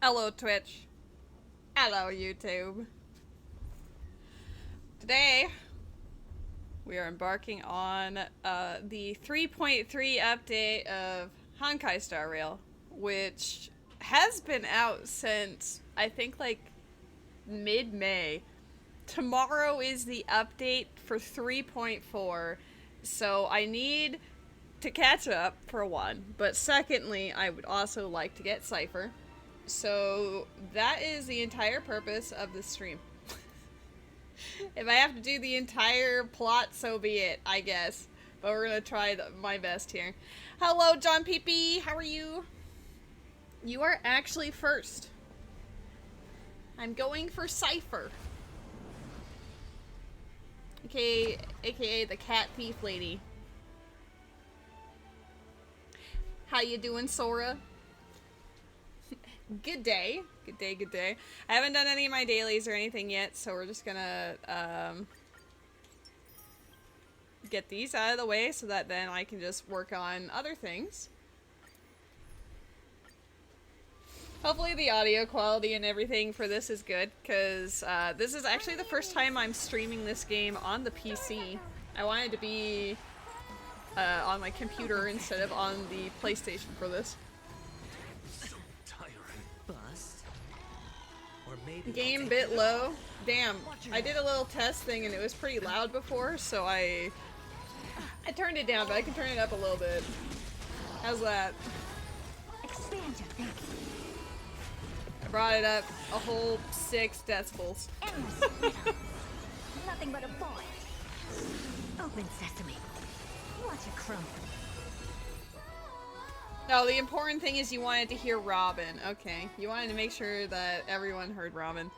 Hello, Twitch. Hello, YouTube. Today, we are embarking on the 3.3 update of Honkai Star Rail, which has been out since, I think, like, mid-May. Tomorrow is the update for 3.4, so I need to catch up, for one, but secondly, I would also like to get Cipher. So that is the entire purpose of this stream. If I have to do the entire plot, so be it, I guess. But we're gonna try my best here. Hello, John Peepee. How are you? You are actually first. I'm going for Cipher. AKA the cat thief lady. How you doing, Sora? Good day. Good day, good day. I haven't done any of my dailies or anything yet, so we're just gonna get these out of the way so that then I can just work on other things. Hopefully the audio quality and everything for this is good, because this is actually the first time I'm streaming this game on the PC. I wanted to be on my computer instead of on the PlayStation for this. Game bit low. Damn, I did a little test thing and it was pretty loud before, so I turned it down, but I can turn it up a little bit. How's that? Expansion. I brought it up a whole 6 decibels. Nothing but a boy. Open sesame. Watch it crumble. No, the important thing is you wanted to hear Robin. Okay, you wanted to make sure that everyone heard Robin.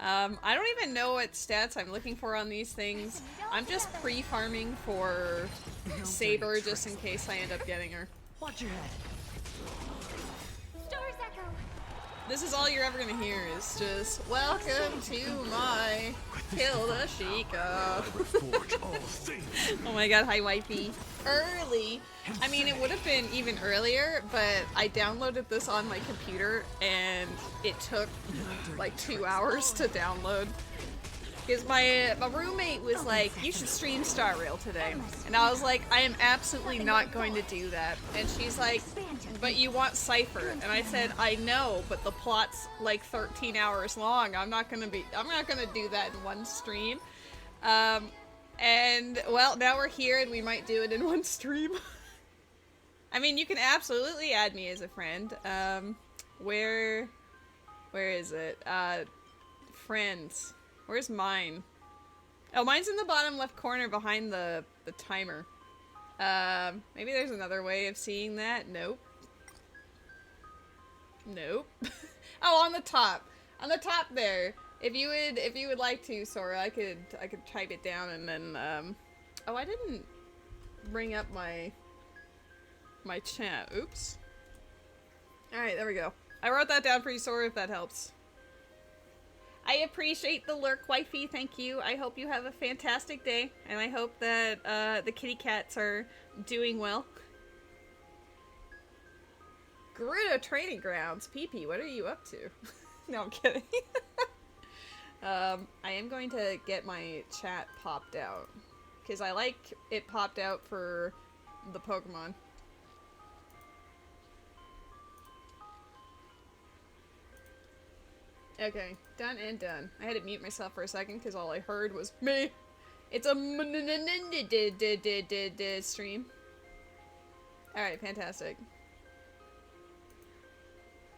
I don't even know what stats I'm looking for on these things. I'm just pre-farming for Saber just in case I end up getting her. Watch your head. Stars echo. This is all you're ever gonna hear is just, welcome to my Hilda Chica. Oh my god, hi wifey. Early. I mean, it would have been even earlier, but I downloaded this on my computer and it took like 2 hours to download. Because my roommate was like, you should stream Star Rail today. And I was like, I am absolutely not going to do that. And she's like, but you want Cipher. And I said, I know, but the plot's like 13 hours long. I'm not gonna do that in one stream. And well, now we're here and we might do it in one stream. I mean, you can absolutely add me as a friend. Where is it? Friends. Where's mine? Oh, mine's in the bottom left corner behind the timer. Maybe there's another way of seeing that. Nope. Nope. Oh, on the top. On the top there. If you would like to, Sora, I could type it down and then oh, I didn't bring up my chat. Oops. Alright, there we go. I wrote that down for you, Sora, if that helps. I appreciate the lurk, wifey. Thank you. I hope you have a fantastic day, and I hope that the kitty cats are doing well. Gerudo Training Grounds. PP, what are you up to? No, I'm kidding. I am going to get my chat popped out, because I like it popped out for the Pokemon. Okay, done and done. I had to mute myself for a second because all I heard was me. It's a stream. Alright, fantastic.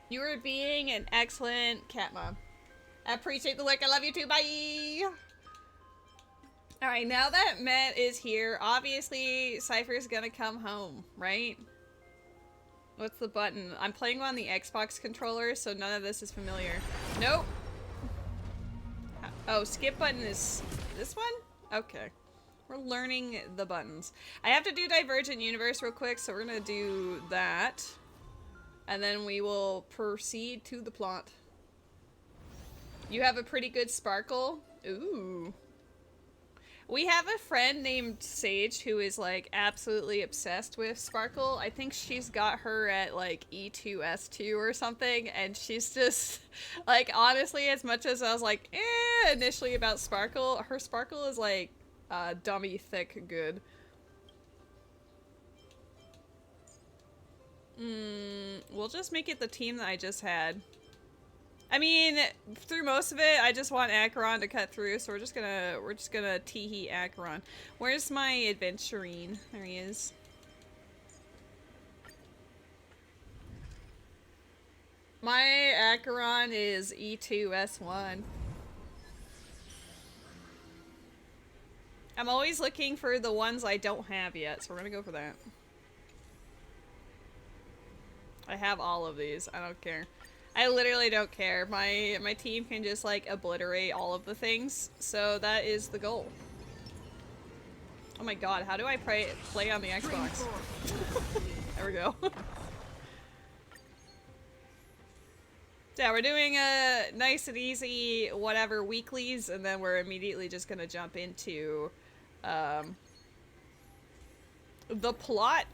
You are being an excellent cat mom. I appreciate the like. I love you too. Bye! Alright, now that Matt is here, obviously Cipher's gonna come home, right? What's the button? I'm playing on the Xbox controller, so none of this is familiar. Nope. Oh, skip button is this one? Okay. We're learning the buttons. I have to do Divergent Universe real quick, so we're gonna do that. And then we will proceed to the plot. You have a pretty good sparkle? Ooh. We have a friend named Sage who is like absolutely obsessed with Sparkle. I think she's got her at like E2, S2 or something, and she's just like, honestly, as much as I was like, initially about Sparkle, her Sparkle is like dummy thick good. We'll just make it the team that I just had. I mean, through most of it, I just want Acheron to cut through, so we're just gonna tee-hee Acheron. Where's my adventurine? There he is. My Acheron is E2 S1. I'm always looking for the ones I don't have yet, so we're gonna go for that. I have all of these. I don't care. I literally don't care. My team can just like obliterate all of the things, so that is the goal. Oh my god, how do I play on the Xbox? There we go. Yeah, we're doing a nice and easy whatever weeklies, and then we're immediately just gonna jump into the plot.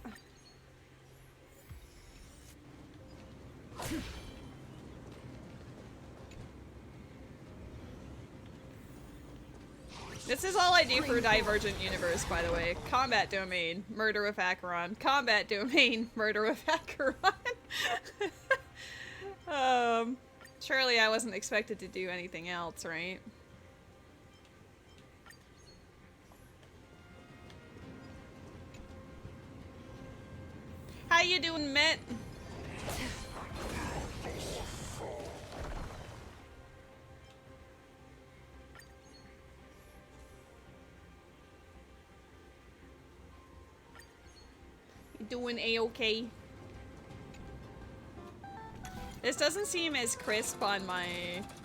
This is all I do for Divergent Universe, by the way. Combat domain, murder with Acheron. Combat domain, murder with Acheron. Surely I wasn't expected to do anything else, right? How you doing, Met? Doing a-okay. This doesn't seem as crisp on my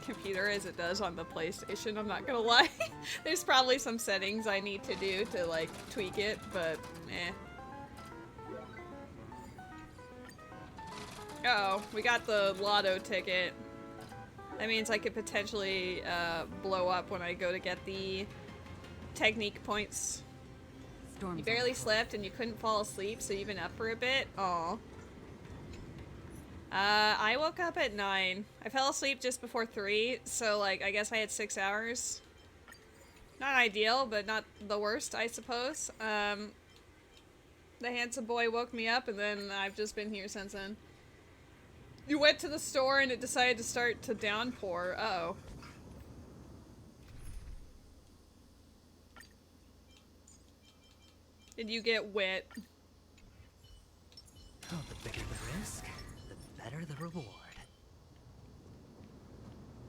computer as it does on the PlayStation, I'm not gonna lie. There's probably some settings I need to do to like tweak it, but eh. Uh oh, we got the lotto ticket. That means I could potentially blow up when I go to get the technique points. You barely slept and you couldn't fall asleep, so you've been up for a bit? Aw. I woke up at 9. I fell asleep just before 3, so like, I guess I had 6 hours. Not ideal, but not the worst, I suppose. The handsome boy woke me up, and then I've just been here since then. You went to the store and it decided to start to downpour. Uh-oh. Did you get wet? Oh, the bigger the risk, the better the reward.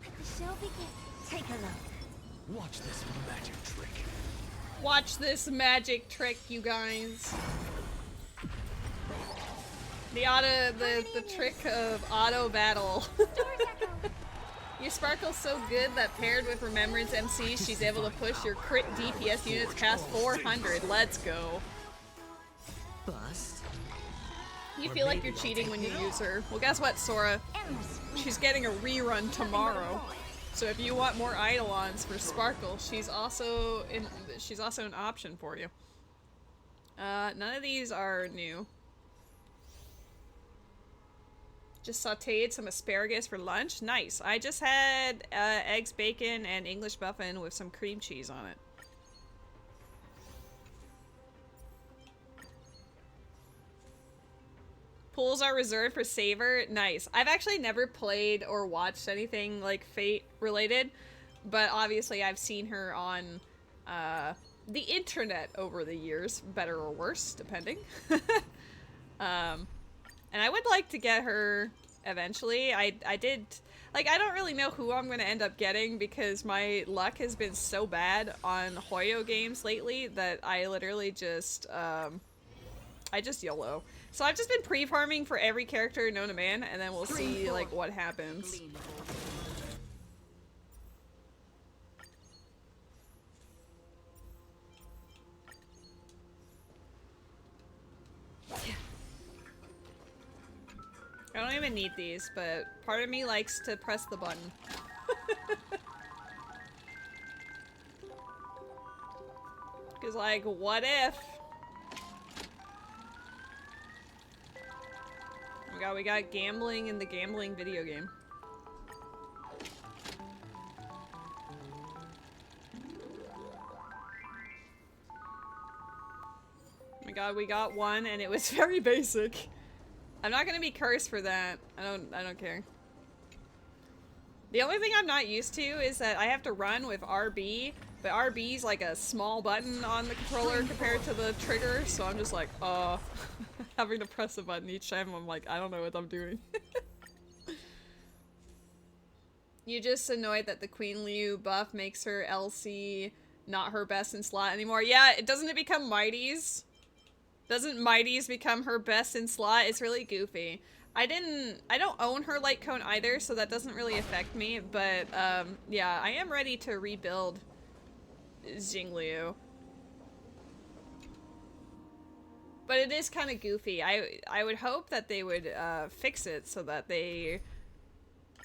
The show begins. Take a look. Watch this magic trick. Watch this magic trick, you guys. The trick of auto battle. Your Sparkle's so good that paired with Remembrance MC, she's able to push your crit DPS units past 400. Let's go. Bust. You feel like you're cheating when you use her. Well, guess what, Sora? She's getting a rerun tomorrow. So if you want more Eidolons for Sparkle, she's also an option for you. None of these are new. Just sauteed some asparagus for lunch. Nice. I just had eggs, bacon, and English muffin with some cream cheese on it. Pools are reserved for Savor. Nice. I've actually never played or watched anything like Fate related, but obviously I've seen her on the internet over the years, better or worse, depending. And I would like to get her eventually. I did, like, I don't really know who I'm going to end up getting because my luck has been so bad on Hoyo games lately that I literally just, I just YOLO. So I've just been pre-farming for every character known to man, and then we'll see, like, what happens. I don't even need these, but part of me likes to press the button. Cause like, what if? We got gambling in the gambling video game. Oh my god, we got one and it was very basic. I'm not gonna be cursed for that. I don't care. The only thing I'm not used to is that I have to run with RB, but RB's like a small button on the controller compared to the trigger, so I'm just like, having to press a button each time. I'm like, I don't know what I'm doing. You just annoyed that the Queen Liu buff makes her LC not her best in slot anymore. Yeah, doesn't it become Mighty's? Doesn't Mighty's become her best in slot? It's really goofy. I don't own her light cone either, so that doesn't really affect me, but yeah, I am ready to rebuild Xingliu. But it is kind of goofy. I would hope that they would fix it so that they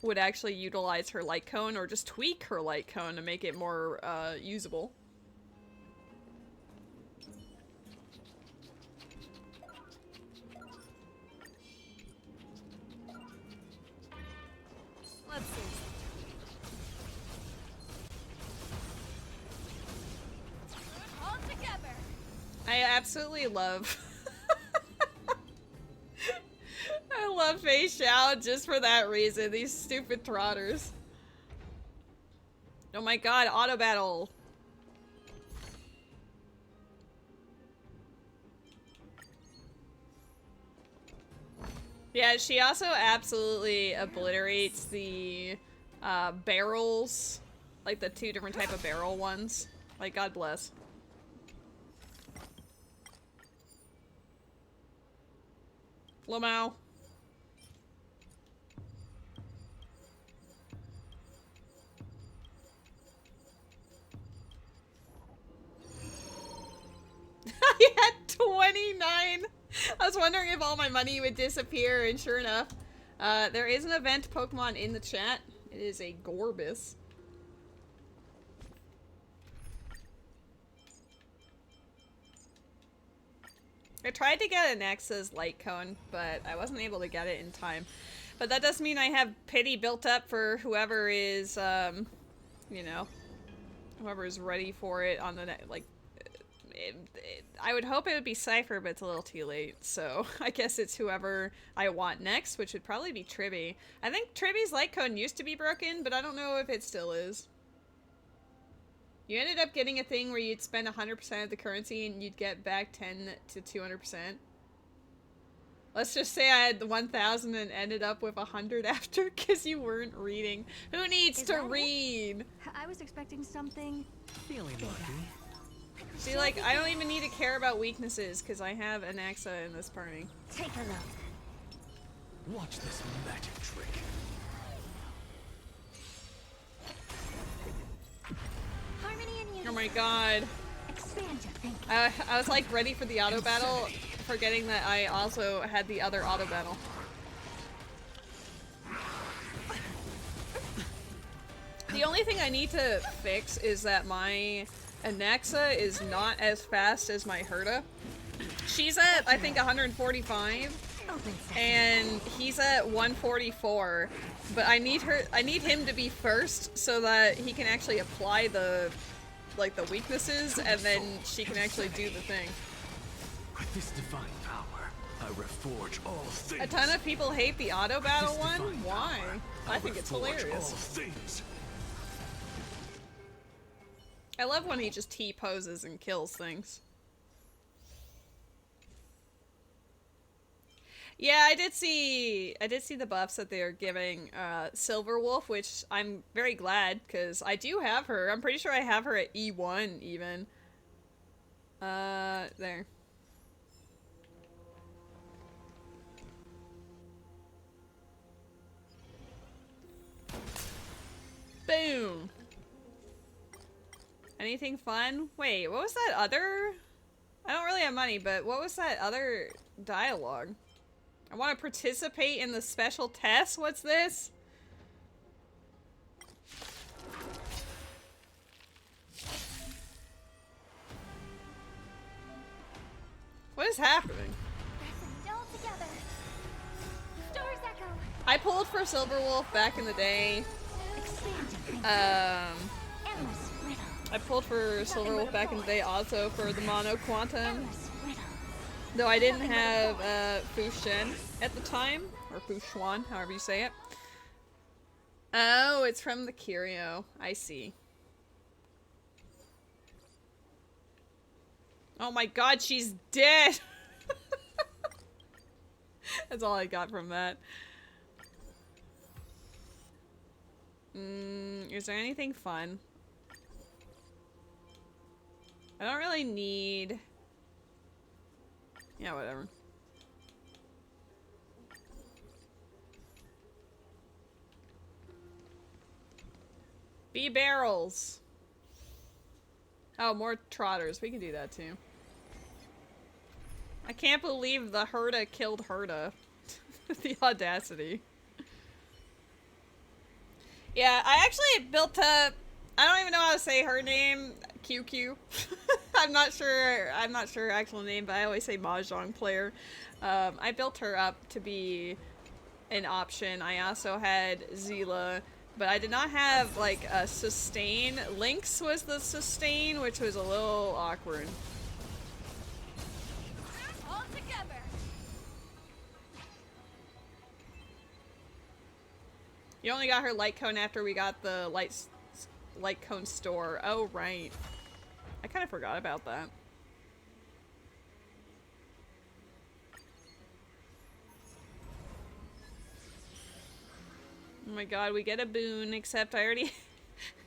would actually utilize her light cone or just tweak her light cone to make it more usable. Let's see. All together. I absolutely love I love Fei Xiao just for that reason. These stupid trotters. Oh my god, auto battle. Yeah, she also absolutely obliterates the barrels, like the two different type of barrel ones. Like, God bless. Lamau. I had 29. I was wondering if all my money would disappear, and sure enough, there is an event Pokemon in the chat. It is a Gorbis. I tried to get an Nexus light cone, but I wasn't able to get it in time. But that does mean I have pity built up for whoever is, you know, whoever is ready for it on the like. I would hope it would be Cipher, but it's a little too late. So I guess it's whoever I want next, which would probably be Tribby. I think Tribby's light cone used to be broken, but I don't know if it still is. You ended up getting a thing where you'd spend 100% of the currency and you'd get back 10 to 200%. Let's just say I had the 1,000 and ended up with 100 after because you weren't reading. Who needs to read? I was expecting something. Feeling lucky. See, like, I don't even need to care about weaknesses because I have Anaxa in this party. Take a look. Watch this magic trick. Harmony and unity. Oh my god. Expand your thinking. I was like ready for the auto battle, forgetting that I also had the other auto battle. The only thing I need to fix is that my Anaxa is not as fast as my Herta. She's at, I think, 145, and he's at 144. But I need him to be first so that he can actually apply the, like, the weaknesses, and then she can actually do the thing. With this divine power, I reforge all things. A ton of people hate the auto battle one. Why? I think it's hilarious. I love when he just T-poses and kills things. Yeah, I did see the buffs that they're giving Silver Wolf, which I'm very glad because I do have her. I'm pretty sure I have her at E1 even. There. Boom. Anything fun? Wait, what was that other? I don't really have money, but what was that other dialogue? I want to participate in the special test? What's this? What is happening? Pressing it all together. Stars echo. I pulled for Silverwolf back in the day. Expanding. Endless riddle. I pulled for Silverwolf back in the day also for the Mono Quantum. Endless riddle. Though I didn't have Fu Shen at the time. Or Fu Xuan, however you say it. Oh, it's from the Curio. I see. Oh my god, she's dead! That's all I got from that. Is there anything fun? I don't really need... Yeah, whatever. Bee barrels! Oh, more trotters. We can do that too. I can't believe the Herda killed Herda. The audacity. Yeah, I actually built up... I don't even know how to say her name. QQ. I'm not sure her actual name, but I always say Mahjong player. I built her up to be an option. I also had Zila, but I did not have like a sustain. Lynx was the sustain, which was a little awkward. All together. You only got her light cone after we got the light cone store. Oh, right. I kind of forgot about that. Oh my god, we get a boon, except I already...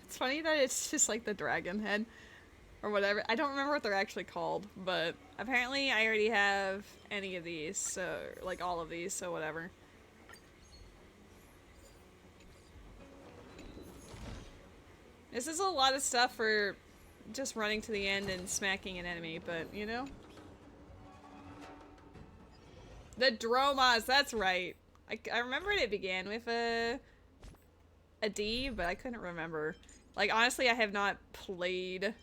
It's funny that it's just like the dragon head. Or whatever. I don't remember what they're actually called, but apparently I already have any of these, so... like all of these, so whatever. This is a lot of stuff for just running to the end and smacking an enemy, but, you know? The Dromas, that's right. I remembered it began with a D, but I couldn't remember. Like, honestly, I have not played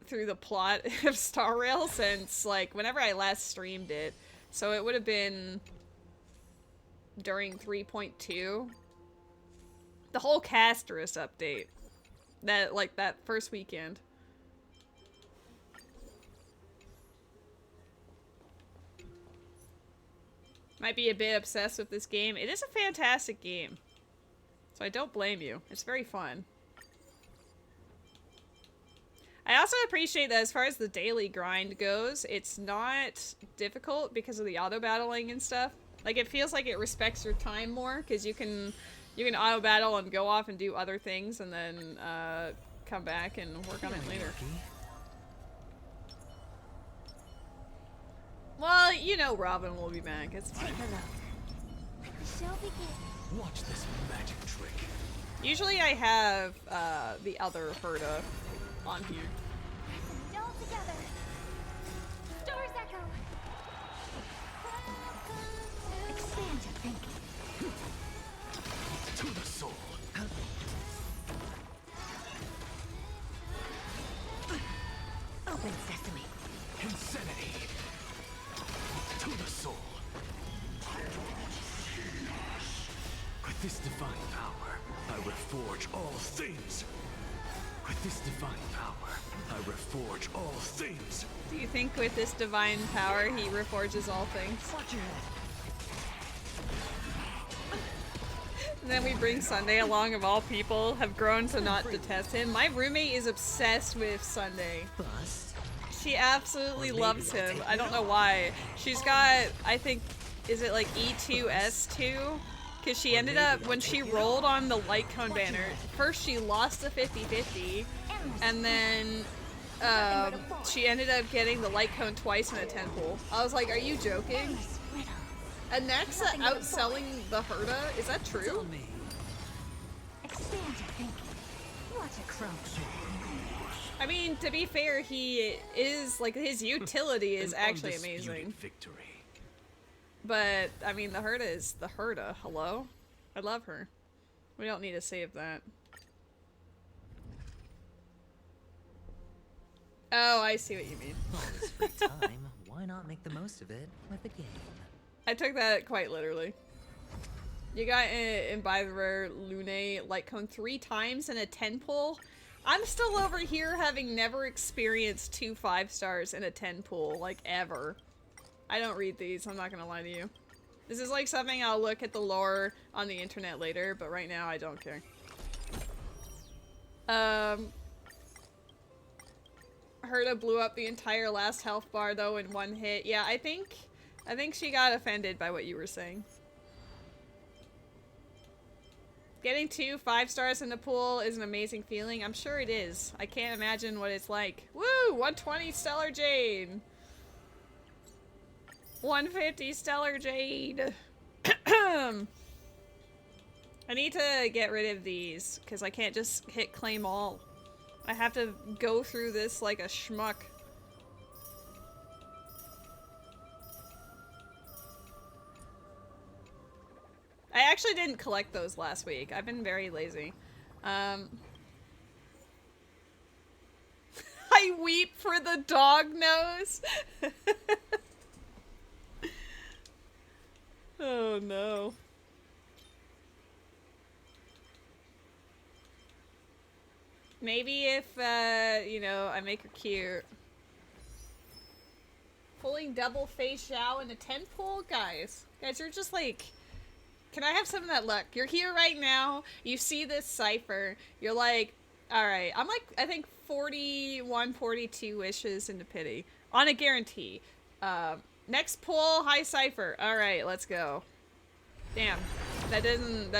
through the plot of Star Rail since, like, whenever I last streamed it. So it would have been during 3.2. The whole Casterus update. That, like, that first weekend. Might be a bit obsessed with this game. It is a fantastic game. So I don't blame you. It's very fun. I also appreciate that as far as the daily grind goes, it's not difficult because of the auto battling and stuff. Like, it feels like it respects your time more because you can auto battle and go off and do other things and then come back and work on it later. Well, you know Robin will be back. It's fine. Take a look. The show begins. Watch this magic trick. Usually I have the other Herda on here. Pressing it all together. Stars echo. Expand your thinking. To the soul. Open sesame. Insanity. To the soul. With this divine power, I reforge all things. With this divine power, I reforge all things. Do you think with this divine power he reforges all things? Watch your head. And then we bring Sunday along, of all people, have grown to not detest him. My roommate is obsessed with Sunday. Bust. She absolutely loves him. I don't know why. She's got, I think, is it like E2S2? Because she ended up, when she rolled on the light cone banner, first she lost the 50-50, and then she ended up getting the light cone twice in a 10 pull. I was like, are you joking? And Nexa outselling the Herda? Is that true? Expand your thinking. Watch it croak. I mean, to be fair, he is, like, his utility is An actually undisputed amazing. Victory. But, I mean, the Herda is the Herda. Hello? I love her. We don't need to save that. Oh, I see what you mean. All this free time, why not make the most of it with a game? I took that quite literally. You got in by the rare Lune light cone 3 times in a 10 pull. I'm still over here having never experienced 2 5-stars in a 10 pull, like ever. I don't read these, I'm not gonna lie to you. This is like something I'll look at the lore on the internet later, but right now I don't care. Herta blew up the entire last health bar though in 1 hit. Yeah, I think she got offended by what you were saying. Getting 2 5-stars in the pool is an amazing feeling. I'm sure it is. I can't imagine what it's like. Woo! 120 Stellar Jade! 150 Stellar Jade! I need to get rid of these, because I can't just hit claim all. I have to go through this like a schmuck. I actually didn't collect those last week. I've been very lazy. I weep for the dog nose. Oh no. Maybe if, you know, I make her cute. Pulling double face Xiao in a 10 pull? Guys, you're just like... Can I have some of that luck? You're here right now, you see this Cipher, you're like, alright, I'm like, I think 41, 42 wishes into pity. On a guarantee. Next pull, high Cipher. Alright, let's go. Damn. That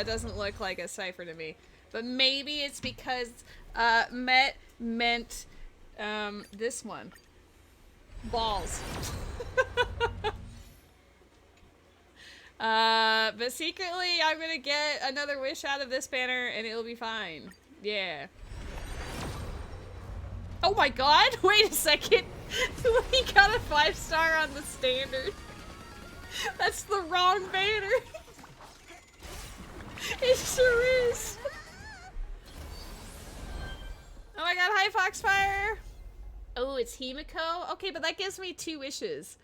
doesn't look like a Cipher to me. But maybe it's because, meant, this one. Balls. But secretly, I'm gonna get another wish out of this banner, and it'll be fine. Yeah. Oh my god! Wait a second! We got a 5-star on the standard. That's the wrong banner. It sure is. Oh my god, hi Foxfire! Oh, it's Himiko? Okay, but that gives me 2 wishes.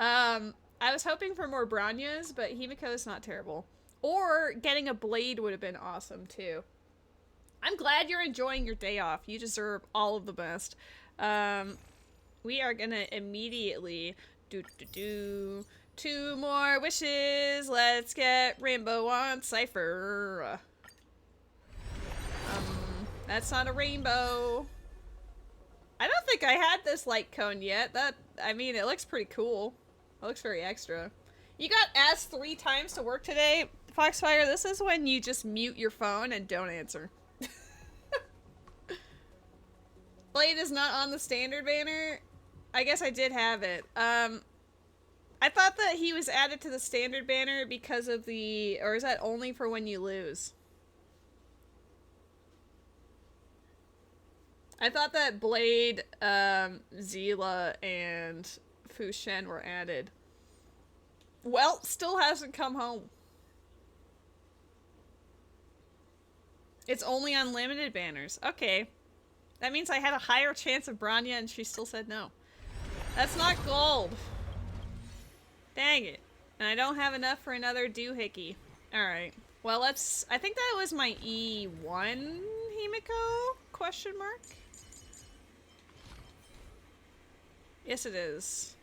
I was hoping for more Branyas, but Himiko's not terrible. Or getting a blade would have been awesome, too. I'm glad you're enjoying your day off. You deserve all of the best. We are gonna immediately do 2 more wishes. Let's get Rainbow on Cipher. That's not a rainbow. I don't think I had this light cone yet. I mean, it looks pretty cool. It looks very extra. You got asked 3 times to work today, Foxfire. This is when you just mute your phone and don't answer. Blade is not on the standard banner. I guess I did have it. I thought that he was added to the standard banner because of the... Or is that only for when you lose? I thought that Blade, Zila, and Fu Shen were added. Well, still hasn't come home. It's only unlimited banners. Okay. That means I had a higher chance of Branya and she still said no. That's not gold. Dang it. And I don't have enough for another doohickey. Alright. Well, let's... I think that was my E1 Himiko? Question mark? Yes, it is.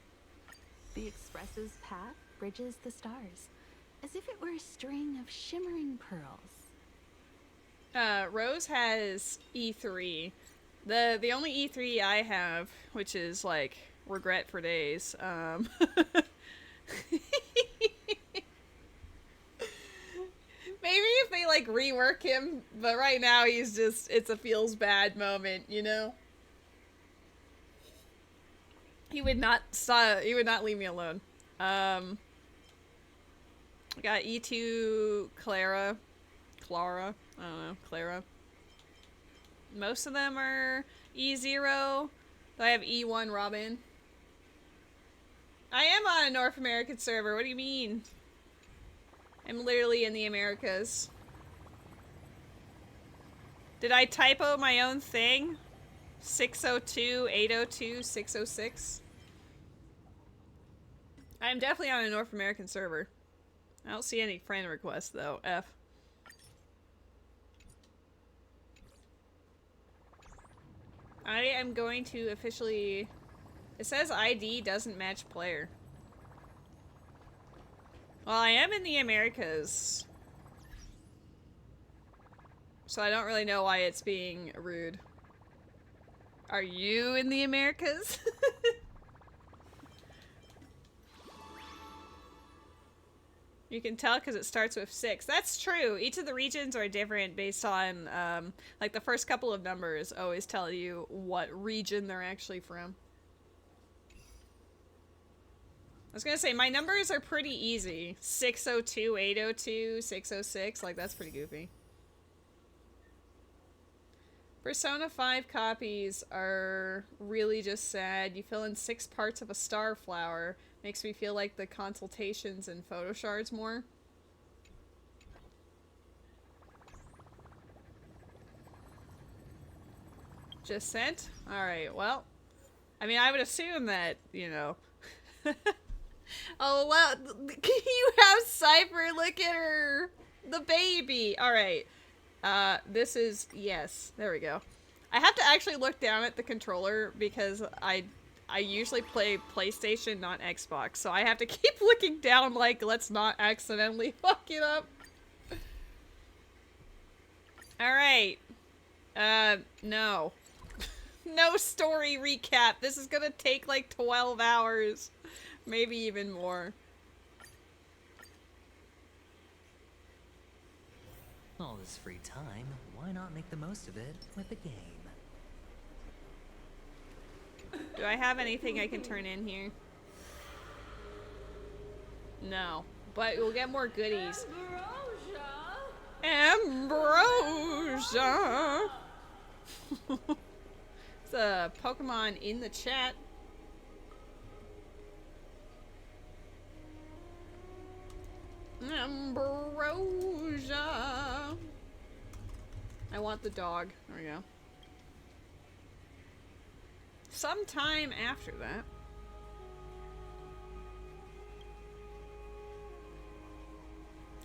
The Express's path bridges the stars, as if it were a string of shimmering pearls. Rose has E3. The only E3 I have, which is like regret for days. Maybe if they like rework him, but right now he's just, it's a feels bad moment, you know? He would not leave me alone. I got E2 Clara. I don't know, Clara. Most of them are E0. So I have E1 Robin. I am on a North American server, what do you mean? I'm literally in the Americas. Did I typo my own thing? 602, 802, 606? I'm definitely on a North American server. I don't see any friend requests though. F. I am going to officially... It says ID doesn't match player. Well, I am in the Americas. So I don't really know why it's being rude. Are you in the Americas? You can tell because it starts with 6. That's true. Each of the regions are different based on, like the first couple of numbers always tell you what region they're actually from. I was gonna say, my numbers are pretty easy. 602, 802, 606, like that's pretty goofy. Persona 5 copies are really just sad. You fill in 6 parts of a star flower. Makes me feel like the consultations and photo shards more. Just sent? Alright, well. I mean, I would assume that, you know. Oh, wow. You have Cipher. Look at her. The baby. Alright. This is... Yes. There we go. I have to actually look down at the controller because I usually play PlayStation, not Xbox. So I have to keep looking down like, let's not accidentally fuck it up. Alright. No. No story recap. This is gonna take like 12 hours. Maybe even more. All this free time, why not make the most of it with a game? Do I have anything I can turn in here? No. But we'll get more goodies. Ambrosia! It's a Pokemon in the chat. Ambrosia! I want the dog. There we go. Sometime after that.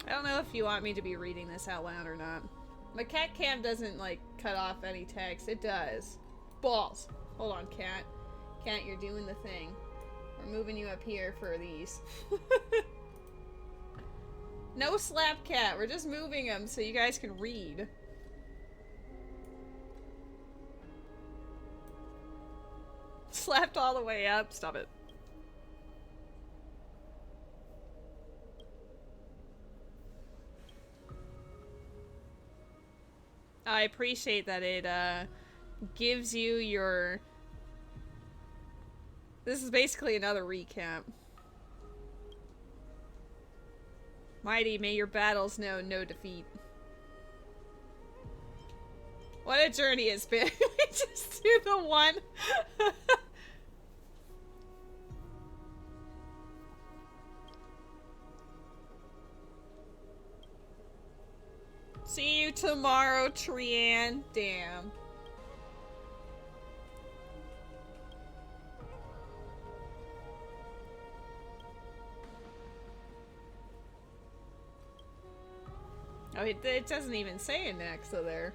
I don't know if you want me to be reading this out loud or not. My cat cam doesn't, like, cut off any text. It does. Balls. Hold on, cat. Cat, you're doing the thing. We're moving you up here for these. No slap cat. We're just moving them so you guys can read. Slapped all the way up. Stop it. I appreciate that it gives you your... This is basically another recap. Mighty, may your battles know no defeat. What a journey it's been. We just do the one. See you tomorrow, Trian. Damn. Oh, it doesn't even say it next to there.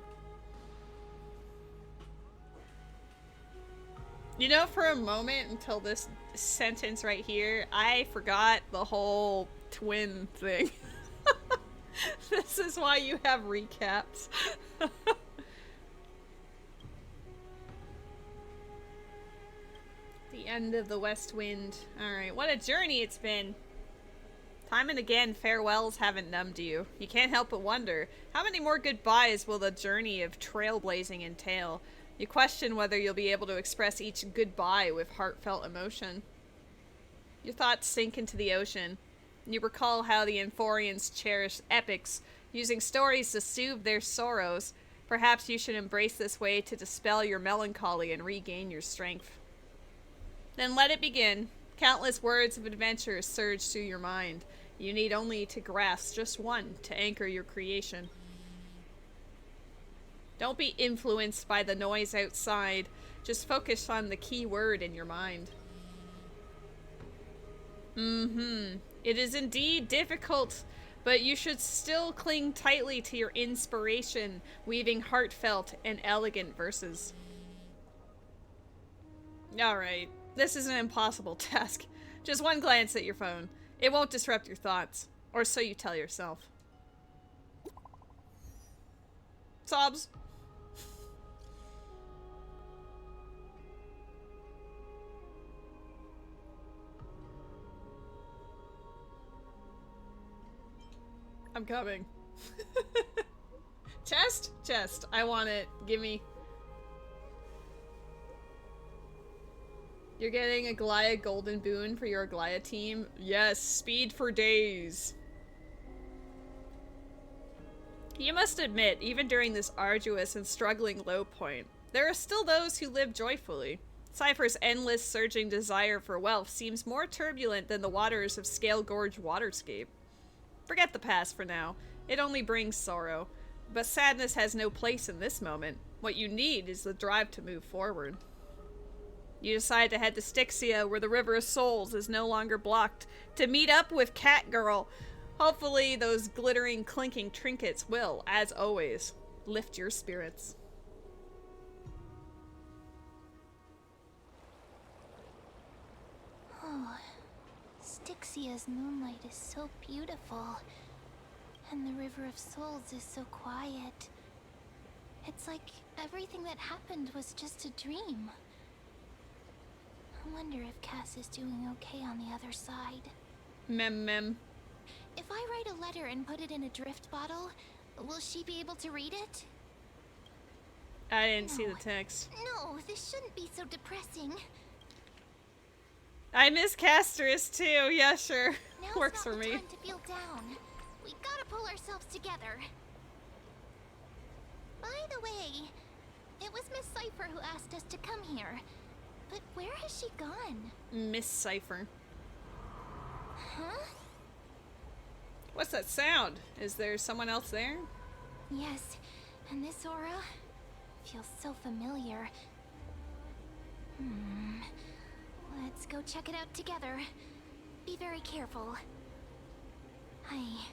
You know, for a moment until this sentence right here, I forgot the whole twin thing. This is why you have recaps. The end of the West Wind. Alright, what a journey it's been. Time and again, farewells haven't numbed you. You can't help but wonder, how many more goodbyes will the journey of trailblazing entail? You question whether you'll be able to express each goodbye with heartfelt emotion. Your thoughts sink into the ocean. You recall how the Amphorians cherish epics, using stories to soothe their sorrows. Perhaps you should embrace this way to dispel your melancholy and regain your strength. Then let it begin. Countless words of adventure surge through your mind. You need only to grasp just one to anchor your creation. Don't be influenced by the noise outside. Just focus on the key word in your mind. Mm-hmm. It is indeed difficult, but you should still cling tightly to your inspiration, weaving heartfelt and elegant verses. Alright, this is an impossible task. Just one glance at your phone. It won't disrupt your thoughts, or so you tell yourself. Sobs. I'm coming. Chest? Chest. I want it. Gimme. You're getting a Glaya Golden Boon for your Glaya team? Yes, speed for days. You must admit, even during this arduous and struggling low point, there are still those who live joyfully. Cipher's endless surging desire for wealth seems more turbulent than the waters of Scale Gorge Waterscape. Forget the past for now. It only brings sorrow. But sadness has no place in this moment. What you need is the drive to move forward. You decide to head to Styxia, where the River of Souls is no longer blocked, to meet up with Catgirl. Hopefully those glittering, clinking trinkets will, as always, lift your spirits. Oh, Styxia's moonlight is so beautiful. And the River of Souls is so quiet. It's like everything that happened was just a dream. I wonder if Cass is doing okay on the other side. Mem. If I write a letter and put it in a drift bottle, will she be able to read it? I didn't see the text. No, this shouldn't be so depressing. I miss Casterus too. Yeah, sure. Now's Works not for the me. time to feel down. We gotta pull ourselves together. By the way, it was Miss Cipher who asked us to come here. But where has she gone? Miss Cipher. Huh? What's that sound? Is there someone else there? Yes, and this aura feels so familiar. Let's go check it out together. Be very careful. I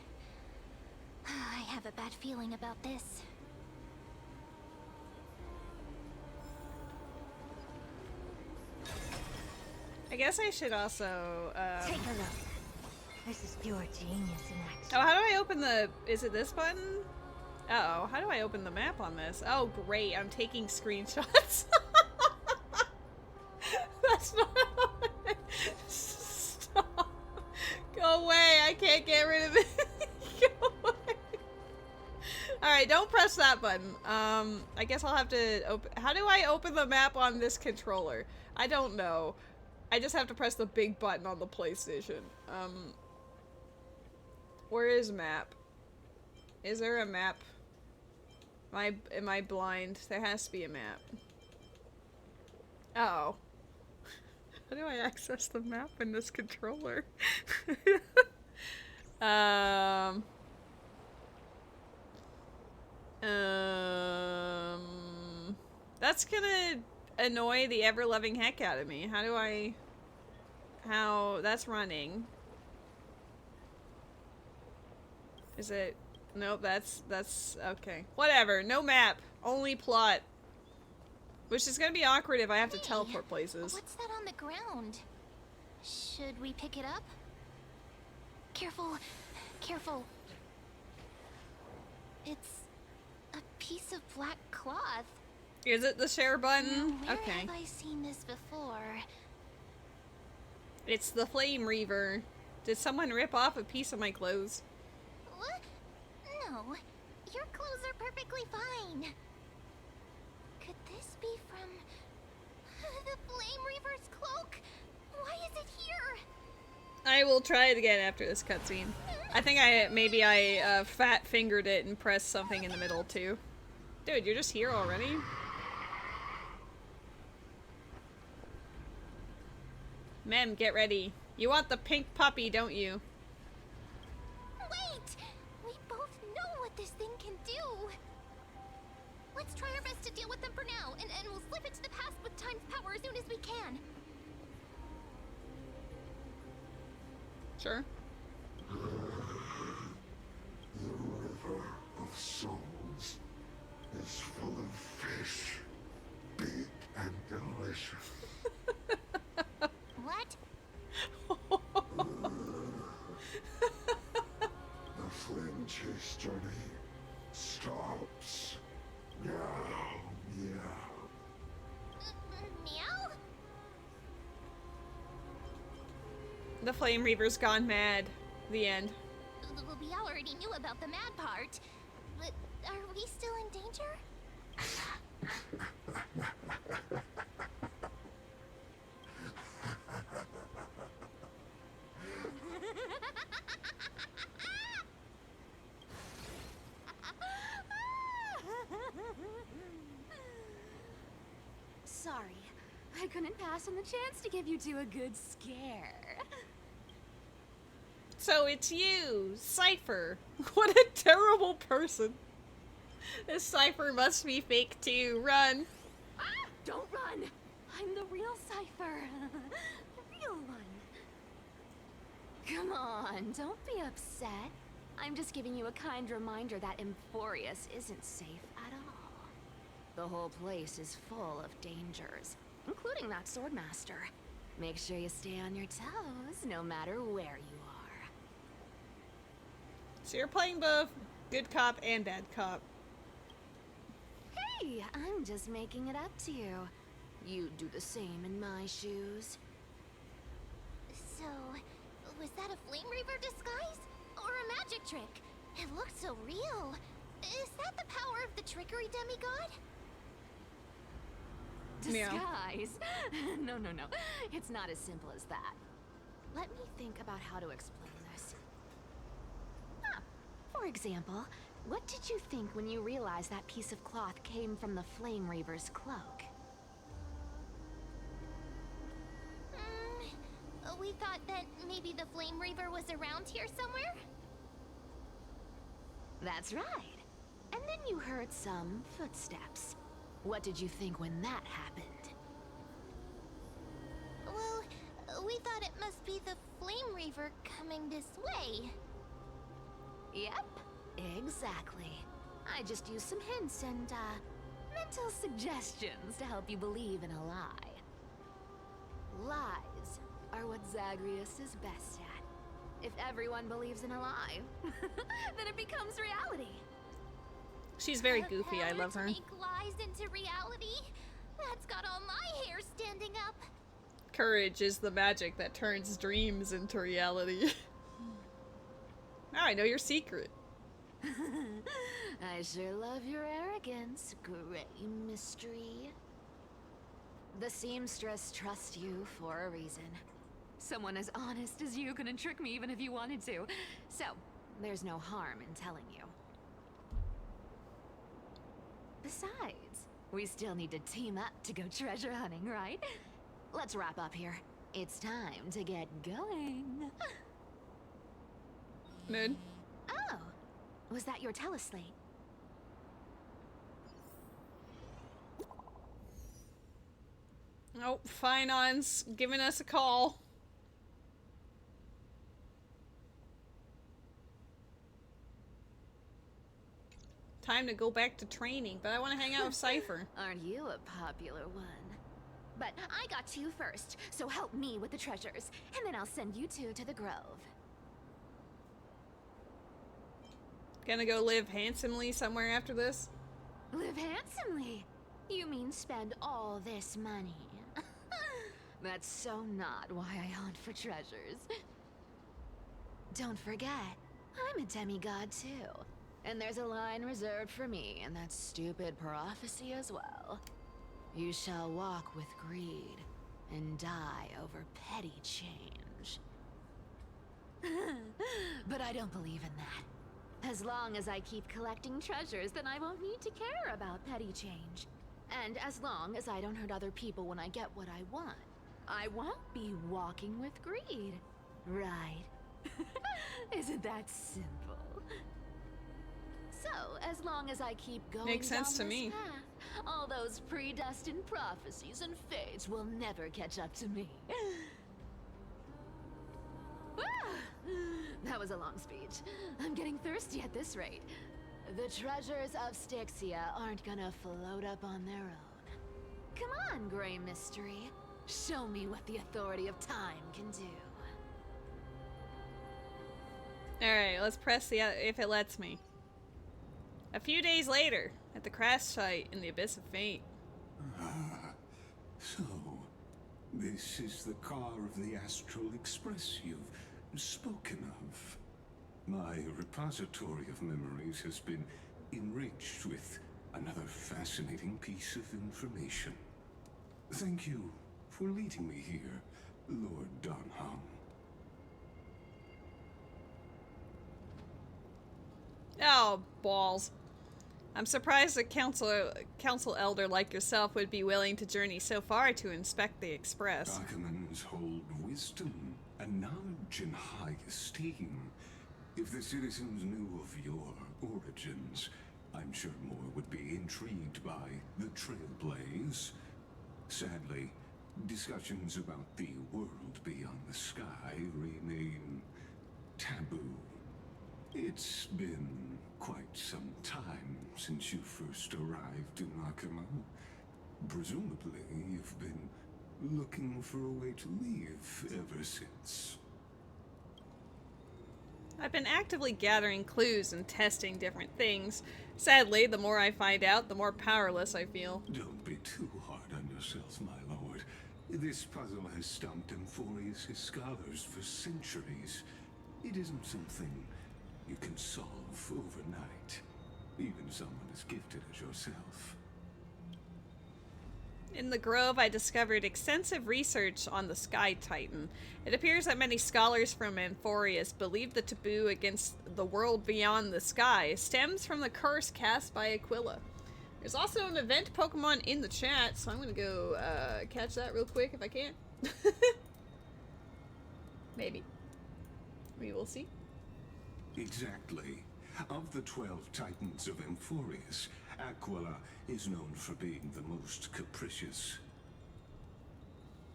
have a bad feeling about this. I guess I should also, Take a look. This is pure genius in action. Oh, how do I open the... Is it this button? Uh-oh. How do I open the map on this? Oh, great. I'm taking screenshots. That's not... Stop. Go away. I can't get rid of it. Go away. Alright, don't press that button. I guess I'll have to open... How do I open the map on this controller? I don't know. I just have to press the big button on the PlayStation. Where is map? Is there a map? Am I blind? There has to be a map. Uh-oh. How do I access the map in this controller? That's gonna annoy the ever-loving heck out of me. How do I... That's running. Is it... Nope, that's... Okay. Whatever. No map. Only plot. Which is gonna be awkward if I have to teleport places. What's that on the ground? Should we pick it up? Careful. Careful. It's a piece of black cloth. Is it the share button? Now, where Okay. have I seen this before? It's the Flame Reaver. Did someone rip off a piece of my clothes? What? No. Your clothes are perfectly fine. Could this be from the Flame Reaver's cloak? Why is it here? I will try it again after this cutscene. I think maybe I fat fingered it and pressed something in the middle too. Dude, you're just here already? Mem, get ready. You want the pink puppy, don't you? Wait! We both know what this thing can do. Let's try our best to deal with them for now, and we'll slip into the past with time's power as soon as we can. Sure. The river of souls is full of fish, big and delicious. What? The flame chase journey stops. Meow, meow. Meow? The Flame Reaver's gone mad. The end. We already knew about the mad part. But are we still in danger? Sorry, I couldn't pass on the chance to give you two a good scare. So it's you, Cipher. What a terrible person. This Cipher must be fake too. Run. Ah, don't run! I'm the real Cipher. The real one. Come on, don't be upset. I'm just giving you a kind reminder that Emphorius isn't safe at all. The whole place is full of dangers, including that swordmaster. Make sure you stay on your toes, no matter where you are. So you're playing both good cop and bad cop. Hey, I'm just making it up to you. You'd do the same in my shoes. So, was that a Flame Reaver disguise? Or a magic trick? It looked so real. Is that the power of the trickery demigod? Meow. Disguise? No. It's not as simple as that. Let me think about how to explain this. For example, what did you think when you realized that piece of cloth came from the Flame Reaver's cloak? We thought that maybe the Flame Reaver was around here somewhere? That's right. And then you heard some footsteps. What did you think when that happened? Well, we thought it must be the Flame Reaver coming this way. Yep, exactly. I just used some hints and, mental suggestions to help you believe in a lie. Lies are what Zagreus is best at. If everyone believes in a lie, then it becomes reality. She's very The goofy. I power love to her. make lies into reality? That's got all my hair standing up. Courage is the magic that turns dreams into reality. Now I know your secret. I sure love your arrogance, Gray Mystery. The seamstress trusts you for a reason. Someone as honest as you couldn't trick me even if you wanted to. So, there's no harm in telling you. Besides, we still need to team up to go treasure hunting, right? Let's wrap up here. It's time to get going. Moon. Oh, was that your teleslate? Oh, Finon's giving us a call. Time to go back to training, but I want to hang out with Cipher. Aren't you a popular one? But I got to you first, so help me with the treasures, and then I'll send you two to the Grove. Gonna go live handsomely somewhere after this? Live handsomely? You mean spend all this money? That's so not why I hunt for treasures. Don't forget, I'm a demigod too. And there's a line reserved for me in that stupid prophecy as well. You shall walk with greed and die over petty change. But I don't believe in that. As long as I keep collecting treasures, then I won't need to care about petty change. And as long as I don't hurt other people when I get what I want, I won't be walking with greed. Right? Isn't that simple? So, as long as I keep going Makes sense down to this me. path, all those predestined prophecies and fates will never catch up to me. Ah, That was a long speech. I'm getting thirsty at this rate. The treasures of Styxia aren't gonna float up on their own. Come on, Grey Mystery. Show me what the authority of time can do. Alright, let's press the if it lets me. A few days later, at the crash site in the Abyss of Fate. So, this is the car of the Astral Express you've spoken of. My repository of memories has been enriched with another fascinating piece of information. Thank you for leading me here, Lord Donham. Oh, balls. I'm surprised a council elder like yourself would be willing to journey so far to inspect the Express. Documents hold wisdom and knowledge in high esteem. If the citizens knew of your origins, I'm sure more would be intrigued by the Trailblaze. Sadly, discussions about the world beyond the sky remain taboo. It's been quite some time since you first arrived in Nakama. Presumably, you've been looking for a way to leave ever since. I've been actively gathering clues and testing different things. Sadly, the more I find out, the more powerless I feel. Don't be too hard on yourself, my lord. This puzzle has stumped Amphorius' scholars for centuries. It isn't something you can solve overnight, even someone as gifted as yourself. In the Grove, I discovered extensive research on the Sky Titan. It appears that many scholars from Amphorius believe the taboo against the world beyond the sky stems from the curse cast by Aquila. There's also an event Pokemon in the chat, so I'm gonna go catch that real quick if I can. Maybe. We will see. Exactly. Of the 12 Titans of Amphorius, Aquila is known for being the most capricious.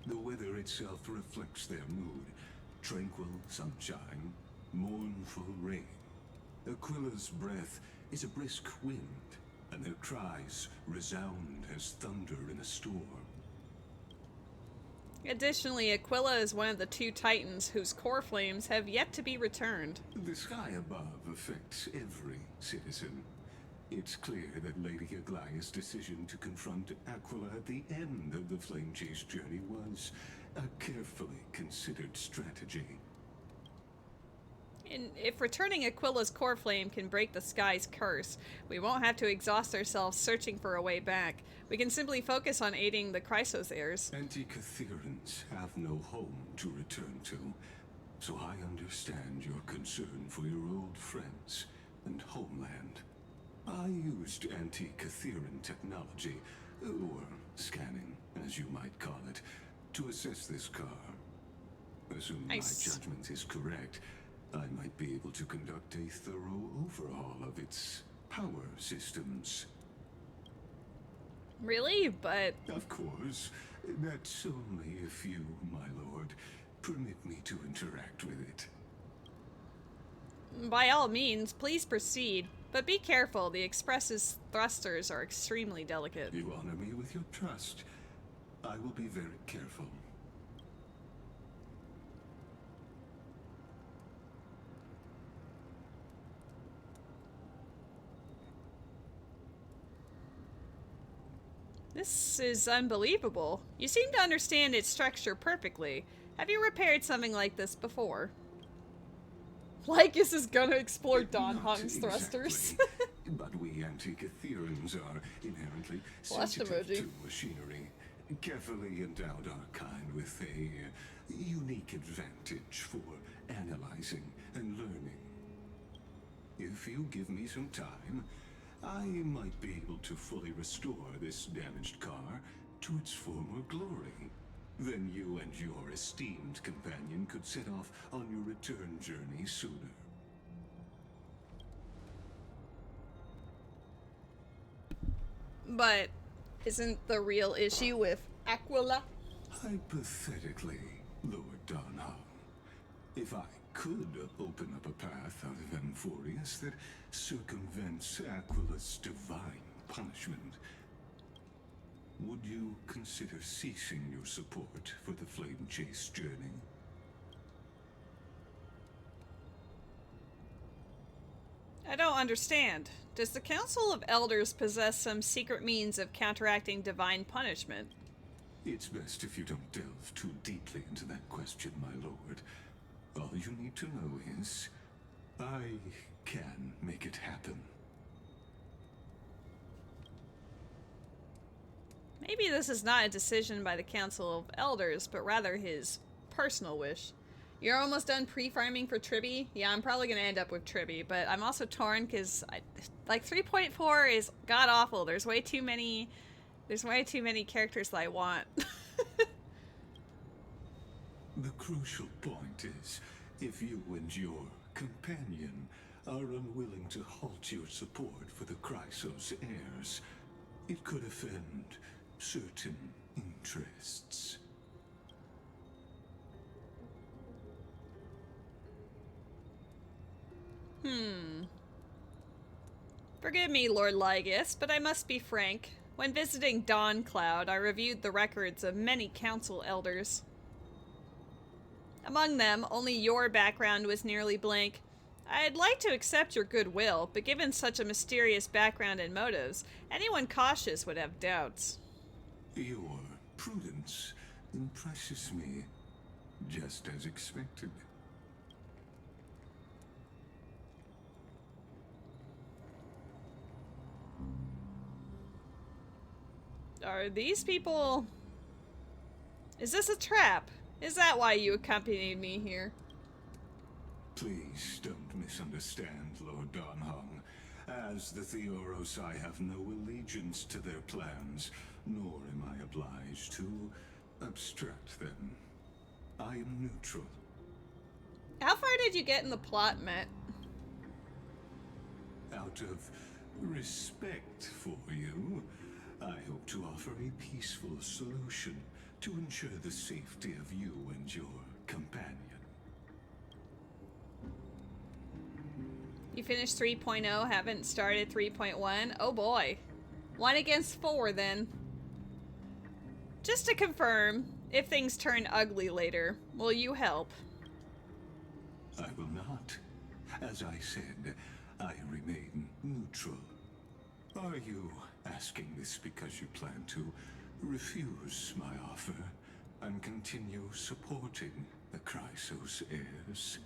The weather itself reflects their mood. Tranquil sunshine, mournful rain. Aquila's breath is a brisk wind, and their cries resound as thunder in a storm. Additionally, Aquila is one of the 2 Titans whose core flames have yet to be returned. The sky above affects every citizen. It's clear that Lady Aglaya's decision to confront Aquila at the end of the Flame Chase journey was a carefully considered strategy. And if returning Aquila's core flame can break the sky's curse, we won't have to exhaust ourselves searching for a way back. We can simply focus on aiding the Chrysos heirs. Anti-Catherians have no home to return to, so I understand your concern for your old friends and homeland. I used anti-Catherian technology, or scanning, as you might call it, to assess this car. Assuming Nice. my judgment is correct, I might be able to conduct a thorough overhaul of its power systems. Really? But Of course, that's only if you, my lord, permit me to interact with it. by all means, please proceed. But be careful, the Express's thrusters are extremely delicate. You honor me with your trust. I will be very careful. This is unbelievable. You seem to understand its structure perfectly. Have you repaired something like this before? Lycus is gonna explore Don Not Hong's thrusters. exactly, but we anti-Catherians are inherently Flash sensitive emoji. to machinery. Carefully endowed our kind with a unique advantage for analyzing and learning. If you give me some time, I might be able to fully restore this damaged car to its former glory. Then you and your esteemed companion could set off on your return journey sooner. But isn't the real issue with Aquila? Hypothetically, Lord Donham, if I could open up a path out of Amphorius that circumvents Aquila's divine punishment. Would you consider ceasing your support for the Flame Chase journey? I don't understand. Does the Council of Elders possess some secret means of counteracting divine punishment? It's best if you don't delve too deeply into that question, my lord. All you need to know is, I can make it happen. Maybe this is not a decision by the Council of Elders, but rather his personal wish. You're almost done pre-farming for Tribby? Yeah, I'm probably going to end up with Tribby, but I'm also torn because, like, 3.4 is god-awful. There's way too many characters that I want. The crucial point is, if you and your companion are unwilling to halt your support for the Chrysos heirs, it could offend certain interests. Forgive me, Lord Lygus, but I must be frank. When visiting Dawn Cloud, I reviewed the records of many council elders. Among them, only your background was nearly blank. I'd like to accept your goodwill, but given such a mysterious background and motives, anyone cautious would have doubts. Your prudence impresses me, just as expected. Are these people... Is this a trap? Is that why you accompanied me here? Please don't misunderstand, Lord Donhong. As the Theoros, I have no allegiance to their plans, nor am I obliged to obstruct them. I am neutral. How far did you get in the plot, Matt? Out of respect for you, I hope to offer a peaceful solution to ensure the safety of you and your companion. You finished 3.0, haven't started 3.1? Oh boy. 1 against 4 then. Just to confirm, if things turn ugly later, will you help? I will not. As I said, I remain neutral. Are you asking this because you plan to refuse my offer and continue supporting the Chrysos heirs?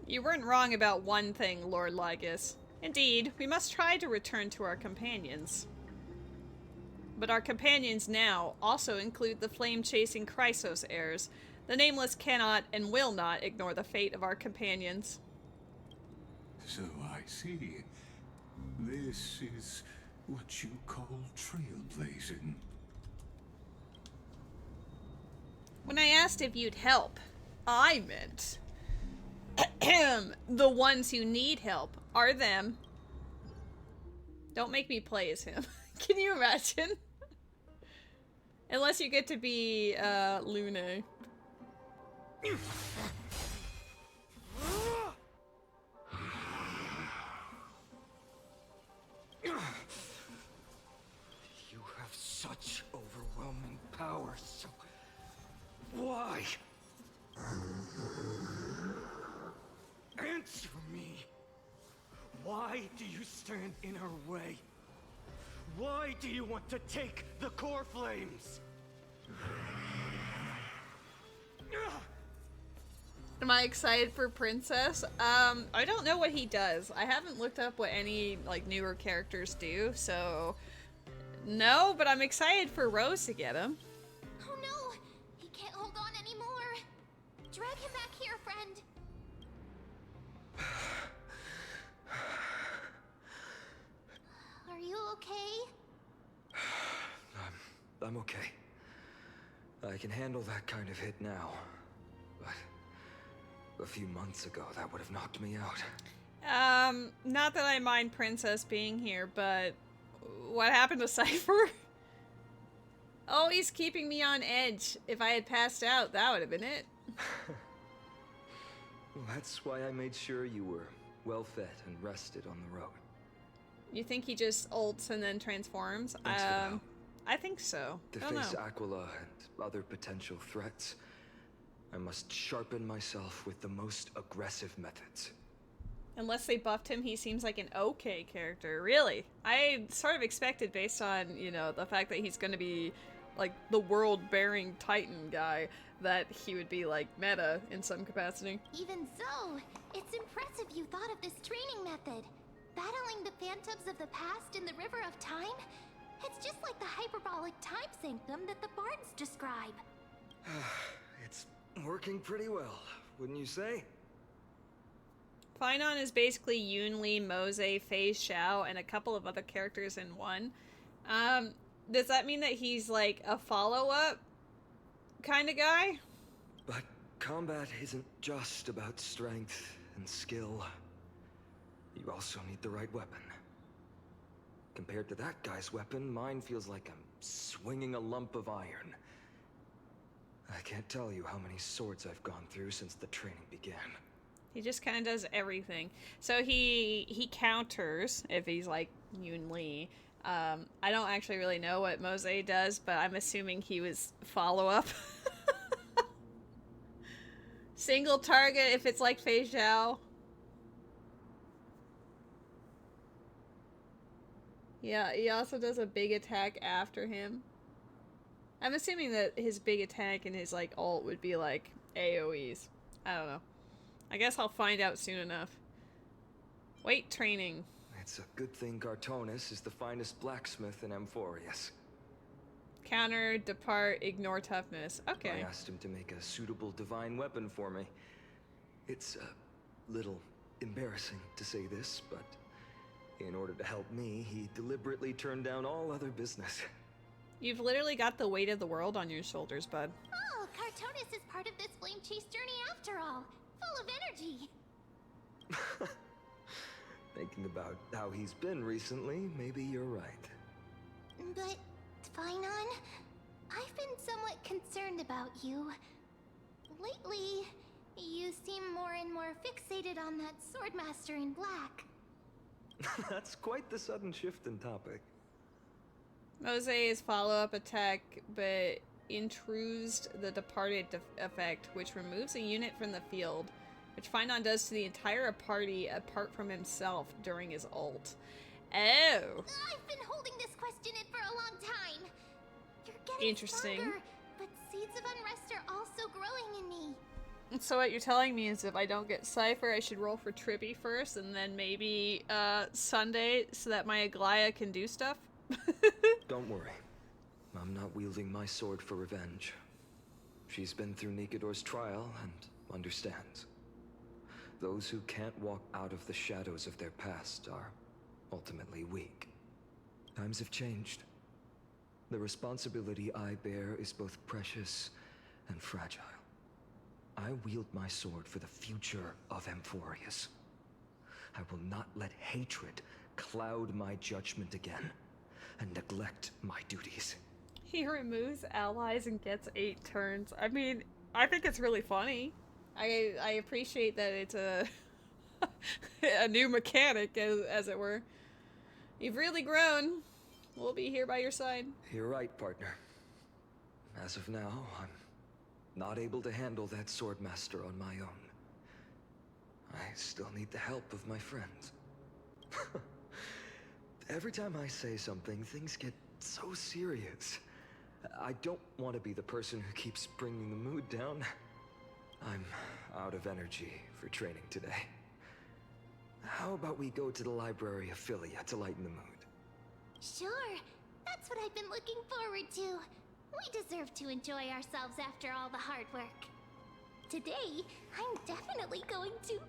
You weren't wrong about one thing, Lord Lygus. Indeed, we must try to return to our companions. But our companions now also include the flame-chasing Chrysos heirs. The Nameless cannot and will not ignore the fate of our companions. So I see. This is what you call trailblazing. When I asked if you'd help, I meant... the ones who need help are them. Don't make me play as him. Can you imagine? Unless you get to be, Lune. You have such overwhelming power, so why? Answer me. Why do you stand in our way? Why do you want to take the core flames? Am I excited for Princess? I don't know what he does. I haven't looked up what any, like, newer characters do, so... No, but I'm excited for Rose to get him. Oh no! He can't hold on anymore! Drag him back here, friend! Are you okay? I'm okay. I can handle that kind of hit now. But a few months ago, that would have knocked me out. Not that I mind Princess being here, but what happened to Cipher? Oh, he's keeping me on edge. If I had passed out, that would have been it. Well, that's why I made sure you were well fed and rested on the road. You think he just ults and then transforms? Thanks for the help. I think so. To I don't face know. Aquila and other potential threats, I must sharpen myself with the most aggressive methods. Unless they buffed him, he seems like an okay character. Really? I sort of expected, based on, you know, the fact that he's going to be, like, the world-bearing Titan guy, that he would be, like, meta in some capacity. Even so, it's impressive you thought of this training method. Battling the phantoms of the past in the River of Time? It's just like the hyperbolic time sanctum that the bards describe. It's working pretty well, wouldn't you say? Finon is basically Yoon Lee, Mose, Fei Xiao, and a couple of other characters in one. Does that mean that he's like a follow-up kind of guy? But combat isn't just about strength and skill. You also need the right weapon. Compared to that guy's weapon, mine feels like I'm swinging a lump of iron. I can't tell you how many swords I've gone through since the training began. He just kind of does everything. So he counters if he's like Yoon Lee. I don't actually really know what Mose does, but I'm assuming he was follow-up. Single target if it's like Fei Xiao. Yeah, he also does a big attack after him. I'm assuming that his big attack and his like ult would be like AoEs. I don't know. I guess I'll find out soon enough. Weight training. It's a good thing Cartonis is the finest blacksmith in Amphorius. Counter, depart, ignore toughness. Okay. I asked him to make a suitable divine weapon for me. It's a little embarrassing to say this, but in order to help me, he deliberately turned down all other business. You've literally got the weight of the world on your shoulders, bud. Oh, Cartonis is part of this flame chase journey after all. Full of energy. Thinking about how he's been recently, maybe you're right. But, Finon, I've been somewhat concerned about you. Lately, you seem more and more fixated on that swordmaster in black. That's quite the sudden shift in topic. Mose's follow-up attack, but intrudes the departed effect, which removes a unit from the field, which Finon does to the entire party apart from himself during his ult. Oh. I've been holding this question in for a long time. You're getting Interesting. stronger, but seeds of unrest are also growing in me. So what you're telling me is if I don't get Cipher, I should roll for Trippy first, and then maybe Sunday, so that my Aglaia can do stuff? Don't worry. I'm not wielding my sword for revenge. She's been through Nikador's trial and understands. Those who can't walk out of the shadows of their past are ultimately weak. Times have changed. The responsibility I bear is both precious and fragile. I wield my sword for the future of Amphorius. I will not let hatred cloud my judgment again and neglect my duties. He removes allies and gets 8 turns. I mean, I think it's really funny. I appreciate that it's a a new mechanic, as it were. You've really grown. We'll be here by your side. You're right, partner. As of now, I'm not able to handle that swordmaster on my own. I still need the help of my friends. Every time I say something, things get so serious. I don't want to be the person who keeps bringing the mood down. I'm out of energy for training today. How about we go to the library of Philia to lighten the mood? Sure, that's what I've been looking forward to. We deserve to enjoy ourselves after all the hard work. Today, I'm definitely going to...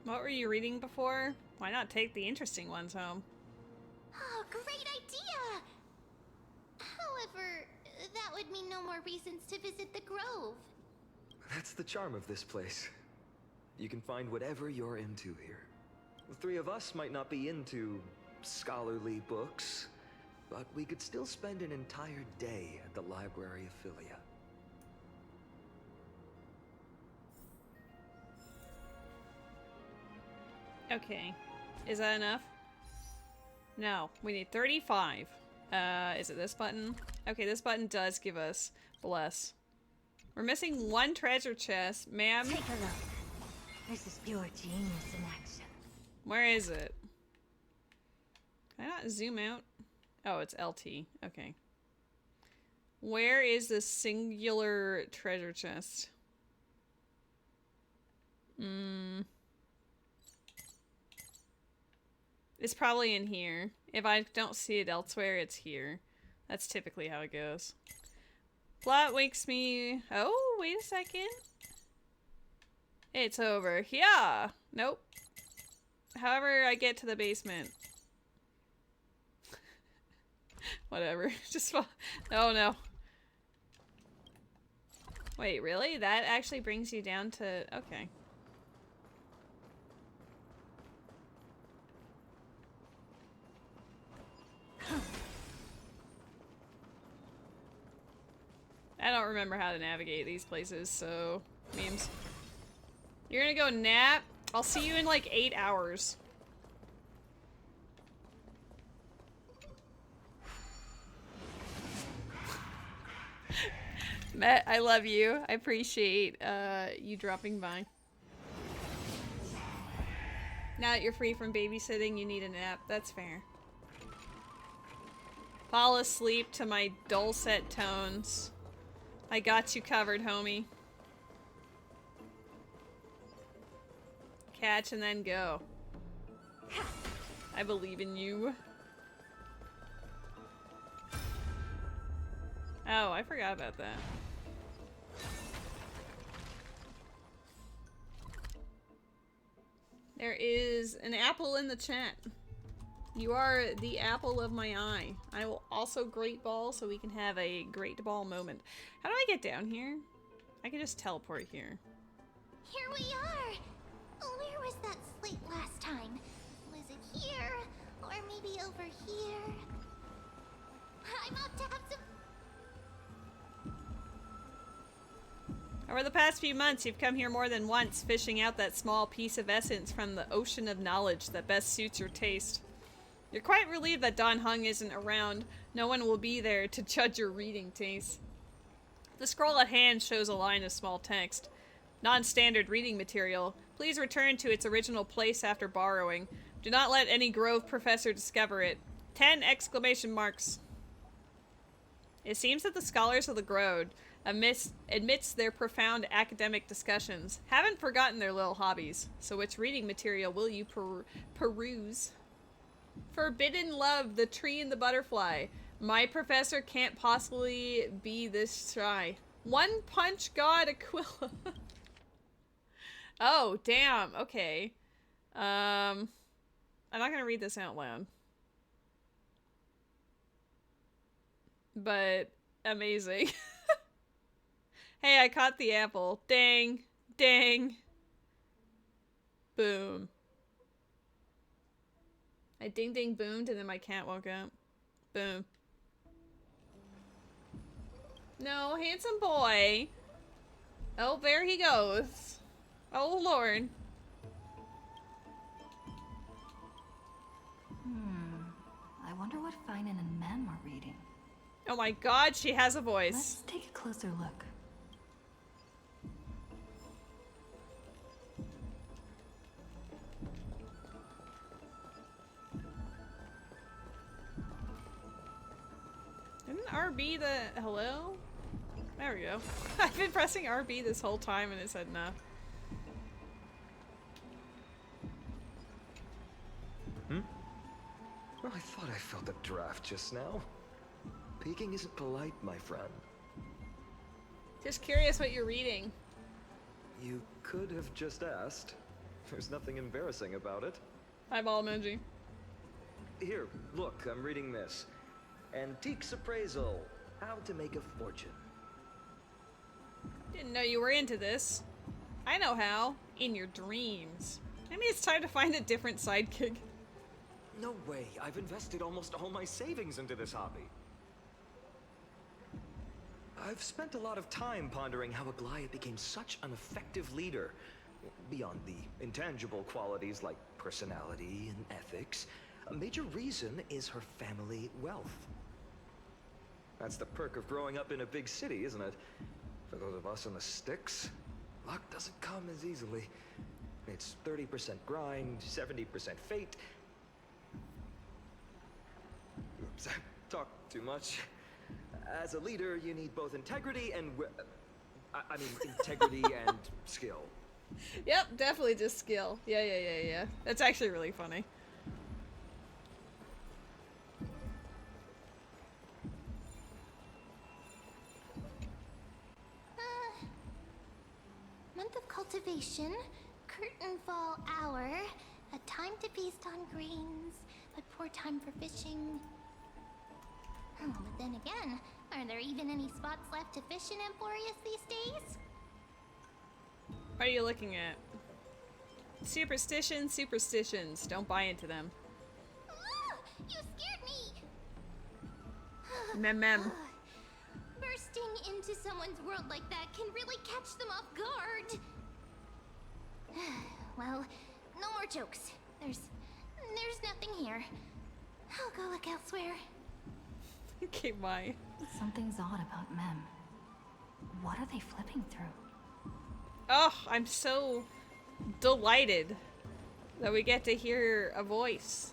What were you reading before? Why not take the interesting ones home? Oh, great idea! However, that would mean no more reasons to visit the Grove. That's the charm of this place. You can find whatever you're into here. The three of us might not be into scholarly books, but we could still spend an entire day at the library of Philia. Okay. Is that enough? No. We need 35. Is it this button? Okay, this button does give us bless. We're missing one treasure chest. Ma'am? Take a look. This is pure genius in action. Where is it? Can I not zoom out? Oh, it's LT. Okay. Where is the singular treasure chest? It's probably in here. If I don't see it elsewhere, it's here. That's typically how it goes. Plot wakes me... Oh, wait a second. It's over here. Nope. However, I get to the basement. Whatever. Just... Oh, no. Wait, really? That actually brings you down to... Okay. I don't remember how to navigate these places, so... Memes. You're gonna go nap? I'll see you in like 8 hours. Matt, I love you. I appreciate you dropping by. Now that you're free from babysitting, you need a nap. That's fair. Fall asleep to my dulcet tones. I got you covered, homie. Catch and then go. I believe in you. Oh, I forgot about that. There is an apple in the chat. You are the apple of my eye. I will also great ball so we can have a great ball moment. How do I get down here? I can just teleport here. Here we are! Where was that slate last time? Was it here? Or maybe over here? I'm off to have some... Over the past few months, you've come here more than once, fishing out that small piece of essence from the ocean of knowledge that best suits your taste. You're quite relieved that Don Hung isn't around. No one will be there to judge your reading taste. The scroll at hand shows a line of small text. Non-standard reading material. Please return to its original place after borrowing. Do not let any Grove professor discover it. 10 exclamation marks. It seems that the scholars of the Grove, amidst their profound academic discussions, haven't forgotten their little hobbies. So which reading material will you peruse? Forbidden Love, The Tree and the Butterfly. My professor can't possibly be this shy. One Punch God Aquila. Oh, damn. Okay. I'm not gonna read this out loud. But amazing. Hey, I caught the apple. Dang. Dang. Boom. I ding ding boomed and then my cat woke up. Boom. No, handsome boy. Oh, there he goes. Oh, Lord. I wonder what Finan and Mem are reading. Oh my god, she has a voice. Let's take a closer look. Didn't RB the... Hello? There we go. I've been pressing RB this whole time and it said no. Well, I thought I felt a draft just now. Peeking isn't polite, my friend. Just curious what you're reading. You could have just asked. There's nothing embarrassing about it. Eyeball emoji. Here, look, I'm reading this. Antiques Appraisal. How to Make a Fortune. Didn't know you were into this. I know how. In your dreams. Maybe it's time to find a different sidekick. No way. I've invested almost all my savings into this hobby. I've spent a lot of time pondering how Aglaia became such an effective leader. Beyond the intangible qualities like personality and ethics, a major reason is her family wealth. That's the perk of growing up in a big city, isn't it? For those of us in the sticks, luck doesn't come as easily. It's 30% grind, 70% fate. Oops, I talk too much. As a leader, you need both integrity and integrity and skill. Yep, definitely just skill. Yeah. That's actually really funny. Month of cultivation, curtain fall hour, a time to feast on grains, but poor time for fishing. Oh, but then again, are there even any spots left to fish in Emporius these days? What are you looking at? Superstitions. Don't buy into them. Ah, you scared me! Mem. Bursting into someone's world like that can really catch them off guard. Well, no more jokes. There's nothing here. I'll go look elsewhere. Okay, bye. Something's odd about Mem. What are they flipping through? Oh, I'm so delighted that we get to hear a voice.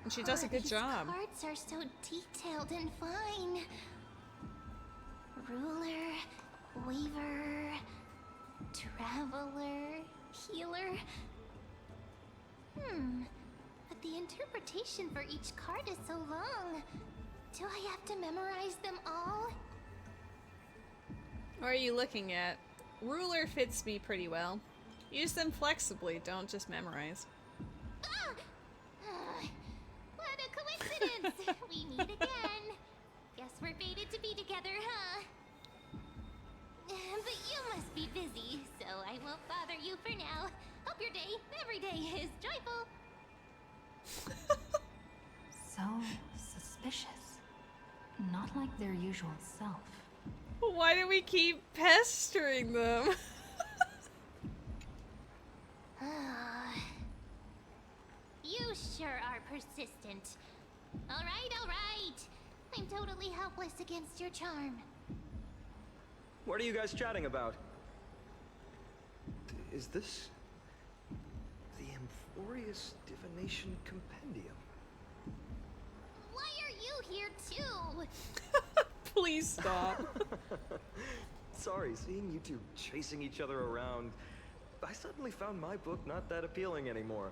And she does a good These job. cards are so detailed and fine. Ruler, weaver, traveler, healer. But the interpretation for each card is so long. Do I have to memorize them all? What are you looking at? Ruler fits me pretty well. Use them flexibly, don't just memorize. What a coincidence! We meet again. Guess we're fated to be together, huh? But you must be busy, so I won't bother you for now. Hope your day, every day, is joyful. So suspicious. Not like their usual self. Why do we keep pestering them? You sure are persistent. All right. I'm totally helpless against your charm. What are you guys chatting about? Is this the Emporius Divination Compendium? Why are you here too? Please stop. Sorry, seeing you two chasing each other around, I suddenly found my book not that appealing anymore.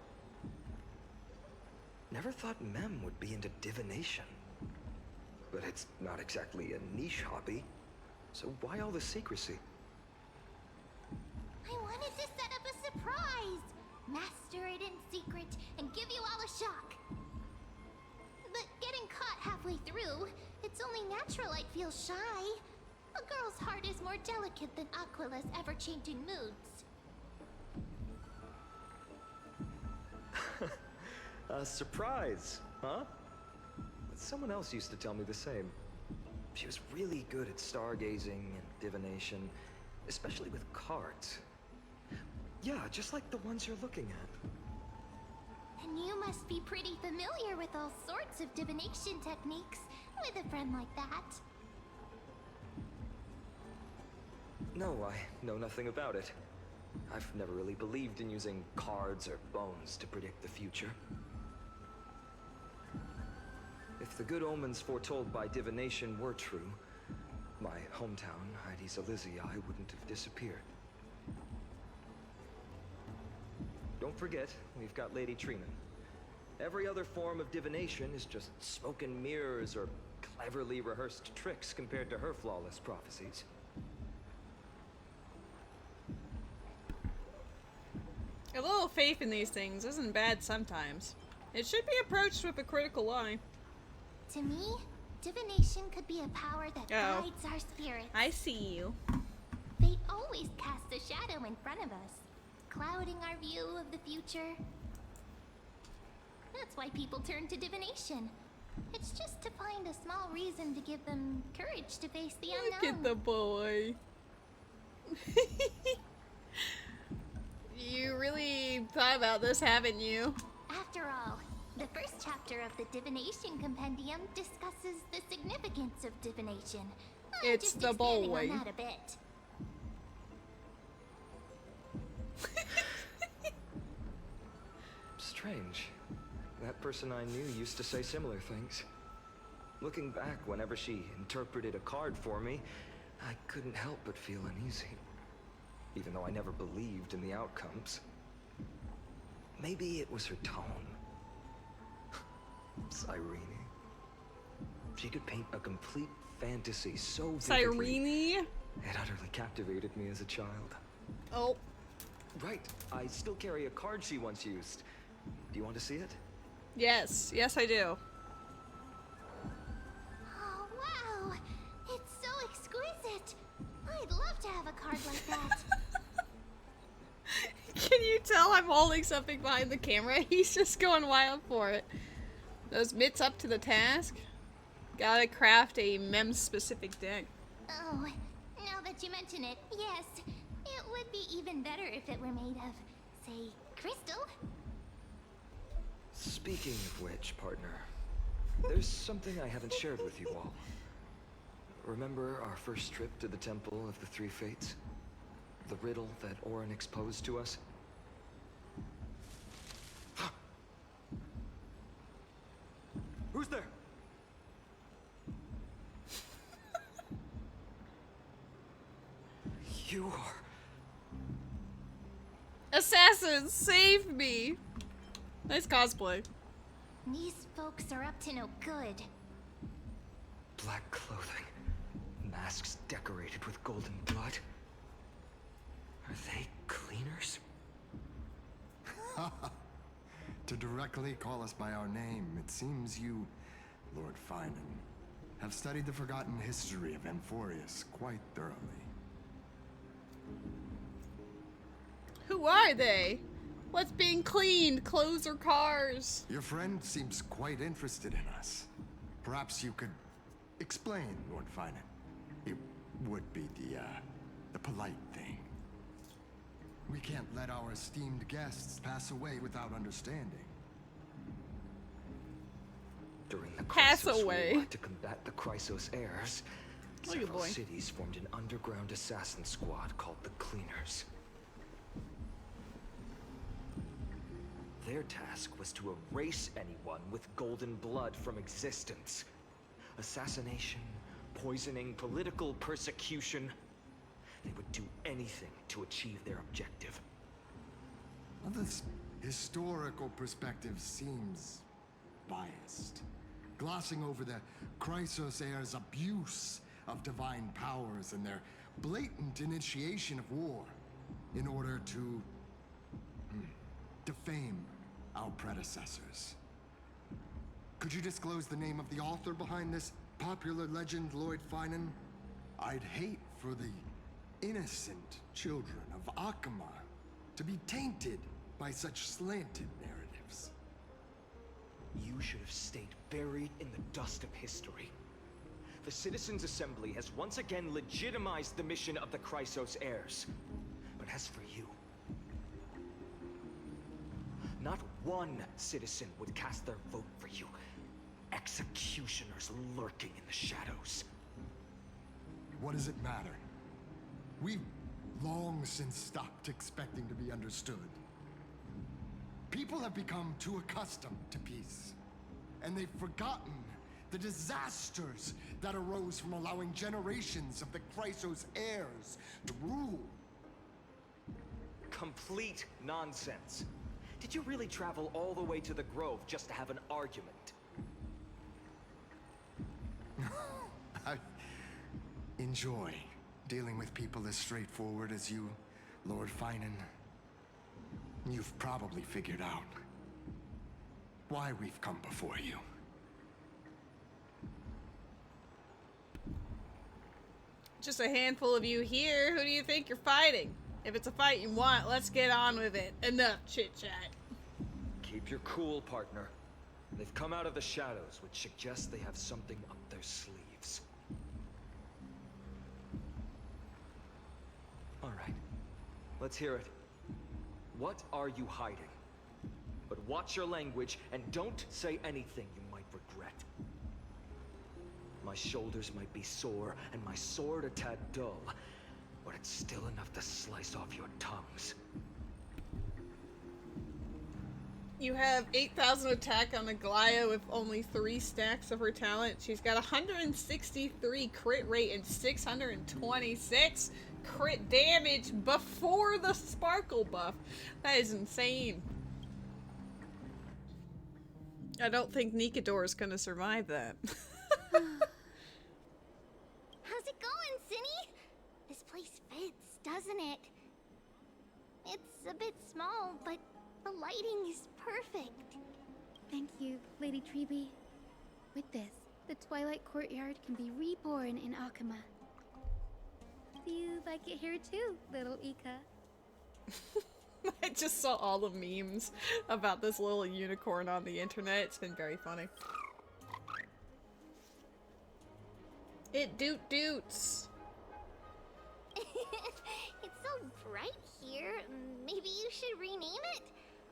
Never thought Mem would be into divination. But it's not exactly a niche hobby. So why all the secrecy? I wanted to set up a surprise! Master it in secret and give you all a shock. But getting caught halfway through, it's only natural I'd feel shy. A girl's heart is more delicate than Aquila's ever-changing moods. A surprise, huh? Someone else used to tell me the same. She was really good at stargazing and divination, especially with cards. Yeah, just like the ones you're looking at. And you must be pretty familiar with all sorts of divination techniques with a friend like that. No, I know nothing about it. I've never really believed in using cards or bones to predict the future. If the good omens foretold by divination were true, my hometown, Heidi's Elysiae, wouldn't have disappeared. Don't forget, we've got Lady Trina. Every other form of divination is just smoke and mirrors or cleverly rehearsed tricks compared to her flawless prophecies. A little faith in these things isn't bad sometimes. It should be approached with a critical eye. To me, divination could be a power that guides our spirits. I see you. Fate always casts a shadow in front of us, clouding our view of the future. That's why people turn to divination. It's just to find a small reason to give them courage to face the unknown. Look at the boy. You really thought about this, haven't you? After all, the first chapter of the Divination Compendium discusses the significance of divination. I'm It's just the expanding boy. on that a bit. Strange. That person I knew used to say similar things. Looking back, whenever she interpreted a card for me, I couldn't help but feel uneasy. Even though I never believed in the outcomes. Maybe it was her tone. Cyrene. She could paint a complete fantasy so vividly. Cyrene? It utterly captivated me as a child. Oh. Right, I still carry a card she once used. Do you want to see it? Yes. Yes, I do. Oh, wow! It's so exquisite! I'd love to have a card like that. Can you tell I'm holding something behind the camera? He's just going wild for it. Those mitts up to the task. Gotta craft a mem-specific deck. Oh, now that you mention it, yes. It would be even better if it were made of, say, crystal. Speaking of which, partner, there's something I haven't shared with you all. Remember our first trip to the Temple of the Three Fates? The riddle that Orin exposed to us? Who's there? You are... Assassins, save me! Nice cosplay. These folks are up to no good. Black clothing, masks decorated with golden blood. Are they cleaners? To directly call us by our name, it seems you, Lord Finan, have studied the forgotten history of Amphorius quite thoroughly. Who are they? What's being cleaned? Clothes or cars? Your friend seems quite interested in us. Perhaps you could explain, Lord Finan. It would be the polite thing. We can't let our esteemed guests pass away without understanding. During the Pass Chrysos away. War, to combat the Chrysos heirs, Look at several boy. cities formed an underground assassin squad called the Cleaners. Their task was to erase anyone with golden blood from existence. Assassination, poisoning, political persecution. They would do anything to achieve their objective. Well, this historical perspective seems biased, glossing over the Chrysos heirs' abuse of divine powers and their blatant initiation of war in order to defame our predecessors. Could you disclose the name of the author behind this popular legend, Lord Finan? I'd hate for the innocent children of Akama to be tainted by such slanted narratives. You should have stayed buried in the dust of history. The Citizens' Assembly has once again legitimized the mission of the Chrysos heirs. But as for you, not one citizen would cast their vote for you. Executioners lurking in the shadows. What does it matter? We've long since stopped expecting to be understood. People have become too accustomed to peace, and they've forgotten the disasters that arose from allowing generations of the Chrysos heirs to rule. Complete nonsense. Did you really travel all the way to the Grove just to have an argument? I enjoy dealing with people as straightforward as you, Lord Finan. You've probably figured out why we've come before you. Just a handful of you here. Who do you think you're fighting? If it's a fight you want, let's get on with it. Enough chit-chat. Keep your cool, partner. They've come out of the shadows, which suggests they have something up their sleeves. All right. Let's hear it. What are you hiding? But watch your language and don't say anything you might regret. My shoulders might be sore and my sword a tad dull, but it's still enough to slice off your tongues. You have 8,000 attack on Aglaya with only 3 stacks of her talent. She's got 163 crit rate and 626 crit damage before the sparkle buff. That is insane. I don't think Nikador is gonna survive that. How's it going, Cinny? This place fits, doesn't it? It's a bit small, but the lighting is perfect. Thank you, Lady Treeby. With this, the Twilight Courtyard can be reborn in Akama. Do you like it here too, little Ika? I just saw all the memes about this little unicorn on the internet. It's been very funny. It doots. It's so bright here. Maybe you should rename it?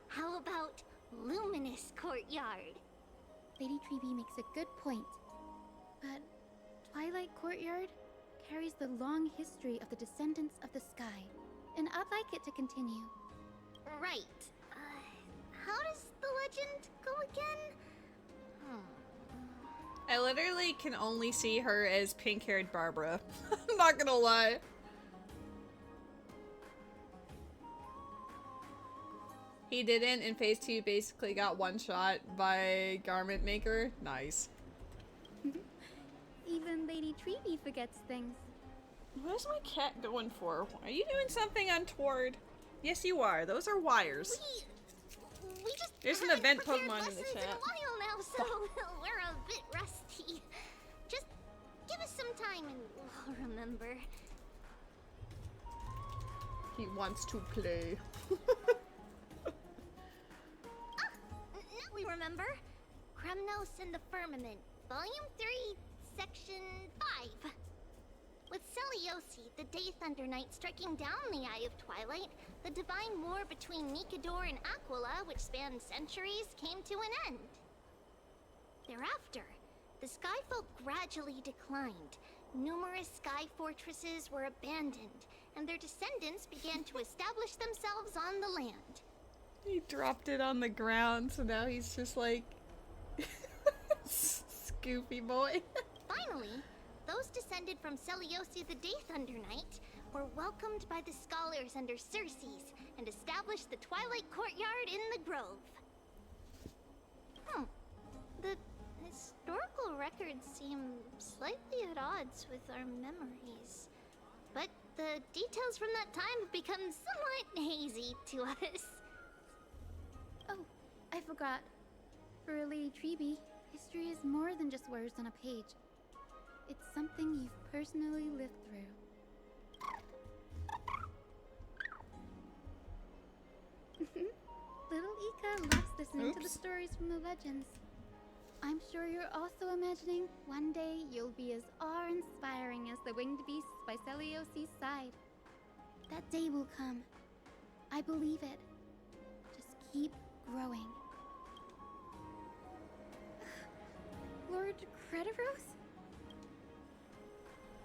How about Luminous Courtyard? Lady Treeby makes a good point. But Twilight Courtyard carries the long history of the descendants of the sky, and I'd like it to continue. Right. How does the legend go again? I literally can only see her as pink-haired Barbara. I'm not gonna lie. He didn't, in phase 2 basically got one shot by Garment Maker. Nice. Even Lady Treeby forgets things. What is my cat going for? Are you doing something untoward? Yes, you are. Those are wires. We just There's an haven't event prepared Pokemon in the lessons chat. in a while now, so we're a bit rusty. Just give us some time and we'll remember. He wants to play. Now we remember. Kremnos and the Firmament, Volume 3, Section 5. With Celiosi, the Day Thunder Knight, striking down the Eye of Twilight, the divine war between Nikador and Aquila, which spanned centuries, came to an end. Thereafter, the Skyfolk gradually declined. Numerous sky fortresses were abandoned, and their descendants began to establish themselves on the land. He dropped it on the ground, so now he's just like... Scoopy boy. Finally, those descended from Celiosi the Day Thunder Knight were welcomed by the scholars under Circes and established the Twilight Courtyard in the Grove. The historical records seem slightly at odds with our memories, but the details from that time have become somewhat hazy to us. Oh, I forgot. For Lady Treeby, history is more than just words on a page. It's something you've personally lived through. Little Ika loves listening to the stories from the legends. I'm sure you're also imagining one day you'll be as awe-inspiring as the winged beasts by Celiosi's side. That day will come. I believe it. Just keep growing. Lord Crediros?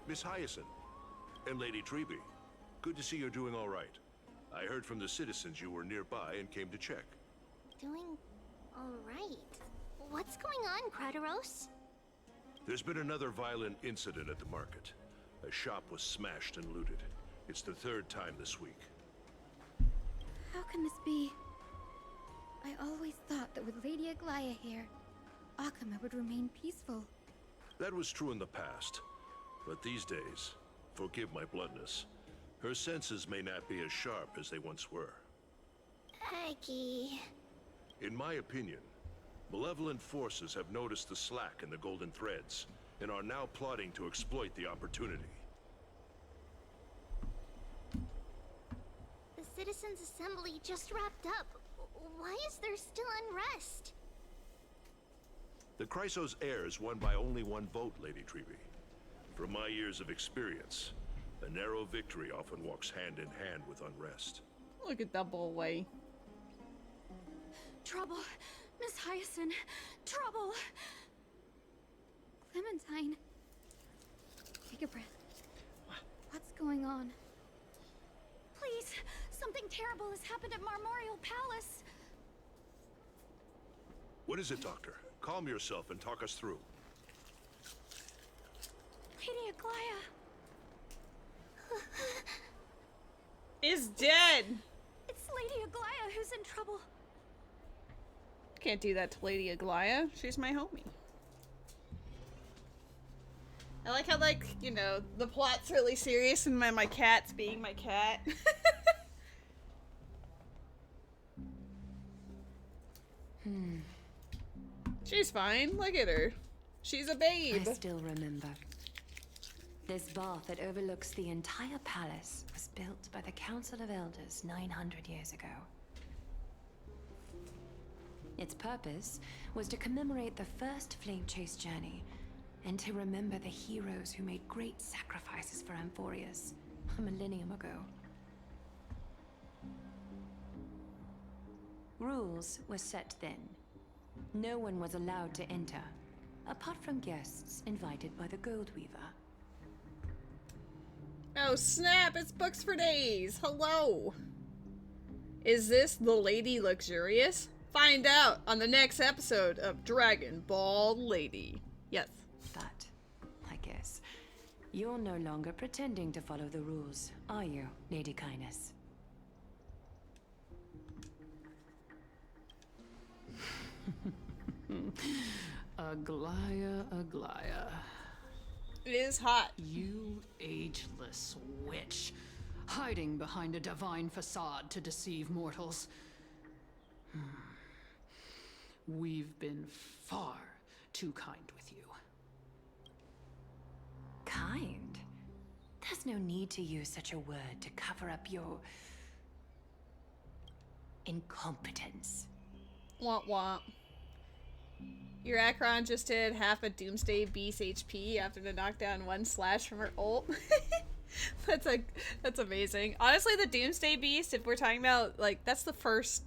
Miss Hyacinth and Lady Treeby, good to see you're doing all right. I heard from the citizens you were nearby and came to check. Doing all right. What's going on, Crediros? There's been another violent incident at the market. A shop was smashed and looted. It's the 3rd time this week. How can this be? I always thought that with Lady Aglaya here, Akama would remain peaceful. That was true in the past. But these days, forgive my bluntness, her senses may not be as sharp as they once were. Aggie. In my opinion, malevolent forces have noticed the slack in the golden threads and are now plotting to exploit the opportunity. The Citizens' Assembly just wrapped up. Why is there still unrest? The Chrysos heirs won by only 1 vote, Lady Treeby. From my years of experience, A narrow victory often walks hand in hand with unrest. Look at that boy. Trouble! Miss Hyacinth! Trouble! Clementine. Take a breath. What's going on? Please! Something terrible has happened at Marmorial Palace! What is it, Doctor? Calm yourself and talk us through. Lady Aglaya! Is dead! It's Lady Aglaya who's in trouble. Can't do that to Lady Aglaya. She's my homie. I like how, like, you know, the plot's really serious and my cat's being my cat. She's fine. Look at her. She's a babe. I still remember. This bath that overlooks the entire palace was built by the Council of Elders 900 years ago. Its purpose was to commemorate the first flame chase journey and to remember the heroes who made great sacrifices for Amphorius a millennium ago. Rules were set then. No one was allowed to enter, apart from guests invited by the Gold Weaver. Oh snap, it's books for days. Hello. Is this the Lady Luxurious? Find out on the next episode of Dragon Ball Lady. Yes. But, I guess, you're no longer pretending to follow the rules, are you, Lady Kindness? Aglaya, Aglaya. It is hot. You ageless witch, hiding behind a divine facade to deceive mortals. We've been far too kind with you. Kind? There's no need to use such a word to cover up your incompetence. Womp womp. Your Akron just did half a Doomsday Beast HP after to knock down one slash from her ult. That's amazing. Honestly, the Doomsday Beast, if we're talking about, like, that's the first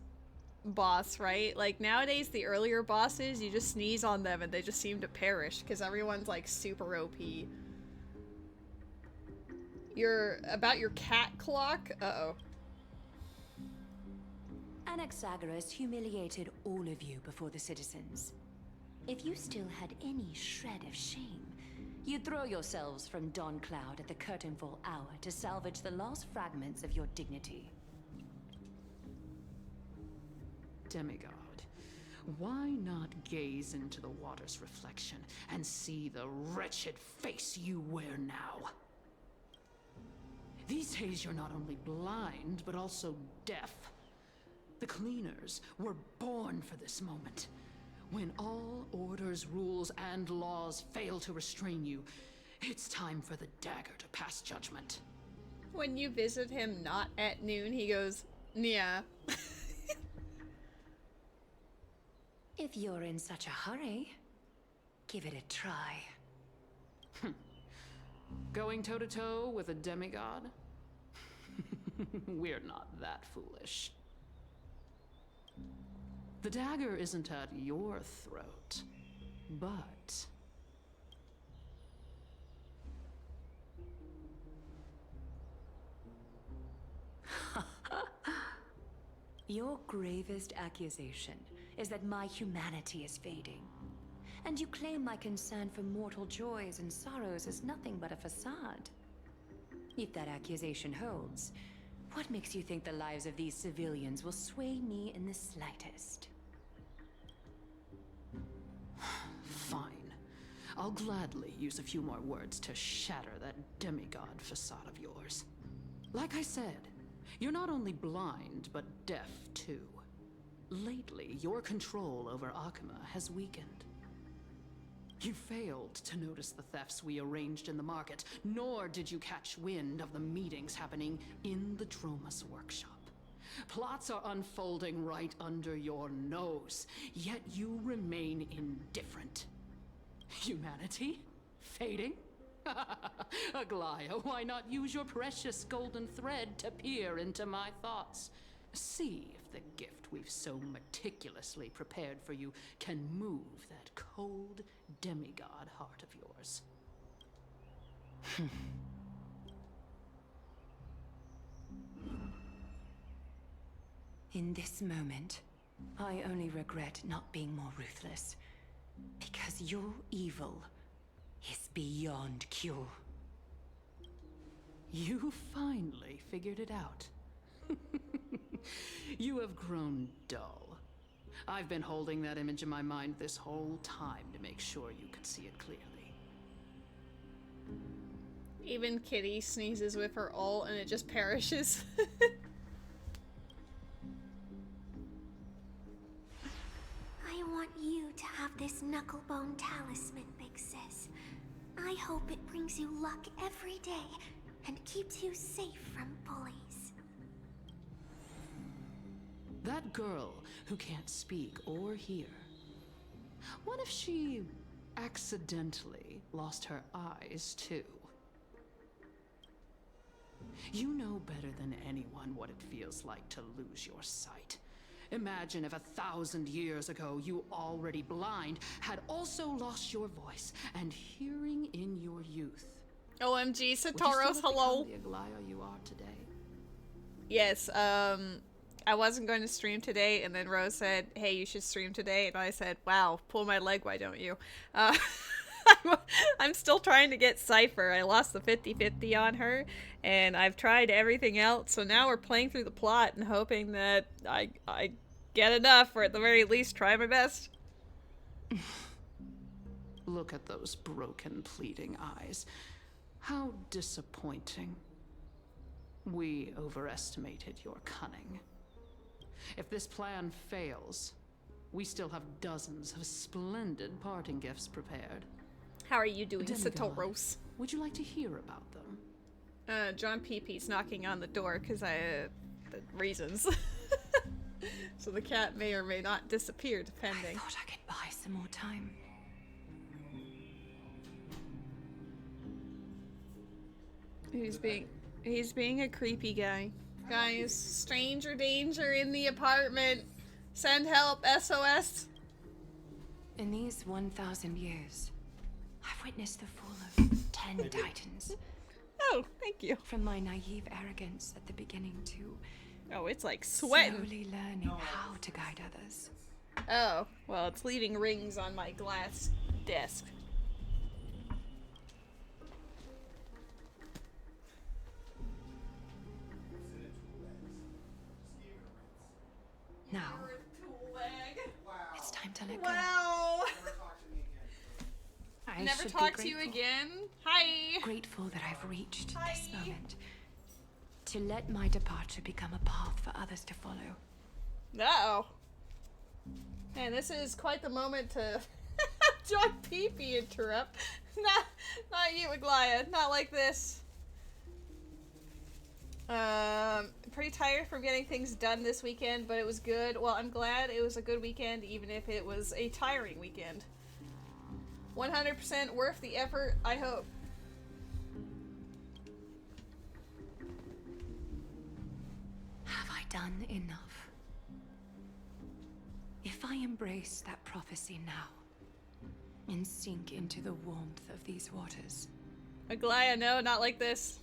boss, right? Like, nowadays, the earlier bosses, you just sneeze on them and they just seem to perish because everyone's, like, super OP. About your cat clock? Uh-oh. Anaxagoras humiliated all of you before the citizens. If you still had any shred of shame, you'd throw yourselves from Dawn Cloud at the curtainfall hour to salvage the last fragments of your dignity. Demigod, why not gaze into the water's reflection and see the wretched face you wear now? These days you're not only blind, but also deaf. The cleaners were born for this moment. When all orders, rules, and laws fail to restrain you, it's time for the dagger to pass judgment. When you visit him not at noon, he goes, yeah. If you're in such a hurry, give it a try. Going toe-to-toe with a demigod? We're not that foolish. The dagger isn't at your throat, but... Your gravest accusation is that my humanity is fading. And you claim my concern for mortal joys and sorrows is nothing but a facade. If that accusation holds, what makes you think the lives of these civilians will sway me in the slightest? Fine. I'll gladly use a few more words to shatter that demigod facade of yours. Like I said, you're not only blind, but deaf too. Lately, your control over Akuma has weakened. You failed to notice the thefts we arranged in the market, nor did you catch wind of the meetings happening in the Dromus workshop. Plots are unfolding right under your nose, yet you remain indifferent. Humanity? Fading? Aglaya, why not use your precious golden thread to peer into my thoughts? See if the gift we've so meticulously prepared for you can move that cold demigod heart of yours. In this moment, I only regret not being more ruthless. Because your evil is beyond cure. You finally figured it out. You have grown dull. I've been holding that image in my mind this whole time to make sure you could see it clearly. Even Kitty sneezes with her ult and it just perishes. I want you to have this knucklebone talisman, Big Sis. I hope it brings you luck every day and keeps you safe from bullies. That girl who can't speak or hear. What if she accidentally lost her eyes too? You know better than anyone what it feels like to lose your sight. Imagine if 1,000 years ago you, already blind, had also lost your voice and hearing in your youth. OMG, Would you Satoros, still hello. become the Aglaya you are today? Yes, I wasn't going to stream today, and then Rose said, hey, you should stream today, and I said, wow, pull my leg, why don't you? I'm still trying to get Cipher. I lost the 50-50 on her, and I've tried everything else, so now we're playing through the plot and hoping that I get enough, or at the very least try my best. Look at those broken, pleading eyes. How disappointing. We overestimated your cunning. If this plan fails, we still have dozens of splendid parting gifts prepared. How are you doing, Demigod, Satoros? would you like to hear about them? John Peepee's knocking on the door because reasons. So the cat may or may not disappear, depending. I thought I could buy some more time. He's being a creepy guy. Guys, stranger danger in the apartment. Send help, SOS. In these 1,000 years, I've witnessed the fall of 10 titans. Oh, thank you. From my naive arrogance at the beginning to... Oh, it's like sweating. Slowly learning how to guide others. Oh, well, it's leaving rings on my glass desk. Now, it's time to let go. Wow. I Never should talk be to you grateful. again. Hi. Grateful that I've reached this moment. To let my departure become a path for others to follow. Uh-oh. Man, this is quite the moment to John Peepee interrupt. Not you, Aglaya. Not like this. Pretty tired from getting things done this weekend, but it was good. Well, I'm glad it was a good weekend, even if it was a tiring weekend. 100% worth the effort, I hope. Have I done enough? If I embrace that prophecy now, and sink into the warmth of these waters... Aglaya, no, not like this.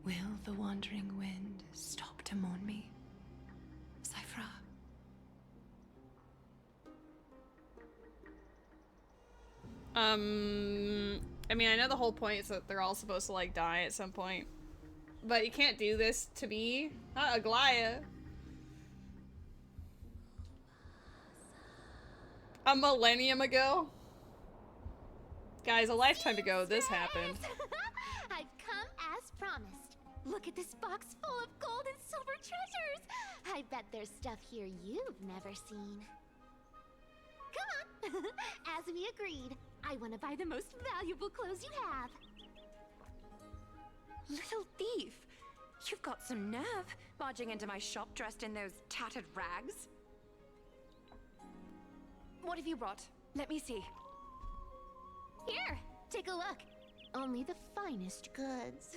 Will the wandering wind stop to mourn me? Cipher? I mean, I know the whole point is that they're all supposed to, like, die at some point. But you can't do this to me. Not Aglaya. A millennium ago? Guys, a lifetime ago this happened. I've come as promised. Look at this box full of gold and silver treasures. I bet there's stuff here you've never seen. Come on. As we agreed, I want to buy the most valuable clothes you have. Little thief! You've got some nerve, barging into my shop dressed in those tattered rags. What have you brought? Let me see. Here, take a look. Only the finest goods.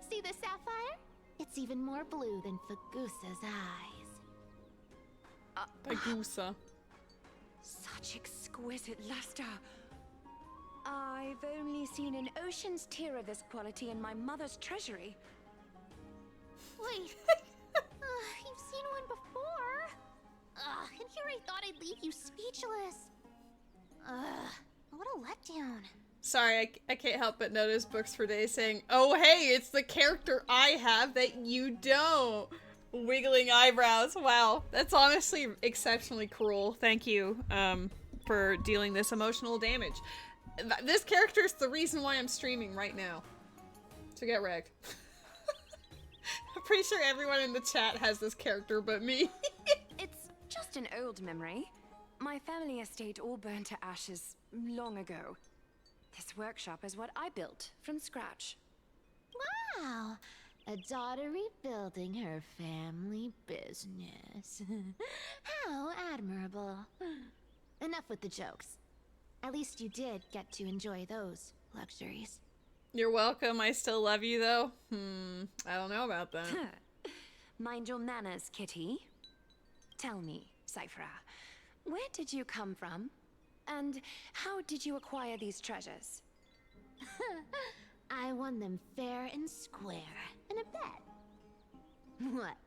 See the sapphire? It's even more blue than Fagusa's eyes. Fagusa. Such exquisite luster. I've only seen an ocean's tier of this quality in my mother's treasury. Wait, you've seen one before. And here I thought I'd leave you speechless. What a letdown. Sorry, I can't help but notice Books for Days saying, "Oh hey, it's the character I have that you don't." Wiggling eyebrows. Wow, that's honestly exceptionally cruel. Thank you for dealing this emotional damage. This character is the reason why I'm streaming right now. So get wrecked. I'm pretty sure everyone in the chat has this character but me. It's just an old memory. My family estate all burned to ashes long ago. This workshop is what I built from scratch. Wow, a daughter rebuilding her family business. How admirable. Enough with the jokes. At least you did get to enjoy those luxuries. You're welcome. I still love you though. I don't know about that. Mind your manners, kitty. Tell me, Cipher, where did you come from? And how did you acquire these treasures? I won them fair and square in a bet. What?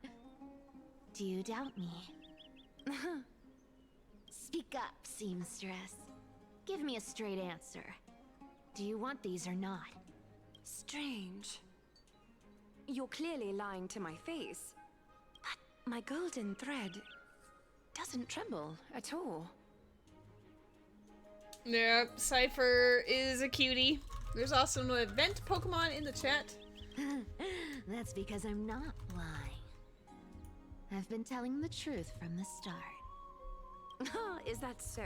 Do you doubt me? Speak up, seamstress. Give me a straight answer. Do you want these or not? Strange. You're clearly lying to my face. But my golden thread doesn't tremble at all. Yeah, Cipher is a cutie. There's also an event Pokemon in the chat. That's because I'm not lying. I've been telling the truth from the start. Is that so?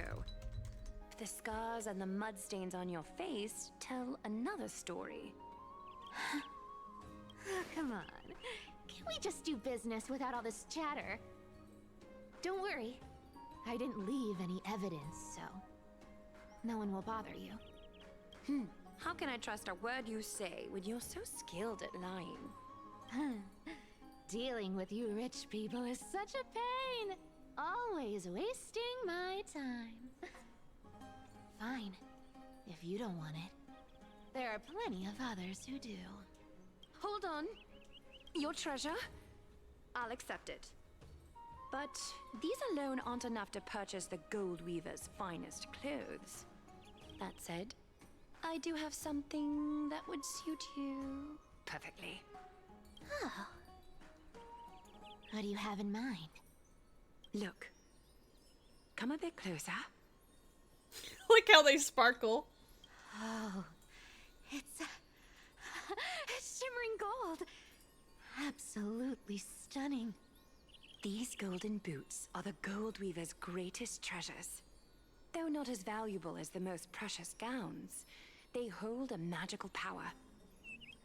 The scars and the mud stains on your face tell another story. Come on. Can we just do business without all this chatter? Don't worry. I didn't leave any evidence, so no one will bother you. How can I trust a word you say when you're so skilled at lying? Dealing with you rich people is such a pain. Always wasting my time. Fine, if you don't want it. There are plenty of others who do. Hold on. Your treasure? I'll accept it. But these alone aren't enough to purchase the Gold Weaver's finest clothes. That said, I do have something that would suit you perfectly. Oh. What do you have in mind? Look. Come a bit closer. Look how they sparkle. Oh, it's shimmering gold. Absolutely stunning. These golden boots are the Gold Weaver's greatest treasures. Though not as valuable as the most precious gowns, they hold a magical power.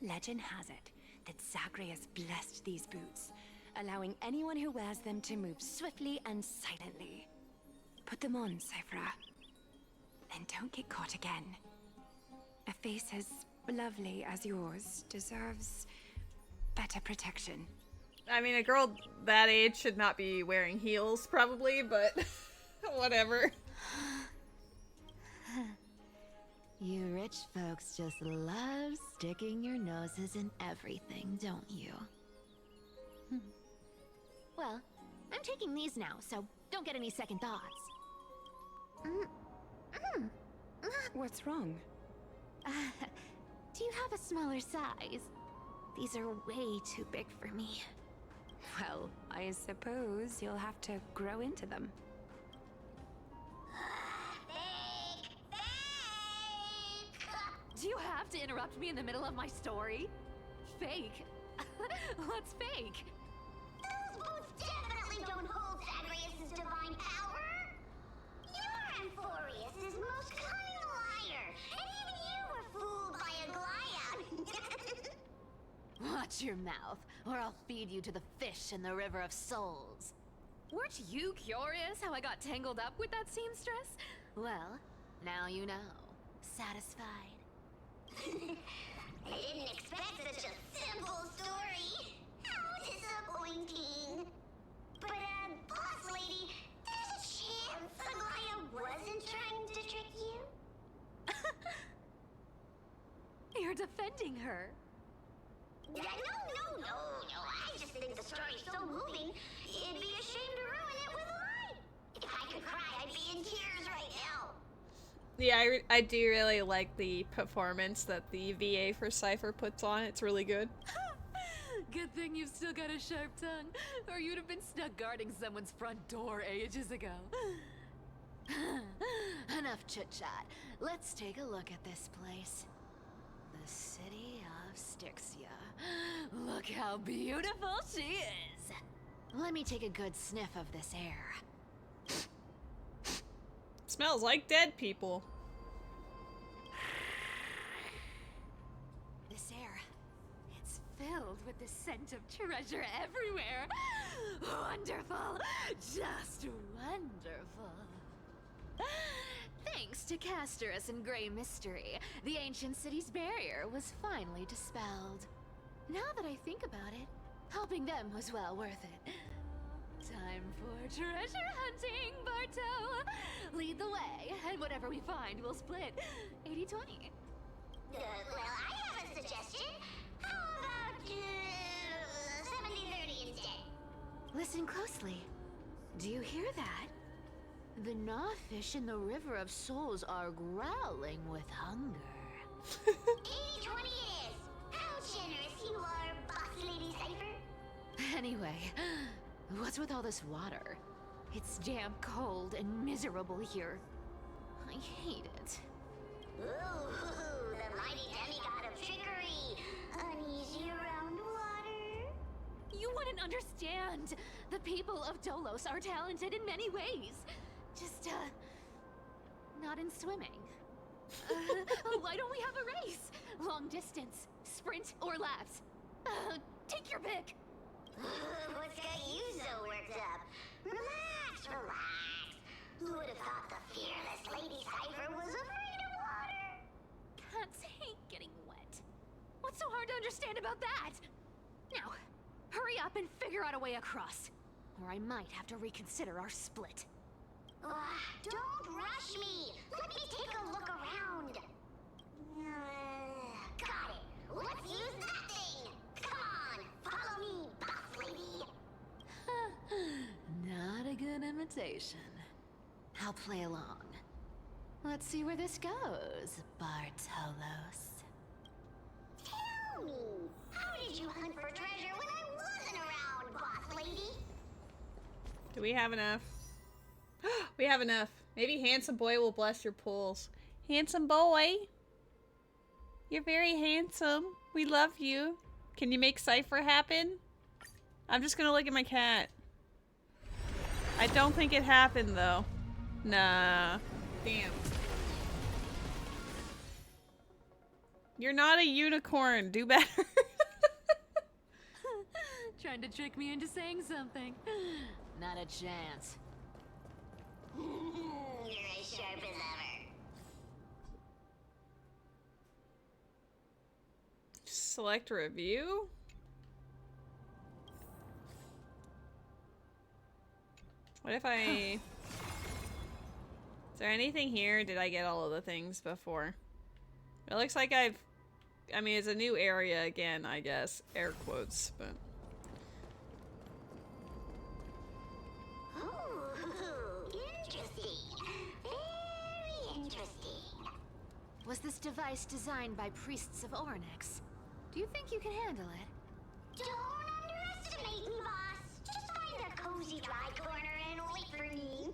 Legend has it that Zagreus blessed these boots, allowing anyone who wears them to move swiftly and silently. Put them on, Cipher. Then don't get caught again. A face as lovely as yours deserves better protection. I mean, a girl that age should not be wearing heels, probably, but whatever. You rich folks just love sticking your noses in everything, don't you? Well, I'm taking these now, so don't get any second thoughts. What's wrong? Do you have a smaller size? These are way too big for me. Well, I suppose you'll have to grow into them. Do you have to interrupt me in the middle of my story? Fake? What's fake? Those boots definitely don't hold Zagreus' divine power. You're Amphorius' most cunning liar, and even you were fooled by a Glyout. Watch your mouth, or I'll feed you to the fish in the River of Souls. Weren't you curious how I got tangled up with that seamstress? Well, now you know. Satisfied? I didn't expect such a simple story. How disappointing. But, boss lady, there's a chance Aglaya wasn't trying to trick you? You're defending her. No. I just think the story's so moving, it'd be a shame to ruin it with a lie. If I could cry, I'd be in tears right now. Yeah, I do really like the performance that the VA for Cipher puts on. It's really good. Good thing you've still got a sharp tongue, or you'd have been stuck guarding someone's front door ages ago. Enough chit-chat. Let's take a look at this place. The city of Styxia. Look how beautiful she is. Let me take a good sniff of this air. Smells like dead people. This air, it's filled with the scent of treasure everywhere. Wonderful, just wonderful. Thanks to Castorus and Grey Mystery, the ancient city's barrier was finally dispelled. Now that I think about it, helping them was well worth it. Time for treasure hunting, Barto! Lead the way, and whatever we find, we'll split 80-20. Well, I have a suggestion. How about, 70-30 instead? Listen closely. Do you hear that? The gnawfish in the River of Souls are growling with hunger. 80-20 is. How generous you are, boss lady Cipher. Anyway, what's with all this water? It's damp, cold, and miserable here. I hate it. Ooh, the mighty demigod of trickery. Uneasy around water. You wouldn't understand. The people of Dolos are talented in many ways. Just, not in swimming. Why don't we have a race? Long distance, sprint, or laps? Take your pick. What's got you so worked up? Relax. Who would have thought the fearless Lady Cipher was afraid of water? Cats hate getting wet. What's so hard to understand about that? Now, hurry up and figure out a way across, or I might have to reconsider our split. Don't rush me. Let me take a look around. Got it. Let's use that thing. Come on, follow me, boss lady. Not a good imitation. I'll play along. Let's see where this goes, Bartolos. Tell me, how did you hunt for treasure when I wasn't around, boss lady? Do we have enough? We have enough. Maybe Handsome Boy will bless your pools. Handsome Boy! You're very handsome. We love you. Can you make Cipher happen? I'm just gonna look at my cat. I don't think it happened though. Nah. Damn. You're not a unicorn. Do better. Trying to trick me into saying something. Not a chance. You're as sharp as ever. Select review. What if I... Is there anything here? Did I get all of the things before? It looks like I mean, it's a new area again, I guess. Air quotes, but... Was this device designed by priests of Ornyx? Do you think you can handle it? Don't underestimate me, boss. Just find a cozy dry corner and wait for me.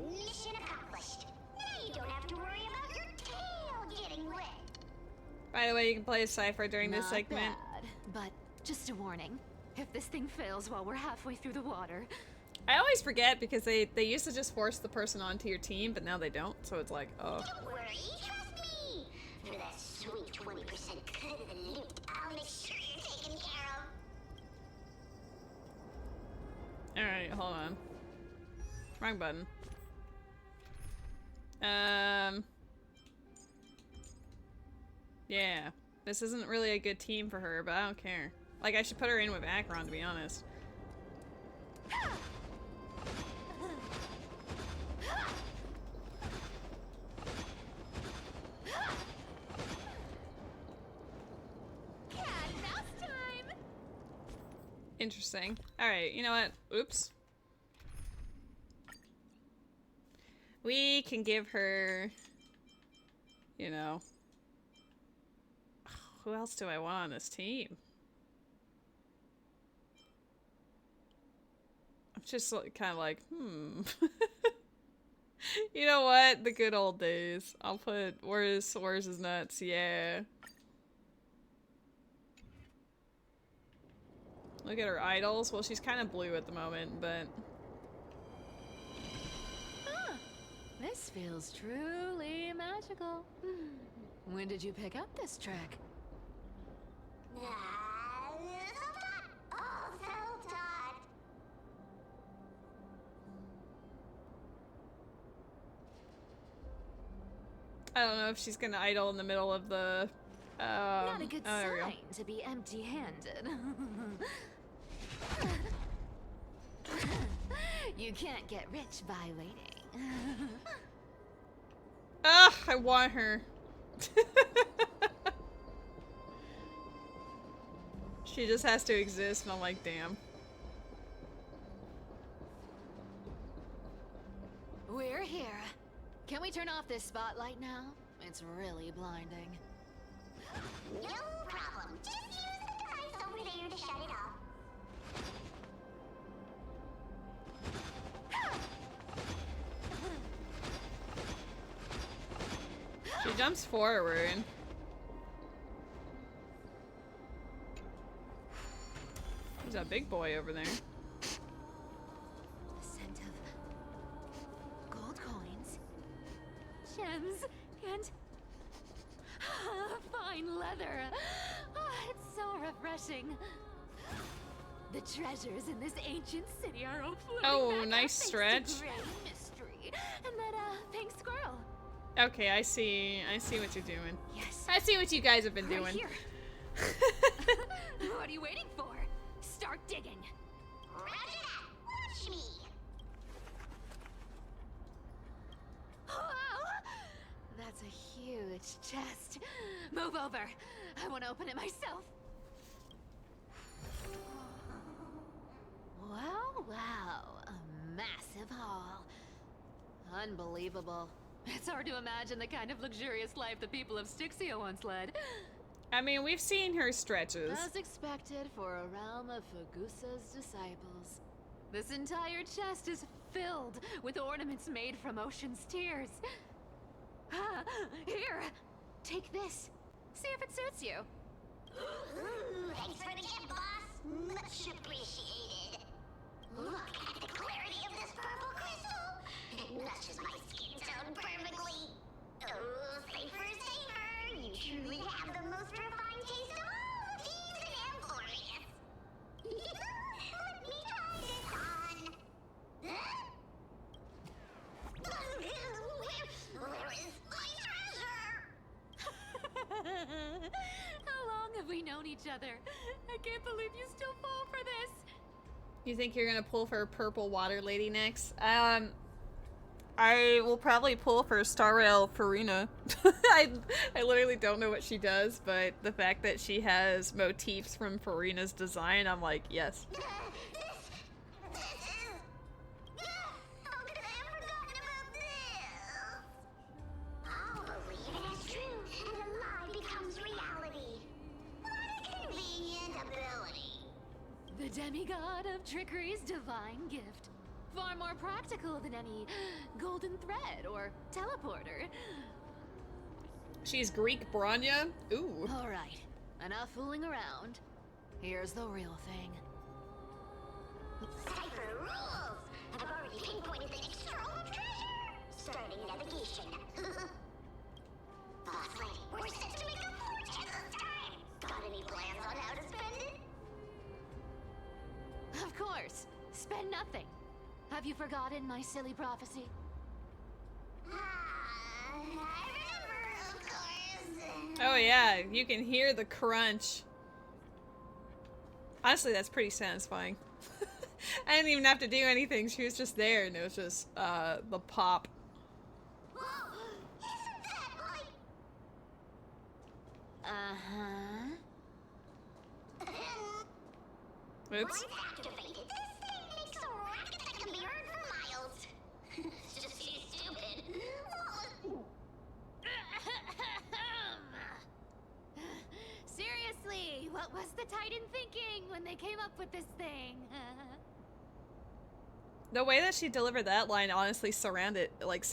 Mission accomplished. Now you don't have to worry about your tail getting wet. By the way, you can play Cipher during this Not segment. bad, but just a warning. If this thing fails while we're halfway through the water... I always forget because they used to just force the person onto your team, but now they don't, so it's like, oh. Don't worry, trust me. For that sweet 20% cut of the loot, I'll make sure you're taken care of. hold on. Wrong button. Yeah. This isn't really a good team for her, but I don't care. Like, I should put her in with Akron, to be honest. Interesting. Alright, you know what? Oops. We can give her... You know... Who else do I want on this team? I'm just kind of like, You know what? The good old days. I'll put... Where's his nuts? Yeah. Look at her idols. Well, she's kind of blue at the moment, but... This feels truly magical. When did you pick up this track? I don't know if she's gonna idle in the middle of the... Not a good there we go. sign to be empty-handed. You can't get rich by waiting. Ugh, I want her. She just has to exist, and I'm like, damn. We're here. Can we turn off this spotlight now? It's really blinding. No problem. Just use the device over there to shut it off. She jumps forward. There's a big boy over there. The scent of gold coins, gems, and fine leather. It's so refreshing. The treasures in this ancient city are all floating Oh, back nice up stretch. thanks to great mystery and that pink squirrel. Okay, I see what you're doing. Yes. I see what you guys have been Right doing. here. What are you waiting for? Start digging. Roger that. Watch me. Wow! That's a huge chest. Move over. I want to open it myself. Wow. A massive haul. Unbelievable. It's hard to imagine the kind of luxurious life the people of Styxia once led. I mean, we've seen her stretches. As expected for a realm of Fagusa's disciples. This entire chest is filled with ornaments made from ocean's tears. Here, take this. See if it suits you. Thanks for the gift, boss. Much appreciated. Look at the clarity of this purple crystal. It matches my skin tone perfectly. Oh, Cipher, Cipher. You truly have the most refined taste of all thieves and Amphorius. Let me try this on. Huh? Where is my treasure? How long have we known each other? I can't believe you still fall for this. You think you're gonna pull for Purple Water Lady next? I will probably pull for Star Rail Farina. I literally don't know what she does, but the fact that she has motifs from Farina's design, I'm like, yes. I'll believe it is true, and a lie becomes reality. What a convenient ability. The demigod of trickery's divine gift. Far more practical than any golden thread or teleporter. She's Greek Branya? Ooh. Alright, enough fooling around. Here's the real thing. Cipher rules! I've already pinpointed the next trove of treasure! Starting navigation. Boss lady, we're set to make a fortune this time! Got any plans on how to spend it? Of course, spend nothing. Have you forgotten my silly prophecy? I remember, of course. Oh yeah, you can hear the crunch. Honestly, that's pretty satisfying. I didn't even have to do anything. She was just there, and it was just the pop. Uh-huh. Oops. Once activated, this thing makes a racket that can be heard for miles. It's just too stupid. Seriously, what was the Titan thinking when they came up with this thing? The way that she delivered that line honestly sounded like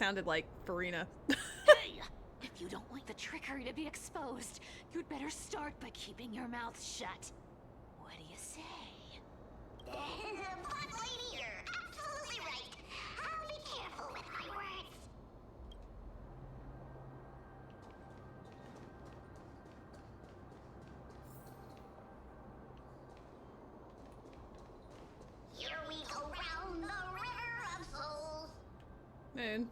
Farina. Hey! If you don't want the trickery to be exposed, you'd better start by keeping your mouth shut. What do you say? Black lady, you're absolutely right. I'll be careful with my words. Here we go round the river of souls. Man.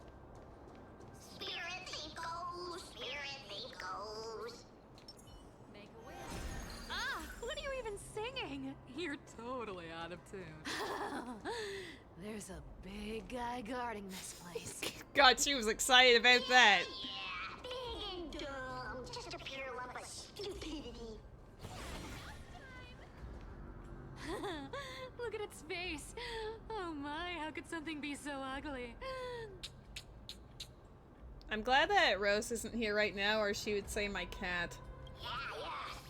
Spirit thief goes, spirit thief goes. Make a wish. Ah, what are you even singing? You're totally out of tune. There's a big guy guarding this place. God, she was excited about that. Yeah, big and dumb. Just a pure lump of stupidity. Look at its face. Oh my, how could something be so ugly? I'm glad that Rose isn't here right now, or she would say my cat. Yeah,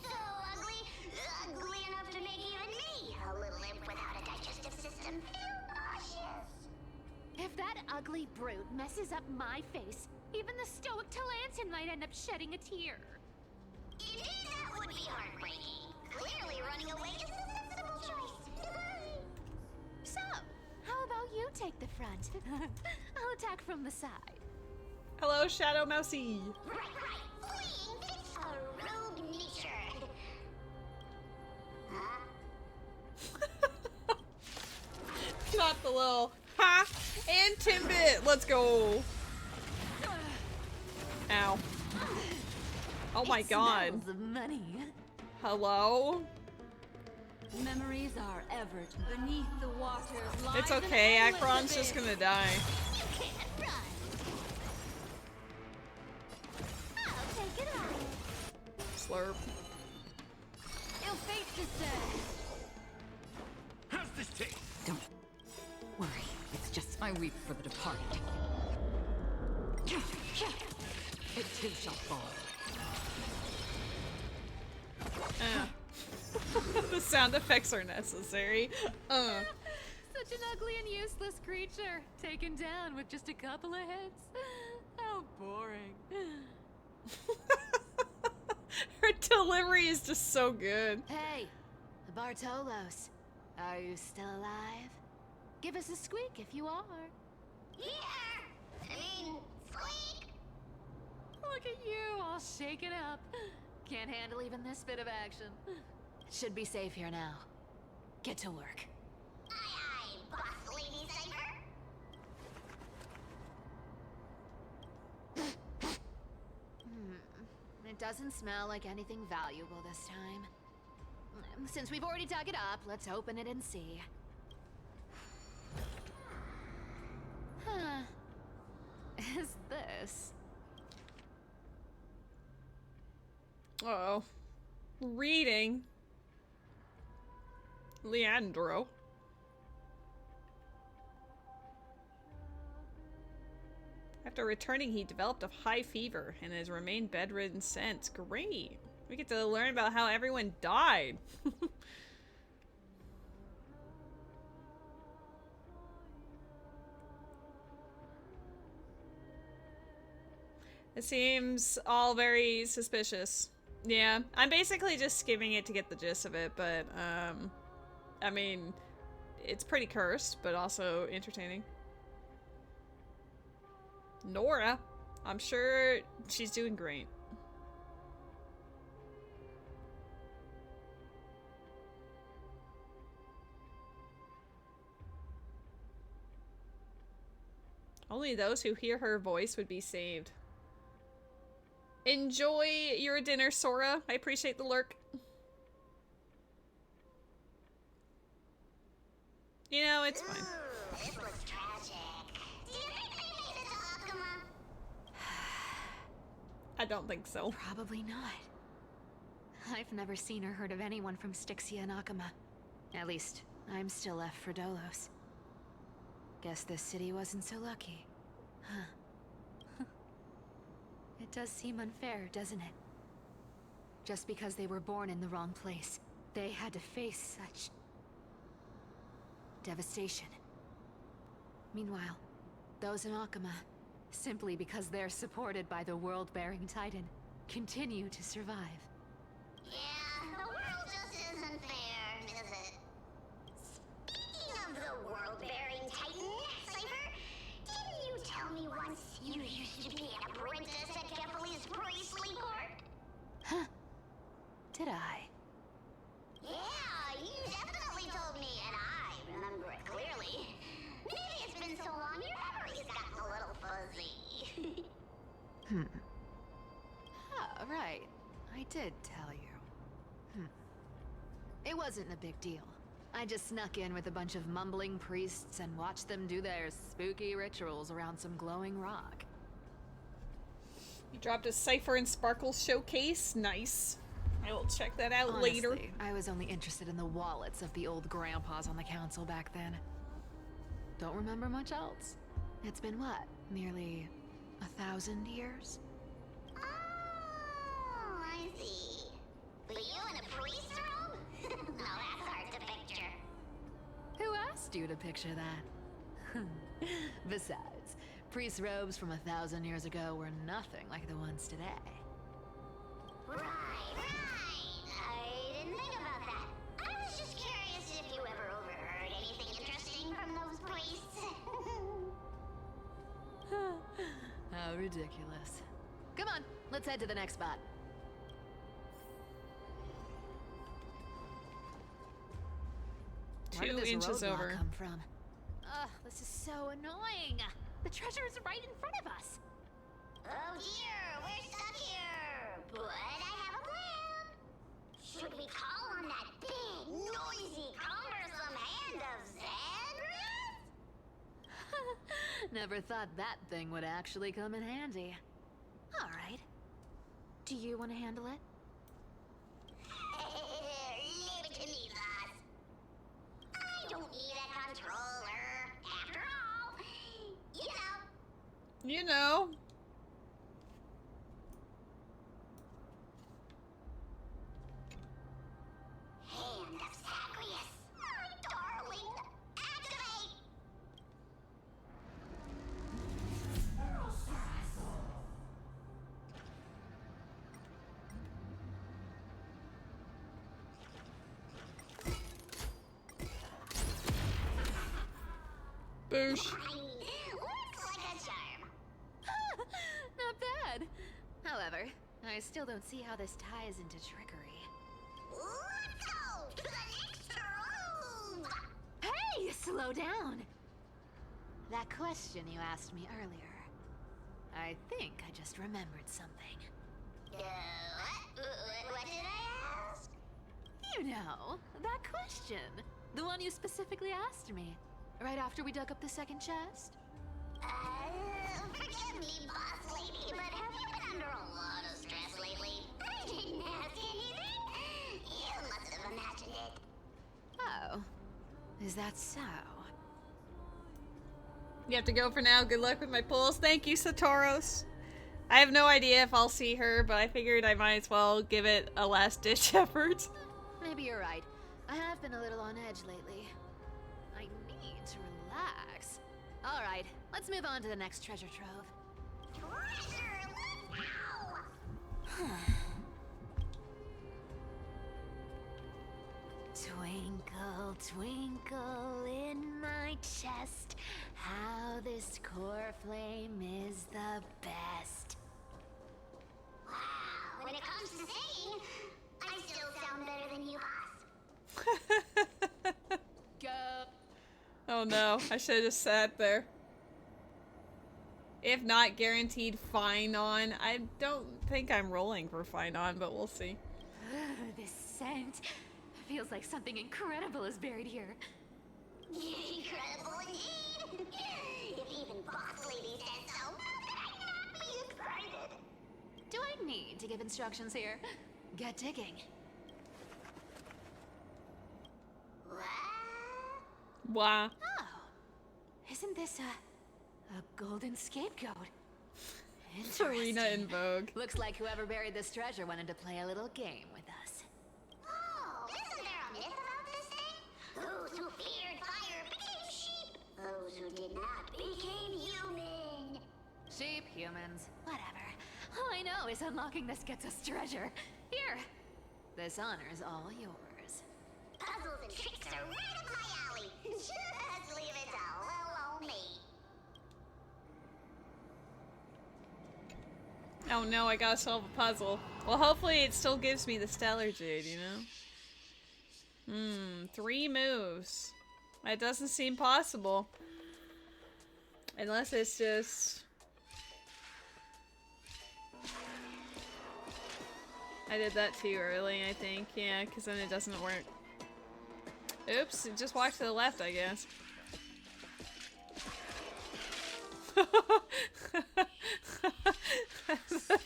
so ugly. Ugly enough to make even me, a little imp without a digestive system, feel nauseous. If that ugly brute messes up my face, even the stoic Talantin might end up shedding a tear. Indeed, that would be heartbreaking. Clearly, running away is the sensible choice. So, how about you take the front? I'll attack from the side. Hello, Shadow Mousy. Right. Fleeing fits a rogue nature. Huh? Not the little ha and Timbit. Let's go. Ow. Oh my god. Smells of money. Hello? Memories are ever beneath the waters. It's okay, Akron's just gonna die. You can't run. I'll take it on. Slurp. Ill fate to say. How's this taste? Don't worry, it's just I weep for the departed. It too shall fall. The sound effects are necessary. Such an ugly and useless creature, taken down with just a couple of hits. How boring. Her delivery is just so good. Hey, Bartolos, are you still alive? Give us a squeak if you are. Here. I mean, squeak. Look at you, all shaken up. Can't handle even this bit of action. Should be safe here now. Get to work. Aye, boss lady Cipher. It doesn't smell like anything valuable this time. Since we've already dug it up, let's open it and see. Huh. Is this? Uh-oh. Reading. Leandro. After returning, he developed a high fever and has remained bedridden since. Great. We get to learn about how everyone died. It seems all very suspicious. Yeah, I'm basically just skimming it to get the gist of it, but, I mean, it's pretty cursed, but also entertaining. Nora, I'm sure she's doing great. Only those who hear her voice would be saved. Enjoy your dinner, Sora. I appreciate the lurk. You know, it's fine. This looks tragic. Do you think they made it to Akuma? I don't think so. Probably not. I've never seen or heard of anyone from Styxia and Akuma. At least, I'm still left for Dolos. Guess this city wasn't so lucky. Huh. It does seem unfair, doesn't it? Just because they were born in the wrong place, they had to face such devastation. Meanwhile, those in Akuma, simply because they're supported by the world-bearing Titan, continue to survive. Yeah, the world just isn't fair, is it? Speaking of the world-bearing Titan, Cipher, didn't you tell me once you used to be an apprentice at Kephal's priestly court? Huh. Did I? Yeah, you definitely told me, and I remember it clearly. Maybe it's been so long your memory's gotten a little fuzzy. Ah, right. I did tell you. It wasn't a big deal. I just snuck in with a bunch of mumbling priests and watched them do their spooky rituals around some glowing rock. You dropped a Cipher and Sparkle showcase. Nice. I will check that out Honestly, later. I was only interested in the wallets of the old grandpas on the council back then. Don't remember much else. It's been what? Nearly 1,000 years? Oh, I see. But you in a priest robe? No, that's hard to picture. Who asked you to picture that? Besides, priest robes from 1,000 years ago were nothing like the ones today. Right. I didn't think about that. I was just curious if you ever overheard anything interesting from those priests. How ridiculous. Come on, let's head to the next spot. Where did 2 this inches roadblock over. come from? Ugh, this is so annoying. The treasure is right in front of us. Oh dear, we're stuck here. But I have a plan. Should we call on that big, noisy, cumbersome hand of Xandris? Never thought that thing would actually come in handy. All right. Do you want to handle it? Leave it to me, boss. I don't need a controller. After all, You know. Hand of Zagreus. My darling, activate! Boosh. Looks like a charm. Not bad. However, I still don't see how this ties into trickery. Let's go to the next room! Hey, slow down. That question you asked me earlier. I think I just remembered something. What did I ask? You know, that question. The one you specifically asked me. Right after we dug up the second chest? Forgive me, boss lady, but have you been under a lot of stress lately? I didn't ask anything. You must have imagined it. Oh. Is that so? You have to go for now. Good luck with my pulls. Thank you, Satoros. I have no idea if I'll see her, but I figured I might as well give it a last-ditch effort. Maybe you're right. I have been a little on edge lately. I need to relax. All right, let's move on to the next treasure trove. Treasure, let's go! Twinkle, twinkle in my chest, how this core flame is the best. Wow, when it comes to singing, I still sound better than you, boss. Go. Oh no, I should have just sat there. If not, guaranteed fine on. I don't think I'm rolling for fine on, but we'll see. This scent feels like something incredible is buried here. Incredible indeed! If even Boss Lady says so, how could I not be excited? Do I need to give instructions here? Get digging. Wow. Oh, isn't this a golden scapegoat? Serena in Vogue. Looks like whoever buried this treasure wanted to play a little game with us. Oh, isn't there a myth about this thing? Those who feared fire became sheep. Those who did not became human. Sheep, humans, whatever. All I know is unlocking this gets us treasure. Here, this honor's all yours. Puzzles and tricks are right up my alley. Just leave it to little old me. Oh no, I gotta solve a puzzle. Well, hopefully it still gives me the stellar jade, you know? 3 moves. That doesn't seem possible. Unless it's just... I did that too early, I think. Yeah, because then it doesn't work. Oops, it just walked to the left, I guess.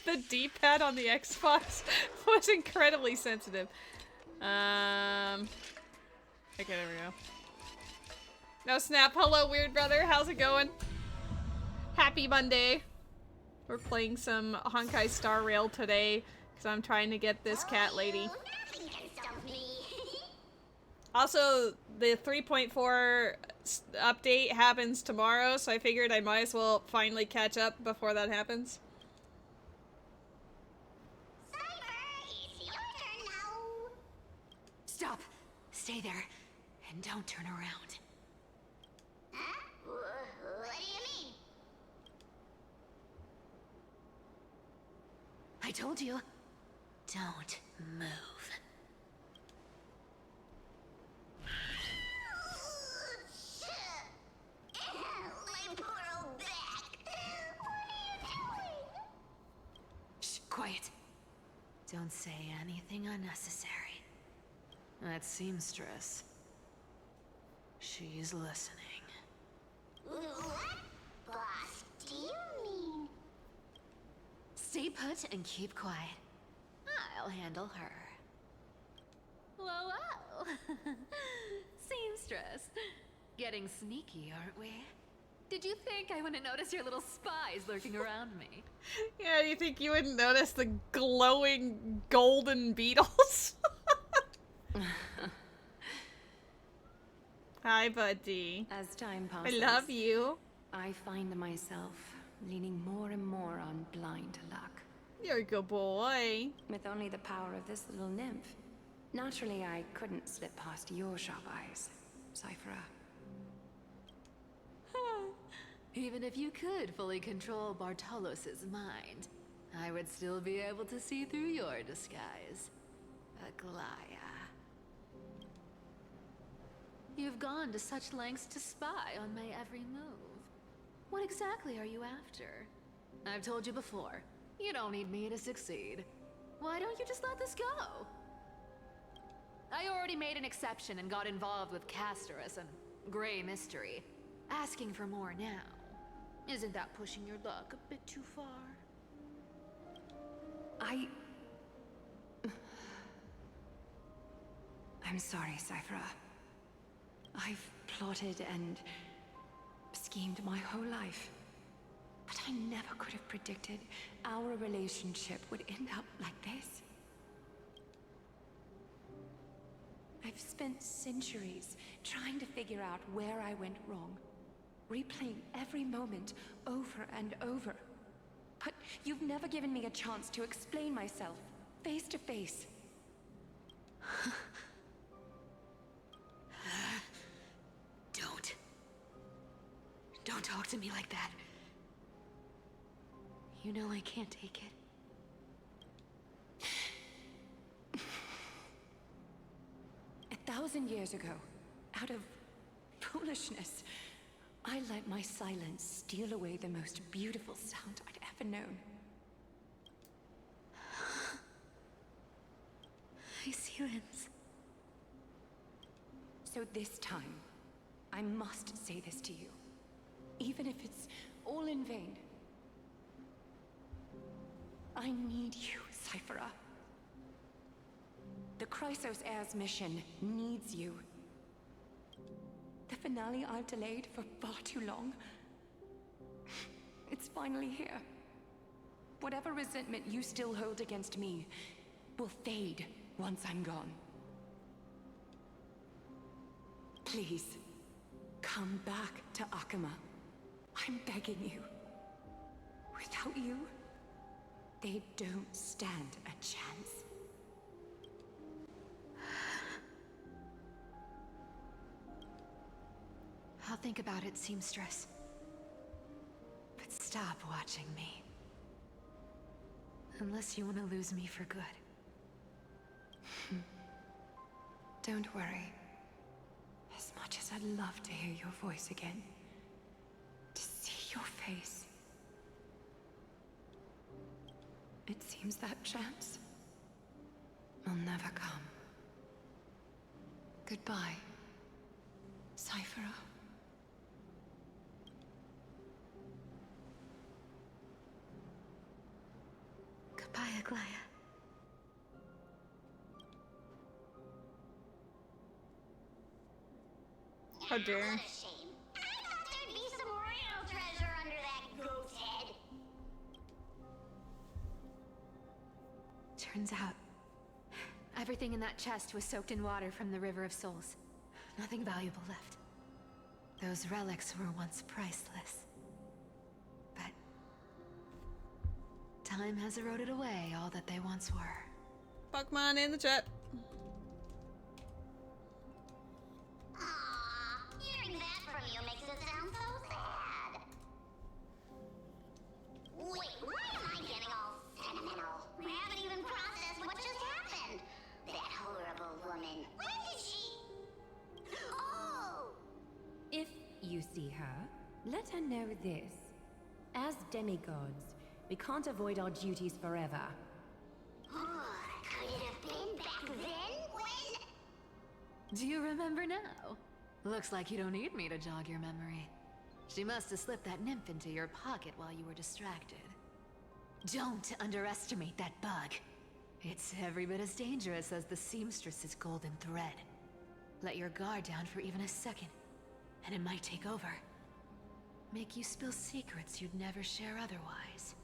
The D-pad on the Xbox was incredibly sensitive. Okay, there we go. No snap. Hello, weird brother. How's it going? Happy Monday. We're playing some Honkai Star Rail today because I'm trying to get this cat lady. Nothing can stop me. Also, the 3.4 update happens tomorrow, so I figured I might as well finally catch up before that happens. Stop. Stay there. And don't turn around. Huh? What do you mean? I told you. Don't move. My poor old back. What are you doing? Shh, quiet. Don't say anything unnecessary. That seamstress. She's listening. What? Boss, do you mean? Stay put and keep quiet. I'll handle her. Whoa, whoa. Seamstress. Getting sneaky, aren't we? Did you think I wouldn't notice your little spies lurking around me? Yeah, you think you wouldn't notice the glowing golden beetles? Hi, buddy. As time passes, I love you. I find myself leaning more and more on blind luck. You're a good boy. With only the power of this little nymph. Naturally, I couldn't slip past your sharp eyes, Cipher. Even if you could fully control Bartolos's mind, I would still be able to see through your disguise. Aglaya. You've gone to such lengths to spy on my every move. What exactly are you after? I've told you before, you don't need me to succeed. Why don't you just let this go? I already made an exception and got involved with Castorus and Grey Mystery. Asking for more now. Isn't that pushing your luck a bit too far? I'm sorry, Cipher. I've plotted and schemed my whole life. But I never could have predicted our relationship would end up like this. I've spent centuries trying to figure out where I went wrong, replaying every moment over and over. But you've never given me a chance to explain myself, face to face. Don't talk to me like that. You know I can't take it. 1,000 years ago, out of foolishness, I let my silence steal away the most beautiful sound I'd ever known. My silence. So this time, I must say this to you, even if it's all in vain. I need you, Cipher. The Chrysos Heir's mission needs you. The finale I've delayed for far too long. It's finally here. Whatever resentment you still hold against me will fade once I'm gone. Please, come back to Akama. I'm begging you. Without you, they don't stand a chance. I'll think about it, seamstress. But stop watching me. Unless you want to lose me for good. Don't worry. As much as I'd love to hear your voice again, to see your face, it seems that chance will never come. Goodbye, Cipher. Goodbye, Aglaya. How dare. What a shame. I thought there'd be some real treasure under that goat's head. Turns out, everything in that chest was soaked in water from the River of Souls. Nothing valuable left. Those relics were once priceless. But time has eroded away all that they once were. Pokemon in the chat. Aww, hearing that from you makes it sound so sad. Wait, why am I getting all sentimental? I haven't even processed what just happened. That horrible woman. When did she... Oh! If you see her, let her know this. As demigods, we can't avoid our duties forever. Could it have been back then when... Do you remember now? Looks like you don't need me to jog your memory. She must have slipped that nymph into your pocket while you were distracted. Don't underestimate that bug. It's every bit as dangerous as the seamstress's golden thread. Let your guard down for even a second, and it might take over. Make you spill secrets you'd never share otherwise.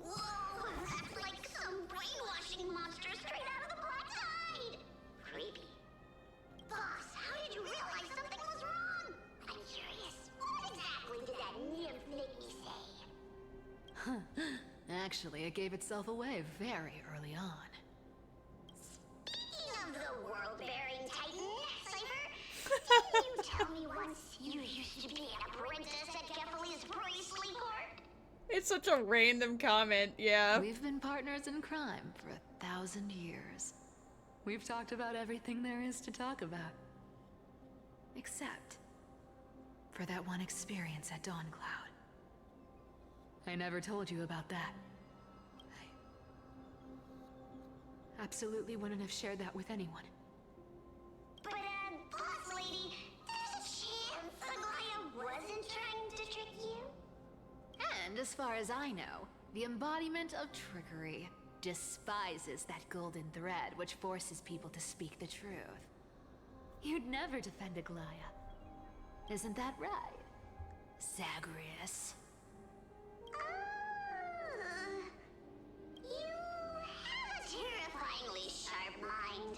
Whoa, that's like some brainwashing monster straight out of the black side. Creepy. Boss, how did you realize something was wrong? I'm curious. What exactly did that nymph make me say? Huh. Actually, it gave itself away very early on. Speaking of the world-bearing titan, Cipher, didn't you tell me once you used to be an apprentice at Kefali's priestly court? It's such a random comment, yeah. We've been partners in crime for 1,000 years. We've talked about everything there is to talk about. Except for that one experience at Dawncloud. I never told you about that. I absolutely wouldn't have shared that with anyone. But, boss lady, there's a chance Aglaya wasn't trying to trick you? And as far as I know, the embodiment of trickery despises that golden thread which forces people to speak the truth. You'd never defend Aglaya. Isn't that right, Zagreus? You have a terrifyingly sharp mind.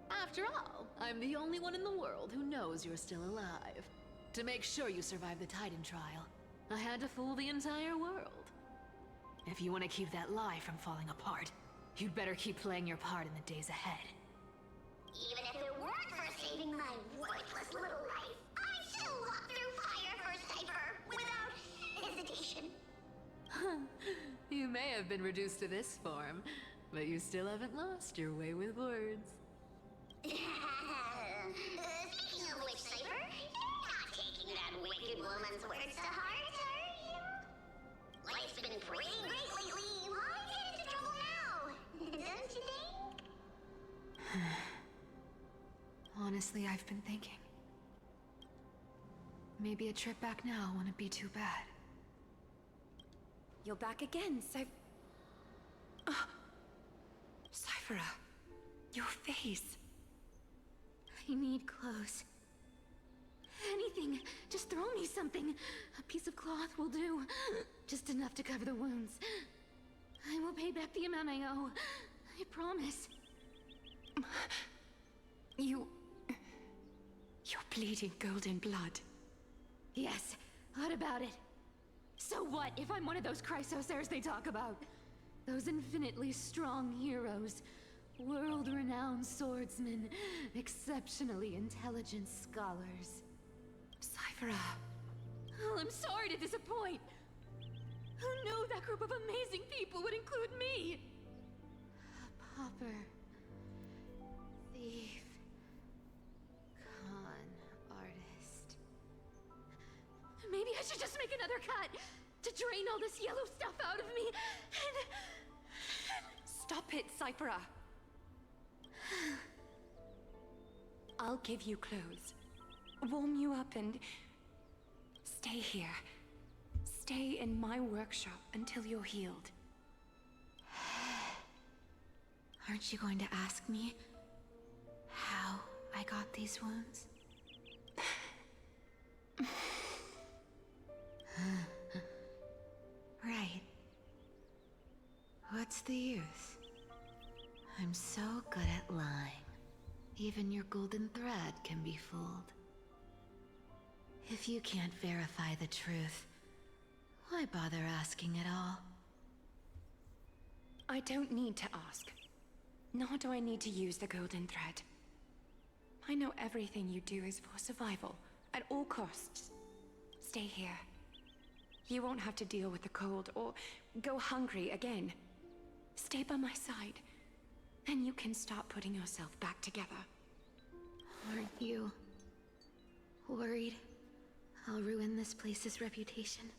After all, I'm the only one in the world who knows you're still alive. To make sure you survive the Titan trial, I had to fool the entire world. If you want to keep that lie from falling apart, you'd better keep playing your part in the days ahead. Even if it weren't for saving my worthless little life, I'd still walk through fire for Cipher without hesitation. You may have been reduced to this form, but you still haven't lost your way with words. Speaking of which, Cipher, you're woman's words to heart, are you? Life's been pretty great lately. Why get into trouble now? Don't you think? Honestly, I've been thinking. Maybe a trip back now wouldn't be too bad. You're back again, Cyphera, your face. I need clothes. Anything. Just throw me something. A piece of cloth will do. Just enough to cover the wounds. I will pay back the amount I owe. I promise. You're bleeding golden blood. Yes, what about it? So what if I'm one of those Chrysosairs they talk about? Those infinitely strong heroes. World-renowned swordsmen. Exceptionally intelligent scholars. Cyphera. Oh, I'm sorry to disappoint. Who knew that group of amazing people would include me? A pauper. Thief. Con artist. Maybe I should just make another cut to drain all this yellow stuff out of me and... Stop it, Cyphera. I'll give you clothes. Warm you up and... stay here. Stay in my workshop until you're healed. Aren't you going to ask me how I got these wounds? Right. What's the use? I'm so good at lying. Even your golden thread can be fooled. If you can't verify the truth, why bother asking at all? I don't need to ask. Nor do I need to use the golden thread. I know everything you do is for survival, at all costs. Stay here. You won't have to deal with the cold or go hungry again. Stay by my side, and you can start putting yourself back together. Aren't you worried I'll ruin this place's reputation?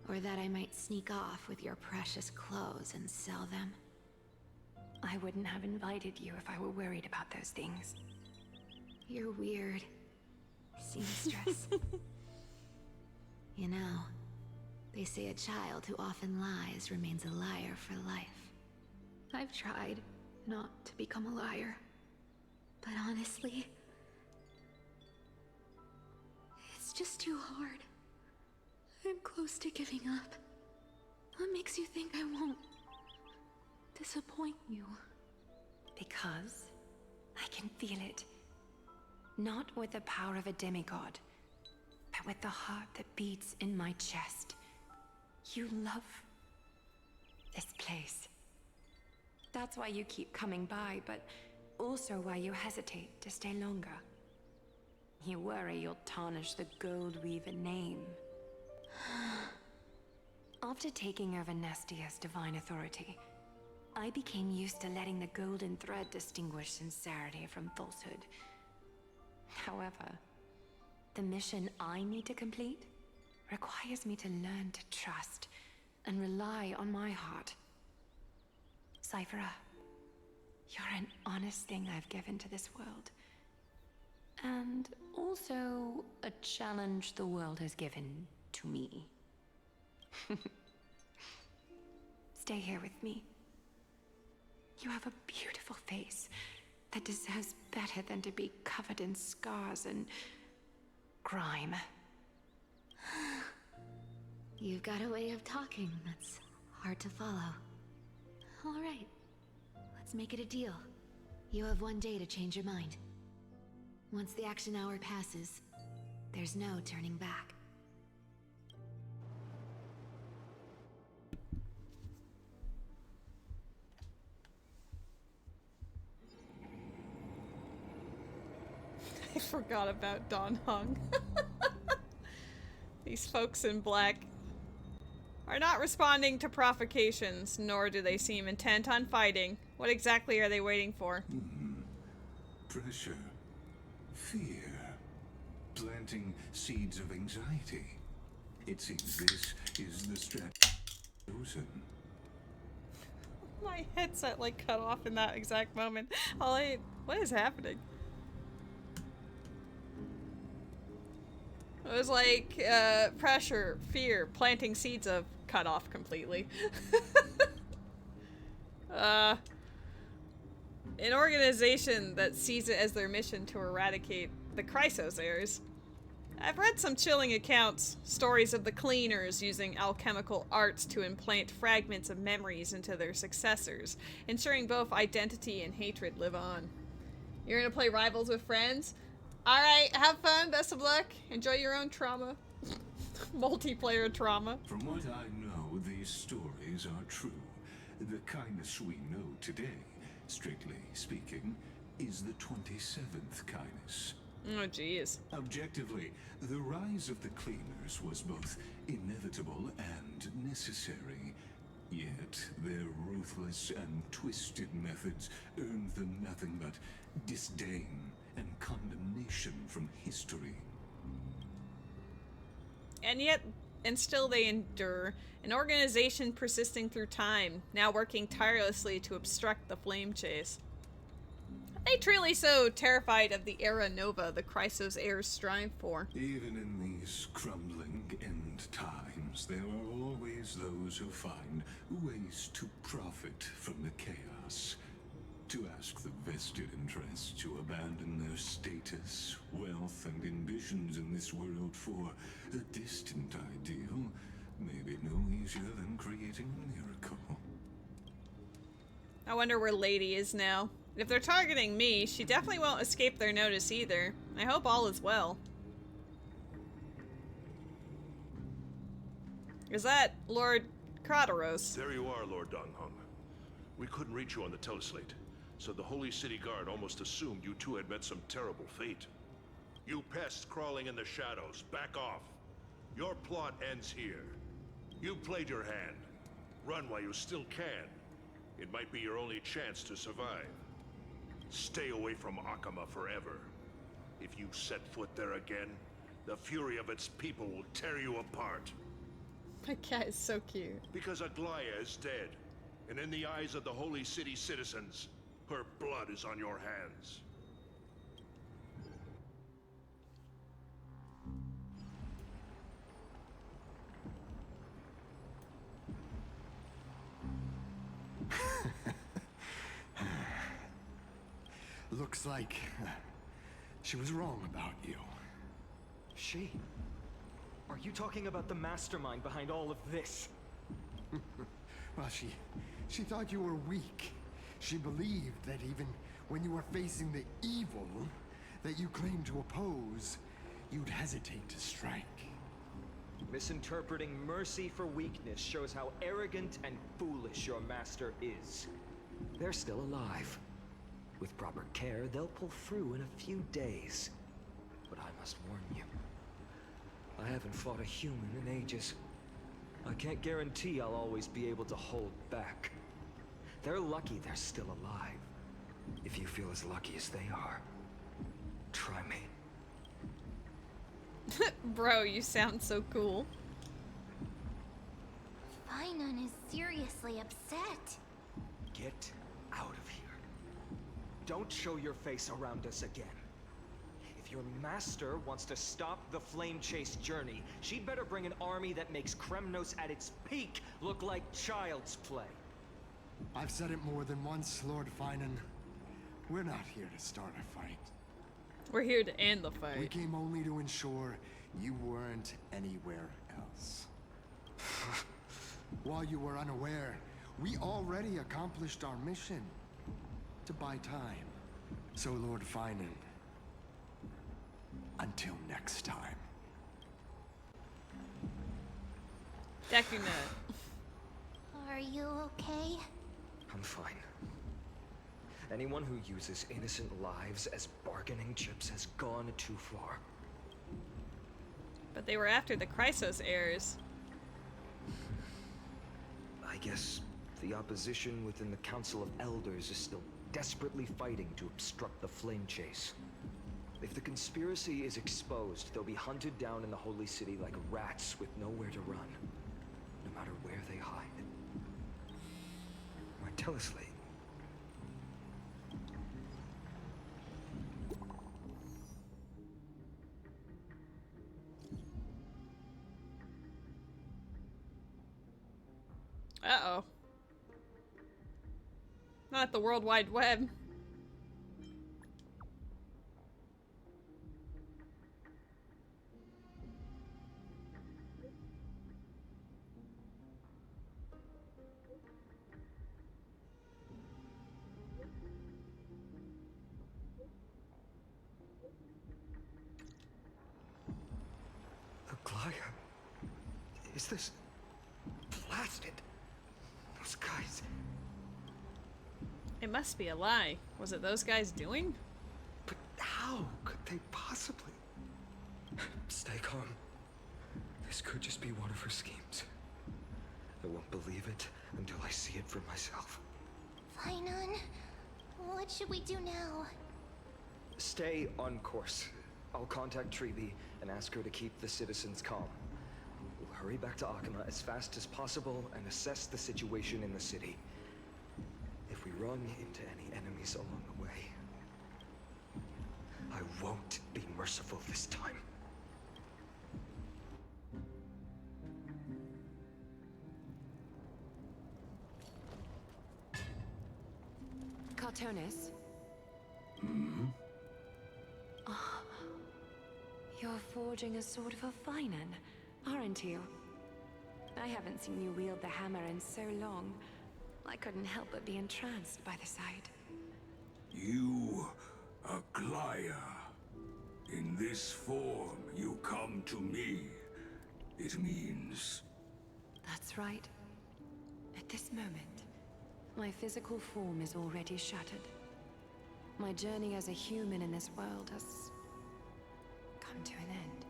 Or that I might sneak off with your precious clothes and sell them? I wouldn't have invited you if I were worried about those things. You're weird, seamstress. You know, they say a child who often lies remains a liar for life. I've tried not to become a liar, but honestly, it's just too hard. I'm close to giving up. What makes you think I won't disappoint you? Because I can feel it. Not with the power of a demigod, but with the heart that beats in my chest. You love this place. That's why you keep coming by, but also why you hesitate to stay longer. You worry you'll tarnish the Gold Weaver name. After taking over Nestia's divine authority, I became used to letting the golden thread distinguish sincerity from falsehood. However, the mission I need to complete requires me to learn to trust and rely on my heart. Cyphera, you're an honest thing I've given to this world. And also a challenge the world has given to me. Stay here with me. You have a beautiful face that deserves better than to be covered in scars and grime. You've got a way of talking that's hard to follow. All right, let's make it a deal. You have 1 day to change your mind. Once the action hour passes, there's no turning back. I forgot about Don Hung. These folks in black are not responding to provocations, nor do they seem intent on fighting. What exactly are they waiting for? Pressure. Fear. planting seeds of anxiety. It seems this is the strategy chosen. My headset like cut off in that exact moment. What is happening? It was like pressure, fear, planting seeds of cut off completely. An organization that sees it as their mission to eradicate the Chrysos heirs. I've read some chilling accounts, stories of the cleaners using alchemical arts to implant fragments of memories into their successors, ensuring both identity and hatred live on. You're gonna play rivals with friends? Alright, have fun, best of luck, enjoy your own trauma. Multiplayer trauma. From what I know, these stories are true. The kindness we know today, strictly speaking, is the 27th kindness. Oh, jeez. Objectively, the rise of the cleaners was both inevitable and necessary. Yet, their ruthless and twisted methods earned them nothing but disdain and condemnation from history. And still they endure. An organization persisting through time, now working tirelessly to obstruct the flame chase. Are they truly so terrified of the era nova the Chrysos heirs strive for? Even in these crumbling end times, there are always those who find ways to profit from the chaos. To ask the vested interests to abandon their status, wealth, and ambitions in this world for a distant ideal may be no easier than creating a miracle. I wonder where Lady is now. If they're targeting me, she definitely won't escape their notice either. I hope all is well. Is that Lord Krateros? There you are, Lord Donghung. We couldn't reach you on the teleslate, so the Holy City Guard almost assumed you two had met some terrible fate. You pests crawling in the shadows, back off. Your plot ends here. You played your hand. Run while you still can. It might be your only chance to survive. Stay away from Akama forever. If you set foot there again, the fury of its people will tear you apart. That cat is so cute. Because Aglaya is dead, and in the eyes of the Holy City citizens, her blood is on your hands. Looks like she was wrong about you. She? Are you talking about the mastermind behind all of this? Well, she thought you were weak. She believed that even when you were facing the evil that you claimed to oppose, you'd hesitate to strike. Misinterpreting mercy for weakness shows how arrogant and foolish your master is. They're still alive. With proper care, they'll pull through in a few days. But I must warn you, I haven't fought a human in ages. I can't guarantee I'll always be able to hold back. They're lucky they're still alive. If you feel as lucky as they are, try me. Bro, you sound so cool. Finon is seriously upset. Get out of here. Don't show your face around us again. If your master wants to stop the flame chase journey, she'd better bring an army that makes Kremnos at its peak look like child's play. I've said it more than once, Lord Finon. We're not here to start a fight. We're here to end the fight. We came only to ensure you weren't anywhere else. While you were unaware, we already accomplished our mission. To buy time. So, Lord Finon, until next time. Deku Nut. Are you okay? I'm fine. Anyone who uses innocent lives as bargaining chips has gone too far. But they were after the Chrysos heirs. I guess the opposition within the Council of Elders is still desperately fighting to obstruct the flame chase. If the conspiracy is exposed, they'll be hunted down in the Holy City like rats with nowhere to run. No matter where they hide. My teleslate. Uh-oh. Not the World Wide Web. Aglaya? Is this... blasted? Those guys... It must be a lie. Was it those guys doing? But how could they possibly... Stay calm. This could just be one of her schemes. I won't believe it until I see it for myself. Fainan, what should we do now? Stay on course. I'll contact Treeby and ask her to keep the citizens calm. We'll hurry back to Akama as fast as possible and assess the situation in the city. If we run into any enemies along the way, I won't be merciful this time. Cartonis? Hmm? Oh, you're forging a sword for Fainan, aren't you? I haven't seen you wield the hammer in so long. I couldn't help but be entranced by the sight. You, Aglaya. In this form, you come to me. It means... That's right. At this moment, my physical form is already shattered. My journey as a human in this world has come to an end.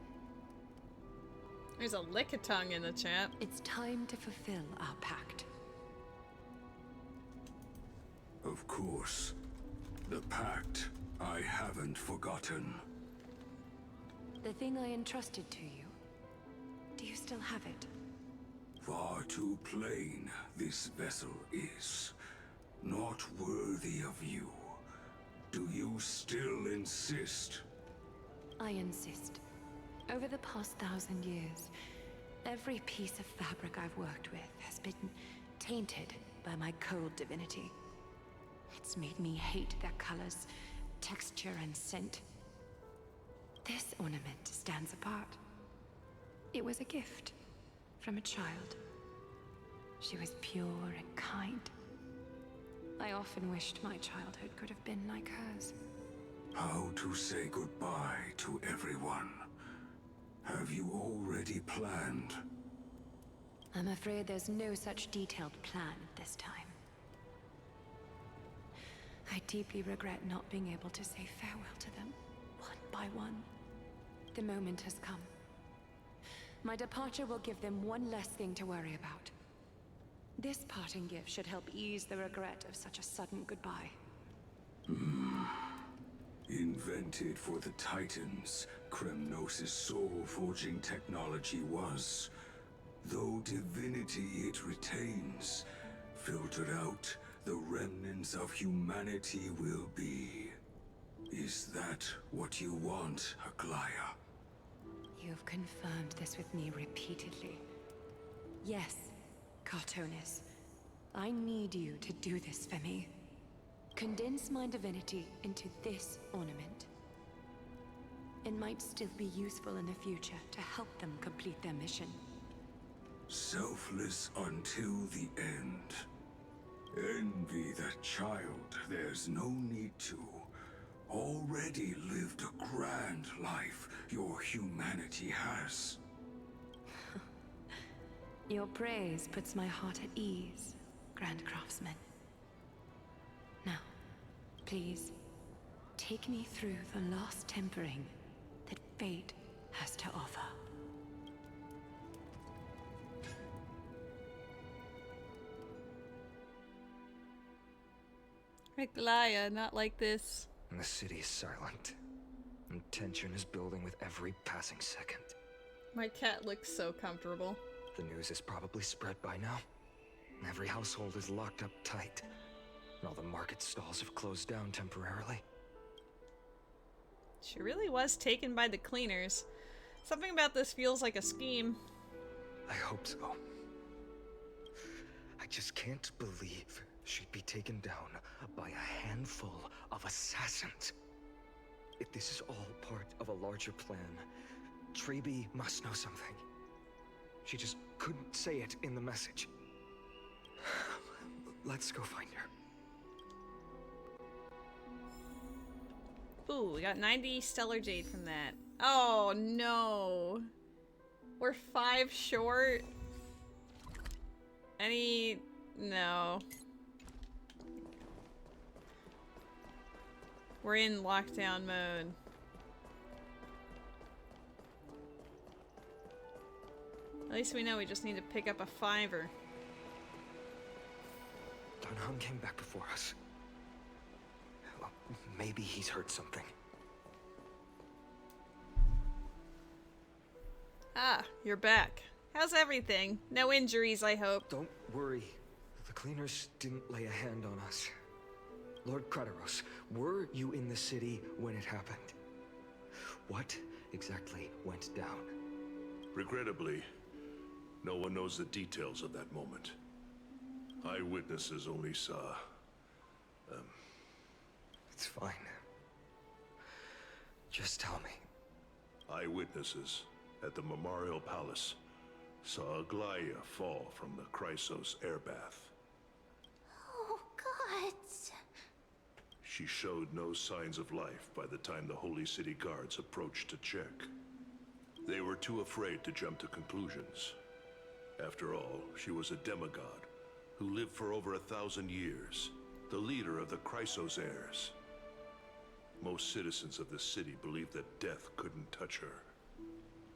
There's a lick-a-tongue in the chat. It's time to fulfill our pact. Of course. The pact I haven't forgotten. The thing I entrusted to you, do you still have it? Far too plain this vessel is. Not worthy of you. Do you still insist? I insist. Over the past 1,000 years, every piece of fabric I've worked with has been tainted by my cold divinity. It's made me hate their colors, texture, and scent. This ornament stands apart. It was a gift from a child. She was pure and kind. I often wished my childhood could have been like hers. How to say goodbye to everyone? Have you already planned? I'm afraid there's no such detailed plan this time. I deeply regret not being able to say farewell to them, one by one. The moment has come. My departure will give them one less thing to worry about. This parting gift should help ease the regret of such a sudden goodbye. Invented for the Titans, Kremnos' soul-forging technology was. Though divinity it retains, filtered out, the remnants of humanity will be. Is that what you want, Aglaya? You've confirmed this with me repeatedly. Yes, Cartonis. I need you to do this for me. Condense my divinity into this ornament. It might still be useful in the future to help them complete their mission. Selfless until the end. Envy that child, there's no need to. Already lived a grand life your humanity has. Your praise puts my heart at ease, Grand Craftsman. Now, please, take me through the last tempering that fate has to offer. Aglaya, not like this. The city is silent. and tension is building with every passing second. My cat looks so comfortable. The news is probably spread by now. Every household is locked up tight, and all the market stalls have closed down temporarily. She really was taken by the cleaners. Something about this feels like a scheme. I hope so. I just can't believe she'd be taken down by a handful of assassins. If this is all part of a larger plan, Treby must know something. She just couldn't say it in the message. Let's go find her. Ooh, we got 90 stellar jade from that. Oh no. We're 5 short. No. We're in lockdown mode. At least we know we just need to pick up a 5-er. Dunham came back before us. Well, maybe he's heard something. Ah, you're back. How's everything? No injuries, I hope. Don't worry. The cleaners didn't lay a hand on us. Lord Krateros, were you in the city when it happened? What exactly went down? Regrettably, no one knows the details of that moment. Eyewitnesses only saw... It's fine. Just tell me. Eyewitnesses at the Memorial Palace saw Aglaia fall from the Chrysos airbath. Oh, God. She showed no signs of life by the time the Holy City guards approached to check. They were too afraid to jump to conclusions. After all, she was a demigod who lived for over 1,000 years, the leader of the Chrysos heirs. Most citizens of the city believed that death couldn't touch her.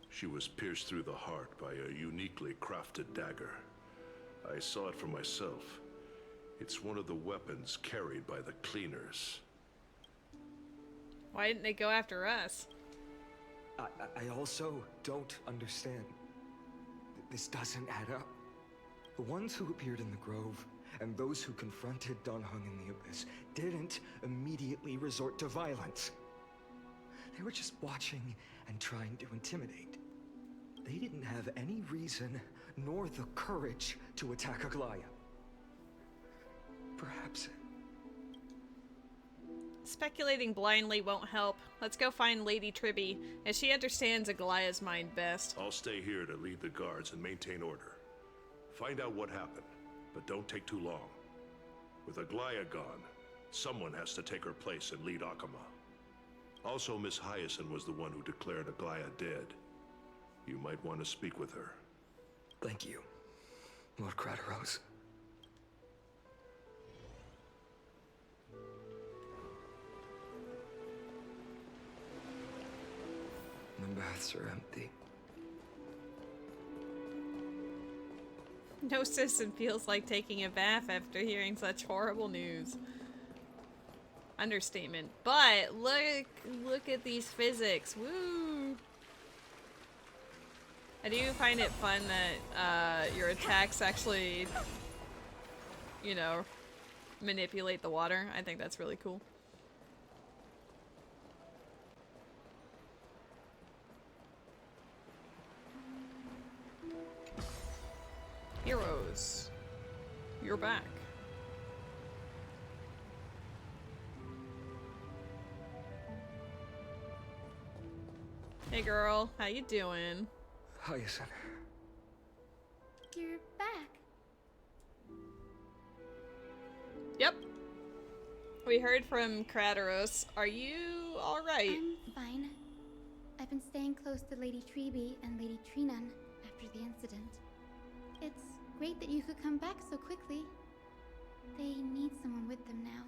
She was pierced through the heart by a uniquely crafted dagger. I saw it for myself. It's one of the weapons carried by the cleaners. Why didn't they go after us? I also don't understand. This doesn't add up. The ones who appeared in the Grove and those who confronted Dunhung in the Abyss didn't immediately resort to violence. They were just watching and trying to intimidate. They didn't have any reason nor the courage to attack Aglaia. Perhaps... Speculating blindly won't help. Let's go find Lady Treby, as she understands Aglaia's mind best. I'll stay here to lead the guards and maintain order. Find out what happened, but don't take too long. With Aglaia gone, someone has to take her place and lead Akama. Also, Miss Hyacinth was the one who declared Aglaia dead. You might want to speak with her. Thank you, Lord Krateros. The baths are empty. No citizen feels like taking a bath after hearing such horrible news. Understatement. But look at these physics. Woo! I do find it fun that your attacks actually, you know, manipulate the water. I think that's really cool. Heroes, you're back. Hey girl, how you doing? Hyacinth. You're back. Yep. We heard from Krateros. Are you alright? I'm fine. I've been staying close to Lady Treby and Lady Trinan after the incident. It's great that you could come back so quickly. They need someone with them now.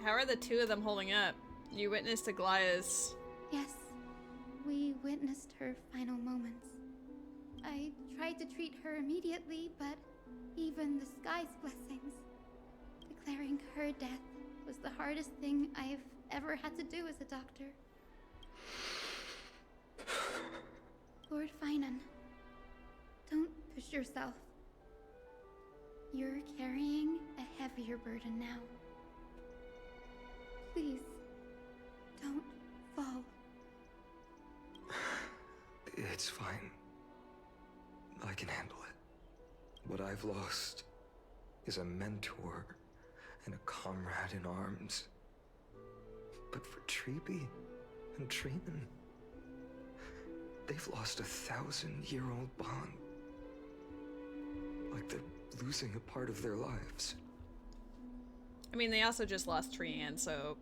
How are the two of them holding up? You witnessed Aglaia's... Yes, we witnessed her final moments. I tried to treat her immediately, but even the sky's blessings. Declaring her death was the hardest thing I've ever had to do as a doctor. Lord Finan, don't push yourself. You're carrying a heavier burden now. Please, don't fall. It's fine. I can handle it. What I've lost is a mentor and a comrade in arms. But for Treeby and Treenan, they've lost a 1,000-year-old bond. Like they're losing a part of their lives. I mean, they also just lost Treeann, so...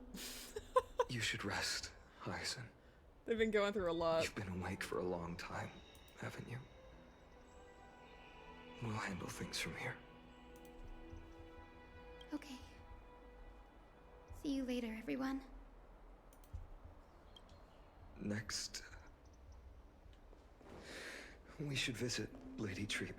You should rest, Hyacin. They've been going through a lot. You've been awake for a long time, haven't you? We'll handle things from here. Okay. See you later, everyone. Next, we should visit Lady Treeby.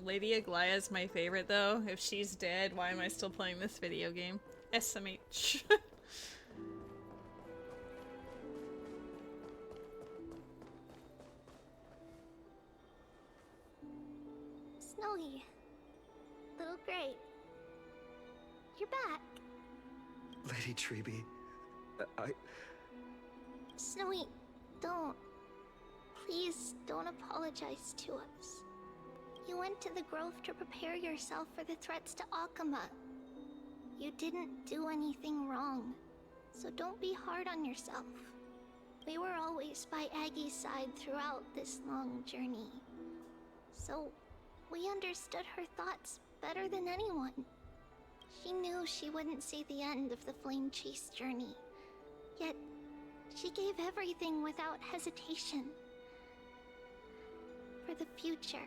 Lady Aglaya's my favorite though. If she's dead, why am I still playing this video game? SMH. Snowy. Little Gray. You're back. Lady Treeby, Snowy, don't. Please don't apologize to us. You went to the Grove to prepare yourself for the threats to Akama. You didn't do anything wrong, so don't be hard on yourself. We were always by Aggie's side throughout this long journey. So, we understood her thoughts better than anyone. She knew she wouldn't see the end of the Flame Chase journey. Yet, she gave everything without hesitation. For the future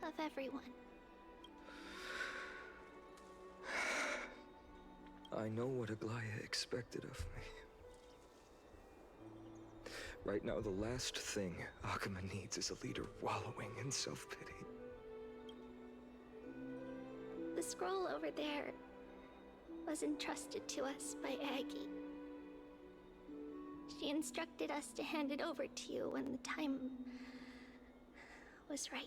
of everyone. I know what Aglaya expected of me. Right now, the last thing Akama needs is a leader wallowing in self-pity. The scroll over there was entrusted to us by Aggie. She instructed us to hand it over to you when the time was right.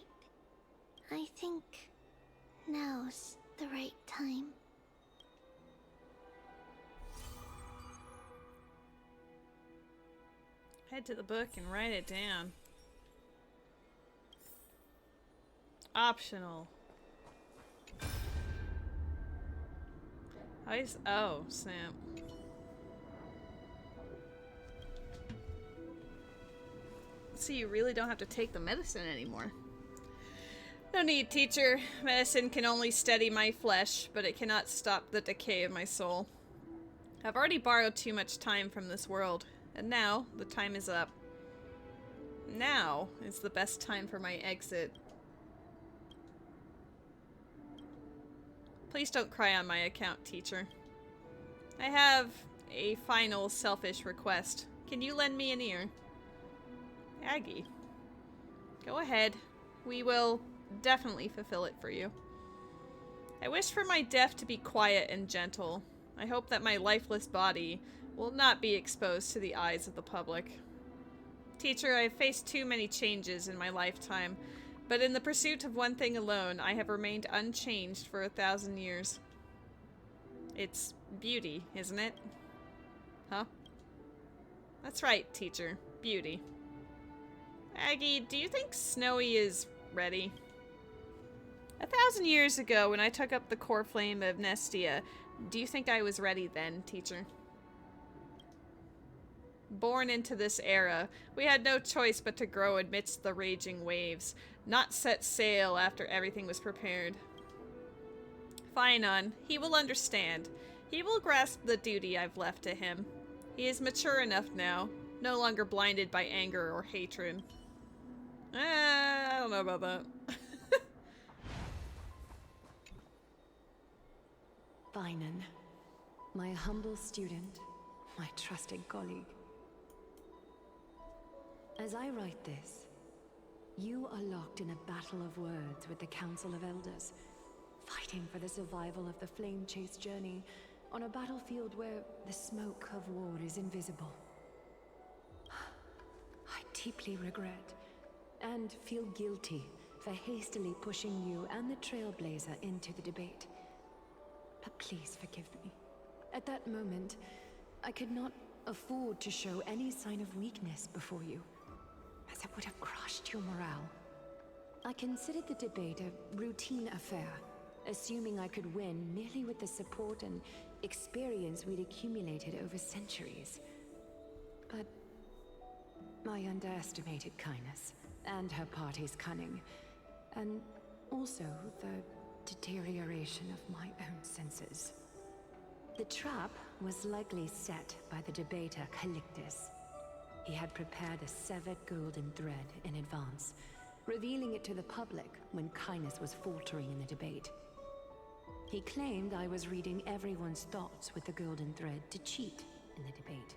I think now's the right time. Head to the book and write it down. Optional. Oh, snap. So you really don't have to take the medicine anymore. No need, teacher. Medicine can only steady my flesh, but it cannot stop the decay of my soul. I've already borrowed too much time from this world, and now the time is up. Now is the best time for my exit. Please don't cry on my account, teacher. I have a final selfish request. Can you lend me an ear? Aggie. Go ahead. We will definitely fulfill it for you. I wish for my death to be quiet and gentle. I hope that my lifeless body will not be exposed to the eyes of the public. Teacher, I have faced too many changes in my lifetime, but in the pursuit of one thing alone, I have remained unchanged for 1,000 years. It's beauty, isn't it? Huh? That's right, teacher. Beauty. Aggie, do you think Snowy is ready? 1,000 years ago, when I took up the core flame of Nestia, do you think I was ready then, teacher? Born into this era, we had no choice but to grow amidst the raging waves, not set sail after everything was prepared. Finan, he will understand. He will grasp the duty I've left to him. He is mature enough now, no longer blinded by anger or hatred. I don't know about that. Finan, my humble student, my trusted colleague. As I write this, you are locked in a battle of words with the Council of Elders, fighting for the survival of the Flame Chase journey on a battlefield where the smoke of war is invisible. I deeply regret and feel guilty for hastily pushing you and the Trailblazer into the debate. But please forgive me. At that moment, I could not afford to show any sign of weakness before you, as it would have crushed your morale. I considered the debate a routine affair, assuming I could win merely with the support and experience we'd accumulated over centuries. But I underestimated Kindness and her party's cunning, and also the deterioration of my own senses. The trap was likely set by the debater Calictus. He had prepared a severed golden thread in advance, revealing it to the public when Kindness was faltering in the debate. He claimed I was reading everyone's thoughts with the golden thread to cheat in the debate.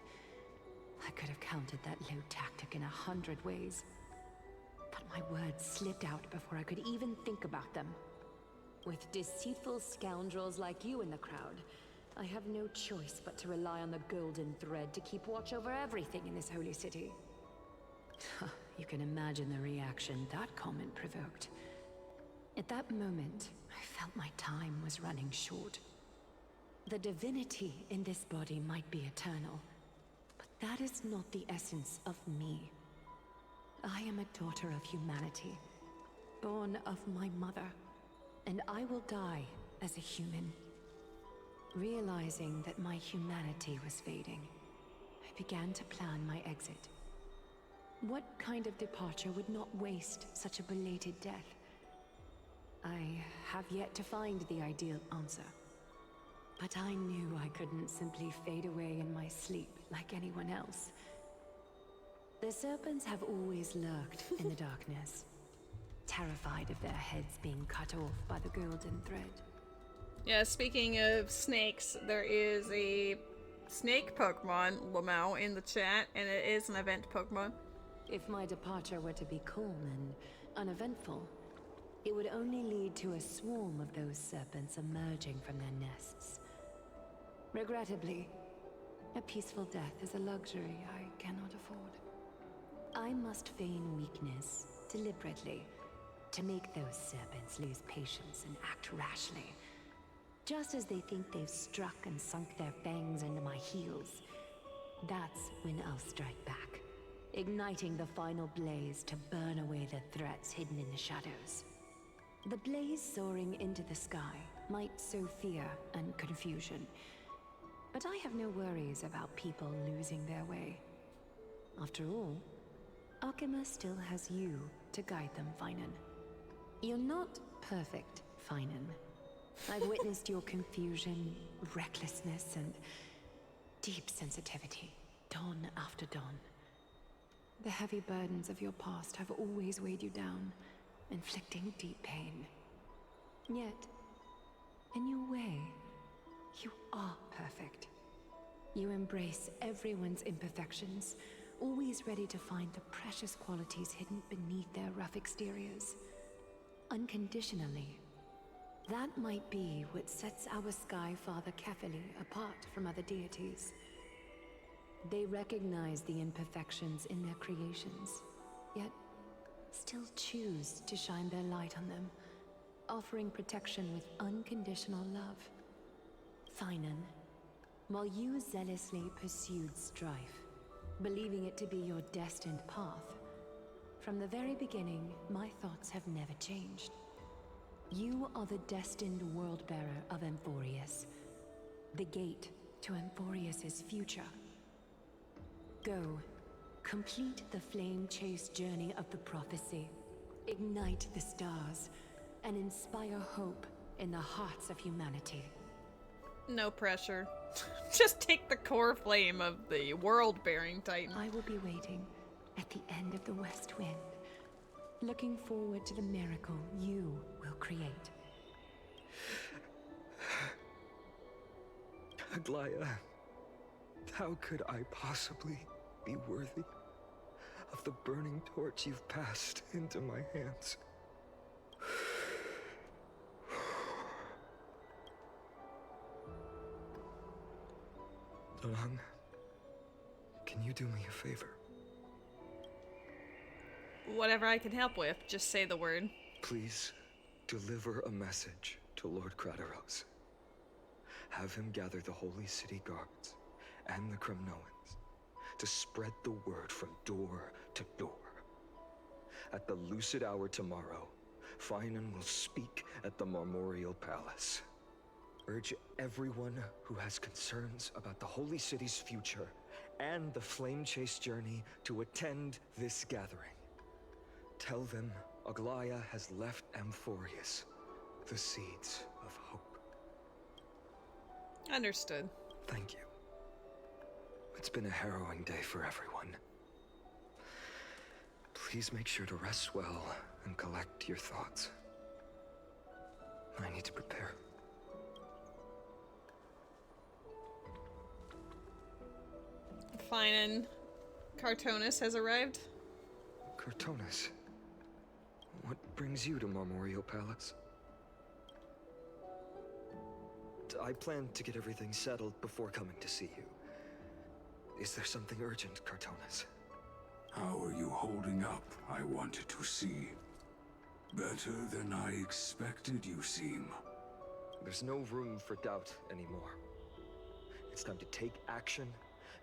I could have countered that low tactic in 100 ways, but my words slipped out before I could even think about them. With deceitful scoundrels like you in the crowd, I have no choice but to rely on the golden thread to keep watch over everything in this holy city. You can imagine the reaction that comment provoked. At that moment, I felt my time was running short. The divinity in this body might be eternal, but that is not the essence of me. I am a daughter of humanity, born of my mother, and I will die as a human. Realizing that my humanity was fading, I began to plan my exit. What kind of departure would not waste such a belated death? I have yet to find the ideal answer, but I knew I couldn't simply fade away in my sleep like anyone else. The serpents have always lurked in the darkness, terrified of their heads being cut off by the golden thread. Yeah, speaking of snakes, there is a snake Pokemon, Lamau, in the chat, and it is an event Pokemon. If my departure were to be calm and uneventful, it would only lead to a swarm of those serpents emerging from their nests. Regrettably, a peaceful death is a luxury I cannot afford. I must feign weakness deliberately to make those serpents lose patience and act rashly. Just as they think they've struck and sunk their fangs into my heels, that's when I'll strike back, igniting the final blaze to burn away the threats hidden in the shadows. The blaze soaring into the sky might sow fear and confusion, but I have no worries about people losing their way. After all, Alchema still has you to guide them, Finan. You're not perfect, Finan. I've witnessed your confusion, recklessness, and deep sensitivity, dawn after dawn. The heavy burdens of your past have always weighed you down, inflicting deep pain. Yet, in your way, you are perfect. You embrace everyone's imperfections, always ready to find the precious qualities hidden beneath their rough exteriors. Unconditionally. That might be what sets our Sky Father Kefili apart from other deities. They recognize the imperfections in their creations, yet still choose to shine their light on them, offering protection with unconditional love. Finan, while you zealously pursued strife, believing it to be your destined path, from the very beginning, my thoughts have never changed. You are the destined world-bearer of Amphorius, the gate to Amphorius's future. Go, complete the flame chase journey of the prophecy, ignite the stars, and inspire hope in the hearts of humanity. No pressure. Just take the core flame of the world-bearing Titan. I will be waiting at the end of the West Wind, looking forward to the miracle you will create. Aglaya, how could I possibly be worthy of the burning torch you've passed into my hands. Donang, can you do me a favor? Whatever I can help with, just say the word. Please deliver a message to Lord Krateros. Have him gather the Holy City guards and the Kremnoans to spread the word from door to door. At the lucid hour tomorrow, Finan will speak at the Marmorial Palace. Urge everyone who has concerns about the Holy City's future and the Flame Chase journey to attend this gathering. Tell them Aglaya has left Amphorius the seeds of hope. Understood. Thank you. It's been a harrowing day for everyone. Please make sure to rest well and collect your thoughts. I need to prepare. Finan Cartonis has arrived. Cartonis, what brings you to Marmorial Palace? I plan to get everything settled before coming to see you. Is there something urgent, Cartonis? How are you holding up, I wanted to see. Better than I expected, you seem. There's no room for doubt anymore. It's time to take action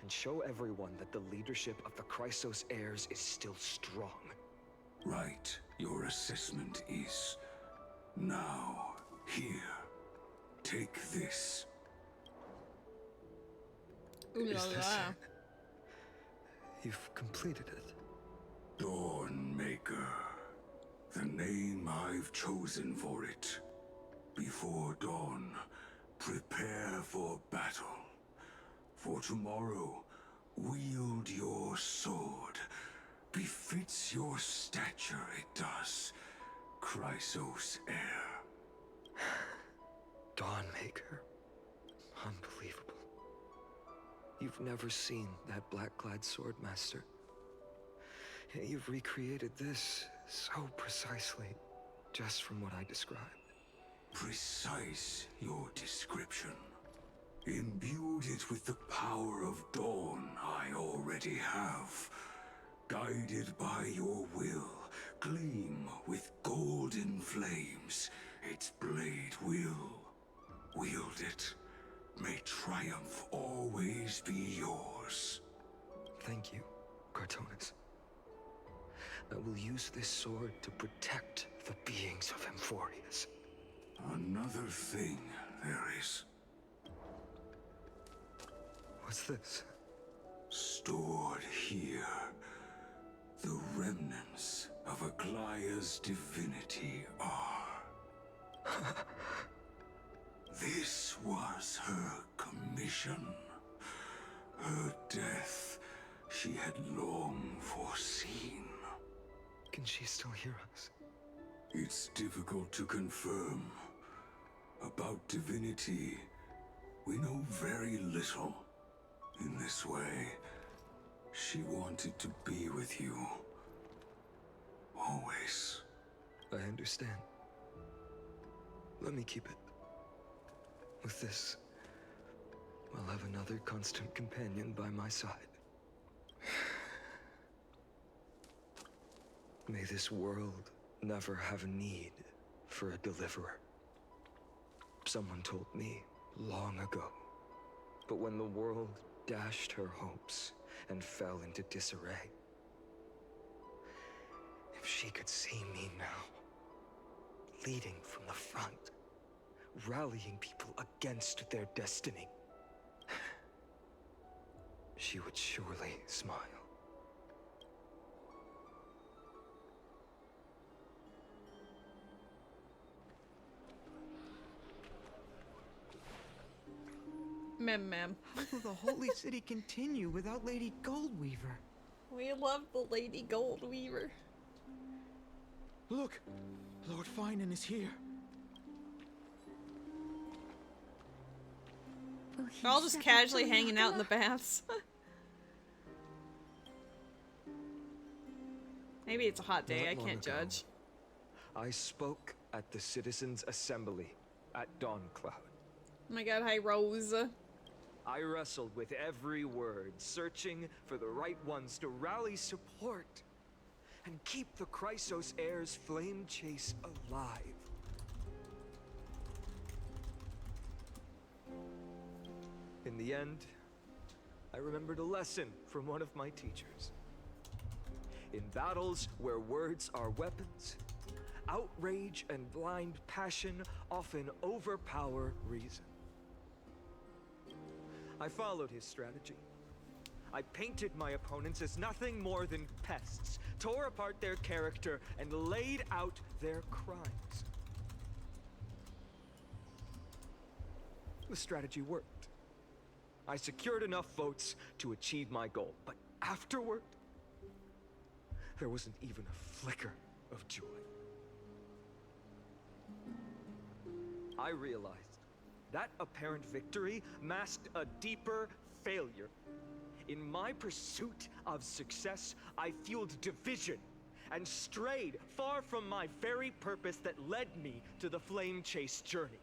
and show everyone that the leadership of the Chrysos heirs is still strong. Right, your assessment is. Now, here. Take this. Ooh Is la this la. it? You've completed it. Dawnmaker. The name I've chosen for it. Before dawn, prepare for battle. For tomorrow, wield your sword. Befits your stature, it does. Chrysos heir. Dawnmaker. Unbelievable. You've never seen that black-clad swordmaster. Yet you've recreated this so precisely, just from what I described. Precise, your description. Imbued it with the power of dawn I already have. Guided by your will, gleam with golden flames. Its blade will. Wield it. May triumph always be yours. Thank you, Cartonis. I will use this sword to protect the beings of Amphorius. Another thing there is. What's this? Stored here. The remnants of Aglaya's divinity are. This was her commission. Her death she had long foreseen. Can she still hear us? It's difficult to confirm. About divinity, we know very little. In this way, she wanted to be with you. Always. I understand. Let me keep it. With this, I'll have another constant companion by my side. May this world never have a need for a deliverer. Someone told me long ago. But when the world dashed her hopes and fell into disarray, if she could see me now, leading from the front, rallying people against their destiny, she would surely smile. Mem. How will the Holy City continue without Lady Goldweaver? We love the Lady Goldweaver. Look! Lord Finan is here. They're all just casually hanging out in the baths. Maybe it's a hot day, Not I long can't ago, judge. I spoke at the Citizens' Assembly at Dawncloud. Oh my god, hi Rose. I wrestled with every word, searching for the right ones to rally support and keep the Chrysos heir's flame chase alive. In the end, I remembered a lesson from one of my teachers. In battles where words are weapons, outrage and blind passion often overpower reason. I followed his strategy. I painted my opponents as nothing more than pests, tore apart their character, and laid out their crimes. The strategy worked. I secured enough votes to achieve my goal, but afterward, there wasn't even a flicker of joy. I realized that apparent victory masked a deeper failure. In my pursuit of success, I fueled division and strayed far from my very purpose that led me to the flame chase journey.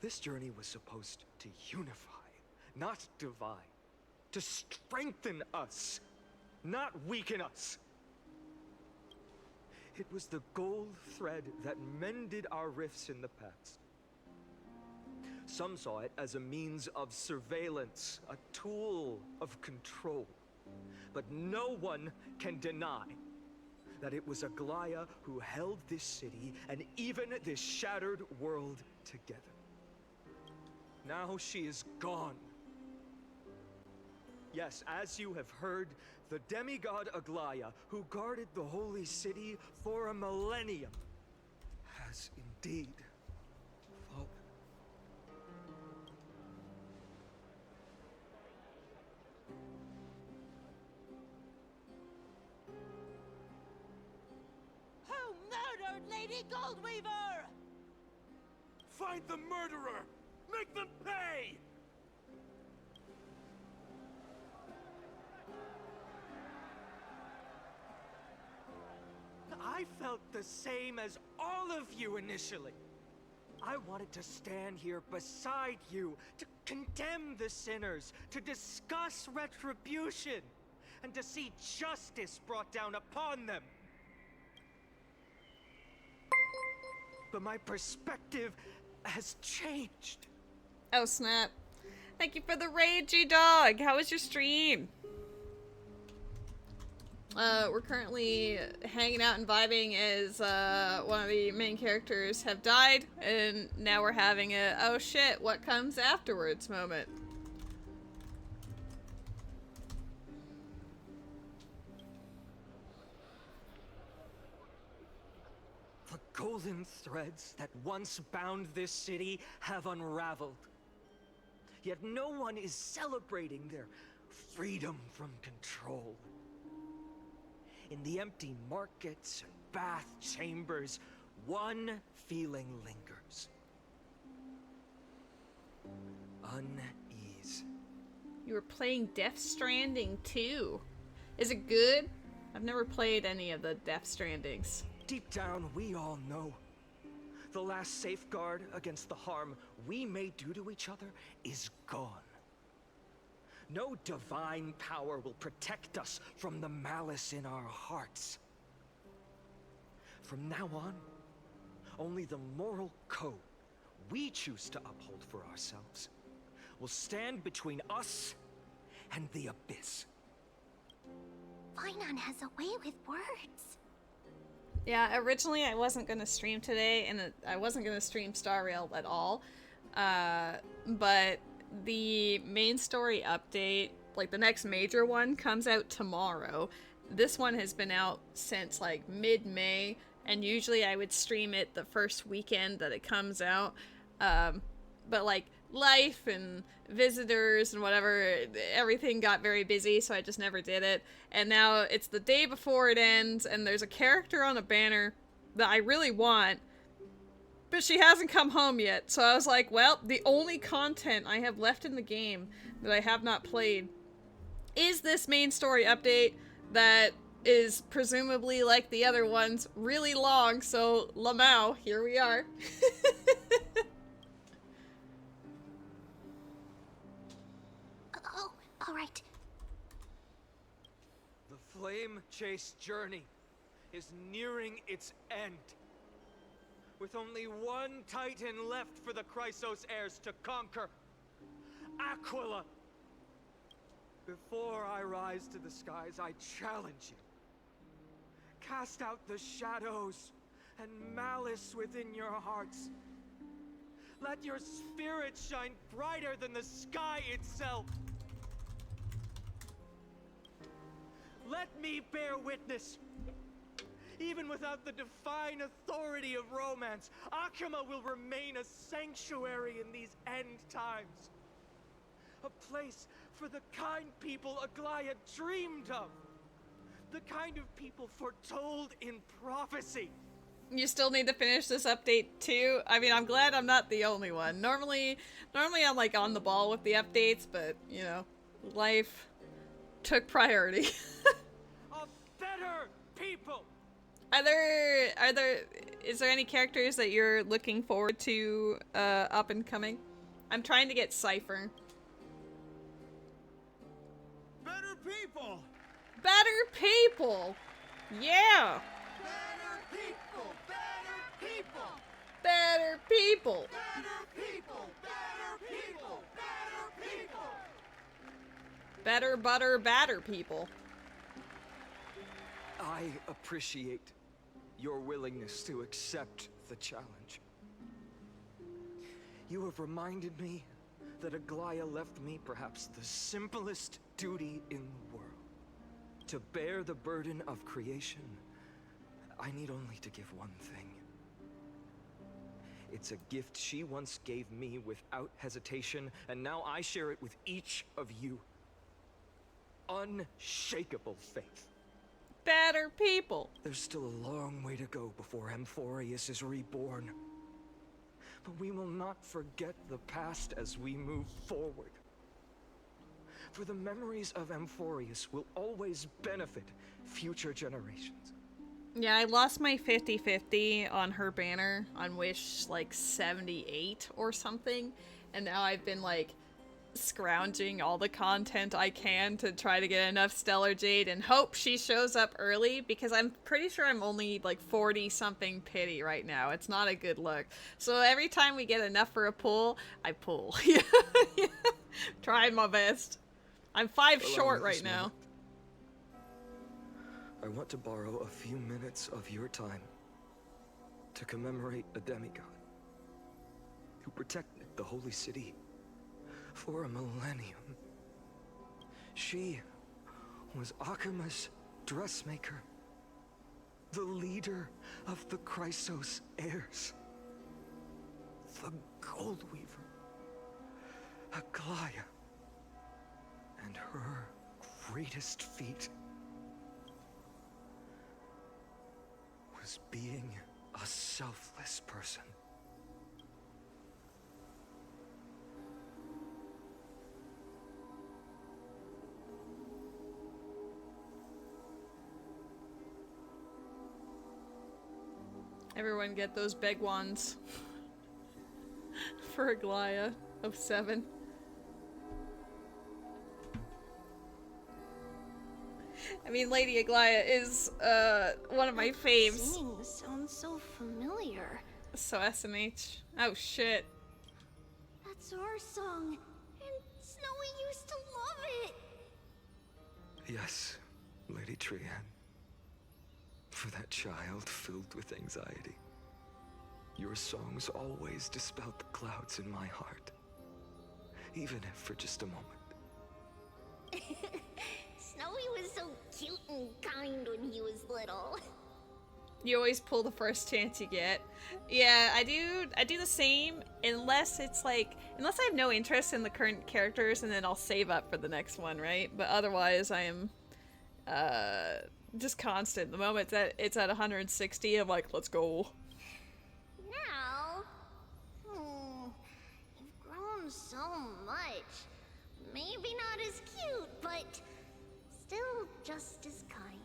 This journey was supposed to unify, not divide, to strengthen us, not weaken us. It was the gold thread that mended our rifts in the past. Some saw it as a means of surveillance, a tool of control. But no one can deny that it was Aglaya who held this city and even this shattered world together. Now she is gone. Yes, as you have heard, the demigod Aglaya, who guarded the holy city for a millennium, has indeed fallen. Who murdered Lady Goldweaver? Find the murderer! Make them pay! I felt the same as all of you initially. I wanted to stand here beside you, to condemn the sinners, to discuss retribution, and to see justice brought down upon them. But my perspective has changed. Oh snap. Thank you for the raid, G-Dog. How was your stream? We're currently hanging out and vibing as one of the main characters have died, and now we're having a oh shit, what comes afterwards moment. The golden threads that once bound this city have unraveled. Yet no one is celebrating their freedom from control. In the empty markets and bath chambers, one feeling lingers. Unease. You were playing Death Stranding 2. Is it good? I've never played any of the Death Strandings. Deep down, we all know the last safeguard against the harm we may do to each other is gone. No divine power will protect us from the malice in our hearts. From now on, only the moral code we choose to uphold for ourselves will stand between us and the abyss. Finon has a way with words. Yeah, originally I wasn't going to stream today, and I wasn't going to stream Star Rail at all. But the main story update, like the next major one, comes out tomorrow. This one has been out since like mid-May, and usually I would stream it the first weekend that it comes out. But like life and visitors and whatever, everything got very busy, so I just never did it. And now it's the day before it ends, and there's a character on a banner that I really want, but she hasn't come home yet. So I was like, well, the only content I have left in the game that I have not played is this main story update that is presumably, like the other ones, really long, so Lamau, here we are. Oh, alright. The flame chase journey is nearing its end. With only one Titan left for the Chrysos heirs to conquer. Aquila! Before I rise to the skies, I challenge you. Cast out the shadows and malice within your hearts. Let your spirit shine brighter than the sky itself. Let me bear witness. Even without the divine authority of romance, Akima will remain a sanctuary in these end times. A place for the kind people Aglaia dreamed of. The kind of people foretold in prophecy. You still need to finish this update too. I mean, I'm glad I'm not the only one. Normally I'm like on the ball with the updates, but you know, life took priority. A better people. Is there any characters that you're looking forward to up and coming? I'm trying to get Cipher. Better people! Better people! Yeah! Better people! Better people! Better people! Better people! Better people! Better people! Better butter batter people. I appreciate your willingness to accept the challenge. You have reminded me that Aglaia left me perhaps the simplest duty in the world. To bear the burden of creation, I need only to give one thing. It's a gift she once gave me without hesitation, and now I share it with each of you. Unshakable faith. Better people. There's still a long way to go before Amphorius is reborn. But we will not forget the past as we move forward. For the memories of Amphorius will always benefit future generations. Yeah, I lost my 50-50 on her banner on Wish like 78 or something, and now I've been like scrounging all the content I can to try to get enough Stellar Jade and hope she shows up early, because I'm pretty sure I'm only like 40 something pity right now. It's not a good look. So every time we get enough for a pull, I pull. Yeah. Try my best. I'm 5 short right now. I want to borrow a few minutes of your time to commemorate a demigod who protected the holy city for a millennium. She was Akima's dressmaker, the leader of the Chrysos heirs, the Gold Weaver, Aglaia, and her greatest feat was being a selfless person. Everyone get those beg wands for Aglaia of 7. I mean, Lady Aglaia is one of my faves. Singing sounds so familiar. So SMH. Oh shit. That's our song, and Snowy used to love it. Yes, Lady Trian. For that child filled with anxiety, your songs always dispelled the clouds in my heart. Even if for just a moment. Snowy was so cute and kind when he was little. You always pull the first chance you get. Yeah, I do the same, unless it's like, unless I have no interest in the current characters, and then I'll save up for the next one, right? But otherwise I am just constant. The moment that it's at 160, I'm like, let's go. Now, you've grown so much. Maybe not as cute, but still just as kind.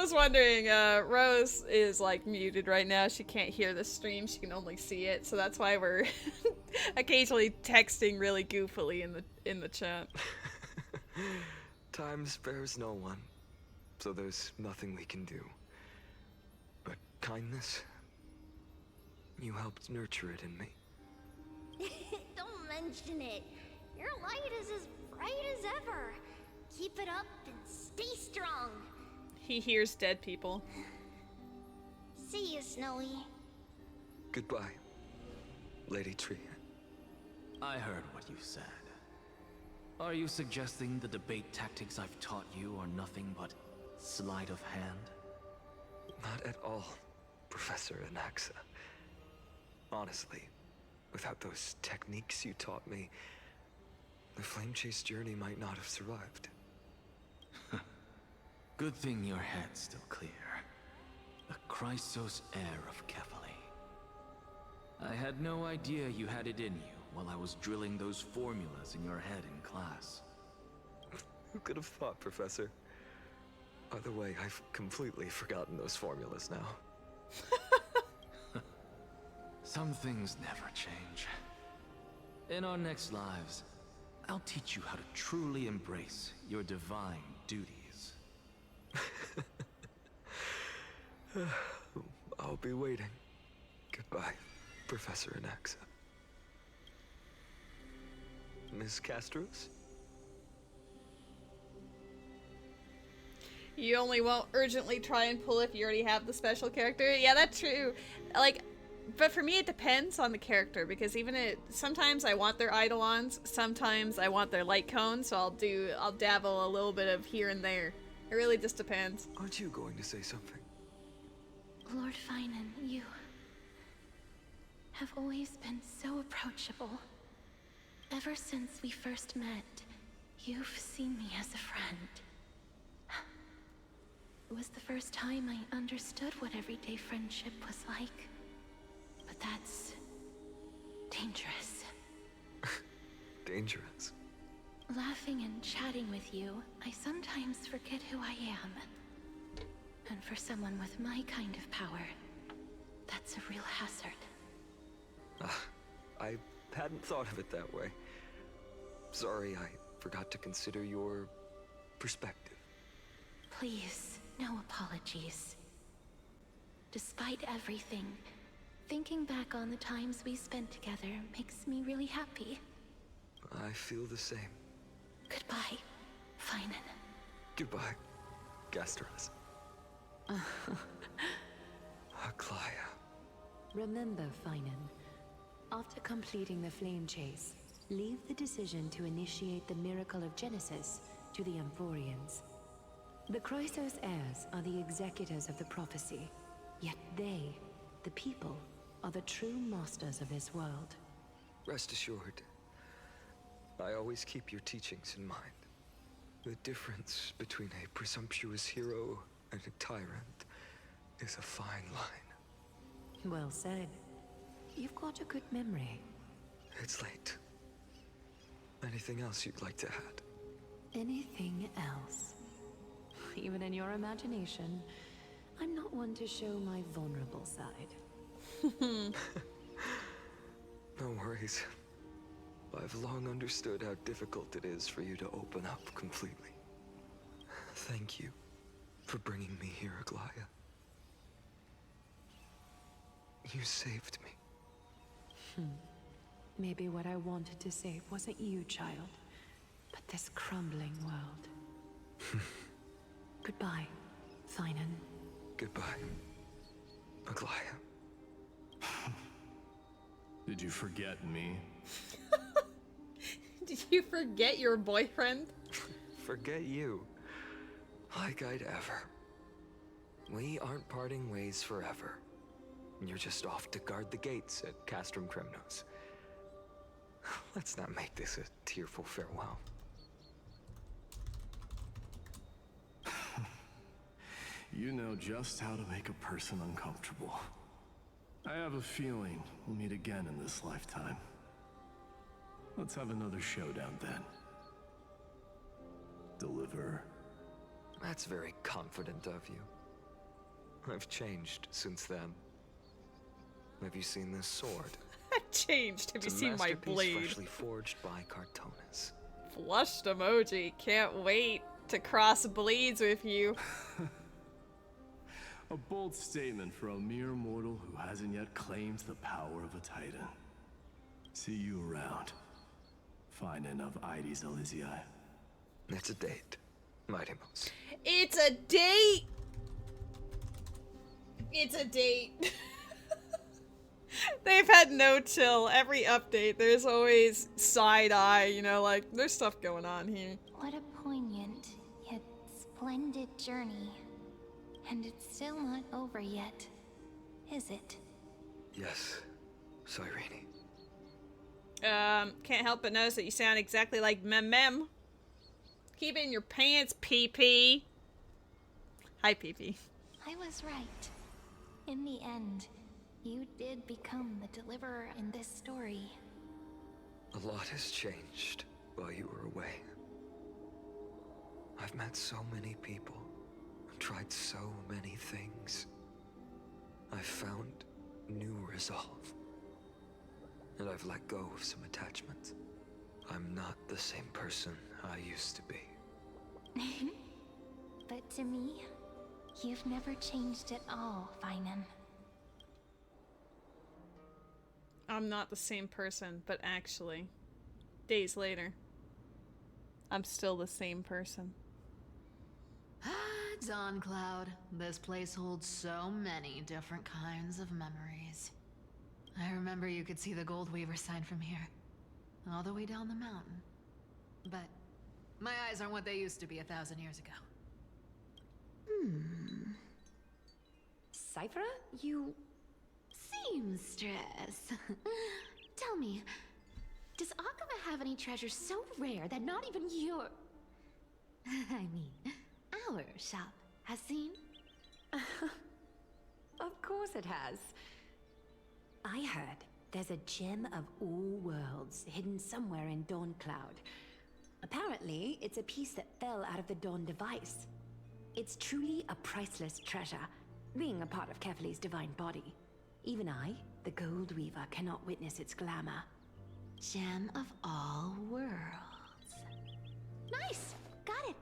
was wondering, Rose is like muted right now. She can't hear the stream. She can only see it. So that's why we're occasionally texting really goofily in the chat. Time spares no one, so there's nothing we can do. But kindness, you helped nurture it in me. Don't mention it. Your light is as bright as ever. Keep it up and stay strong. He hears dead people. See you, Snowy. Goodbye, Lady Tree. I heard what you said. Are you suggesting the debate tactics I've taught you are nothing but sleight of hand? Not at all, Professor Anaxa. Honestly, without those techniques you taught me, the Flame Chase journey might not have survived. Good thing your head's still clear. The Chrysos heir of Kefali. I had no idea you had it in you while I was drilling those formulas in your head in class. Who could have thought, Professor? By the way, I've completely forgotten those formulas now. Some things never change. In our next lives, I'll teach you how to truly embrace your divine duties. I'll be waiting. Goodbye, Professor Anaxa. Miss Castros? You only won't urgently try and pull if you already have the special character. Yeah, that's true. Like, but for me it depends on the character, because sometimes I want their eidolons, sometimes I want their light cones, so I'll dabble a little bit of here and there. It really just depends. Aren't you going to say something? Lord Finan, you have always been so approachable. Ever since we first met, you've seen me as a friend. It was the first time I understood what everyday friendship was like. But that's dangerous. Dangerous? Laughing and chatting with you, I sometimes forget who I am. And for someone with my kind of power, that's a real hazard. I hadn't thought of it that way. Sorry, I forgot to consider your perspective. Please, no apologies. Despite everything, thinking back on the times we spent together makes me really happy. I feel the same. Goodbye, Finan. Goodbye, Gastras. Aglaya. Remember, Finan, after completing the flame chase, leave the decision to initiate the miracle of Genesis to the Amphorians. The Chrysos heirs are the executors of the prophecy, yet they, the people, are the true masters of this world. Rest assured, I always keep your teachings in mind. The difference between a presumptuous hero and a tyrant is a fine line. Well said. You've got a good memory. It's late. Anything else you'd like to add? Anything else? Even in your imagination, I'm not one to show my vulnerable side. No worries. I've long understood how difficult it is for you to open up completely. Thank you for bringing me here, Aglaya. You saved me. Maybe what I wanted to save wasn't you, child, but this crumbling world. Goodbye, Finan. Goodbye, Aglaya. Did you forget me? Did you forget your boyfriend? Forget you. Like I'd ever. We aren't parting ways forever. You're just off to guard the gates at Castrum Kremnos. Let's not make this a tearful farewell. You know just how to make a person uncomfortable. I have a feeling we'll meet again in this lifetime. Let's have another showdown then. Deliver. That's very confident of you. I've changed since then. Have you seen this sword? I've changed. Have you It's a seen my masterpiece blade? freshly forged by Cartonis. Flushed emoji. Can't wait to cross bleeds with you. A bold statement for a mere mortal who hasn't yet claimed the power of a titan. See you around. Finan of Ides Elysiae. It's a date, Mighty Mouse. It's a date! It's a date. They've had no chill. Every update, there's always side eye, you know, like, there's stuff going on here. What a poignant, yet splendid journey. And it's still not over yet, is it? Yes, Cyrene. Can't help but notice that you sound exactly like Mem. Keep it in your pants, PP. Hi, PP. I was right. In the end, you did become the deliverer in this story. A lot has changed while you were away. I've met so many people, tried so many things. I've found new resolve. And I've let go of some attachments. I'm not the same person I used to be. But to me, you've never changed at all, Finan. I'm not the same person, but actually, days later, I'm still the same person. Dawn Cloud. This place holds so many different kinds of memories. I remember you could see the Gold Weaver sign from here, all the way down the mountain. But my eyes aren't what they used to be 1,000 years ago. Cipher, you... Seamstress. Tell me, does Akaba have any treasures so rare that not even your... I mean, our shop has seen? Of course it has. I heard there's a gem of all worlds hidden somewhere in Dawn Cloud. Apparently, it's a piece that fell out of the Dawn device. It's truly a priceless treasure, being a part of Kefali's divine body. Even I, the Gold Weaver, cannot witness its glamour. Gem of all worlds. Nice! Got it!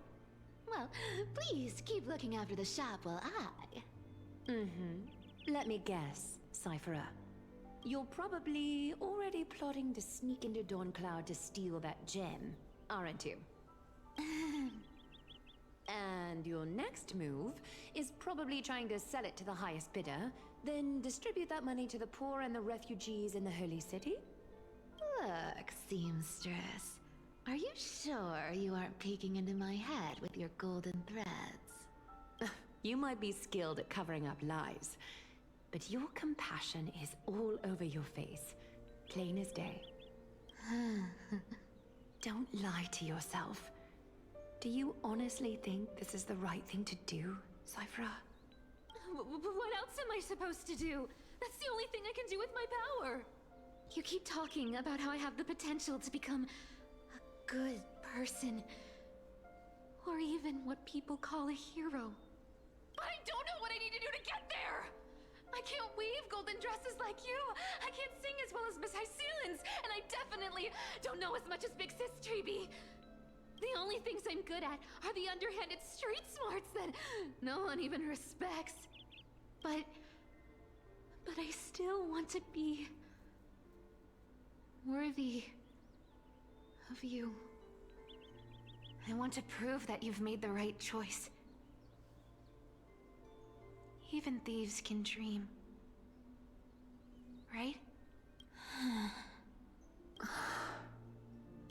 Well, please keep looking after the shop while I... Let me guess, Cypherer. You're probably already plotting to sneak into Dawn Cloud to steal that gem, aren't you? And your next move is probably trying to sell it to the highest bidder, then distribute that money to the poor and the refugees in the Holy City? Look, Seamstress. Are you sure you aren't peeking into my head with your golden threads? You might be skilled at covering up lies, but your compassion is all over your face, plain as day. Don't lie to yourself. Do you honestly think this is the right thing to do, Cypher? What else am I supposed to do? That's the only thing I can do with my power. You keep talking about how I have the potential to become a good person. Or even what people call a hero. But I don't know what I need to do to get there! I can't weave golden dresses like you! I can't sing as well as Miss Hyceelins! And I definitely don't know as much as Big Sis Treby! The only things I'm good at are the underhanded street smarts that no one even respects. But I still want to be worthy of you. I want to prove that you've made the right choice. Even thieves can dream. Right?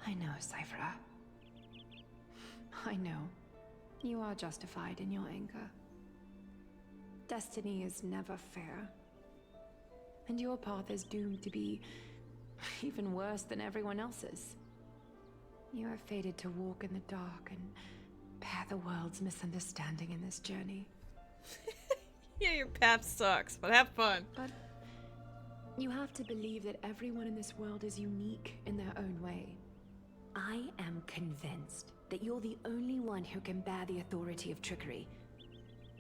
I know, Cypher. I know. You are justified in your anger. Destiny is never fair. And your path is doomed to be even worse than everyone else's. You are fated to walk in the dark and bear the world's misunderstanding in this journey. Yeah, your path sucks, but have fun. But you have to believe that everyone in this world is unique in their own way. I am convinced that you're the only one who can bear the authority of trickery.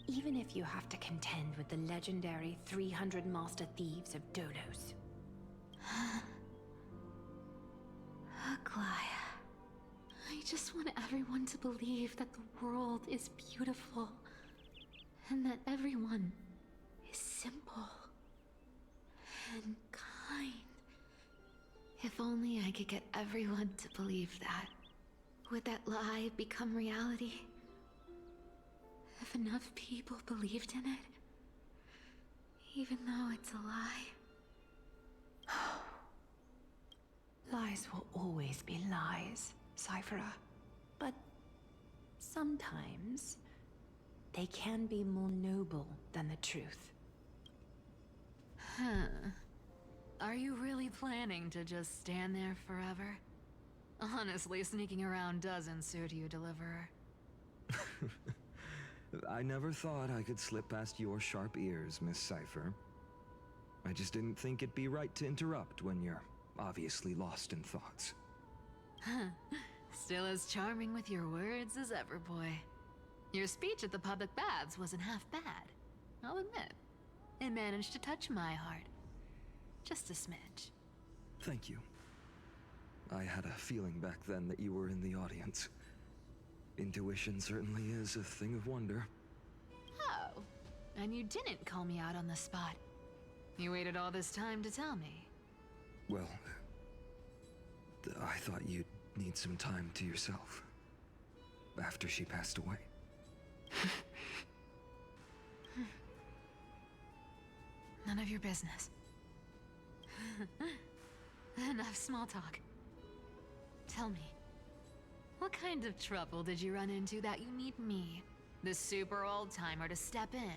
even if you have to contend with the legendary 300 master thieves of Dolos. Aglaya. I just want everyone to believe that the world is beautiful. And that everyone is simple. And kind. If only I could get everyone to believe that. Would that lie become reality? If enough people believed in it, even though it's a lie. Lies will always be lies, Cipher. But sometimes they can be more noble than the truth. Huh. Are you really planning to just stand there forever? Honestly, sneaking around doesn't suit you, Deliverer. I never thought I could slip past your sharp ears, Miss Cipher. I just didn't think it'd be right to interrupt when you're obviously lost in thoughts. Still as charming with your words as ever, boy. Your speech at the public baths wasn't half bad. I'll admit. It managed to touch my heart. Just a smidge. Thank you. I had a feeling back then that you were in the audience. Intuition certainly is a thing of wonder. Oh, and you didn't call me out on the spot. You waited all this time to tell me. Well, I thought you'd need some time to yourself. After she passed away. None of your business. Enough small talk. Tell me, what kind of trouble did you run into that you need me, the super old-timer, to step in?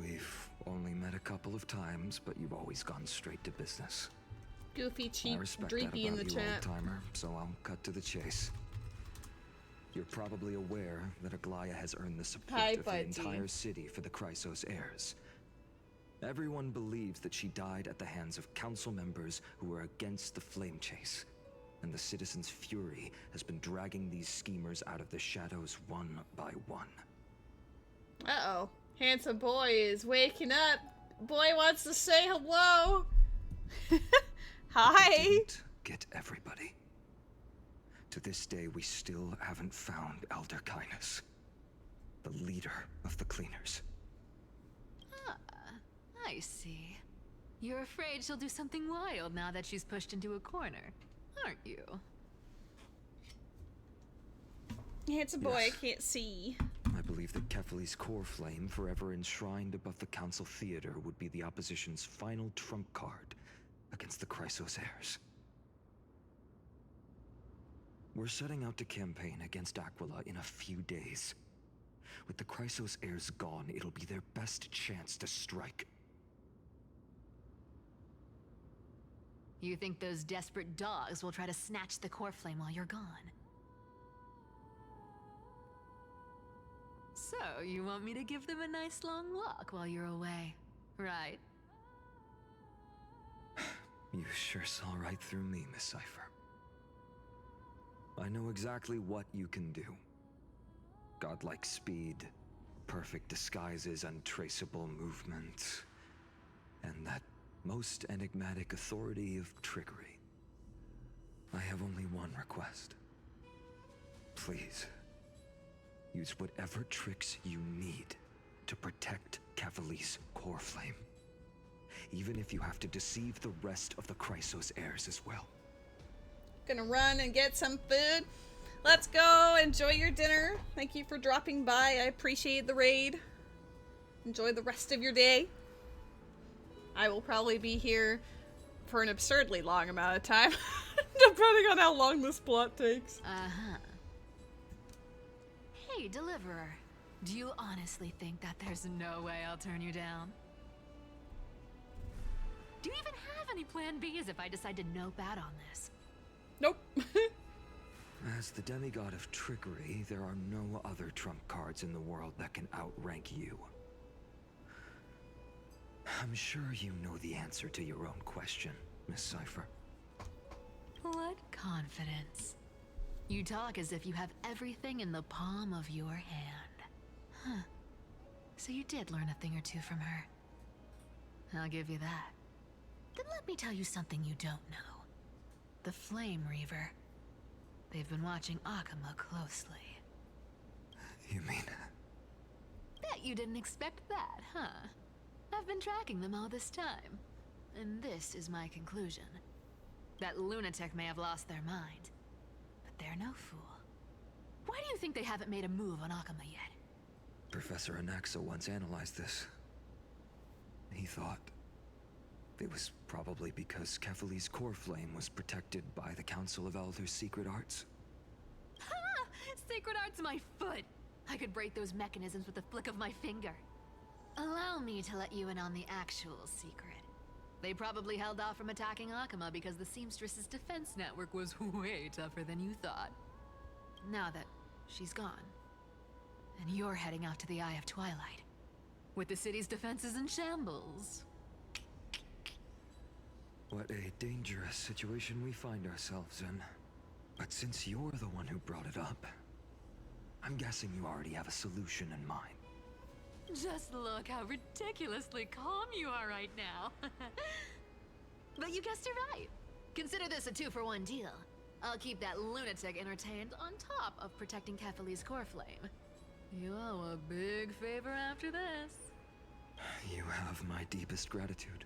We've only met a couple of times, but you've always gone straight to business. Goofy, cheap, I respect dreepy that in about the you, chat. old-timer, so I'll cut to the chase. You're probably aware that Aglaya has earned the support Hi, of the buddy. entire city for the Chrysos heirs. Everyone believes that she died at the hands of council members who were against the flame chase. And the citizens' fury has been dragging these schemers out of the shadows one by one. Uh-oh. Handsome boy is waking up. Boy wants to say hello. Hi. Didn't get everybody. To this day, we still haven't found Elder Kindness, the leader of the cleaners. Ah, I see. You're afraid she'll do something wild now that she's pushed into a corner, aren't you? Handsome boy, Yes. I can't see. I believe that Kefali's core flame, forever enshrined above the council theater, would be the opposition's final trump card against the Chrysos heirs. We're setting out to campaign against Aquila in a few days. With the Chrysos heirs gone, it'll be their best chance to strike. You think those desperate dogs will try to snatch the core flame while you're gone? So, you want me to give them a nice long walk while you're away, right? You sure saw right through me, Miss Cipher. I know exactly what you can do. Godlike speed, perfect disguises, untraceable movement, and that most enigmatic authority of trickery. I have only one request. Please, use whatever tricks you need to protect Kefali's core flame. Even if you have to deceive the rest of the Chrysos heirs as well. Gonna run and get some food. Let's go. Enjoy your dinner. Thank you for dropping by. I appreciate the raid. Enjoy the rest of your day. I will probably be here for an absurdly long amount of time, depending on how long this plot takes. Uh-huh. Hey, Deliverer. Do you honestly think that there's no way I'll turn you down? Do you even have any plan Bs if I decide to nope out on this? Nope. As the demigod of trickery, there are no other trump cards in the world that can outrank you. I'm sure you know the answer to your own question, Miss Cipher. What confidence. You talk as if you have everything in the palm of your hand. Huh. So you did learn a thing or two from her. I'll give you that. Then let me tell you something you don't know. The Flame Reaver. They've been watching Akama closely. You mean... Bet you didn't expect that, huh? I've been tracking them all this time. And this is my conclusion. That lunatic may have lost their mind. But they're no fool. Why do you think they haven't made a move on Akama yet? Professor Anaxa once analyzed this. He thought it was probably because Kefali's core flame was protected by the Council of Elders' secret arts. Ha! Sacred art's my foot! I could break those mechanisms with a flick of my finger. Allow me to let you in on the actual secret. They probably held off from attacking Akama because the Seamstress's defense network was way tougher than you thought. Now that she's gone, and you're heading out to the Eye of Twilight, with the city's defenses in shambles. What a dangerous situation we find ourselves in. But since you're the one who brought it up, I'm guessing you already have a solution in mind. Just look how ridiculously calm you are right now. But you guessed it right. Consider this a 2-for-1 deal. I'll keep that lunatic entertained on top of protecting Kefali's core flame. You owe a big favor after this. You have my deepest gratitude.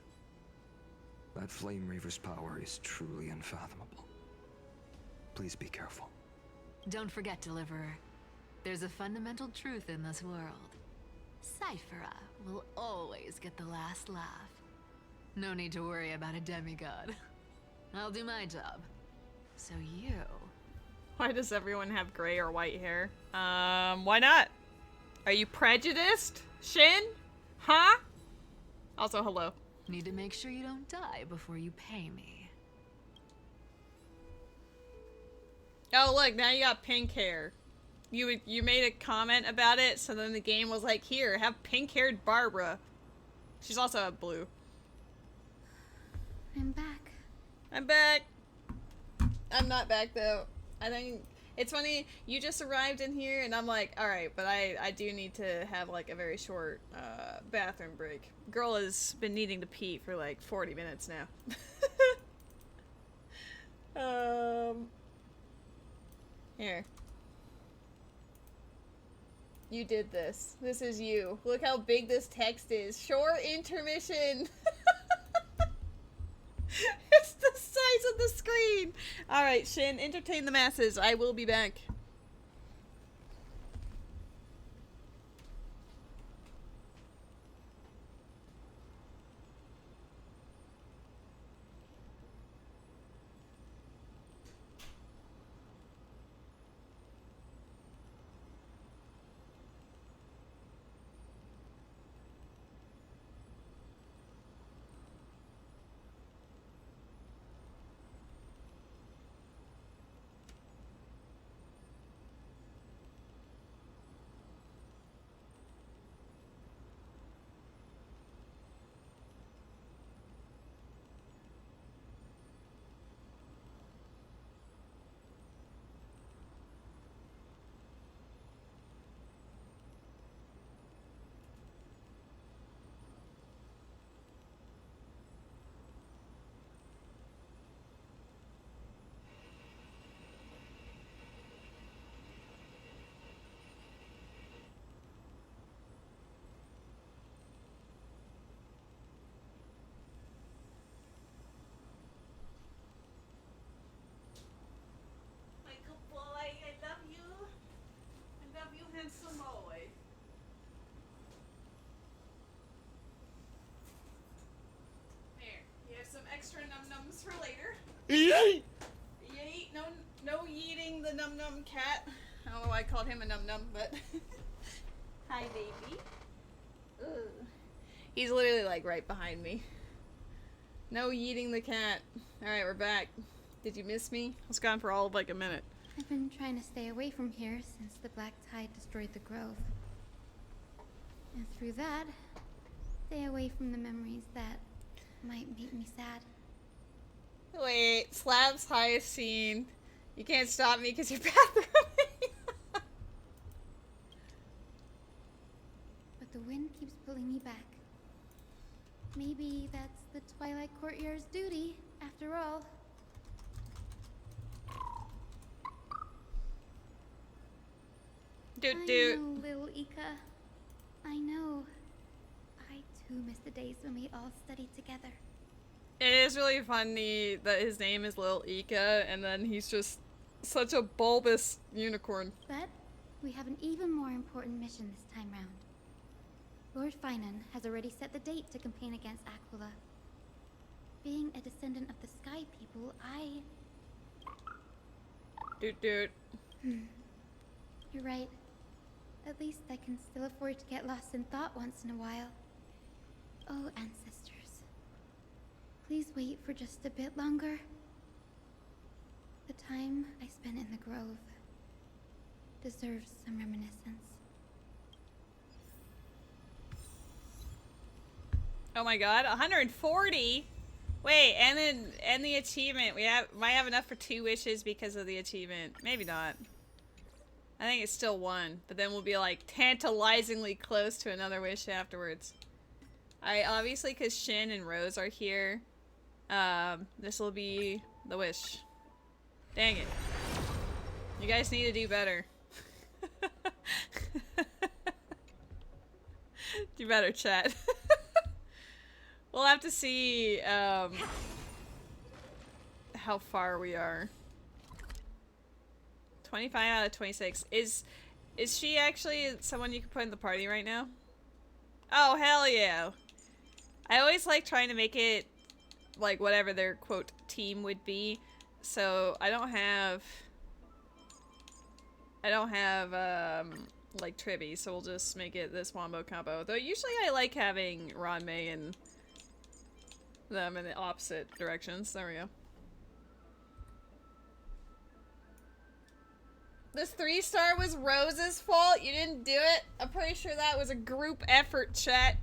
That Flame Reaver's power is truly unfathomable. Please be careful. Don't forget, Deliverer. There's a fundamental truth in this world. Cipher will always get the last laugh. No need to worry about a demigod. I'll do my job. So you... Why does everyone have gray or white hair? Why not? Are you prejudiced, Shin? Huh? Also, hello. Need to make sure you don't die before you pay me. Oh, look, now you got pink hair. You made a comment about it, so then the game was like, here, have pink-haired Barbara. She's also a blue. I'm back. I'm back. I'm not back, though. I think it's funny, you just arrived in here, and I'm like, alright, but I do need to have, like, a very short, bathroom break. Girl has been needing to pee for, like, 40 minutes now. Here. You did this. This is you. Look how big this text is. Short intermission. It's the size of the screen. Alright, Shin, entertain the masses. I will be back. Handsome boy. There, you have some extra num-nums for later. Yeet! Yeet, no yeeting the num-num cat. I don't know why I called him a num-num, but... Hi, baby. Ugh. He's literally, like, right behind me. No yeeting the cat. Alright, we're back. Did you miss me? I was gone for all of, like, a minute. I've been trying to stay away from here since the Black Tide destroyed the grove. And through that, stay away from the memories that might make me sad. Wait, Slab's highest scene You can't stop me because you're bathrooming. But the wind keeps pulling me back. Maybe that's the Twilight Courtier's duty, after all. Doot I doot. know, little Ika. I know. I too miss the days when we all studied together. It is really funny that his name is Lil Ika, and then he's just such a bulbous unicorn. But we have an even more important mission this time round. Lord Finan has already set the date to campaign against Aquila. Being a descendant of the Sky People, I... Doot doot. You're right. At least I can still afford to get lost in thought once in a while. Oh, ancestors. Please wait for just a bit longer. The time I spent in the grove deserves some reminiscence. Oh my god, 140? Wait, and the achievement. Might have enough for 2 wishes because of the achievement. Maybe not. I think it's still 1, but then we'll be like tantalizingly close to another wish afterwards. Obviously, because Shin and Rose are here, this will be the wish. Dang it. You guys need to do better. Do better, chat. We'll have to see how far we are. 25 out of 26. Is she actually someone you can put in the party right now? Oh, hell yeah. I always like trying to make it like whatever their quote team would be. So I don't have like Tribby, so we'll just make it this wombo combo. Though usually I like having Ranmei and them in the opposite directions. There we go. This 3-star was Rose's fault? You didn't do it? I'm pretty sure that was a group effort, chat.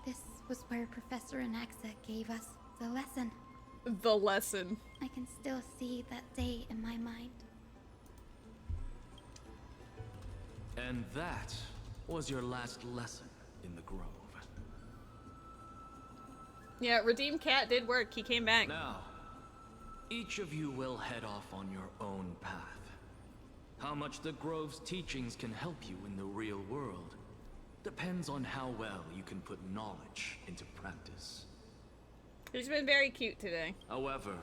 This was where Professor Anaxa gave us the lesson. The lesson. I can still see that day in my mind. And that was your last lesson in the grove. Yeah, Redeemed Cat did work. He came back. Now, each of you will head off on your own path. How much the Grove's teachings can help you in the real world depends on how well you can put knowledge into practice. He's been very cute today. However,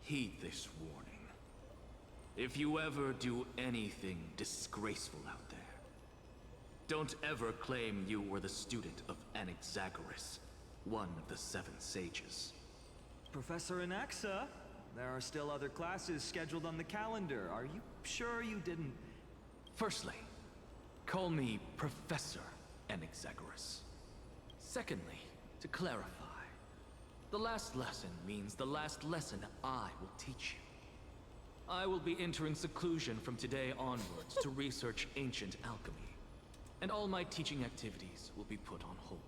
heed this warning. If you ever do anything disgraceful out there, don't ever claim you were the student of Anaxagoras, one of the 7 sages. Professor Anaxa, there are still other classes scheduled on the calendar. Are you sure you didn't... Firstly, call me Professor Anaxagoras. Secondly, to clarify, the last lesson means the last lesson I will teach you. I will be entering seclusion from today onwards to research ancient alchemy, and all my teaching activities will be put on hold.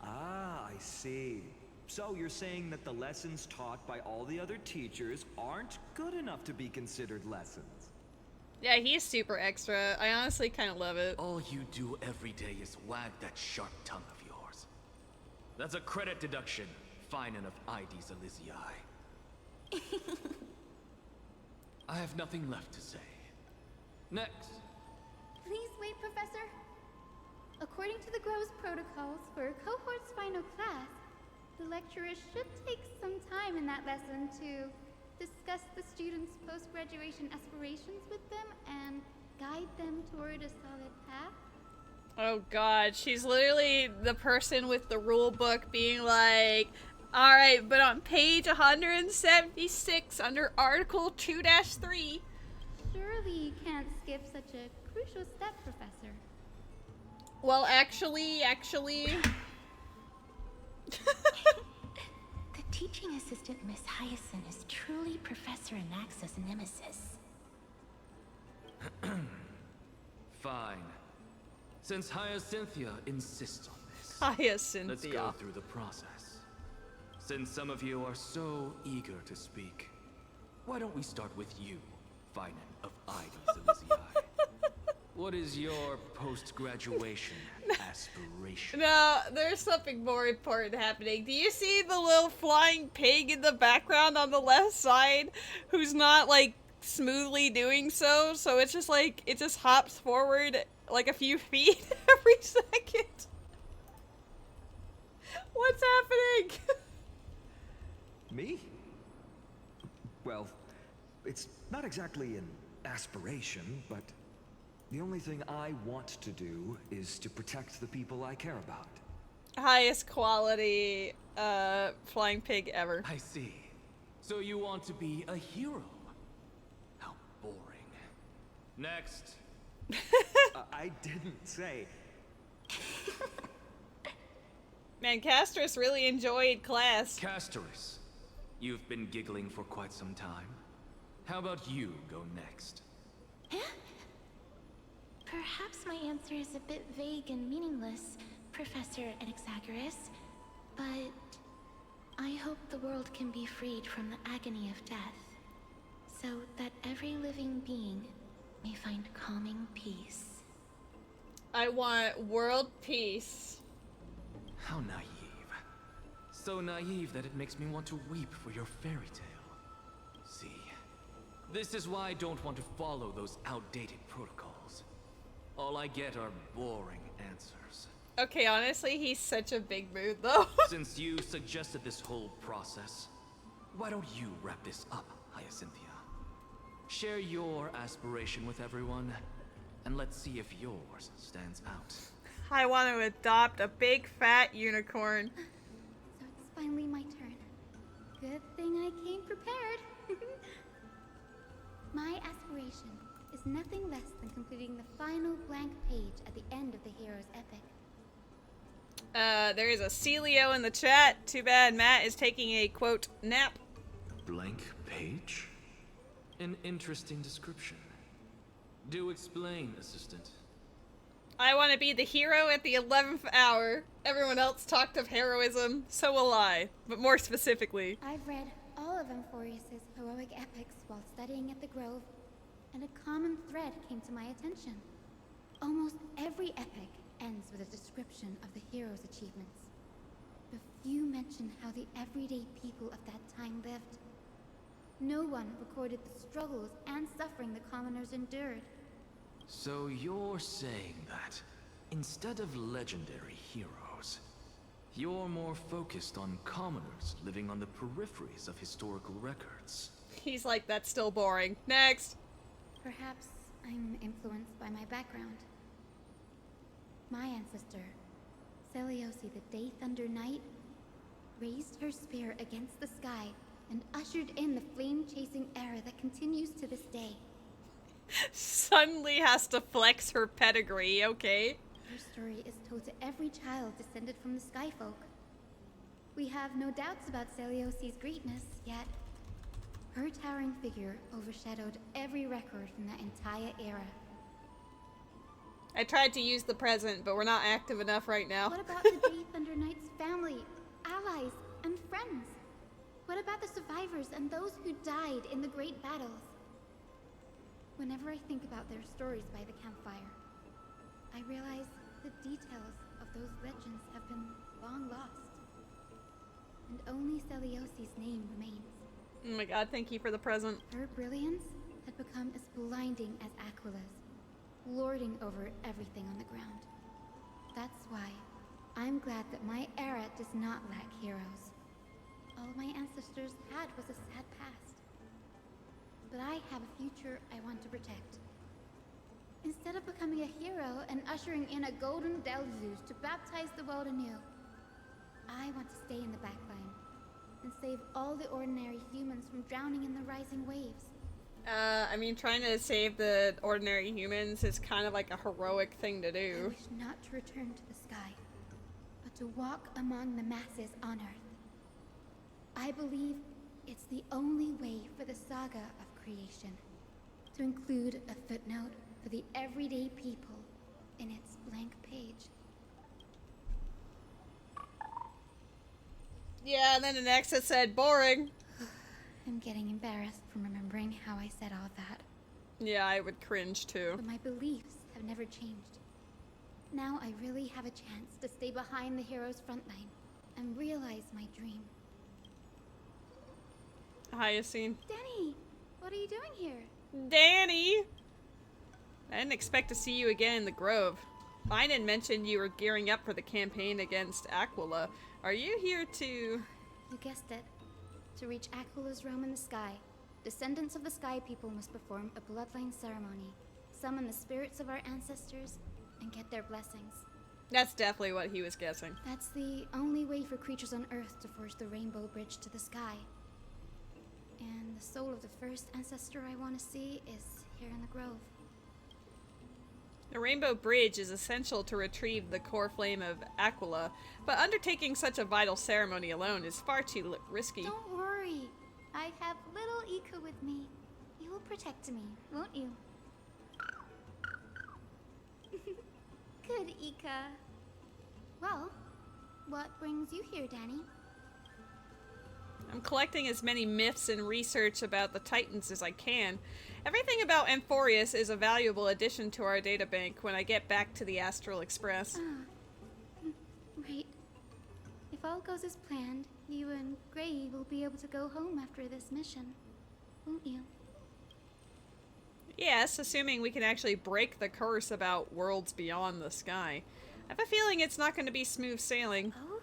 Ah, I see. So you're saying that the lessons taught by all the other teachers aren't good enough to be considered lessons? Yeah, he's super extra. I honestly kind of love it. All you do every day is wag that sharp tongue of yours. That's a credit deduction, Finan of Ides Elysiae. I have nothing left to say. Next. Please wait, Professor. According to the Grove's protocols for a cohort's final class, the lecturer should take some time in that lesson to discuss the students' post-graduation aspirations with them and guide them toward a solid path. Oh god, she's literally the person with the rule book being like, alright, but on page 176 under Article 2-3. Surely you can't skip such a crucial step, Professor. Well, actually... The teaching assistant, Miss Hyacinth, is truly Professor Anaxa's nemesis. Fine. Since Hyacinthia insists on this, Hyacinthia. let's go through the process. Since some of you are so eager to speak, why don't we start with you, Finan of Ides Elysiae? What is your post-graduation aspiration? No, there's something more important happening. Do you see the little flying pig in the background on the left side who's not, like, smoothly doing so? So it's just like, it just hops forward like a few feet every second. What's happening? Me? Well, it's not exactly an aspiration, but the only thing I want to do is to protect the people I care about. Highest quality flying pig ever. I see. So you want to be a hero? How boring. Next. I didn't say. Man, Castris really enjoyed class. Castris, you've been giggling for quite some time. How about you go next? Perhaps my answer is a bit vague and meaningless, Professor Anaxagoras, but I hope the world can be freed from the agony of death, so that every living being may find calming peace. I want world peace. How naive. So naive that it makes me want to weep for your fairy tale. See, this is why I don't want to follow those outdated protocols. All I get are boring answers. Okay, honestly, he's such a big mood, though. Since you suggested this whole process, why don't you wrap this up, Hyacinthia? Share your aspiration with everyone, and let's see if yours stands out. I want to adopt a big fat unicorn. So it's finally my turn. Good thing I came prepared. My aspiration is nothing less than completing the final blank page at the end of the hero's epic. There is a Celio in the chat. Too bad Matt is taking a, quote, nap. Blank page? An interesting description. Do explain, assistant. I want to be the hero at the 11th hour. Everyone else talked of heroism, so will I. But more specifically. I've read all of Amphorius's heroic epics while studying at the Grove, and a common thread came to my attention. Almost every epic ends with a description of the hero's achievements. But few mention how the everyday people of that time lived. No one recorded the struggles and suffering the commoners endured. So you're saying that, instead of legendary heroes, you're more focused on commoners living on the peripheries of historical records. He's like, that's still boring. Next! Perhaps I'm influenced by my background. My ancestor, Seliosi the Day Thunder Knight, raised her spear against the sky and ushered in the flame-chasing era that continues to this day. Suddenly has to flex her pedigree, okay? Her story is told to every child descended from the Skyfolk. We have no doubts about Celiosi's greatness, yet her towering figure overshadowed every record from that entire era. I tried to use the present, but we're not active enough right now. What about the Day Thunder Knight's family, allies, and friends? What about the survivors and those who died in the great battles? Whenever I think about their stories by the campfire, I realize the details of those legends have been long lost. And only Celiosi's name remains. Oh my god, thank you for the present. Her brilliance had become as blinding as Aquila's, lording over everything on the ground. That's why I'm glad that my era does not lack heroes. All my ancestors had was a sad past. But I have a future I want to protect. Instead of becoming a hero and ushering in a golden deluge to baptize the world anew, I want to stay in the backline and save all the ordinary humans from drowning in the rising waves. I mean, trying to save the ordinary humans is kind of like a heroic thing to I do. wish not to return to the sky, but to walk among the masses on Earth. I believe it's the only way for the saga of creation to include a footnote for the everyday people in its blank page. Yeah, and then the next it said boring. I'm getting embarrassed from remembering how I said all that. Yeah, I would cringe too. But my beliefs have never changed. Now I really have a chance to stay behind the hero's front line and realize my dream. Hyacinth. Danny, what are you doing here? Danny! I didn't expect to see you again in the Grove. Finan mentioned you were gearing up for the campaign against Aquila. Are you here to... You guessed it. To reach Aquila's realm in the sky, descendants of the Sky People must perform a bloodline ceremony, summon the spirits of our ancestors, and get their blessings. That's definitely what he was guessing. That's the only way for creatures on Earth to forge the rainbow bridge to the sky. And the soul of the first ancestor I want to see is here in the Grove. The Rainbow Bridge is essential to retrieve the core flame of Aquila, but undertaking such a vital ceremony alone is far too risky. Don't worry. I have little Ika with me. You will protect me, won't you? Good, Ika. Well, what brings you here, Danny? I'm collecting as many myths and research about the Titans as I can. Everything about Amphorius is a valuable addition to our databank when I get back to the Astral Express. Right. If all goes as planned, you and Gray will be able to go home after this mission, won't you? Yes, assuming we can actually break the curse about worlds beyond the sky. I have a feeling it's not going to be smooth sailing. Oh?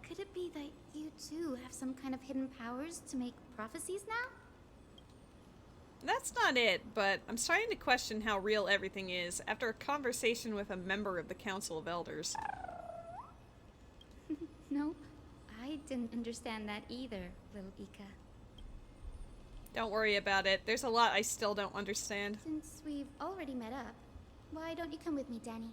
Could it be that you too have some kind of hidden powers to make prophecies now? That's not it, but I'm starting to question how real everything is after a conversation with a member of the Council of Elders. Nope. I didn't understand that either, little Ika. Don't worry about it. There's a lot I still don't understand. Since we've already met up, why don't you come with me, Danny?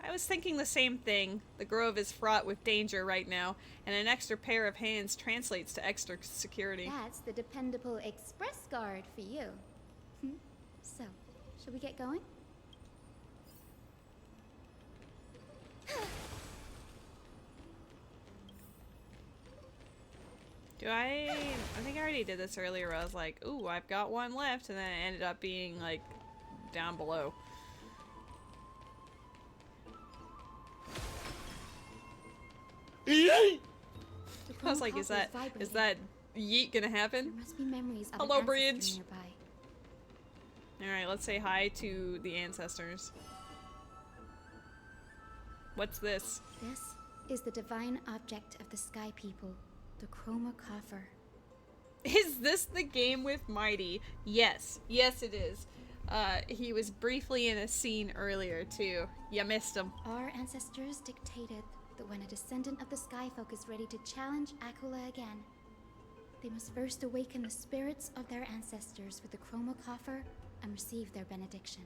I was thinking the same thing. The Grove is fraught with danger right now, and an extra pair of hands translates to extra security. That's the dependable express guard for you. So, shall we get going? I think I already did this earlier. I was like, ooh, I've got one left, and then it ended up being, like, down below. I was like, is that yeet gonna happen? There must be memories of Hello, an Bridge. ancestor nearby. Alright, let's say hi to the ancestors. What's this? This is the divine object of the Sky People, the Chroma Coffer. Is this the game with Mighty? Yes. Yes, it is. He was briefly in a scene earlier, too. You missed him. Our ancestors dictated that when a descendant of the Skyfolk is ready to challenge Aquila again, they must first awaken the spirits of their ancestors with the Chroma Coffer and receive their benediction.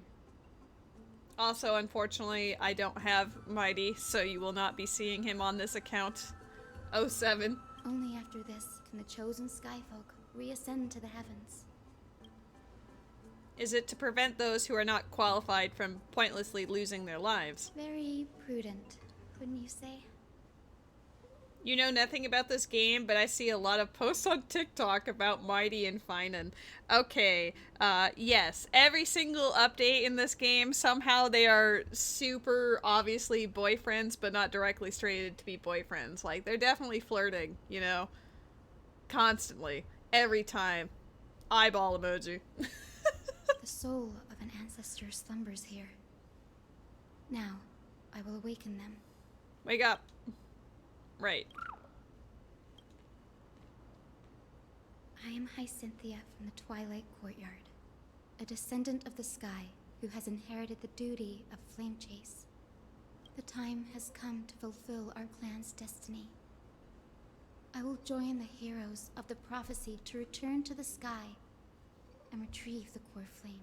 Also, unfortunately, I don't have Mighty, so you will not be seeing him on this account. 07. Only after this can the chosen Skyfolk reascend to the heavens. Is it to prevent those who are not qualified from pointlessly losing their lives? Very prudent, wouldn't you say? You know nothing about this game, but I see a lot of posts on TikTok about Mighty and Finan. Okay, yes, every single update in this game, somehow they are super obviously boyfriends, but not directly stated to be boyfriends. Like, they're definitely flirting, you know? Constantly. Every time. Eyeball emoji. The soul of an ancestor slumbers here. Now, I will awaken them. Wake up. Right. I am Hyacinthia from the Twilight Courtyard, a descendant of the sky who has inherited the duty of Flame Chase. The time has come to fulfill our clan's destiny. I will join the heroes of the prophecy to return to the sky and retrieve the core flame.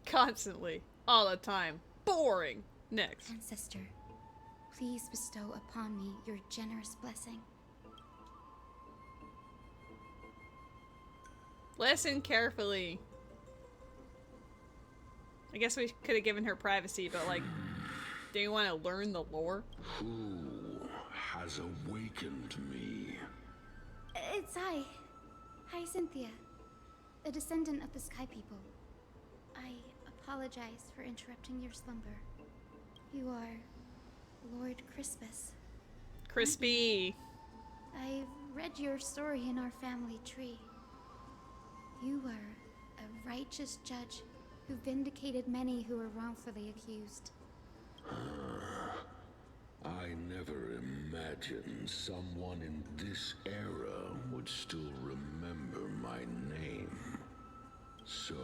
Constantly. All the time. Boring. Next. Ancestor, please bestow upon me your generous blessing. Listen carefully. I guess we could have given her privacy, but like, do you want to learn the lore? Who has awakened me? It's I. Hi, Cynthia. A descendant of the Sky People. I apologize for interrupting your slumber. You are Lord Crispus. Crispy. I've read your story in our family tree. You were a righteous judge who vindicated many who were wrongfully accused. I never imagined someone in this era would still remember my name. So,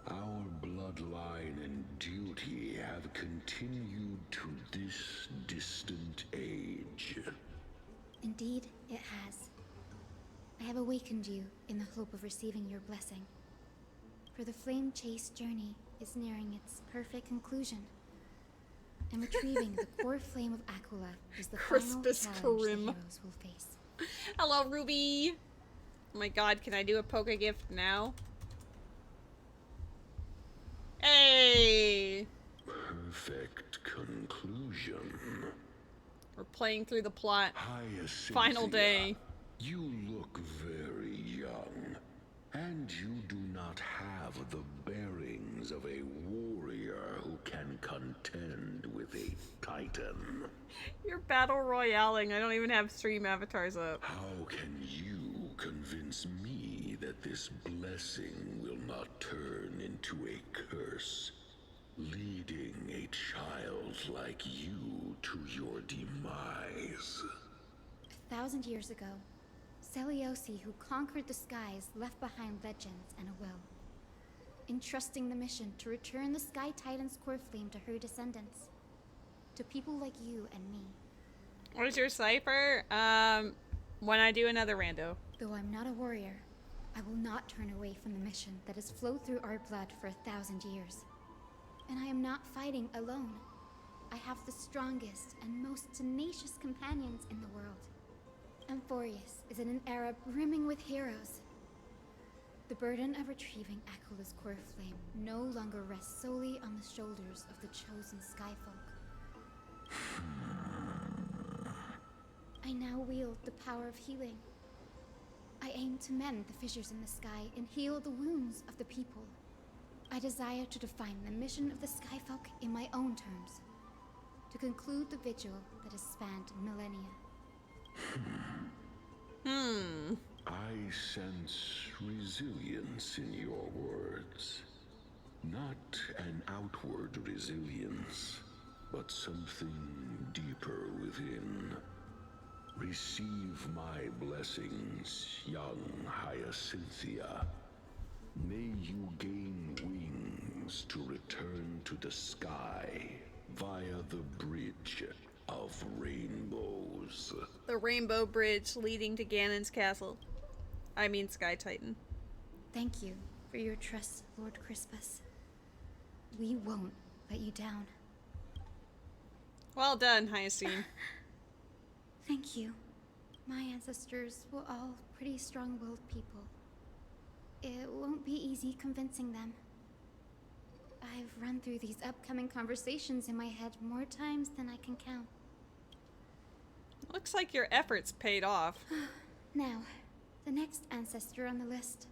our bloodline and duty have continued to this distant age. Indeed, it has. I have awakened you in the hope of receiving your blessing. For the flame chase journey is nearing its perfect conclusion. And retrieving the core flame of Aquila is the final challenge the heroes will face. Hello, Ruby! Oh my god, can I do a poke gift now? Hey! Perfect conclusion. We're playing through the plot. Hyacinthia, Final day. You look very young, and you do not have the bearings of a warrior who can contend with a titan. You're battle royaling. I don't even have stream avatars up. How can you convince me that this blessing will not turn into a curse, leading a child like you to your demise? 1,000 years ago, Celiosi, who conquered the skies, left behind legends and a will, entrusting the mission to return the Sky Titan's core flame to her descendants, to people like you and me. What's your cipher? When I do another rando. Though I'm not a warrior, I will not turn away from the mission that has flowed through our blood for 1,000 years. And I am not fighting alone. I have the strongest and most tenacious companions in the world. Amphorius is in an era brimming with heroes. The burden of retrieving Aquila's core flame no longer rests solely on the shoulders of the chosen Skyfolk. I now wield the power of healing. I aim to mend the fissures in the sky and heal the wounds of the people. I desire to define the mission of the Skyfolk in my own terms, to conclude the vigil that has spanned millennia. I sense resilience in your words. Not an outward resilience, but something deeper within. Receive my blessings, young Hyacinthia. May you gain wings to return to the sky via the bridge of rainbows. The rainbow bridge leading to Ganon's castle. I mean Sky Titan. Thank you for your trust, Lord Crispus. We won't let you down. Well done, Hyacine. Thank you. My ancestors were all pretty strong-willed people. It won't be easy convincing them. I've run through these upcoming conversations in my head more times than I can count. Looks like your efforts paid off. Now, the next ancestor on the list.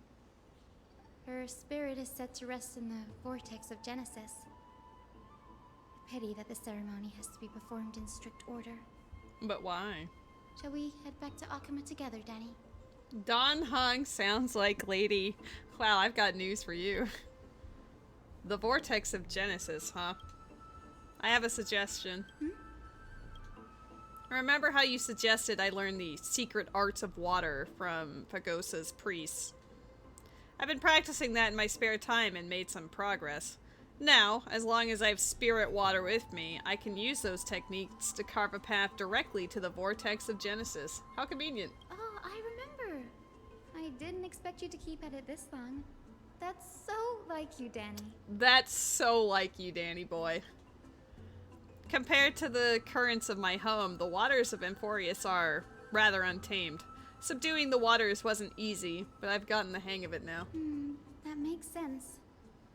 Her spirit is set to rest in the vortex of Genesis. Pity that the ceremony has to be performed in strict order. But why? Shall we head back to Akuma together, Danny? Don Hung sounds like Lady. Wow, I've got news for you. The vortex of Genesis, huh? I have a suggestion. Remember how you suggested I learn the secret arts of water from Fagosa's priests? I've been practicing that in my spare time and made some progress. Now, as long as I have spirit water with me, I can use those techniques to carve a path directly to the vortex of Genesis. How convenient. Oh, I remember. I didn't expect you to keep at it this long. That's so like you, Danny. That's so like you, Danny boy. Compared to the currents of my home, the waters of Amphorius are rather untamed. Subduing the waters wasn't easy, but I've gotten the hang of it now. That makes sense.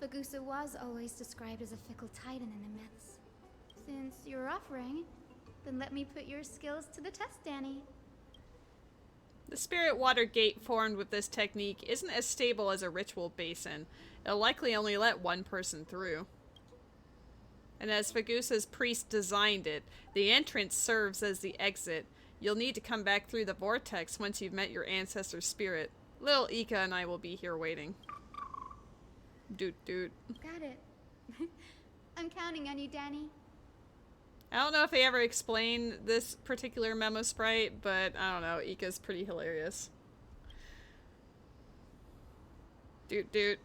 Fagusa was always described as a fickle titan in the myths. Since you're offering, then let me put your skills to the test, Danny. The spirit water gate formed with this technique isn't as stable as a ritual basin. It'll likely only let one person through. And as Fagusa's priest designed it, the entrance serves as the exit. You'll need to come back through the vortex once you've met your ancestor's spirit. Little Ika and I will be here waiting. Doot doot. Got it. I'm counting on you, Danny. I don't know if they ever explain this particular memo sprite, but I don't know, Ika's pretty hilarious. Doot doot.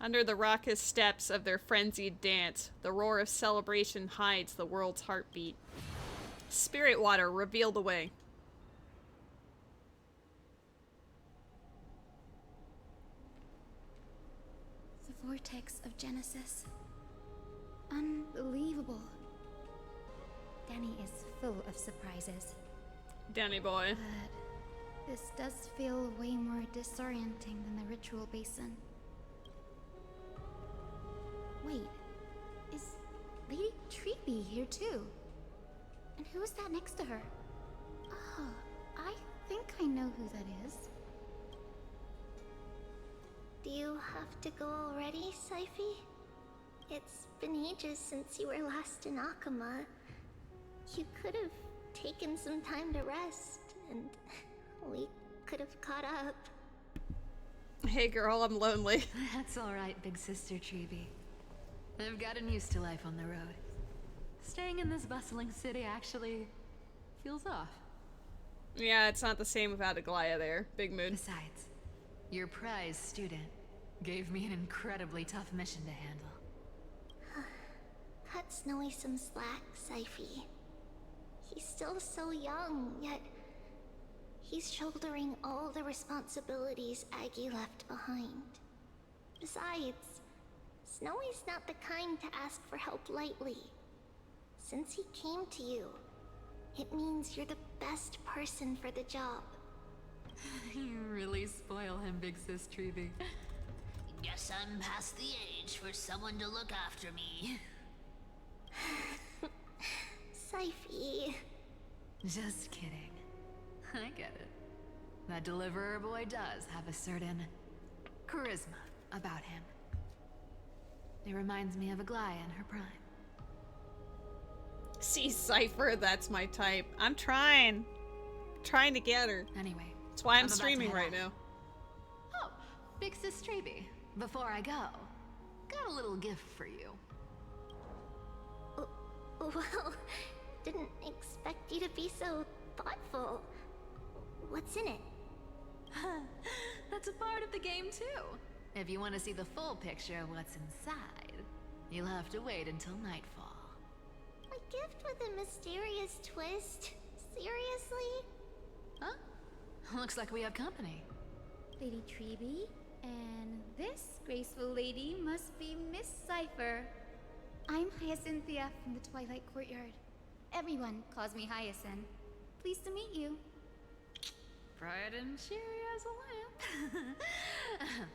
Under the raucous steps of their frenzied dance, the roar of celebration hides the world's heartbeat. Spirit water, reveal the way. The vortex of Genesis. Unbelievable. Danny is full of surprises. Danny boy. But this does feel way more disorienting than the ritual basin. Wait, is Lady Treeby here too? And who is that next to her? Oh, I think I know who that is. Do you have to go already, Cipher? It's been ages since you were last in Akama. You could have taken some time to rest, and we could have caught up. Hey girl, I'm lonely. That's alright, big sister Treeby. I've gotten used to life on the road. Staying in this bustling city actually feels off. Yeah, it's not the same without Aglaya there. Big mood. Besides, your prize student gave me an incredibly tough mission to handle. Cut Snowy some slack, Cipher. He's still so young, yet he's shouldering all the responsibilities Aggie left behind. Besides, Snowy's not the kind to ask for help lightly. Since he came to you, it means you're the best person for the job. You really spoil him, big sis Treeby. Guess I'm past the age for someone to look after me. Cipher. Just kidding. I get it. That deliverer boy does have a certain charisma about him. It reminds me of Aglaya in her prime. See, Cipher, that's my type. I'm trying to get her. Anyway, that's why I'm about to streaming head right out. now. Oh, big sis Treeby. Before I go, got a little gift for you. Well, didn't expect you to be so thoughtful. What's in it? That's a part of the game too. If you want to see the full picture of what's inside, you'll have to wait until nightfall. A gift with a mysterious twist? Seriously? Huh? Looks like we have company. Lady Treeby, and this graceful lady must be Miss Cipher. I'm Hyacinthia from the Twilight Courtyard. Everyone calls me Hyacinth. Pleased to meet you. Bright and cheery as a lamp.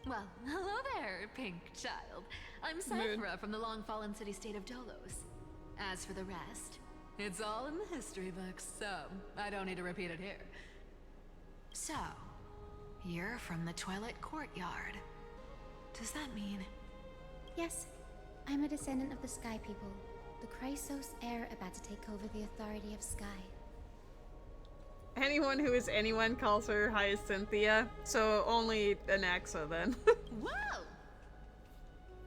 Well, hello there, pink child. I'm Cipher from the long-fallen city-state of Dolos. As for the rest, it's all in the history books, so I don't need to repeat it here. So, you're from the Twilight Courtyard. Does that mean... Yes, I'm a descendant of the Sky People, the Chrysos heir about to take over the authority of Sky. Anyone who is anyone calls her Hyacinthia, so only Anaxa then. Whoa!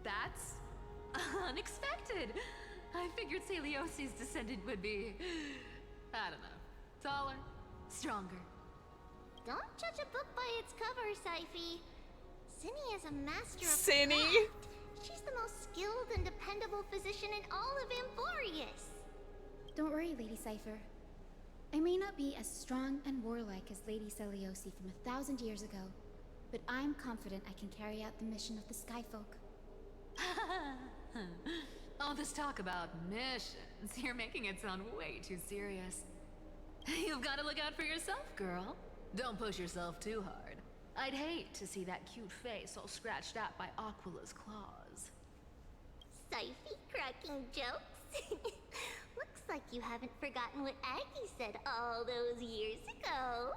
That's unexpected. I figured Celiosi's descendant would be, I don't know, taller, stronger. Don't judge a book by its cover, Cipher. Cinny is a master of Cinny? craft. She's the most skilled and dependable physician in all of Amphorius. Don't worry, Lady Cipher. I may not be as strong and warlike as Lady Celiosi from 1,000 years ago, but I'm confident I can carry out the mission of the Skyfolk. All this talk about missions, you're making it sound way too serious. You've got to look out for yourself, girl. Don't push yourself too hard. I'd hate to see that cute face all scratched out by Aquila's claws. Siphy cracking jokes? Looks like you haven't forgotten what Aggie said all those years ago.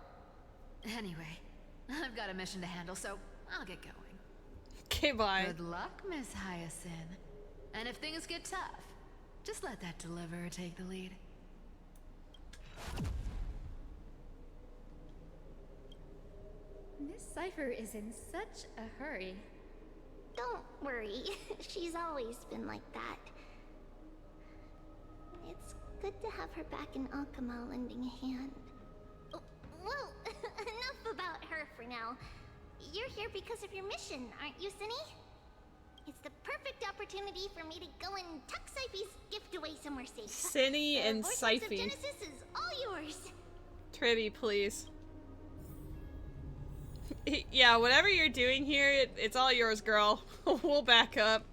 Anyway, I've got a mission to handle, so I'll get going. Okay, bye. Good luck, Miss Hyacinth. And if things get tough, just let that deliverer take the lead. Miss Cipher is in such a hurry. Don't worry, she's always been like that. It's good to have her back in Alchema lending a hand. Oh, well, enough about her for now. You're here because of your mission, aren't you, Cinny? It's the perfect opportunity for me to go and tuck Siphy's gift away somewhere safe. Cinny and Vortex of Siphy. Genesis is all yours. Trinity, please. Yeah, whatever you're doing here, it's all yours, girl. We'll back up.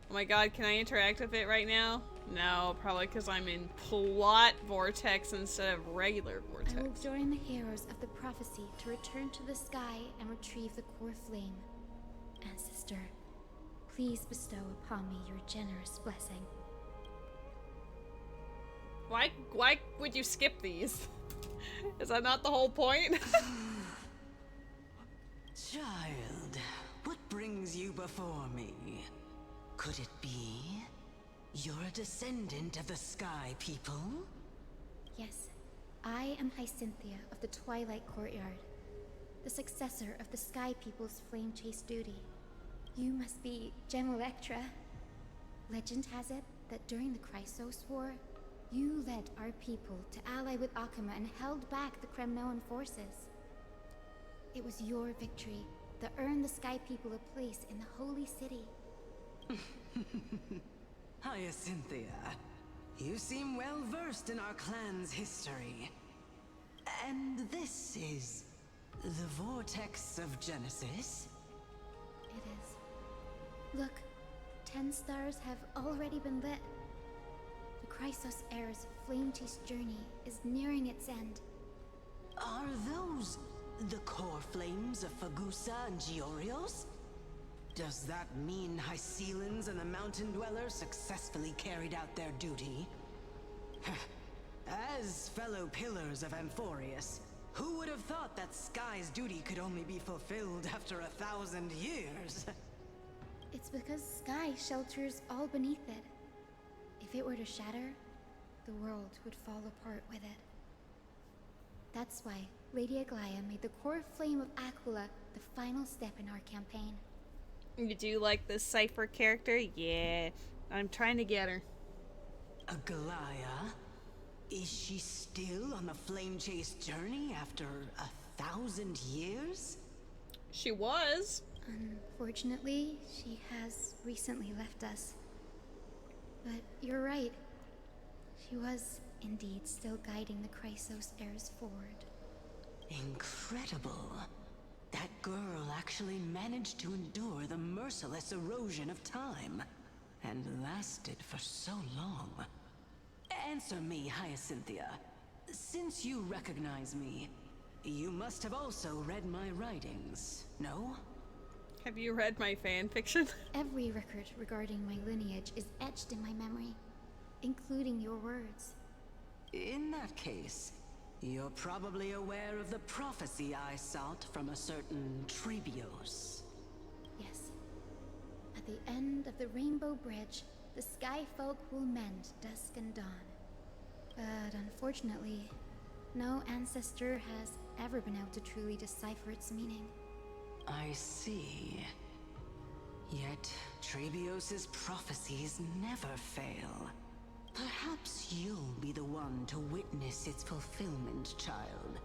Oh my god, can I interact with it right now? No, probably because I'm in plot vortex instead of regular vortex. I will join the heroes of the prophecy to return to the sky and retrieve the core flame. Ancestor, please bestow upon me your generous blessing. Why would you skip these? Is that not the whole point? Child, what brings you before me? Could it be you're a descendant of the Sky People? Yes, I am Hyacinthia of the Twilight Courtyard, the successor of the Sky People's flame chase duty. You must be General Electra. Legend has it that during the Chrysos War, you led our people to ally with Akama and held back the Kremnoan forces. It was your victory that earned the Sky People a place in the Holy City. Hyacinthia, you seem well versed in our clan's history. And this is the Vortex of Genesis? It is. Look, 10 stars have already been lit. The Chrysos Heir's flame-chase journey is nearing its end. Are those the core flames of Fagusa and Giorios? Does that mean Hycelans and the Mountain Dwellers successfully carried out their duty? As fellow pillars of Amphorius, who would have thought that Sky's duty could only be fulfilled after 1,000 years? It's because Sky shelters all beneath it. If it were to shatter, the world would fall apart with it. That's why Lady Aglaya made the core flame of Aquila the final step in our campaign. You do like this Cipher character? Yeah, I'm trying to get her. Aglaya? Is she still on the flame chase journey after 1,000 years? She was. Unfortunately, she has recently left us. But you're right. She was indeed still guiding the Chrysos heirs forward. Incredible. That girl actually managed to endure the merciless erosion of time, and lasted for so long. Answer me, Hyacinthia. Since you recognize me, you must have also read my writings, no? Have you read my fan fiction? Every record regarding my lineage is etched in my memory, including your words. In that case, you're probably aware of the prophecy I sought from a certain Trebios. Yes. At the end of the Rainbow Bridge, the Sky Folk will mend dusk and dawn. But unfortunately, no ancestor has ever been able to truly decipher its meaning. I see. Yet, Trebios's prophecies never fail. Perhaps you'll be the one to witness its fulfillment, child.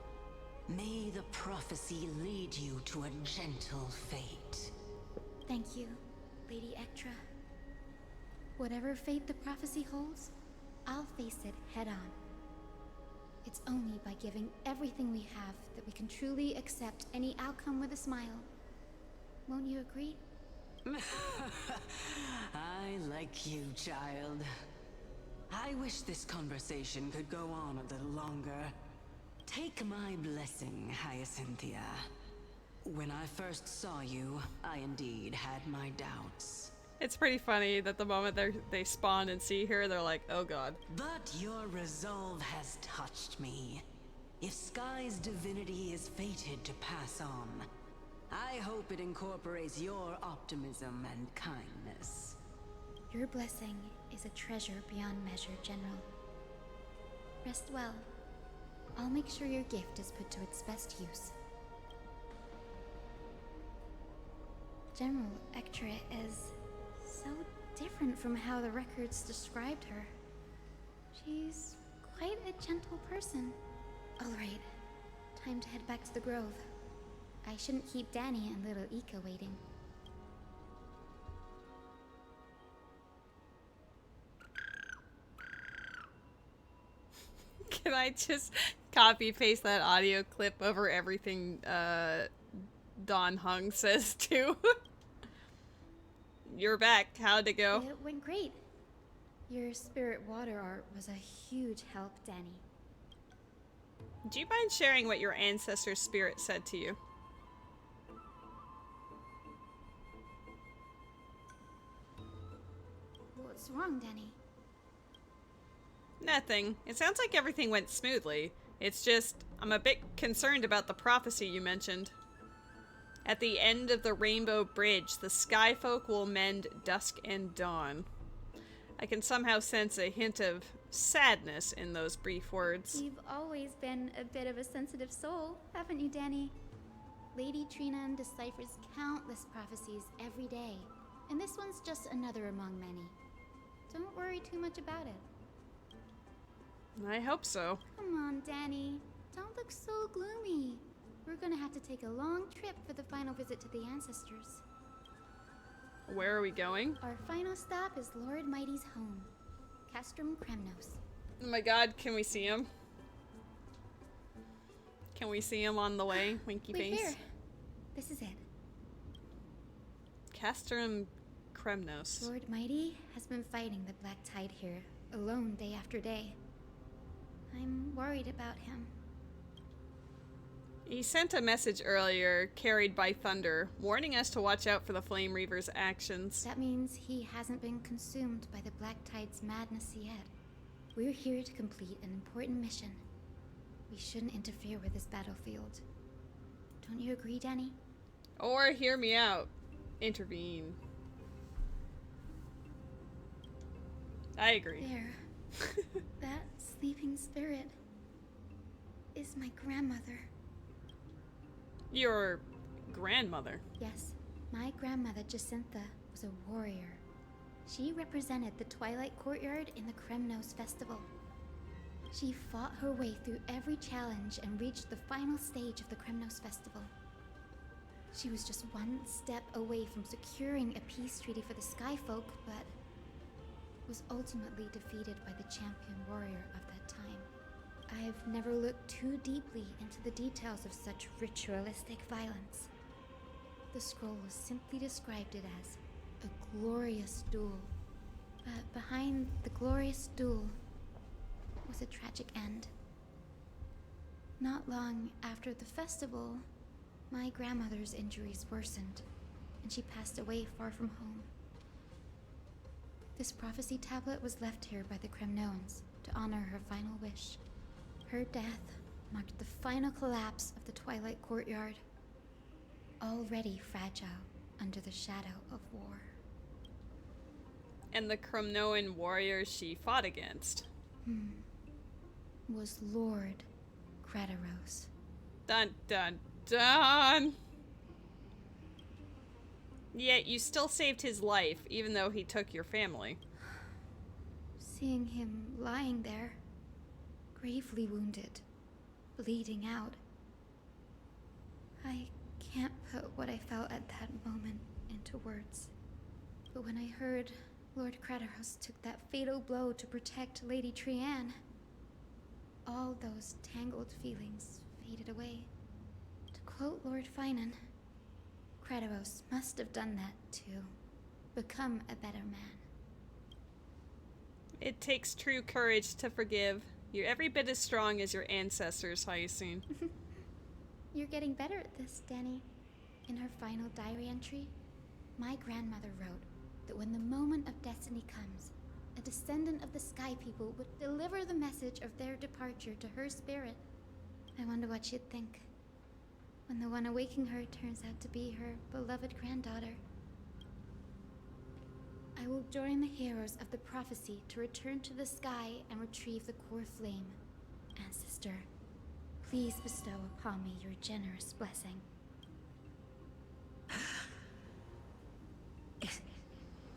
May the prophecy lead you to a gentle fate. Thank you, Lady Ectra. Whatever fate the prophecy holds, I'll face it head on. It's only by giving everything we have that we can truly accept any outcome with a smile. Won't you agree? I like you, child. I wish this conversation could go on a little longer. Take my blessing, Hyacinthia. When I first saw you, I indeed had my doubts. It's pretty funny that the moment they spawn and see her, they're like, oh god. But your resolve has touched me. If Sky's divinity is fated to pass on, I hope it incorporates your optimism and kindness. Your blessing is a treasure beyond measure, General. Rest well. I'll make sure your gift is put to its best use. General Ectra is so different from how the records described her. She's quite a gentle person. Alright, time to head back to the grove. I shouldn't keep Danny and little Ika waiting. Can I just copy paste that audio clip over everything Don Hung says too? You're back. How'd it go? It went great. Your spirit water art was a huge help, Danny. Do you mind sharing what your ancestor spirit said to you? What's wrong, Danny? Nothing. It sounds like everything went smoothly. It's just, I'm a bit concerned about the prophecy you mentioned. At the end of the Rainbow Bridge, the Sky Folk will mend dusk and dawn. I can somehow sense a hint of sadness in those brief words. You've always been a bit of a sensitive soul, haven't you, Danny? Lady Trinan deciphers countless prophecies every day, and this one's just another among many. Don't worry too much about it. I hope so. Come on, Danny. Don't look so gloomy. We're gonna have to take a long trip for the final visit to the ancestors. Where are we going? Our final stop is Lord Mighty's home, Castrum Kremnos. Oh my god, can we see him? Can we see him on the way? Winky Wait, face. here. This is it. Castrum Kremnos. Lord Mighty has been fighting the Black Tide here, alone day after day. I'm worried about him. He sent a message earlier, carried by thunder, warning us to watch out for the Flame Reaver's actions. That means he hasn't been consumed by the Black Tide's madness yet. We're here to complete an important mission. We shouldn't interfere with this battlefield. Don't you agree, Danny? Or hear me out. Intervene. I agree. There. That sleeping spirit is my grandmother. Your grandmother? Yes, my grandmother Jacintha was a warrior. She represented the Twilight Courtyard in the Kremnos Festival. She fought her way through every challenge and reached the final stage of the Kremnos Festival. She was just one step away from securing a peace treaty for the Skyfolk, but was ultimately defeated by the champion warrior of that time. I've never looked too deeply into the details of such ritualistic violence. The scroll simply described it as a glorious duel. But behind the glorious duel was a tragic end. Not long after the festival, my grandmother's injuries worsened, and she passed away far from home. This prophecy tablet was left here by the Kremnoans to honor her final wish. Her death marked the final collapse of the Twilight Courtyard, already fragile under the shadow of war. And the Kremnoan warriors she fought against? Was Lord Krataros. Dun dun dun! Yet you still saved his life, even though he took your family. Seeing him lying there, gravely wounded, bleeding out. I can't put what I felt at that moment into words. But when I heard Lord Krataros took that fatal blow to protect Lady Trian, all those tangled feelings faded away. To quote Lord Finan, Krataros must have done that to become a better man. It takes true courage to forgive. You're every bit as strong as your ancestors, Hyacinth. You're getting better at this, Danny. In her final diary entry, my grandmother wrote that when the moment of destiny comes, a descendant of the Sky People would deliver the message of their departure to her spirit. I wonder what she'd think when the one awaking her turns out to be her beloved granddaughter. I will join the heroes of the prophecy to return to the sky and retrieve the core flame. Ancestor, please bestow upon me your generous blessing.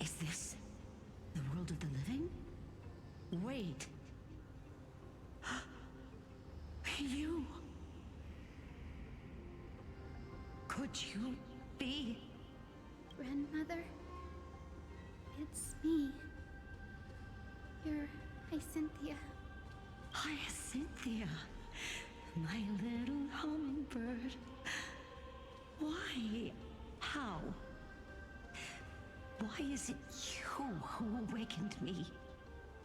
Is this the world of the living? Wait. You... Could you be... Grandmother? It's me. You're Hyacinthia. Hyacinthia, my little hummingbird. Why? How? Why is it you who awakened me?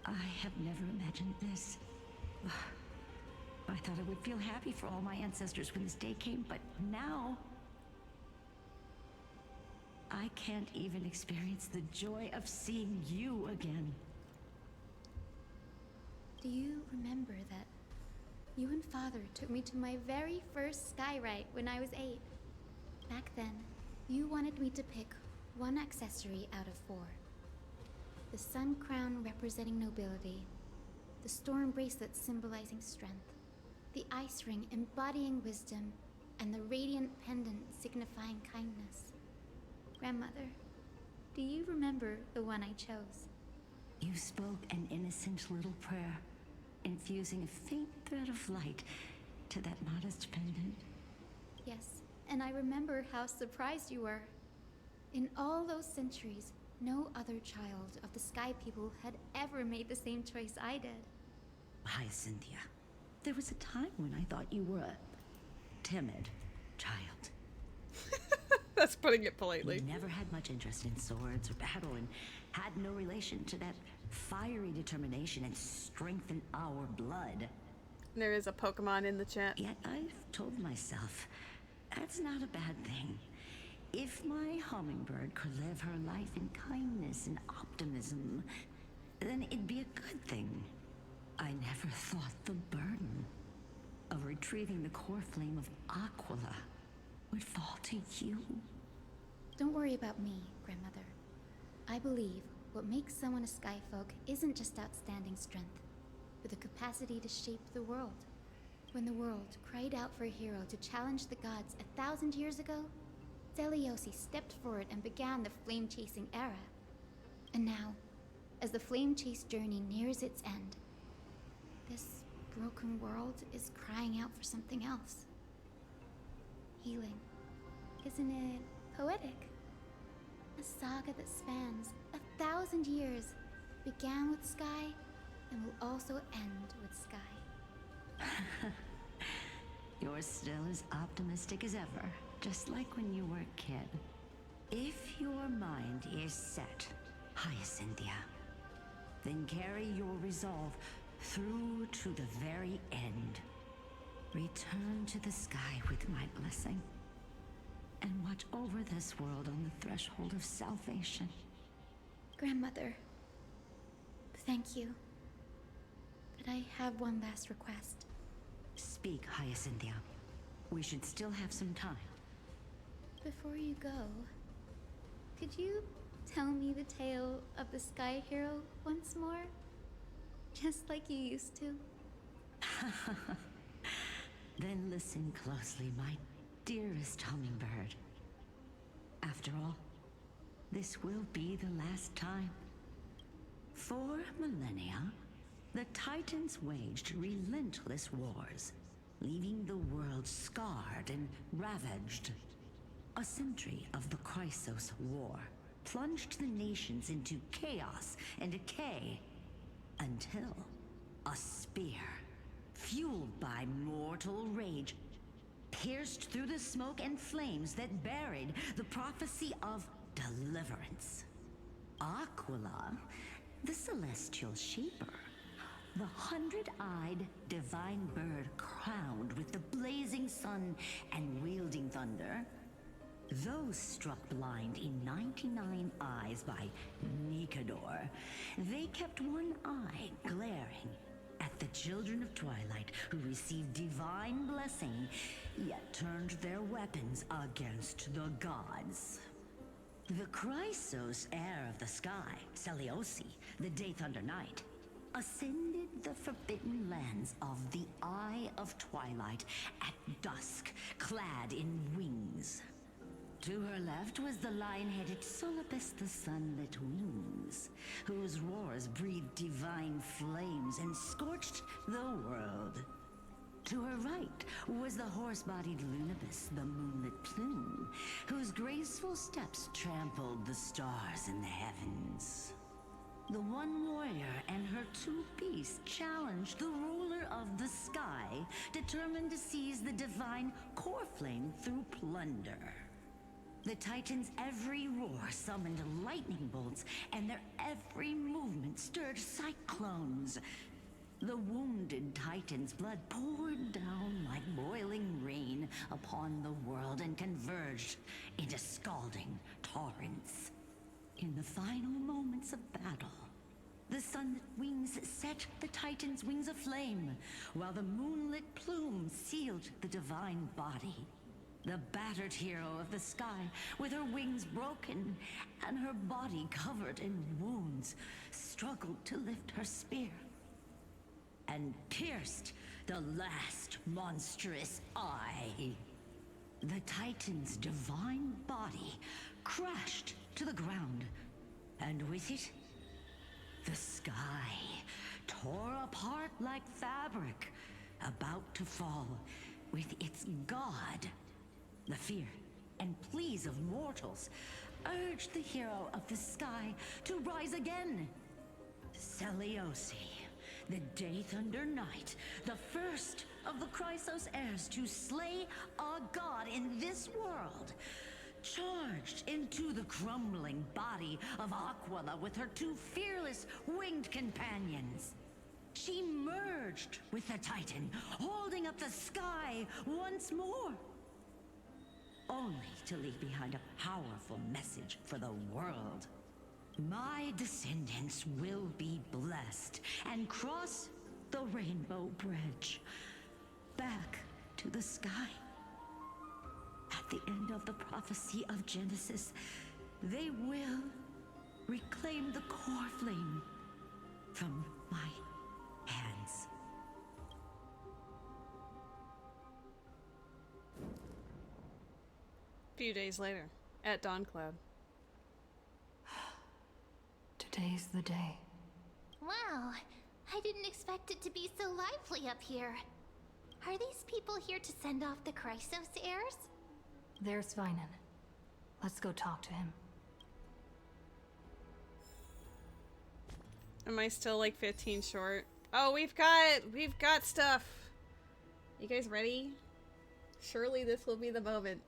I have never imagined this. I thought I would feel happy for all my ancestors when this day came, but now... I can't even experience the joy of seeing you again. Do you remember that you and Father took me to my very first skyrite when I was 8? Back then, you wanted me to pick one accessory out of 4. The sun crown representing nobility, the storm bracelet symbolizing strength, the ice ring embodying wisdom, and the radiant pendant signifying kindness. Grandmother, do you remember the one I chose? You spoke an innocent little prayer, infusing a faint thread of light to that modest pendant. Yes, and I remember how surprised you were. In all those centuries, no other child of the Sky People had ever made the same choice I did. Hyacinthia, there was a time when I thought you were a timid child. That's putting it politely. You never had much interest in swords or battle and had no relation to that fiery determination and strength in our blood. There is a Pokemon in the chat. Yet I've told myself, that's not a bad thing. If my hummingbird could live her life in kindness and optimism, then it'd be a good thing. I never thought the burden of retrieving the core flame of Aquila would fall to you. Don't worry about me, Grandmother. I believe what makes someone a Skyfolk isn't just outstanding strength, but the capacity to shape the world. When the world cried out for a hero to challenge the gods 1,000 years ago, Zeliosi stepped forward and began the flame-chasing era. And now, as the flame chase journey nears its end, this broken world is crying out for something else. Healing. Isn't it poetic? A saga that spans 1,000 years, began with Sky, and will also end with Sky. You're still as optimistic as ever, just like when you were a kid. If your mind is set, Hyacinthia, then carry your resolve through to the very end. Return to the sky with my blessing, and watch over this world on the threshold of salvation. Grandmother, thank you. But I have one last request. Speak, Hyacinthia. We should still have some time. Before you go, could you tell me the tale of the Sky Hero once more? Just like you used to. Then listen closely, my dearest hummingbird. After all, this will be the last time. For millennia, the Titans waged relentless wars, leaving the world scarred and ravaged. A century of the Chrysos War plunged the nations into chaos and decay, until a spear, fueled by mortal rage, pierced through the smoke and flames that buried the prophecy of deliverance. Aquila, the celestial shaper, the 100-eyed divine bird crowned with the blazing sun and wielding thunder, Though struck blind in 99 eyes by Nikedor, they kept one eye glaring at the children of Twilight who received divine blessing, yet turned their weapons against the gods. The Chrysos heir of the sky, Celiosi, the Day Thunder Knight, ascended the forbidden lands of the Eye of Twilight at dusk, clad in wings. To her left was the lion-headed Solipus the Sunlit Wings, whose roars breathed divine flames and scorched the world. To her right was the horse-bodied Lunibus, the Moonlit Plume, whose graceful steps trampled the stars in the heavens. The one warrior and her two beasts challenged the ruler of the sky, determined to seize the divine core flame through plunder. The Titans' every roar summoned lightning bolts, and their every movement stirred cyclones. The wounded Titan's blood poured down like boiling rain upon the world and converged into scalding torrents. In the final moments of battle, the sunlit wings set the Titan's wings aflame, while the moonlit plume sealed the divine body. The battered hero of the sky, with her wings broken and her body covered in wounds, struggled to lift her spear and pierced the last monstrous eye. The Titan's divine body crashed to the ground, and with it, the sky tore apart like fabric, about to fall with its god. The fear and pleas of mortals urged the hero of the sky to rise again. Celiosi, the Day Thunder Knight, the first of the Chrysos heirs to slay a god in this world, charged into the crumbling body of Aquila with her two fearless winged companions. She merged with the Titan, holding up the sky once more, only to leave behind a powerful message for the world. My descendants will be blessed and cross the Rainbow Bridge back to the sky. At the end of the prophecy of Genesis, they will reclaim the core flame from my hands. A few days later, at Dawncloud. Today's the day. Wow, I didn't expect it to be so lively up here. Are these people here to send off the Chrysos heirs? There's Svinen. Let's go talk to him. Am I still like 15 short? Oh, we've got stuff. You guys ready? Surely this will be the moment.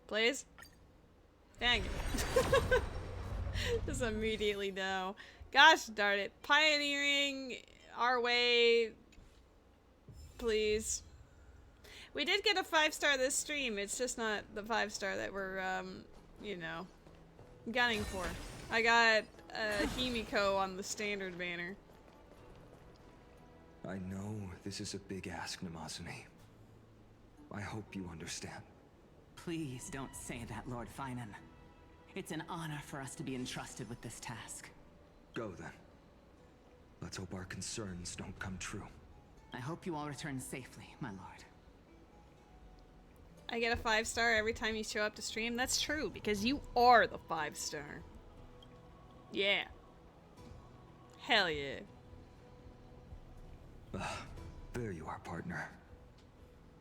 Please? Dang it. Just immediately no. Gosh darn it. Pioneering our way. Please. We did get a 5-star this stream. It's just not the 5-star that we're, you know, gunning for. I got Himiko on the standard banner. I know this is a big ask, Namazune. I hope you understand. Please don't say that, Lord Finan. It's an honor for us to be entrusted with this task. Go then. Let's hope our concerns don't come true. I hope you all return safely, my lord. I get a 5-star every time you show up to stream. That's true, because you are the 5-star. Yeah. Hell yeah. There you are, partner.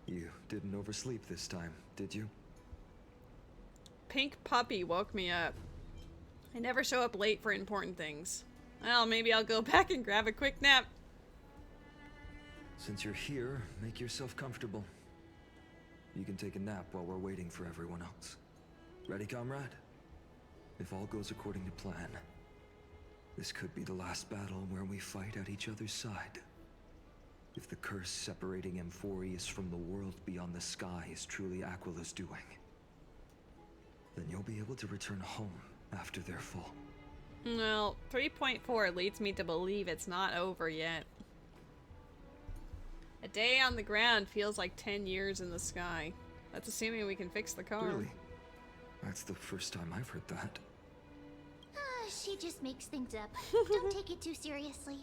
You didn't oversleep this time, did you? Pink Puppy woke me up. I never show up late for important things. Well, maybe I'll go back and grab a quick nap. Since you're here, make yourself comfortable. You can take a nap while we're waiting for everyone else. Ready, comrade? If all goes according to plan, this could be the last battle where we fight at each other's side. If the curse separating Amphorius from the world beyond the sky is truly Aquila's doing, then you'll be able to return home after they're full. Well, 3.4 leads me to believe it's not over yet. A day on the ground feels like 10 years in the sky. That's assuming we can fix the car. Really? That's the first time I've heard that. She just makes things up. Don't take it too seriously.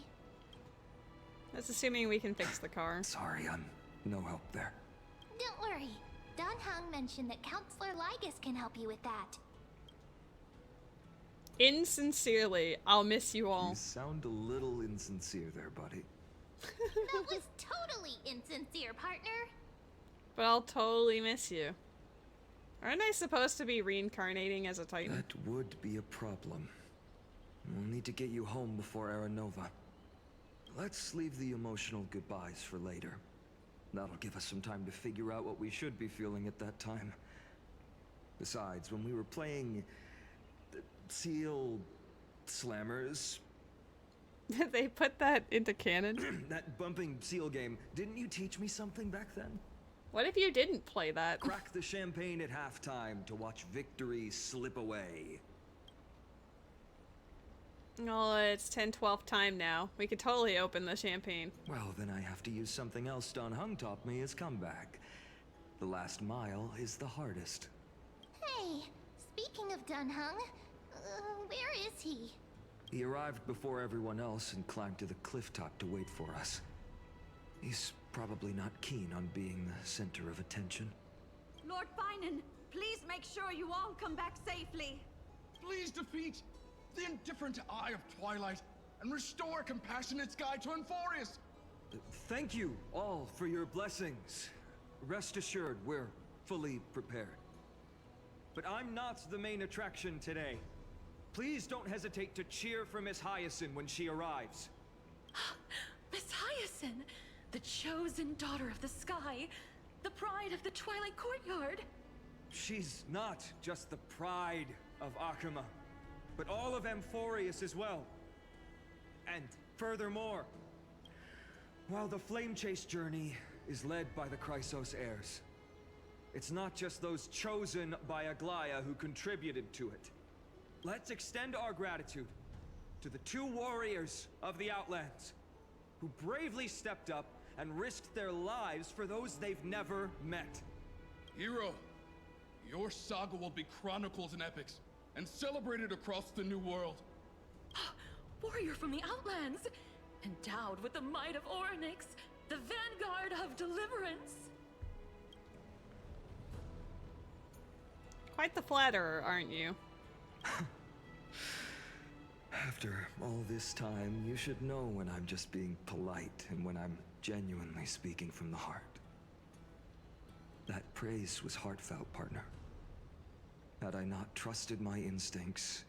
That's assuming we can fix the car. Sorry, I'm no help there. Don't worry. Dan Heng mentioned that Counselor Ligus can help you with that. Insincerely, I'll miss you all. You sound a little insincere there, buddy. That was totally insincere, partner. But I'll totally miss you. Aren't I supposed to be reincarnating as a Titan? That would be a problem. We'll need to get you home before Aranova. Let's leave the emotional goodbyes for later. That'll give us some time to figure out what we should be feeling at that time. Besides, when we were playing Seal Slammers... They put that into canon? That bumping seal game, didn't you teach me something back then? What if you didn't play that? Crack the champagne at halftime to watch victory slip away. Oh, it's 10-12 time now. We could totally open the champagne. Well, then I have to use something else Dan Heng taught me as comeback. The last mile is the hardest. Hey, speaking of Dan Heng, where is he? He arrived before everyone else and climbed to the cliff top to wait for us. He's probably not keen on being the center of attention. Lord Finan, please make sure you all come back safely. Please defeat the indifferent Eye of Twilight and restore compassionate sky to Enforius. Thank you all for your blessings. Rest assured, we're fully prepared. But I'm not the main attraction today. Please don't hesitate to cheer for Miss Hyacinth when she arrives. Miss Hyacinth, the chosen daughter of the sky, the pride of the Twilight Courtyard. She's not just the pride of Akuma, but all of Amphorius as well. And furthermore, while the Flame Chase journey is led by the Chrysos heirs, it's not just those chosen by Aglaya who contributed to it. Let's extend our gratitude to the 2 warriors of the Outlands who bravely stepped up and risked their lives for those they've never met. Hero, your saga will be chronicled in epics and celebrated across the New World. Warrior from the Outlands, endowed with the might of Orynyx, the vanguard of deliverance. Quite the flatterer, aren't you? After all this time, you should know when I'm just being polite and when I'm genuinely speaking from the heart. That praise was heartfelt, partner. Had I not trusted my instincts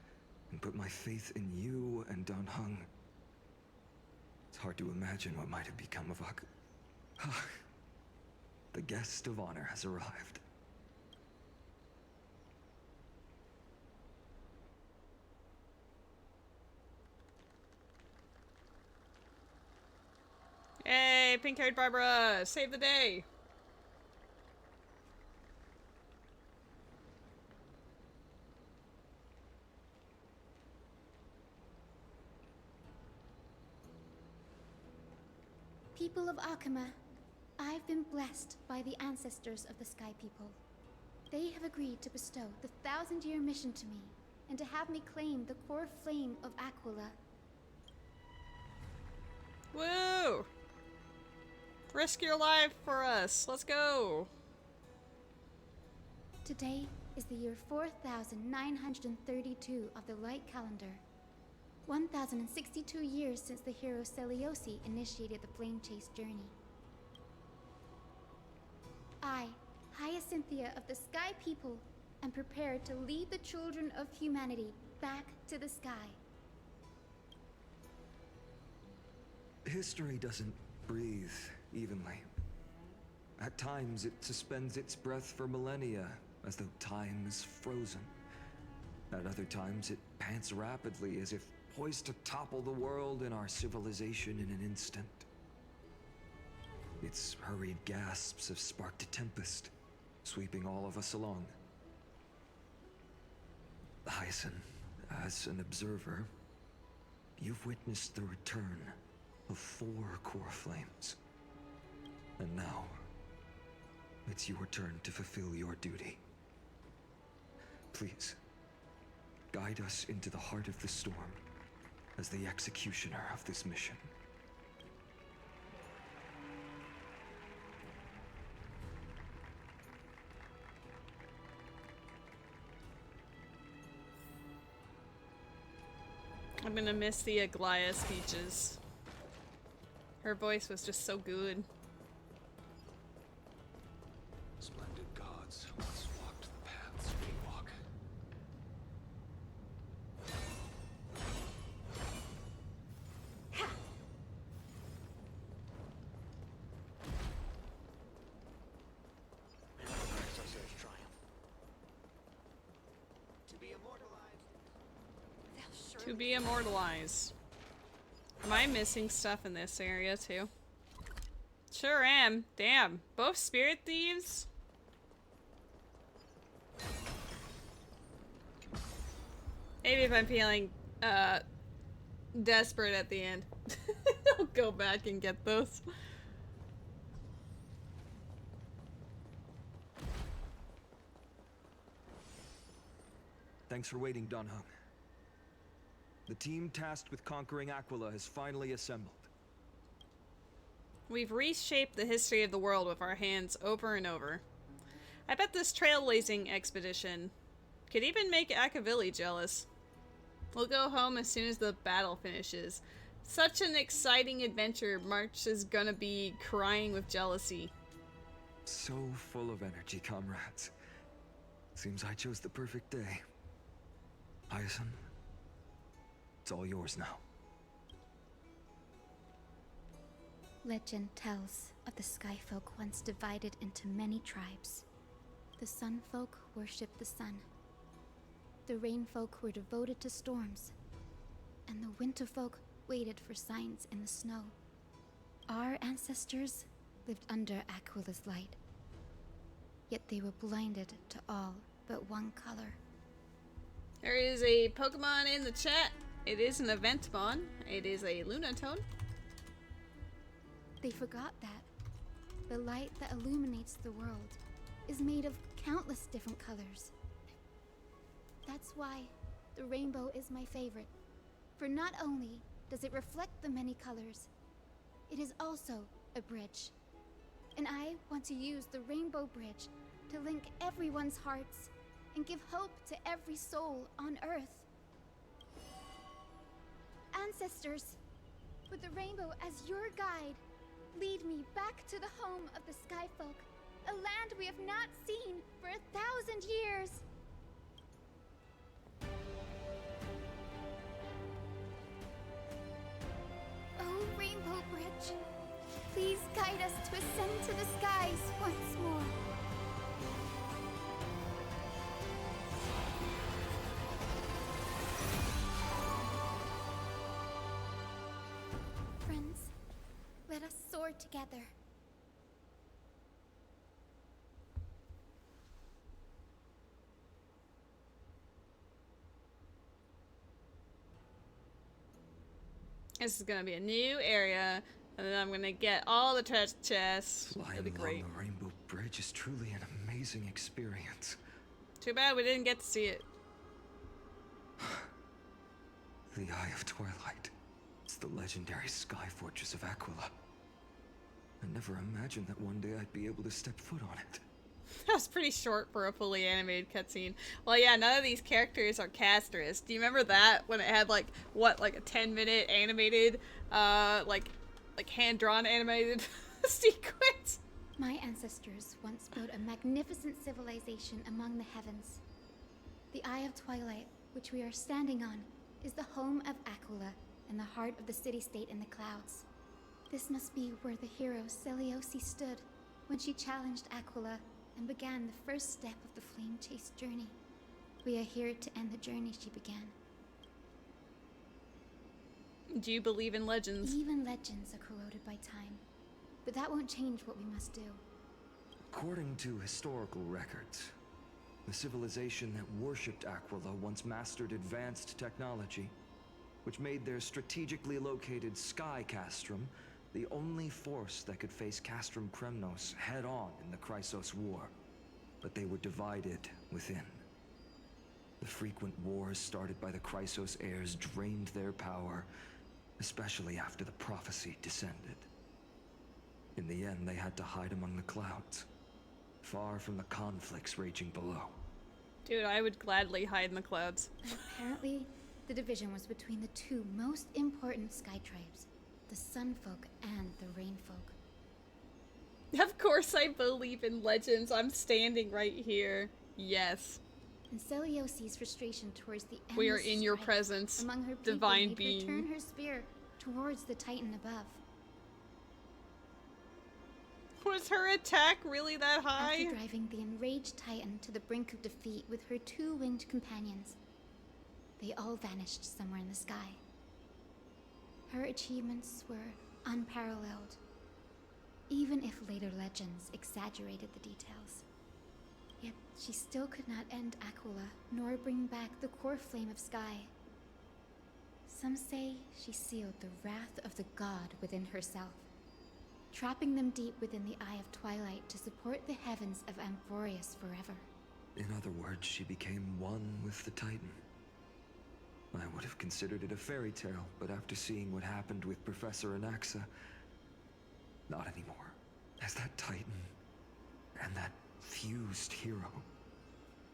and put my faith in you and Dan Heng, it's hard to imagine what might have become of Ak. The guest of honor has arrived. Hey, pink-haired Barbara! Save the day! People of Akuma, I've been blessed by the ancestors of the Sky People. They have agreed to bestow the 1,000-year mission to me, and to have me claim the core flame of Aquila. Woo! Risk your life for us. Let's go. Today is the year 4932 of the Light Calendar. 1062 years since the hero Seliosi initiated the Flame Chase journey. I, Hyacinthia of the Sky People, am prepared to lead the children of humanity back to the sky. History doesn't breathe evenly. At times, it suspends its breath for millennia, as though time is frozen. At other times, it pants rapidly, as if poised to topple the world and our civilization in an instant. Its hurried gasps have sparked a tempest, sweeping all of us along. Hyacin, as an observer, you've witnessed the return of 4 core flames. And now, it's your turn to fulfill your duty. Please, guide us into the heart of the storm as the executioner of this mission. I'm gonna miss the Aglaia speeches. Her voice was just so good. Splendid gods once walked the paths we walk. To be immortalized. Am I missing stuff in this area too? Sure am. Damn. Both spirit thieves? Maybe if I'm feeling desperate at the end, I'll go back and get those. Thanks for waiting, Don Hung. The team tasked with conquering Aquila has finally assembled. We've reshaped the history of the world with our hands over and over. I bet this trailblazing expedition could even make Akavili jealous. We'll go home as soon as the battle finishes. Such an exciting adventure. March is gonna be crying with jealousy. So full of energy, comrades. Seems I chose the perfect day. Hyacin, it's all yours now. Legend tells of the Sky Folk once divided into many tribes. The Sun Folk worshipped the sun. The Rain Folk were devoted to storms. And the Winter Folk waited for signs in the snow. Our ancestors lived under Aquila's light. Yet they were blinded to all but one color. There is a Pokemon in the chat. It is an Eventmon. It is a Lunatone. They forgot that the light that illuminates the world is made of countless different colors. That's why the rainbow is my favorite. For not only does it reflect the many colors, it is also a bridge. And I want to use the Rainbow Bridge to link everyone's hearts and give hope to every soul on Earth. Ancestors, with the rainbow as your guide, lead me back to the home of the Sky Folk, a land we have not seen for 1,000 years. Oh, Rainbow Bridge, please guide us to ascend to the skies once more. Friends, let us soar together. This is gonna be a new area, and then I'm gonna get all the treasure chests. Flying It'll be along great. the Rainbow Bridge is truly an amazing experience. Too bad we didn't get to see it. The Eye of Twilight. It's the legendary sky fortress of Aquila. I never imagined that one day I'd be able to step foot on it. That was pretty short for a fully animated cutscene. Well, yeah, none of these characters are castress. Do you remember that when it had like what, like a 10-minute animated, like hand-drawn animated sequence? My ancestors once built a magnificent civilization among the heavens. The Eye of Twilight, which we are standing on, is the home of Aquila and the heart of the city-state in the clouds. This must be where the hero Celiosi stood when she challenged Aquila and began the first step of the Flame Chase journey. We are here to end the journey she began. Do you believe in legends? Even legends are corroded by time, but that won't change what we must do. According to historical records, The civilization that worshipped Aquila once mastered advanced technology, which made their strategically located Sky Castrum the only force that could face Castrum Kremnos head-on in the Chrysos War. But they were divided within. The frequent wars started by the Chrysos heirs drained their power, especially after the prophecy descended. In the end, they had to hide among the clouds, far from the conflicts raging below. Dude, I would gladly hide in the clouds. Apparently, the division was between the two most important sky tribes, the Sun Folk and the Rain Folk. Of course I believe in legends. I'm standing right here. Yes. And Celiosi's frustration towards the We are endless in your strife presence, among her people divine made being. her turn her spear towards the Titan above. Was her attack really that high? After driving the enraged Titan to the brink of defeat with her two winged companions, they all vanished somewhere in the sky. Her achievements were unparalleled, even if later legends exaggerated the details. Yet she still could not end Aquila, nor bring back the core flame of Sky. Some say she sealed the wrath of the god within herself, trapping them deep within the Eye of Twilight to support the heavens of Amphorius forever. In other words, she became one with the Titan. I would have considered it a fairy tale, but after seeing what happened with Professor Anaxa, not anymore. As that Titan and that fused hero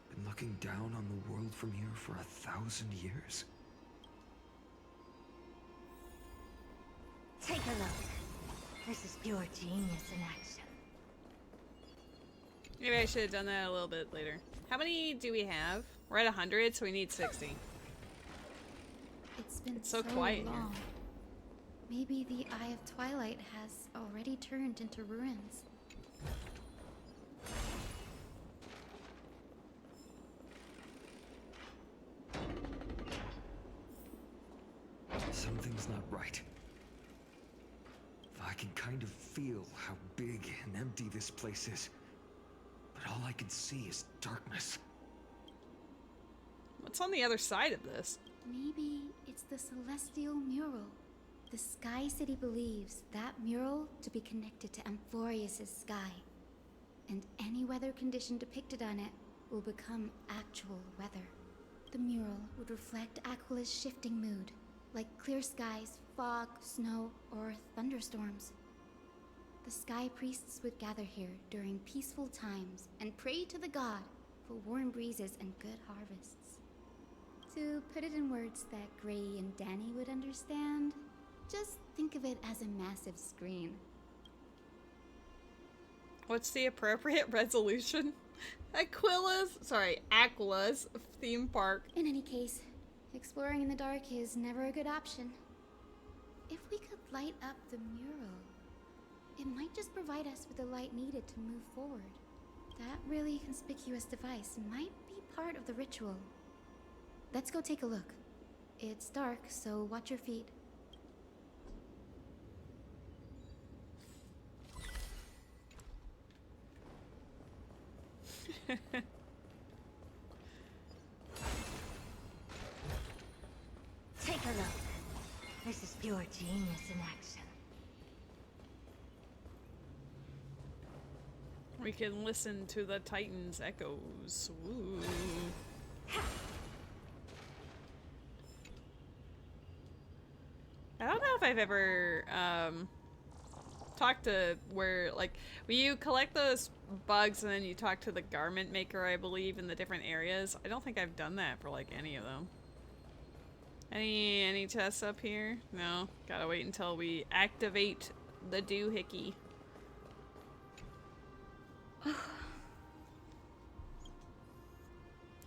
been looking down on the world from here for 1,000 years. Take a look. This is pure genius in action. Maybe I should have done that a little bit later. How many do we have? We're at 100, so we need 60. It's been so quiet long. Maybe the Eye of Twilight has already turned into ruins. Something's not right. I can kind of feel how big and empty this place is, but all I can see is darkness. What's on the other side of this? Maybe it's the celestial mural. The Sky City believes that mural to be connected to Amphorius' sky, and any weather condition depicted on it will become actual weather. The mural would reflect Aquila's shifting mood, like clear skies, fog, snow, or thunderstorms. The sky priests would gather here during peaceful times and pray to the god for warm breezes and good harvests. To put it in words that Gray and Danny would understand, just think of it as a massive screen. What's the appropriate resolution? Aquila's theme park. In any case, exploring in the dark is never a good option. If we could light up the mural, it might just provide us with the light needed to move forward. That really conspicuous device might be part of the ritual. Let's go take a look. It's dark, so watch your feet. Take a look. This is pure genius in action. We can listen to the Titan's echoes. Ooh. I don't know if I've ever talked to where, like, when you collect those bugs and then you talk to the garment maker, I believe, in the different areas. I don't think I've done that for, like, any of them. Any chests up here? No. Gotta wait until we activate the doohickey.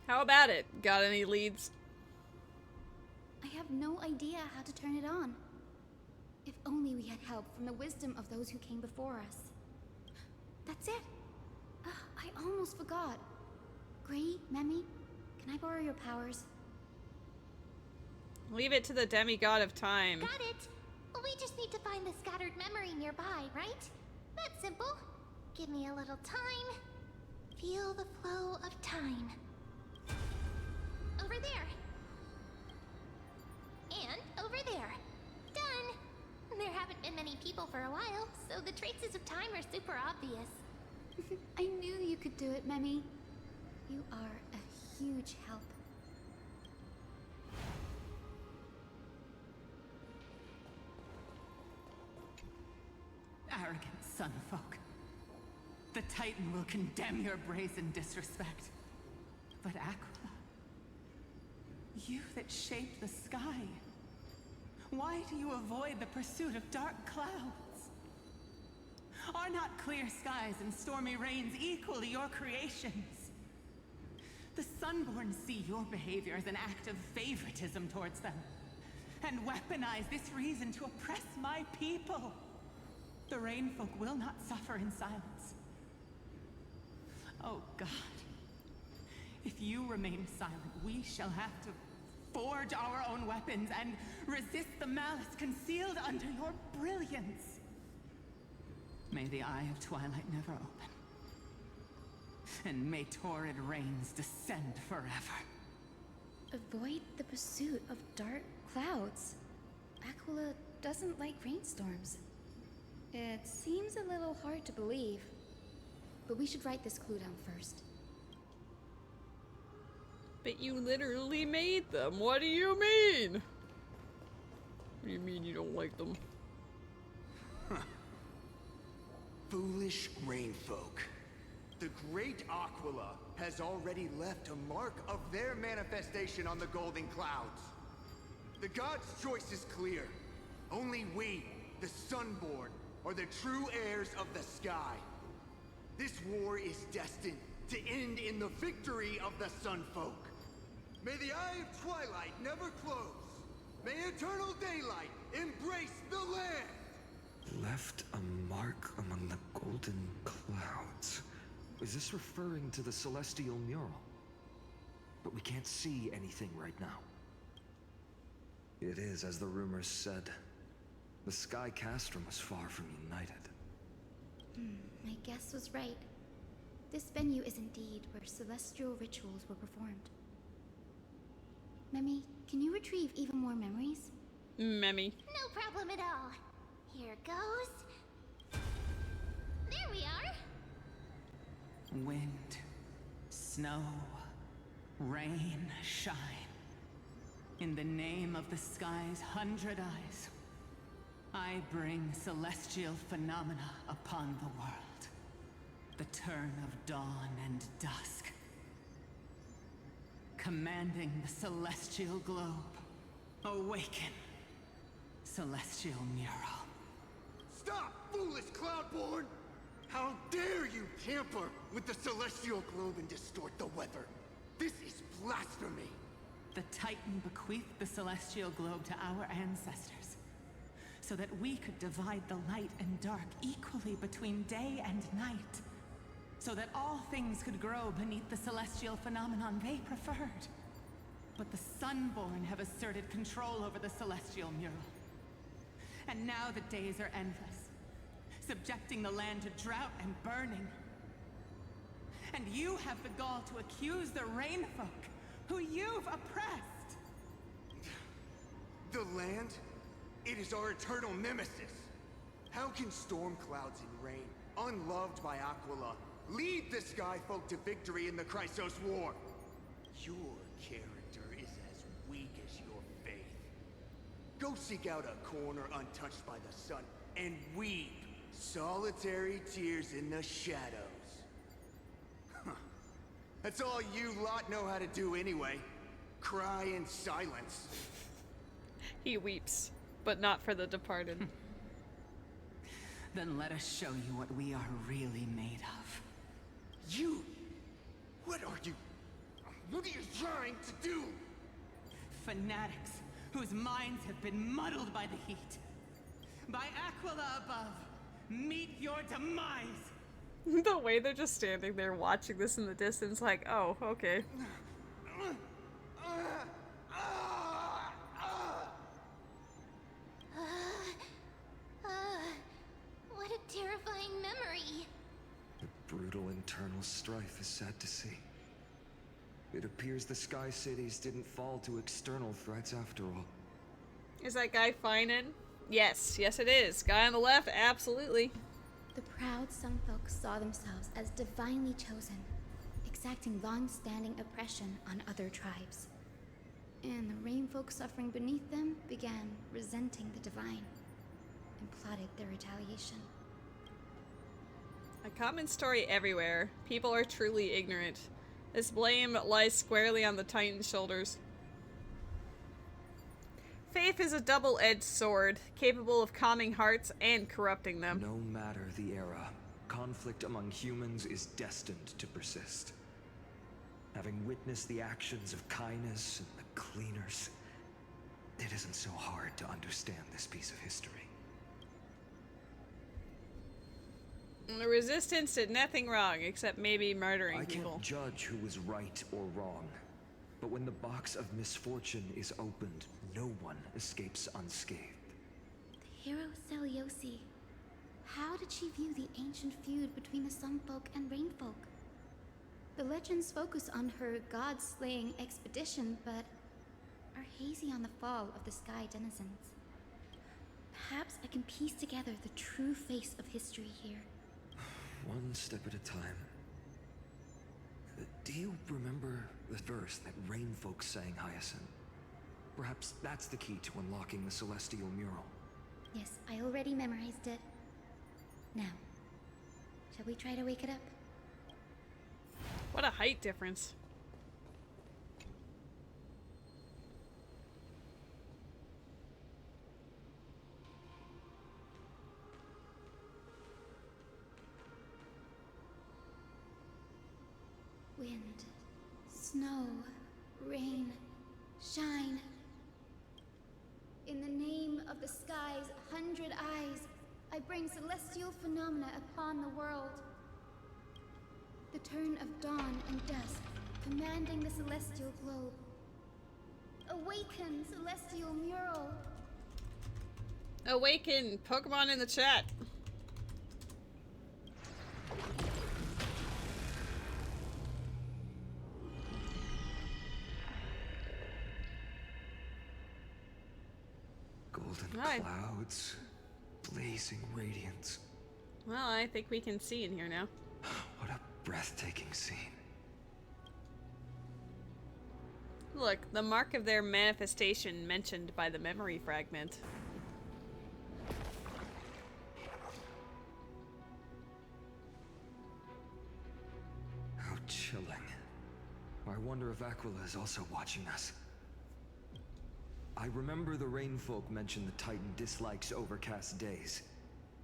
How about it? Got any leads? I have no idea how to turn it on. If only we had help from the wisdom of those who came before us. That's it. I almost forgot. Gray, Memi, can I borrow your powers? Leave it to the demigod of time. Got it! We just need to find the scattered memory nearby, right? That's simple. Give me a little time. Feel the flow of time. Over there. And over there. Done! There haven't been many people for a while, so the traces of time are super obvious. I knew you could do it, Memmy. You are a huge help. Arrogant sunfolk. The Titan will condemn your brazen disrespect. But Aquila, you that shaped the sky, why do you avoid the pursuit of dark clouds? Are not clear skies and stormy rains equally your creations? The Sunborn see your behavior as an act of favoritism towards them, and weaponize this reason to oppress my people. The Rainfolk will not suffer in silence. Oh God, if you remain silent, we shall have to forge our own weapons and resist the malice concealed under your brilliance. May the Eye of Twilight never open, and may torrid rains descend forever. Avoid the pursuit of dark clouds. Aquila doesn't like rainstorms. It seems a little hard to believe, but we should write this clue down first. But you literally made them. What do you mean? What do you mean you don't like them? Foolish rainfolk. The great Aquila has already left a mark of their manifestation on the golden clouds. The gods' choice is clear. Only we, the Sunborn, are the true heirs of the sky. This war is destined to end in the victory of the Sunfolk. May the Eye of Twilight never close. May eternal daylight embrace the land. Left a mark among the golden clouds. Is this referring to the celestial mural? But we can't see anything right now. It is, as the rumors said. The Sky Castrum was far from united. My guess was right. This venue is indeed where celestial rituals were performed. Memmy, can you retrieve even more memories? Memmy. No problem at all. Here goes. There we are. Wind, snow, rain, shine. In the name of the sky's 100 eyes, I bring celestial phenomena upon the world. The turn of dawn and dusk. Commanding the celestial globe. Awaken, celestial mural. Stop, foolish Cloudborn! How dare you tamper with the celestial globe and distort the weather? This is blasphemy! The Titan bequeathed the celestial globe to our ancestors, so that we could divide the light and dark equally between day and night, so that all things could grow beneath the celestial phenomenon they preferred. But the Sunborn have asserted control over the celestial mural. And now the days are endless, subjecting the land to drought and burning. And you have the gall to accuse the Rainfolk, who you've oppressed. The land? It is our eternal nemesis. How can storm clouds and rain, unloved by Aquila, lead the Sky Folk to victory in the Chrysos War? Your character is as weak as your faith. Go seek out a corner untouched by the sun and weep solitary tears in the shadows. That's all you lot know how to do anyway. Cry in silence. He weeps, but not for the departed. Then let us show you what we are really made of. You? What are you? What are you trying to do? Fanatics whose minds have been muddled by the heat. By Aquila above, meet your demise! The way they're just standing there watching this in the distance like, oh, okay. What a terrifying memory. The brutal internal strife is sad to see. It appears the Sky Cities didn't fall to external threats after all. Is that guy Finan? Yes, yes it is. Guy on the left, absolutely. The proud Sunfolk saw themselves as divinely chosen, exacting long-standing oppression on other tribes. And the Rainfolk suffering beneath them began resenting the divine and plotted their retaliation. A common story everywhere. People are truly ignorant. This blame lies squarely on the Titan's shoulders. Faith is a double-edged sword, capable of calming hearts and corrupting them. No matter the era, conflict among humans is destined to persist. Having witnessed the actions of Kindness and the Cleaners, it isn't so hard to understand this piece of history. The Resistance did nothing wrong, except maybe murdering people. I can't judge who was right or wrong, but when the box of misfortune is opened, no one escapes unscathed. The hero Celiosi. How did she view the ancient feud between the Sunfolk and Rainfolk? The legends focus on her god-slaying expedition, but are hazy on the fall of the Sky Denizens. Perhaps I can piece together the true face of history here. One step at a time. Do you remember the verse that Rainfolk sang, Hyacinth? Perhaps that's the key to unlocking the Celestial Mural. Yes, I already memorized it. Now, shall we try to wake it up? What a height difference. Wind, snow, rain, shine. In the name of the sky's 100 eyes, I bring celestial phenomena upon the world. The turn of dawn and dusk, commanding the celestial globe. Awaken, celestial mural. Awaken, Pokemon in the chat. Golden clouds, blazing radiance. Well, I think we can see in here now. What a breathtaking scene. Look, the mark of their manifestation mentioned by the memory fragment. How chilling. I wonder if Aquila is also watching us. I remember the Rainfolk mentioned the Titan dislikes overcast days.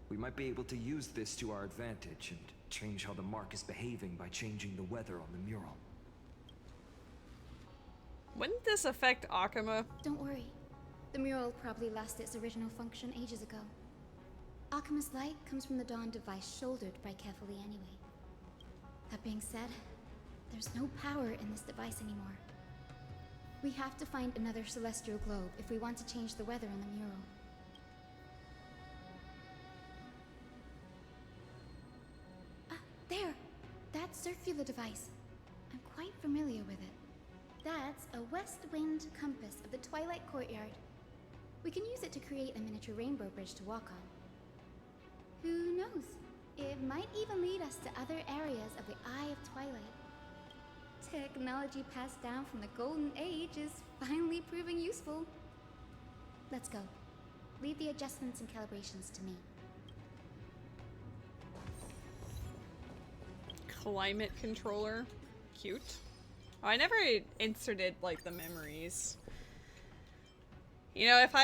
We might be able to use this to our advantage and change how the mark is behaving by changing the weather on the mural. Wouldn't this affect Akuma? Don't worry. The mural probably lost its original function ages ago. Akuma's light comes from the dawn device shouldered by Kefali anyway. That being said, there's no power in this device anymore. We have to find another celestial globe if we want to change the weather on the mural. There! That circular device. I'm quite familiar with it. That's a west wind compass of the Twilight Courtyard. We can use it to create a miniature rainbow bridge to walk on. Who knows? It might even lead us to other areas of the Eye of Twilight. Technology passed down from the Golden Age is finally proving useful. Let's go. Leave the adjustments and calibrations to me. Climate controller. Cute. Oh, I never inserted like the memories. You know, if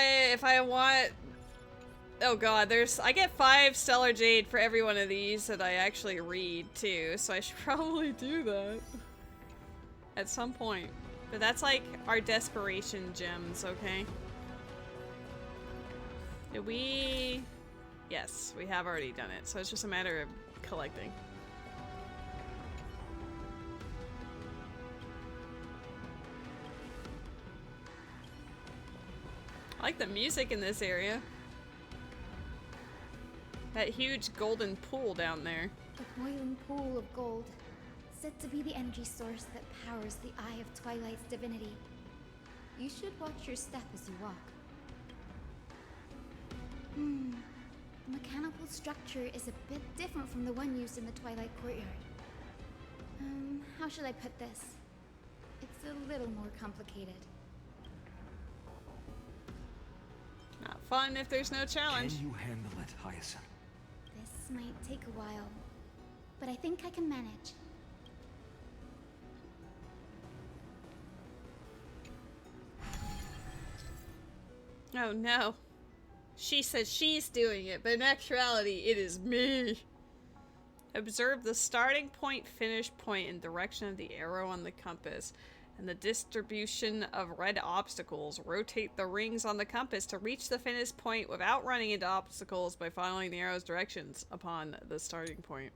I want, oh god, I get 5 stellar jade for every one of these that I actually read too, so I should probably do that at some point. But that's like our desperation gems, okay? Did we? Yes, we have already done it, so it's just a matter of collecting. I like the music in this area. That huge golden pool down there. A boiling pool of gold, said to be the energy source that powers the Eye of Twilight's divinity. You should watch your step as you walk. The mechanical structure is a bit different from the one used in the Twilight Courtyard. How should I put this? It's a little more complicated. Not fun if there's no challenge. Can you handle it, Hyacinth? This might take a while, but I think I can manage. Oh no. She says she's doing it, but in actuality, it is me. Observe the starting point, finish point, and direction of the arrow on the compass, and the distribution of red obstacles. Rotate the rings on the compass to reach the finish point without running into obstacles by following the arrow's directions upon the starting point.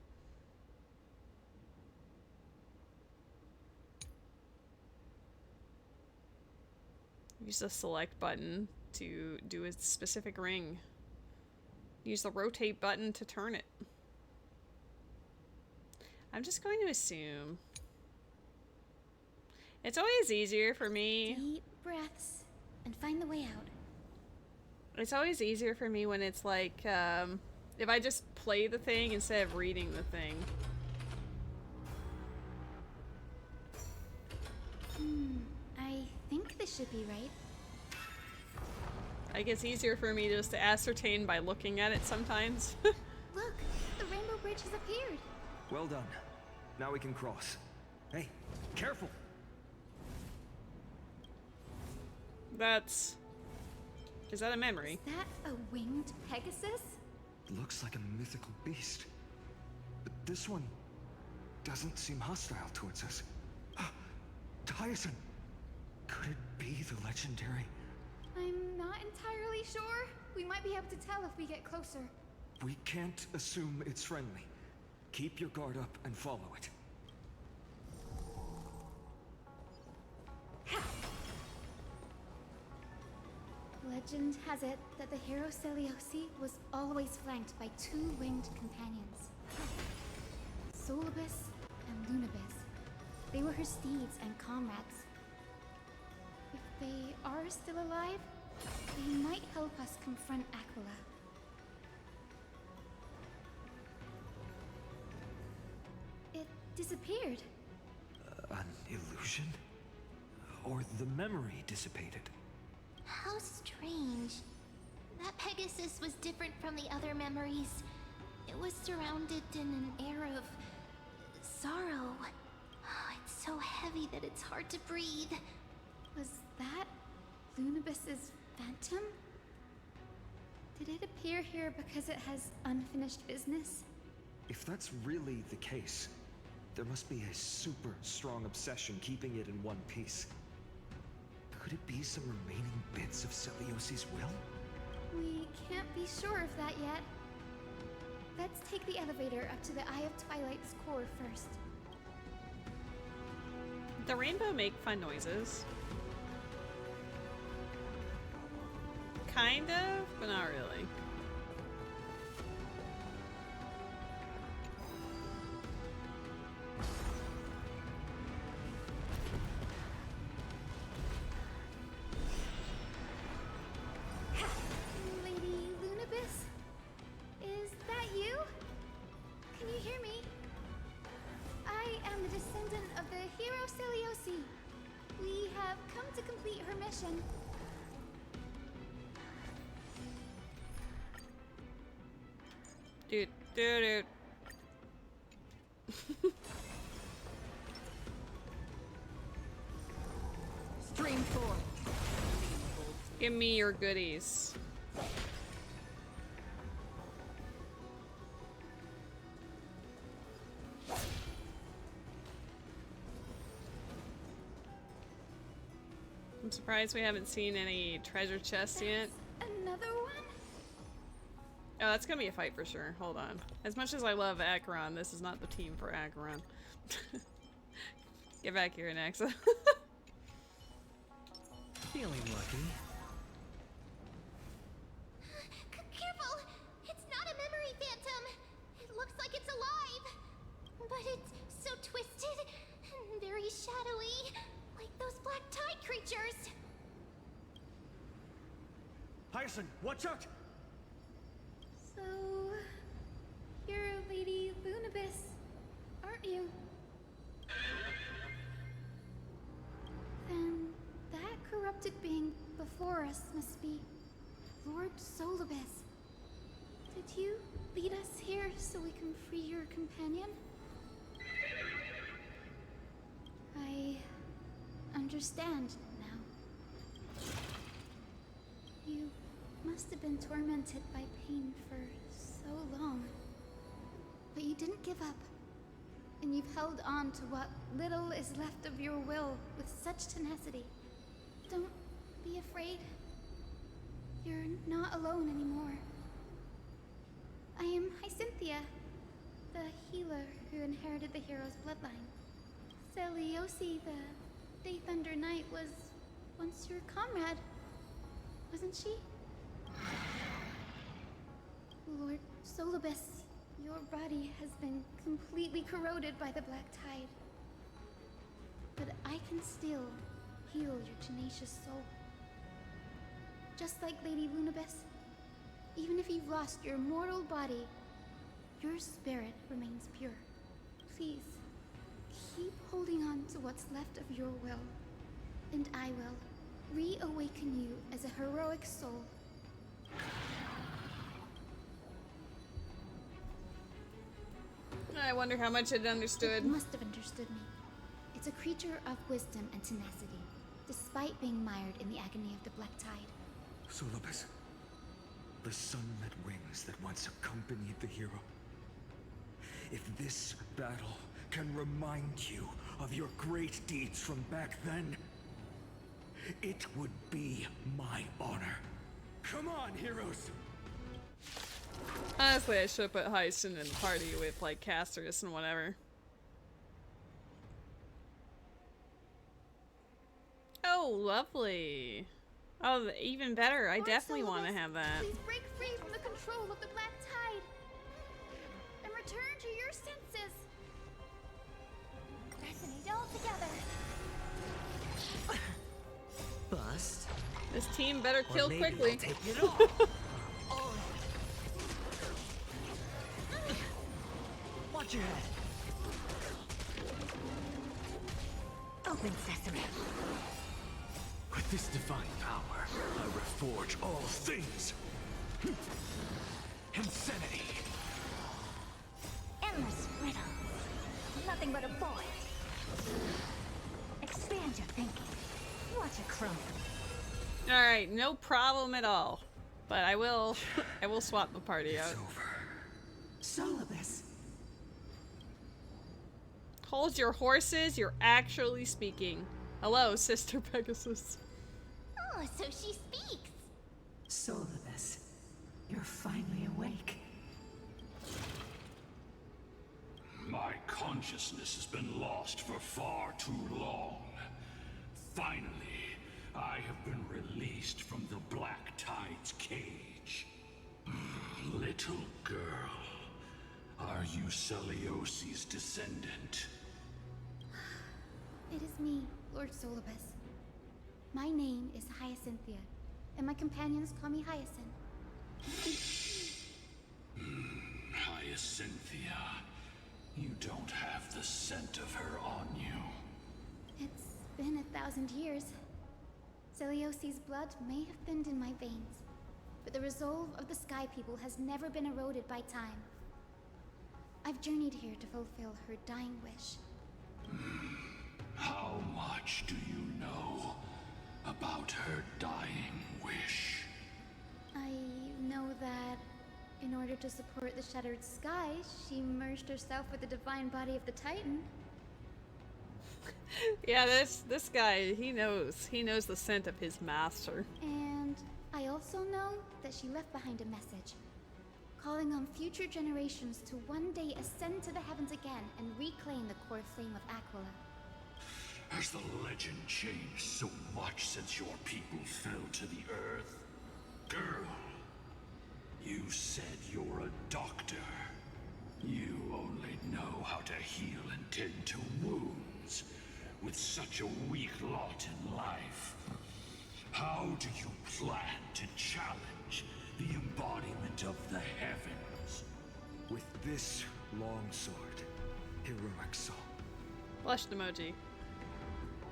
Use the select button to do a specific ring. Use the rotate button to turn it. I'm just going to assume. It's always easier for me. Deep breaths and find the way out. It's always easier for me when it's like, if I just play the thing instead of reading the thing. I think this should be right. Like, it's easier for me just to ascertain by looking at it sometimes. Look, the rainbow bridge has appeared. Well done. Now we can cross. Hey, careful! That's... Is that a memory? Is that a winged Pegasus? Looks like a mythical beast. But this one doesn't seem hostile towards us. Tyson! Could it be the legendary? I'm not entirely sure. We might be able to tell if we get closer. We can't assume it's friendly. Keep your guard up and follow it. Legend has it that the hero Celiosi was always flanked by two winged companions. Solibus and Lunibus. They were her steeds and comrades. If they are still alive, they might help us confront Aquila. It disappeared. An illusion? Or the memory dissipated? How strange. That Pegasus was different from the other memories. It was surrounded in an air of sorrow. Oh, it's so heavy that it's hard to breathe. Was that Lunibus's phantom? Did it appear here because it has unfinished business? If that's really the case, there must be a super strong obsession keeping it in one piece. Could it be some remaining bits of Celiosi's will? We can't be sure of that yet. Let's take the elevator up to the Eye of Twilight's core first. The rainbow make fun noises. Kind of, but not really. Lady Lunibus? Is that you? Can you hear me? I am the descendant of the hero Celiosi. We have come to complete her mission. Dude. Stream 4. Give me your goodies. I'm surprised we haven't seen any treasure chests yet. Another one? Oh, that's gonna be a fight for sure. Hold on. As much as I love Acheron, this is not the team for Acheron. Get back here, Nexa. Feeling lucky. Careful! It's not a memory But it's so twisted and very shadowy, like those black tide creatures. Hyacinth, watch out! So, you're Lady Lunabis, aren't you? Then that corrupted being before us must be Lord Solibus. Did you lead us here so we can free your companion? I understand now. You must have been tormented by pain for so long. But you didn't give up. And you've held on to what little is left of your will with such tenacity. Don't be afraid. You're not alone anymore. I am Hyacinthia, the healer who inherited the hero's bloodline. Celiosi, the Day Thunder Knight, was once your comrade, wasn't she? Lord Solibus, your body has been completely corroded by the black tide. But I can still heal your tenacious soul. Just like Lady Lunabis, even if you've lost your mortal body, your spirit remains pure. Please, keep holding on to what's left of your will, and I will reawaken you as a heroic soul. I wonder how much it understood. It must have understood me. It's a creature of wisdom and tenacity, despite being mired in the agony of the black tide. Solibus, the sunlit wings that once accompanied the hero. If this battle can remind you of your great deeds from back then, it would be my honor. Come on, heroes! Honestly, I should have put Hyacinth in the party with, like, Casters and whatever. Oh, lovely. Oh, even better. I definitely want to have that. Please break free from the control of the black tide and return to your senses. Resonate all together. Bust. This team better kill quickly. Take it off. Watch your head. Open sesame. With this divine power, I reforge all things. Insanity. Endless riddles. Nothing but a void. Expand your thinking. Watch it crumble. Alright, no problem at all. But I will swap the party out. Solibus. Hold your horses, you're actually speaking. Hello, Sister Pegasus. Oh, so she speaks. Solibus, you're finally awake. My consciousness has been lost for far too long. Finally, I have been released from the Black Tide's cage. Little girl, are you Celiosi's descendant? It is me, Lord Solibus. My name is Hyacinthia, and my companions call me Hyacinth. Hyacinthia, you don't have the scent of her on you. It's been 1,000 years. Celiosi's blood may have thinned in my veins, but the resolve of the Sky People has never been eroded by time. I've journeyed here to fulfill her dying wish. How much do you know about her dying wish? I know that in order to support the shattered sky, she merged herself with the divine body of the Titan. Yeah, this guy, he knows the scent of his master. And I also know that she left behind a message, calling on future generations to one day ascend to the heavens again and reclaim the core flame of Aquila. Has the legend changed so much since your people fell to the earth? Girl, you said you're a doctor. You only know how to heal and tend to wounds with such a weak lot in life? How do you plan to challenge the embodiment of the heavens? With this long sword, heroic soul. Blushed emoji.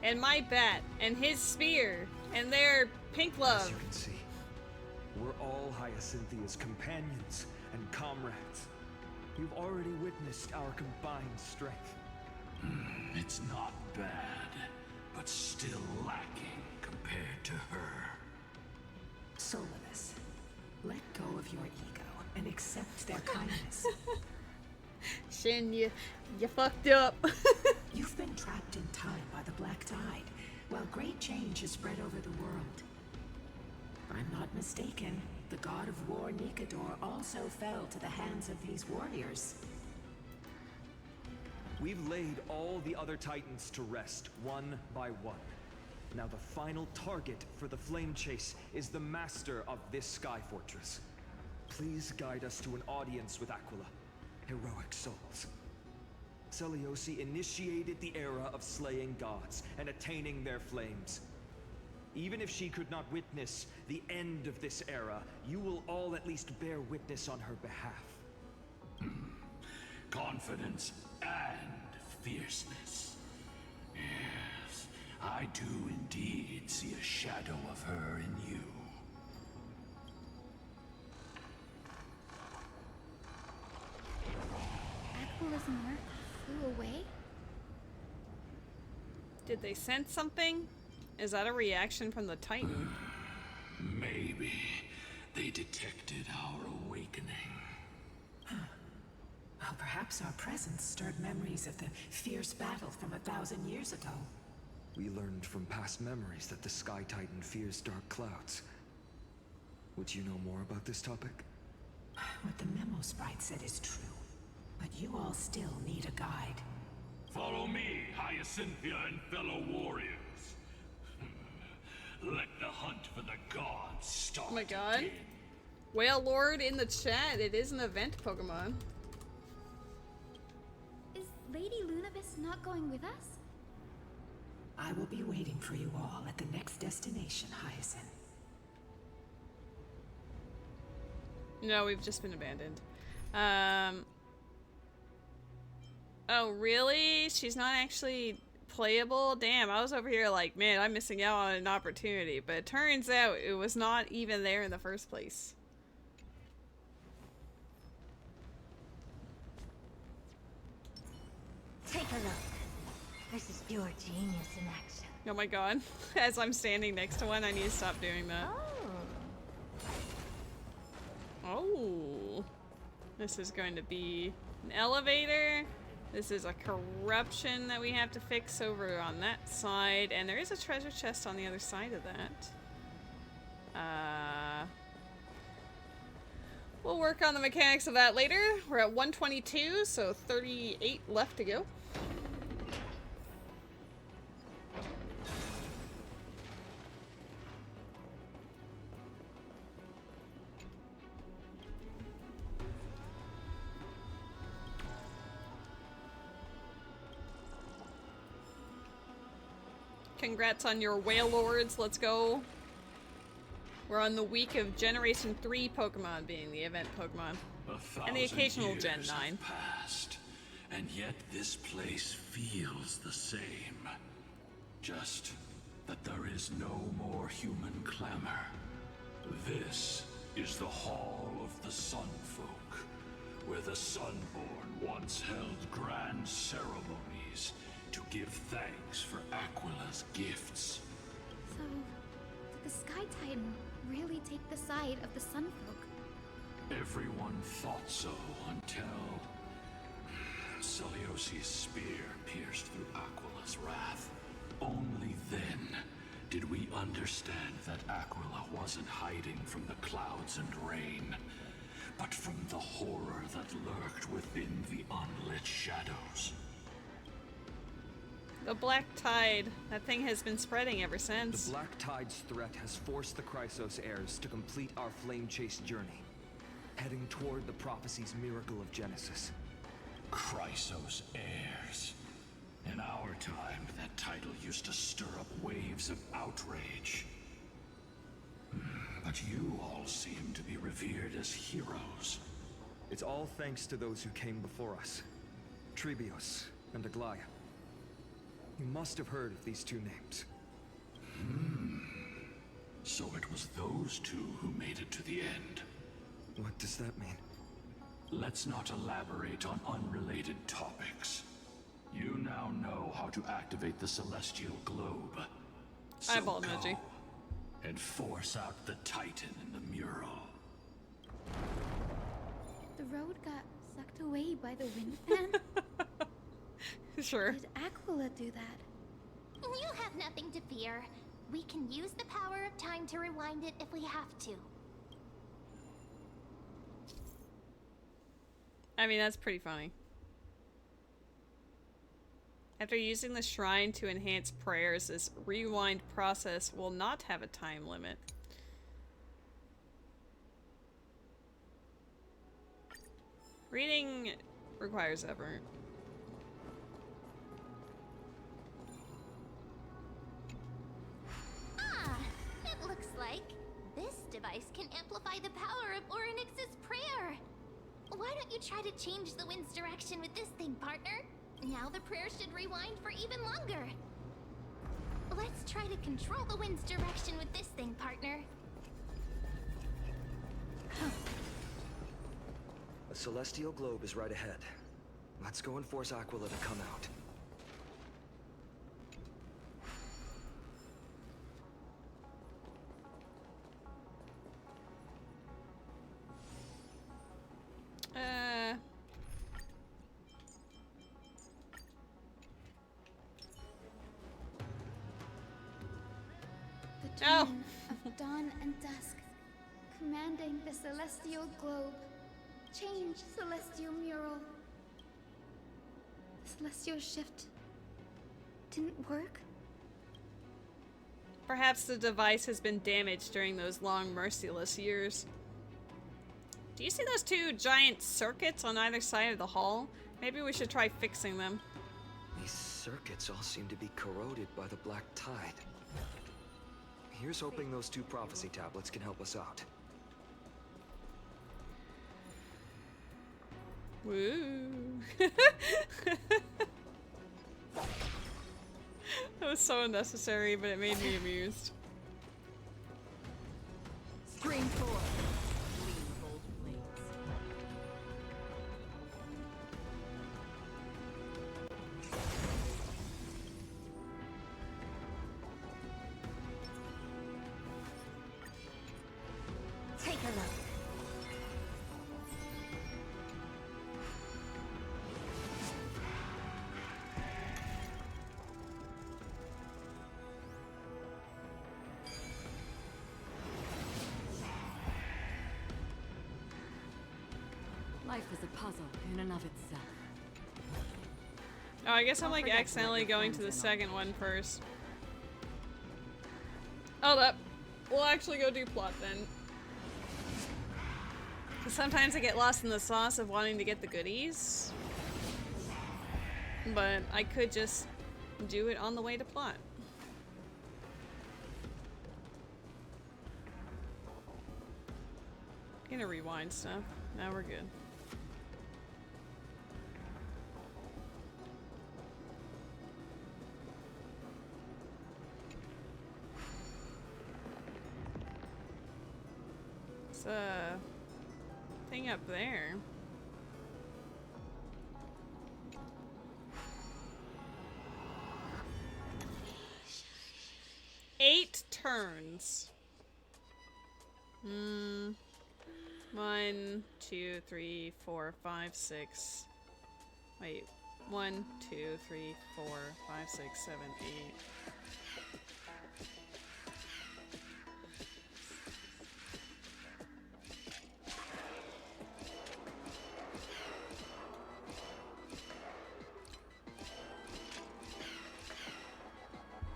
And my bat, and his spear, and their pink love. As you can see, we're all Hyacinthia's companions and comrades. You've already witnessed our combined strength. It's not bad, but still lacking compared to her. Soulless, let go of your ego and accept their kindness. Shin, you fucked up. You've been trapped in time by the Black Tide, while great change has spread over the world. I'm not mistaken. The god of war Nikador also fell to the hands of these warriors. We've laid all the other titans to rest, one by one. Now the final target for the flame chase is the master of this sky fortress. Please guide us to an audience with Aquila. Heroic souls. Celiosi initiated the era of slaying gods and attaining their flames. Even if she could not witness the end of this era, you will all at least bear witness on her behalf. Confidence and fierceness. Yes, I do indeed see a shadow of her in you. Aquila's mark flew away? Did they sense something? Is that a reaction from the Titan? Maybe they detected our awakening. Well, perhaps our presence stirred memories of the fierce battle from 1,000 years ago. We learned from past memories that the Sky Titan fears dark clouds. Would you know more about this topic? What the memo sprite said is true, but you all still need a guide. Follow me, Hyacinthia and fellow warriors. Let the hunt for the gods start. Oh my god. Again. Whale Lord in the chat, it is an event Pokemon. Is Lady Lunabis not going with us? I will be waiting for you all at the next destination, Hyacinth. No, we've just been abandoned. Oh, really? She's not actually playable? Damn, I was over here like, man, I'm missing out on an opportunity. But it turns out it was not even there in the first place. Take a look. This is pure genius in action. Oh my god. As I'm standing next to one, I need to stop doing that. Oh. This is going to be an elevator. This is a corruption that we have to fix over on that side. And there is a treasure chest on the other side of that. We'll work on the mechanics of that later. We're at 122, so 38 left to go. Congrats on your Whale Lords, let's go. We're on the week of Generation 3 Pokemon being the event Pokemon. And the occasional Gen 9. Passed, and yet this place feels the same. Just that there is no more human clamor. This is the Hall of the Sunfolk, where the Sunborn once held grand ceremonies to give thanks for Aquila's gifts. So, did the Sky Titan really take the side of the Sunfolk? Everyone thought so until Celiosi's spear pierced through Aquila's wrath. Only then did we understand that Aquila wasn't hiding from the clouds and rain, but from the horror that lurked within the unlit shadows. The Black Tide. That thing has been spreading ever since. The Black Tide's threat has forced the Chrysos heirs to complete our flame chase journey, heading toward the prophecy's miracle of Genesis. Chrysos? Chrysos heirs. In our time, that title used to stir up waves of outrage. But you all seem to be revered as heroes. It's all thanks to those who came before us. Trebios and Aglaya. You must have heard of these two names. So it was those two who made it to the end. What does that mean? Let's not elaborate on unrelated topics. You now know how to activate the celestial globe. So Eyeball go emoji. and force out the Titan in the mural. The road got sucked away by the wind fan? Sure. Did Aquila do that? You have nothing to fear. We can use the power of time to rewind it if we have to. I mean, that's pretty funny. After using the shrine to enhance prayers, this rewind process will not have a time limit. Reading requires effort. Ah, it looks like this device can amplify the power of Orynyx's prayer. Why don't you try to change the wind's direction with this thing, partner? Now the prayer should rewind for even longer. Let's try to control the wind's direction with this thing, partner. A celestial globe is right ahead. Let's go and force Aquila to come out. The dawn of dawn and dusk, commanding the celestial globe. Change, celestial mural. The celestial shift didn't work? Perhaps the device has been damaged during those long, merciless years. Do you see those two giant circuits on either side of the hall? Maybe we should try fixing them. These circuits all seem to be corroded by the black tide. Here's hoping those two prophecy tablets can help us out. Woo. That was so unnecessary, but it made me amused. Screen 4. Clean gold blades. Take a look. Life is a puzzle in and of itself. Oh, I guess I'm Don't like forget to accidentally let your going to the friends in on second one first. Hold up. We'll actually go do plot then. 'Cause sometimes I get lost in the sauce of wanting to get the goodies. But I could just do it on the way to plot. Gonna rewind stuff. Now we're good. It's a thing up there. Eight turns. 1, 2, 3, 4, 5, 6. Wait. 1, 2, 3, 4, 5, 6, 7, 8.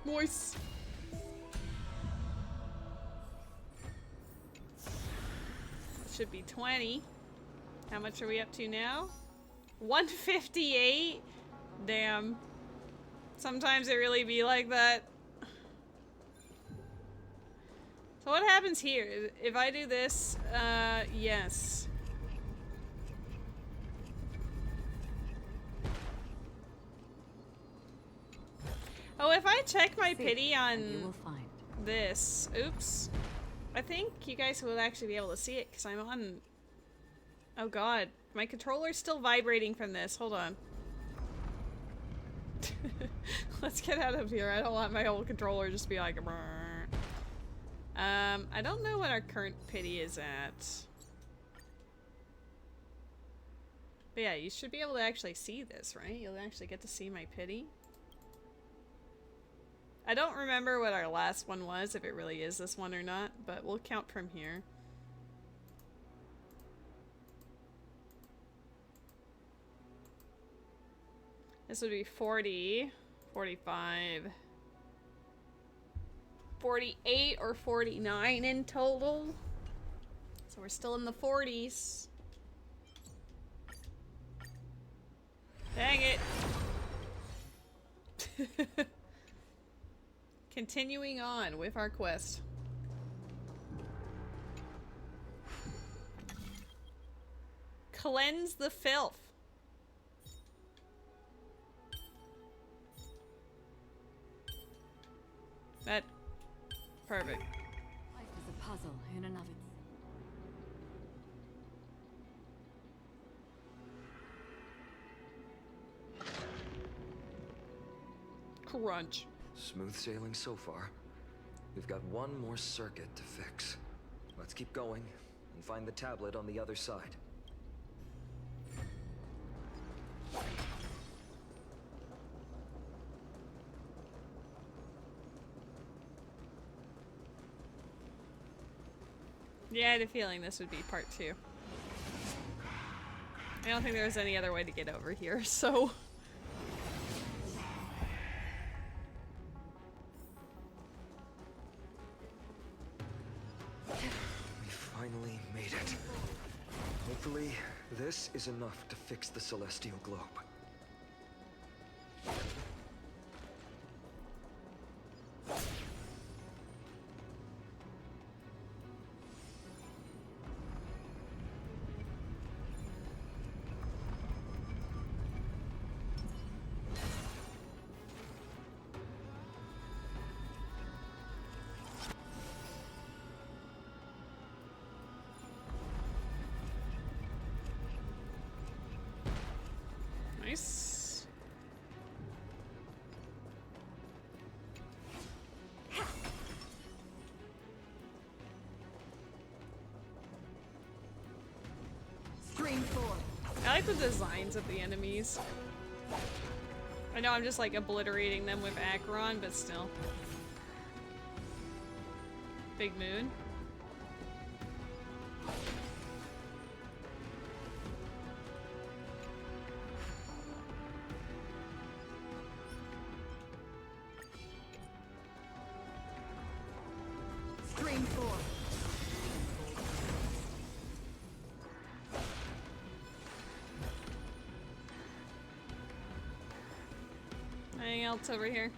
Nice. Should be 20. How much are we up to now? 158? Damn. Sometimes it really be like that. So what happens here? If I do this, yes. Oh, if I check my pity on this, oops. I think you guys will actually be able to see it because I'm on. Oh god, my controller's still vibrating from this. Hold on. Let's get out of here. I don't want my whole controller just be like. I don't know what our current pity is at. But yeah, you should be able to actually see this, right? You'll actually get to see my pity. I don't remember what our last one was, if it really is this one or not, but we'll count from here. This would be 40, 45, 48 or 49 in total. So we're still in the 40s. Dang it. Continuing on with our quest. Cleanse the filth. That... Perfect. Life is a puzzle in and of itself. Crunch. Smooth sailing so far. We've got one more circuit to fix. Let's keep going and find the tablet on the other side. Yeah, I had a feeling this would be part 2. I don't think there was any other way to get over here, so... We finally made it. Hopefully, this is enough to fix the celestial globe. Nice. Stream 4. I like the designs of the enemies. I know I'm just like obliterating them with Acheron, but still. Big moon. Stream 4. Anything else over here?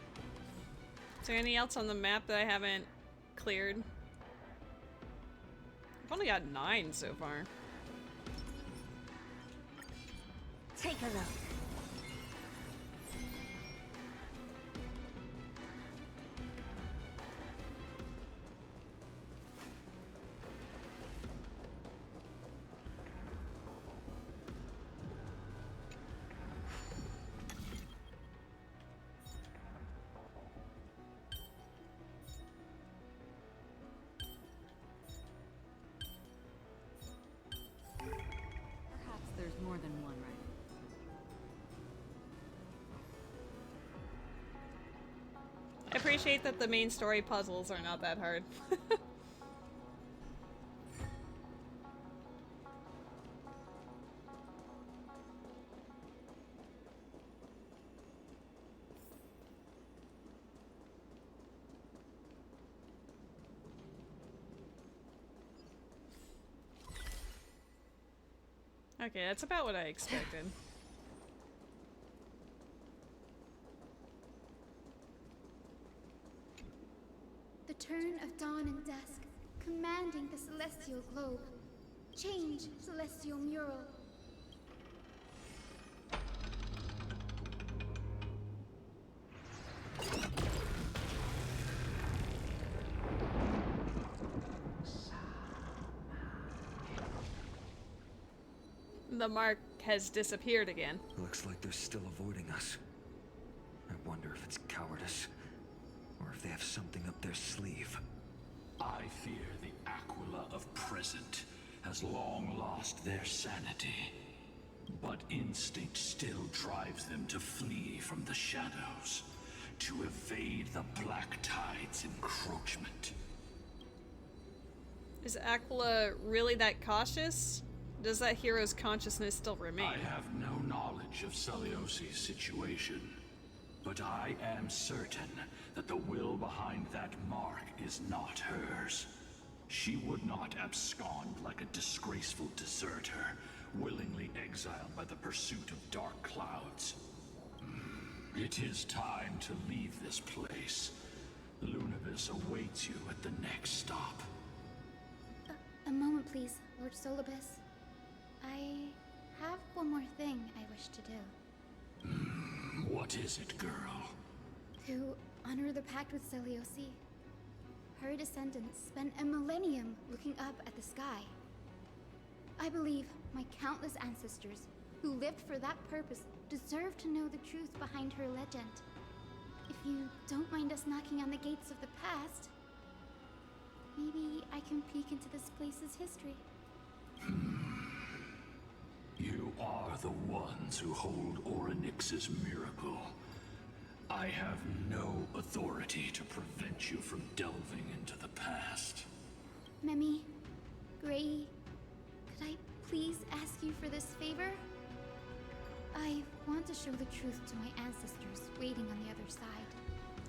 Is there anything else on the map that I haven't cleared? I've only got 9 so far. Take a look. Perhaps there's more than one, right? I appreciate that the main story puzzles are not that hard. Okay, that's about what I expected. return of dawn and dusk, commanding the celestial globe. Change, celestial mural. The mark has disappeared again. Looks like they're still avoiding us. I wonder if it's cowardice, or if they have something up their sleeve. I fear the Aquila of present has long lost their sanity. But instinct still drives them to flee from the shadows, to evade the Black Tide's encroachment. Is Aquila really that cautious? Does that hero's consciousness still remain? I have no knowledge of Celiosi's situation, but I am certain that the will behind that mark is not hers. She would not abscond like a disgraceful deserter, willingly exiled by the pursuit of dark clouds. It is time to leave this place. Lunavis awaits you at the next stop. A moment, please, Lord Solibus. I have one more thing I wish to do. What is it, girl? To honor the pact with Celiosi. Her descendants spent a millennium looking up at the sky. I believe my countless ancestors who lived for that purpose deserve to know the truth behind her legend. If you don't mind us knocking on the gates of the past, maybe I can peek into this place's history. You are the ones who hold Orynyx's miracle. I have no authority to prevent you from delving into the past. Memi, Gray, could I please ask you for this favor? I want to show the truth to my ancestors waiting on the other side.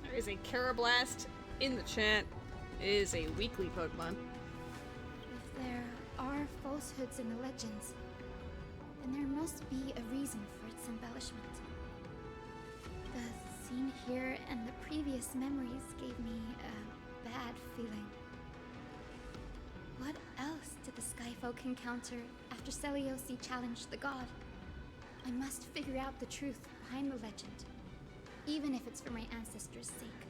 There is a Carablast in the chat. It is a weekly Pokemon. If there are falsehoods in the legends, then there must be a reason for its embellishment. The scene here and the previous memories gave me a bad feeling. What else did the Skyfolk encounter after Celiosi challenged the god? I must figure out the truth behind the legend, even if it's for my ancestors' sake.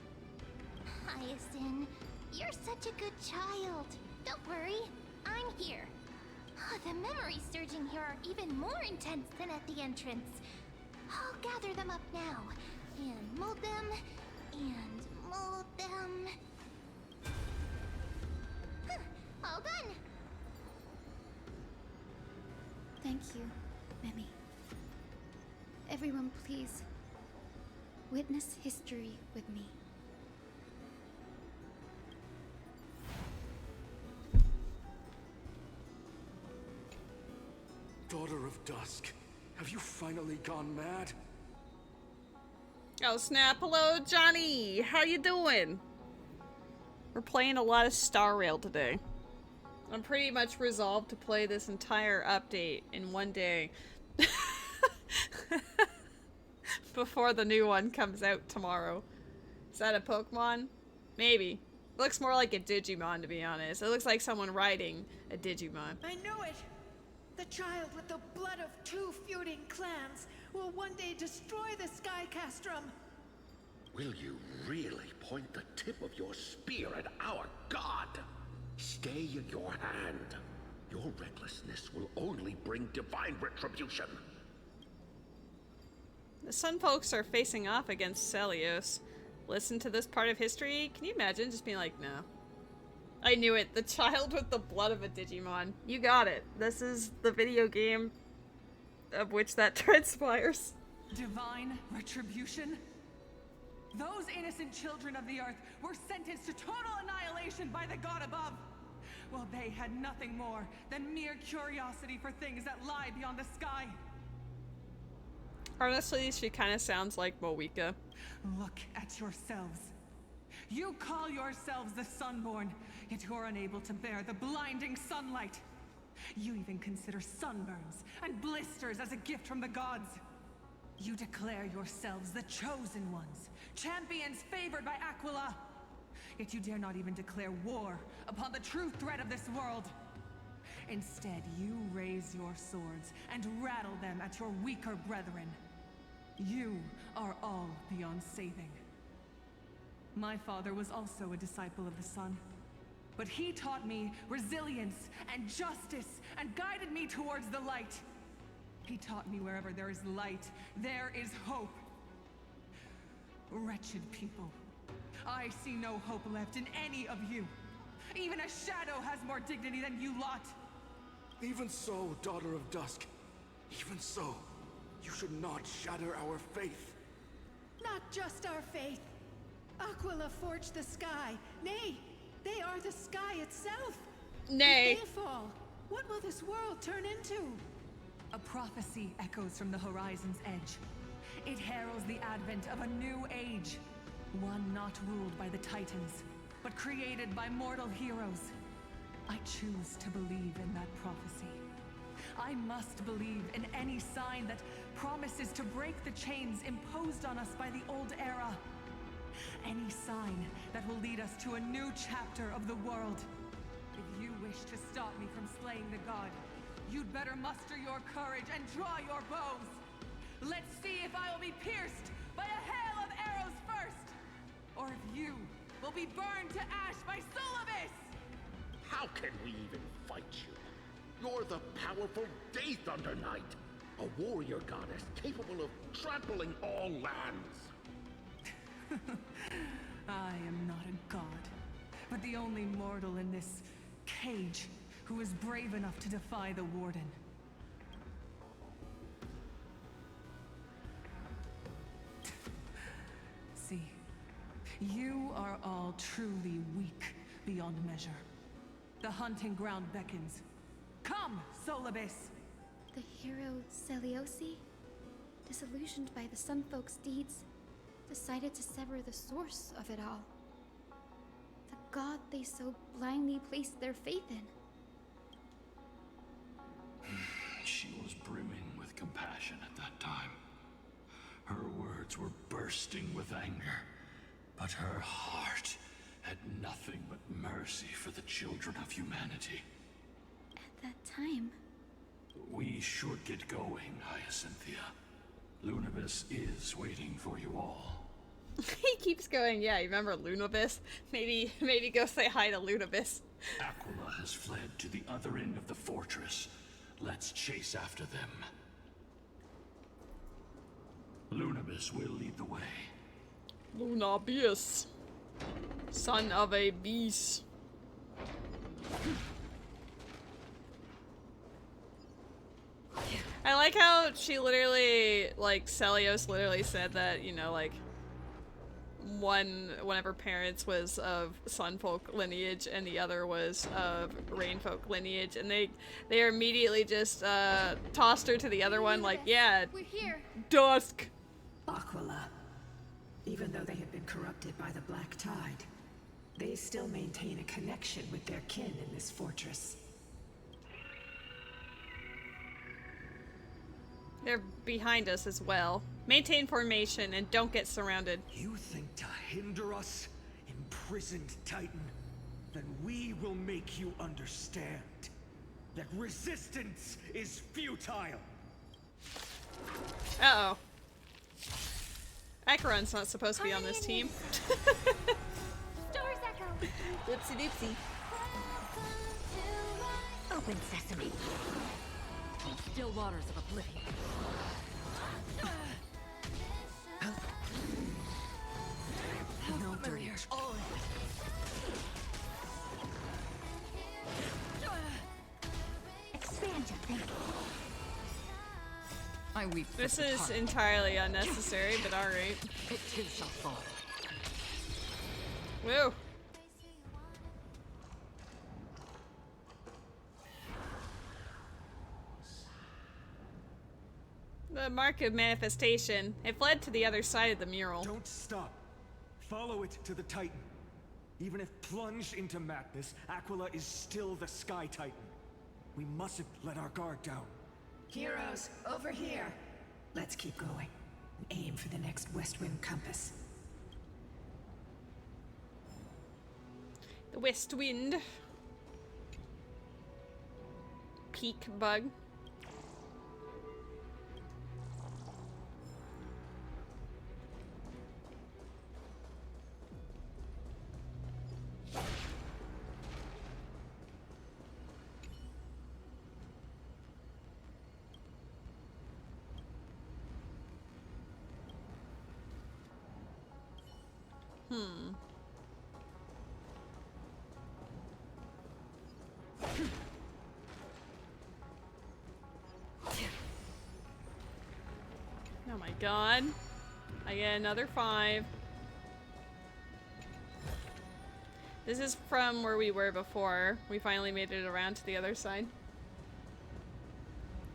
Hyacinth, you're such a good child. Don't worry, I'm here. The memories surging here are even more intense than at the entrance. I'll gather them up now, and mold them, and mold them. All done! Thank you, Memi. Everyone, please, witness history with me. Daughter of Dusk, have you finally gone mad? Oh snap, hello Johnny! How you doing? We're playing a lot of Star Rail today. I'm pretty much resolved to play this entire update in one day. Before the new one comes out tomorrow. Is that a Pokemon? Maybe. It looks more like a Digimon, to be honest. It looks like someone riding a Digimon. I know it! The child with the blood of two feuding clans will one day destroy the Sky Castrum. Will you really point the tip of your spear at our god? Stay in your hand. Your recklessness will only bring divine retribution. The Sun folks are facing off against Celios. Listen to this part of history? Can you imagine just being like, no. I knew it. The child with the blood of a Digimon. You got it. This is the video game of which that transpires. Divine retribution? Those innocent children of the earth were sentenced to total annihilation by the god above, while they had nothing more than mere curiosity for things that lie beyond the sky. Honestly, she kind of sounds like Moeka. Look at yourselves. You call yourselves the Sunborn, yet you're unable to bear the blinding sunlight. You even consider sunburns and blisters as a gift from the gods. You declare yourselves the chosen ones, champions favored by Aquila. Yet you dare not even declare war upon the true threat of this world. Instead, you raise your swords and rattle them at your weaker brethren. You are all beyond saving. My father was also a disciple of the sun, but he taught me resilience and justice and guided me towards the light. He taught me wherever there is light, there is hope. Wretched people. I see no hope left in any of you. Even a shadow has more dignity than you lot. Even so, Daughter of Dusk. Even so, you should not shatter our faith. Not just our faith. Aquila forged the sky. Nay, they are the sky itself. Nay. If they fall, what will this world turn into? A prophecy echoes from the horizon's edge. It heralds the advent of a new age. One not ruled by the Titans, but created by mortal heroes. I choose to believe in that prophecy. I must believe in any sign that promises to break the chains imposed on us by the old era. Any sign that will lead us to a new chapter of the world. If you wish to stop me from slaying the god, you'd better muster your courage and draw your bows. Let's see if I will be pierced by a hail of arrows first, or if you will be burned to ash by Solibus! How can we even fight you? You're the powerful Day Thunder Knight, a warrior goddess capable of trampling all lands. I am not a god, but the only mortal in this cage who is brave enough to defy the Warden. See, you are all truly weak beyond measure. The hunting ground beckons. Come, Solibus! The hero Celiosi, disillusioned by the Sunfolk's deeds, decided to sever the source of it all. The god they so blindly placed their faith in. She was brimming with compassion at that time. Her words were bursting with anger, but her heart had nothing but mercy for the children of humanity. At that time... We should get going, Hyacinthia. Lunibus is waiting for you all. He keeps going, yeah, you remember Lunibus? Maybe go say hi to Lunibus. Aquila has fled to the other end of the fortress. Let's chase after them. Lunibus will lead the way. Lunabius, son of a beast. I like how she literally, like, Celios literally said that, you know, like, one of her parents was of Sunfolk lineage and the other was of Rainfolk lineage, and they immediately just tossed her to the other one, like, yeah, we're here. Dusk. Aquila. Even though they have been corrupted by the Black Tide, they still maintain a connection with their kin in this fortress. They're behind us as well. Maintain formation and don't get surrounded. You think to hinder us, imprisoned Titan? Then we will make you understand that resistance is futile. Uh-oh. Acheron's not supposed to be on this team. Stars echo. Doopsie doopsie. Open sesame. Still waters of oblivion. No dirty. Expand your thinking. I weep for This the is heart. entirely unnecessary, but alright. It too shall fall. Woo! The mark of manifestation. It fled to the other side of the mural. Don't stop. Follow it to the Titan. Even if plunged into madness, Aquila is still the Sky Titan. We mustn't let our guard down. Heroes, over here! Let's keep going. Aim for the next West Wind compass. The west wind. Peak bug. Oh my god. I get another 5. This is from where we were before. We finally made it around to the other side.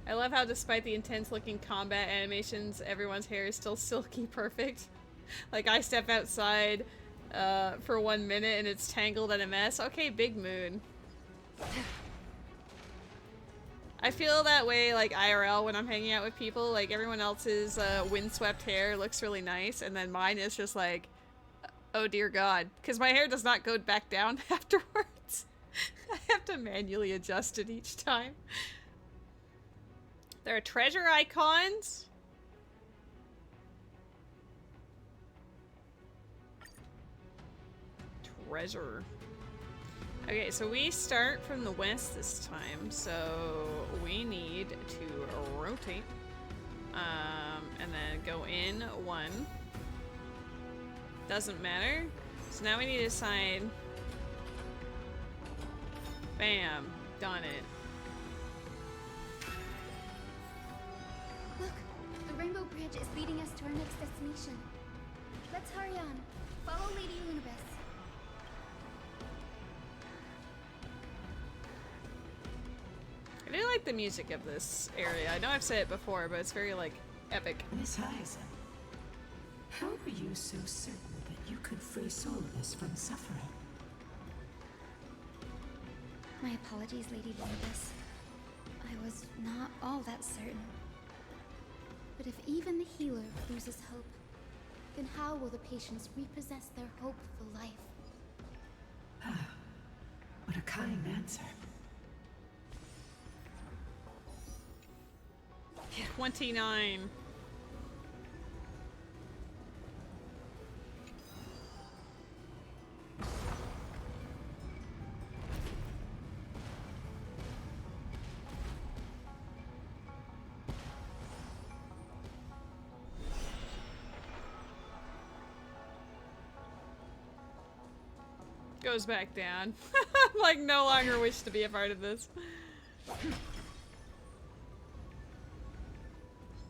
I love how despite the intense looking combat animations, everyone's hair is still silky perfect. Like I step outside for 1 minute and it's tangled and a mess. Okay, big moon. I feel that way like IRL when I'm hanging out with people. Like everyone else's windswept hair looks really nice and then mine is just like, oh dear god. Because my hair does not go back down afterwards. I have to manually adjust it each time. There are treasure icons. Treasure. Okay, so we start from the west this time, so we need to rotate. And then go in 1. Doesn't matter. So now we need to decide. Bam. Done it. Look, the Rainbow Bridge is leading us to our next destination. Let's hurry on. Follow Lady Unibis. I do like the music of this area. I know I've said it before, but it's very, like, epic. Miss Hyzen, how are you so certain that you could free Solus from suffering? My apologies, Lady Unibis. I was not all that certain. But if even the healer loses hope, then how will the patients repossess their hope for life? What a kind answer. 29. Goes back down. Like, no longer wish to be a part of this.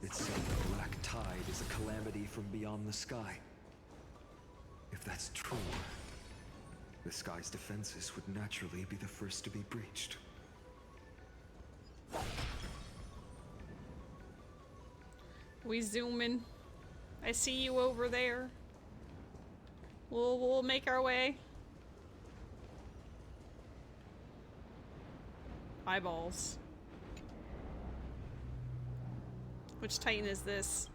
It's said the black tide is a calamity from beyond the sky. If that's true, the sky's defenses would naturally be the first to be breached. We zoom in. I see you over there. We'll make our way. Eyeballs. Which Titan is this?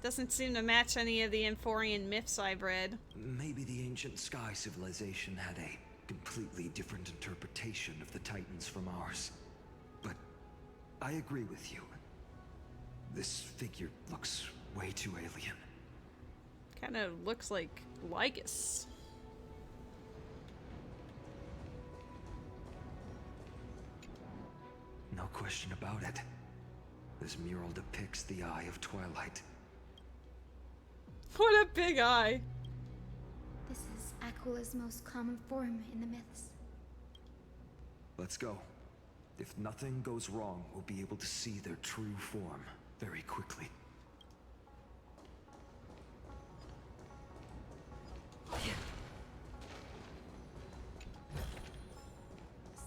Doesn't seem to match any of the Amphorian myths I've read. Maybe the ancient sky civilization had a completely different interpretation of the Titans from ours. But I agree with you. This figure looks way too alien. Kind of looks like Lygus. No question about it. This mural depicts the Eye of Twilight. What a big eye! This is Aquila's most common form in the myths. Let's go. If nothing goes wrong, we'll be able to see their true form very quickly.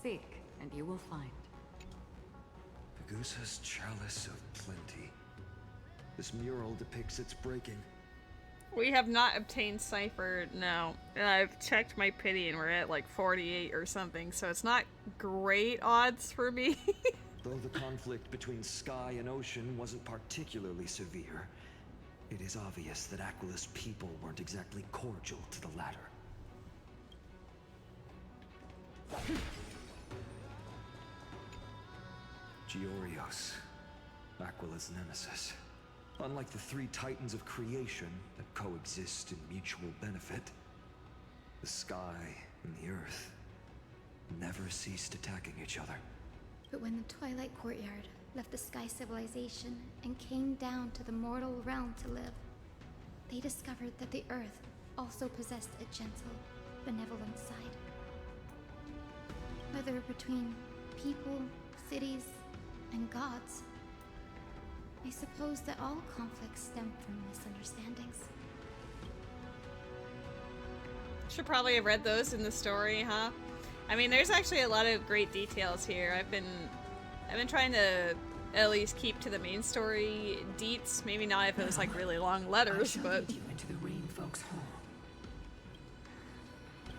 Seek, and you will find. Pegusa's Chalice of Plenty. This mural depicts its breaking. We have not obtained Cipher, no. And I've checked my pity and we're at like 48 or something, so it's not great odds for me. Though the conflict between sky and ocean wasn't particularly severe, it is obvious that Aquila's people weren't exactly cordial to the latter. Giorios, Aquila's nemesis. Unlike the three titans of creation that coexist in mutual benefit, the sky and the earth never ceased attacking each other. But when the Twilight Courtyard left the Sky Civilization and came down to the mortal realm to live, they discovered that the Earth also possessed a gentle, benevolent side. Whether between people, cities, and gods, I suppose that all conflicts stem from misunderstandings. Should probably have read those in the story, huh? I mean, there's actually a lot of great details here. I've been trying to at least keep to the main story deets. Maybe not if it was like really long letters, but. Lead you into the Rain Folk's hall.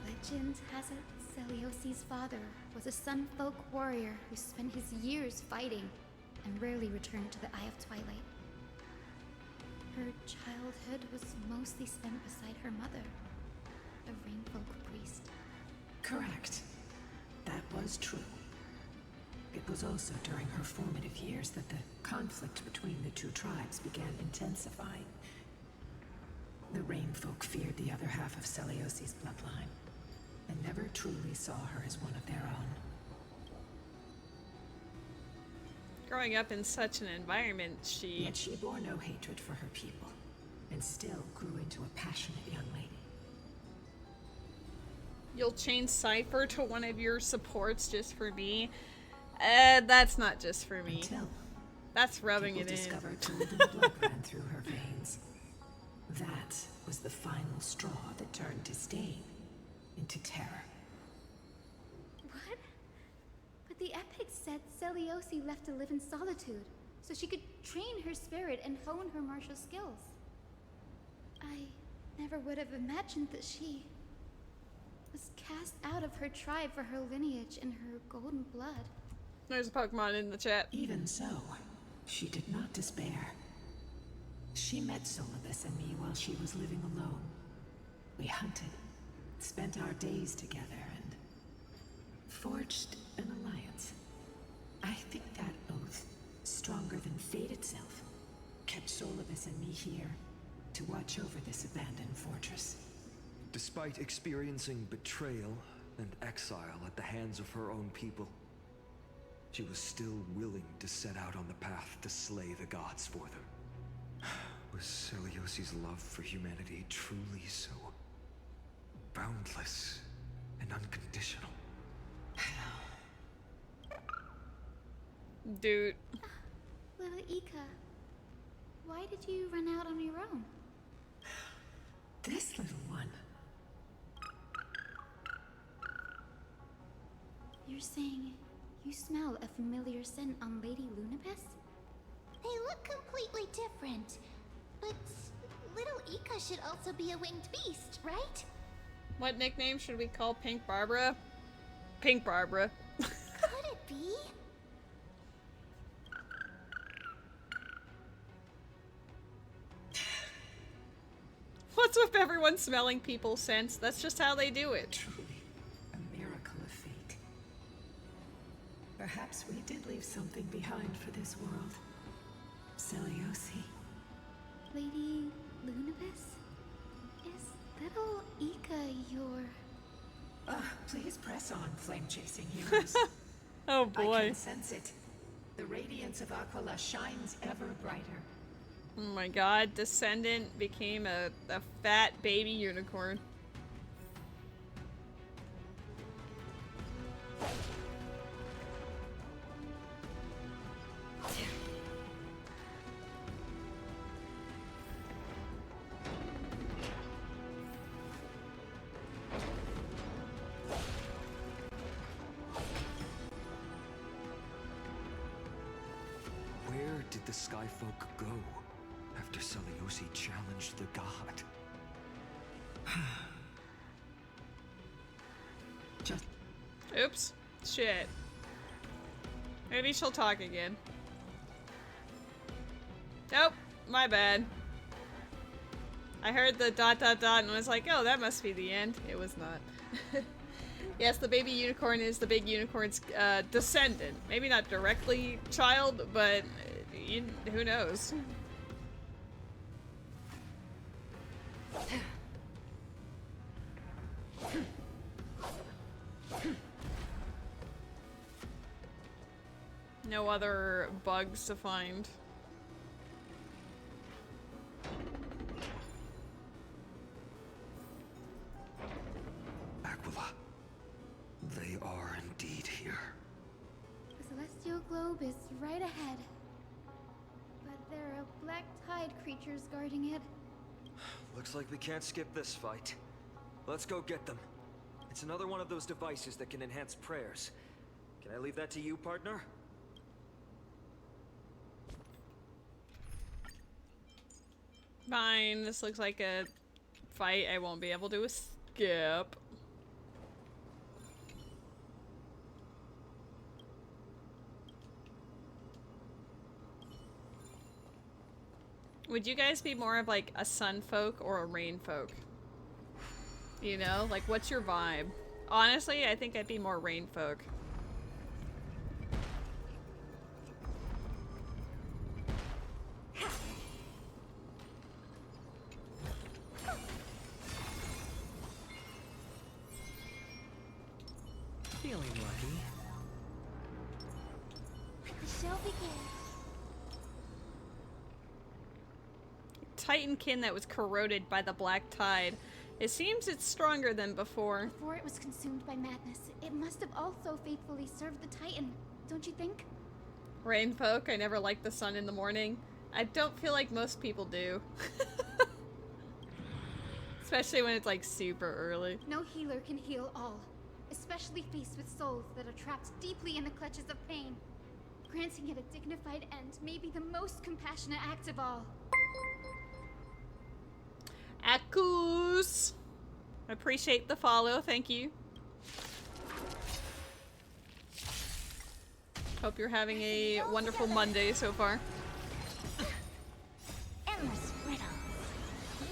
Legend has it Celiosi's father was a Sun Folk warrior who spent his years fighting and rarely returned to the Eye of Twilight. Her childhood was mostly spent beside her mother, a Rainfolk priest. Correct. That was true. It was also during her formative years that the conflict between the two tribes began intensifying. The Rainfolk feared the other half of Celiosi's bloodline, and never truly saw her as one of their own. Growing up in such an environment, Yet she bore no hatred for her people, and still grew into a passionate young lady. You'll change Cipher to one of your supports just for me? That's not just for me. Until that's rubbing it in. Discovered golden blood ran through her veins. That was the final straw that turned disdain into terror. What? But the epics said Celiosi left to live in solitude, so she could train her spirit and hone her martial skills. I never would have imagined that she was cast out of her tribe for her lineage and her golden blood. There's a Pokemon in the chat. Even so, she did not despair. She met Solibus and me while she was living alone. We hunted, spent our days together, and forged an alliance. I think that oath, stronger than fate itself, kept Solibus and me here to watch over this abandoned fortress. Despite experiencing betrayal and exile at the hands of her own people, she was still willing to set out on the path to slay the gods for them. Was Celiosi's love for humanity truly so boundless and unconditional? Dude. Little Ika, why did you run out on your own? This little one. You're saying you smell a familiar scent on Lady Lunabis? They look completely different. But little Ika should also be a winged beast, right? What nickname should we call Pink Barbara? Pink Barbara. Could it be? What's with everyone smelling people's scents? That's just how they do it. Truly a miracle of fate. Perhaps we did leave something behind for this world. Celiosi. Lady Lunabis? Is little Ika your... Please press on, flame-chasing heroes. Oh boy. I can sense it. The radiance of Aquila shines ever brighter. Oh my god, Descendant became a fat baby unicorn. Where did the Skyfolk go after Celiosi challenged the god? Just... Oops. Shit. Maybe she'll talk again. Nope. My bad. I heard the ... and was like, oh, that must be the end. It was not. Yes, the baby unicorn is the big unicorn's descendant. Maybe not directly child, but who knows? No other bugs to find. Aquila. They are indeed here. The celestial globe is right ahead. But there are black tide creatures guarding it. Looks like we can't skip this fight. Let's go get them. It's another one of those devices that can enhance prayers. Can I leave that to you, partner? Fine, this looks like a fight I won't be able to skip. Would you guys be more of like a sun folk or a rain folk? You know, like what's your vibe? Honestly, I think I'd be more rain folk. Feeling lucky. The show begins. Titankin that was corroded by the black tide. It seems it's stronger than before. Before it was consumed by madness, it must have also faithfully served the Titan, don't you think? Rain folk, I never liked the sun in the morning. I don't feel like most people do. Especially when it's like super early. No healer can heal all, especially faced with souls that are trapped deeply in the clutches of pain. Granting it a dignified end may be the most compassionate act of all. Akus! Appreciate the follow, thank you. Hope you're having a wonderful Monday so far. Endless riddles.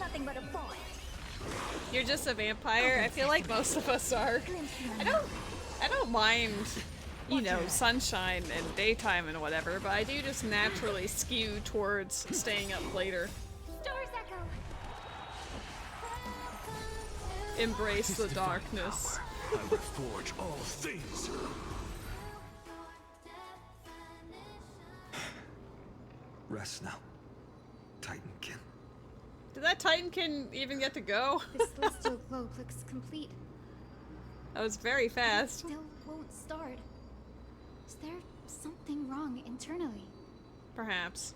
Nothing but a void. You're just a vampire. I feel like most of us are. I don't mind, you know, sunshine and daytime and whatever, but I do just naturally skew towards staying up later. Stars echo. Embrace the darkness. I will forge all things. Rest now, Titankin. Did that Titankin even get to go? This celestial globe looks complete. That was very fast. Still won't start. Is there something wrong internally? Perhaps.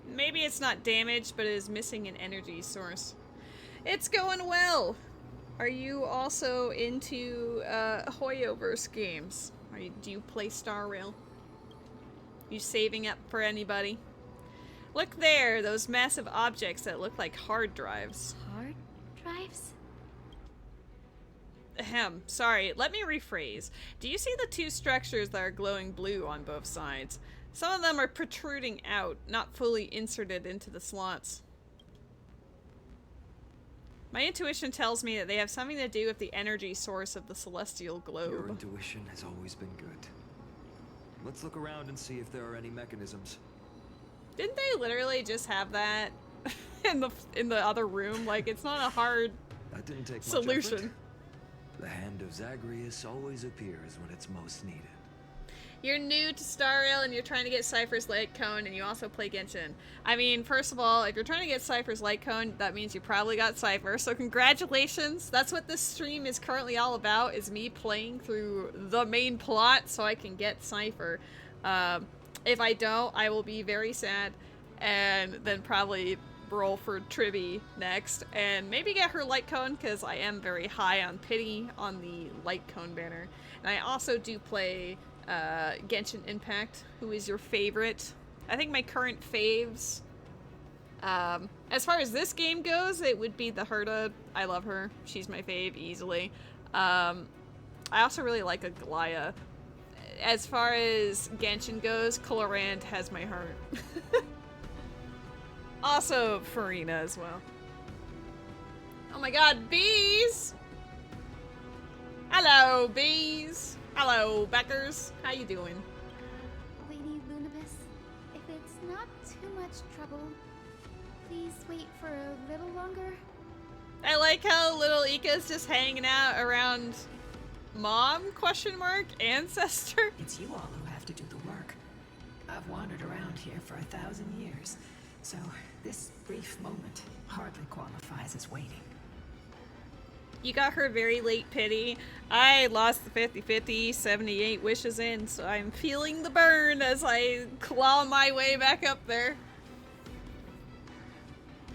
Maybe it's not damaged, but it is missing an energy source. It's going well! Are you also into Hoyoverse games? Do you play Star Rail? You saving up for anybody? Look there, those massive objects that look like hard drives. Hard drives? Ahem, sorry, let me rephrase. Do you see the two structures that are glowing blue on both sides? Some of them are protruding out, not fully inserted into the slots. My intuition tells me that they have something to do with the energy source of the celestial globe. Your intuition has always been good. Let's look around and see if there are any mechanisms. Didn't they literally just have that in the other room? Like, it's not a hard That didn't take much solution. effort. The hand of Zagreus always appears when it's most needed. You're new to Star Rail and you're trying to get Cipher's Light Cone and you also play Genshin. I mean, first of all, if you're trying to get Cipher's Light Cone, that means you probably got Cipher, so congratulations! That's what this stream is currently all about, is me playing through the main plot so I can get Cipher. If I don't, I will be very sad, and then probably roll for Tribby next, and maybe get her Light Cone, because I am very high on pity on the Light Cone banner. And I also do play Genshin Impact. Who is your favorite? I think my current faves, as far as this game goes, it would be the Herta. I love her. She's my fave easily. I also really like Aglaya. As far as Genshin goes, Colorant has my heart. Also Farina as well. Oh my god, bees! Hello, bees. Hello, Beckers. How you doing? Lady Lunibus, if it's not too much trouble, please wait for a little longer. I like how little Ika's just hanging out around mom, ? Ancestor? It's you all who have to do the work. I've wandered around here for 1,000 years, so this brief moment hardly qualifies as waiting. You got her very late pity. I lost the 50-50, 78 wishes in, so I'm feeling the burn as I claw my way back up there.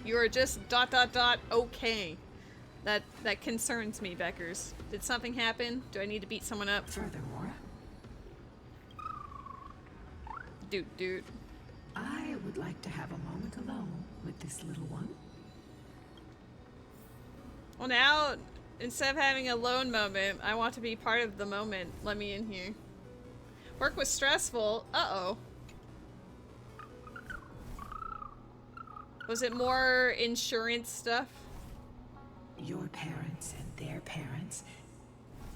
You are just ... okay. That concerns me, Beckers. Did something happen? Do I need to beat someone up? Furthermore, Dude. I would like to have a moment alone with this little one. Well, now, instead of having a lone moment, I want to be part of the moment. Let me in here. Work was stressful. Uh-oh. Was it more insurance stuff? Your parents and their parents,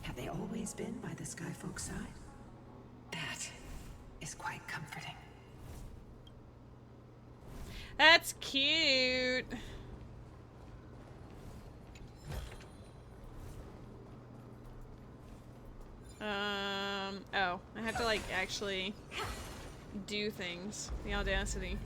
have they always been by the Skyfolk side? That is quite comforting. That's cute. Oh, I have to like actually do things. The audacity.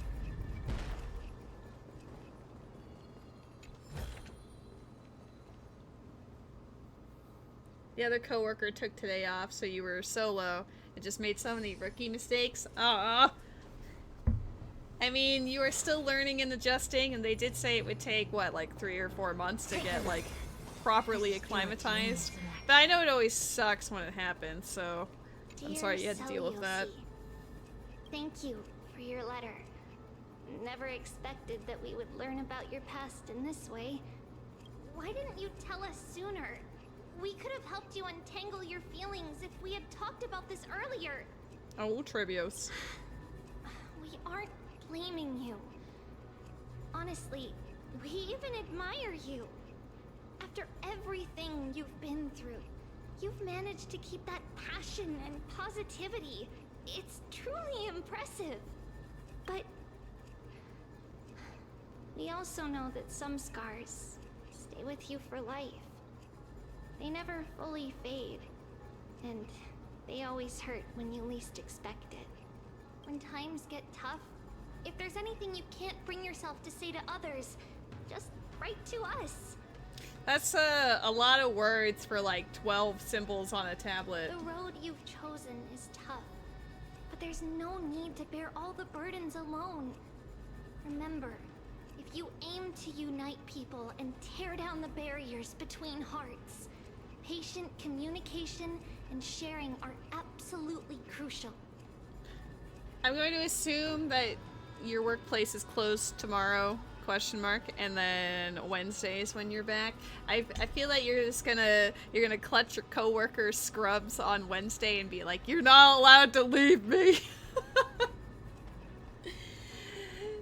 The other coworker took today off, so you were solo. It just made so many rookie mistakes. Aww. I mean, you are still learning and adjusting, and they did say it would take, what, like 3 or 4 months to get, like, properly acclimatized. But I know it always sucks when it happens, so I'm sorry you had to deal with that. Thank you for your letter. Never expected that we would learn about your past in this way. Why didn't you tell us sooner? We could have helped you untangle your feelings if we had talked about this earlier. Oh, Trebios. We aren't blaming you. Honestly, we even admire you. After everything you've been through, you've managed to keep that passion and positivity. It's truly impressive. But we also know that some scars stay with you for life. They never fully fade, and they always hurt when you least expect it. When times get tough, if there's anything you can't bring yourself to say to others, just write to us. That's a lot of words for like 12 symbols on a tablet. The road you've chosen is tough, but there's no need to bear all the burdens alone. Remember, if you aim to unite people and tear down the barriers between hearts, patient communication and sharing are absolutely crucial. I'm going to assume that your workplace is closed tomorrow, ? And then Wednesdays when you're back. I feel like you're gonna clutch your coworker's scrubs on Wednesday and be like, you're not allowed to leave me.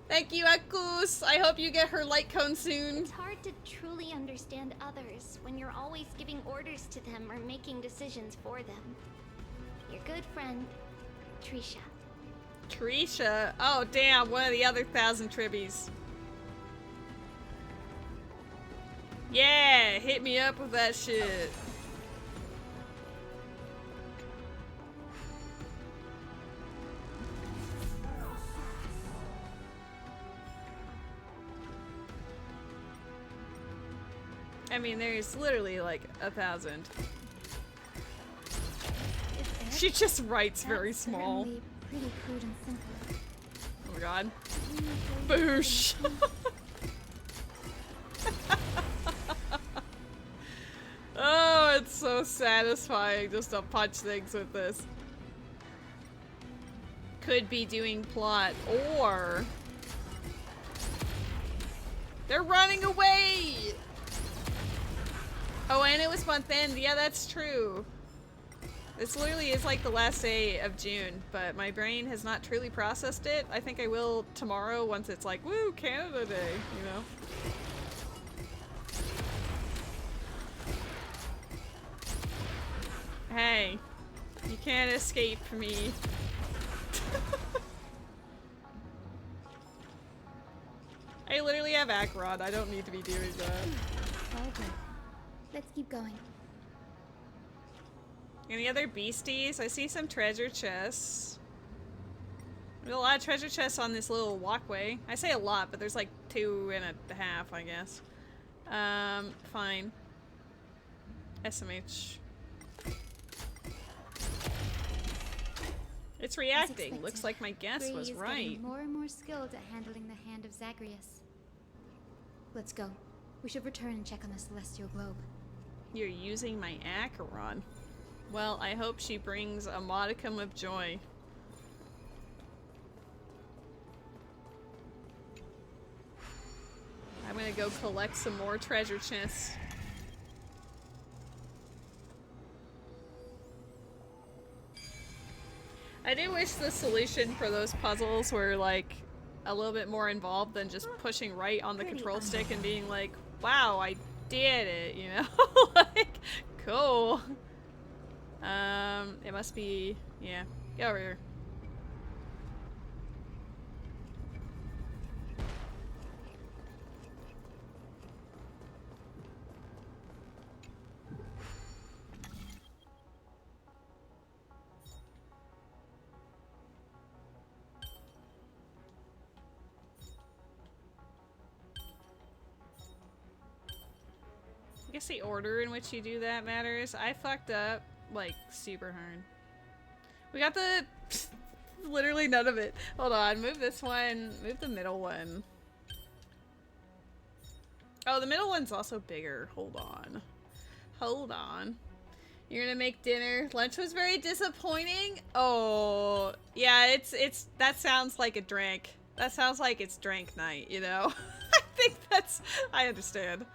Thank you, Akus. I hope you get her light cone soon. It's hard to truly understand others when you're always giving orders to them or making decisions for them. Your good friend, Trisha. Trisha? Oh, damn, one of the other 1,000 tribbies. Yeah, hit me up with that shit. I mean, there's literally like 1,000. She just writes very small. Pretty crude and simple. Oh my god. Boosh! Oh, it's so satisfying just to punch things with this. Could be doing plot, or they're running away! Oh, and it was month end. Yeah, that's true. This literally is like the last day of June, but my brain has not truly processed it. I think I will tomorrow once it's like, woo, Canada Day, you know? Hey, you can't escape me. I literally have Acheron. I don't need to be doing that. Okay. Let's keep going. Any other beasties? I see some treasure chests. There's a lot of treasure chests on this little walkway. I say a lot, but there's like 2.5, I guess. Fine. SMH. It's reacting. Looks like my guess was right. More and more skilled at handling the hand of Zagreus. Let's go. We should return and check on the celestial globe. You're using my Acheron. Well, I hope she brings a modicum of joy. I'm gonna go collect some more treasure chests. I do wish the solution for those puzzles were like a little bit more involved than just pushing right on the control stick and being like, wow, I did it, you know? Like, cool. It must be, yeah, get over here. I guess the order in which you do that matters. I fucked up, like, super hard. We got the... literally none of it. Hold on, move this one. Move the middle one. Oh, the middle one's also bigger. Hold on. Hold on. You're gonna make dinner. Lunch was very disappointing. Oh, yeah, that sounds like a drink. That sounds like it's drink night, you know? I think that's... I understand.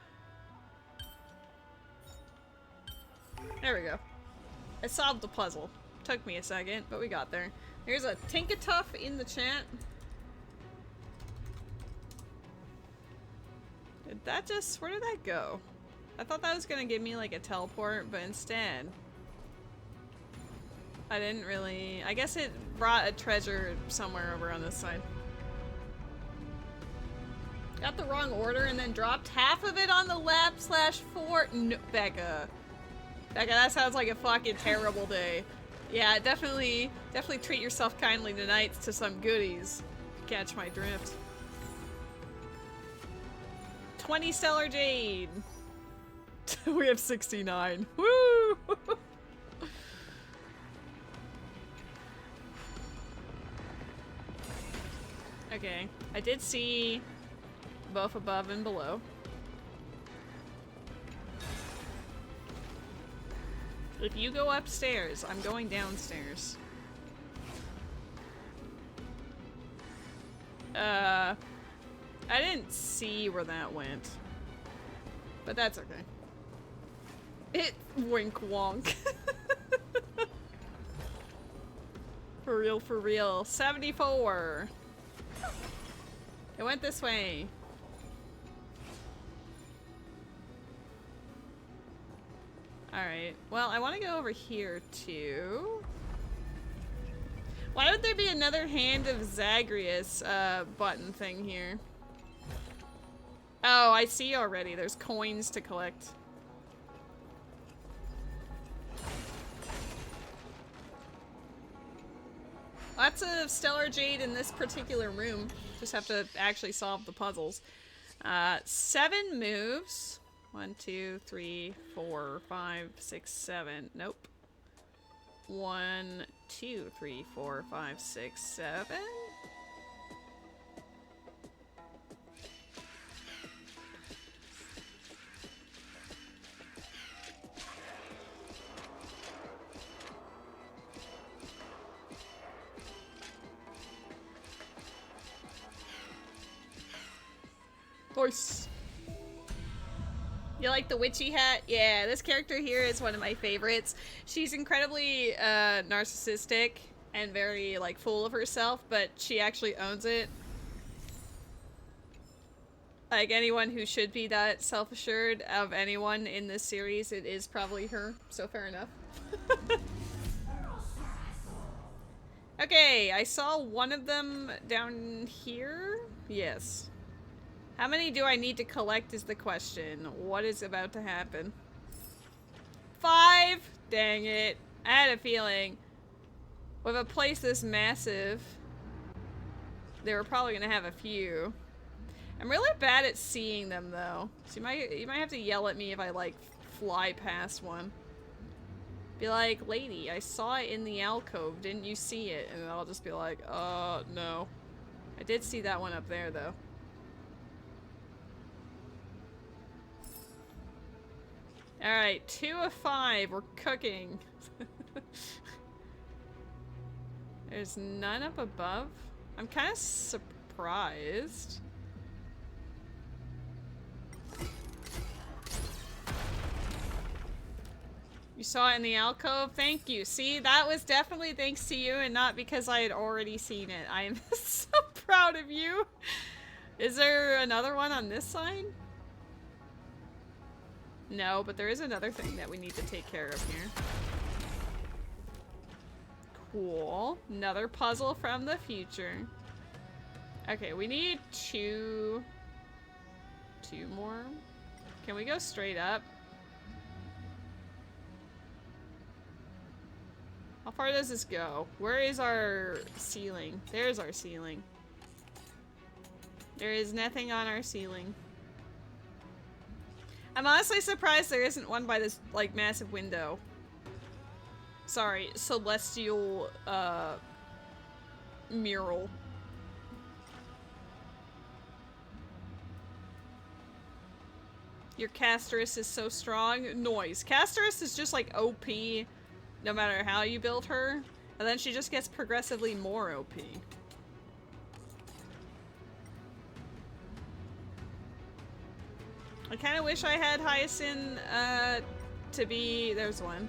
There we go. I solved the puzzle. Took me a second, but we got there. There's a Tinkatuff in the chat. Did that just... where did that go? I thought that was gonna give me like a teleport, but instead... I didn't really... I guess it brought a treasure somewhere over on this side. Got the wrong order and then dropped half of it on the lab/4. No, Becca. Becca, that sounds like a fucking terrible day. Yeah, definitely treat yourself kindly tonight to some goodies. Catch my drift. 20 stellar jade. We have 69. Woo! Okay, I did see both above and below. If you go upstairs, I'm going downstairs. I didn't see where that went. But that's okay. It wink wonk. For real, for real. 74. It went this way. Alright, well, I want to go over here, too. Why would there be another Hand of Zagreus, button thing here? Oh, I see already. There's coins to collect. Lots of stellar jade in this particular room. Just have to actually solve the puzzles. 7 moves. 1, 2, 3, 4, 5, 6, 7. Nope. 1, 2, 3, 4, 5, 6, 7. Nice. You like the witchy hat? Yeah, this character here is one of my favorites. She's incredibly narcissistic and very like full of herself, but she actually owns it. Like anyone who should be that self-assured of anyone in this series, it is probably her, so fair enough. Okay, I saw one of them down here. Yes. How many do I need to collect is the question. What is about to happen? 5? Dang it. I had a feeling. With a place this massive, they were probably gonna have a few. I'm really bad at seeing them though. So you might have to yell at me if I like fly past one. Be like, lady, I saw it in the alcove. Didn't you see it? And I'll just be like, no. I did see that one up there though. Alright, 2 of 5. We're cooking. There's none up above. I'm kind of surprised. You saw it in the alcove? Thank you. See, that was definitely thanks to you and not because I had already seen it. I am so proud of you. Is there another one on this side? No, but there is another thing that we need to take care of here. Cool. Another puzzle from the future. Okay, we need two more. Can we go straight up? How far does this go? Where is our ceiling? There's our ceiling. There is nothing on our ceiling. I'm honestly surprised there isn't one by this, like, massive window. Sorry, celestial, mural. Your Casterus is so strong. Noise. Casterus is just, like, OP no matter how you build her. And then she just gets progressively more OP. I kind of wish I had Hyacinth, to be... There's one.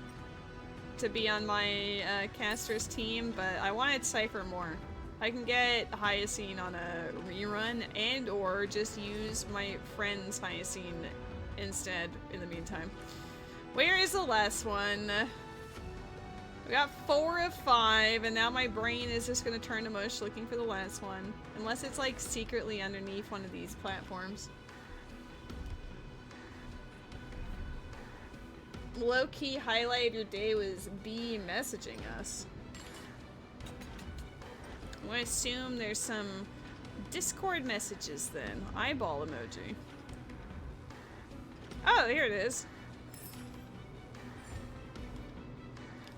To be on my, caster's team, but I wanted Cipher more. I can get Hyacinth on a rerun and or just use my friend's Hyacinth instead in the meantime. Where is the last one? We got 4 of 5, and now my brain is just gonna turn to mush looking for the last one. Unless it's like secretly underneath one of these platforms. Low-key highlight of your day was B messaging us. I'm gonna assume there's some Discord messages then. Eyeball emoji. Oh, here it is.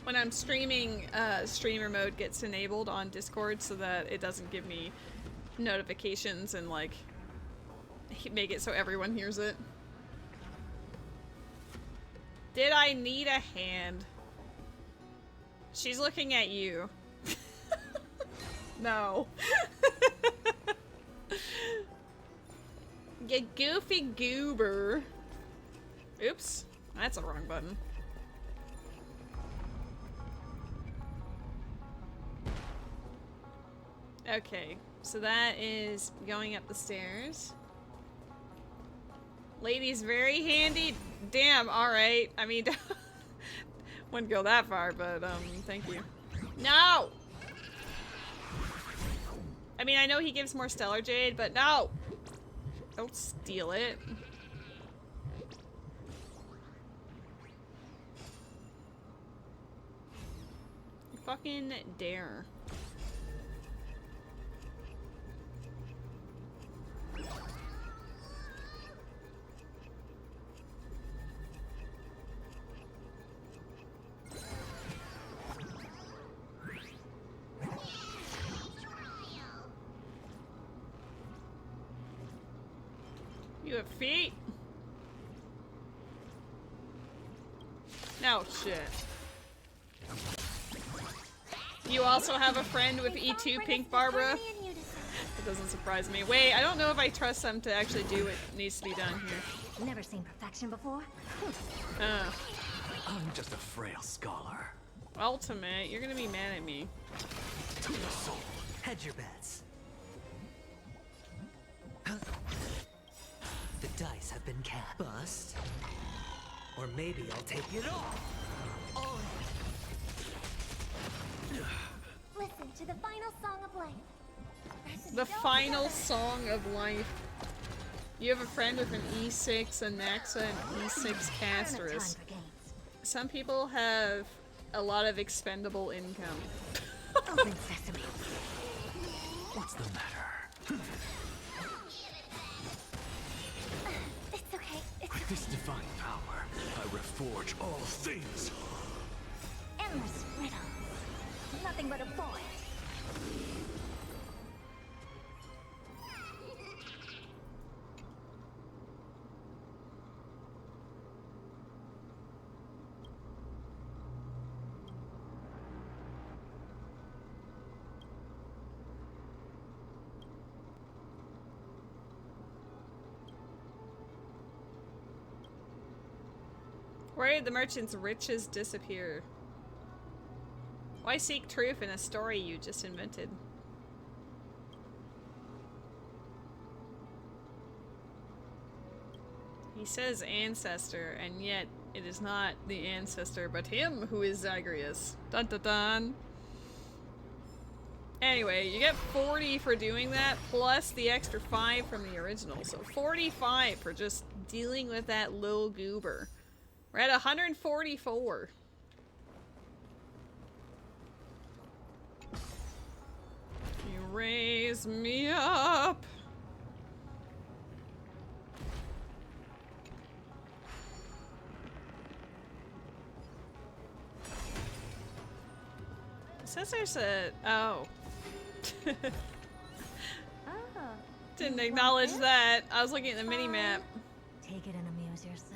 When I'm streaming, streamer mode gets enabled on Discord so that it doesn't give me notifications and like make it so everyone hears it. Did I need a hand? She's looking at you. No. You goofy goober. Oops. That's a wrong button. Okay, so that is going up the stairs. Lady's very handy. Damn, alright. I mean, wouldn't go that far, but, thank you. No! I mean, I know he gives more stellar jade, but no! Don't steal it. You fucking dare. You have feet? No shit. You also have a friend with E2 Pink Barbara? It doesn't surprise me. Wait, I don't know if I trust them to actually do what needs to be done here. Never seen perfection before? I'm just a frail scholar. Ultimate, you're gonna be mad at me. Soul, hedge your bets. The dice have been cast. Bust. Or maybe I'll take it off! Listen to the final song of life. The final song of life. You have a friend with an E6, a Nexa, and E6 Casterus. Some people have a lot of expendable income. Open sesame. What's the matter? It's okay. With this divine power, I reforge all things. Endless riddles. Nothing but a void. Where did the merchant's riches disappear? Why seek truth in a story you just invented? He says ancestor, and yet it is not the ancestor, but him who is Zagreus. Dun dun dun. Anyway, you get 40 for doing that, plus the extra 5 from the original. So 45 for just dealing with that little goober. We're at 144. You raise me up. It says there's a... oh. Didn't acknowledge that. I was looking at the mini-map. Take it and amuse yourself.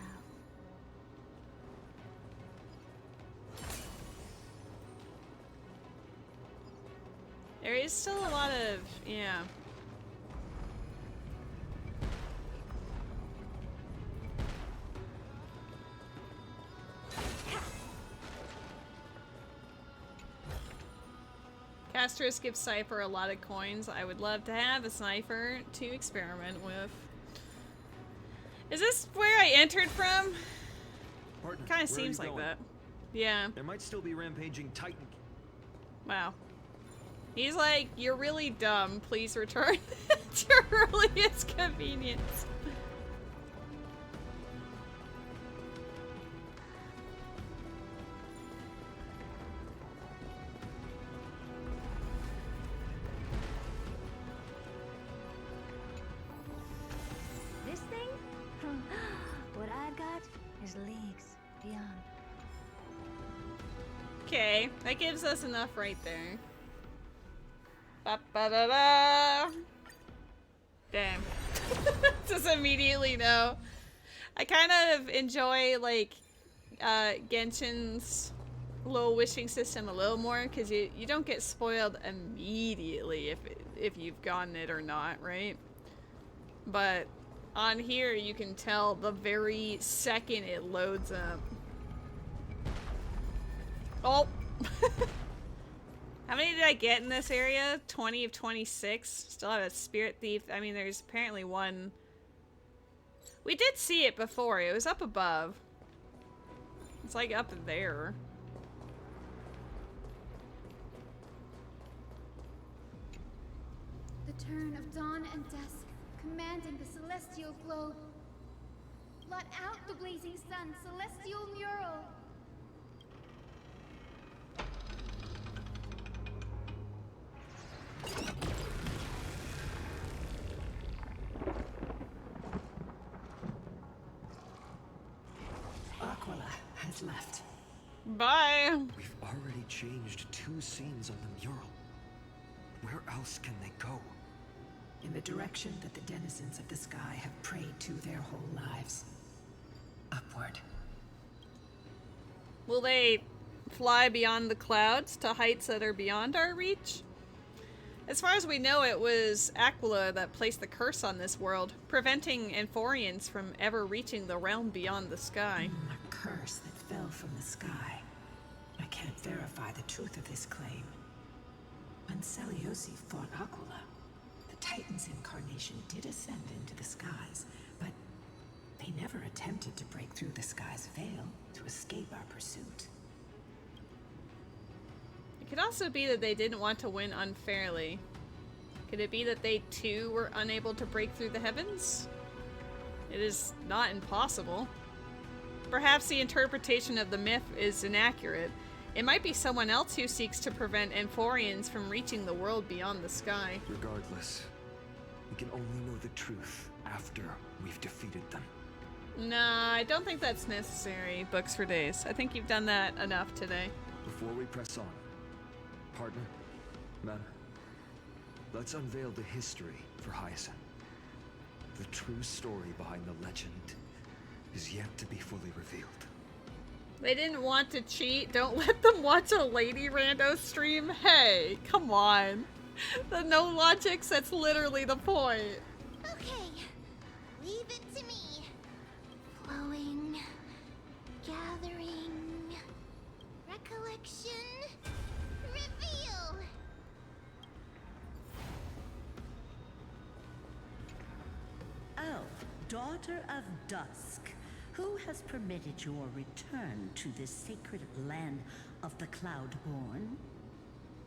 There is still a lot of... yeah. Casterus gives Cipher a lot of coins. I would love to have a Cipher to experiment with. Is this where I entered from? Kind of seems like that. Yeah. There might still be rampaging Titan. Wow. He's like, you're really dumb. Please return at your earliest convenience. This thing? What I've got is leagues beyond. Okay, that gives us enough right there. Ba-ba-da-da. Damn. Just immediately know. I kind of enjoy, like, Genshin's little wishing system a little more, because you don't get spoiled immediately if you've gotten it or not, right? But on here, you can tell the very second it loads up. Oh! How many did I get in this area? 20 of 26. Still have a spirit thief. I mean, there's apparently one. We did see it before. It was up above. It's like up there. The turn of dawn and dusk, commanding the celestial globe. Blot out the blazing sun, celestial mural. Aquila has left. Bye. We've already changed 2 scenes on the mural. Where else can they go? In the direction that the denizens of the sky have prayed to their whole lives. Upward. Will they fly beyond the clouds to heights that are beyond our reach? As far as we know, it was Aquila that placed the curse on this world, preventing Amphorians from ever reaching the realm beyond the sky. A curse that fell from the sky. I can't verify the truth of this claim. When Celiosi fought Aquila, the Titan's incarnation did ascend into the skies, but they never attempted to break through the sky's veil. escape our pursuit. It could also be that they didn't want to win unfairly. Could it be that they too were unable to break through the heavens? It is not impossible. Perhaps the interpretation of the myth is inaccurate. It might be someone else who seeks to prevent Amphorians from reaching the world beyond the sky. Regardless, we can only know the truth after we've defeated them. Nah, I don't think that's necessary, Books for Days. I think you've done that enough today. Before we press on, partner, Mem, let's unveil the history for Hyacinth. The true story behind the legend is yet to be fully revealed. They didn't want to cheat. Don't let them watch a Lady Rando stream. Hey, come on. The no logics, that's literally the point. Okay, leave it to me. Flowing, gathering, recollection, reveal. Oh, daughter of dusk, who has permitted your return to this sacred land of the Cloudborn?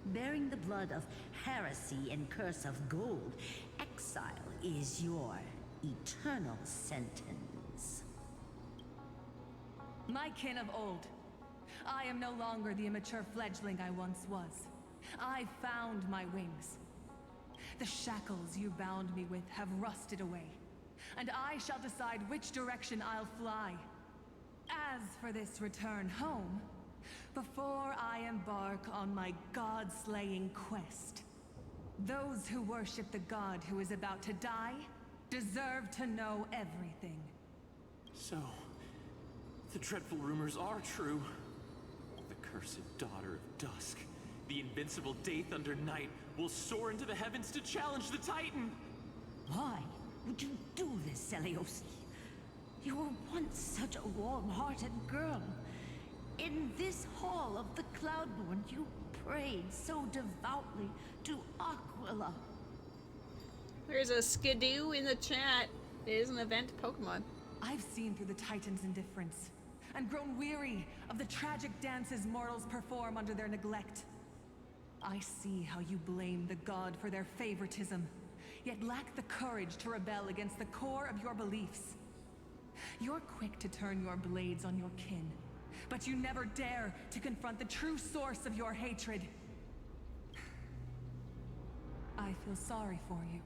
Bearing the blood of heresy and curse of gold, exile is your eternal sentence. My kin of old, I am no longer the immature fledgling I once was. I found my wings. The shackles you bound me with have rusted away, and I shall decide which direction I'll fly. As for this return home, before I embark on my god-slaying quest, those who worship the god who is about to die deserve to know everything. So, the dreadful rumors are true. The cursed daughter of dusk, the invincible day thunder knight, will soar into the heavens to challenge the Titan! Why would you do this, Seliosi? You were once such a warm-hearted girl. In this hall of the Cloudborn, you prayed so devoutly to Aquila. There's a skidoo in the chat. It is an event Pokemon. I've seen through the Titan's indifference, and grown weary of the tragic dances mortals perform under their neglect. I see how you blame the god for their favoritism, yet lack the courage to rebel against the core of your beliefs. You're quick to turn your blades on your kin, but you never dare to confront the true source of your hatred. I feel sorry for you.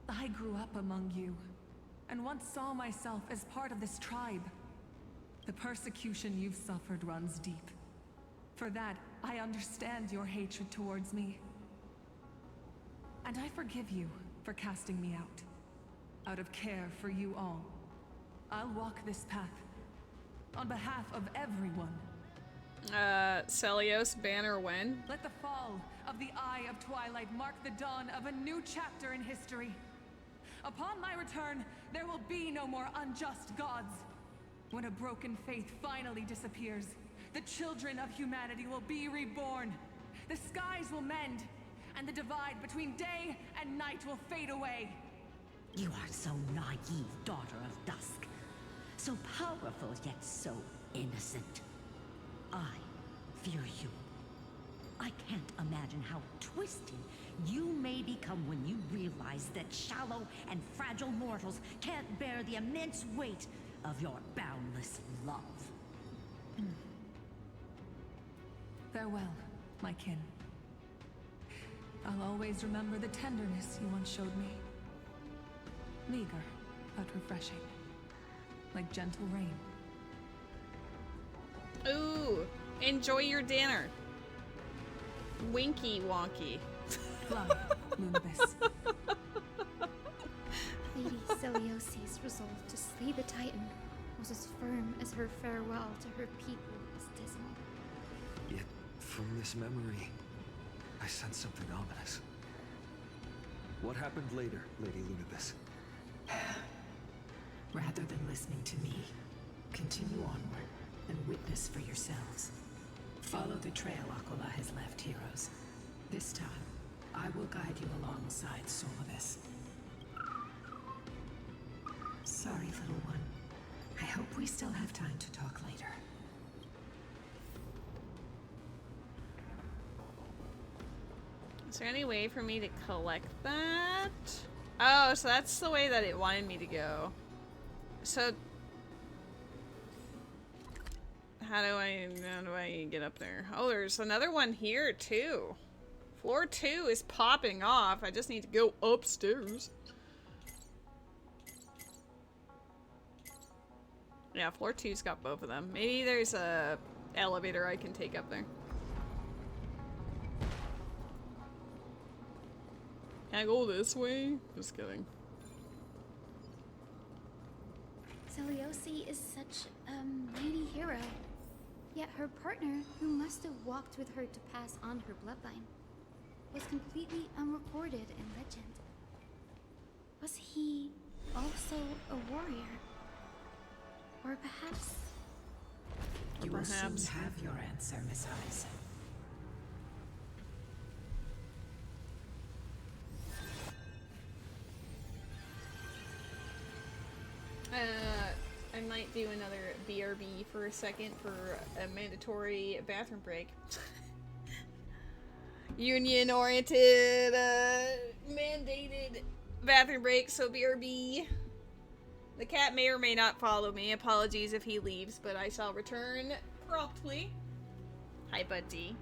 I grew up among you, and once saw myself as part of this tribe. The persecution you've suffered runs deep. For that, I understand your hatred towards me. And I forgive you for casting me out of care for you all. I'll walk this path on behalf of everyone. Celios banner when? Let the fall of the Eye of Twilight mark the dawn of a new chapter in history. Upon my return, there will be no more unjust gods. When a broken faith finally disappears, the children of humanity will be reborn. The skies will mend, and the divide between day and night will fade away. You are so naive, daughter of dusk. So powerful, yet so innocent. I fear you. I can't imagine how twisted you may become when you realize that shallow and fragile mortals can't bear the immense weight of your boundless love. Farewell, my kin. I'll always remember the tenderness you once showed me. Meager, but refreshing. Like gentle rain. Ooh, enjoy your dinner. Winky wonky. Fly, Lunibus. Lady Celiosi's resolve to slay the Titan was as firm as her farewell to her people was dismal. Yet, from this memory, I sense something ominous. What happened later, Lady Lunibus? Rather than listening to me, continue onward and witness for yourselves. Follow the trail Aquila has left, heroes. This time, I will guide you alongside Solibus. Sorry, little one. I hope we still have time to talk later. Is there any way for me to collect that? Oh, so that's the way that it wanted me to go. So how do I get up there? Oh, there's another one here too. Floor 2 is popping off. I just need to go upstairs. Yeah, floor 2's got both of them. Maybe there's a elevator I can take up there. Can I go this way? Just kidding. Celiosi is such a mighty hero. Yet her partner, who must have walked with her to pass on her bloodline, was completely unrecorded in legend. Was he also a warrior? Or perhaps... You will soon have your answer, Miss Hudson. I might do another BRB for a second for a mandatory bathroom break. Union-oriented, mandated bathroom break, so BRB. The cat may or may not follow me. Apologies if he leaves, but I shall return promptly. Hi, buddy.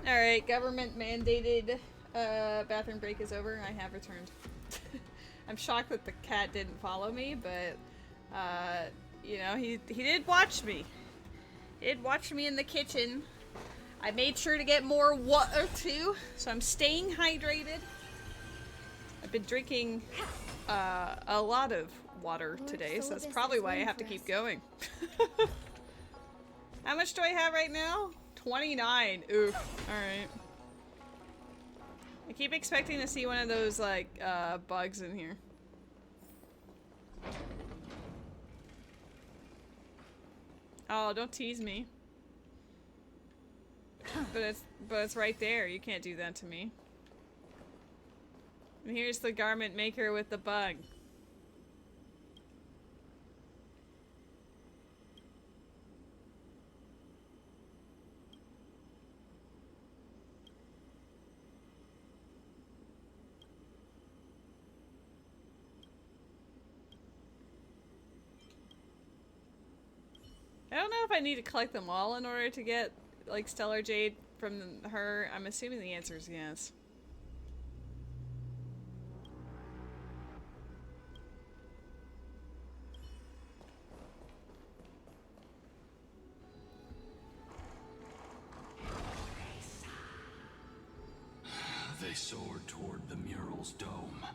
Alright, government mandated bathroom break is over. I have returned. I'm shocked that the cat didn't follow me, but you know, he did watch me. He did watch me in the kitchen. I made sure to get more water too, so I'm staying hydrated. I've been drinking a lot of water today, so that's probably why I have to keep going. How much do I have right now? 29. Oof. Alright. I keep expecting to see one of those, like, bugs in here. Oh, don't tease me. But it's right there. You can't do that to me. And here's the garment maker with the bug. I don't know if I need to collect them all in order to get, like, Stellar Jade from her. I'm assuming the answer is yes. They soared toward the mural's dome.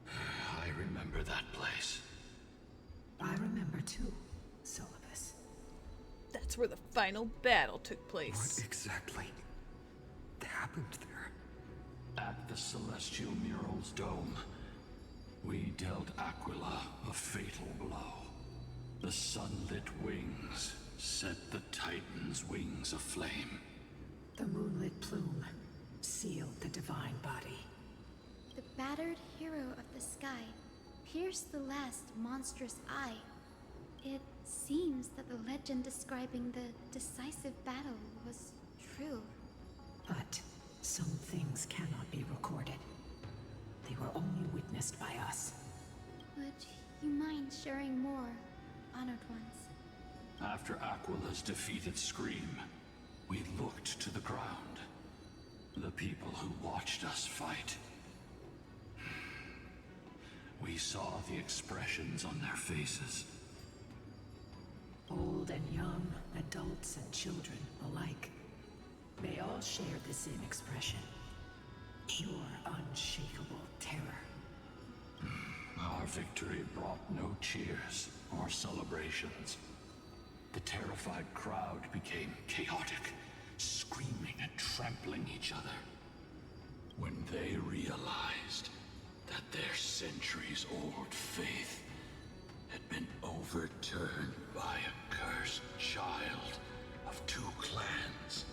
I remember that place. I remember too, Solibus. That's where the final battle took place. What exactly happened there? At the celestial mural's dome, we dealt Aquila a fatal blow. The sunlit wings set the Titan's wings aflame. The moonlit plume sealed the divine body. The battered hero of the sky pierced the last monstrous eye. It seems that the legend describing the decisive battle was true. But some things cannot be recorded. They were only witnessed by us. Would you mind sharing more, honored ones? After Aquila's defeated scream, we looked to the ground. The people who watched us fight. We saw the expressions on their faces. Old and young, adults and children alike. They all shared the same expression. Pure, unshakable terror. Our victory brought no cheers or celebrations. The terrified crowd became chaotic, screaming and trampling each other. When they realized that their centuries-old faith had been overturned by a cursed child of two clans.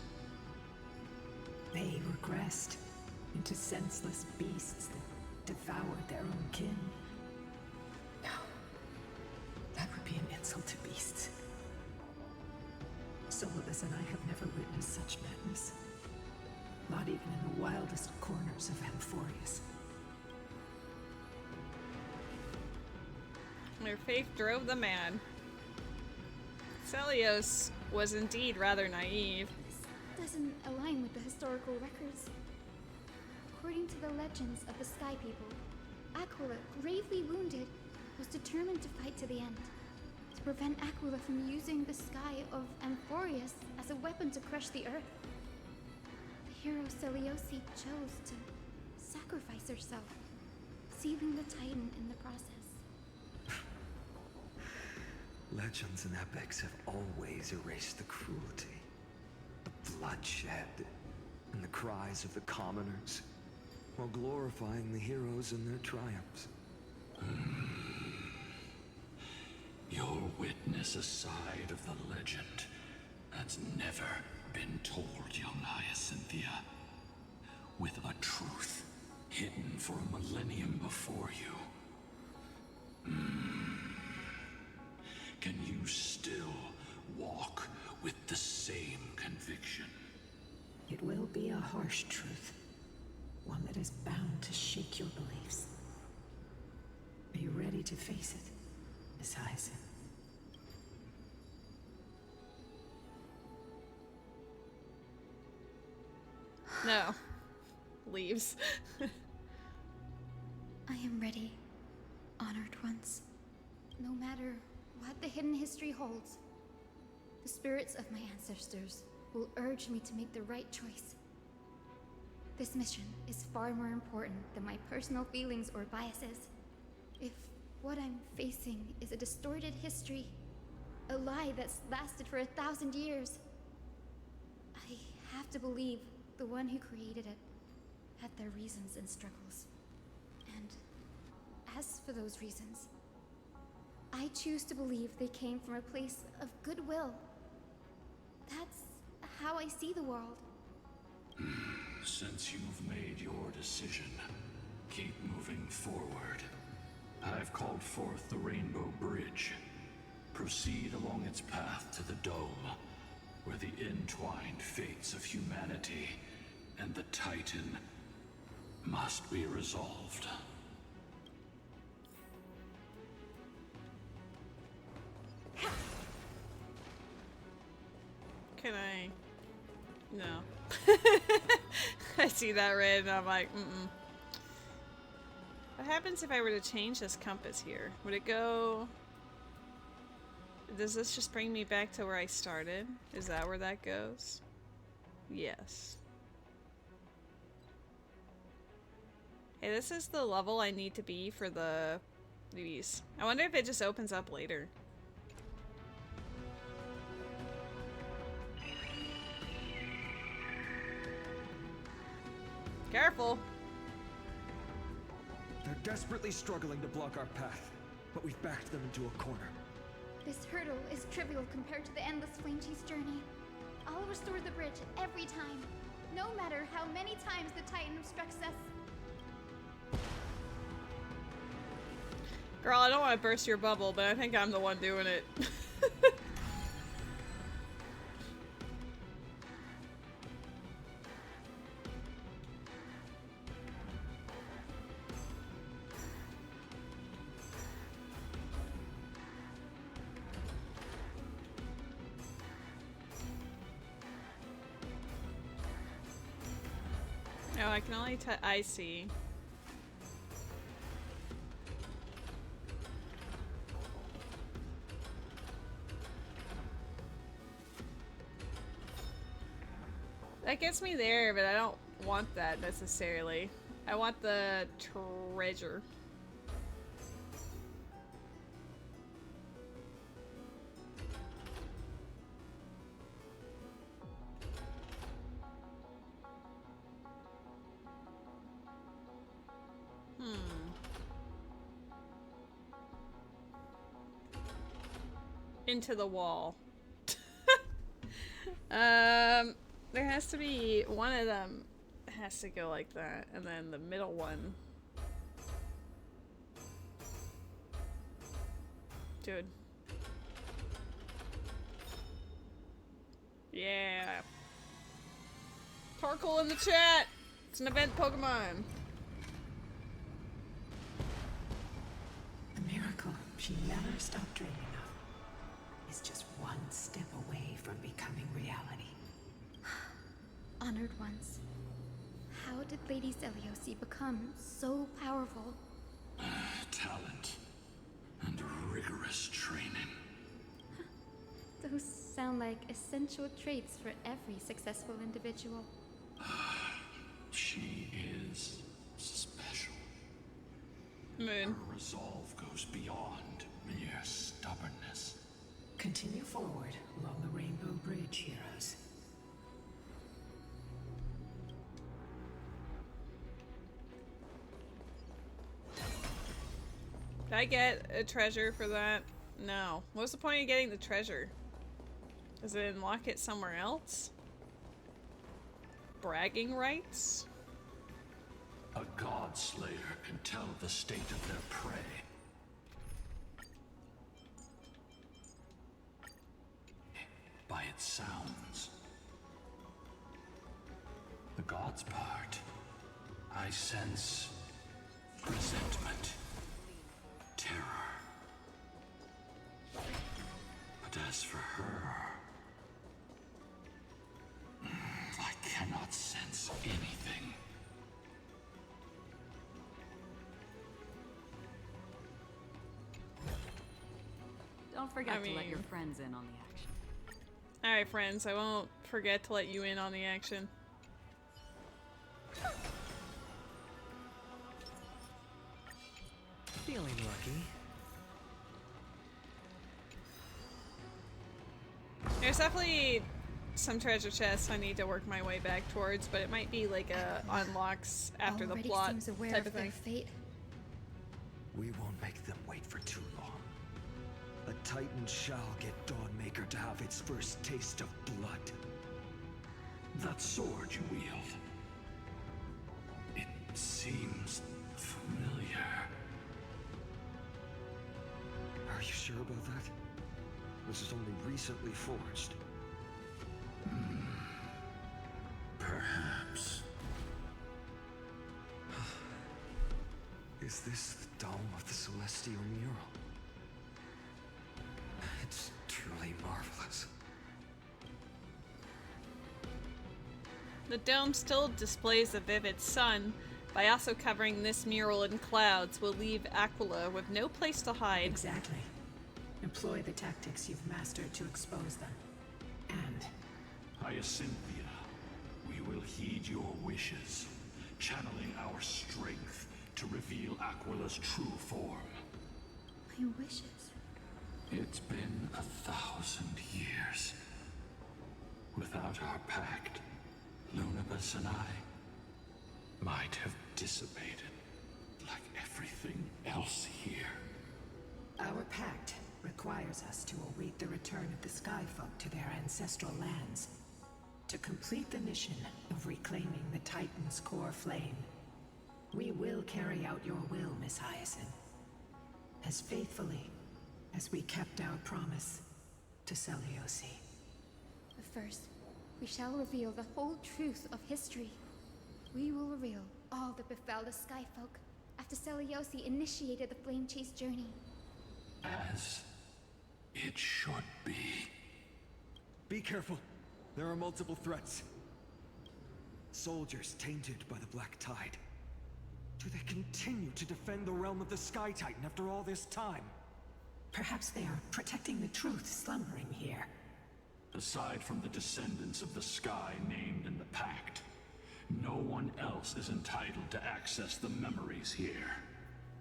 They regressed into senseless beasts that devoured their own kin. No, that would be an insult to beasts. Solibus and I have never witnessed such madness. Not even in the wildest corners of Amphorius. Their faith drove them mad. Celios was indeed rather naive. This doesn't align with the historical records. According to the legends of the Sky People, Aquila, gravely wounded, was determined to fight to the end. To prevent Aquila from using the sky of Amphorius as a weapon to crush the earth. The hero Celiosi chose to sacrifice herself, sealing the Titan in the process. Legends and epics have always erased the cruelty, the bloodshed, and the cries of the commoners, while glorifying the heroes and their triumphs. You'll witness a side of the legend that's never been told, young Hyacinthia. With a truth hidden for a millennium before you. Can you still walk with the same conviction? It will be a harsh truth. One that is bound to shake your beliefs. Are you ready to face it, Miss Hyacinth? No. Leaves. I am ready, honored ones. No matter what the hidden history holds, the spirits of my ancestors will urge me to make the right choice. This mission is far more important than my personal feelings or biases. If what I'm facing is a distorted history, a lie that's lasted for 1,000 years, I have to believe the one who created it had their reasons and struggles. And as for those reasons, I choose to believe they came from a place of goodwill. That's how I see the world. Since you've made your decision, keep moving forward. I've called forth the Rainbow Bridge. Proceed along its path to the dome, where the entwined fates of humanity and the Titan must be resolved. No. I see that red and I'm like, mm-mm. What happens if I were to change this compass here? Would it go... Does this just bring me back to where I started? Is that where that goes? Yes. Hey, this is the level I need to be for the these. I wonder if it just opens up later. Careful! They're desperately struggling to block our path, but we've backed them into a corner. This hurdle is trivial compared to the endless flame chase journey. I'll restore the bridge every time, no matter how many times the Titan obstructs us. Girl, I don't want to burst your bubble, but I think I'm the one doing it. Oh, I can only I see. That gets me there, but I don't want that necessarily. I want the treasure. Into the wall. There has to be one of them has to go like that, and then the middle one. Dude. Yeah. Torkoal in the chat! It's an event Pokemon. The miracle she never stopped dreaming of is just one step away from becoming reality. Honored ones. How did Lady Zeliosi become so powerful? Talent and rigorous training. Those sound like essential traits for every successful individual. She is special. Moon. Her resolve goes beyond mere stubbornness. Continue forward along the Rainbow Bridge, heroes. Did I get a treasure for that? No. What's the point of getting the treasure? Does it unlock it somewhere else? Bragging rights? A god slayer can tell the state of their prey. By its sounds. The god's part. I sense resentment, terror. But as for her, I cannot sense anything. Don't forget to let your friends in on the action. Alright, friends, I won't forget to let you in on the action. Feeling lucky. There's definitely some treasure chests I need to work my way back towards, but it might be like a unlocks after the Already plot seems aware type of of thing. their fate. We won't make them wait for too long. A Titan shall get Dawnmaker to have its first taste of blood. That sword you wield. It seems familiar. Are you sure about that? This is only recently forged. Perhaps. Is this the dome of the Celestial Mural? It's truly marvelous. The dome still displays a vivid sun. By also covering this mural in clouds, will leave Aquila with no place to hide. Exactly. Employ the tactics you've mastered to expose them. And... Hyacinthia, we will heed your wishes, channeling our strength to reveal Aquila's true form. My wishes? It's been 1,000 years. Without our pact, Lunabus and I might have dissipated like everything else here. Our pact requires us to await the return of the Skyfolk to their ancestral lands, to complete the mission of reclaiming the Titan's core flame. We will carry out your will, Miss Hyacinth, as faithfully as we kept our promise to Celiosi. But first, we shall reveal the whole truth of history. We will reveal all that befell the Skyfolk after Celiosi initiated the Flame Chase journey. As it should be. Be careful. There are multiple threats. Soldiers tainted by the Black Tide. Do they continue to defend the realm of the Sky Titan after all this time? Perhaps they are protecting the truth slumbering here. Aside from the descendants of the sky named in the pact, no one else is entitled to access the memories here.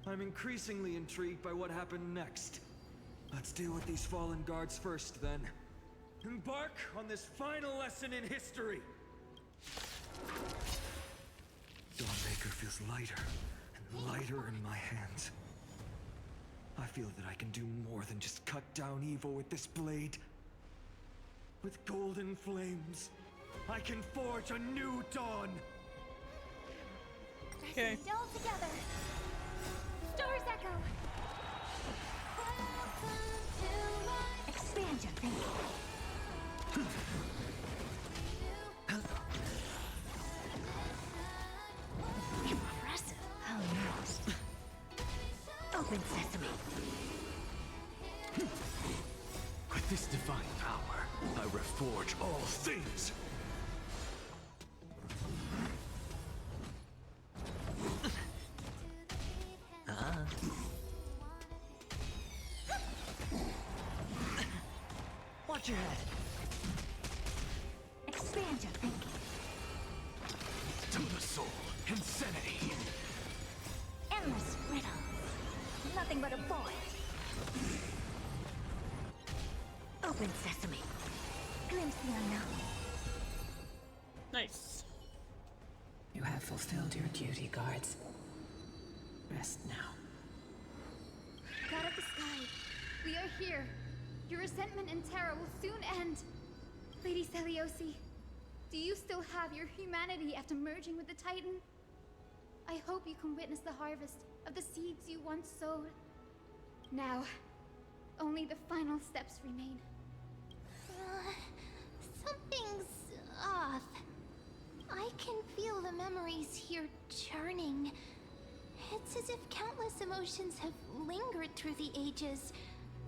I'm increasingly intrigued by what happened next. Let's deal with these fallen guards first, then. Embark on this final lesson in history! Dawnmaker feels lighter and lighter in my hands. I feel that I can do more than just cut down evil with this blade. With golden flames, I can forge a new dawn! Okay. All together. Stars echo. Expand your thinking. Impressive. How nice. Open sesame. With this divine power, I reforge all things. Watch your head. Expand your thinking. To the soul, insanity. Endless riddles. Nothing but a void. Open sesame. Glimpse the unknown. Nice. You have fulfilled your duty, guards. Rest now. God of the sky, we are here. Your resentment and terror will soon end. Lady Celiosi, do you still have your humanity after merging with the Titan? I hope you can witness the harvest of the seeds you once sowed. Now, only the final steps remain. Something's off. I can feel the memories here churning. It's as if countless emotions have lingered through the ages,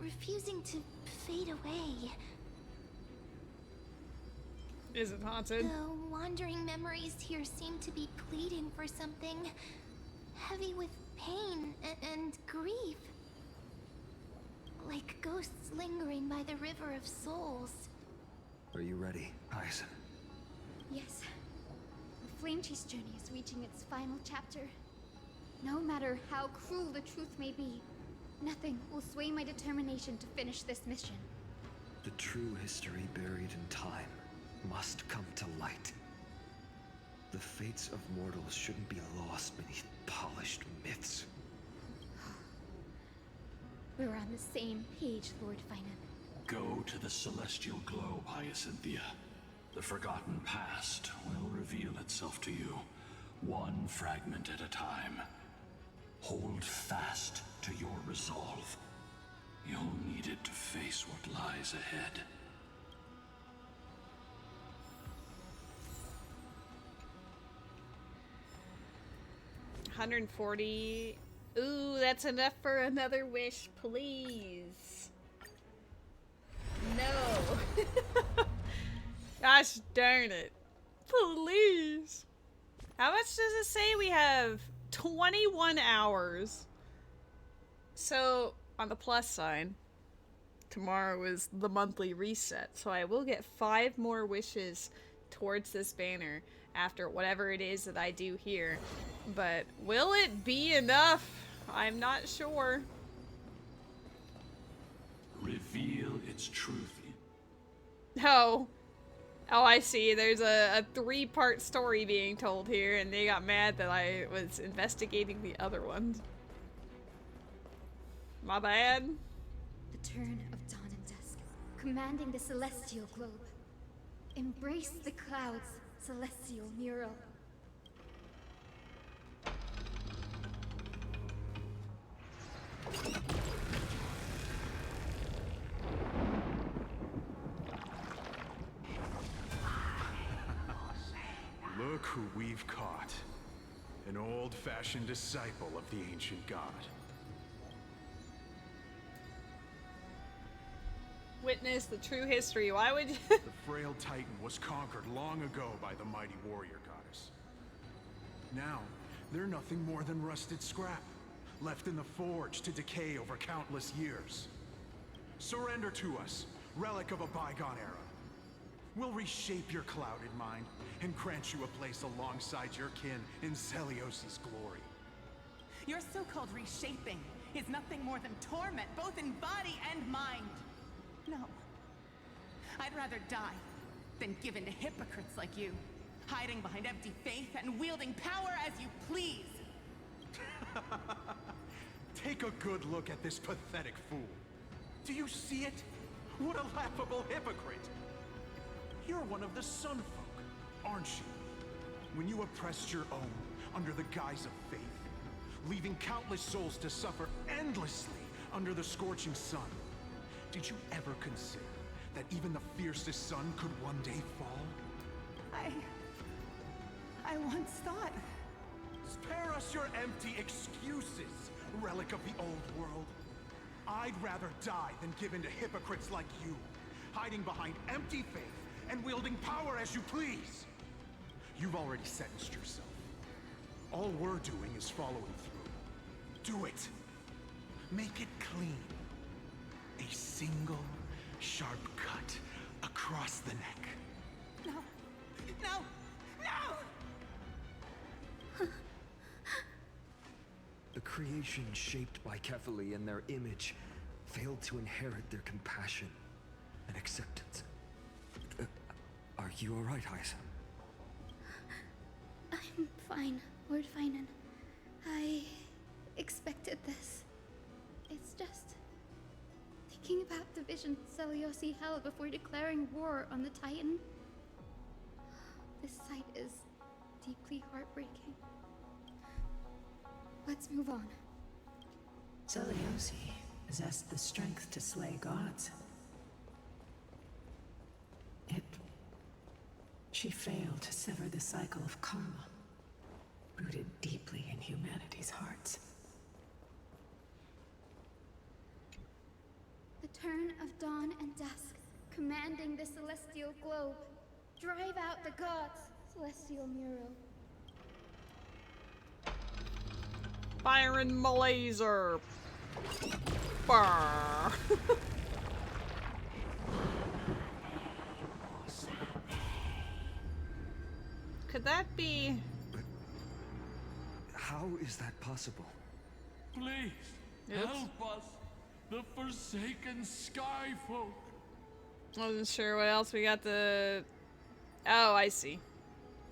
refusing to fade away. Is it haunted? The wandering memories here seem to be pleading for something, heavy with pain and grief. Like ghosts lingering by the River of Souls. Are you ready, Hyacinth? Yes. The Flame Chase journey is reaching its final chapter. No matter how cruel the truth may be, nothing will sway my determination to finish this mission. The true history buried in time must come to light. The fates of mortals shouldn't be lost beneath polished myths. We're on the same page, Lord Finan. Go to the celestial globe, Hyacinthia. The forgotten past will reveal itself to you, one fragment at a time. Hold fast to your resolve. You'll need it to face what lies ahead. $140. Ooh, that's enough for another wish, please. No. Gosh darn it. Please. How much does it say? We have 21 hours. So, on the plus side, tomorrow is the monthly reset. So I will get 5 more wishes towards this banner after whatever it is that I do here. But will it be enough? I'm not sure. Reveal its truth. Oh. Oh, I see. There's a 3-part story being told here, and they got mad that I was investigating the other ones. My bad. The turn of dawn and dusk, commanding the celestial globe. Embrace the clouds, celestial mural. Look who we've caught. An old-fashioned disciple of the ancient god. Witness the true history. Why would you? The frail titan was conquered long ago by the mighty warrior goddess. Now, they're nothing more than rusted scrap, left in the forge to decay over countless years. Surrender to us, relic of a bygone era. We'll reshape your clouded mind and grant you a place alongside your kin in Celios' glory. Your so-called reshaping is nothing more than torment, both in body and mind. No. I'd rather die than give in to hypocrites like you, hiding behind empty faith and wielding power as you please. Take a good look at this pathetic fool. Do you see it? What a laughable hypocrite! You're one of the Sun Folk, aren't you? When you oppressed your own under the guise of faith, leaving countless souls to suffer endlessly under the scorching sun, did you ever consider that even the fiercest sun could one day fall? I once thought... Spare us your empty excuses, relic of the old world. I'd rather die than give in to hypocrites like you, hiding behind empty faith and wielding power as you please. You've already sentenced yourself. All we're doing is following through. Do it. Make it clean. A single, sharp cut across the neck. No! No! No! The creation shaped by Kefali and their image failed to inherit their compassion and acceptance. Are you alright, Hysa? I'm fine, Lord Finan. I expected this. It's just thinking about the vision Celiosi held before declaring war on the Titan. This sight is deeply heartbreaking. Let's move on. Celiosi possessed the strength to slay gods. She failed to sever the cycle of karma, rooted deeply in humanity's hearts. The turn of dawn and dusk, commanding the celestial globe. Drive out the gods, celestial mural. Byron Malaser. Brr. Could that be... But how is that possible? Please, help us, the forsaken sky folk. Wasn't sure what else we got the... Oh, I see.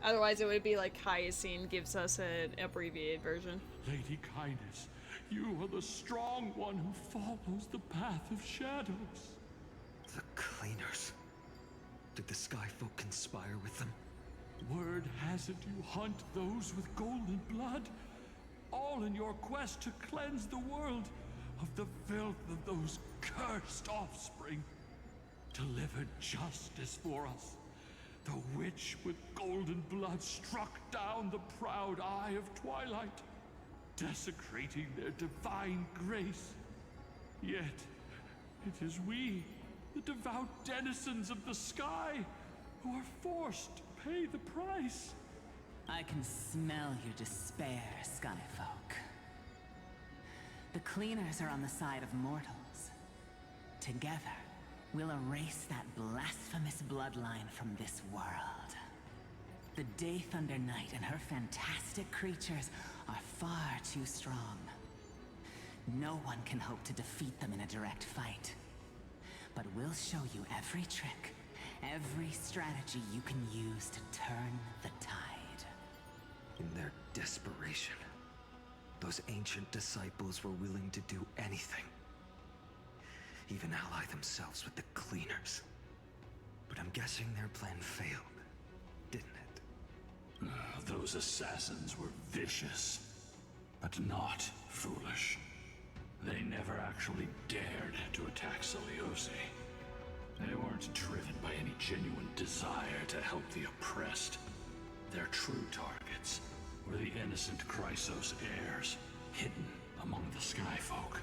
Otherwise it would be like Hyacine gives us an abbreviated version. Lady Kindness, you are the strong one who follows the path of shadows. The Cleaners. Did the Sky Folk conspire with them? Word has it you hunt those with golden blood, all in your quest to cleanse the world of the filth of those cursed offspring. Delivered justice for us. The witch with golden blood struck down the proud eye of twilight, desecrating their divine grace. Yet, it is we, the devout denizens of the sky, who are forced pay the price. I can smell your despair, Skyfolk. The cleaners are on the side of mortals. Together, we'll erase that blasphemous bloodline from this world. The Day Thunder Knight and her fantastic creatures are far too strong. No one can hope to defeat them in a direct fight. But we'll show you every trick, every strategy you can use to turn the tide. In their desperation, those ancient disciples were willing to do anything. Even ally themselves with the cleaners. But I'm guessing their plan failed, didn't it? Those assassins were vicious, but not foolish. They never actually dared to attack Celiosi. They weren't driven by any genuine desire to help the oppressed. Their true targets were the innocent Chrysos heirs, hidden among the Skyfolk.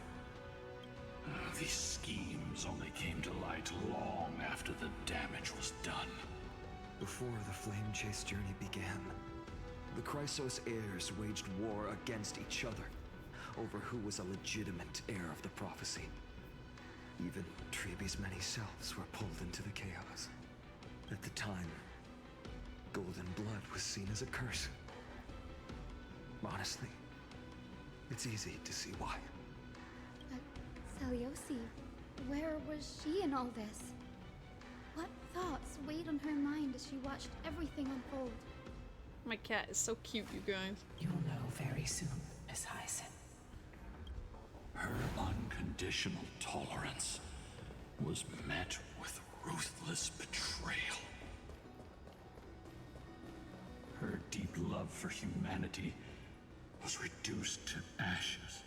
These schemes only came to light long after the damage was done. Before the Flame Chase journey began, the Chrysos heirs waged war against each other over who was a legitimate heir of the prophecy. Even Treeby's many selves were pulled into the chaos. At the time, golden blood was seen as a curse. Honestly, it's easy to see why. But Celiosi, where was she in all this? What thoughts weighed on her mind as she watched everything unfold? My cat is so cute, you guys. You'll know very soon, Miss Hyson. Her unconditional tolerance was met with ruthless betrayal. Her deep love for humanity was reduced to ashes,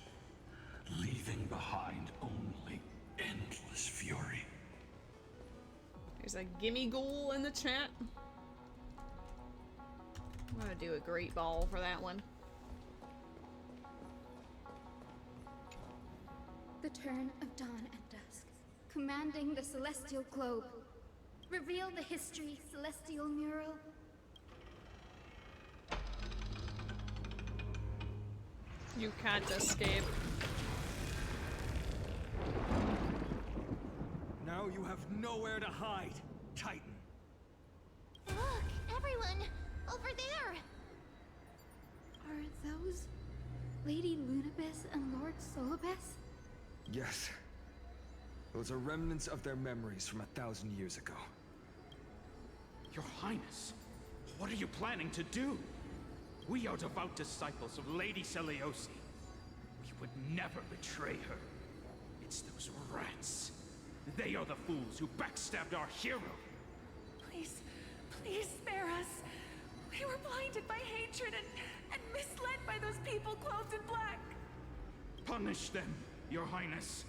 leaving behind only endless fury. There's a gimme ghoul in the chat. I'm gonna do a great ball for that one. The turn of dawn and dusk, commanding the celestial globe. Reveal the history, celestial mural. You can't escape. Now you have nowhere to hide, Titan. Look, everyone! Over there! Are those Lady Lunabis and Lord Solibus? Yes. Those are remnants of their memories from 1,000 years ago. Your Highness, what are you planning to do? We are devout disciples of Lady Celiosi. We would never betray her. It's those rats. They are the fools who backstabbed our hero. Please, please spare us. We were blinded by hatred and misled by those people clothed in black. Punish them, Your Highness.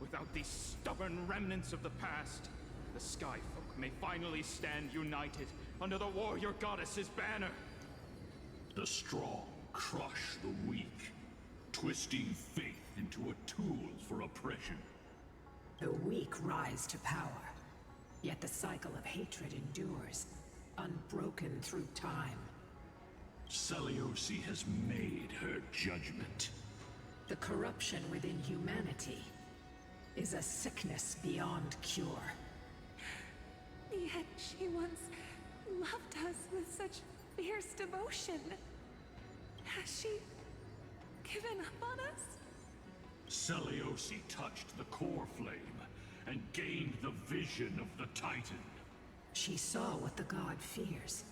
Without these stubborn remnants of the past, the Skyfolk may finally stand united under the warrior goddess's banner. The strong crush the weak, twisting faith into a tool for oppression. The weak rise to power, yet the cycle of hatred endures, unbroken through time. Celiosi has made her judgment. The corruption within humanity is a sickness beyond cure. Yet she once loved us with such fierce devotion. Has she given up on us? Celiosi touched the core flame and gained the vision of the Titan. She saw what the god fears,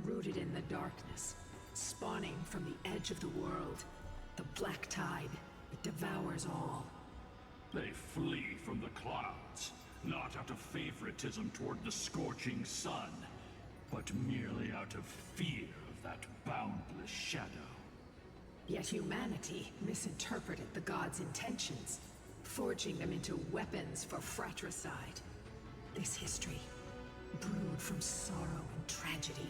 rooted in the darkness, spawning from the edge of the world. The black tide, it devours all. They flee from the clouds, not out of favoritism toward the scorching sun, but merely out of fear of that boundless shadow. Yet humanity misinterpreted the god's intentions, forging them into weapons for fratricide. This history, brewed from sorrow and tragedy,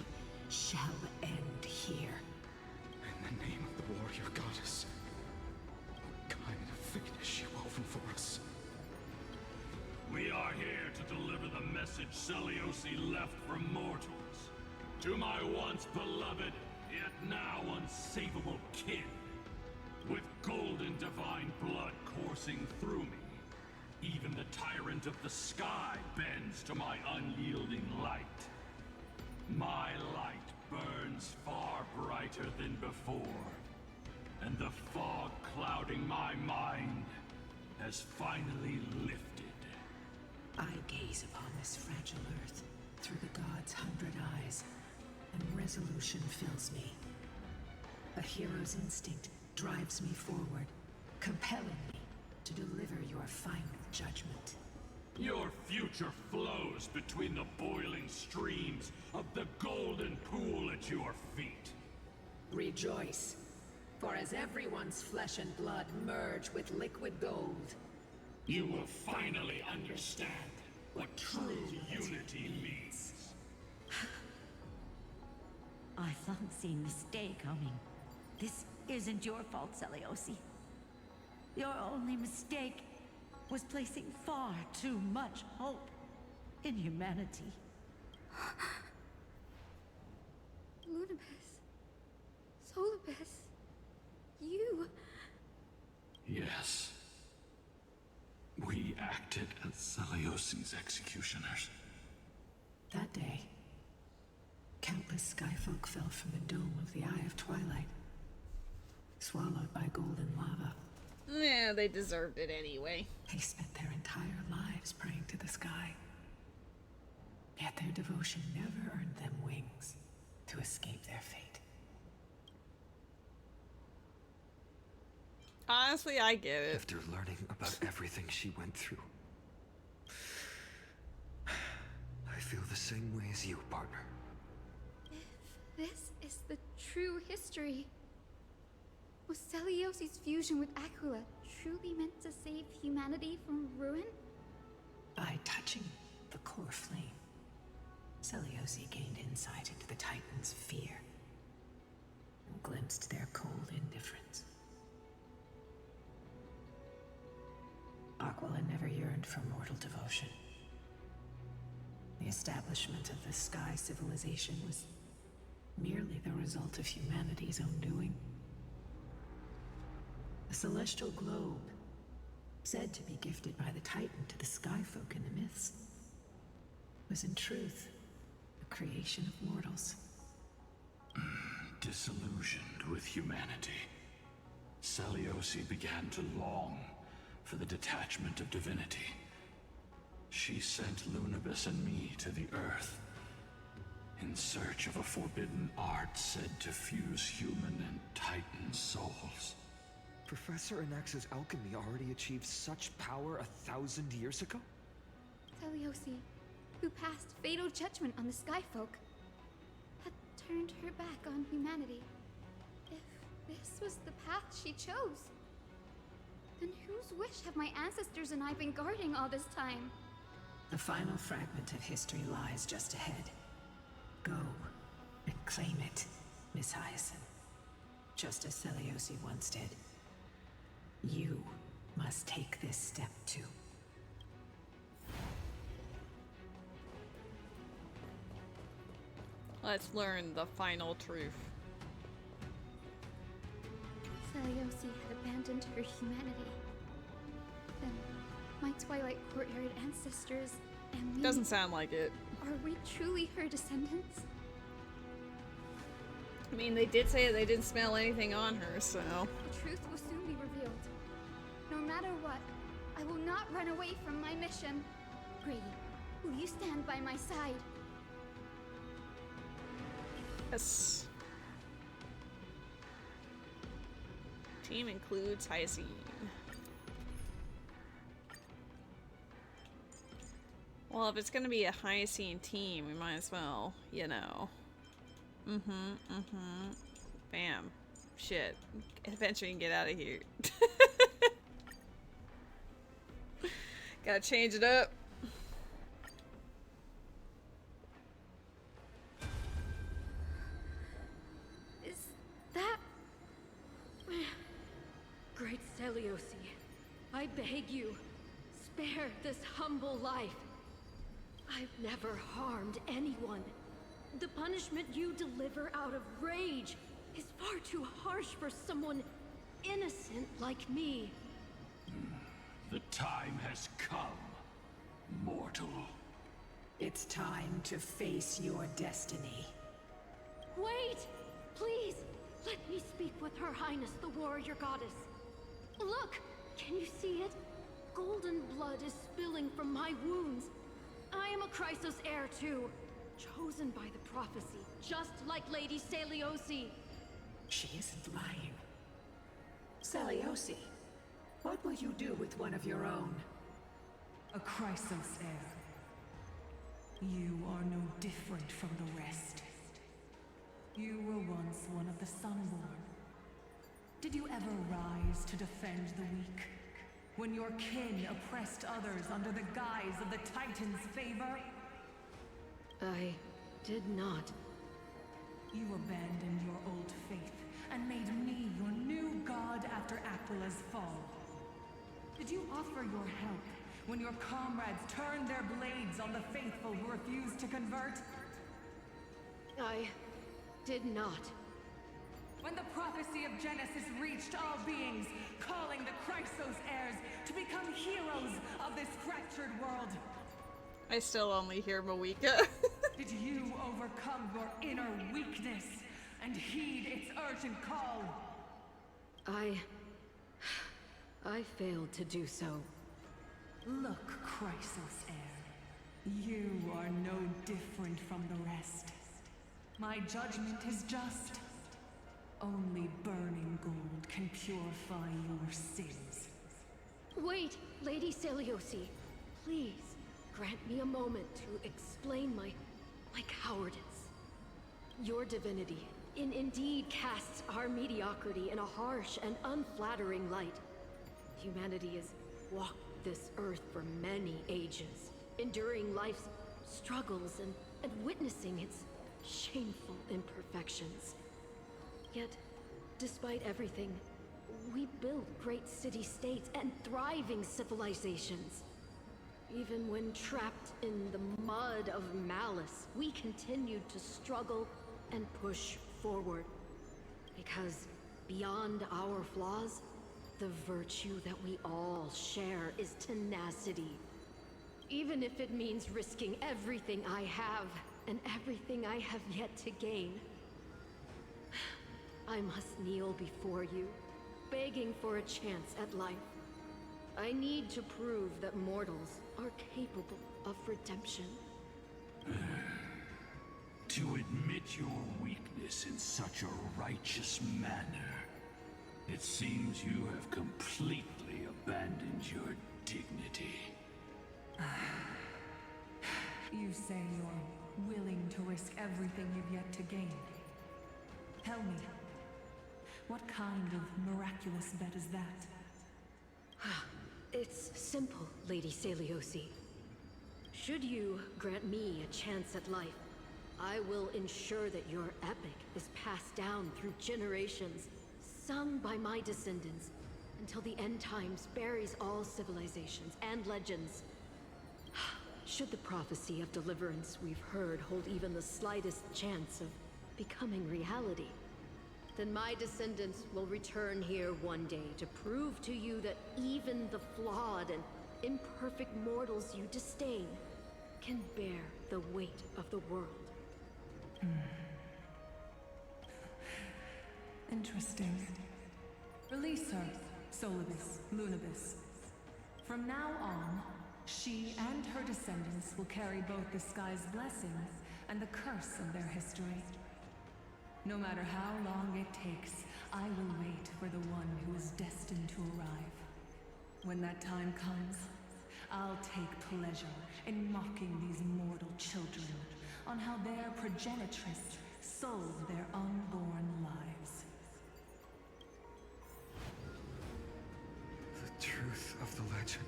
shall end here. In the name of the warrior goddess, what kind of fate has she woven for us? We are here to deliver the message Celiosi left for mortals. To my once beloved, yet now unsavable kin. With golden divine blood coursing through me, even the tyrant of the sky bends to my unyielding light. My light burns far brighter than before, and the fog clouding my mind has finally lifted. I gaze upon this fragile earth through the gods' 100 eyes, and resolution fills me. A hero's instinct drives me forward, compelling me to deliver your final judgment. Your future flows between the boiling streams of the golden pool at your feet. Rejoice, for as everyone's flesh and blood merge with liquid gold, you will finally understand what true unity means. I thought seeing this day coming. This isn't your fault, Celiosi. Your only mistake was placing far too much hope in humanity. Lunibus. Solibus. You. Yes. We acted as Celiosi's executioners. that day, countless skyfolk fell from the dome of the Eye of Twilight, swallowed by golden lava. Yeah, they deserved it anyway. They spent their entire lives praying to the sky. Yet their devotion never earned them wings to escape their fate. Honestly, I get it. After learning about everything she went through, I feel the same way as you, partner. If this is the true history, was Celiosi's fusion with Aquila truly meant to save humanity from ruin? By touching the core flame, Celiosi gained insight into the Titans' fear and glimpsed their cold indifference. Aquila never yearned for mortal devotion. The establishment of the Sky Civilization was merely the result of humanity's own doing. The celestial globe, said to be gifted by the Titan to the Skyfolk in the myths, was in truth a creation of mortals. Disillusioned with humanity, Celiosi began to long for the detachment of divinity. She sent Lunibus and me to the Earth in search of a forbidden art said to fuse human and Titan souls. Professor Anax's alchemy already achieved such power 1,000 years ago? Celiosi, who passed fatal judgment on the Skyfolk, had turned her back on humanity. If this was the path she chose, then whose wish have my ancestors and I been guarding all this time? The final fragment of history lies just ahead. Go and claim it, Miss Hyacinth. Just as Celiosi once did. You must take this step too. Let's learn the final truth. Celiosi had abandoned her humanity. Then, my Twilight Courtyard ancestors and me... Doesn't sound like it. Are we truly her descendants? I mean, they did say they didn't smell anything on her, so... The truth will soon be revealed. No matter what, I will not run away from my mission. Grady, will you stand by my side? Yes. Team includes Hyacinth. Well, if it's gonna be a Hyacinth team, we might as well, you know. Bam. Shit. Eventually you can get out of here. Gotta change it up. Is that... Great Celiosi, I beg you, spare this humble life. I've never harmed anyone. The punishment you deliver out of rage is far too harsh for someone innocent like me. The time has come, mortal. It's time to face your destiny. Wait! Please! Let me speak with Her Highness, the warrior goddess. Look! Can you see it? Golden blood is spilling from my wounds. I am a Chrysos heir too. Chosen by the prophecy, just like Lady Celiosi. She isn't lying. Celiosi, what will you do with one of your own? A Chrysos heir. You are no different from the rest. You were once one of the Sunborn. Did you ever rise to defend the weak? When your kin oppressed others under the guise of the Titan's favor? I did not. You abandoned your old faith and made me your new god after Aquila's fall. Did you offer your help when your comrades turned their blades on the faithful who refused to convert? I did not. When the prophecy of Genesis reached all beings, calling the Chrysos heirs to become heroes of this fractured world. I still only hear Moeka. Did you overcome your inner weakness and heed its urgent call? I failed to do so. Look, Chrysos heir. You are no different from the rest. My judgment is just. Only burning gold can purify your sins. Wait, Lady Celiosi. Please, grant me a moment to explain my cowardice. Your divinity indeed casts our mediocrity in a harsh and unflattering light. Humanity has walked this earth for many ages, enduring life's struggles and witnessing its shameful imperfections. Yet, despite everything, we built great city-states and thriving civilizations. Even when trapped in the mud of malice, we continued to struggle and push forward. Because beyond our flaws, the virtue that we all share is tenacity. Even if it means risking everything I have and everything I have yet to gain. I must kneel before you, begging for a chance at life. I need to prove that mortals are capable of redemption. To admit your weakness in such a righteous manner, it seems you have completely abandoned your dignity. You say you're willing to risk everything you've yet to gain. Tell me, what kind of miraculous bet is that? It's simple, Lady Celiosi. Should you grant me a chance at life, I will ensure that your epic is passed down through generations, sung by my descendants, until the end times buries all civilizations and legends. Should the prophecy of deliverance we've heard hold even the slightest chance of becoming reality, then my descendants will return here one day to prove to you that even the flawed and imperfect mortals you disdain can bear the weight of the world. Interesting. Release her, Solibus, Lunibus. From now on, she and her descendants will carry both the sky's blessings and the curse of their history. No matter how long it takes, I will wait for the one who is destined to arrive. When that time comes, I'll take pleasure in mocking these mortal children on how their progenitress sold their unborn lives. The truth of the legend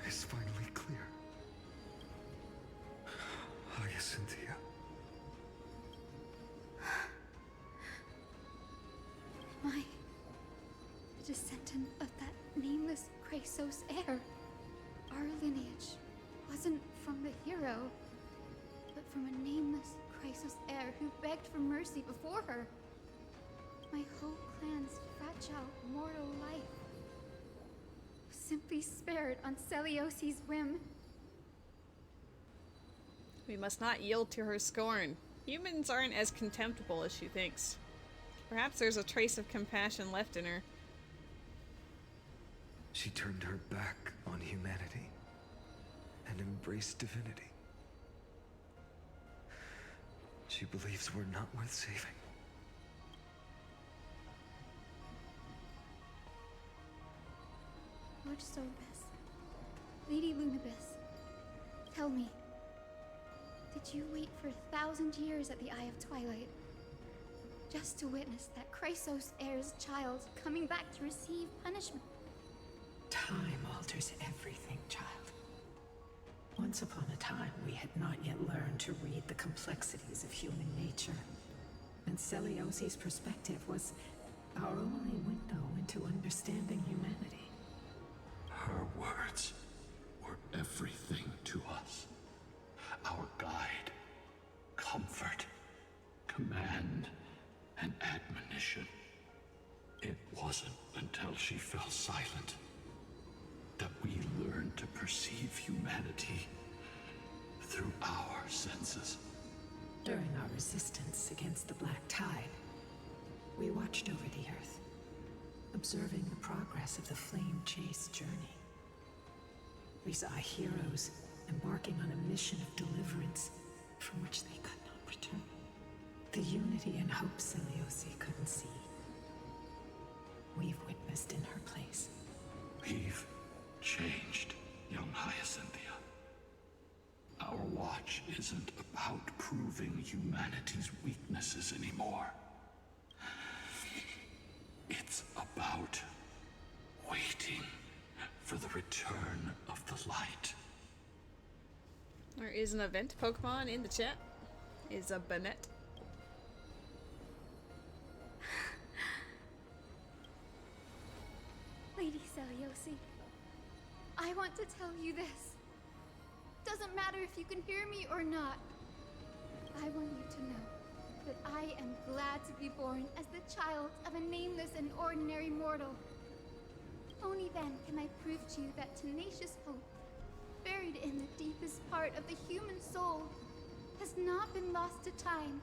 is finally clear. Hyacinthia. Am I a descendant of that nameless Chrysos heir? Our lineage wasn't from the hero, but from a nameless Chrysos heir who begged for mercy before her. My whole clan's fragile, mortal life was simply spared on Celiosi's whim. We must not yield to her scorn. Humans aren't as contemptible as she thinks. Perhaps there's a trace of compassion left in her. She turned her back on humanity and embraced divinity. She believes we're not worth saving. Lord Solbes, Lady Lunibis, tell me, did you wait for 1,000 years at the Eye of Twilight just to witness that Chrysos heir's child coming back to receive punishment? Time alters everything, child. Once upon a time, we had not yet learned to read the complexities of human nature. And Celiosi's perspective was our only window into understanding humanity. Her words were everything to us. Our guide, comfort, command, and admonition. It wasn't until she fell silent that we learned to perceive humanity through our senses. During our resistance against the Black Tide, we watched over the Earth, observing the progress of the Flame Chase journey. We saw heroes embarking on a mission of deliverance from which they could not return. The unity and hope Celiosi couldn't see. We've witnessed in her place. We've changed, young Hyacinthia. Our watch isn't about proving humanity's weaknesses anymore. It's about waiting for the return of the light. There is an event Pokemon in the chat. Is a Banette. Lady Celiosi, I want to tell you this. Doesn't matter if you can hear me or not. I want you to know that I am glad to be born as the child of a nameless and ordinary mortal. Only then can I prove to you that tenacious hope, buried in the deepest part of the human soul, has not been lost to time.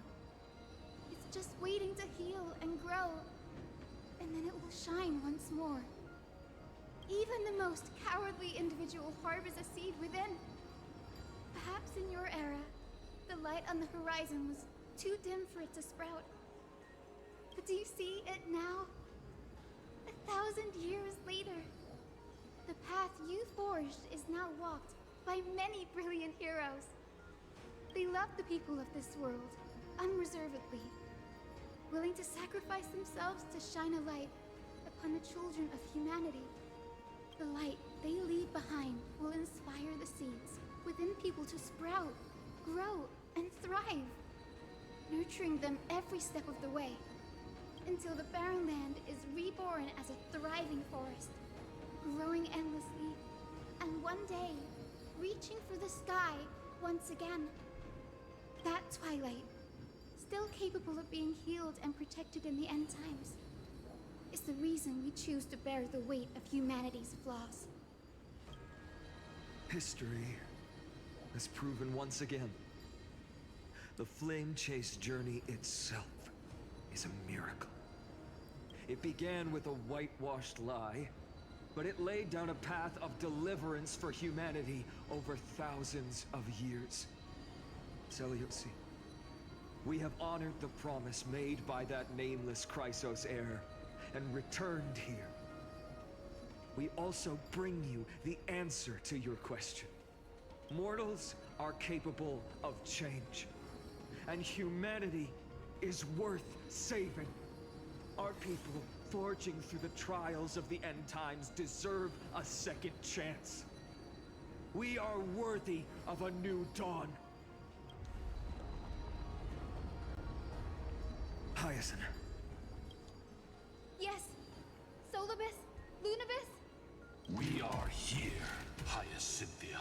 It's just waiting to heal and grow, and then it will shine once more. Even the most cowardly individual harbors a seed within. Perhaps in your era, the light on the horizon was too dim for it to sprout. But do you see it now? 1,000 years later, the path you forged is now walked by many brilliant heroes. They love the people of this world, unreservedly, willing to sacrifice themselves to shine a light upon the children of humanity. The light they leave behind will inspire the seeds within people to sprout, grow, and thrive, nurturing them every step of the way, until the barren land is reborn as a thriving forest, growing endlessly, and one day, reaching for the sky once again. That twilight, still capable of being healed and protected in the end times, is the reason we choose to bear the weight of humanity's flaws. History has proven once again, the Flame Chase journey itself is a miracle. It began with a whitewashed lie, but it laid down a path of deliverance for humanity over thousands of years. Celiosi, we have honored the promise made by that nameless Chrysos heir and returned here. We also bring you the answer to your question. Mortals are capable of change, and humanity is worth saving. Our people, forging through the trials of the end times, deserve a second chance. We are worthy of a new dawn. Hyacinth. Yes, Solibus, Lunibus? We are here, Hyacinthia.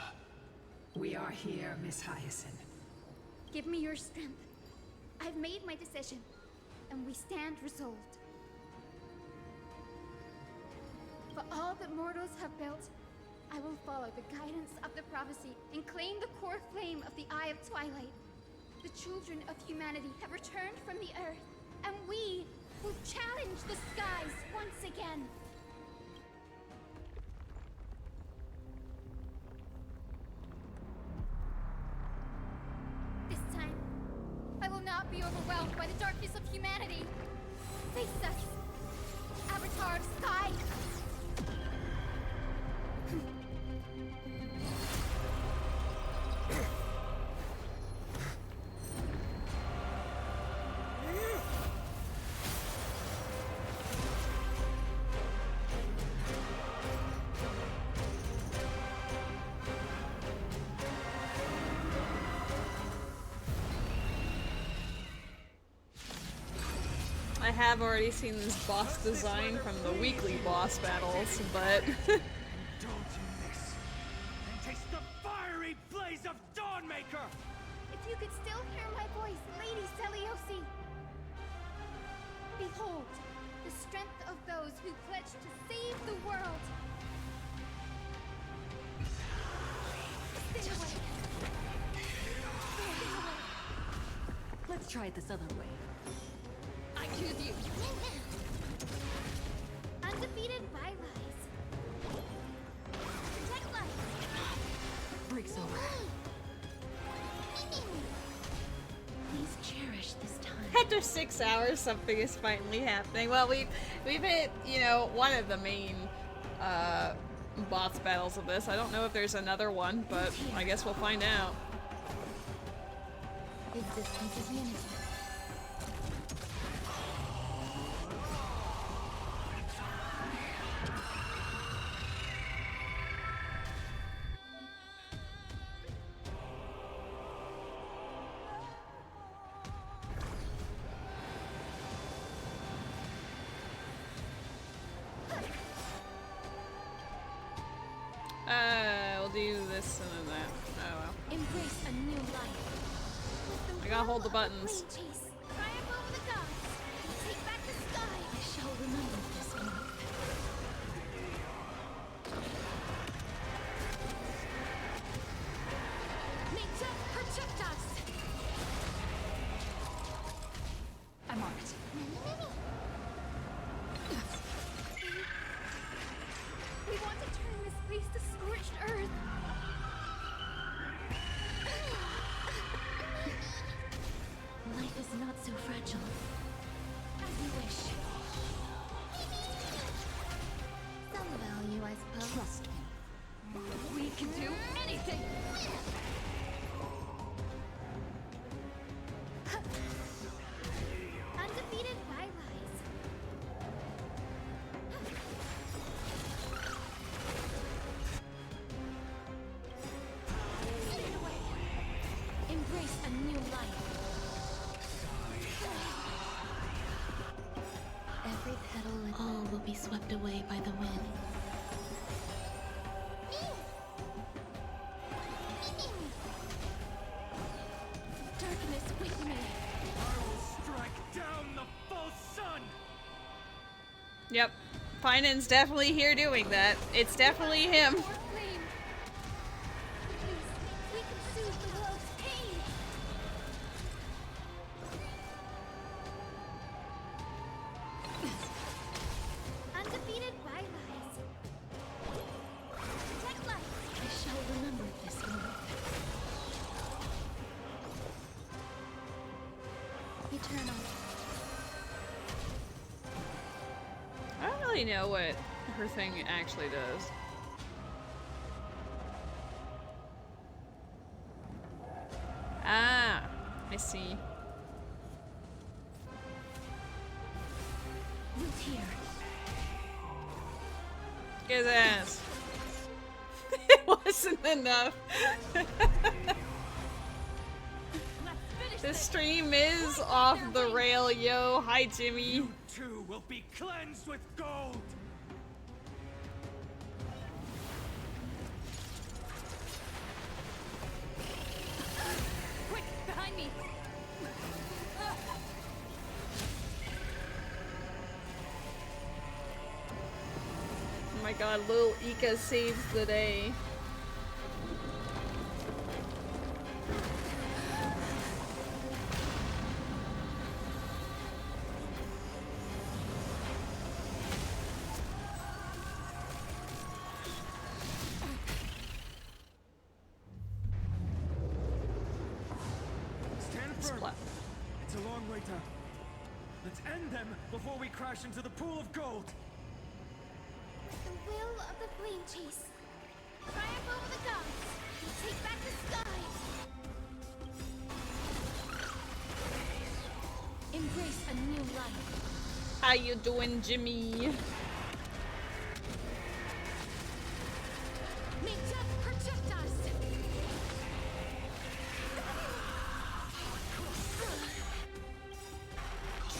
We are here, Miss Hyacinth. Give me your strength. I've made my decision, and we stand resolved. For all that mortals have built, I will follow the guidance of the prophecy and claim the core flame of the Eye of Twilight. The children of humanity have returned from the earth, and we will challenge the skies once again. This time, I will not be overwhelmed by the darkness of humanity. Face us, Avatar of Sky! I have already seen this boss design from the weekly boss battles, but Don't you miss? And taste the fiery blaze of Dawnmaker! If you could still hear my voice, Lady Seliosi! Behold, the strength of those who pledge to save the world! Stay away! Stay away! Let's try it this other way. I choose you! Undefeated by lies. Protect life! Breaks over. Please cherish this time. after 6 hours, something is finally happening. Well, we've hit, you know, one of the main boss battles of this. I don't know if there's another one, but I guess we'll find out. Existence is unity. We'll do this and then that. Oh well. Embrace a new life. I gotta hold the buttons. Chase. Triumph over the gods. Take back the sky. I shall remember this one. Nature, protect us. I'm on it. We want to turn this place to scorched earth. Life is not so fragile. As you wish. Some value, I suppose. Trust me. We can do anything. Undefeated by lies. Stand away. Embrace a new life. Every petal and all will be swept away by the wind. Darkness with me. I will strike down the false sun! Yep. Finan's definitely here doing that. It's definitely him. More flame. Please, we can soothe the world's pain. Undefeated by lies. Protect life. I shall remember this moment. Eternal. I don't really know what her thing actually does. Ah, I see. Root here. Get his ass. It wasn't enough. This stream is off the rail, yo. Hi, Jimmy. You too will be cleansed with gold! Quick, behind me. my god, little Ika saves the day. Stand firm. It's a long way down. Let's end them before we crash into the pool of gold. The will of the flame chase. Triumph over the gods. Take back the skies. Embrace a new life. How you doing, Jimmy? May death protect us.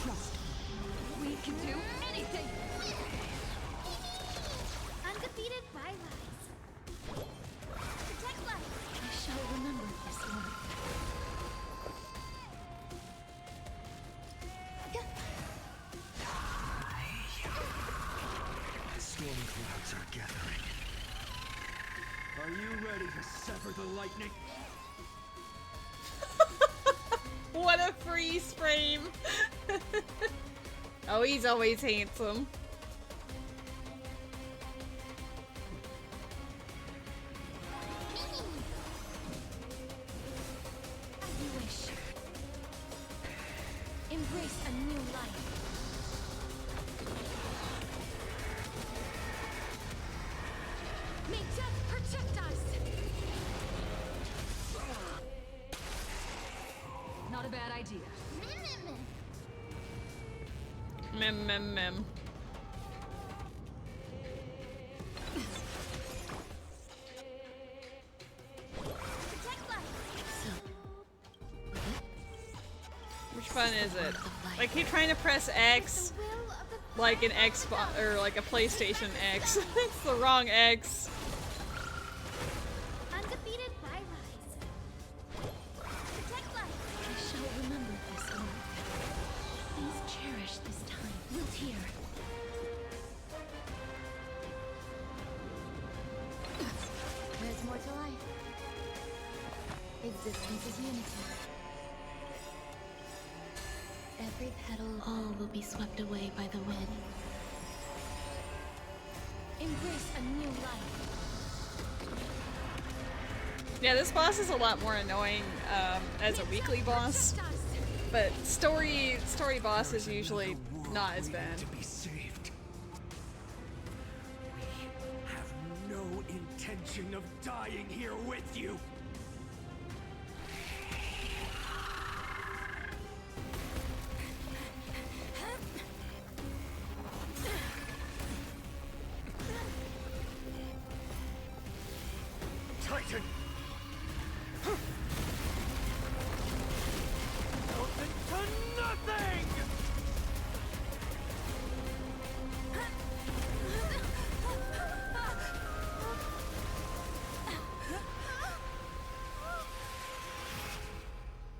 Trust me. We can do anything. Undefeated by lies. Protect life. I shall remember this one. Storm clouds are gathering. Are you ready to sever the lightning? What a freeze frame! Oh, he's always handsome. As you wish. Embrace a new life. May death protect us. Not a bad idea. Mem mem mem. Which one is it? I keep trying to press X, like an Xbox or like a PlayStation X. It's the wrong X. Undefeated by lies. Protect life. I shall remember this one. Please cherish this time. We'll hear. There's more to life. Existence is unity. Every petal, all will be swept away by the wind. Embrace a new life. Yeah, this boss is a lot more annoying as a weekly boss, but story boss is usually not as bad. To be saved. We have no intention of dying here with you. Titan! Nothing to nothing!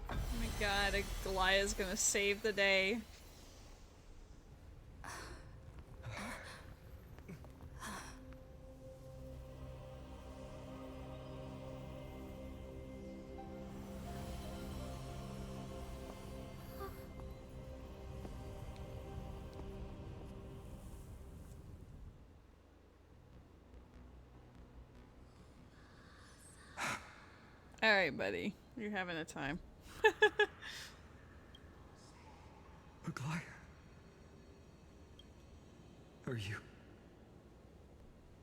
Oh my god, Goliath's gonna save the day. Alright, buddy. You're having a time. Aglaia? Are you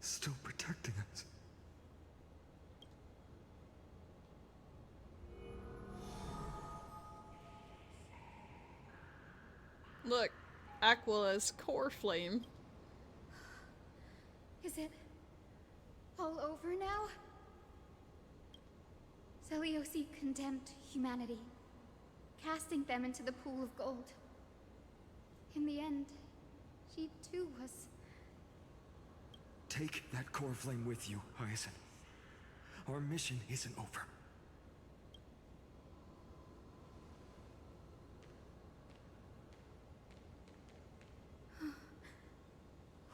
still protecting us? Look, Aquila's core flame. Is it all over now? Celiosi condemned humanity, casting them into the pool of gold. In the end, she too was... Take that core flame with you, Hyacinth. Our mission isn't over.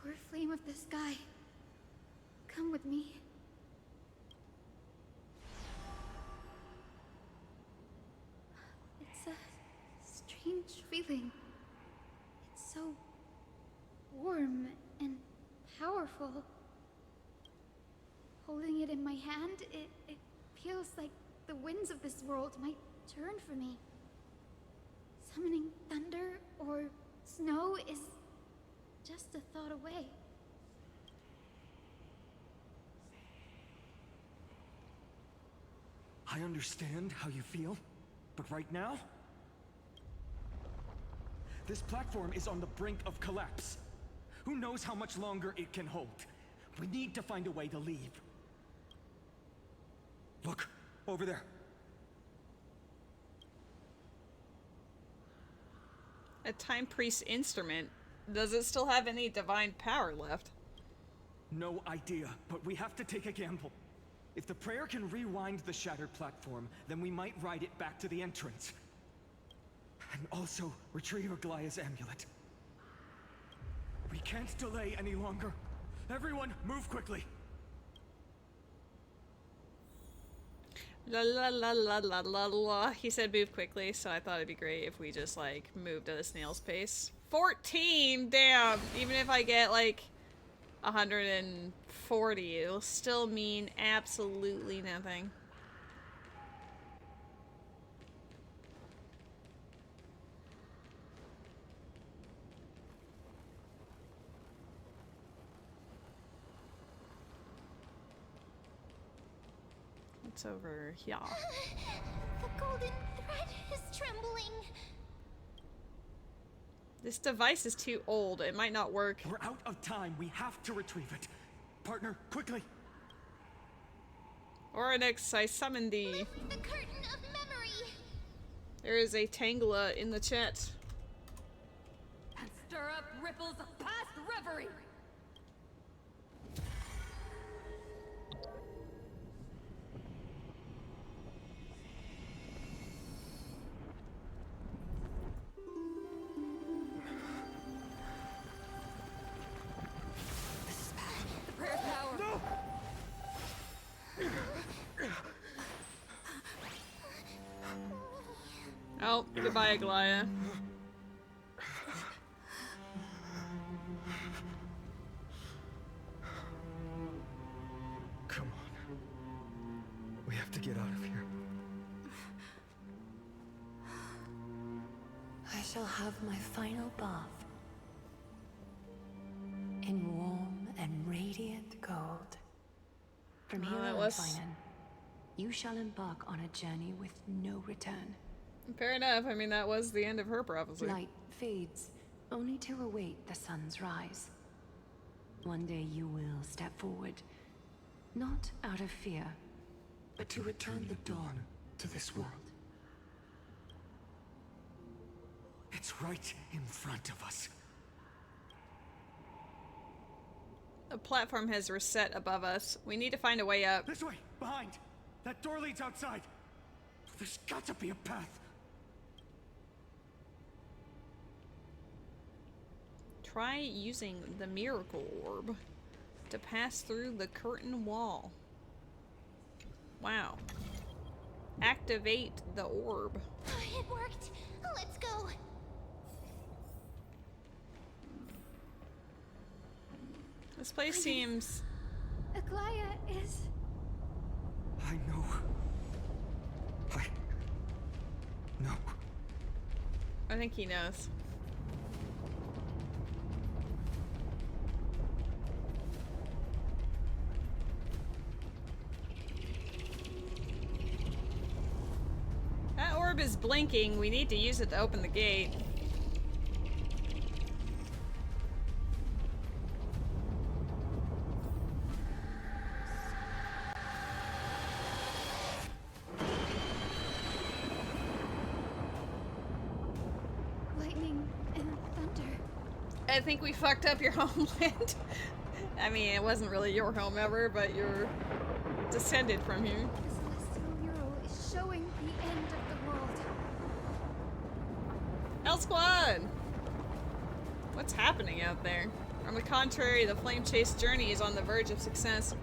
Poor flame of the sky. with me. It's a strange feeling. It's so warm and powerful. Holding it in my hand, it feels like the winds of this world might turn for me. Summoning thunder or snow is just a thought away. I understand how you feel, but right now, this platform is on the brink of collapse. Who knows how much longer it can hold? We need to find a way to leave. Look, over there. A Time Priest instrument. Does it still have any divine power left? No idea, but we have to take a gamble. If the prayer can rewind the shattered platform, then we might ride it back to the entrance. And also retrieve Aglaya's amulet. We can't delay any longer. Everyone, move quickly. La la la la la la la. He said move quickly, so I thought it'd be great if we just like moved at a snail's pace. 14! Damn! Even if I get like 140, it'll still mean absolutely nothing. It's over here. The golden thread is trembling. This device is too old. It might not work. We're out of time. We have to retrieve it. Partner, quickly. Oryx, I summon thee. Lift the curtain of memory. There is a Tangela in the chat. And stir up ripples of past reverie. Oh, goodbye, Aglaya. Come on. We have to get out of here. I shall have my final bath in warm and radiant gold. From here on, Finan, you shall embark on a journey with no return. Fair enough. I mean, that was the end of her prophecy. Light fades, only to await the sun's rise. One day you will step forward, not out of fear, but to return the dawn to this world. It's right in front of us. A platform has reset above us. We need to find a way up. This way! Behind! That door leads outside! There's got to be a path! Try using the miracle orb to pass through the curtain wall. Wow. Activate the orb. It worked. Let's go. This place seems... Aglaya is... I know. No. I think he knows. That orb is blinking. We need to use it to open the gate. Lightning and thunder. I think we fucked up your homeland. I mean, it wasn't really your home ever, but you're descended from here. The celestial mural is showing the end of the world. L Squad! What's happening out there? On the contrary, the flame chase journey is on the verge of success.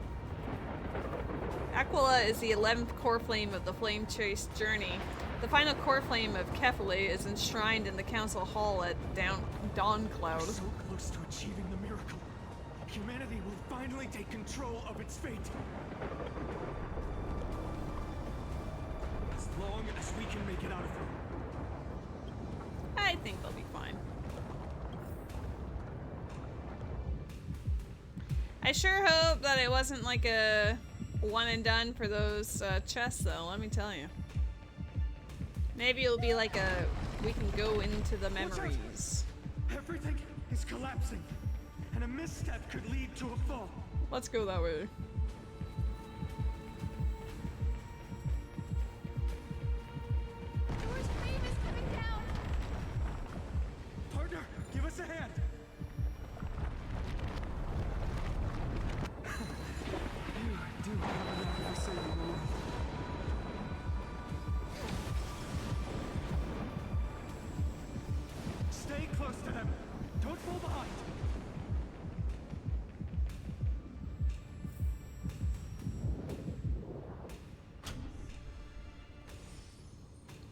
Aquila is the 11th core flame of the Flame Chase journey. The final core flame of Kefale is enshrined in the council hall at Dawn Cloud. We're so close to achieving the miracle. Humanity will finally take control of its fate. As long as we can make it out of here. I think they'll be fine. I sure hope that it wasn't like a one and done for those chests, though, let me tell you. Maybe it'll be like a, we can go into the memories. Everything is collapsing, and a misstep could lead to a fall. Let's go that way. Door's flame is coming down. Partner, give us a hand. You do have a knack for saving the world. Stay close to them. Don't fall behind.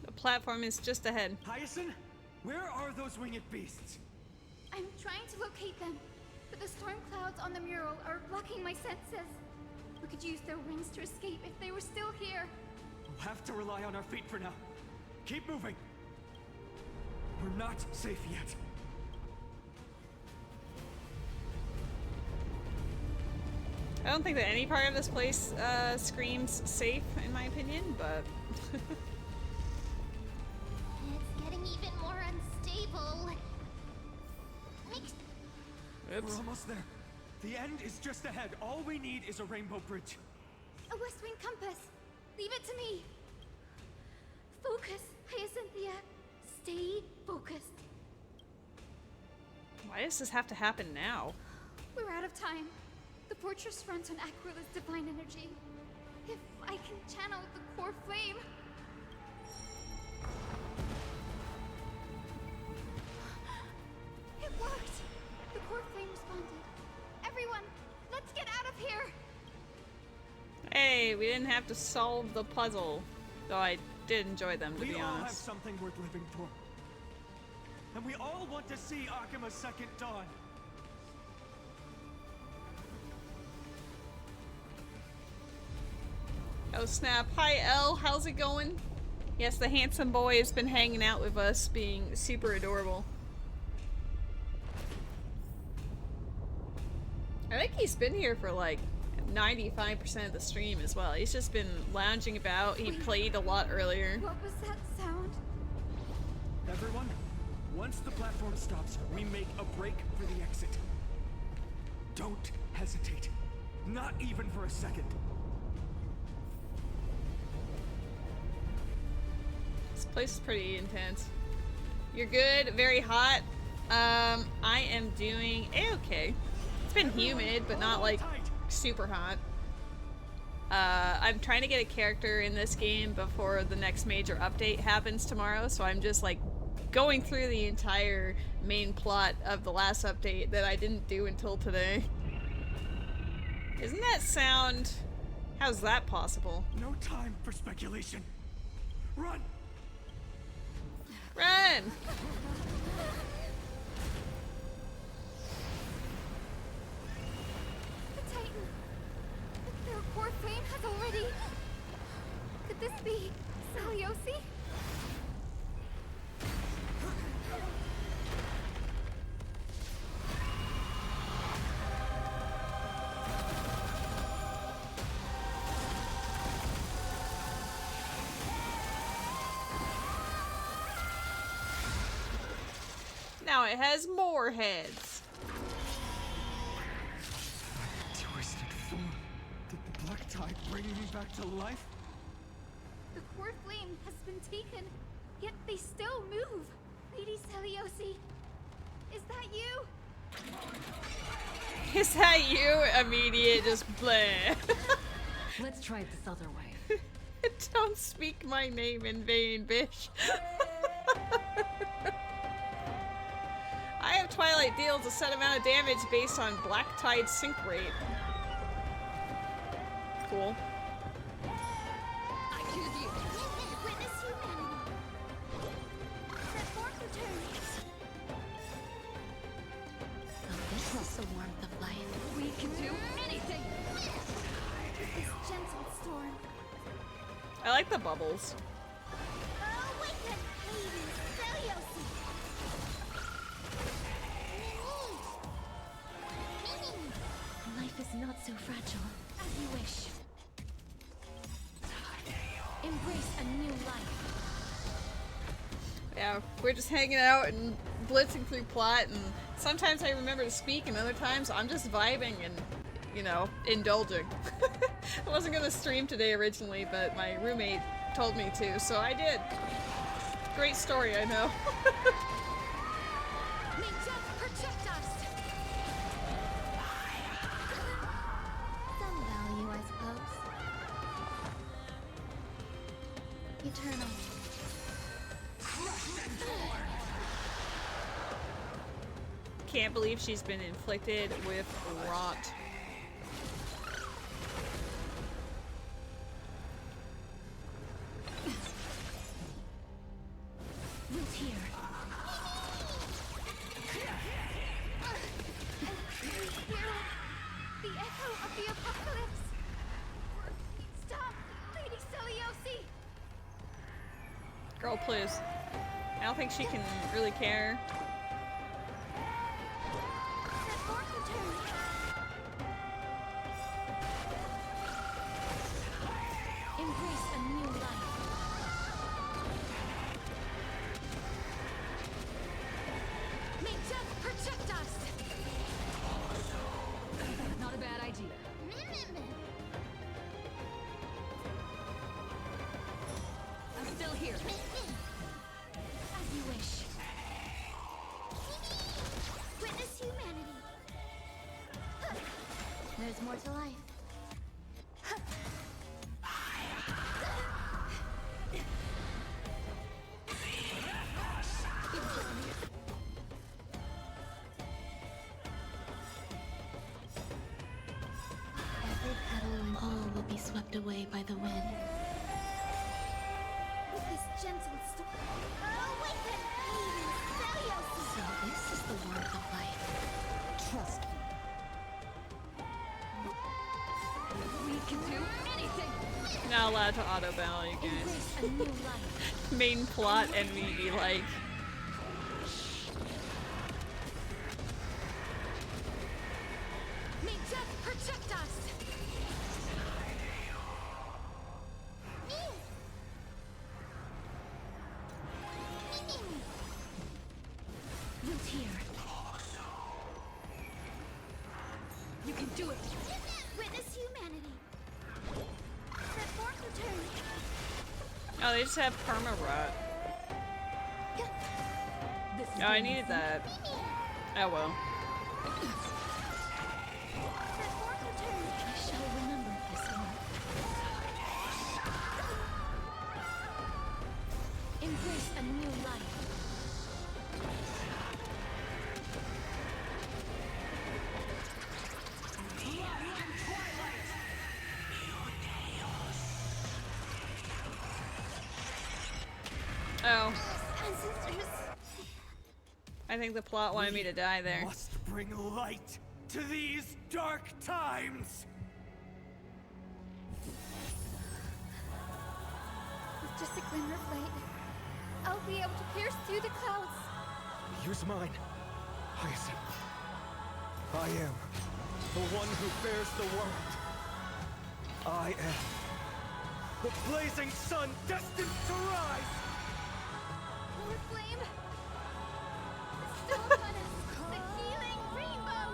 The platform is just ahead. Hyacinth, where are those winged beasts? I'm trying to locate them, but the storm clouds on the mural are blocking my senses. We could use their wings to escape if they were still here. We'll have to rely on our feet for now. Keep moving. We're not safe yet. I don't think that any part of this place screams safe, in my opinion, but... It's getting even more unstable. We're almost there. The end is just ahead. All we need is a rainbow bridge. A West Wing compass. Leave it to me. Focus, Hyacinthia. Stay focused. Why does this have to happen now? We're out of time. The fortress runs on Aquila's divine energy. If I can channel the core flame... It worked! The core flame responded. Everyone, let's get out of here! Hey, we didn't have to solve the puzzle. Though I did enjoy them, to We be all have honest. something worth living for. And we all want to see Akima's second dawn. Oh snap. Hi Elle, how's it going? Yes, the handsome boy has been hanging out with us, being super adorable. I think he's been here for like 95% of the stream as well. He's just been lounging about. He played a lot earlier. What was that sound? Everyone, once the platform stops, we make a break for the exit. Don't hesitate. Not even for a second. This place is pretty intense. You're good, very hot. I am doing a-okay. It's been humid, but not like super hot. I'm trying to get a character in this game before the next major update happens tomorrow, so I'm just like going through the entire main plot of the last update that I didn't do until today. Isn't that sound... How's that possible? No time for speculation. Run! Run! The Titan. Their core flame has already... Could this be Celiosi? Now it has more heads. Twisted form. Did the black tide bring me back to life? The core flame has been taken, yet they still move. Lady Celiosi, is that you? Is that you? Immediate, just bleh. Let's try it this other way. Don't speak my name in vain, bitch. I have Twilight deals a set amount of damage based on Black Tide sync rate. Cool. the bubbles. Awaken, Hades, Deliosi! Life is not so fragile. As you wish. Embrace a new life. Yeah, we're just hanging out and blitzing through plot, and sometimes I remember to speak, and other times I'm just vibing and, you know, indulging. I wasn't gonna stream today originally, but my roommate told me to, so I did. Great story, I know. May death protect us! Some value, I suppose. Eternal. Can't believe she's been inflicted with rot. Root here. The echo of the apocalypse. Stop, Lady Celiosi! Girl, please. I don't think she can really care. Embrace a new life. May death protect us! Not a bad idea. I'm still here. As you wish. Witness humanity. There's more to life. Every petal and all will be swept away by the wind. With this gentle storm. Awaken, Hades, Celiosi! So this is the warmth of life. Trust me. We can do anything. Not allowed to auto battle, you guys. Embrace a new life. Main plot and me be like, May death protect us! Root here. You can do it! Witness humanity! Set forth return! oh, they just have perma rot. Oh, I needed that. Oh well. Set forth return! I shall remember this one. Embrace a new life. Oh. I think the plot wanted me to die there. Must bring light to these dark times. With just a glimmer of light, I'll be able to pierce through the clouds. Use mine, Hyacinth. I am the one who bears the world. I am the blazing sun destined to rise. Lord Flame! Bestow upon us the healing rainbow!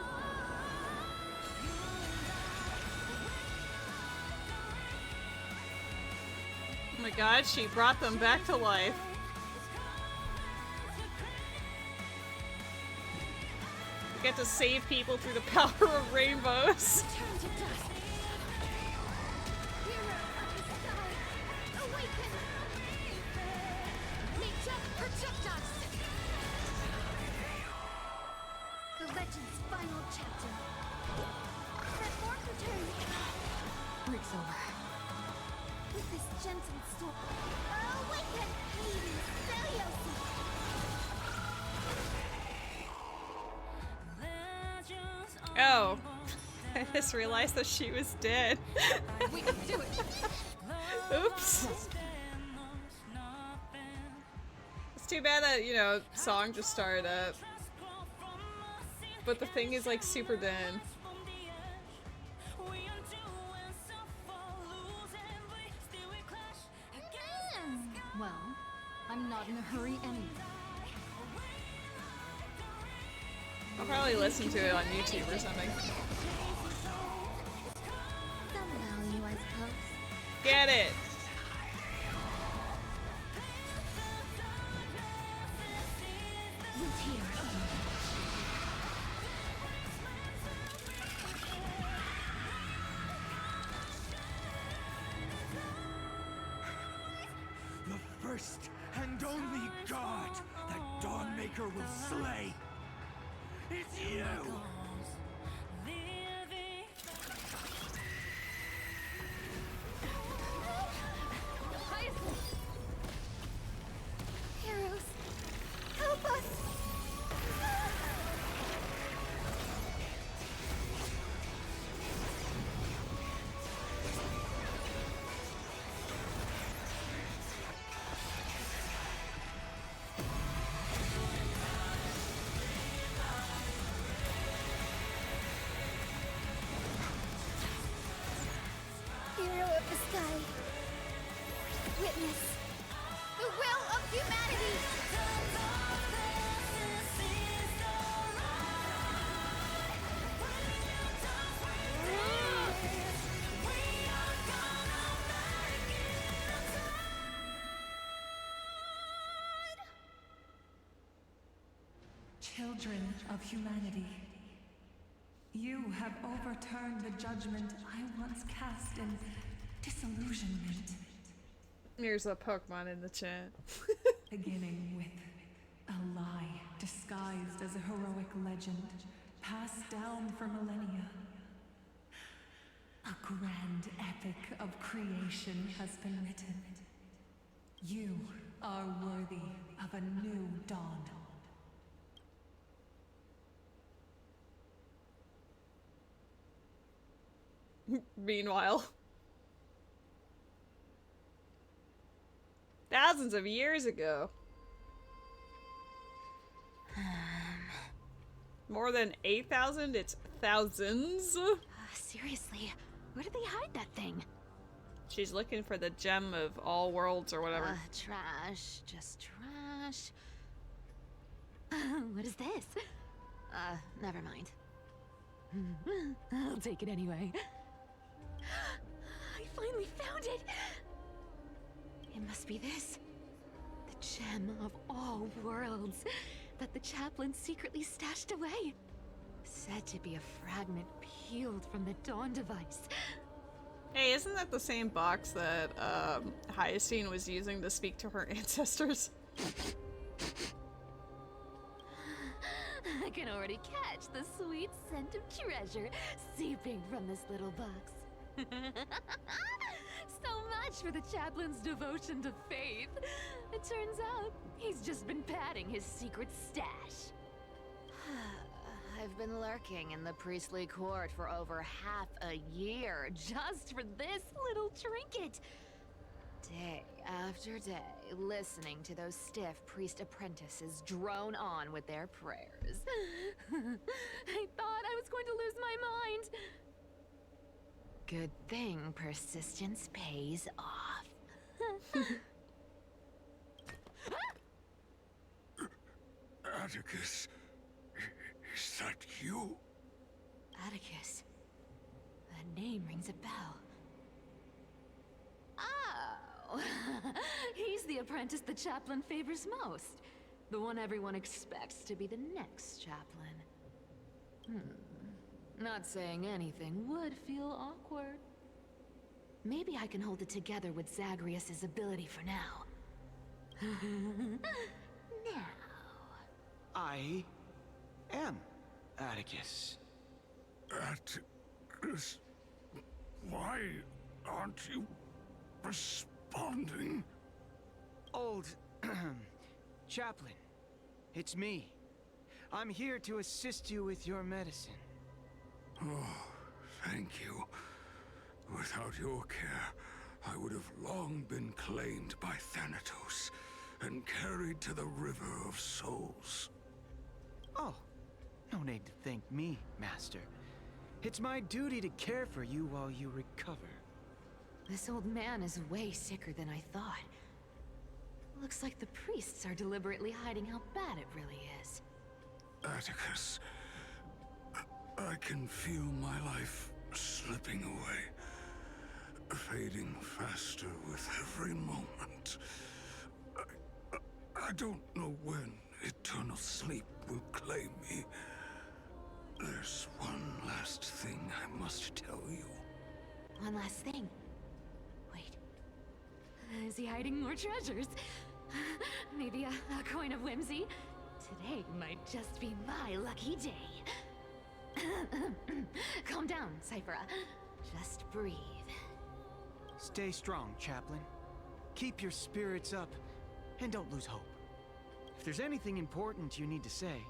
Oh my god, she brought them back to life. We get to save people through the power of rainbows. Turn to dust! Hero of the sky, awaken! May death protect us! The legend's final chapter. Set forth return. Break's over. With this gentle storm. Awaken, Hades, Celiosi! Oh. I just realized that she was dead. We can do it. Oops. Trust me. It's too bad that, you know, song just started up. But the thing is like super done. Well, I'm not in a hurry anyway. I'll probably listen to it on YouTube or something. Some value, I suppose. Get it! The first and only god that Dawnmaker will slay. It's you! Heroes, help us! Hero of the sky, witness the will of humanity! Children of humanity, you have overturned the judgment I once cast in disillusionment. There's a Pokemon in the chat. Beginning with a lie disguised as a heroic legend, passed down for millennia. A grand epic of creation has been written. You are worthy of a new dawn. Meanwhile, thousands of years ago. More than 8,000? It's thousands. Seriously, where did they hide that thing? She's looking for the gem of all worlds or whatever. Trash. Just trash. What is this? Never mind. I'll take it anyway. I finally found it! It must be this. The gem of all worlds that the chaplain secretly stashed away. Said to be a fragment peeled from the Dawn device. Hey, isn't that the same box that Hyacine was using to speak to her ancestors? I can already catch the sweet scent of treasure seeping from this little box. So much for the chaplain's devotion to faith. It turns out he's just been padding his secret stash. I've been lurking in the priestly court for over half a year just for this little trinket. Day after day, listening to those stiff priest apprentices drone on with their prayers. I thought I was going to lose my mind. Good thing persistence pays off. Atticus, is that you? Atticus. That name rings a bell. Oh! He's the apprentice the chaplain favors most. The one everyone expects to be the next chaplain. Not saying anything would feel awkward. Maybe I can hold it together with Zagreus's ability for now. Now. I am Atticus. Atticus, why aren't you responding? Old chaplain, it's me. I'm here to assist you with your medicine. Oh, thank you. Without your care, I would have long been claimed by Thanatos and carried to the River of Souls. Oh, no need to thank me, Master. It's my duty to care for you while you recover. This old man is way sicker than I thought. Looks like the priests are deliberately hiding how bad it really is. Atticus, I can feel my life slipping away, fading faster with every moment. I don't know when eternal sleep will claim me. There's one last thing I must tell you. One last thing. Wait. Is he hiding more treasures? Maybe a coin of whimsy? Today might just be my lucky day. Calm down, Cipher. Just breathe. Stay strong, Chaplain. Keep your spirits up, and don't lose hope. If there's anything important you need to say,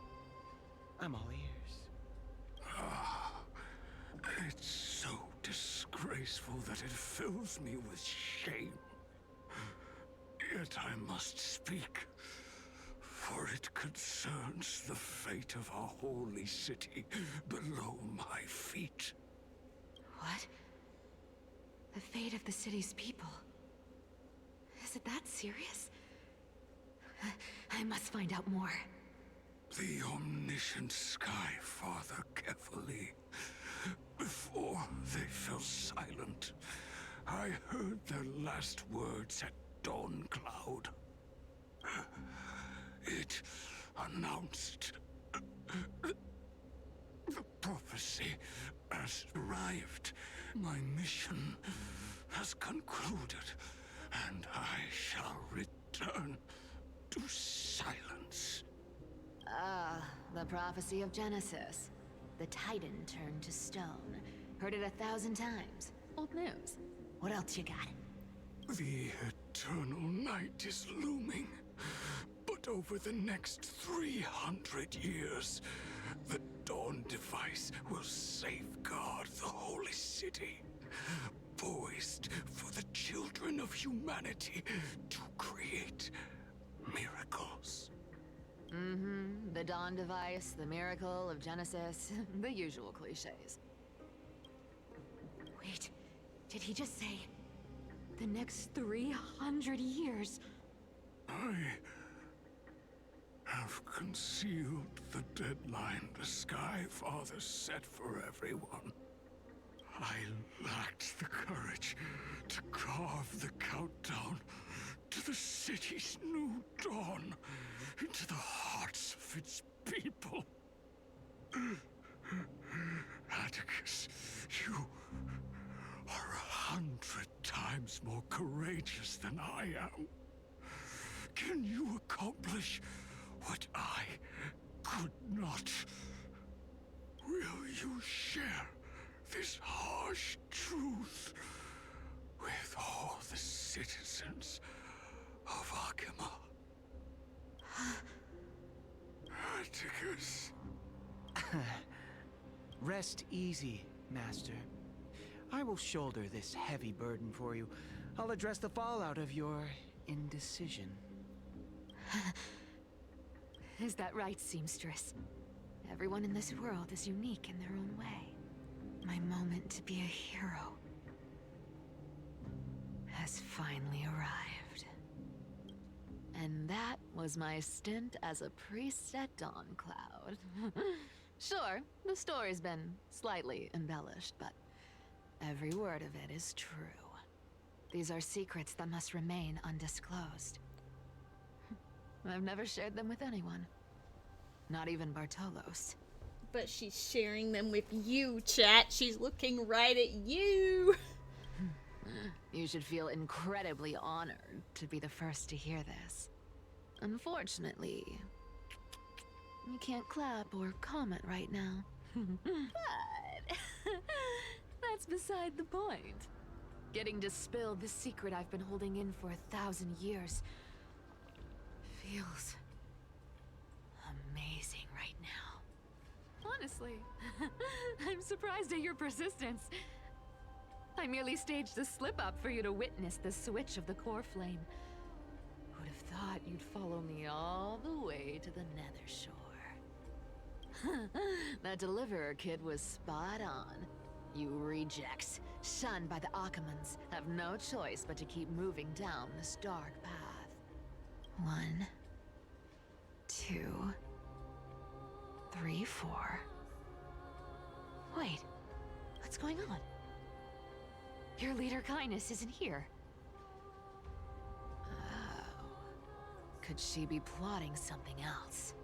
I'm all ears. It's so disgraceful that it fills me with shame. Yet I must speak, for it concerns the fate of our holy city below my feet. What? The fate of the city's people? Is it that serious? I must find out more. The omniscient Sky Father carefully. Before they fell silent, I heard their last words at Dawn Cloud. It announced the prophecy has arrived. My mission has concluded, and I shall return to silence. Ah, the prophecy of Genesis. The Titan turned to stone. Heard it 1,000 times. Old news. What else you got? The eternal night is looming. But over the next 300 years, the Dawn device will safeguard the holy city, poised for the children of humanity to create miracles. Mm-hmm. The Dawn device, the miracle of Genesis, the usual cliches. Wait, did he just say the next 300 years? I have concealed the deadline the Sky Father set for everyone. I lacked the courage to carve the countdown to the city's new dawn into the hearts of its people. Atticus, you are 100 times more courageous than I am. Can you accomplish what I could not? Will you share this harsh truth with all the citizens of Akima? Atticus. Rest easy, Master. I will shoulder this heavy burden for you. I'll address the fallout of your indecision. Is that right, seamstress? Everyone in this world is unique in their own way. My moment to be a hero has finally arrived. And that was my stint as a priest at Dawn Cloud. Sure, the story's been slightly embellished, but every word of it is true. These are secrets that must remain undisclosed. I've never shared them with anyone. Not even Bartolos. But she's sharing them with you, chat. She's looking right at you. You should feel incredibly honored to be the first to hear this. Unfortunately, you can't clap or comment right now. But that's beside the point. Getting to spill the secret I've been holding in for 1,000 years feels amazing right now. Honestly, I'm surprised at your persistence. I merely staged a slip-up for you to witness the switch of the core flame. Who'd have thought you'd follow me all the way to the Nether Shore. That deliverer kid was spot on. You rejects, shunned by the Akamans, have no choice but to keep moving down this dark path. 1, 2, 3, 4. Wait, what's going on? Your leader Kindness isn't here. Oh. Could she be plotting something else?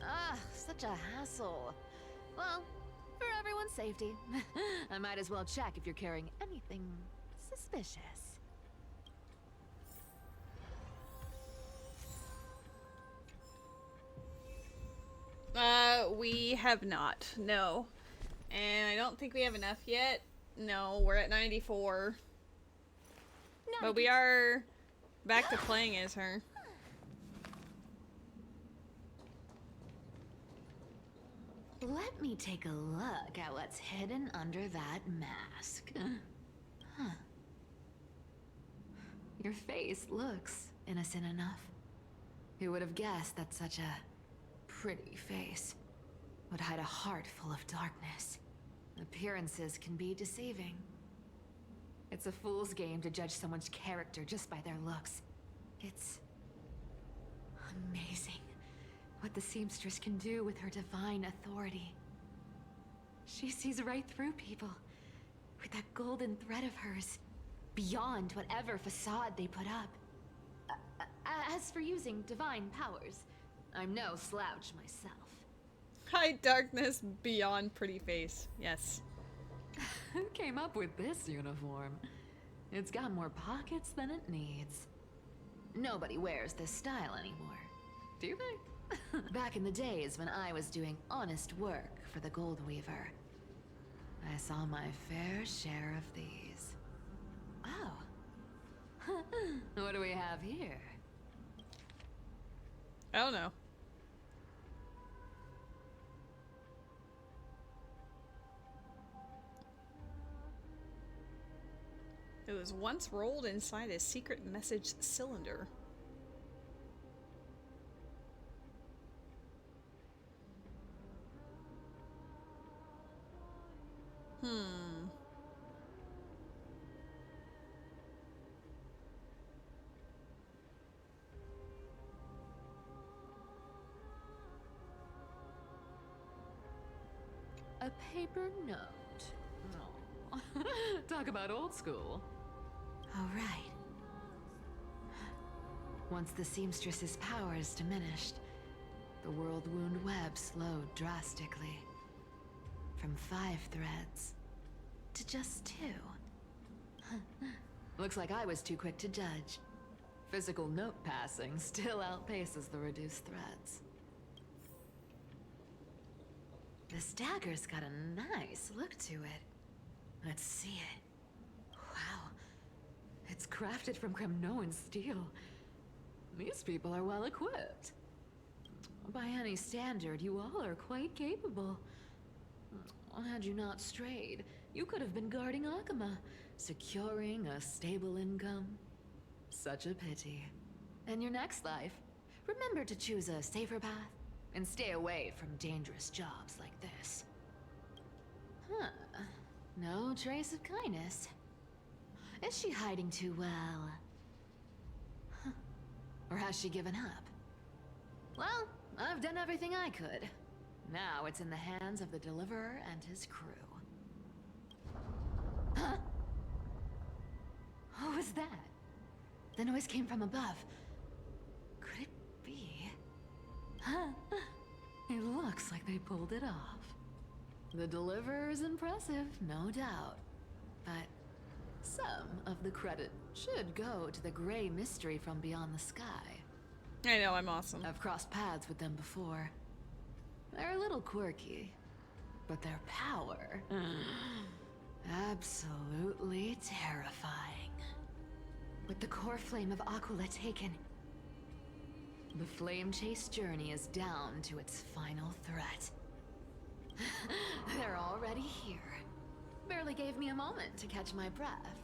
Ah, such a hassle. Well, for everyone's safety, I might as well check if you're carrying anything suspicious. We have not, no. And I don't think we have enough yet. No, we're at 94. But we are back to playing as her. Let me take a look at what's hidden under that mask. Huh. Your face looks innocent enough. Who would have guessed that such a pretty face would hide a heart full of darkness? Appearances can be deceiving. It's a fool's game to judge someone's character just by their looks. It's amazing what the seamstress can do with her divine authority. She sees right through people with that golden thread of hers, beyond whatever facade they put up. As for using divine powers, I'm no slouch myself. Hide darkness beyond pretty face. Yes. Who came up with this uniform? It's got more pockets than it needs. Nobody wears this style anymore, do they? Back in the days when I was doing honest work for the Gold Weaver, I saw my fair share of these. Oh. What do we have here? I don't know. It was once rolled inside a secret message cylinder. A paper note. Oh. Talk about old school. All right. Once the seamstress's powers diminished, the world wound web slowed drastically. From 5 threads to just 2. Looks like I was too quick to judge. Physical note passing still outpaces the reduced threads. This dagger's got a nice look to it. Let's see it. Wow. It's crafted from Kremnoan steel. These people are well equipped. By any standard, you all are quite capable. Had you not strayed, you could have been guarding Akama, securing a stable income. Such a pity. In your next life, remember to choose a safer path and stay away from dangerous jobs like this. Huh. No trace of kindness. Is she hiding too well? Huh. Or has she given up? Well, I've done everything I could. Now it's in the hands of the Deliverer and his crew. Huh? What was that? The noise came from above. Could it be? Huh? It looks like they pulled it off. The Deliverer is impressive, no doubt. But some of the credit should go to the gray mystery from beyond the sky. I know, I'm awesome. I've crossed paths with them before. They're a little quirky, but their power... absolutely terrifying. With the core flame of Aquila taken, the flame chase journey is down to its final threat. They're already here. Barely gave me a moment to catch my breath.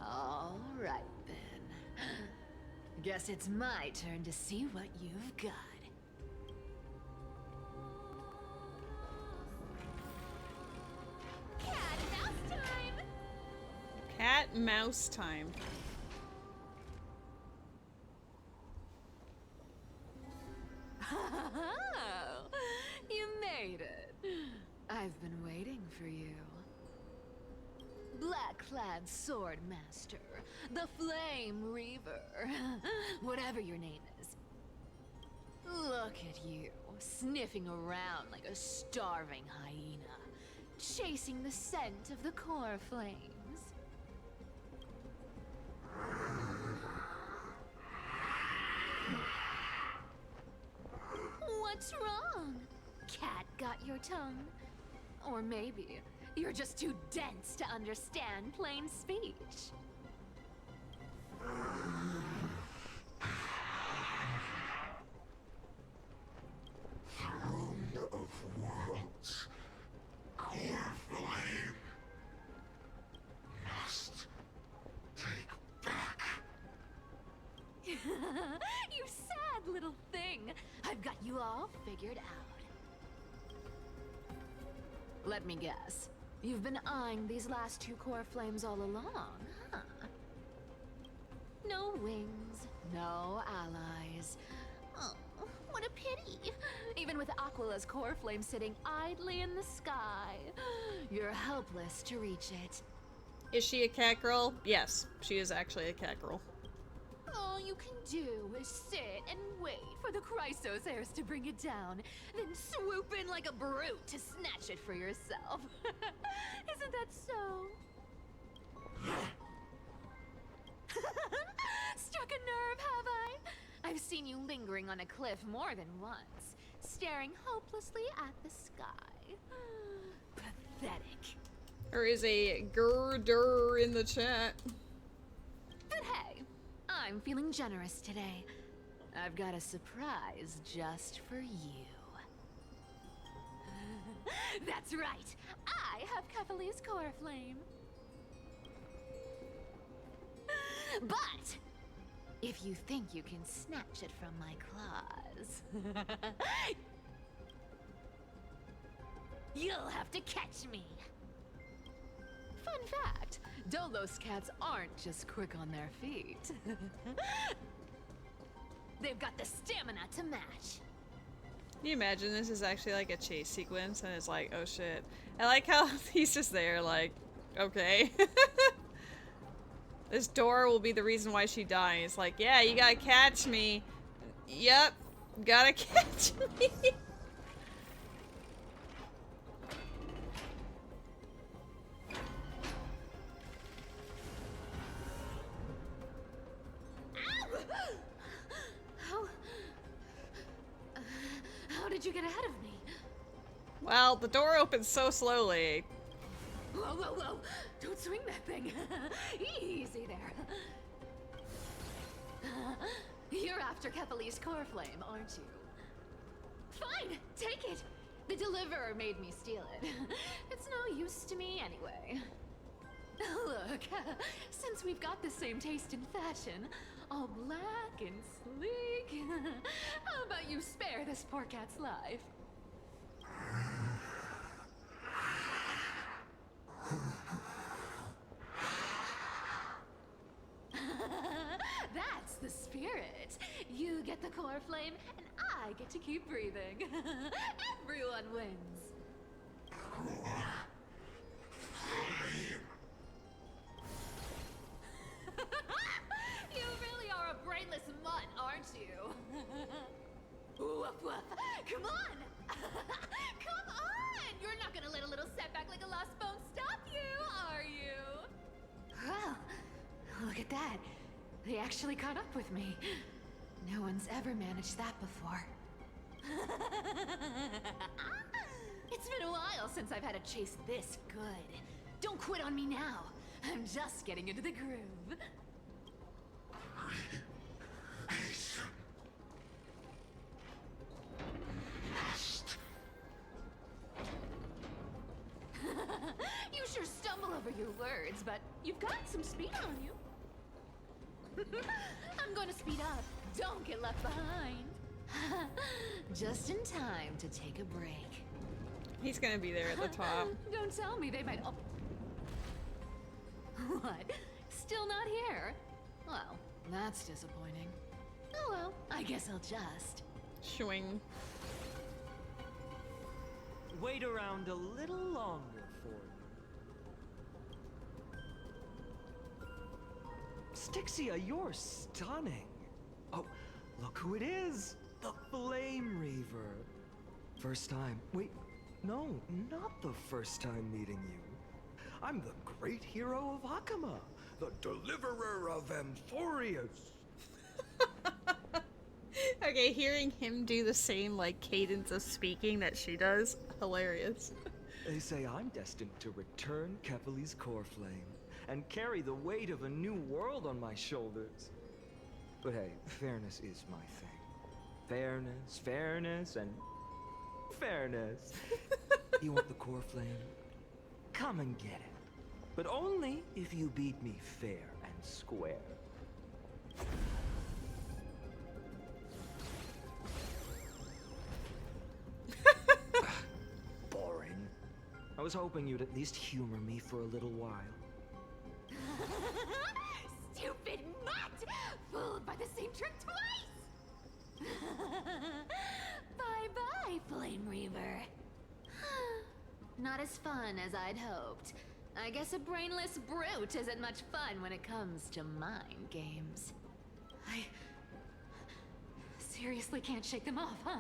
All right, then. Guess it's my turn to see what you've got. Cat mouse time. Oh, you made it. I've been waiting for you. Black-clad sword master, the Flame Reaver, whatever your name is. Look at you, sniffing around like a starving hyena, chasing the scent of the core flames. What's wrong? Cat got your tongue? Or maybe you're just too dense to understand plain speech. Throne of worlds, core flame, must take back. You sad little thing. I've got you all figured out. Let me guess. You've been eyeing these last two core flames all along, huh? No wings, no allies. Oh, what a pity. Even with Aquila's core flame sitting idly in the sky, you're helpless to reach it. Is she a cat girl? Yes, she is actually a cat girl. All you can do is sit and wait for the Chrysos heirs to bring it down, then swoop in like a brute to snatch it for yourself. Isn't that so? Struck a nerve, have I? I've seen you lingering on a cliff more than once, staring hopelessly at the sky. Pathetic. There is a girder in the chat. But hey, I'm feeling generous today. I've got a surprise just for you. That's right. I have Kefali's core flame. But if you think you can snatch it from my claws, you'll have to catch me. Fun fact, Dolos cats aren't just quick on their feet. They've got the stamina to match. Can you imagine this is actually like a chase sequence and it's like, oh shit. I like how he's just there like, okay. This door will be the reason why she dies. Like, yeah, you gotta catch me. Yep, gotta catch me. How did you get ahead of me? Well, the door opens so slowly. Whoa, whoa, whoa! Don't swing that thing! Easy there. You're after Kefali's core flame, aren't you? Fine, take it! The deliverer made me steal it. It's no use to me anyway. Look, since we've got the same taste in fashion, all black and sleek, how about you spare this poor cat's life? That's the spirit. You get the core flame, and I get to keep breathing. Everyone wins. You really are a brainless mutt, aren't you? Woof woof. Come on! Come on! You're not gonna let a little setback like a lost bone stop you, are you? Well, look at that. They actually caught up with me. No one's ever managed that before. It's been a while since I've had a chase this good. Don't quit on me now. I'm just getting into the groove. You sure stumble over your words, but you've got some speed on you. I'm gonna speed up. Don't get left behind. Just in time to take a break. He's gonna be there at the top. Don't tell me they might. Oh. What? Still not here? Well, that's disappointing. Oh well, I guess I'll just. Swing. Wait around a little longer for you. Styxia, you're stunning. Oh, look who it is. The Flame Reaver. First time. Wait, no, not the first time meeting you. I'm the great hero of Hakama, the deliverer of Amphorius. Okay, hearing him do the same, like, cadence of speaking that she does, hilarious. They say I'm destined to return Kefali's core flame and carry the weight of a new world on my shoulders. But hey, fairness is my thing. Fairness, and fairness. You want the core flame? Come and get it. But only if you beat me fair and square. Boring. I was hoping you'd at least humor me for a little while. Stupid mutt! Fooled by the same trick twice! Bye-bye, Flame Reaver. Not as fun as I'd hoped. I guess a brainless brute isn't much fun when it comes to mind games. I seriously can't shake them off, huh?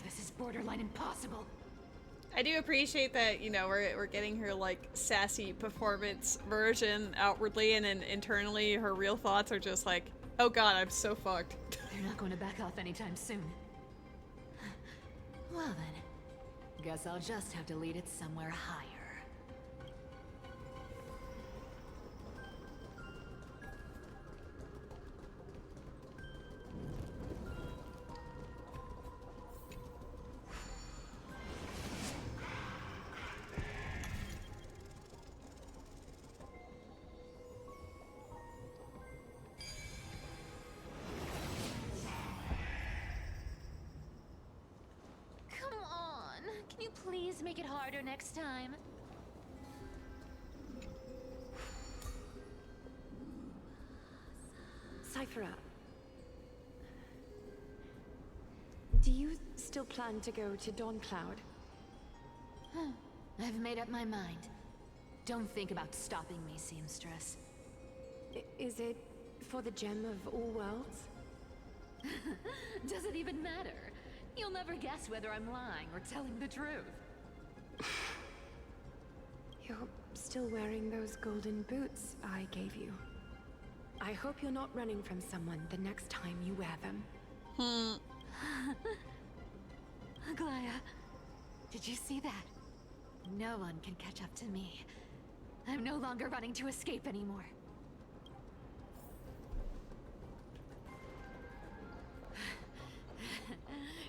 This is borderline impossible. I do appreciate that, you know, we're getting her, like, sassy performance version outwardly, and then internally her real thoughts are just like, oh god, I'm so fucked. They're not going to back off anytime soon. Well then, guess I'll just have to lead it somewhere higher. Can you please make it harder next time? Cipher, do you still plan to go to Dawncloud? I've made up my mind. Don't think about stopping me, seamstress. Is it for the gem of all worlds? Does it even matter? You'll never guess whether I'm lying or telling the truth. You're still wearing those golden boots I gave you. I hope you're not running from someone the next time you wear them. Aglaya, did you see that? No one can catch up to me. I'm no longer running to escape anymore.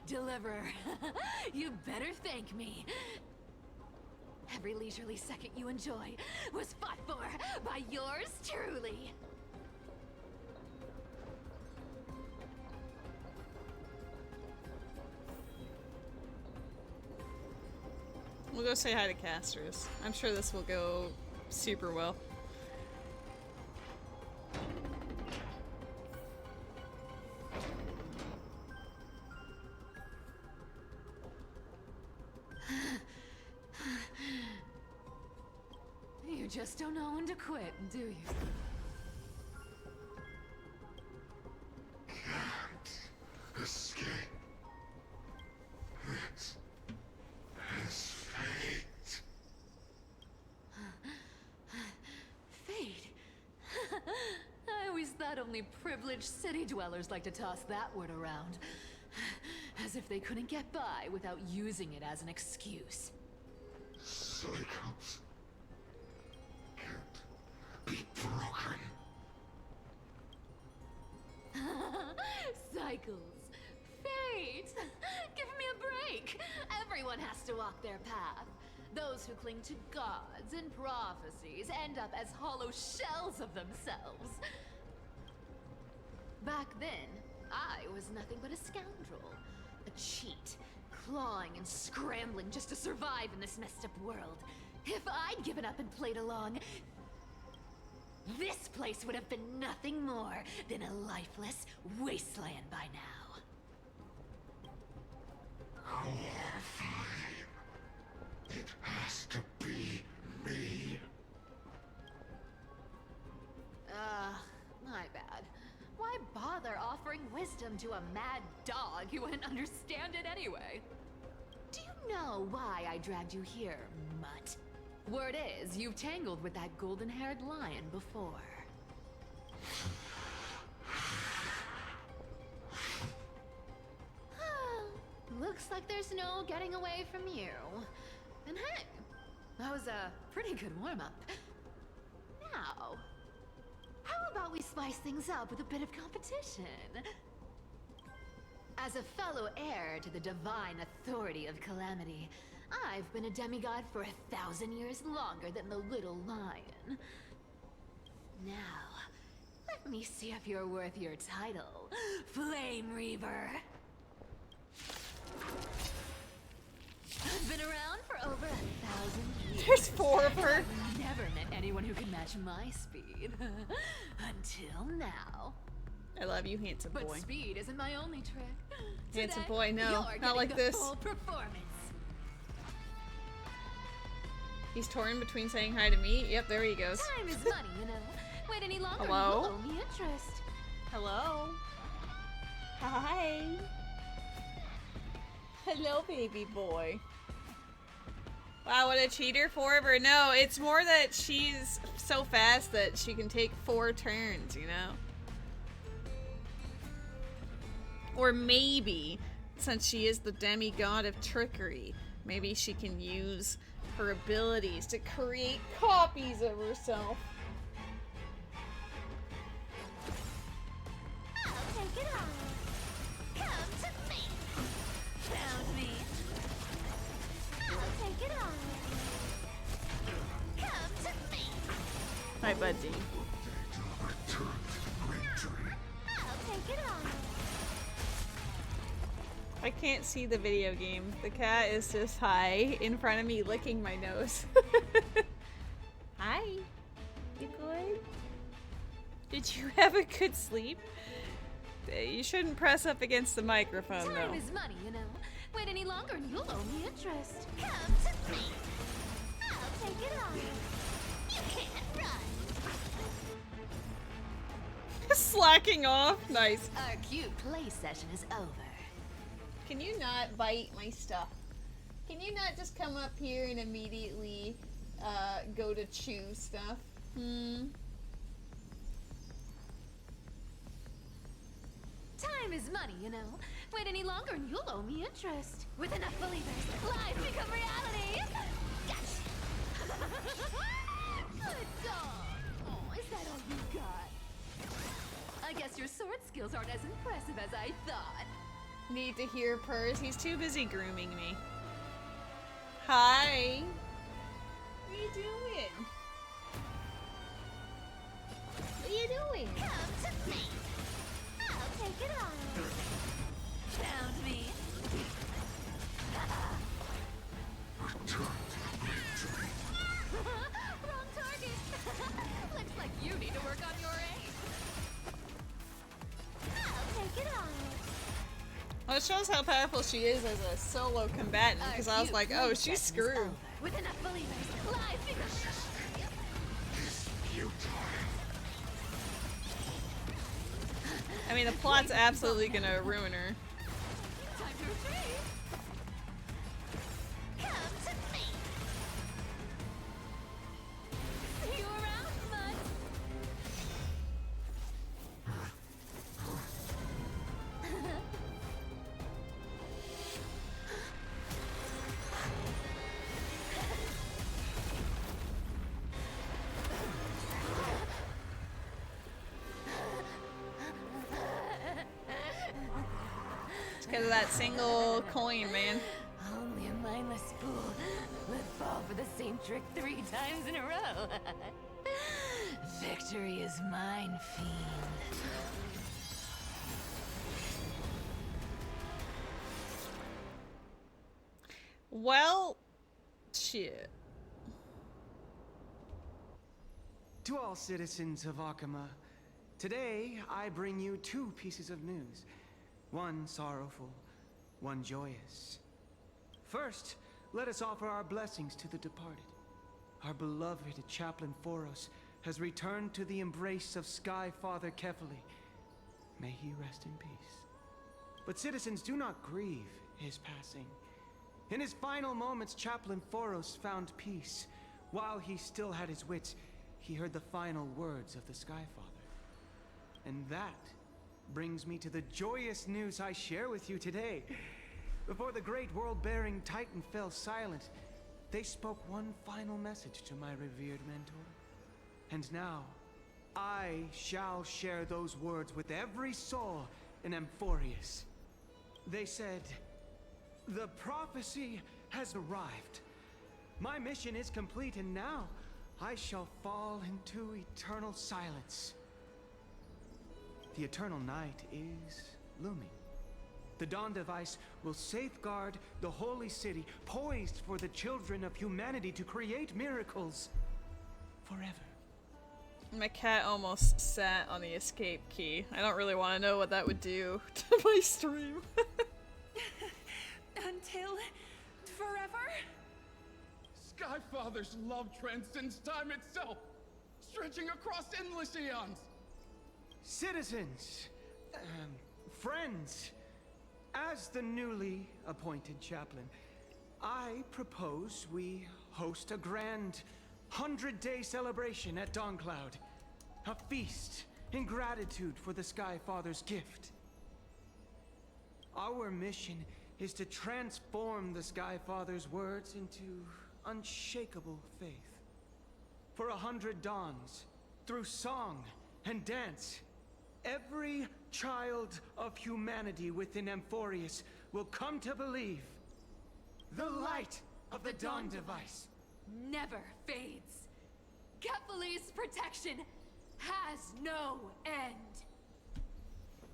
Deliverer, you better thank me. Every leisurely second you enjoy was fought for by yours truly. We'll go say hi to Casters. I'm sure this will go super well. You just don't know when to quit, do you? Can't escape. It's fate. Fate? I always thought only privileged city dwellers like to toss that word around. As if they couldn't get by without using it as an excuse. Cycles can't be broken. Cycles. Fate! Give me a break! Everyone has to walk their path. Those who cling to gods and prophecies end up as hollow shells of themselves. Back then, I was nothing but a scoundrel. A cheat, clawing and scrambling just to survive in this messed up world. If I'd given up and played along, this place would have been nothing more than a lifeless wasteland by now. It has to be me. My bad. Why bother offering wisdom to a mad dog who wouldn't understand it anyway? Do you know why I dragged you here, mutt? Word is, you've tangled with that golden-haired lion before. Looks like there's no getting away from you. And hey, that was a pretty good warm-up. Now, how about we spice things up with a bit of competition? As a fellow heir to the divine authority of Calamity, I've been a demigod for 1,000 years longer than the little lion. Now, let me see if you're worth your title, Flame Reaver. I've been around for over 1,000 years. There's 4 of her. I've never met anyone who can match my speed. Until now. I love you, handsome boy. But speed isn't my only trick. Handsome Today, boy, no, you're not like getting the this. full performance. He's torn between saying hi to me. Yep, there he goes. Time is money, you know. Wait any longer, Hello? you'll owe me interest. Hello. Hi. Hello, baby boy. Wow, what a cheater forever. No, it's more that she's so fast that she can take 4 turns, you know? Or maybe, since she is the demigod of trickery, maybe she can use her abilities to create copies of herself. I'll take it on. Come to me. Found me. I'll take it on. Come to me. Hi, buddy. I'll take it on. I can't see the video game. The cat is just high in front of me licking my nose. Hi. You good? Did you have a good sleep? You shouldn't press up against the microphone, Time though. is money, you know. Wait any longer and you'll owe me interest. Come to me. I'll take it on. You can't run. Slacking off. Nice. Our cute play session is over. Can you not bite my stuff? Can you not just come up here and immediately go to chew stuff? Time is money, you know. Wait any longer and you'll owe me interest. With enough believers, lies become reality. Gotcha. Good dog. Oh, is that all you got? I guess your sword skills aren't as impressive as I thought. Need to hear purrs. He's too busy grooming me. Hi. What are you doing? What are you doing? Come to me. I'll take it on. Found me. Wrong target. Looks like you need to work on your aim. I'll take it on. Well, it shows how powerful she is as a solo combatant, because I was like, oh, she's screwed. With enough believers, lies become... I mean, the plot's absolutely gonna ruin her. Time to retreat. Come to me. See you around, bud. It's because of that single coin, man. Only a mindless fool would fall for the same trick 3 times in a row. Victory is mine, fiend. Well, shit. To all citizens of Akama, today I bring you two pieces of news. One sorrowful, one joyous. First, let us offer our blessings to the departed. Our beloved Chaplain Foros has returned to the embrace of Sky Father Kefali. May he rest in peace. But citizens, do not grieve his passing. In his final moments, Chaplain Foros found peace. While he still had his wits, he heard the final words of the Sky Father. And that brings me to the joyous news I share with you today. Before the great world-bearing Titan fell silent, they spoke one final message to my revered mentor. And now, I shall share those words with every soul in Amphorius. They said, "The prophecy has arrived. My mission is complete, and now I shall fall into eternal silence." The eternal night is looming. The Dawn Device will safeguard the holy city, poised for the children of humanity to create miracles forever. My cat almost sat on the escape key. I don't really want to know what that would do to my stream. Until forever? Skyfather's love transcends time itself, stretching across endless eons. Citizens, friends, as the newly appointed chaplain, I propose we host a grand 100-day celebration at Dawncloud. A feast in gratitude for the Sky Father's gift. Our mission is to transform the Sky Father's words into unshakable faith. For 100 dawns, through song and dance, every child of humanity within Amphorius will come to believe the light of the Dawn Device never fades. Kefali's protection has no end.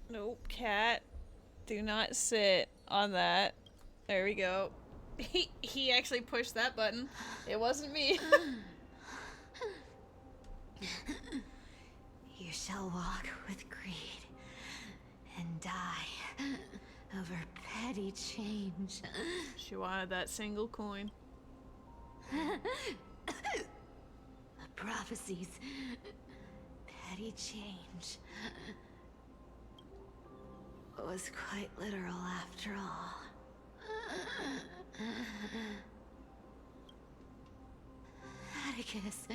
Nope, cat. Do not sit on that. There we go. He actually pushed that button. It wasn't me. You shall walk with greed and die over petty change. She wanted that single coin. The prophecies. Petty change. Was quite literal after all. Atticus.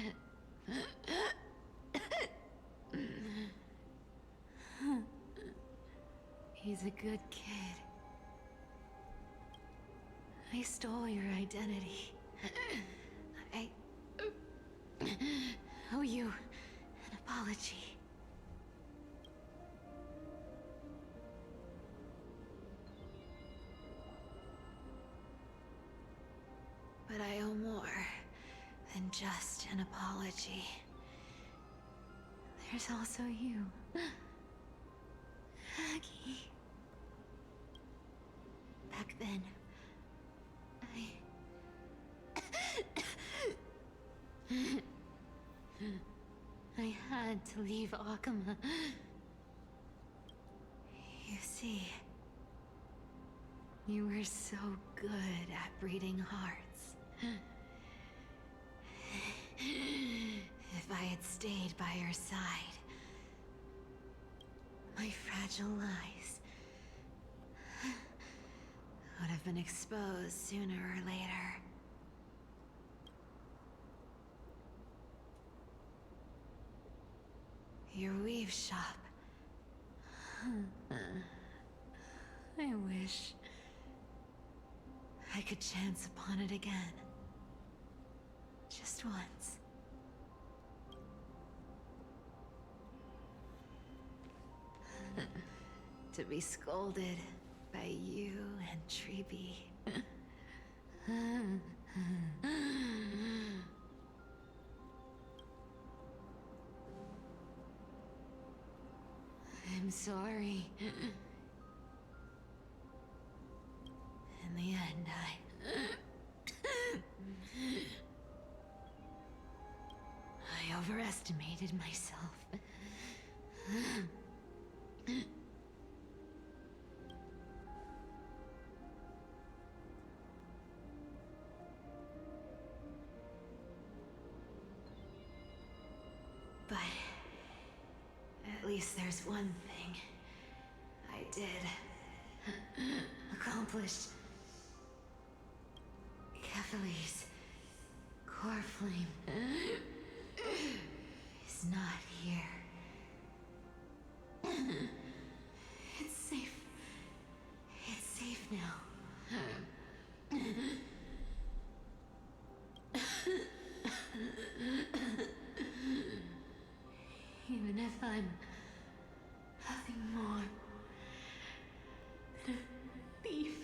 He's a good kid. I stole your identity. I owe you an apology. But I owe more than just an apology. There's also you, Aggie. Back then, I had to leave Akama. You see, you were so good at breeding hearts. If I had stayed by your side, my fragile lies would have been exposed sooner or later. Your weave shop. I wish I could chance upon it again. Just once. To be scolded by you and Treeby. I'm sorry. In the end, overestimated myself. But at least there's one thing I did accomplish. Kefali's core flame is not here. It's safe. It's safe now. Even if I'm nothing more than a thief,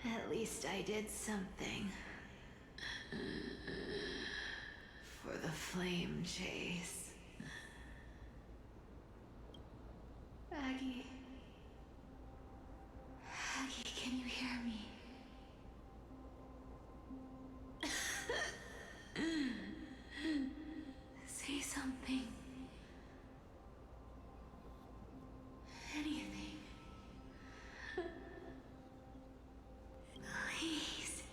at least I did something for the flame chase. Aggie. Aggie, can you hear me? Say something. Anything. Please.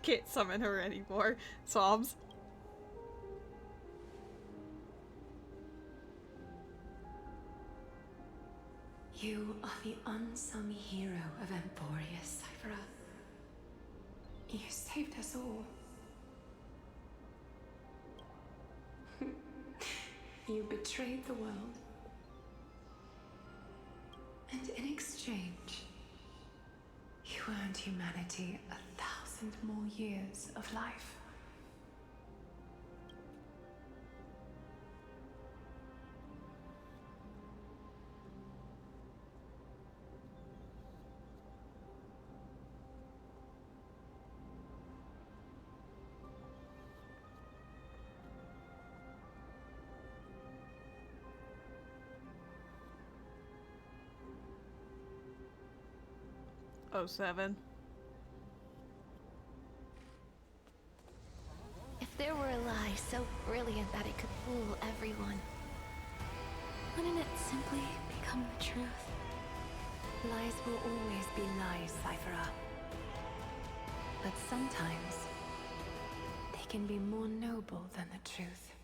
Can't summon her anymore. Sobs. You are the unsung hero of Emporius, Cipher. You saved us all. You betrayed the world. And in exchange, you earned humanity 1,000 more years of life. Oh, 07. If there were a lie so brilliant that it could fool everyone, wouldn't it simply become the truth? Lies will always be lies, Cipher. But sometimes, they can be more noble than the truth.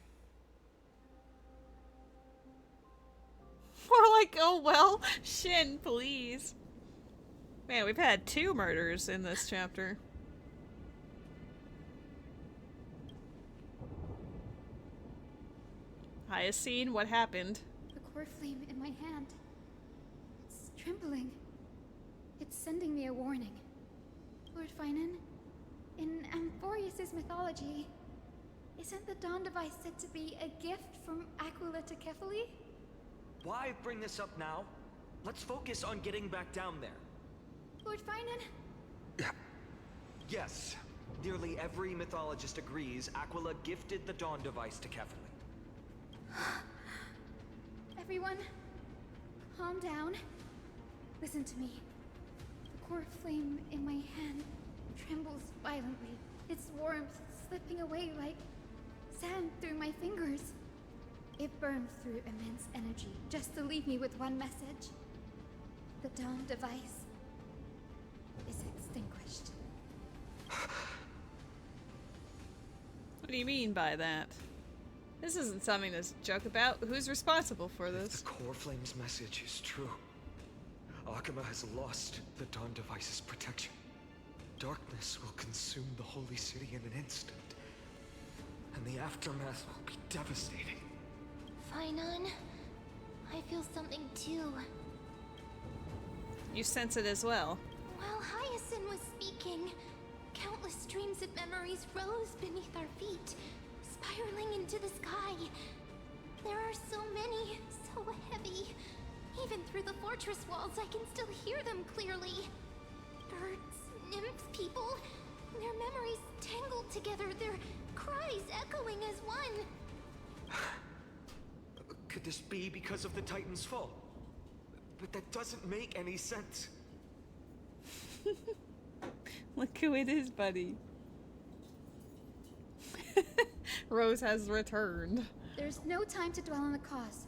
More like, oh well, Shin, please. Man, we've had 2 murders in this chapter. Hyacine, what happened? The core flame in my hand. It's trembling. It's sending me a warning. Lord Finan, in Amphorius' mythology, isn't the Dawn device said to be a gift from Aquila to Kefali? Why bring this up now? Let's focus on getting back down there. Lord Finan? Yes. Nearly every mythologist agrees Aquila gifted the Dawn device to Kefali. Everyone, calm down. Listen to me. The core flame in my hand trembles violently. Its warmth slipping away like sand through my fingers. It burns through immense energy just to leave me with one message. The Dawn device is extinguished. What do you mean by that? This isn't something to joke about. Who's responsible for this? If the core flame's message is true, Akama has lost the Dawn device's protection. Darkness will consume the holy city in an instant, and the aftermath will be devastating. Finan, I feel something too. You sense it as well. While Hyacin was speaking, countless streams of memories rose beneath our feet, spiraling into the sky. There are so many, so heavy. Even through the fortress walls, I can still hear them clearly. Birds, nymphs, people, their memories tangled together, their cries echoing as one. Could this be because of the Titan's fall? But that doesn't make any sense. Look who it is, buddy. Rose has returned. There's no time to dwell on the cause.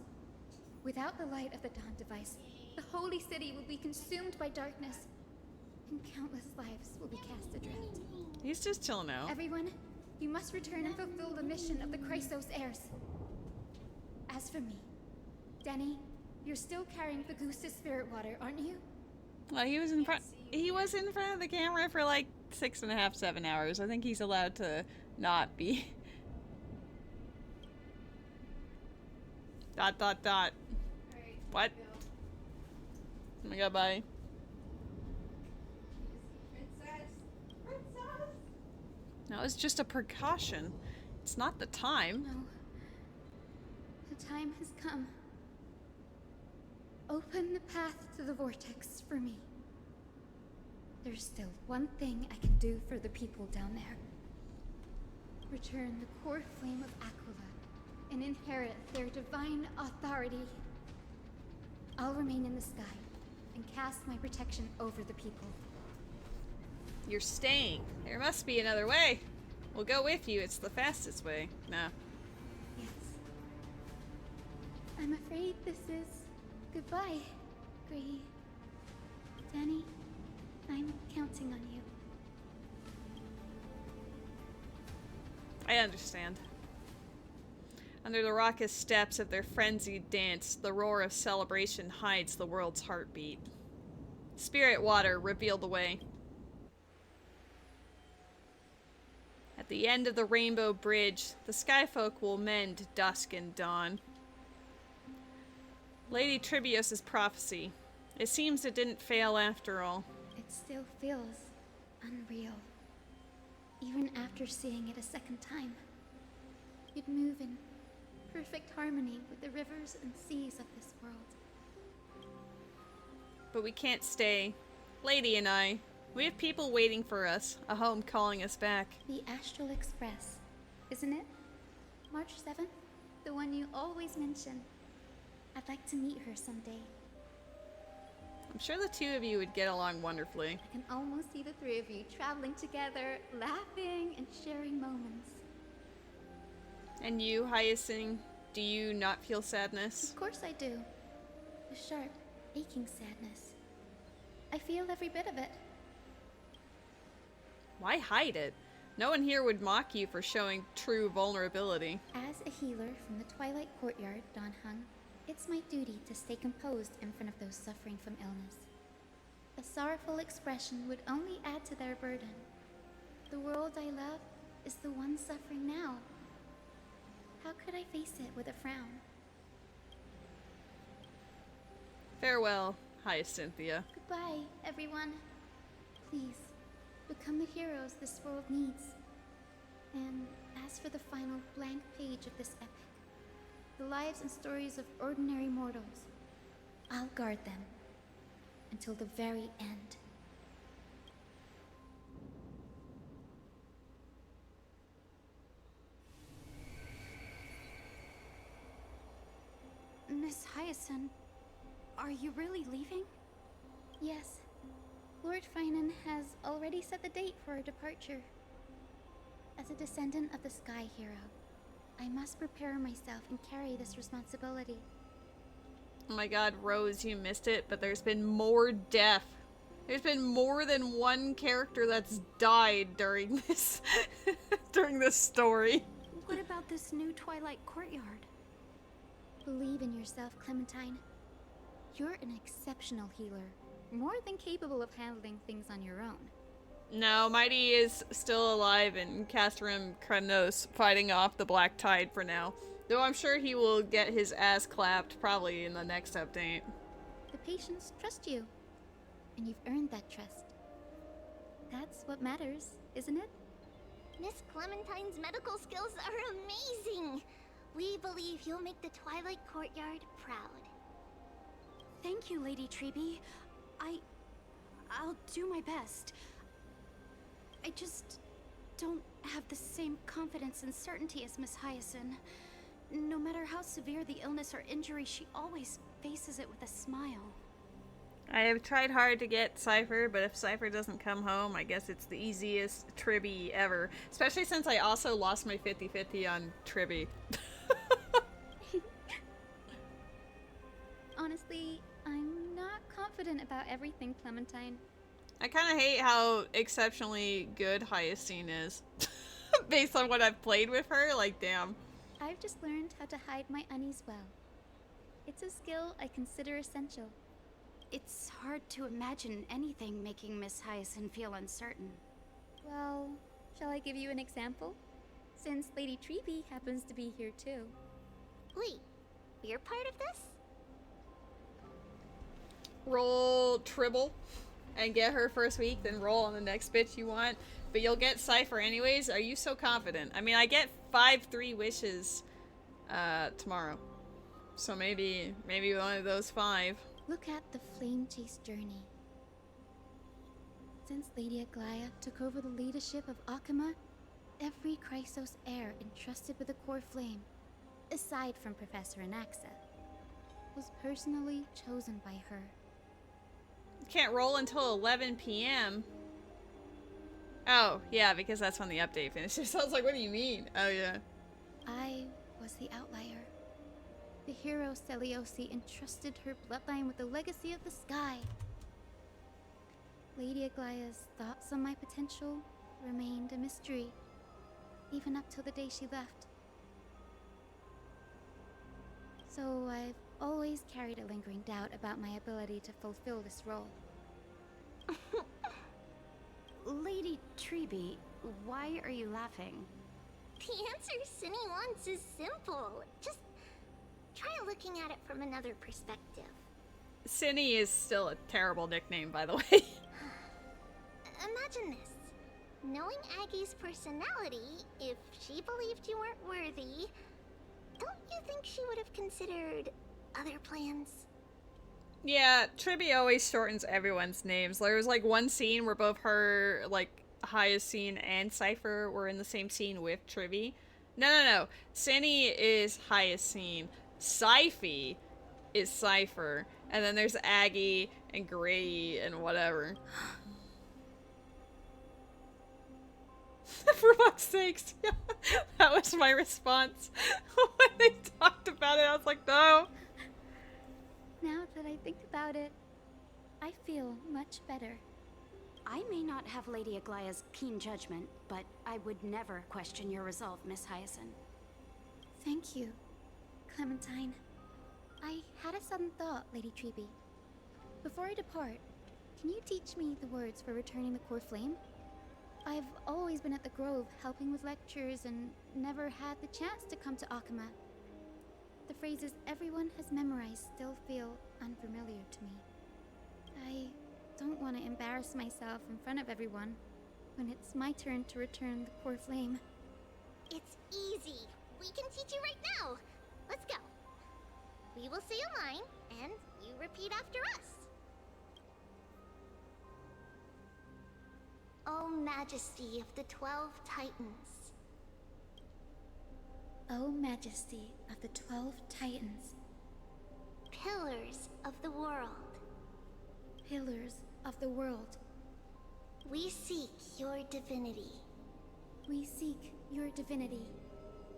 Without the light of the Dawn device, the holy city will be consumed by darkness, and countless lives will be cast adrift. He's just chilling out. Everyone, you must return and fulfill the mission of the Chrysos heirs. As for me, Denny, you're still carrying the Goose's spirit water, aren't you? Well, he was in front. He was in front of the camera for like 6.5, 7 hours. I think he's allowed to not be. Dot dot dot. What? Oh my god, bye. No, it's just a precaution. It's not the time. No. The time has come. Open the path to the vortex for me. There's still one thing I can do for the people down there. Return the core flame of Aquila and inherit their divine authority. I'll remain in the sky and cast my protection over the people. You're staying. There must be another way. We'll go with you. It's the fastest way. No. Yes. I'm afraid this is goodbye, Gree. Danny, I'm counting on you. I understand. Under the raucous steps of their frenzied dance, the roar of celebration hides the world's heartbeat. Spirit water revealed the way. At the end of the rainbow bridge, the skyfolk will mend dusk and dawn. Lady Tribios' prophecy. It seems it didn't fail after all. It still feels unreal. Even after seeing it a second time. You'd move in perfect harmony with the rivers and seas of this world. But we can't stay. Lady and I, we have people waiting for us, a home calling us back. The Astral Express, isn't it? March 7th? The one you always mention. I'd like to meet her someday. I'm sure the two of you would get along wonderfully. I can almost see the three of you traveling together, laughing and sharing moments. And you, Hyacinth, do you not feel sadness? Of course I do. A sharp, aching sadness. I feel every bit of it. Why hide it? No one here would mock you for showing true vulnerability. As a healer from the Twilight Courtyard, Don Hung, it's my duty to stay composed in front of those suffering from illness. A sorrowful expression would only add to their burden. The world I love is the one suffering now. How could I face it with a frown? Farewell, Hyacinthia. Goodbye, everyone. Please, become the heroes this world needs. And as for the final blank page of this epic, the lives and stories of ordinary mortals, I'll guard them until the very end. Miss Hyacinth, are you really leaving? Yes. Lord Finan has already set the date for our departure. As a descendant of the Sky Hero, I must prepare myself and carry this responsibility. Oh my god, Rose, you missed it, but there's been more death. There's been more than one character that's died during this during this story. What about this new Twilight Courtyard? Believe in yourself, Clementine. You're an exceptional healer, more than capable of handling things on your own. No, Mighty is still alive in Castrum Krenos, fighting off the Black Tide for now. Though I'm sure he will get his ass clapped probably in the next update. The patients trust you, and you've earned that trust. That's what matters, isn't it? Miss Clementine's medical skills are amazing. We believe you'll make the Twilight Courtyard proud. Thank you, Lady Treby. I'll do my best. I just don't have the same confidence and certainty as Miss Hyacinth. No matter how severe the illness or injury, she always faces it with a smile. I have tried hard to get Cipher, but if Cipher doesn't come home, I guess it's the easiest Tribby ever. Especially since I also lost my 50-50 on Tribby. Honestly, I'm not confident about everything, Clementine. I kind of hate how exceptionally good Hyacinth is. Based on what I've played with her, like, damn. I've just learned how to hide my unease well. It's a skill I consider essential. It's hard to imagine anything making Miss Hyacinth feel uncertain. Well, shall I give you an example? Since Lady Treby happens to be here too. Wait, you're part of this? Roll Tribble and get her first week, then roll on the next bitch you want. But you'll get Cipher anyways. Are you so confident? I mean, I get 5-3 wishes tomorrow. So maybe one of those 5. Look at the Flame Chase journey. Since Lady Aglaya took over the leadership of Akama, every Chrysos heir entrusted with the core flame, aside from Professor Anaxa, was personally chosen by her. Can't roll until 11 p.m. Oh, yeah, because that's when the update finishes. I was like, what do you mean? Oh, yeah. I was the outlier. The hero Celiosi entrusted her bloodline with the legacy of the sky. Lady Aglaya's thoughts on my potential remained a mystery, even up till the day she left. So I've always carried a lingering doubt about my ability to fulfill this role. Lady Treby, why are you laughing? The answer Cindy wants is simple. Just try looking at it from another perspective. Cindy is still a terrible nickname, by the way. Imagine this. Knowing Aggie's personality, if she believed you weren't worthy, don't you think she would have considered other plans? Yeah, Tribby always shortens everyone's names. There was like one scene where both her, like, Hyacinth and Cipher were in the same scene with Tribby. No. Cindy is Hyacinth. Syphy is Cipher. And then there's Aggie and Grady and whatever. For fuck's sakes. Yeah, that was my response. When they talked about it, I was like, no. Now that I think about it, I feel much better. I may not have Lady Aglaya's keen judgment, but I would never question your resolve, Miss Hyacinth. Thank you, Clementine. I had a sudden thought, Lady Treby. Before I depart, can you teach me the words for returning the core flame? I've always been at the Grove helping with lectures and never had the chance to come to Akama. The phrases everyone has memorized still feel unfamiliar to me. I don't want to embarrass myself in front of everyone when it's my turn to return the core flame. It's easy. We can teach you right now. Let's go. We will say a line, and you repeat after us. O Majesty of the 12 Titans. O Majesty of the 12 Titans. Pillars of the world. Pillars of the world. We seek your divinity. We seek your divinity.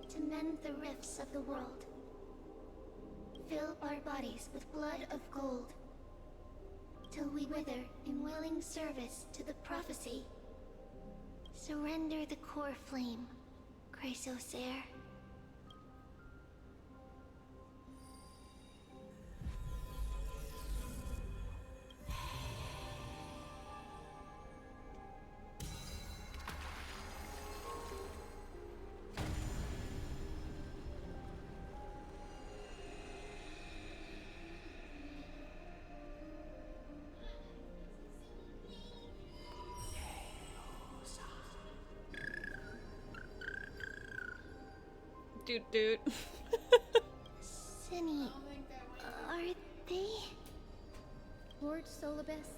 To mend the rifts of the world. Fill our bodies with blood of gold. Till we wither in willing service to the prophecy. Surrender the core flame, Chrysos heir. Dude. Cindy, are they? Lord Solibus,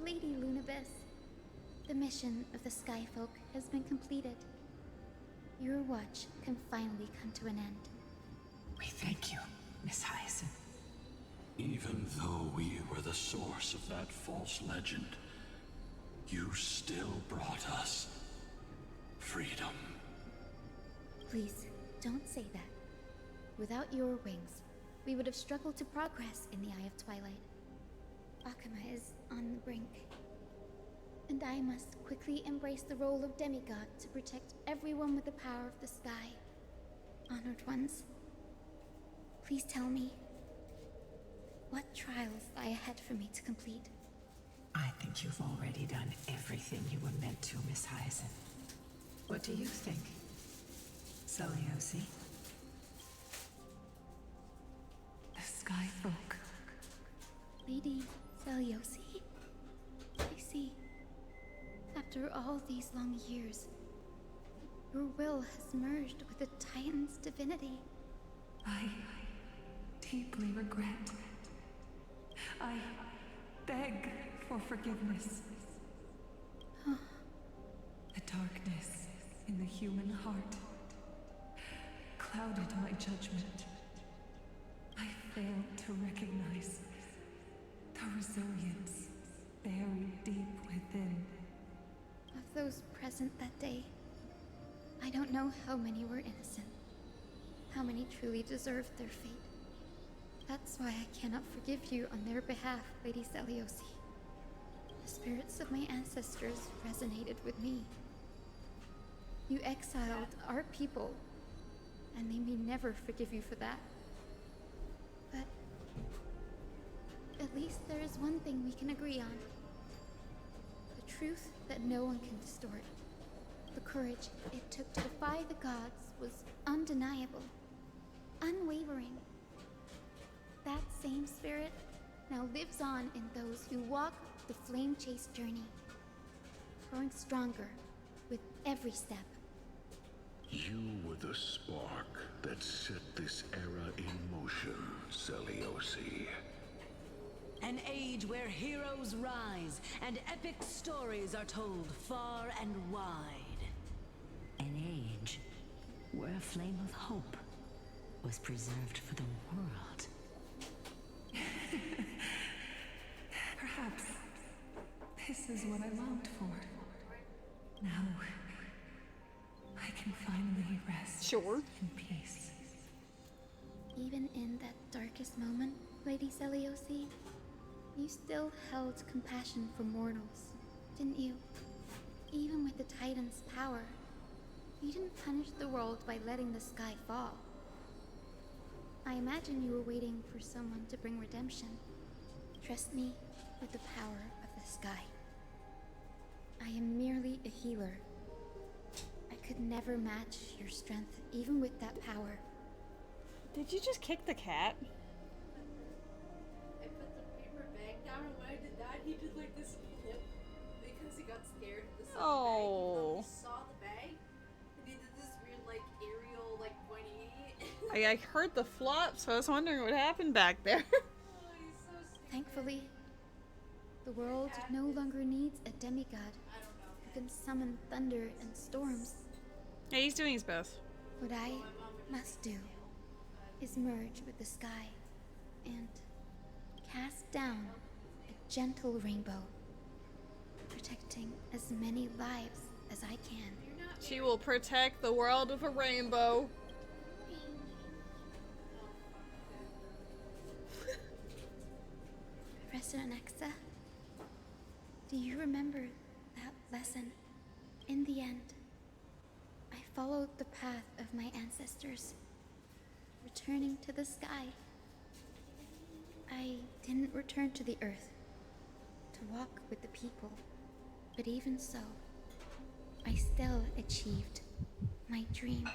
Lady Lunibus, the mission of the Skyfolk has been completed. Your watch can finally come to an end. We thank you, Miss Hyacinth. Even though we were the source of that false legend, you still brought us freedom. Please, don't say that. Without your wings, we would have struggled to progress in the Eye of Twilight. Akuma is on the brink. And I must quickly embrace the role of demigod to protect everyone with the power of the sky. Honored ones, please tell me, what trials lie ahead for me to complete? I think you've already done everything you were meant to, Miss Hyacinth. What do you think, Seliosi? The Skyfolk. Lady Seliosi? I see. After all these long years, your will has merged with the Titan's divinity. I deeply regret. I beg for forgiveness. The darkness in the human heart clouded my judgment. I failed to recognize the resilience buried deep within. Of those present that day, I don't know how many were innocent, how many truly deserved their fate. That's why I cannot forgive you on their behalf, Lady Seliosi. The spirits of my ancestors resonated with me. You exiled our people, and they may never forgive you for that. But at least there is one thing we can agree on. The truth that no one can distort. The courage it took to defy the gods was undeniable, unwavering. That same spirit now lives on in those who walk the flame-chased journey, growing stronger with every step. You were the spark that set this era in motion, Seliosi. An age where heroes rise and epic stories are told far and wide. An age where a flame of hope was preserved for the world. Perhaps this is what I longed for. Now, I can finally rest in peace. Even in that darkest moment, Lady Seliosi, you still held compassion for mortals, didn't you? Even with the Titan's power, you didn't punish the world by letting the sky fall. I imagine you were waiting for someone to bring redemption. Trust me with the power of the sky. I am merely a healer. I could never match your strength, even with that power. Did you just kick the cat? I put the paper bag down, and when I did that, he did like this flip because he got scared at the sight of the bag. He saw the bag, and he did this weird like aerial like 180. I heard the flop, so I was wondering what happened back there. Thankfully, the world no longer needs a demigod who can summon thunder and storms. Yeah, he's doing his best. What I must do is merge with the sky and cast down a gentle rainbow, protecting as many lives as I can. She will protect the world with a rainbow. Professor Nexa, do you remember that lesson? In the end, I followed the path of my ancestors, returning to the sky. I didn't return to the earth to walk with the people, but even so, I still achieved my dream.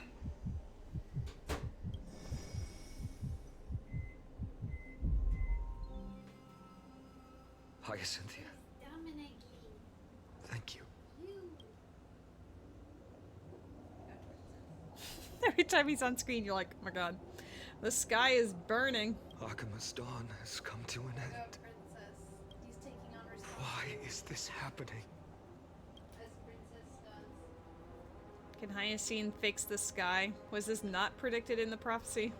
Hyacinthia, thank you. Every time he's on screen, you're like, oh my god, the sky is burning. Akuma's dawn has come to an end. is this happening? As Princess does. Can Hyacine fix the sky? Was this not predicted in the prophecy?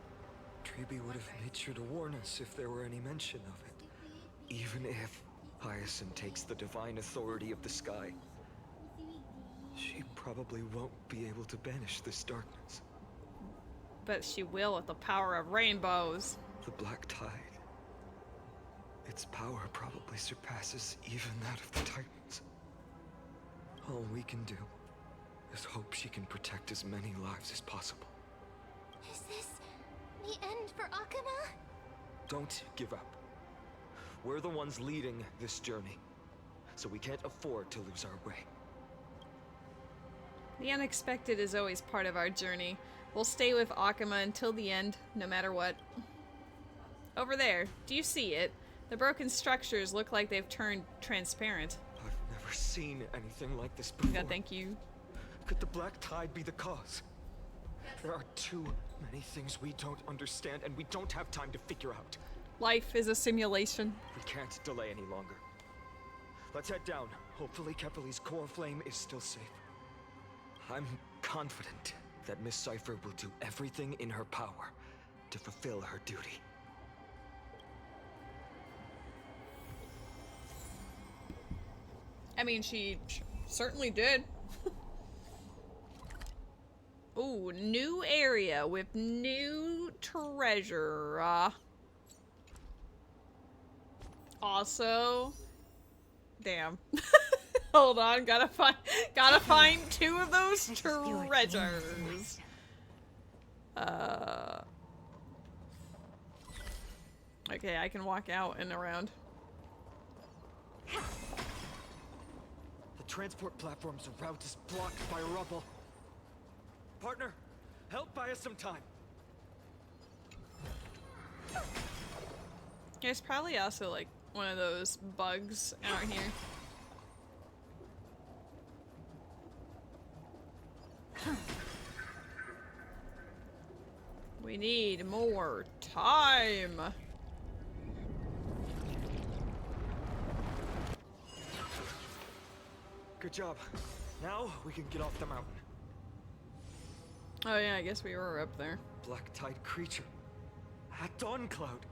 Treeby would have made sure to warn us if there were any mention of it. Even if Hyacinth takes the divine authority of the sky, she probably won't be able to banish this darkness. But she will with the power of rainbows. The Black Tide. Its power probably surpasses even that of the Titans. All we can do is hope she can protect as many lives as possible. Is this the end for Akuma? Don't give up. We're the ones leading this journey, so we can't afford to lose our way. The unexpected is always part of our journey. We'll stay with Akuma until the end, no matter what. Over there, do you see it? The broken structures look like they've turned transparent. I've never seen anything like this before. God, thank you. Could the Black Tide be the cause? There are too many things we don't understand, and we don't have time to figure out. Life is a simulation. We can't delay any longer. Let's head down. Hopefully Kepler's core flame is still safe. I'm confident that Miss Cipher will do everything in her power to fulfill her duty. I mean, she certainly did. Ooh, new area with new treasure. Also, damn. Hold on, gotta find two of those treasures. Okay, I can walk out and around. The transport platform's route is blocked by rubble. Partner, help buy us some time. There's probably also like one of those bugs out here. We need more time. Good job. Now we can get off the mountain. Oh yeah, I guess we were up there. Black Tide creature. At Dawn Cloud.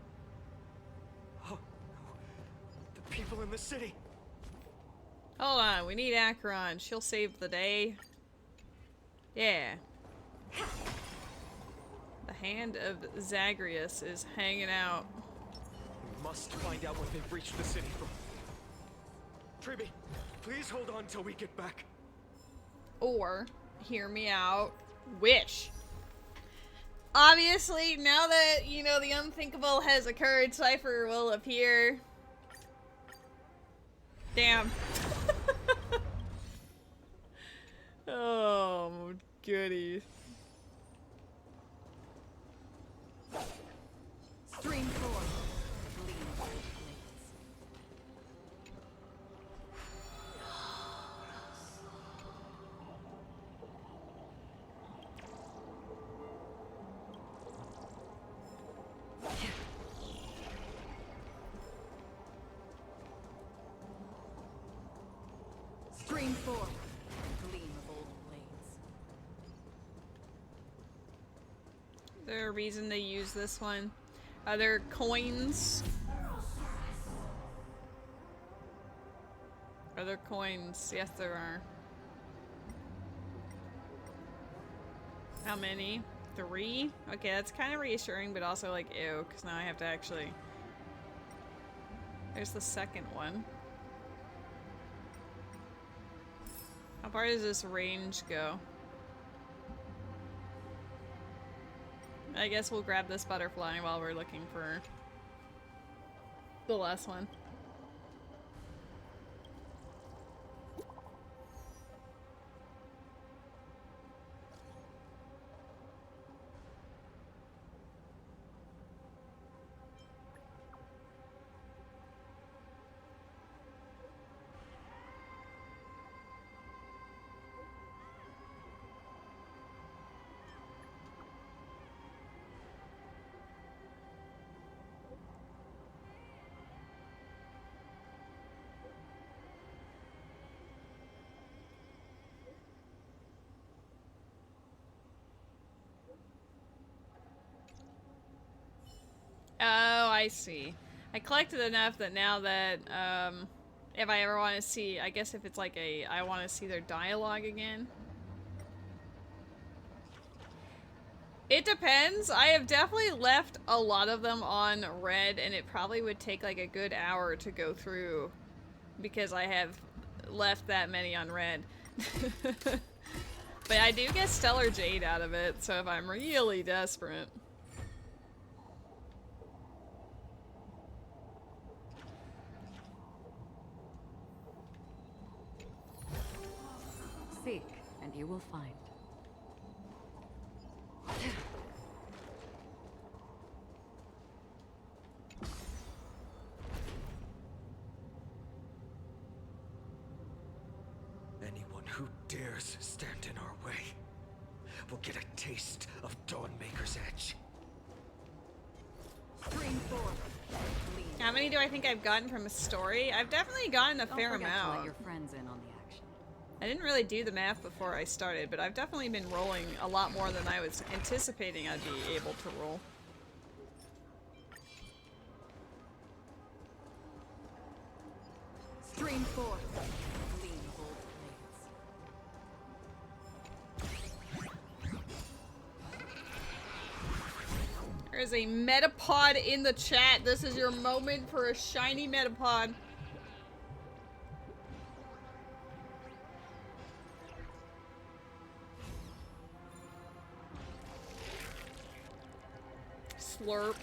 Oh no. The people in the city. Hold on, we need Acheron. She'll save the day. Yeah. The hand of Zagreus is hanging out. We must find out what they've reached the city from. Treeby, please hold on till we get back. Or, hear me out, wish. Obviously, now that, you know, the unthinkable has occurred, Cipher will appear. Damn. Oh, goody. Stream 4. Stream 4. Gleam of old blades. Is there a reason to use this one? Are there coins? Are there coins? Yes, there are. How many? 3? Okay, that's kind of reassuring, but also like, ew, because now I have to actually... There's the second one. How far does this range go? I guess we'll grab this butterfly while we're looking for the last one. Oh, I see. I collected enough that now that, if I ever want to see, I guess if it's like I want to see their dialogue again. It depends. I have definitely left a lot of them on red, and it probably would take like a good hour to go through because I have left that many on red. But I do get stellar jade out of it, so if I'm really desperate. Seek, and you will find. Anyone who dares stand in our way will get a taste of Dawnmaker's edge. How many do I think I've gotten from a story? I've definitely gotten a fair Don't forget to amount. let your friends in on the action. I didn't really do the math before I started, but I've definitely been rolling a lot more than I was anticipating I'd be able to roll. Stream forth. Lean bold blades. There's a Metapod in the chat. This is your moment for a shiny Metapod. Slurp.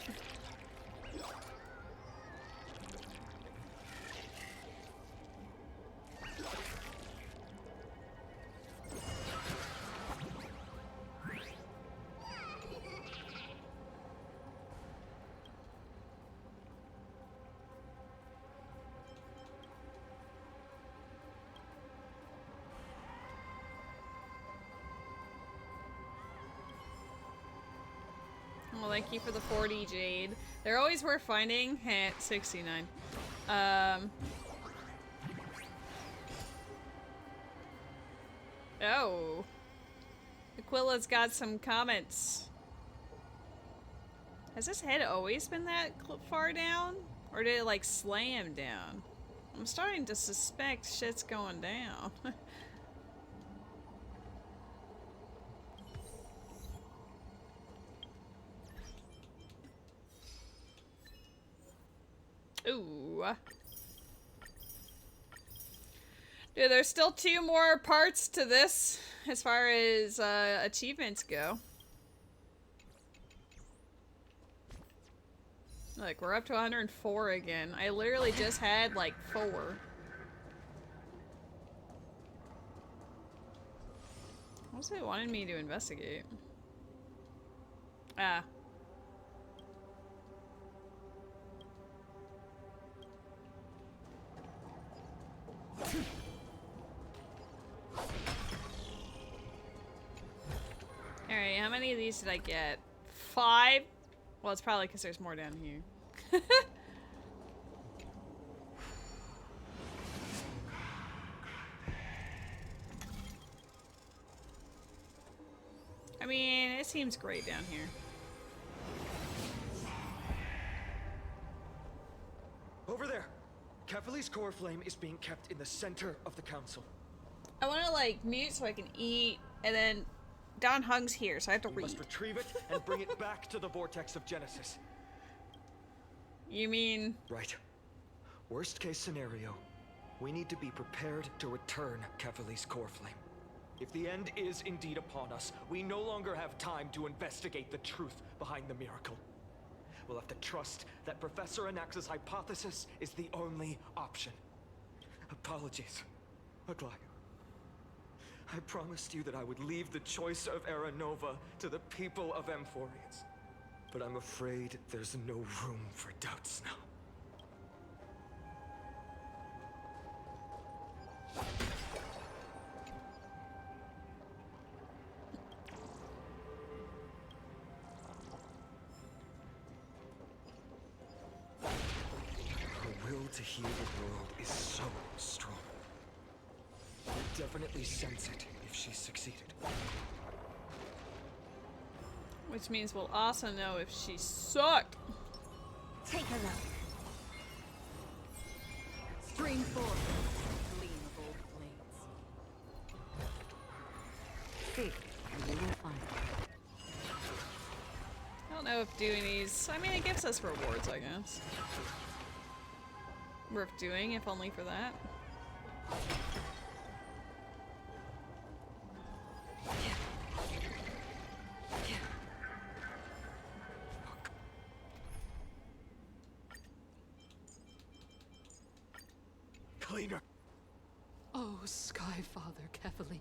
Well, thank you for the 40 jade. They're always worth finding. Heh, 69. Oh. Aquila's got some comments. Has his head always been that far down? Or did it, like, slam down? I'm starting to suspect shit's going down. Ooh. Dude, there's still 2 more parts to this as far as achievements go. Look, we're up to 104 again. I literally just had like 4. What's it wanted me to investigate? Ah. Alright, how many of these did I get? 5? Well, it's probably because there's more down here. I mean, it seems great down here. Over there! Kefali's core flame is being kept in the center of the council. I want to, like, mute so I can eat, and then Don Hung's here, so I have to read. We must retrieve it and bring it back to the vortex of Genesis. You mean... Right. Worst case scenario, we need to be prepared to return Kefali's core flame. If the end is indeed upon us, we no longer have time to investigate the truth behind the miracle. We'll have to trust that Professor Anax's hypothesis is the only option. Apologies, Aglaia. I promised you that I would leave the choice of Era Nova to the people of Amphorians. But I'm afraid there's no room for doubts now. Her will to heal the world is so strong. We'll definitely sense it if she succeeded. Which means we'll also know if she sucked. Take a look. Stream forth. Gleam of old blades. Seek, and you will find. I don't know if doing these... I mean, it gives us rewards, I guess. Worth doing, if only for that. Cleaner. Oh, Skyfather Kefali,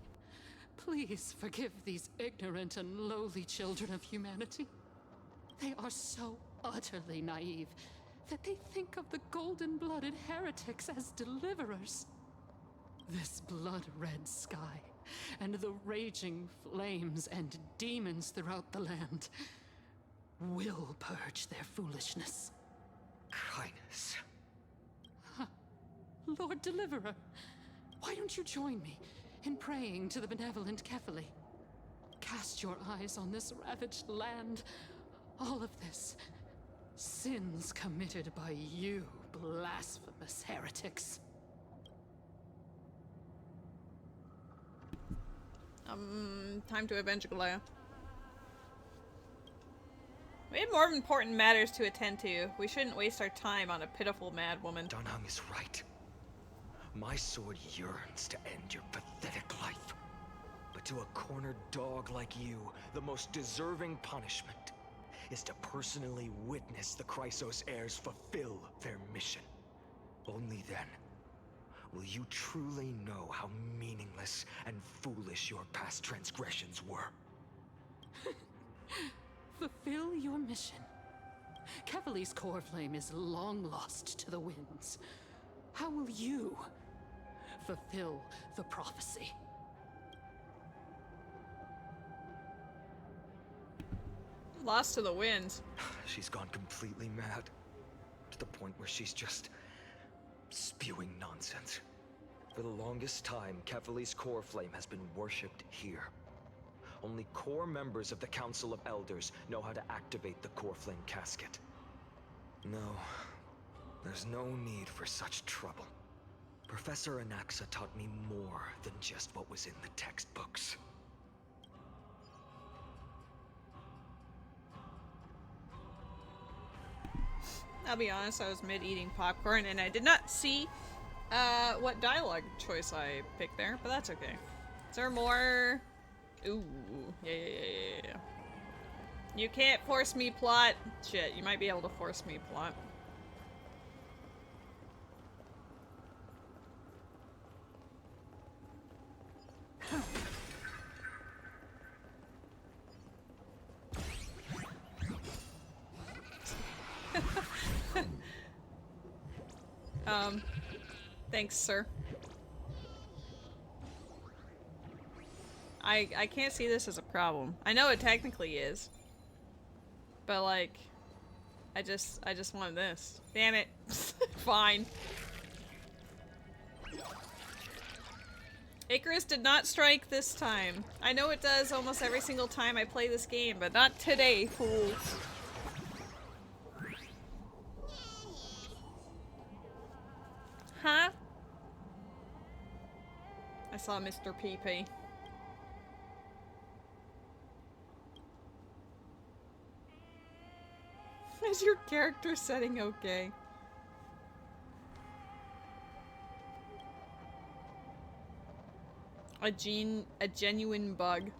please forgive these ignorant and lowly children of humanity. They are so utterly naive that they think of the golden-blooded heretics as deliverers. This blood-red sky, and the raging flames and demons throughout the land will purge their foolishness. Kindness. Lord Deliverer, why don't you join me in praying to the benevolent Kefali? Cast your eyes on this ravaged land. All of this, sins committed by you, blasphemous heretics. Time to avenge Galea. We have more important matters to attend to. We shouldn't waste our time on a pitiful mad woman. Dunham is right. My sword yearns to end your pathetic life. But to a cornered dog like you, the most deserving punishment is to personally witness the Chrysos heirs fulfill their mission. Only then will you truly know how meaningless and foolish your past transgressions were. Fulfill your mission. Kefali's core flame is long lost to the winds. How will you fulfill the prophecy? Lost to the winds. She's gone completely mad. To the point where she's just spewing nonsense. For the longest time, Kefali's core flame has been worshipped here. Only core members of the Council of Elders know how to activate the core flame casket. No, there's no need for such trouble. Professor Anaxa taught me more than just what was in the textbooks. I'll be honest, I was mid-eating popcorn and I did not see what dialogue choice I picked there, but that's okay. Is there more? Ooh, yeah. You can't force me plot. Shit, you might be able to force me plot. Thanks, sir. I can't see this as a problem. I know it technically is. But like, I just want this. Damn it. Fine. Icarus did not strike this time. I know it does almost every single time I play this game, but not today, fools. Huh? I saw Mr. PP. Is your character setting okay? A genuine bug.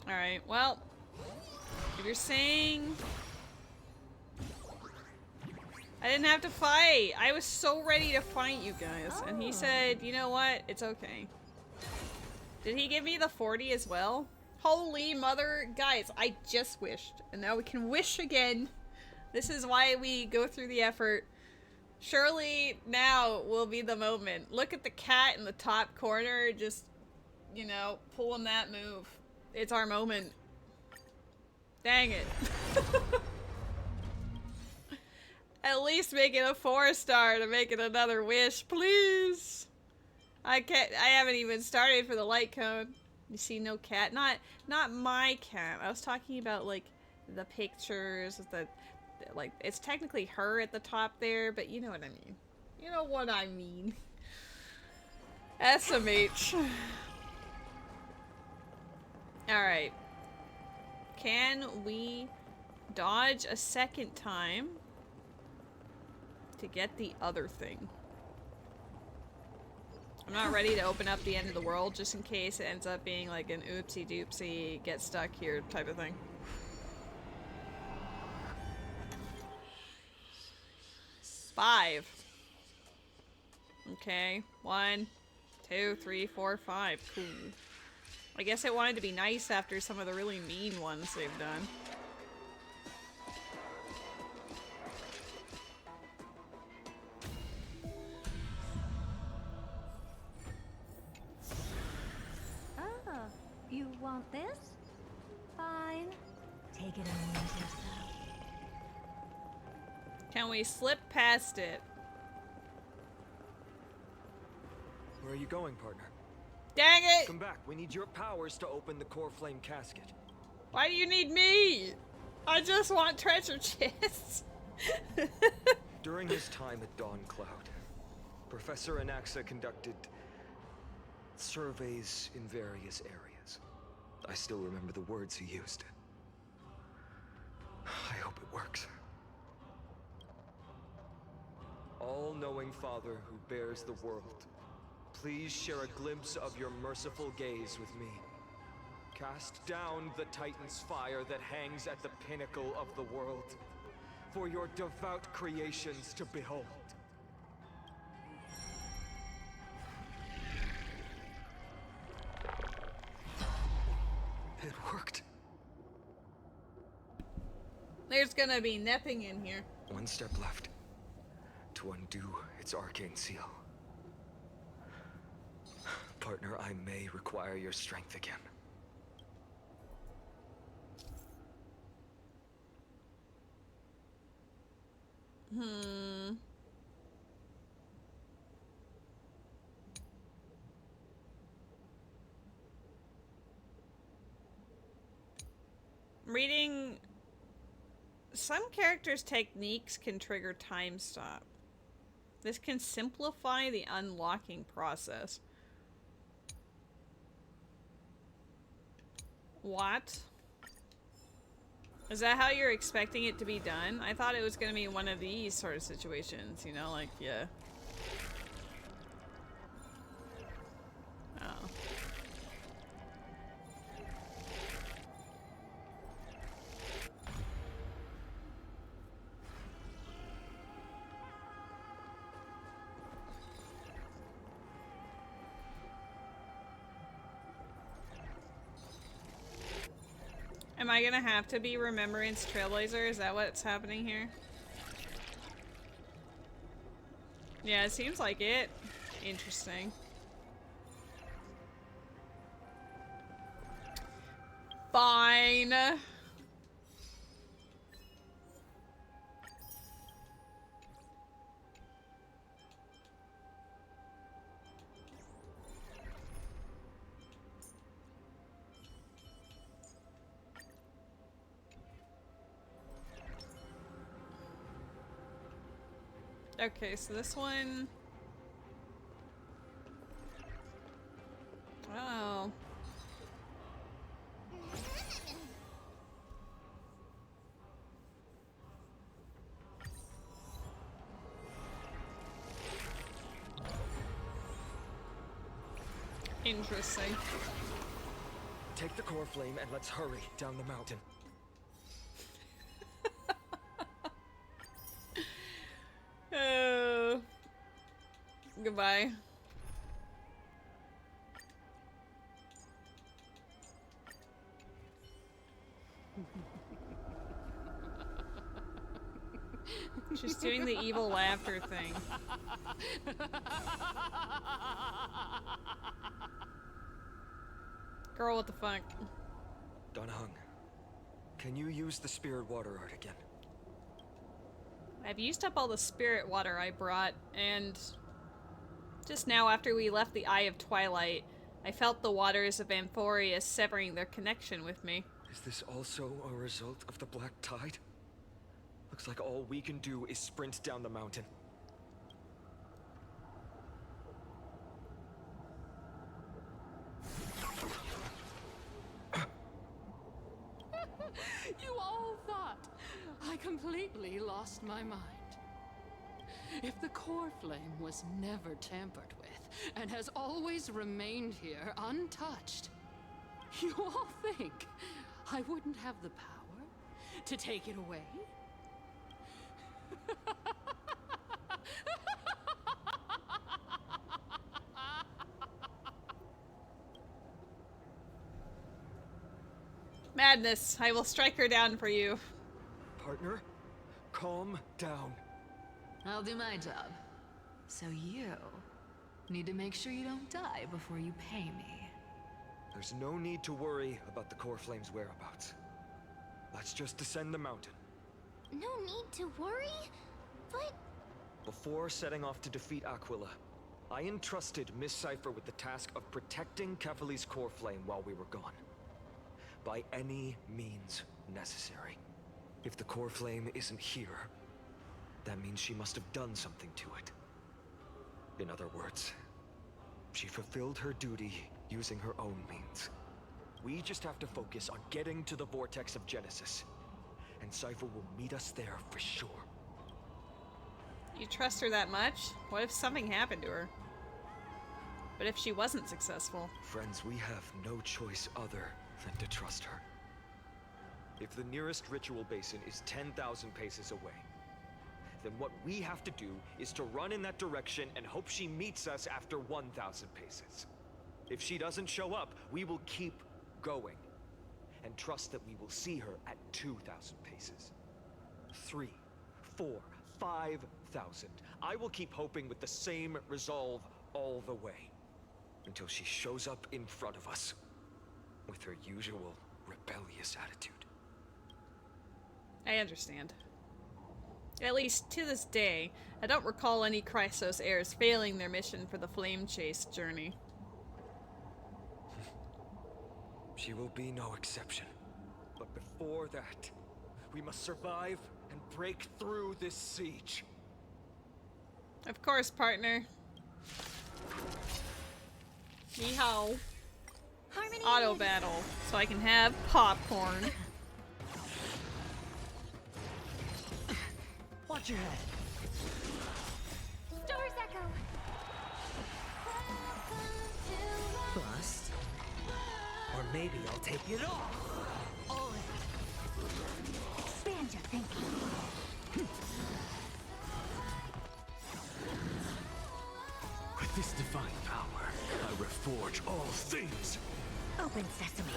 Alright, well, if you're saying I didn't have to fight. I was so ready to fight you guys. And he said, you know what? It's okay. Did he give me the 40 as well? Holy mother. Guys, I just wished. And now we can wish again. This is why we go through the effort. Surely now will be the moment. Look at the cat in the top corner. Just, you know, pulling that move. It's our moment. Dang it. At least make it a 4-star to make it another wish, please. I haven't even started for the light cone. You see, no cat. Not my cat. I was talking about like the pictures, like, it's technically her at the top there, but you know what I mean. You know what I mean. SMH. Alright. Can we dodge a second time to get the other thing? I'm not ready to open up the end of the world just in case it ends up being like an oopsie doopsie, get stuck here type of thing. Five. Okay. 1, 2, 3, 4, 5. Cool. I guess it wanted to be nice after some of the really mean ones they've done. Oh, you want this? Fine. Take it and lose yourself. Can we slip past it? Where are you going, partner? Dang it! Come back. We need your powers to open the core flame casket. Why do you need me? I just want treasure chests. During his time at Dawn Cloud, Professor Anaxa conducted surveys in various areas. I still remember the words he used. I hope it works. All-knowing Father who bears the world, please share a glimpse of your merciful gaze with me. Cast down the Titan's fire that hangs at the pinnacle of the world, for your devout creations to behold. It worked. There's gonna be nothing in here. One step left to undo its arcane seal. Partner, I may require your strength again. Reading some characters' techniques can trigger time stop. This can simplify the unlocking process. What? Is that how you're expecting it to be done? I thought it was gonna be one of these sort of situations, you know, like, yeah. Oh. Am I gonna have to be Remembrance Trailblazer? Is that what's happening here? Yeah, it seems like it. Interesting. Fine. Okay, so this one... Oh. Interesting. Take the core flame and let's hurry down the mountain. Oh. Goodbye. She's doing the evil laughter thing. Girl, what the fuck? Donahung, can you use the spirit water art again? I've used up all the spirit water I brought, and just now after we left the Eye of Twilight, I felt the waters of Amphorius severing their connection with me. Is this also a result of the black tide? Looks like all we can do is sprint down the mountain. You all thought I completely lost my mind. If the core flame was never tampered with and has always remained here untouched, you all think I wouldn't have the power to take it away? Madness, I will strike her down for you. Partner, calm down. I'll do my job. So you need to make sure you don't die before you pay me. There's no need to worry about the core flame's whereabouts. Let's just descend the mountain. No need to worry? But... Before setting off to defeat Aquila, I entrusted Miss Cipher with the task of protecting Kefali's core flame while we were gone. By any means necessary. If the core flame isn't here, that means she must have done something to it. In other words, she fulfilled her duty using her own means. We just have to focus on getting to the vortex of Genesis, and Cipher will meet us there for sure. You trust her that much? What if something happened to her? But if she wasn't successful? Friends, we have no choice other than to trust her. If the nearest ritual basin is 10,000 paces away, then what we have to do is to run in that direction and hope she meets us after 1,000 paces. If she doesn't show up, we will keep going and trust that we will see her at 2,000 paces. 3, 4, 5,000. I will keep hoping with the same resolve all the way until she shows up in front of us with her usual rebellious attitude. I understand. At least to this day, I don't recall any Chrysos heirs failing their mission for the Flame Chase journey. She will be no exception. But before that, we must survive and break through this siege. Of course, partner. Ni hao. Harmony. Auto battle, so I can have popcorn. Watch your head. Stars echo. Bust. Or maybe I'll take it all in. Expand your thinking. With this divine power, I reforge all things. Open sesame.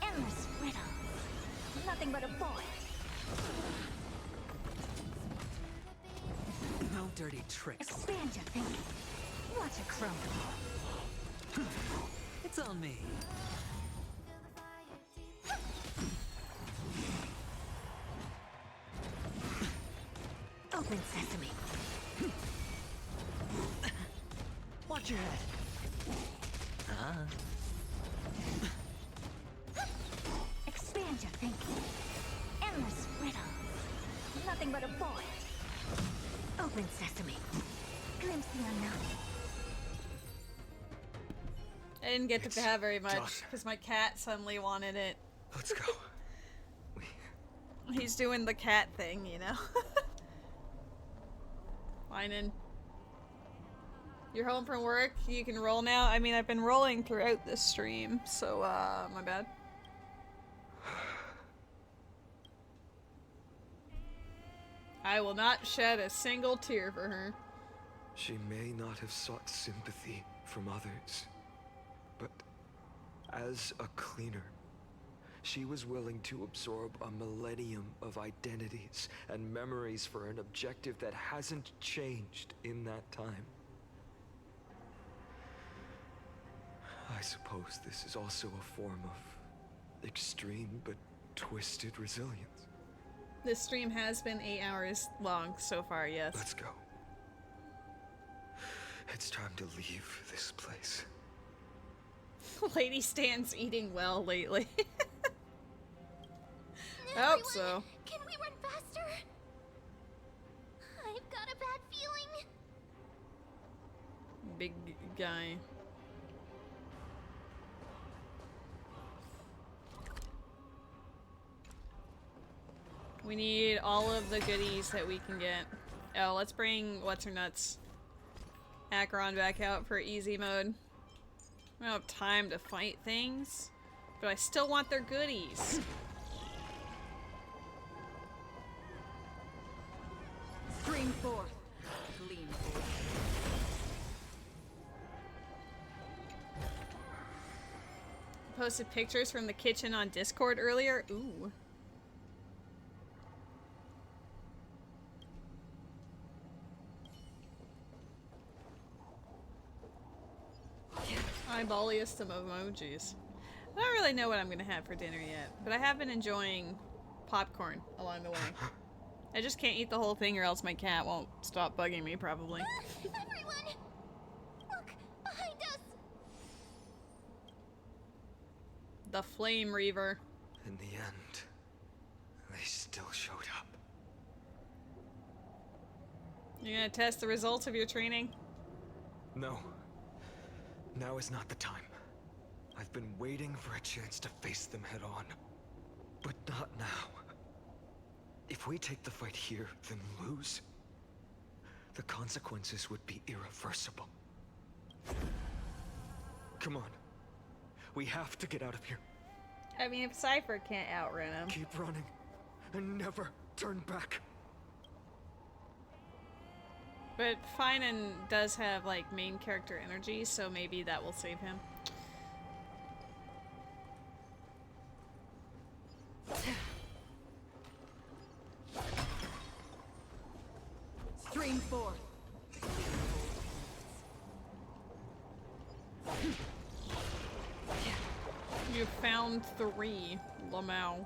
Endless riddle. Nothing but a void. No dirty tricks. Expand your thinking. Watch it crumble. It's on me. Open sesame. Watch your head. Expand your thinking. Endless riddle. Nothing but a void. Open sesame. Glimpse the unknown. I didn't get to have very much done. because my cat suddenly wanted it. Let's go. He's doing the cat thing, you know? Whining. You're home from work? You can roll now? I mean, I've been rolling throughout this stream, so, my bad. I will not shed a single tear for her. She may not have sought sympathy from others, but as a cleaner, she was willing to absorb a millennium of identities and memories for an objective that hasn't changed in that time. I suppose this is also a form of extreme but twisted resilience. This stream has been 8 hours long so far, yes. Let's go. It's time to leave this place. Lady Stan's eating well lately. I hope so. Can we run faster? I've got a bad feeling. Big guy. We need all of the goodies that we can get. Oh, let's bring What's-Her-Nuts Acheron back out for easy mode. I don't have time to fight things, but I still want their goodies. Scream forth. Gleam forth. Posted pictures from the kitchen on Discord earlier. Ooh. Eyeballiest of emojis. I don't really know what I'm gonna have for dinner yet, but I have been enjoying popcorn along the way. I just can't eat the whole thing or else my cat won't stop bugging me, probably. Everyone! Look! Behind us! The Flame Reaver. In the end, they still showed up. You gonna test the results of your training? No. Now is not the time. I've been waiting for a chance to face them head on. But not now. If we take the fight here, then lose, the consequences would be irreversible. Come on. We have to get out of here. I mean, if Cipher can't outrun him. Keep running and never turn back. But Finan does have, like, main character energy, so maybe that will save him. Stream forth. You found 3, Lamau.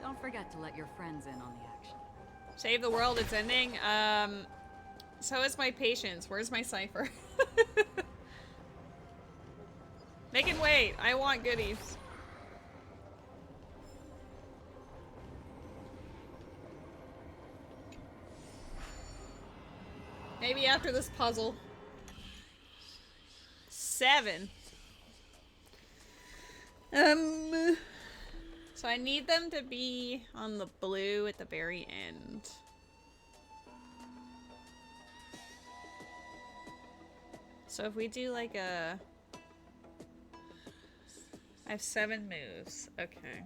Don't forget to let your friends in on the action. Save the world, it's ending. So is my patience. Where's my Cipher? Make him wait. I want goodies. Maybe after this puzzle. 7. So I need them to be on the blue at the very end. So if we do like a... I have 7 moves. Okay.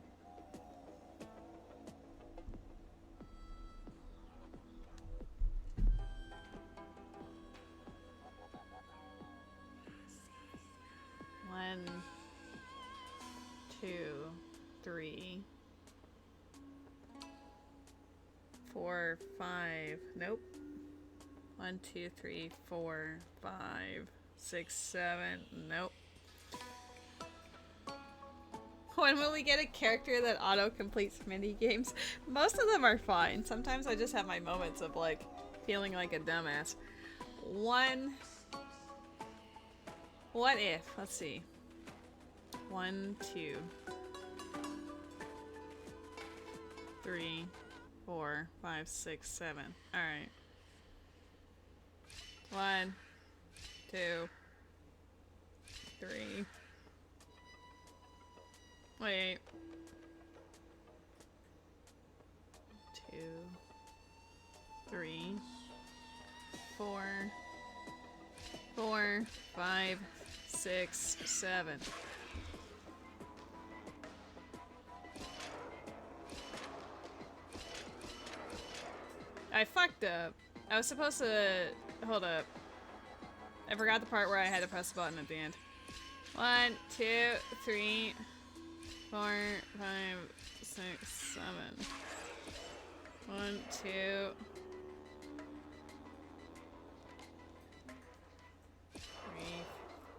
One, 2, 3, 4, 5. Nope. 1, 2, 3, 4, 5, 6, 7. Nope. When will we get a character that auto-completes mini games? Most of them are fine. Sometimes I just have my moments of like feeling like a dumbass. What if? Let's see. 1, 2, 3, 4, 5, 6, 7. Alright. 1, 2, 3. Wait. 2, 3, 4, 4, 5, 6, 7. I fucked up. I was supposed to... Hold up. I forgot the part where I had to press the button at the end. 1, 2, 3, 4, 5, 6, 7. 1, 2.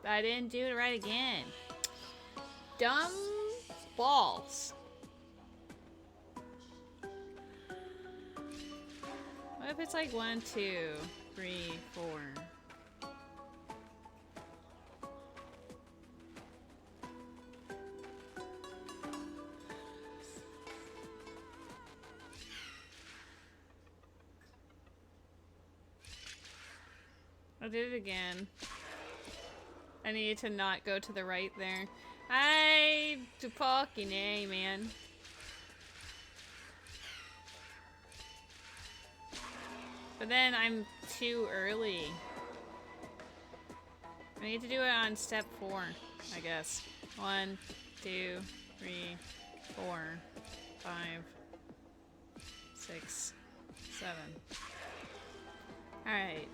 I didn't do it right again. Dumb balls. What if it's like 1, 2, 3, 4, I did it again. I needed to not go to the right there. I to fucking A, man. But then I'm too early. I need to do it on step 4, I guess. 1, 2, 3, 4, 5, 6, 7. Alright.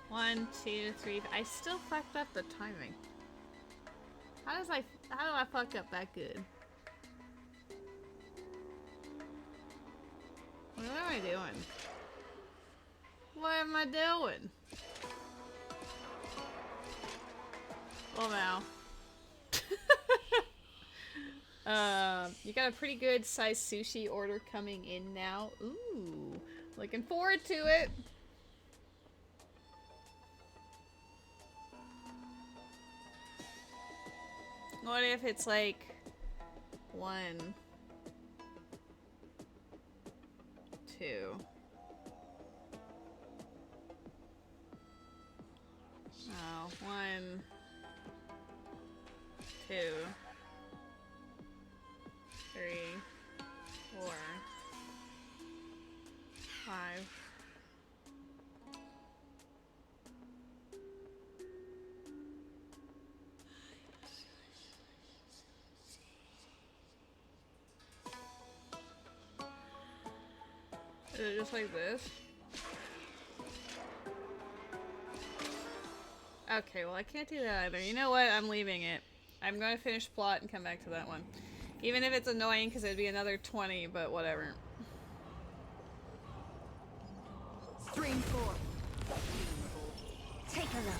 1, 2, 3. I still fucked up the timing. How do I fuck up that good? What am I doing? What am I doing? Well, now. You got a pretty good size sushi order coming in now. Ooh, looking forward to it. What if it's like 1, 2. Oh, 1, 2, 3, 4, 5. Is it just like this? Okay, well I can't do that either. You know what? I'm leaving it. I'm going to finish plot and come back to that one. Even if it's annoying because it'd be another 20, but whatever. Stream 4. Take a look.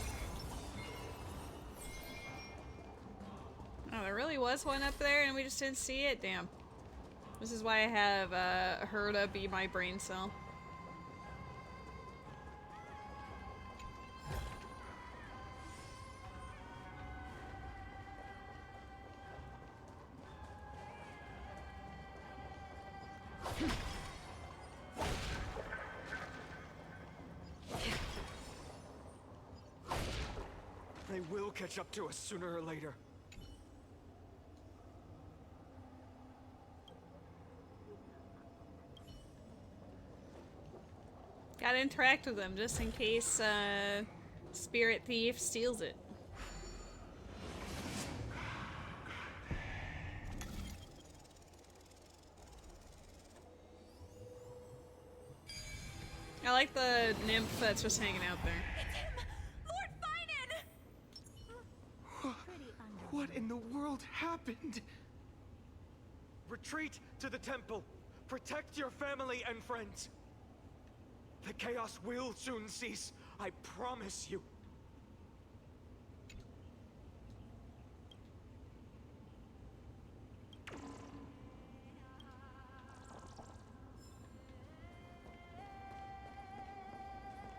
Oh, there really was one up there and we just didn't see it? Damn. This is why I have Herda be my brain cell. They will catch up to us sooner or later. Gotta interact with them just in case Spirit Thief steals it. I like the nymph that's just hanging out there. What in the world happened? Retreat to the temple. Protect your family and friends. The chaos will soon cease. I promise you.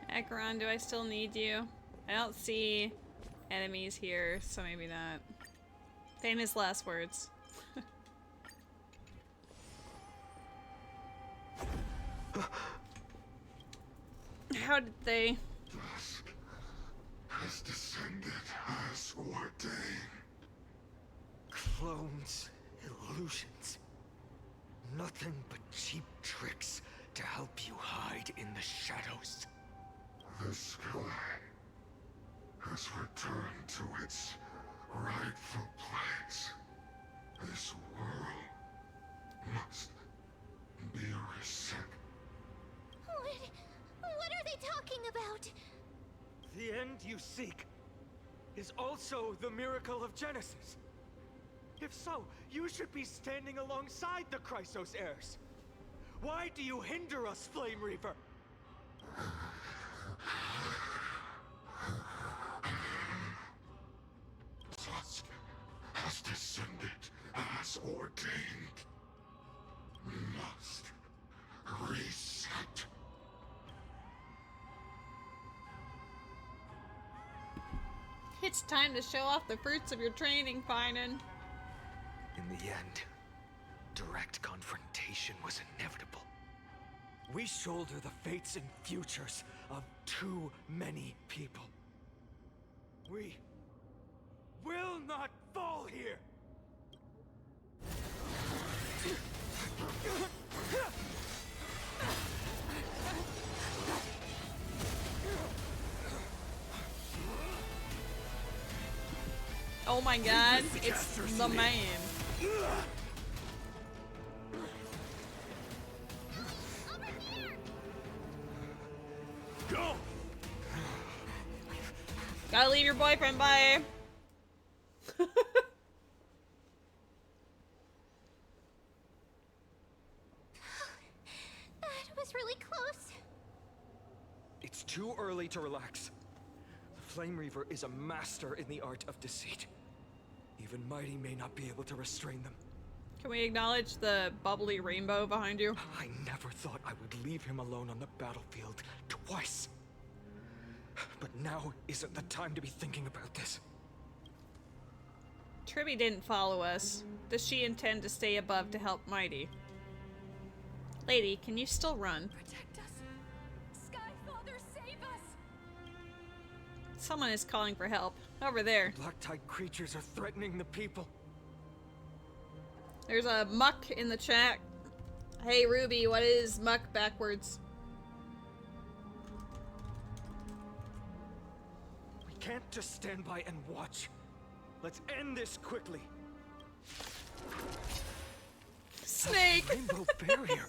Acheron, do I still need you? I don't see enemies here, so maybe not. Famous last words. How did they? Dusk has descended as ordained. Clones, illusions. Nothing but cheap tricks to help you hide in the shadows. The sky has returned to its rightful place. This world must be reset. What are they talking about? The end you seek is also the miracle of Genesis. If so, you should be standing alongside the Chrysos heirs. Why do you hinder us, Flame Reaver? Dusk has descended as ordained. We must reset. It's time to show off the fruits of your training, Finan. In the end, direct confrontation was inevitable. We shoulder the fates and futures of too many people. We will not fall here! Oh my god, it's the man. Go! Gotta leave your boyfriend, bye. That was really close. It's too early to relax. The Flame Reaver is a master in the art of deceit. Even Mighty may not be able to restrain them. Can we acknowledge the bubbly rainbow behind you? I never thought I would leave him alone on the battlefield twice. But now isn't the time to be thinking about this. Tribby didn't follow us. Does she intend to stay above to help Mighty? Lady, can you still run? Protect us. Sky Father, save us. Someone is calling for help. Over there. Black Tide creatures are threatening the people. There's a muck in the chat. Hey Ruby, what is muck backwards? We can't just stand by and watch. Let's end this quickly. Snake! Rainbow barrier.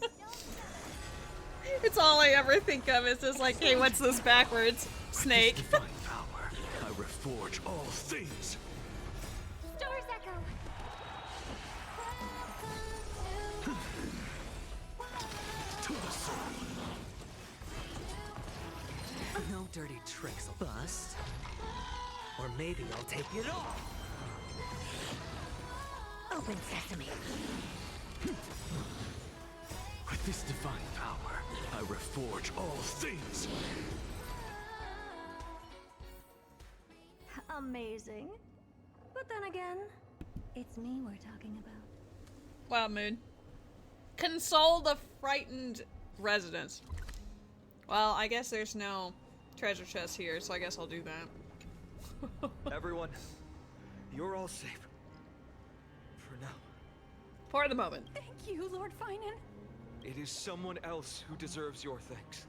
It's all I ever think of is just like, hey, what's this backwards? Snake. With this divine power, I reforge all things. Stars echo. To the soul. No dirty tricks will bust. Or maybe I'll take it all. Open sesame. With this divine power, I reforge all things. Amazing. But then again, it's me we're talking about. Wow, Moon. Console the frightened residents. Well, I guess there's no treasure chest here, so I guess I'll do that. Everyone, you're all safe. For now. For the moment. Thank you, Lord Finan. It is someone else who deserves your thanks.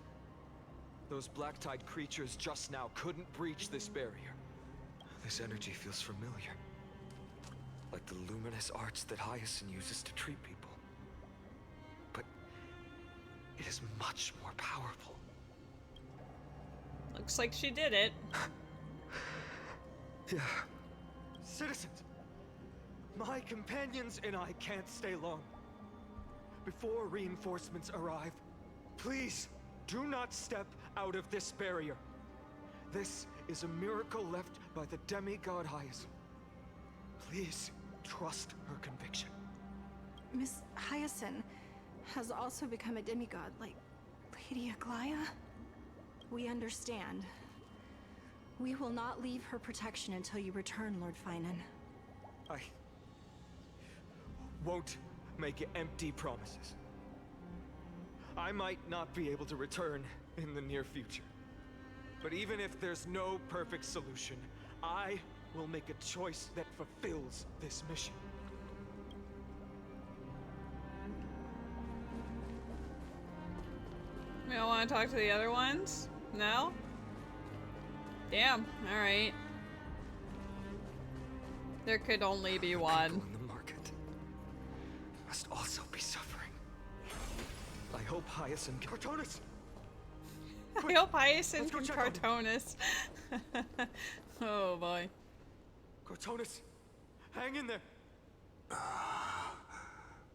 Those Black Tide creatures just now couldn't breach this barrier. This energy feels familiar. Like the luminous arts that Hyacinth uses to treat people. But it is much more powerful. Looks like she did it. Yeah. Citizens, my companions and I can't stay long. Before reinforcements arrive, please do not step out of this barrier. This is a miracle left by the demigod Hyacinth. Please trust her conviction. Miss Hyacinth has also become a demigod, like Lady Aglaya. We understand. We will not leave her protection until you return, Lord Finan. I won't make empty promises. I might not be able to return in the near future. But even if there's no perfect solution, I will make a choice that fulfills this mission. We don't want to talk to the other ones? No? Damn, alright. There could only be one. People in the market must also be suffering. I hope Hyacinth can— Cartonus! I hope Hyacinth can Cartonus. Oh boy. Cartonus, hang in there.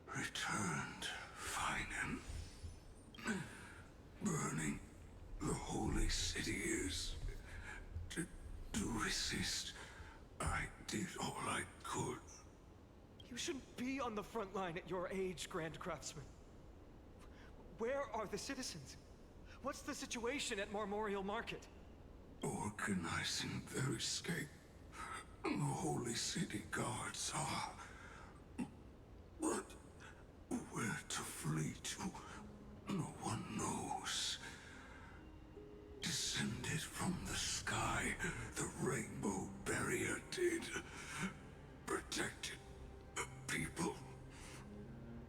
Returned, Finan. Burning the holy city is. To resist, I did all I could. You shouldn't be on the front line at your age, Grand Craftsman. Where are the citizens? What's the situation at Marmorial Market? Organizing their escape. The holy city guards are. But where to flee to, no one knows.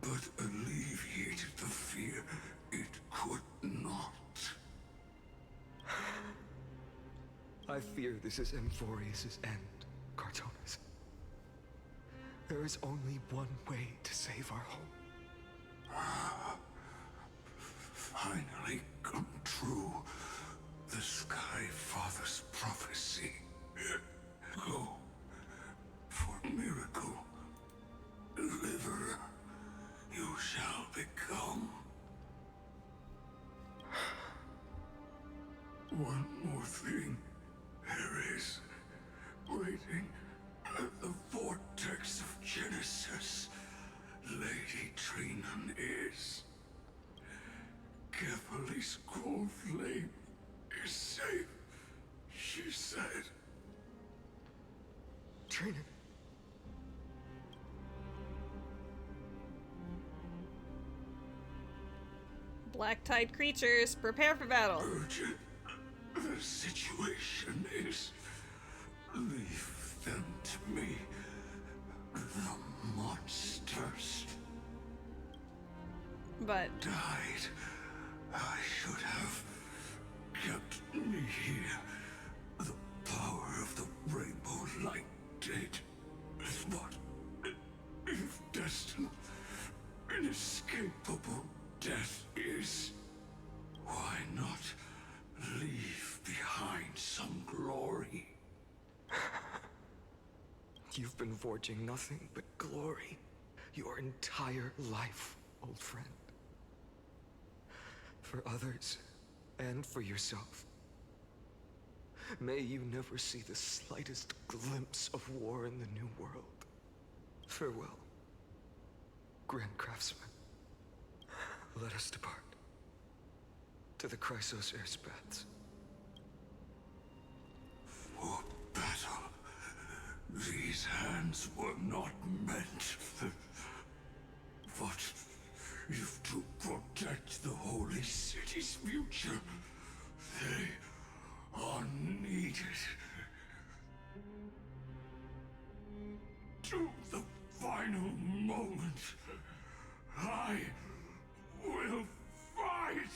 but alleviated the fear it could not. I fear this is Amphorius' end, Cartonis. There is only one way to save our home. Finally come true. The Sky Father's prophecy. Go. For miracle. Deliver. You shall become. One more thing. There is, waiting at the vortex of Genesis, Lady Trinan is. Kefali's cold flame is safe, she said. Trinan. Black-tide creatures, prepare for battle. Urgent. The situation is... Leave them to me. The monsters. But... died. I should have kept me here. The power of the rainbow light did. But if destined, inescapable death is, why not leave behind some glory? You've been forging nothing but glory your entire life, old friend. For others, and for yourself. May you never see the slightest glimpse of war in the New World. Farewell, Grand Craftsman. Let us depart. To the Chrysos Air's baths. For battle. These hands were not meant. But if to protect the Holy City's future, they are needed. To the final moment, I will fight!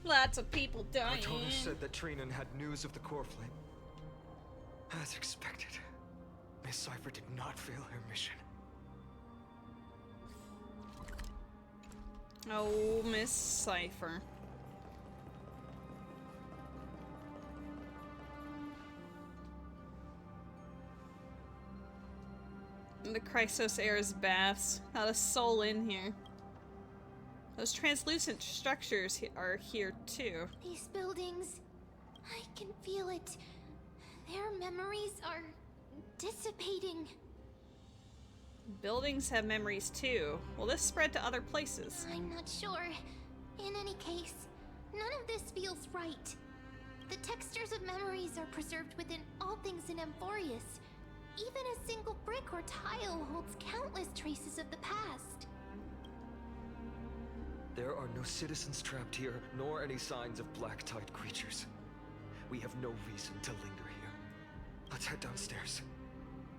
Lots of people dying. Cartonis said that Trinan had news of the core flame. As expected, Miss Cipher did not fail her mission. Oh, Miss Cipher. The Chrysos Air's baths. Not a soul in here. Those translucent structures are here too. These buildings, I can feel it. Their memories are dissipating. Buildings have memories too. Will this spread to other places? I'm not sure. In any case, none of this feels right. The textures of memories are preserved within all things in Amphorius. Even a single brick or tile holds countless traces of the past. There are no citizens trapped here, nor any signs of black-tide creatures. We have no reason to linger here. Let's head downstairs.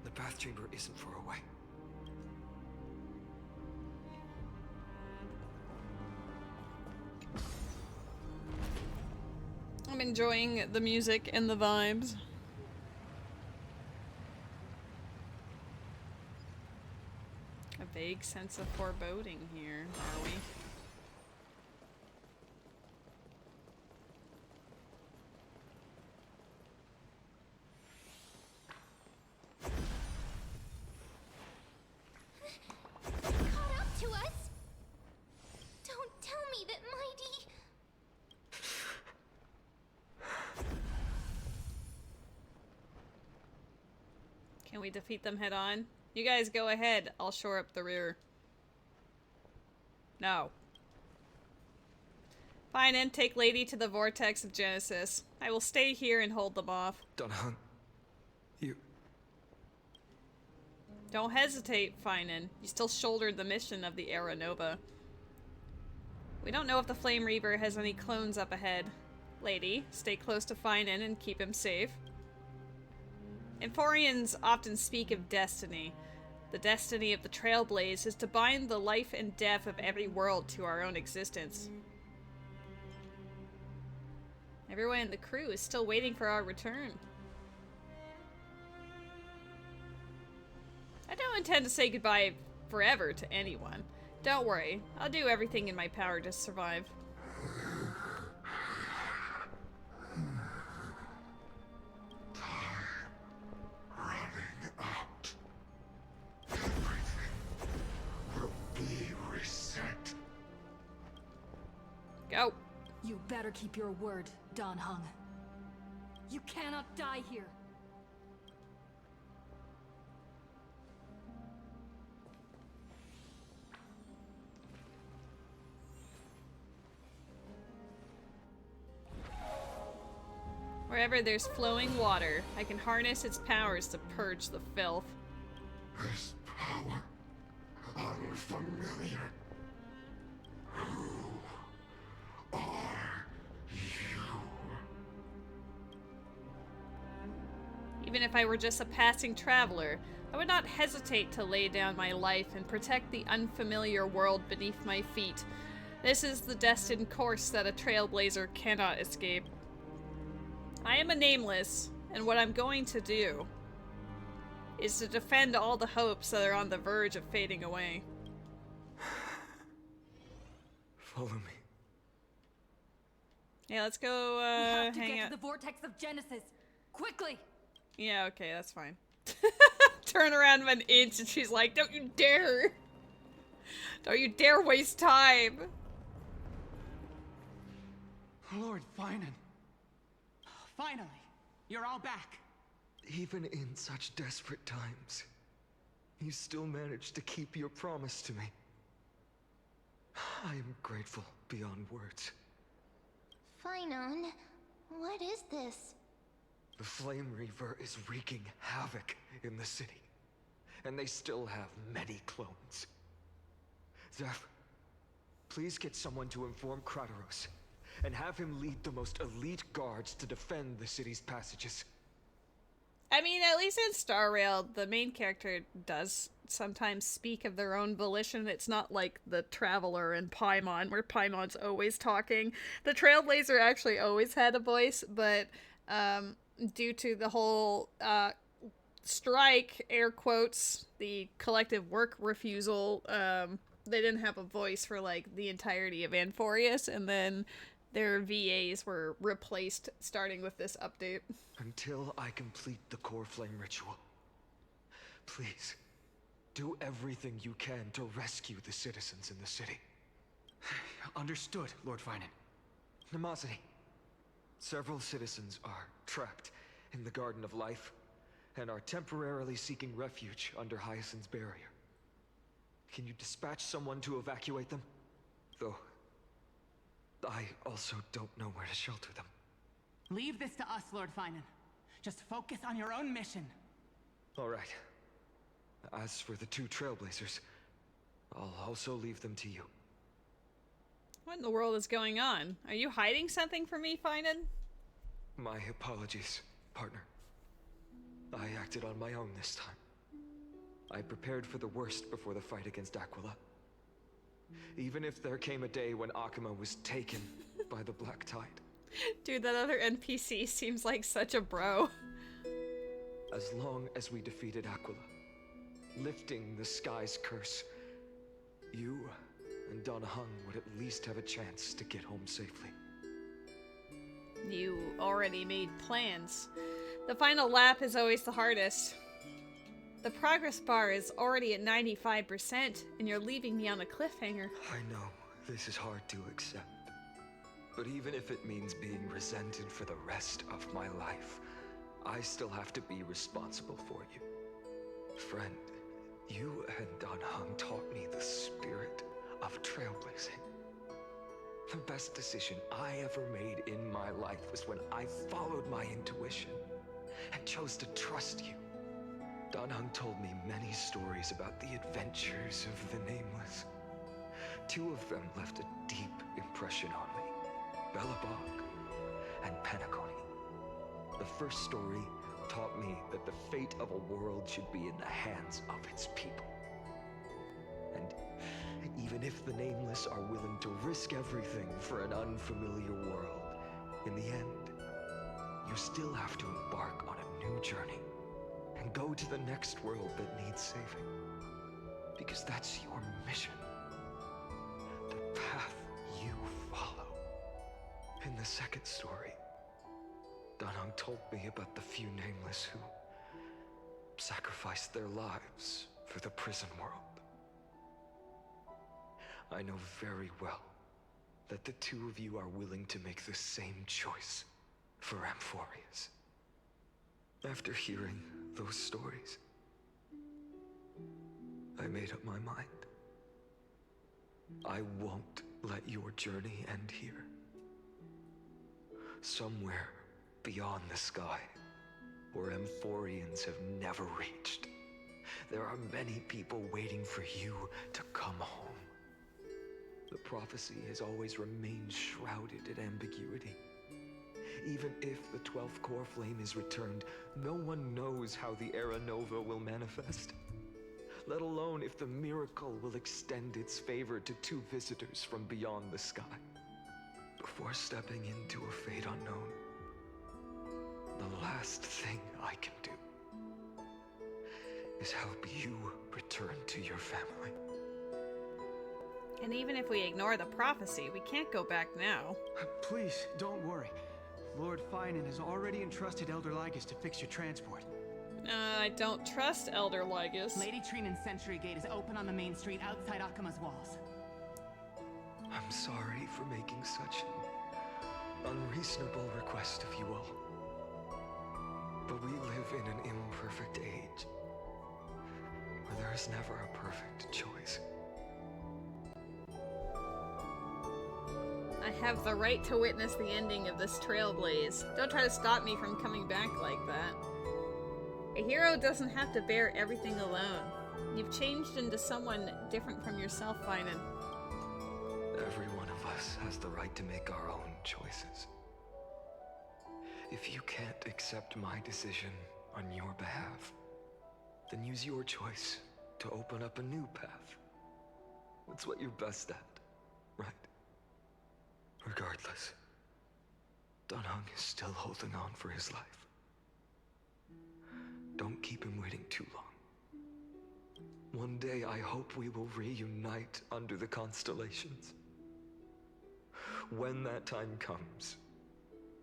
The bath chamber isn't far away. I'm enjoying the music and the vibes. A vague sense of foreboding here, are we? Caught up to us? Don't tell me that Mighty... Can we defeat them head on? You guys go ahead. I'll shore up the rear. No. Fine, and take Lady to the vortex of Genesis. I will stay here and hold them off. Dunhun, you... Don't hesitate, Finan. You still shouldered the mission of the Era Nova. We don't know if the Flame Reaver has any clones up ahead. Lady, stay close to Finan and keep him safe. Amphorians often speak of destiny, The destiny of the Trailblaze is to bind the life and death of every world to our own existence. Everyone in the crew is still waiting for our return. I don't intend to say goodbye forever to anyone. Don't worry, I'll do everything in my power to survive. Go. You better keep your word, Dan Heng. You cannot die here. Wherever there's flowing water, I can harness its powers to purge the filth. This power, unfamiliar. Who are you? Even if I were just a passing traveler, I would not hesitate to lay down my life and protect the unfamiliar world beneath my feet. This is the destined course that a trailblazer cannot escape. I am a nameless, and what I'm going to do is to defend all the hopes that are on the verge of fading away. Follow me. Yeah, let's go, we have to hang get out. to the vortex of Genesis. Quickly! Yeah, okay, that's fine. Turn around an inch and she's like, don't you dare! Don't you dare waste time! Lord Finan. Finally, you're all back. Even in such desperate times, you still managed to keep your promise to me. I am grateful beyond words. Finan, what is this? The Flame Reaver is wreaking havoc in the city, and they still have many clones. Zeph, please get someone to inform Kratos, and have him lead the most elite guards to defend the city's passages. I mean, at least in Star Rail, the main character does sometimes speak of their own volition. It's not like the Traveler in Paimon, where Paimon's always talking. The Trailblazer actually always had a voice, but due to the whole strike, air quotes, the collective work refusal, they didn't have a voice for like the entirety of Anforius, and then their VAs were replaced starting with this update. Until I complete the core flame ritual, please, do everything you can to rescue the citizens in the city. Understood, Lord Finan. Nemazity, several citizens are trapped in the Garden of Life and are temporarily seeking refuge under Hyacinth's barrier. Can you dispatch someone to evacuate them? Though, I also don't know where to shelter them. Leave this to us, Lord Finan. Just focus on your own mission. All right. As for the two Trailblazers, I'll also leave them to you. What in the world is going on? Are you hiding something from me, Finan? My apologies, partner. I acted on my own this time. I prepared for the worst before the fight against Aquila. Even if there came a day when Akuma was taken by the Black Tide. Dude, that other NPC seems like such a bro. As long as we defeated Aquila, lifting the sky's curse, you and Dan Heng would at least have a chance to get home safely. You already made plans. The final lap is always the hardest. The progress bar is already at 95%, and you're leaving me on a cliffhanger. I know, this is hard to accept. But even if it means being resented for the rest of my life, I still have to be responsible for you. Friend, you and Dan Heng taught me the spirit of trailblazing. The best decision I ever made in my life was when I followed my intuition and chose to trust you. Dan Heng told me many stories about the adventures of the Nameless. Two of them left a deep impression on me. Belobog and Penacony. The first story taught me that the fate of a world should be in the hands of its people. And if the Nameless are willing to risk everything for an unfamiliar world, in the end, you still have to embark on a new journey and go to the next world that needs saving. Because that's your mission. The path you follow. In the second story, Danang told me about the few Nameless who sacrificed their lives for the prison world. I know very well that the two of you are willing to make the same choice for Amphorius. After hearing those stories, I made up my mind. I won't let your journey end here. Somewhere beyond the sky, where Amphorians have never reached, there are many people waiting for you to come home. The prophecy has always remained shrouded in ambiguity. Even if the 12th core flame is returned, no one knows how the Era Nova will manifest. Let alone if the miracle will extend its favor to two visitors from beyond the sky. Before stepping into a fate unknown, the last thing I can do is help you return to your family. And even if we ignore the prophecy, we can't go back now. Please, don't worry. Lord Finan has already entrusted Elder Lygus to fix your transport. I don't trust Elder Lygus. Lady Trinan's Sentry Gate is open on the main street outside Akima's walls. I'm sorry for making such an unreasonable request of you all. But we live in an imperfect age, where there is never a perfect choice. I have the right to witness the ending of this trailblaze. Don't try to stop me from coming back like that. A hero doesn't have to bear everything alone. You've changed into someone different from yourself, Finan. Every one of us has the right to make our own choices. If you can't accept my decision on your behalf, then use your choice to open up a new path. That's what you're best at, right? Regardless, Danang is still holding on for his life. Don't keep him waiting too long. One day I hope we will reunite under the constellations. When that time comes,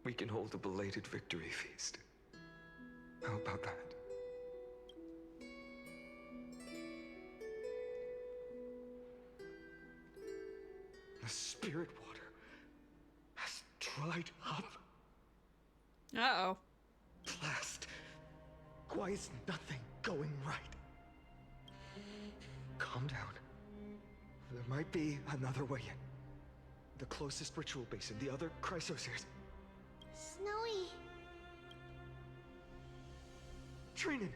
we can hold a belated victory feast. How about that? The spirit water has dried up. Uh-oh. Blast. Why is nothing going right? Calm down. There might be another way in. The closest ritual basin, the other chrysospheres. Snowy. Trinan!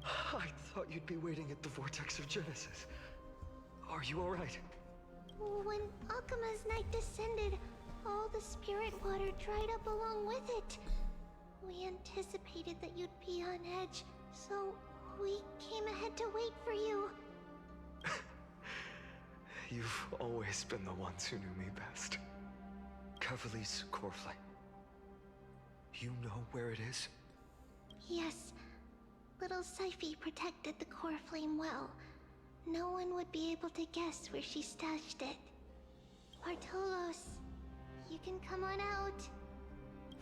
I thought you'd be waiting at the Vortex of Genesis. Are you alright? When Akima's night descended, all the spirit water dried up along with it. We anticipated that you'd be on edge, so we came ahead to wait for you. You've always been the ones who knew me best. Cavali's core flame. You know where it is? Yes. Little Cipher protected the core flame well. No one would be able to guess where she stashed it. Bartolos, you can come on out.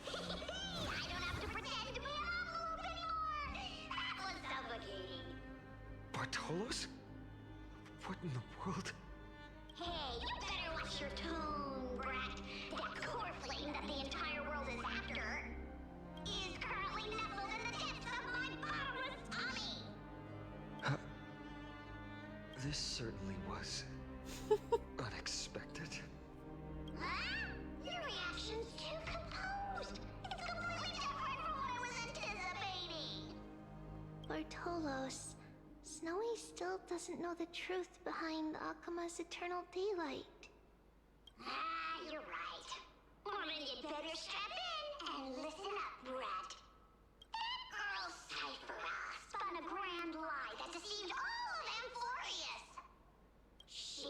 I don't have to pretend to be an envelope anymore! That was suffocating. Bartolos? What in the world? Hey, you better watch your tone, brat. That core flame that the entire world is after is currently nestled in the depths of my bottomless tummy! This certainly was unexpected. Huh? Your reaction's too composed. It's completely different from what I was anticipating. Bartolos, Snowy still doesn't know the truth behind Akima's eternal daylight. You're right. Well, then you'd better strap in and listen up, brat. That girl Cipher spun a grand lie that deceived all of Amphorius. She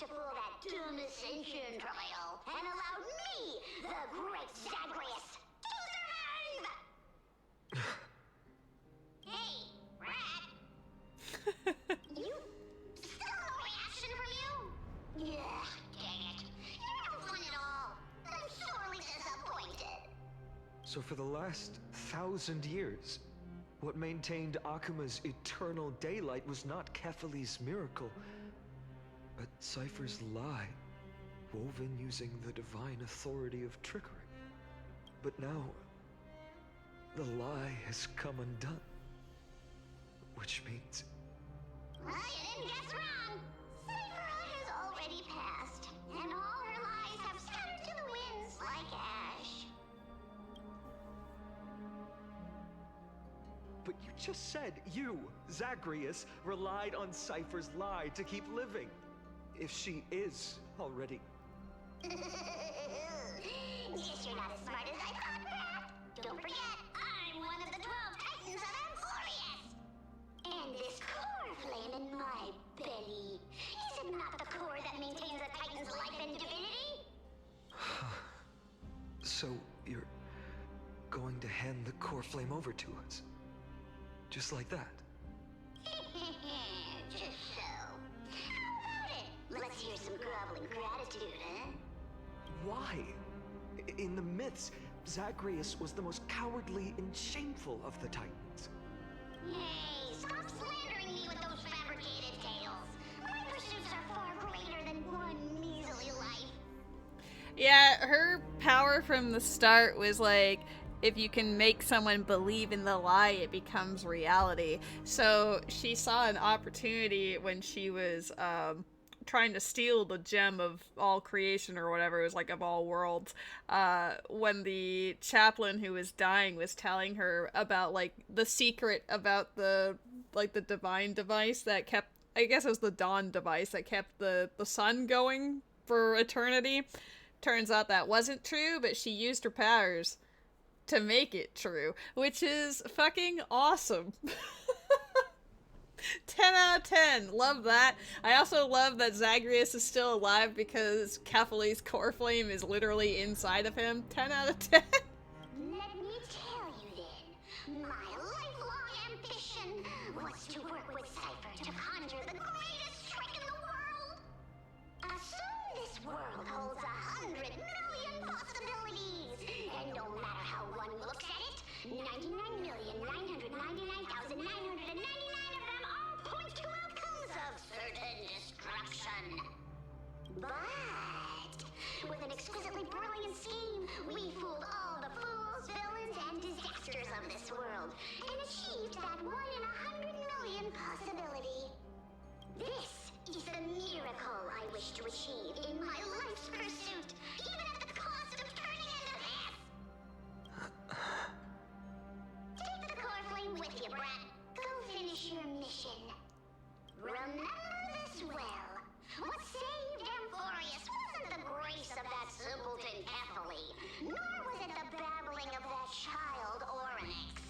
to fool that dumb Ascension trial and allowed me, the great Zagreus, to survive! Hey, Rat! You... still no reaction from you? Yeah, dang it. You're no fun at all. I'm sorely disappointed. So for the last 1,000 years, what maintained Akuma's eternal daylight was not Kefali's miracle, but Cipher's lie, woven using the divine authority of trickery. But now, the lie has come undone. Which means... Well, you didn't guess wrong. Cipher has already passed, and all her lies have scattered to the winds like ash. But you just said you, Zagreus, relied on Cipher's lie to keep living. If she is already... Guess you're not as smart as I thought, Rat. Don't forget, I'm one of the 12 Titans of Amphorius! And this core flame in my belly, is it not the core that maintains a Titan's life and divinity? So, you're going to hand the core flame over to us? Just like that? Just so. How about it? Let's hear some groveling gratitude, huh? Why? In the myths, Zagreus was the most cowardly and shameful of the Titans. Hey, stop slandering me with those fabricated tales. My pursuits are far greater than one measly life. Yeah, her power from the start was like, if you can make someone believe in the lie, it becomes reality. So she saw an opportunity when she was trying to steal the gem of all creation or whatever, it was like of all worlds, when the chaplain who was dying was telling her about like the secret about the divine device that kept, I guess it was the dawn device that kept the sun going for eternity. Turns out that wasn't true, but she used her powers to make it true, which is fucking awesome. 10 out of 10. Love that. I also love that Zagreus is still alive because Kefali's core flame is literally inside of him. 10 out of 10. Let me tell you then, my lifelong ambition was to work with Cipher to conjure the greatest trick in the world. Assume this world holds 100 million possibilities, and no matter how one looks at it, 99,999,999 of them all point to outcomes of certain destruction. But with an exquisitely brilliant scheme, we fooled all the fools, villains, and disasters of this world, and achieved that 1 in 100 million possibility. This is the miracle I wish to achieve in my life's pursuit, even at the cost of turning into this. Take the core flame with you, Brat. Go finish your mission. Remember this well. What saved Amphorius wasn't the grace of that simpleton Kefali, nor was it the babbling of that child Oryx.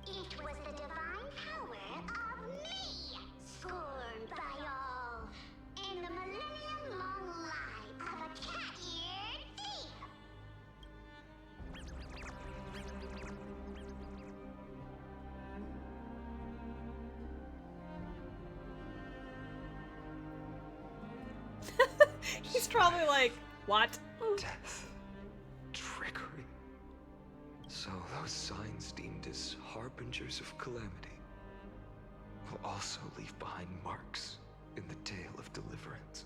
It was the divine power of me, scorned by all, and the millennium-long lie of a cat-eared thief. He's probably like, what? Death. Trickery. So those signs deemed as harbingers of calamity will also leave behind marks in the tale of deliverance.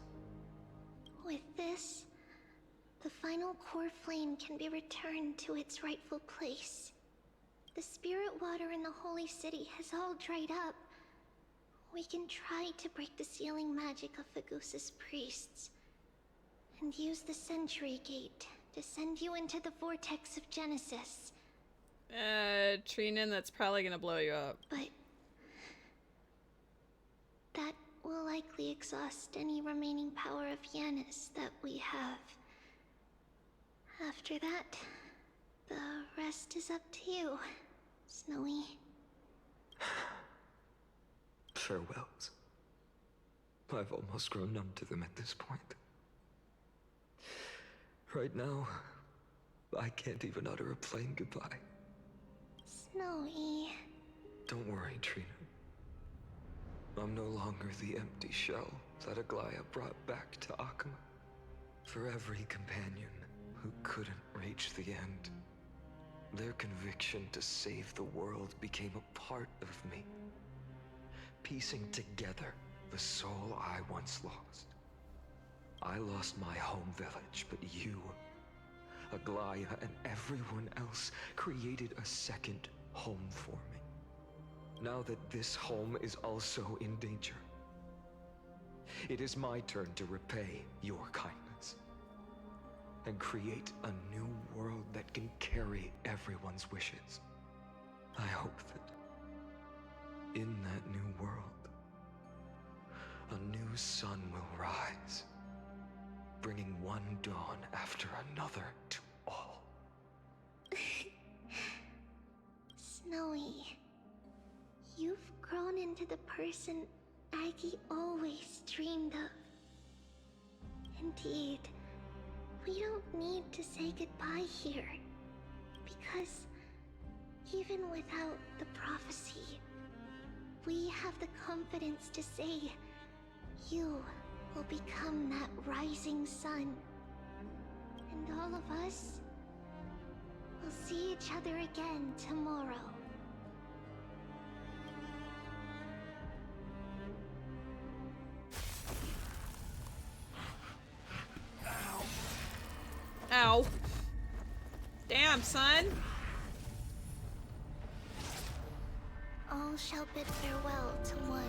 With this, the final core flame can be returned to its rightful place. The spirit water in the holy city has all dried up. We can try to break the sealing magic of Fagusa's priests, and use the Century Gate to send you into the vortex of Genesis. Trina, that's probably gonna blow you up. But that will likely exhaust any remaining power of Yanis that we have. After that, the rest is up to you, Snowy. Farewells. I've almost grown numb to them at this point. Right now, I can't even utter a plain goodbye. Snowy. Don't worry, Trina. I'm no longer the empty shell that Aglaya brought back to Akama. For every companion who couldn't reach the end, their conviction to save the world became a part of me, piecing together the soul I once lost. I lost my home village, but you, Aglaya, and everyone else created a second home for me. Now that this home is also in danger, it is my turn to repay your kindness and create a new world that can carry everyone's wishes. I hope that in that new world, a new sun will rise, bringing one dawn after another to all. Snowy, you've grown into the person Aggie always dreamed of. Indeed, we don't need to say goodbye here, because even without the prophecy, we have the confidence to say you will become that rising sun. And all of us will see each other again tomorrow. Ow. Damn, son. All shall bid farewell to one.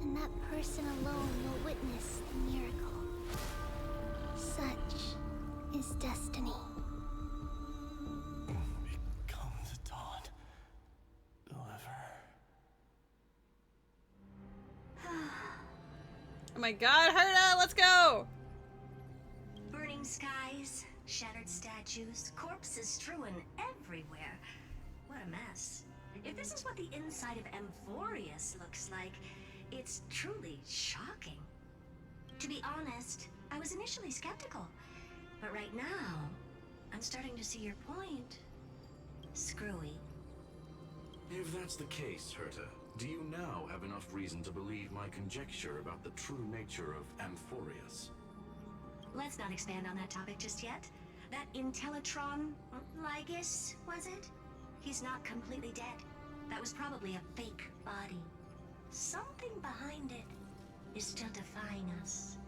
And that person alone will witness the miracle. Such is destiny. Become the dawn. Deliver. Oh my god, Herta, let's go! Burning skies, shattered statues, corpses strewn everywhere. What a mess. If this is what the inside of Amphorius looks like, it's truly shocking. To be honest, I was initially skeptical, but right now, I'm starting to see your point. Screwy. If that's the case, Herta, do you now have enough reason to believe my conjecture about the true nature of Amphorius? Let's not expand on that topic just yet. That Intellitron, Lygus, was it? He's not completely dead. That was probably a fake body. Something behind it is still defying us.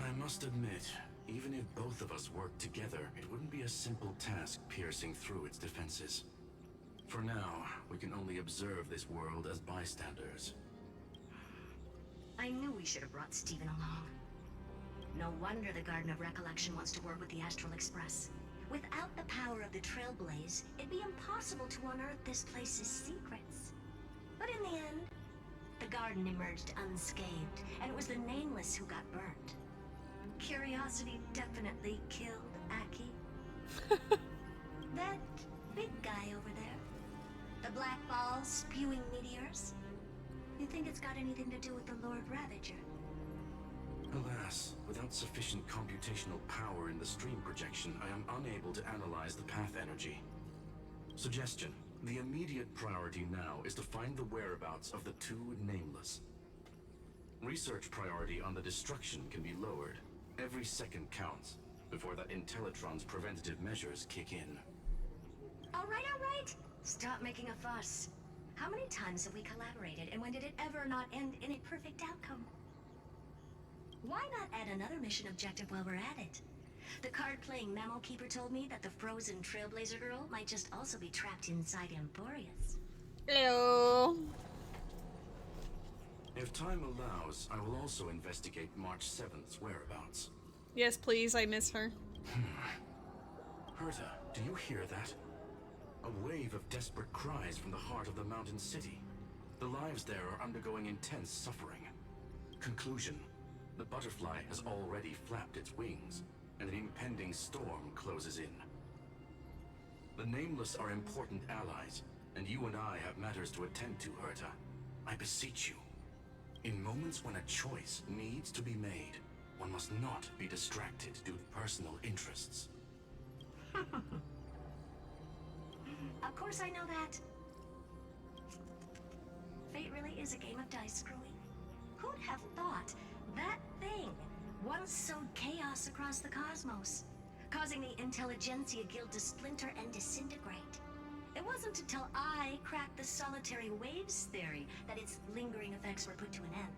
I must admit, even if both of us worked together, it wouldn't be a simple task piercing through its defenses. For now, we can only observe this world as bystanders. I knew we should have brought Stephen along. No wonder the Garden of Recollection wants to work with the Astral Express. Without the power of the Trailblaze, it'd be impossible to unearth this place's secrets. But in the end, the garden emerged unscathed, and it was the Nameless who got burnt. Curiosity definitely killed Aki. That big guy over there, the black ball spewing meteors, you think it's got anything to do with the Lord Ravager? Alas, without sufficient computational power in the stream projection, I am unable to analyze the path energy. Suggestion. The immediate priority now is to find the whereabouts of the two Nameless. Research priority on the destruction can be lowered. Every second counts, before that Intellitron's preventative measures kick in. All right. Stop making a fuss. How many times have we collaborated, and when did it ever not end in a perfect outcome? Why not add another mission objective while we're at it? The card-playing Memo Keeper told me that the frozen Trailblazer girl might just also be trapped inside Amphorius. Hello. If time allows, I will also investigate March 7th's whereabouts. Yes, please, I miss her. Herta, do you hear that? A wave of desperate cries from the heart of the mountain city. The lives there are undergoing intense suffering. Conclusion. The butterfly has already flapped its wings, and an impending storm closes in. The Nameless are important allies, and you and I have matters to attend to, Herta. I beseech you. In moments when a choice needs to be made, one must not be distracted due to personal interests. Of course I know that. Fate really is a game of dice screwing. Who'd have thought that thing once sowed chaos across the cosmos, causing the Intelligentsia Guild to splinter and disintegrate? It wasn't until I cracked the solitary waves theory that its lingering effects were put to an end.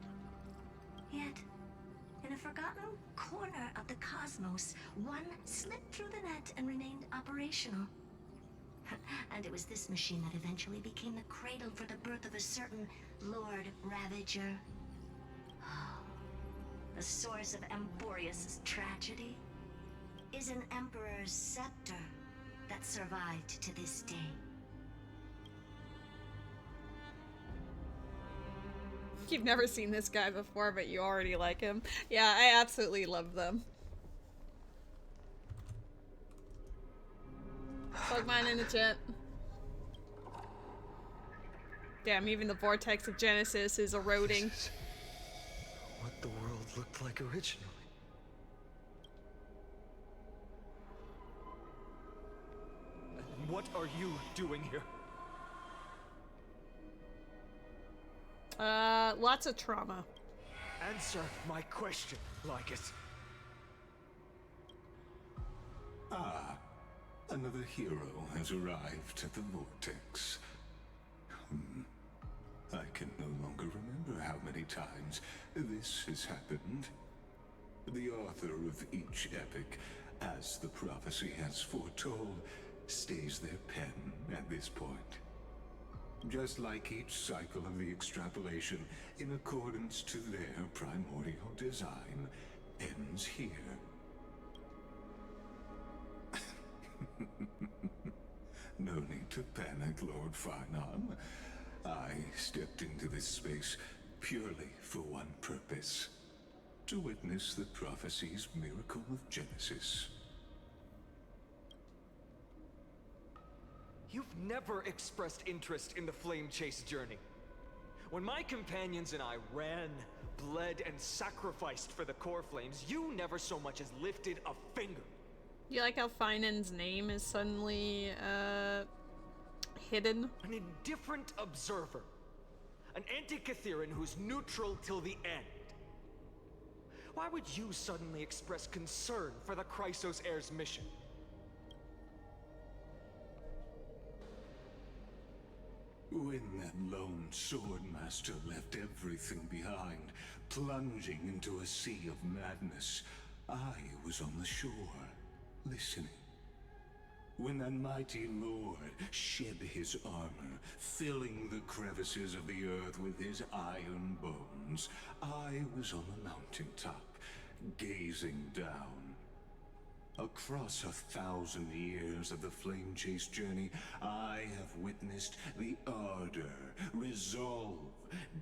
Yet, in a forgotten corner of the cosmos, one slipped through the net and remained operational. And it was this machine that eventually became the cradle for the birth of a certain Lord Ravager. The source of Emporius' tragedy is an Emperor's scepter that survived to this day. You've never seen this guy before, but you already like him. Yeah, I absolutely love them. Plug mine in the chat. Damn, even the vortex of Genesis is eroding. This is what the world looked like originally. And what are you doing here? Lots of trauma. Answer my question, Lycus. Ah, another hero has arrived at the vortex. I can no longer remember how many times this has happened. The author of each epic, as the prophecy has foretold, stays their pen at this point. Just like each cycle of the extrapolation, in accordance to their primordial design, ends here. No need to panic, Lord Farnon. I stepped into this space purely for one purpose: to witness the prophecy's miracle of Genesis. You've never expressed interest in the flame chase journey. When my companions and I ran, bled, and sacrificed for the core flames, you never so much as lifted a finger. You like how Finan's name is suddenly, hidden? An indifferent observer. An anti-Catheran who's neutral till the end. Why would you suddenly express concern for the Chrysos heir's mission? When that lone swordmaster left everything behind, plunging into a sea of madness, I was on the shore, listening. When that mighty lord shed his armor, filling the crevices of the earth with his iron bones, I was on the mountaintop, gazing down. Across 1,000 years of the flame chase journey, I have witnessed the ardor, resolve,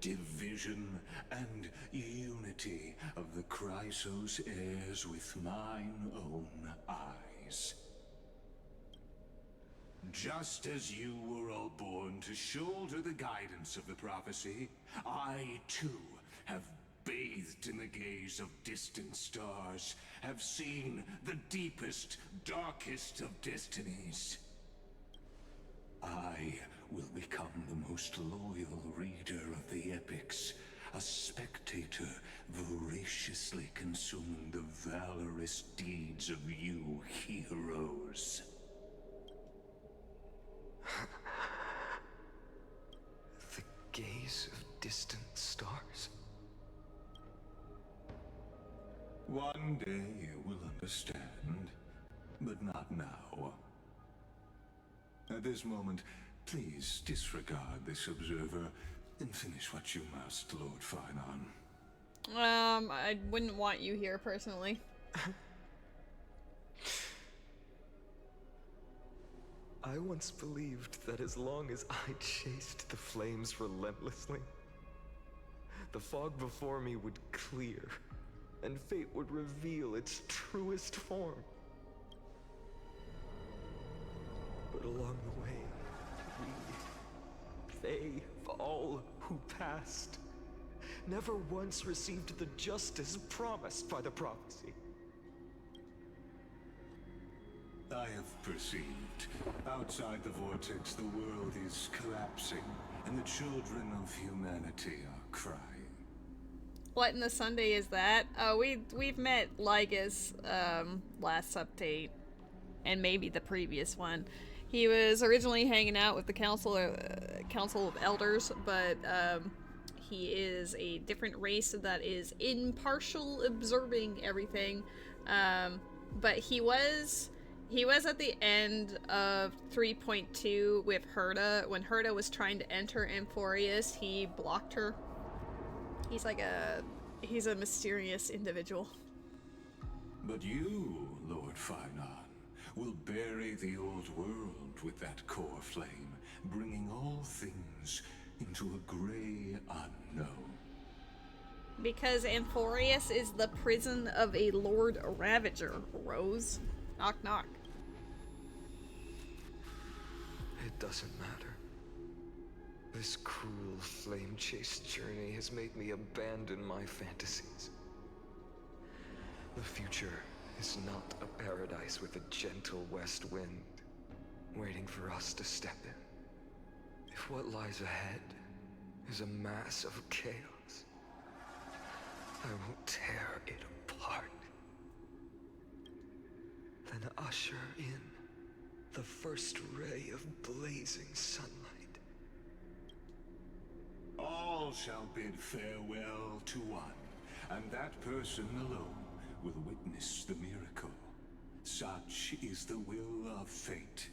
division, and unity of the Chrysos heirs with mine own eyes. Just as you were all born to shoulder the guidance of the prophecy, I too have bathed in the gaze of distant stars, have seen the deepest, darkest of destinies. I will become the most loyal reader of the epics, a spectator voraciously consuming the valorous deeds of you heroes. The gaze of distant stars. One day you will understand, but not now. At this moment, please disregard this observer and finish what you must, Lord Farnon. I wouldn't want you here personally. I once believed that as long as I chased the flames relentlessly, the fog before me would clear, and fate would reveal its truest form. But along the way, we, they, all who passed, never once received the justice promised by the prophecy. I have perceived. Outside the vortex, the world is collapsing, and the children of humanity are crying. What in the Sunday is that? Oh, we've met Lygus last update, and maybe the previous one. He was originally hanging out with the Council of Elders, but he is a different race that is impartial, observing everything. But he was at the end of 3.2 with Herta. When Herta was trying to enter Amphorius, he blocked her. He's a mysterious individual. But you, Lord Finon, will bury the old world with that core flame, bringing all things into a gray unknown. Because Amphorius is the prison of a Lord Ravager, Rose. Knock knock. It doesn't matter. This cruel flame-chased journey has made me abandon my fantasies. The future is not a paradise with a gentle west wind, waiting for us to step in. If what lies ahead is a mass of chaos, I will tear it apart. Then usher in the first ray of blazing sunlight. All shall bid farewell to one, and that person alone will witness the miracle. Such is the will of fate.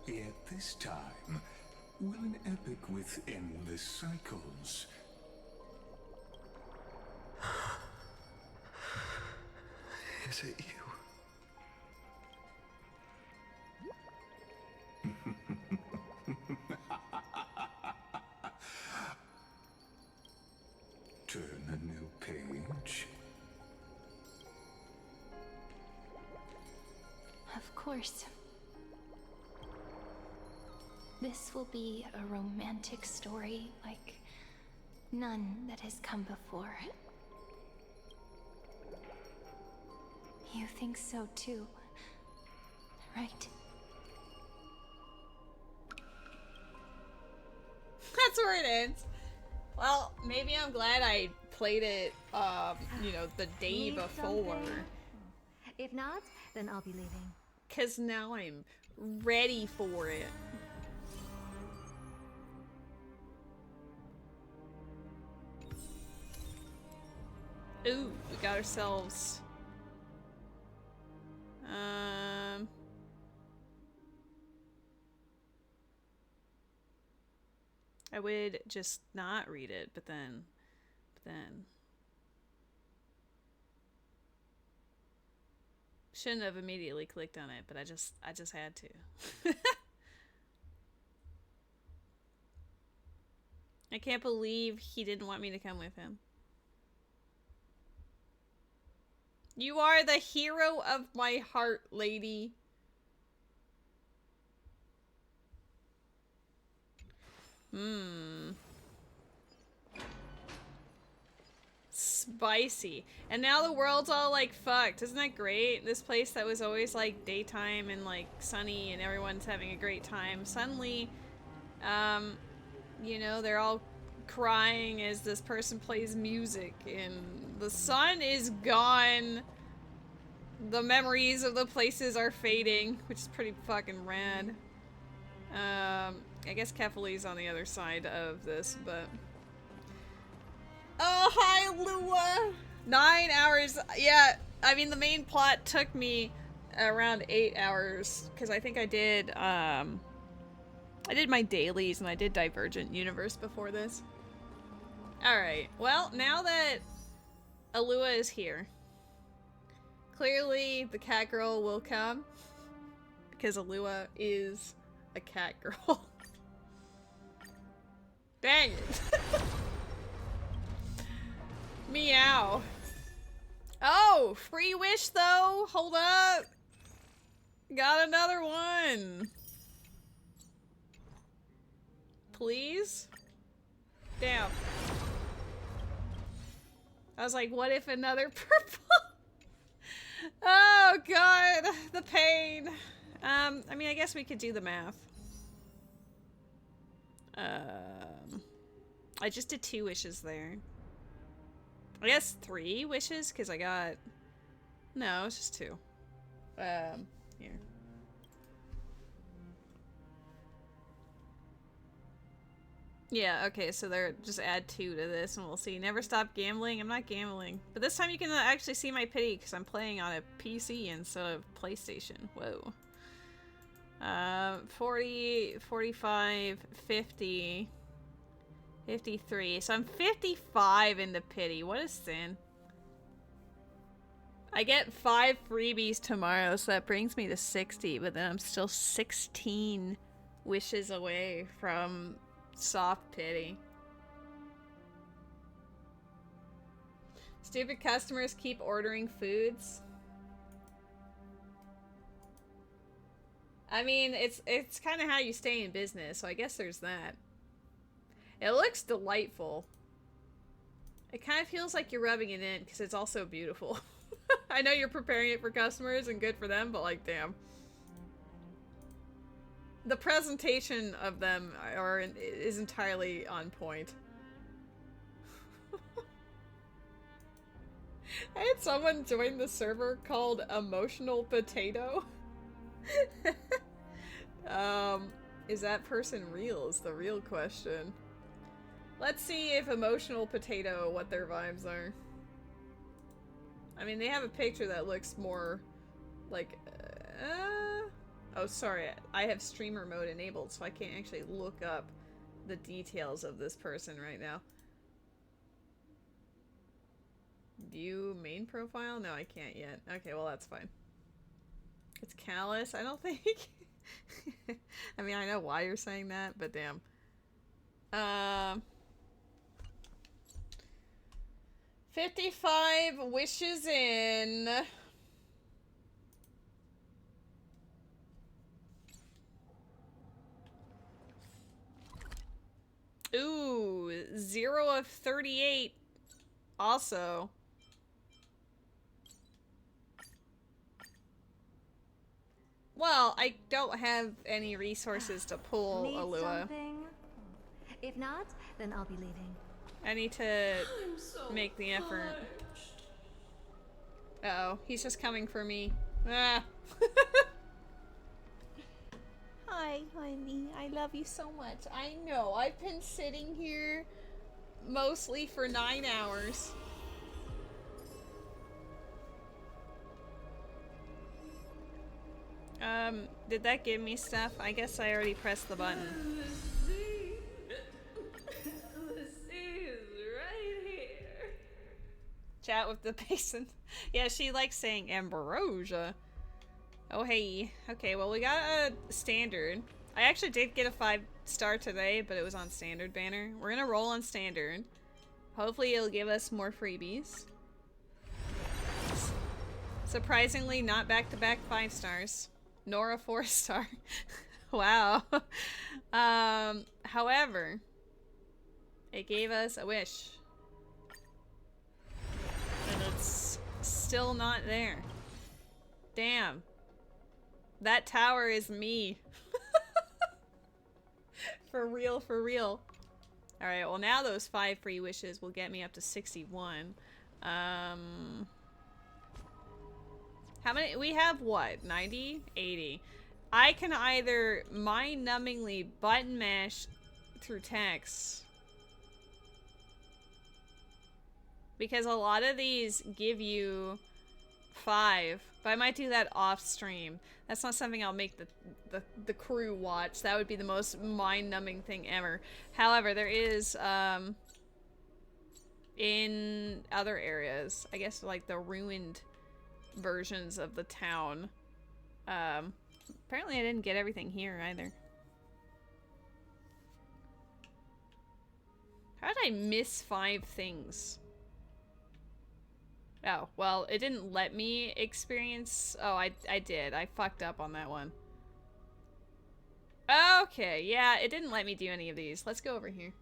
Yet this time, will an epic with endless cycles? Is it you? Turn a new page. Of course. This will be a romantic story like none that has come before. You think so too, right? That's where it ends. Well, maybe I'm glad I played it, the day Need before. something? If not, then I'll be leaving. 'Cause now I'm ready for it. Ooh, we got ourselves... I would just not read it, but then shouldn't have immediately clicked on it, but I just had to. I can't believe he didn't want me to come with him. You are the hero of my heart, lady. Spicy. And now the world's all like fucked. Isn't that great? This place that was always like daytime and like sunny and everyone's having a great time. Suddenly, they're all crying as this person plays music and the sun is gone. The memories of the places are fading, which is pretty fucking rad. I guess Kefali's on the other side of this, but... Oh, hi, Lua! 9 hours. Yeah, I mean, the main plot took me around 8 hours, because I think I did my dailies and I did Divergent Universe before this. Alright, well, now that Alua is here, clearly the cat girl will come, because Alua is a cat girl. Dang it. Meow. Oh, free wish though? Hold up. Got another one. Please? Damn. I was like, what if another purple? Oh god, the pain. I mean, I guess we could do the math. I just did 2 wishes there. I guess 3 wishes, because I got... No, it's just 2. Here. Yeah, okay, so they're just add 2 to this and we'll see. Never stop gambling. I'm not gambling. But this time you can actually see my pity because I'm playing on a PC instead of PlayStation. Whoa. 40, 45, 50, 53. So I'm 55 into pity. What a sin. I get 5 freebies tomorrow, so that brings me to 60, but then I'm still 16 wishes away from soft pity. Stupid customers keep ordering foods. I mean, it's kind of how you stay in business, so I guess there's that. It looks delightful. It kind of feels like you're rubbing it in because it's also beautiful. I know you're preparing it for customers and good for them, but like, damn. The presentation of them is entirely on point. I had someone join the server called Emotional Potato. Is that person real is the real question. Let's see if Emotional Potato, what their vibes are. I mean, they have a picture that looks more like, oh, sorry. I have streamer mode enabled, so I can't actually look up the details of this person right now. View main profile? No, I can't yet. Okay, well, that's fine. It's callous, I don't think. I mean, I know why you're saying that, but damn. 55 wishes in. Ooh, 0 of 38 also. Well, I don't have any resources to pull Need Alua. something? If not, then I'll be leaving. I need to make the effort. Uh-oh, he's just coming for me. Ah. Hi, honey. I love you so much. I know. I've been sitting here mostly for 9 hours. Did that give me stuff? I guess I already pressed the button. The sea is right here. Chat with the basin. Yeah, she likes saying ambrosia. Oh, hey. Okay, well, we got a standard. I actually did get a 5-star today, but it was on standard banner. We're gonna roll on standard. Hopefully it'll give us more freebies. Surprisingly, not back-to-back 5 stars. Nor a 4-star. Wow. However, it gave us a wish. And it's still not there. Damn. That tower is me. For real, for real. Alright, well now those 5 free wishes will get me up to 61. How many? We have what? 90? 80. I can either mind-numbingly button mash through text. Because a lot of these give you 5. But I might do that off stream. That's not something I'll make the crew watch. That would be the most mind-numbing thing ever. However, there is, in other areas, I guess like the ruined versions of the town. Apparently I didn't get everything here either. How did I miss 5 things? Oh, well, it didn't let me experience... Oh, I did. I fucked up on that one. Okay, yeah, it didn't let me do any of these. Let's go over here.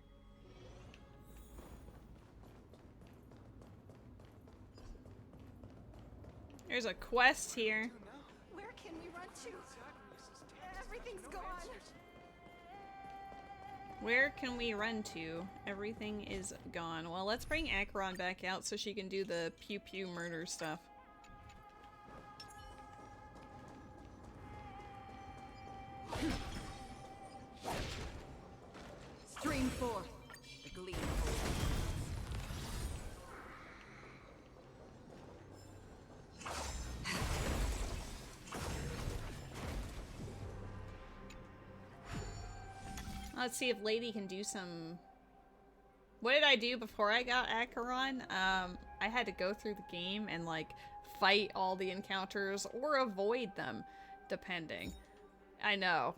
There's a quest here. Where can we run to? Everything's gone. Where can we run to? Everything is gone. Well, let's bring Acheron back out so she can do the pew-pew murder stuff. Stream forth the gleam. Let's see if Lady can do some... What did I do before I got Acheron? I had to go through the game and, like, fight all the encounters or avoid them, depending. I know.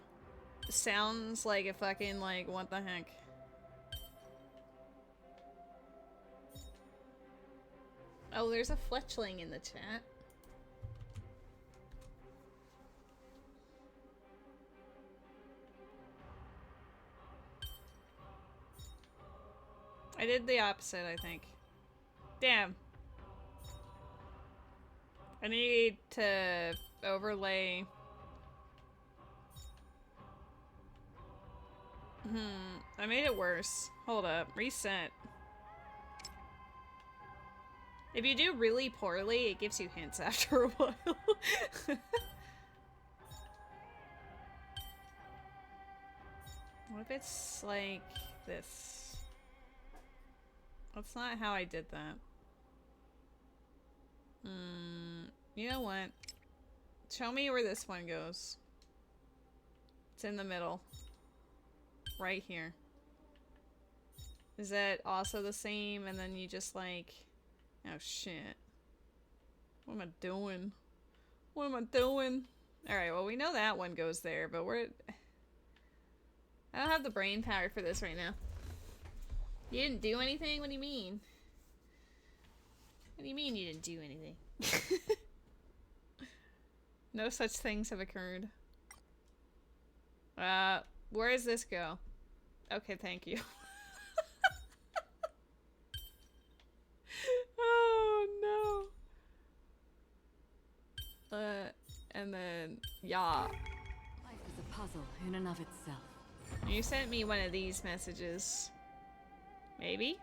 Sounds like a fucking, like, what the heck. Oh, there's a fletchling in the chat. I did the opposite, I think. Damn. I need to overlay... I made it worse. Hold up. Reset. If you do really poorly, it gives you hints after a while. What if it's like this? That's not how I did that. You know what? Show me where this one goes. It's in the middle. Right here. Is that also the same? And then you just like... Oh shit. What am I doing? What am I doing? Alright, well we know that one goes there, but we're... I don't have the brain power for this right now. You didn't do anything? What do you mean? What do you mean you didn't do anything? No such things have occurred. Where does this go? Okay, thank you. Oh no. And then, yeah. Life is a puzzle in and of itself. You sent me one of these messages. Maybe?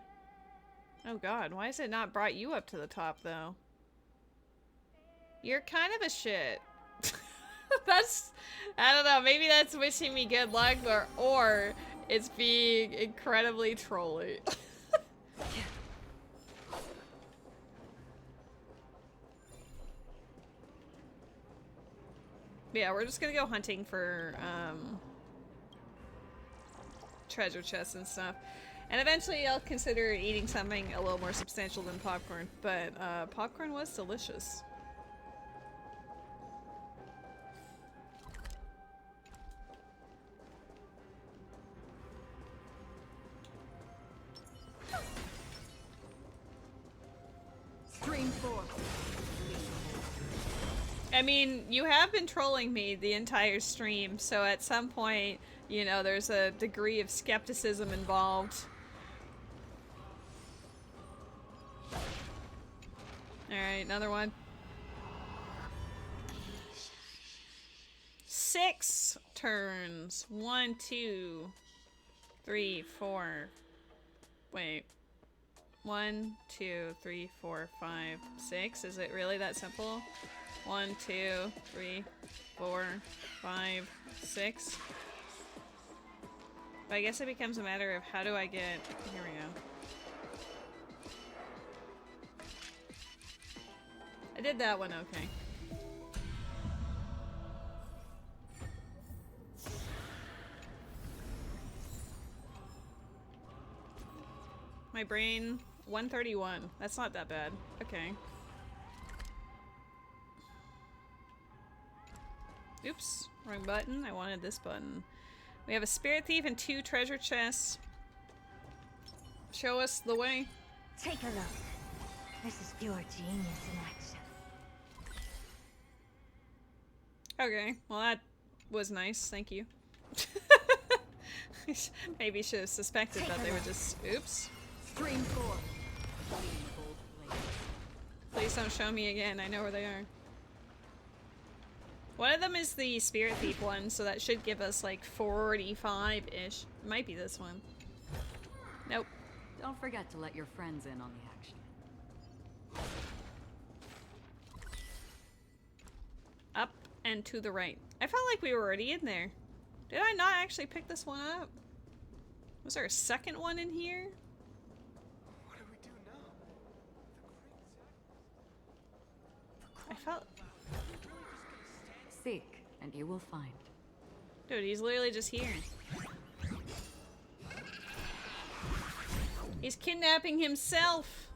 Oh god, why has it not brought you up to the top though? You're kind of a shit. That's, I don't know, maybe that's wishing me good luck or it's being incredibly trolly. Yeah, we're just gonna go hunting for treasure chests and stuff. And eventually I'll consider eating something a little more substantial than popcorn, but popcorn was delicious. Stream forth. I mean, you have been trolling me the entire stream, so at some point, you know, there's a degree of skepticism involved. Alright, another one. 6 turns. 1, 2, 3, 4. Wait. 1, 2, 3, 4, 5, 6. Is it really that simple? 1, 2, 3, 4, 5, 6. But I guess it becomes a matter of how do I get... Here we go. I did that one okay. My brain, 131. That's not that bad. Okay. Oops, wrong button. I wanted this button. We have a spirit thief and 2 treasure chests. Show us the way. Take a look. This is pure genius in action. Okay, well that was nice, thank you. Maybe should have suspected that they would just... Oops. Stream 4. Please don't show me again, I know where they are. One of them is the Spirit Thief one, so that should give us like 45-ish. Might be this one. Nope. Don't forget to let your friends in on the action. Up and to the right. I felt like we were already in there. Did I not actually pick this one up? Was there a second one in here? What do we do now? I felt... Seek, and you will find. Dude, he's literally just here. He's kidnapping himself!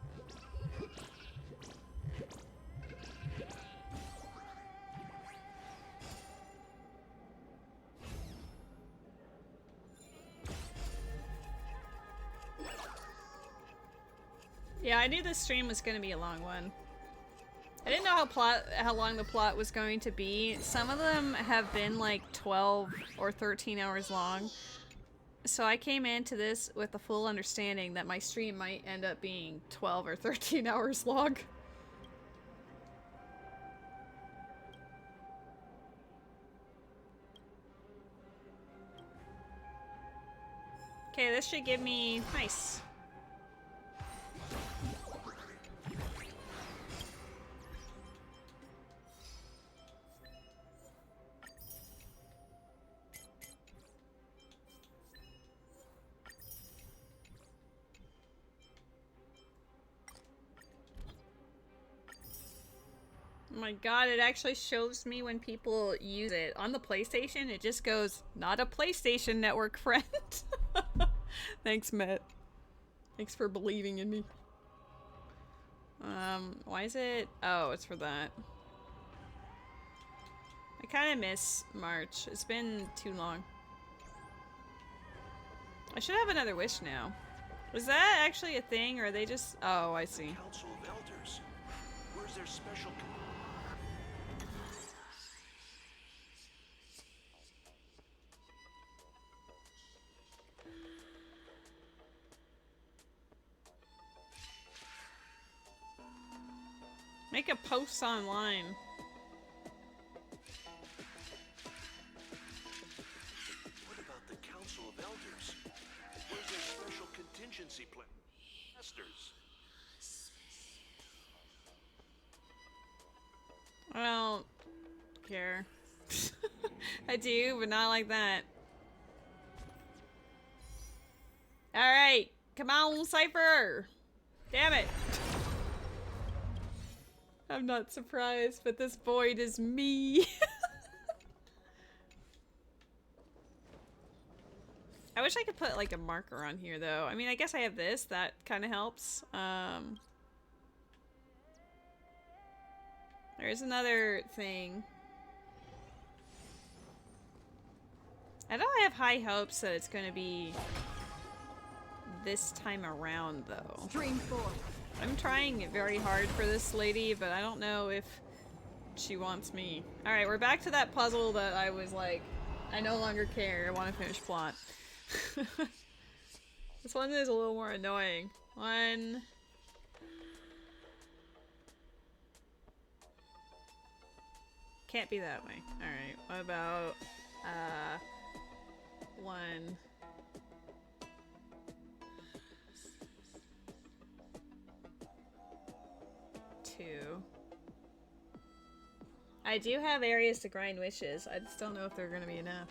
Yeah, I knew this stream was gonna be a long one. I didn't know how long the plot was going to be. Some of them have been like 12 or 13 hours long. So I came into this with the full understanding that my stream might end up being 12 or 13 hours long. Okay, this should give me... Nice. Oh my god, it actually shows me when people use it. On the PlayStation, it just goes, not a PlayStation Network friend. Thanks, Matt. Thanks for believing in me. Why is it? Oh, it's for that. I kind of miss March. It's been too long. I should have another wish now. Was that actually a thing, or are they just... Oh, I see. Council of Elders. Where's their special... Make a post online. What about the Council of Elders? Where's their special contingency plan? Masters. I don't care. I do, but not like that. Alright, come on, Cipher! Damn it! I'm not surprised, but this void is me. I wish I could put like a marker on here though. I mean, I guess I have this, that kind of helps. There's another thing. I don't have high hopes that it's gonna be this time around though. Stream 4. I'm trying very hard for this lady, but I don't know if she wants me. Alright, we're back to that puzzle that I was like, I no longer care, I want to finish plot. This one is a little more annoying. One... Can't be that way. Alright, what about, one... Two. I do have areas to grind wishes. I just don't know if they're gonna be enough.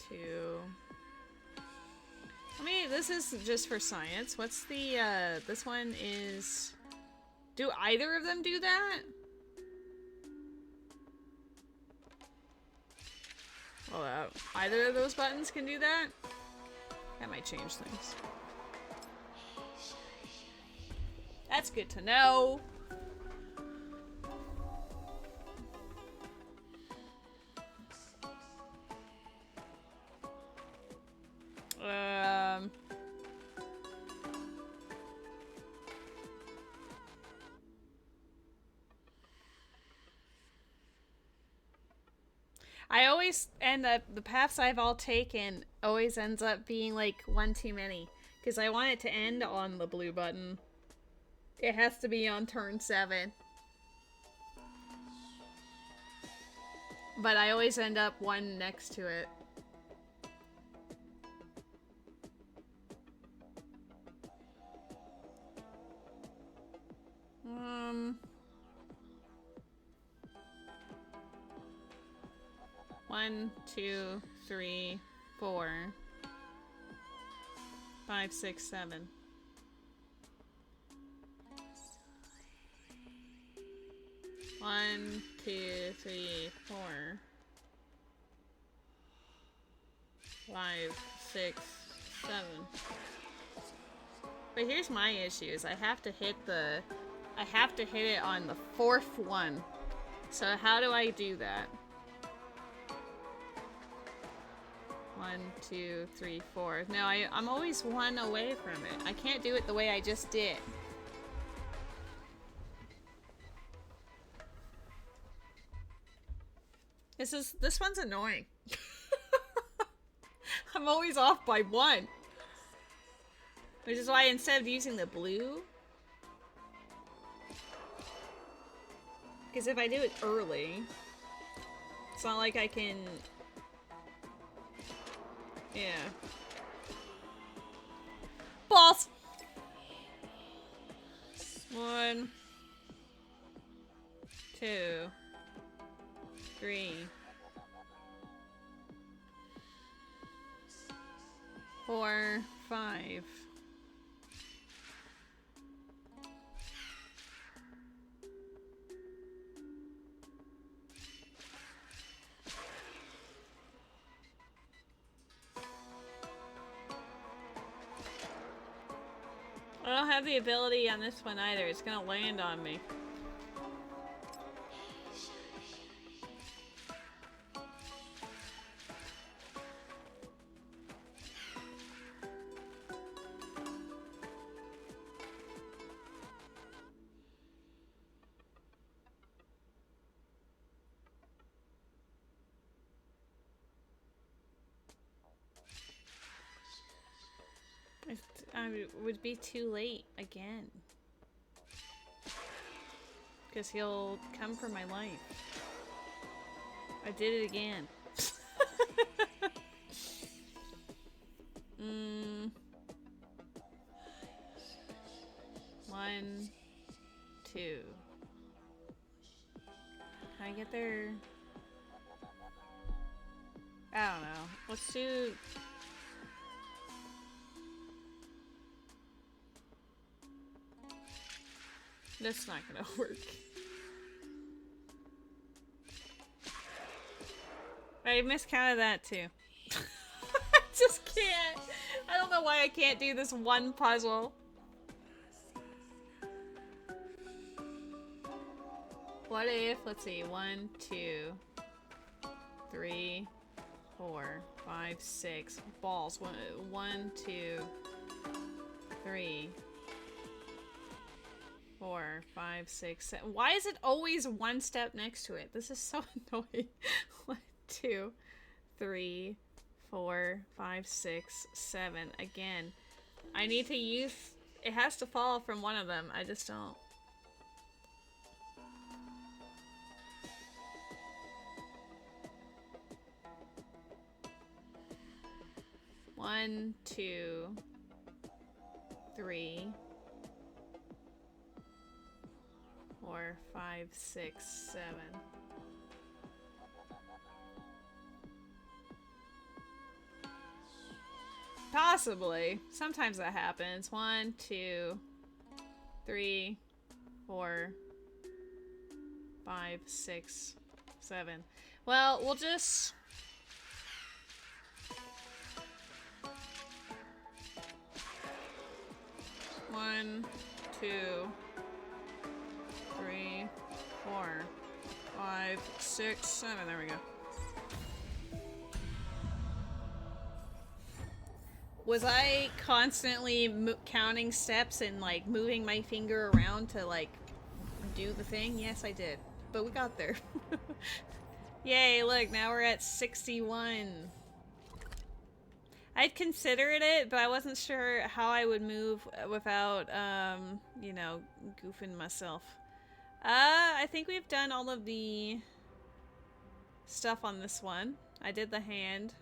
Two. I mean, this is just for science. What's the, this one is... Do either of them do that? Well, either of those buttons can do that? That might change things. That's good to know. I always end up, the paths I've all taken always ends up being like one too many. Because I want it to end on the blue button. It has to be on turn 7. But I always end up one next to it. One, 2, 3, 4, 5, 6, 7. One, 2, 3, 4, 5, 6, 7. But here's my issue: is I have to hit it on the 4th one. So how do I do that? 1, 2, 3, 4. No, I'm always one away from it. I can't do it the way I just did. This one's annoying. I'm always off by 1. Which is why instead of using the blue, because if I do it early, it's not like I can, yeah. Balls! 1, 2, 3, 4, 5. I don't have the ability on this one either. It's gonna land on me. I would be too late again. Because he'll come for my life. I did it again. 1, 2. Can I get there? I don't know. Let's do... That's not gonna work. I miscounted that too. I just can't. I don't know why I can't do this one puzzle. What if, let's see, 1, 2, 3, 4, 5, 6 balls. 1, 2, 3, 4, 5, 6, 7. Why is it always one step next to it? This is so annoying. 1, 2, 3, 4, 5, 6, 7. Again, I need to use... It has to fall from one of them. I just don't. One, 2, 3, 4, 5, 6, 7. Possibly. Sometimes that happens. 1, 2, 3, 4, 5, 6, 7. Well, we'll just... One, 2, 3, 4, 5, 6, 7. There we go. Was I constantly counting steps and like moving my finger around to like do the thing? Yes, I did. But we got there. Yay, look, now we're at 61. I'd considered it, but I wasn't sure how I would move without, you know, goofing myself. I think we've done all of the stuff on this one. I did the hand.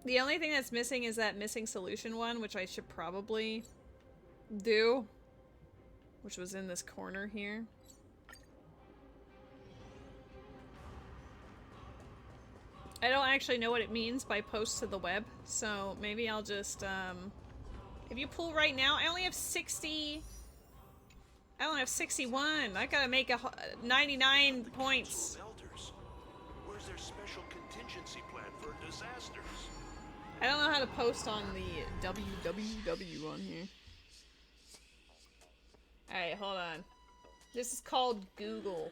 The only thing that's missing is that missing solution one, which I should probably do. Which was in this corner here. I don't actually know what it means by post to the web, so maybe I'll just, if you pull right now, I only have 60... I only have 61. I gotta make 99 points. Where's their special contingency plan for disasters? I don't know how to post on the www on here. Alright, hold on. This is called Google.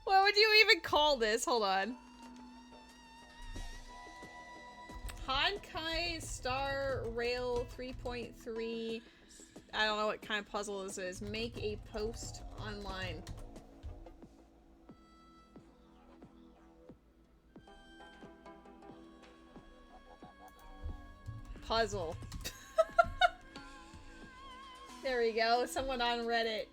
What would you even call this? Hold on. Honkai Star Rail 3.3. I don't know what kind of puzzle this is. Make a post online. Puzzle. There we go. Someone on Reddit.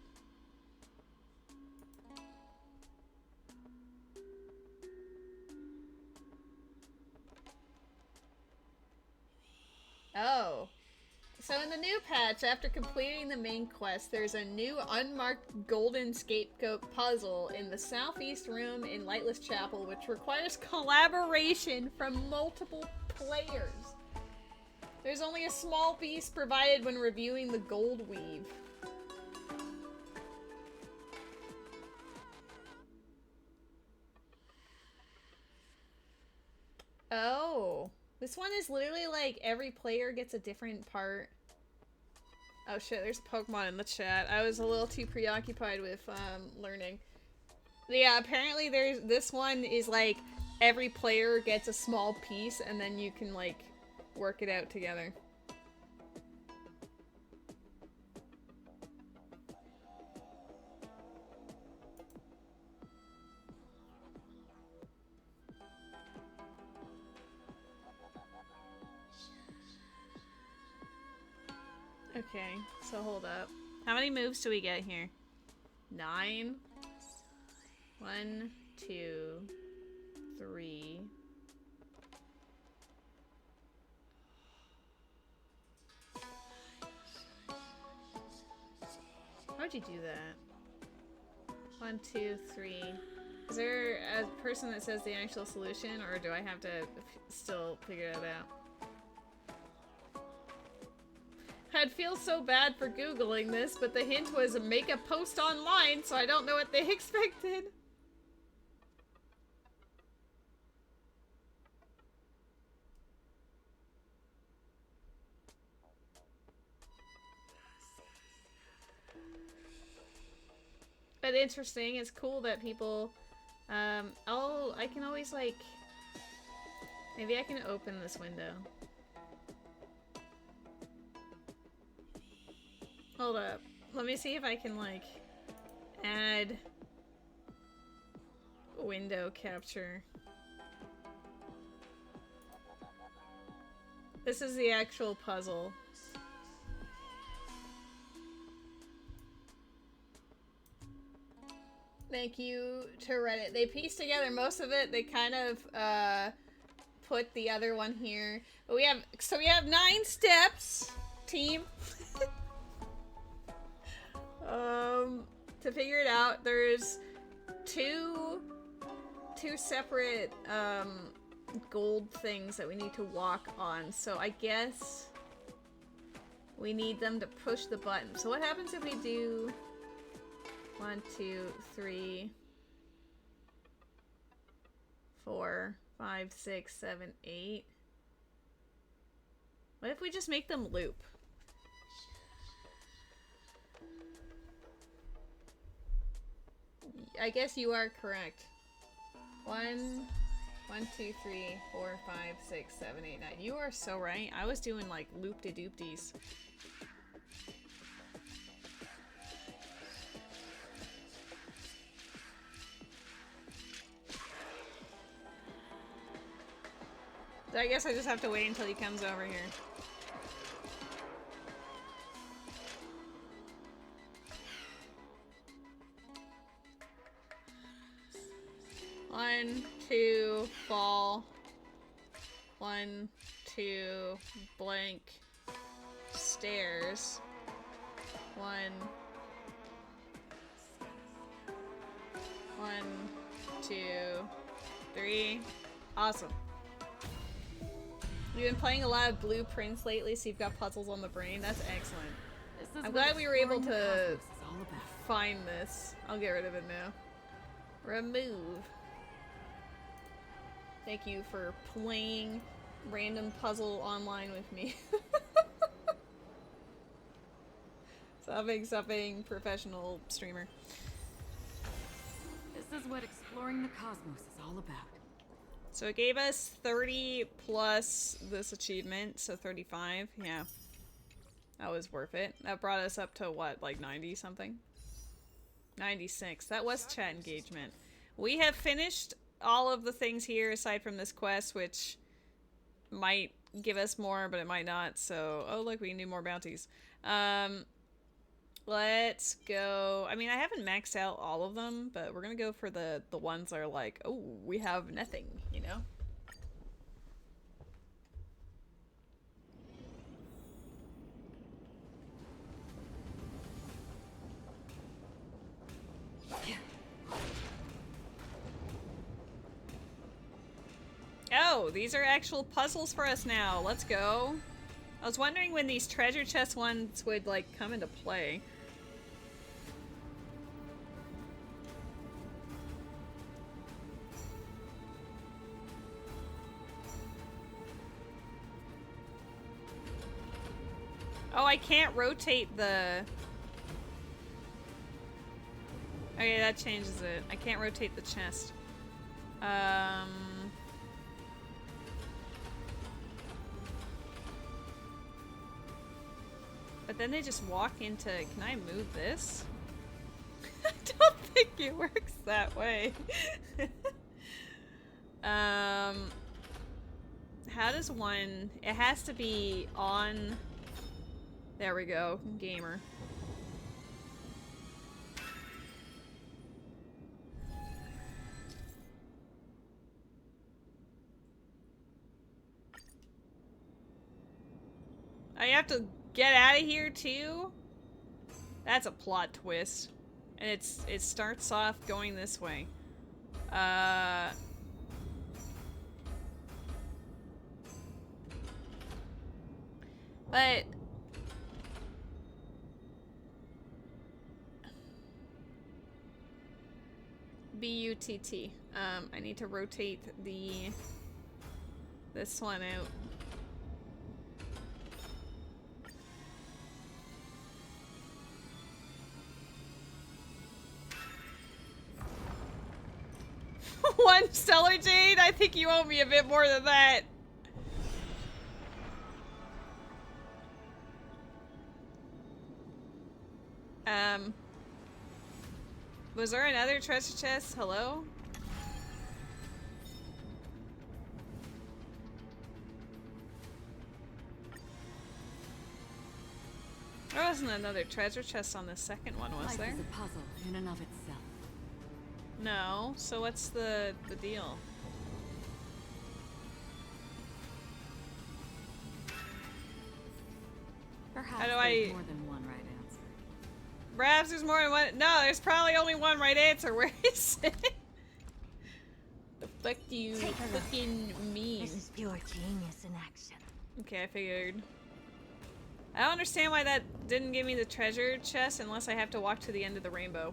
Oh. So in the new patch, after completing the main quest, there's a new unmarked golden scapegoat puzzle in the southeast room in Lightless Chapel, which requires collaboration from multiple players. There's only a small piece provided when reviewing the gold weave. Oh. This one is literally like every player gets a different part. Oh shit, there's a Pokemon in the chat. I was a little too preoccupied with learning. Yeah, apparently this one is like every player gets a small piece and then you can like work it out together. Okay, so hold up. How many moves do we get here? 9? 1, 2, 3. How'd you do that? 1, 2, 3. Is there a person that says the actual solution, or do I have to still figure it out? I'd feel so bad for Googling this, but the hint was make a post online, so I don't know what they expected. But interesting, it's cool that people, I can always like, maybe I can open this window. Hold up. Let me see if I can, like, add window capture. This is the actual puzzle. Thank you to Reddit. They pieced together most of it. They kind of, put the other one here. But we have 9 steps, team. To figure it out, there's two separate, gold things that we need to walk on. So I guess we need them to push the button. So what happens if we do 1, 2, 3, 4, 5, 6, 7, 8? What if we just make them loop? I guess you are correct. 1, 2, 3, 4, 5, 6, 7, 8, 9. You are so right. I was doing like loop-de-doopties. I guess I just have to wait until he comes over here. One, two, fall. 1, 2, blank, stairs. 1, 2, 3. Awesome. You've been playing a lot of blueprints lately, so you've got puzzles on the brain. That's excellent. I'm glad we were able to find this. I'll get rid of it now. Remove. Thank you for playing random puzzle online with me. Subbing professional streamer. This is what exploring the cosmos is all about. So it gave us 30 plus this achievement, so 35. Yeah. That was worth it. That brought us up to what, like 90 something? 96. That was chat engagement. We have finished all of the things here aside from this quest, which might give us more, but it might not. So, oh look, we can do more bounties. Let's go. I mean, I haven't maxed out all of them, but we're gonna go for the ones that are like, oh, we have nothing, you know? Oh, these are actual puzzles for us now. Let's go. I was wondering when these treasure chest ones would, like, come into play. Oh, I can't rotate the... Okay, that changes it. I can't rotate the chest. But then they just walk into... Can I move this? I don't think it works that way. How does one... It has to be on... There we go. Gamer. I have to get out of here too? That's a plot twist. And it starts off going this way. But B-U-T-T. I need to rotate this one out. One stellar jade? I think you owe me a bit more than that. Was there another treasure chest? Hello? There wasn't another treasure chest on the second one, was there? Life is a puzzle in and of itself. No. So what's the deal? Perhaps How do there's more than one right answer. Perhaps there's more than one. No, there's probably only one right answer. Where is it? The fuck do you fucking mean? This is pure genius in action. Okay, I figured. I don't understand why that didn't give me the treasure chest unless I have to walk to the end of the rainbow.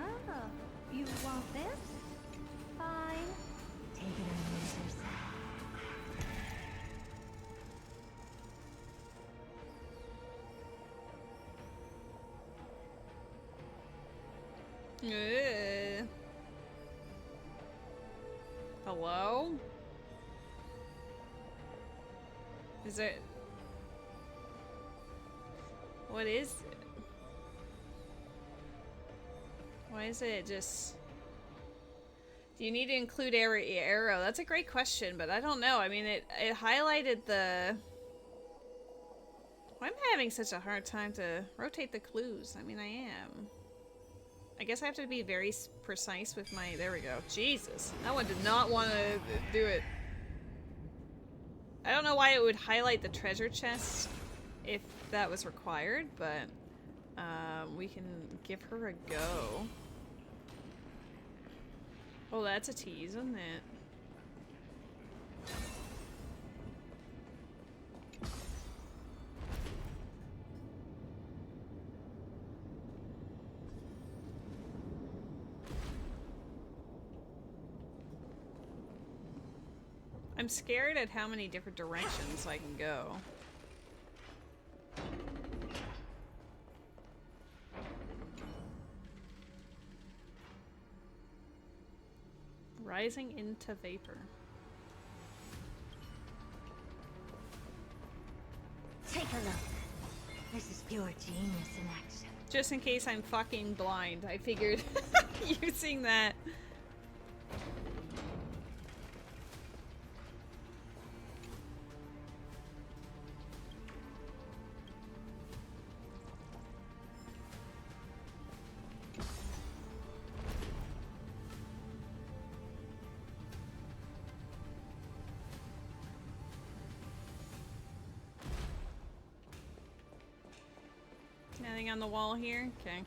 Oh, you want this? Fine. Take it and use yourself. Hello? Is it... What is it? Why is it just... Do you need to include arrow? That's a great question, but I don't know. I mean, it highlighted the... Why am I having such a hard time to rotate the clues? I mean, I am. I guess I have to be very precise with my... There we go. Jesus. That one did not want to do it. I don't know why it would highlight the treasure chest if that was required, but we can give her a go. Oh, that's a tease, isn't it? I'm scared at how many different directions I can go. Rising into vapor. Take a look. This is pure genius in action. Just in case I'm fucking blind, I figured using that. Nothing on the wall here? Okay.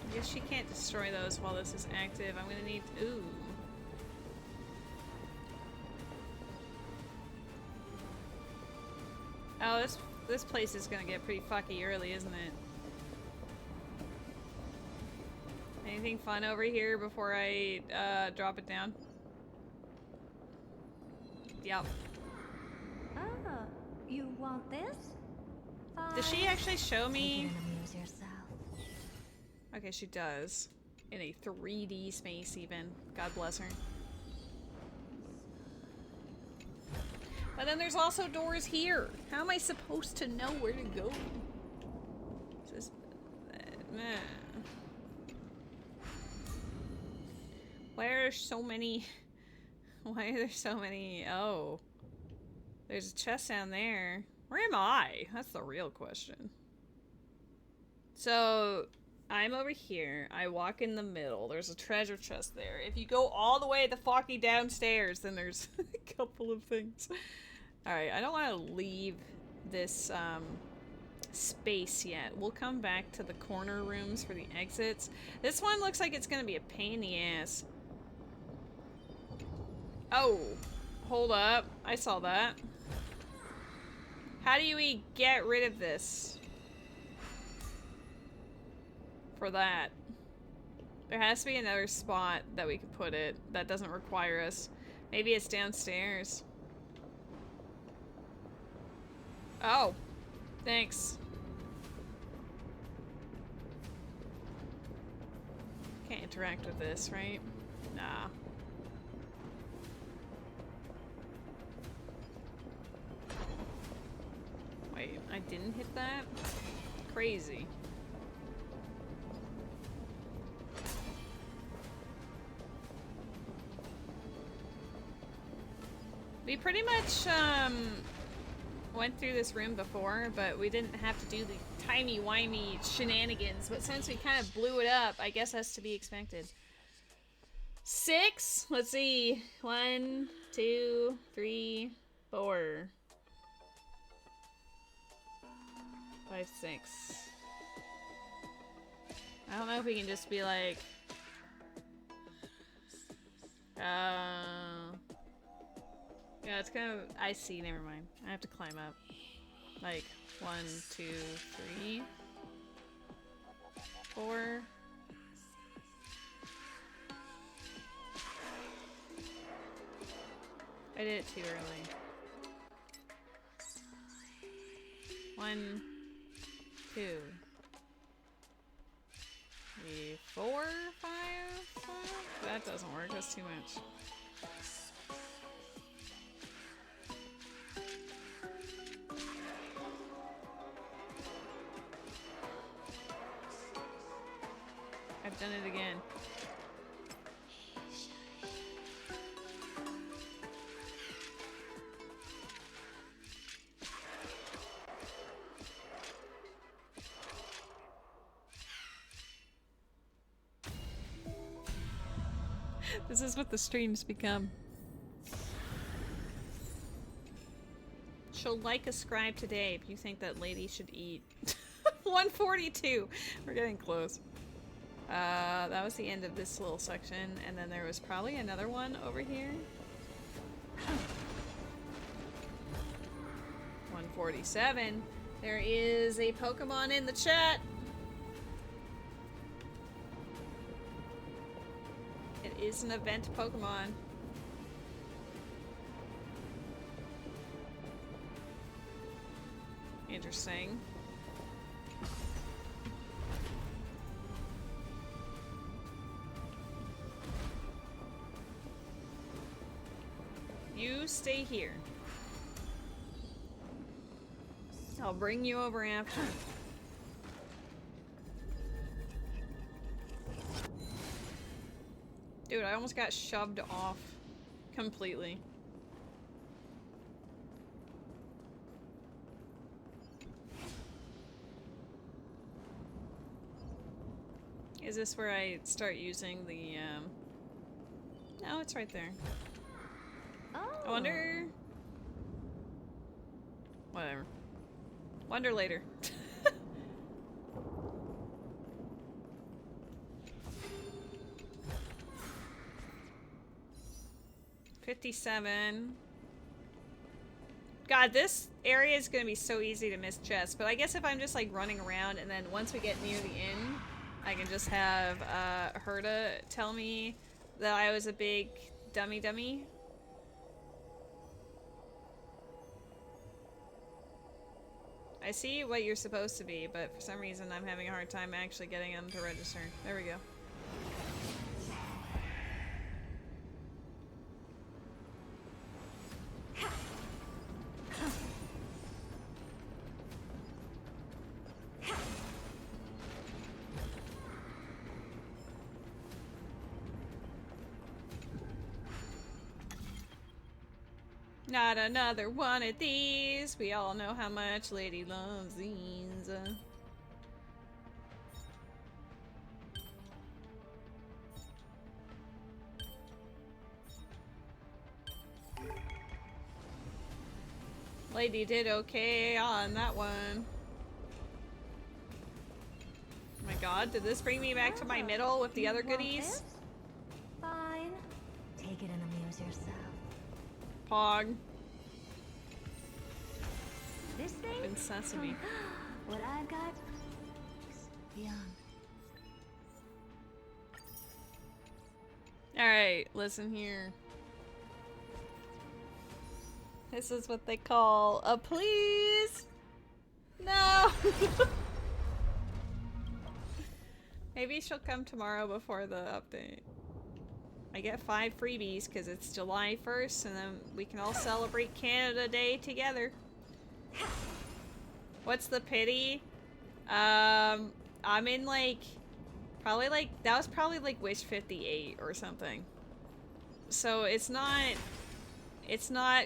I guess she can't destroy those while this is active. I'm gonna need... Ooh. Oh, this place is gonna get pretty fucky early, isn't it? Anything fun over here before I drop it down? Yep. Ah, you want this? Does she actually show me? Amuse yourself. Okay, she does. In a 3D space even. God bless her. But then there's also doors here. How am I supposed to know where to go? Just... Why are there so many... Why are there so many... Oh. There's a chest down there. Where am I? That's the real question. So... I'm over here. I walk in the middle. There's a treasure chest there. If you go all the way the fucking downstairs, then there's a couple of things. Alright, I don't want to leave this space yet. We'll come back to the corner rooms for the exits. This one looks like it's going to be a pain in the ass. Oh, hold up. I saw that. How do we get rid of this? For that. There has to be another spot that we could put it that doesn't require us. Maybe it's downstairs. Oh. Thanks. Can't interact with this, right? Nah. Wait, I didn't hit that? Crazy. We pretty much went through this room before, but we didn't have to do the timey-wimey shenanigans. But since we kind of blew it up, I guess that's to be expected. 6? Let's see. 1, 2, 3, 4. 5, 6. I don't know if we can just be like... Yeah, it's kind of... I see, never mind. I have to climb up. Like, 1, 2, 3, 4. I did it too early. 1, 2, 3, 4, 5, 5? That doesn't work, that's too much. I've done it again. This is what the streams become. She'll like a scribe today if you think that lady should eat. 142! We're getting close. That was the end of this little section, and then there was probably another one over here. 147. There is a Pokemon in the chat. It is an event Pokemon. Interesting. You stay here. I'll bring you over after. Dude, I almost got shoved off completely. Is this where I start using the, No, it's right there. I wonder... Whatever. Wonder later. $57. God, this area is gonna be so easy to miss chests, but I guess if I'm just like running around and then once we get near the end, I can just have Herta tell me that I was a big dummy. I see what you're supposed to be, but for some reason I'm having a hard time actually getting them to register. There we go. Not another one of these. We all know how much Lady loves these. Lady did okay on that one. Oh my god, did this bring me back to my middle with the other goodies? Fine. Take it and amuse yourself. Pog. This thing? In sesame. What I've got is beyond. Alright, listen here. This is what they call a please. No. Maybe she'll come tomorrow before the update. I get 5 freebies because it's July 1st and then we can all celebrate Canada Day together. What's the pity? I'm in like, probably like, that was probably like wish 58 or something. So it's not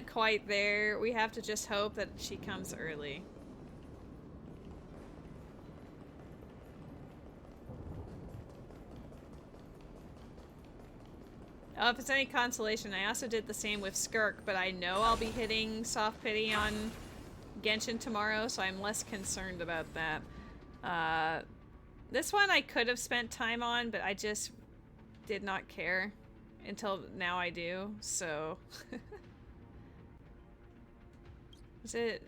quite there. We have to just hope that she comes early. Oh, if it's any consolation, I also did the same with Skirk, but I know I'll be hitting soft pity on Genshin tomorrow, so I'm less concerned about that. This one I could have spent time on, but I just did not care until now I do, so... Is it...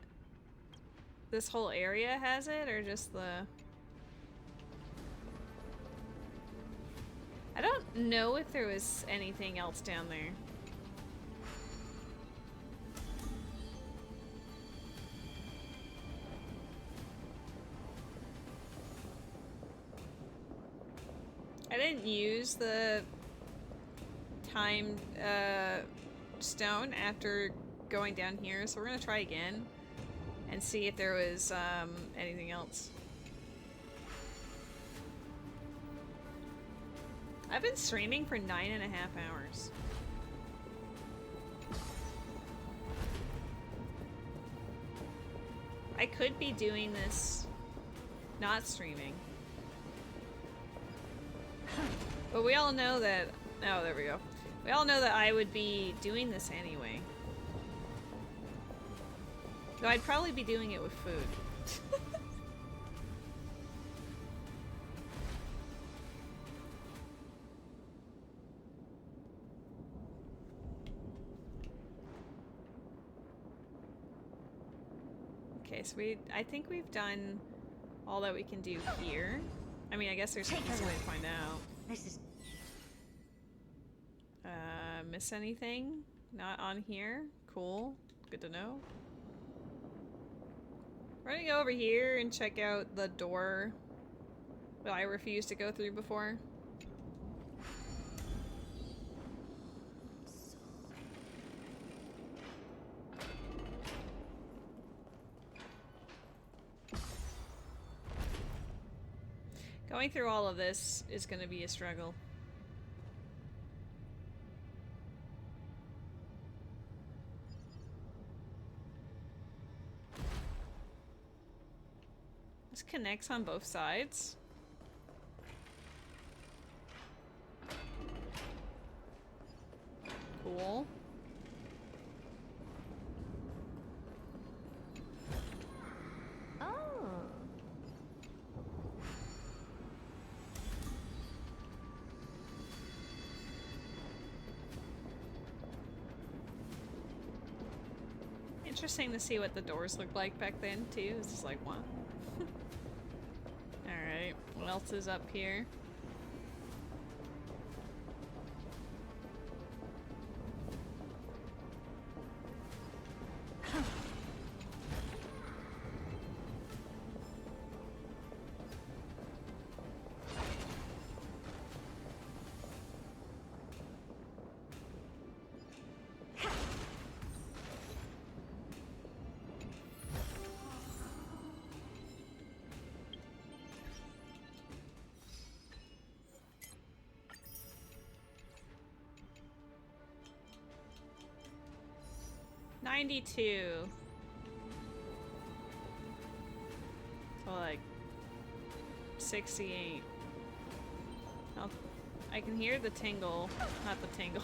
this whole area has it, or just the... I don't know if there was anything else down there. I didn't use the time stone after going down here, so we're gonna try again and see if there was anything else. I've been streaming for 9.5 hours. I could be doing this not streaming. But we all know that... Oh, there we go. We all know that I would be doing this anyway. Though I'd probably be doing it with food. Okay, so I think we've done all that we can do here. I mean, I guess there's an easy way to find out. This is... Miss anything? Not on here? Cool. Good to know. We're gonna go over here and check out the door that I refused to go through before. Going through all of this is gonna be a struggle. This connects on both sides. Cool. Oh. Interesting to see what the doors looked like back then too. It's just like, what? Alright, what else is up here? $92. So like 68. I can hear the tingle, not the tingle.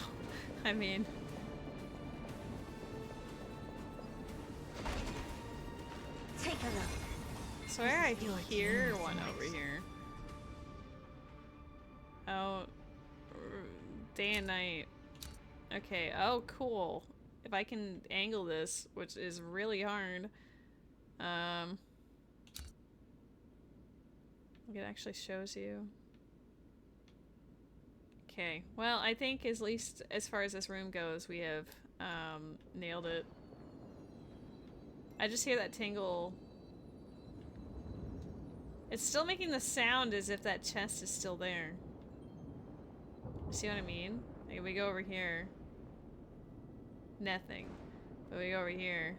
I mean, Take a look. swear I hear one over here. Oh, day and night. Okay. Oh, cool. If I can angle this, which is really hard, it actually shows you. Okay, well, I think at least as far as this room goes, we have nailed it. I just hear that tingle. It's still making the sound as if that chest is still there. See what I mean? Like, we go over here. Nothing. But we go over here.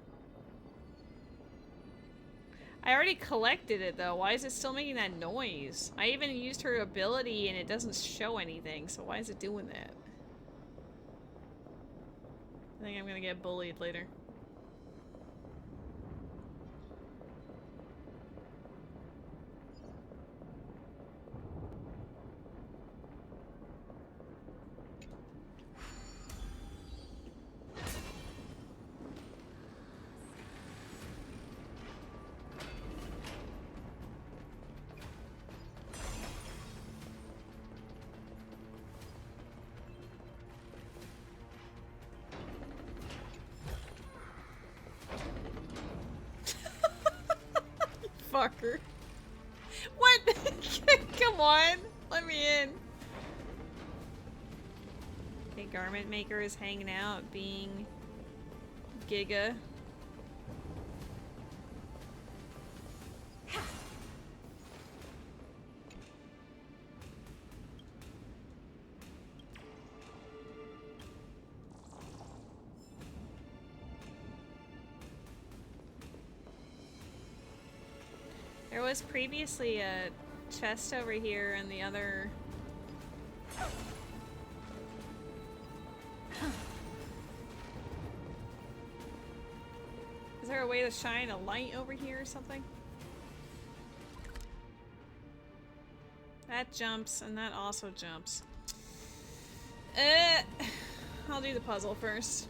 I already collected it though. Why is it still making that noise? I even used her ability and it doesn't show anything, so why is it doing that? I think I'm gonna get bullied later. Fucker. What? Come on. Let me in. Okay, garment maker is hanging out, being Giga. There was previously a chest over here in the other... Is there a way to shine a light over here or something? That jumps, and that also jumps. I'll do the puzzle first.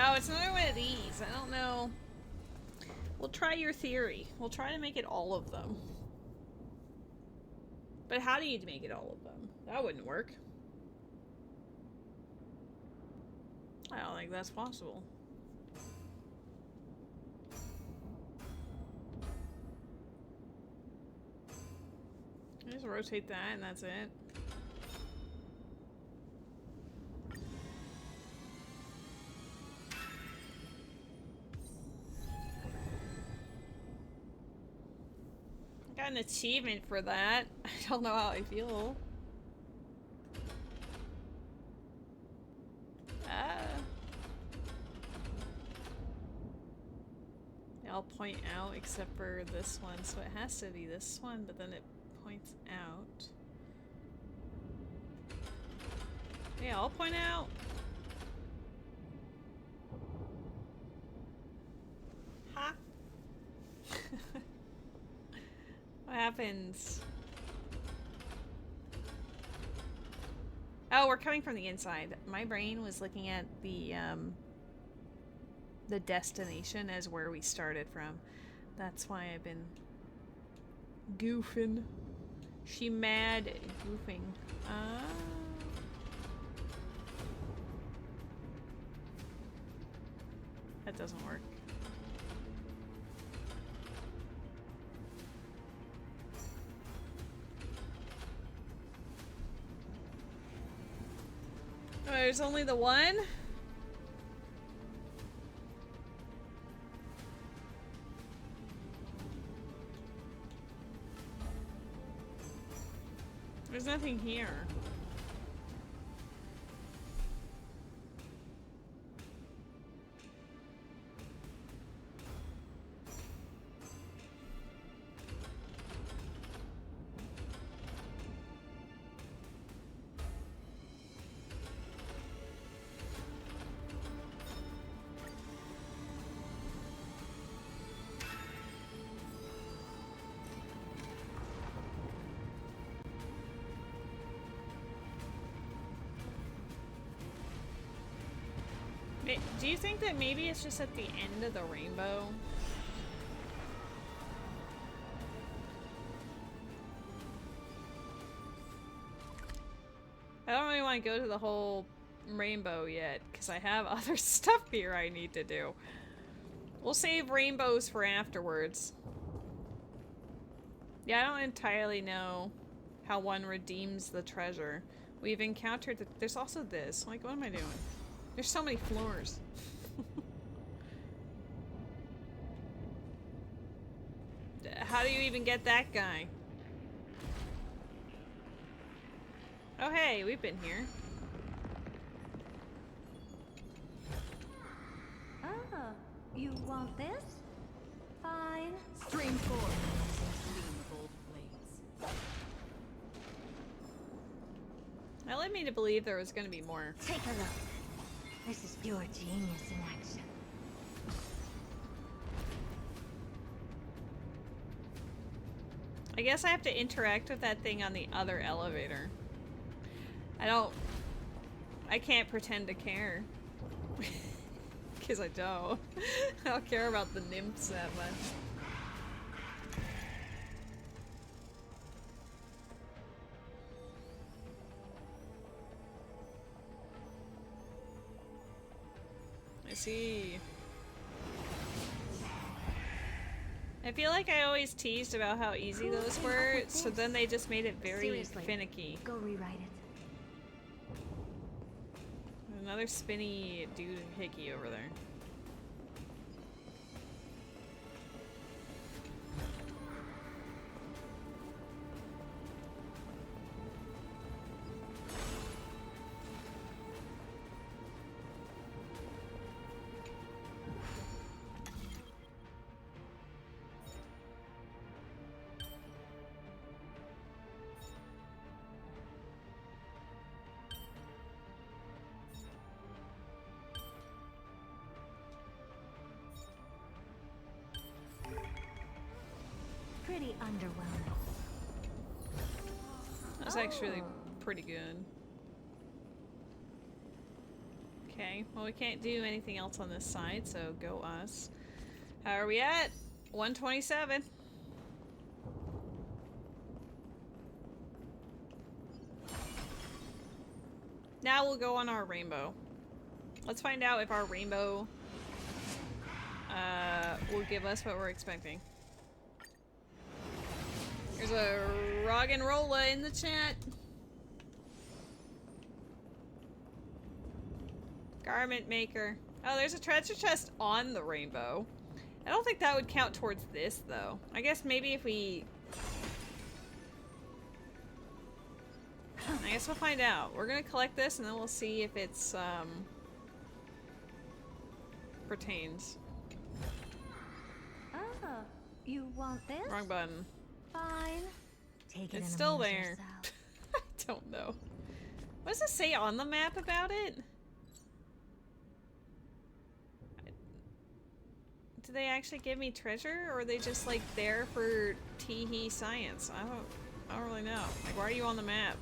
Oh, it's another one of these. I don't know. We'll try your theory. We'll try to make it all of them. But how do you make it all of them? That wouldn't work. I don't think that's possible. Just rotate that and that's it. I got an achievement for that. I don't know how I feel. They all point out except for this one, so it has to be this one, but then it points out. Yeah, I'll point out. Ha! What happens? Oh, we're coming from the inside. My brain was looking at the destination as where we started from. That's why I've been goofing. She mad goofing. That doesn't work. Oh, there's only the one? There's nothing here. Do you think that maybe it's just at the end of the rainbow? I don't really want to go to the whole rainbow yet, because I have other stuff here I need to do. We'll save rainbows for afterwards. Yeah, I don't entirely know how one redeems the treasure. We've encountered the, there's also this. Like, what am I doing? There's so many floors. How do you even get that guy? Oh hey, we've been here. Ah, you want this? Fine. Stream forth. Gleam of old blades. That led me to believe there was going to be more. Take a look. This is pure genius in action. I guess I have to interact with that thing on the other elevator. I can't pretend to care. Because I don't. I don't care about the nymphs that much. I see. I feel like I always teased about how easy those were, so then they just made it very Seriously, finicky. Go rewrite it. Another spinny dude hickey over there. pretty underwhelming. That's actually pretty good. Okay, well we can't do anything else on this side, so go us. How are we at? 127. Now we'll go on our rainbow. Let's find out if our rainbow will give us what we're expecting. There's a Rog and Rolla in the chat. Garment maker. Oh, there's a treasure chest on the rainbow. I don't think that would count towards this, though. I guess maybe if we... I guess we'll find out. We're gonna collect this and then we'll see if it's, pertains. Oh, you want this? Wrong button. Fine. Take it. It's and still amuse there. yourself. I don't know. What does it say on the map about it? Do they actually give me treasure, or are they just like there for tee-hee science? I don't really know. Like, why are you on the map?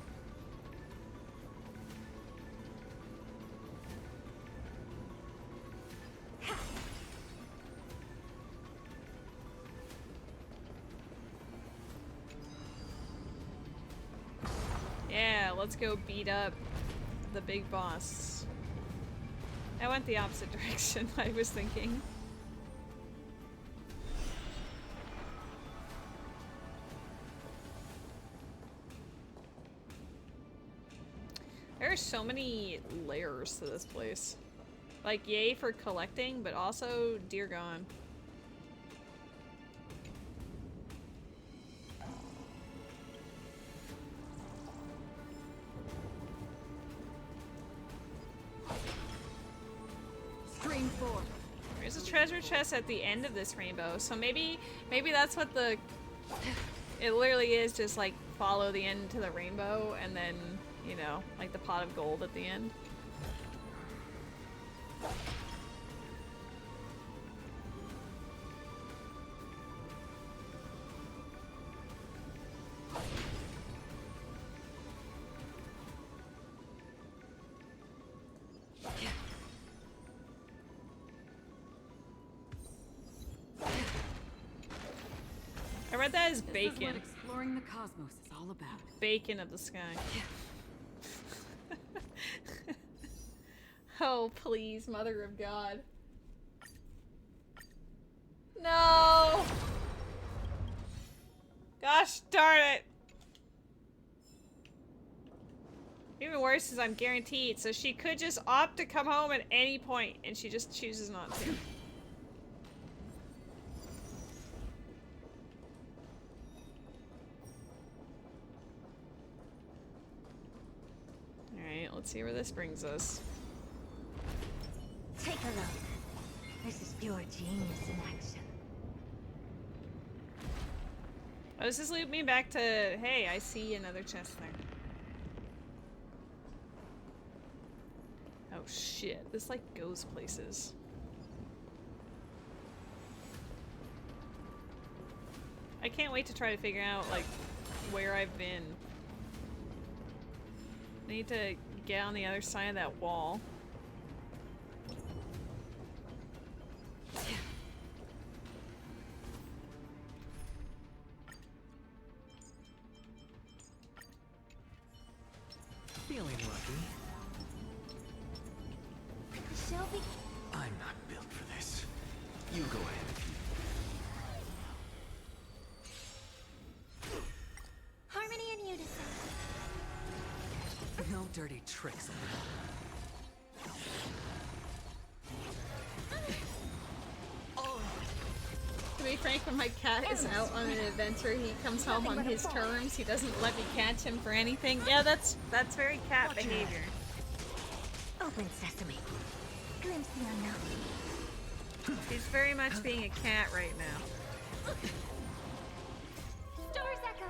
Yeah, let's go beat up the big boss. I went the opposite direction, I was thinking. There are so many layers to this place. Like, yay for collecting, but also, dear gone. Stream 4. There's a treasure chest at the end of this rainbow, so maybe that's what the... It literally is just like follow the end to the rainbow and then, you know, like the pot of gold at the end. I read that as bacon. This is what exploring the cosmos is all about. Bacon of the sky. Oh, please, Mother of God. No! Gosh darn it! Even worse is I'm guaranteed, so she could just opt to come home at any point, and she just chooses not to. Alright, let's see where this brings us. Take a look. This is pure genius in action. Oh, does this loop me back to, hey, I see another chest there. Oh shit, this like goes places. I can't wait to try to figure out like where I've been. I need to get on the other side of that wall. Feeling lucky. Shelby. I'm not built for this. You go ahead if you... Harmony and unison. No dirty tricks. To be frank, when my cat is out on an adventure, he comes home on his terms. He doesn't let me catch him for anything. Yeah, that's very cat behavior. Open sesame. Glimpse the unknown. He's very much being a cat right now. Stars echo.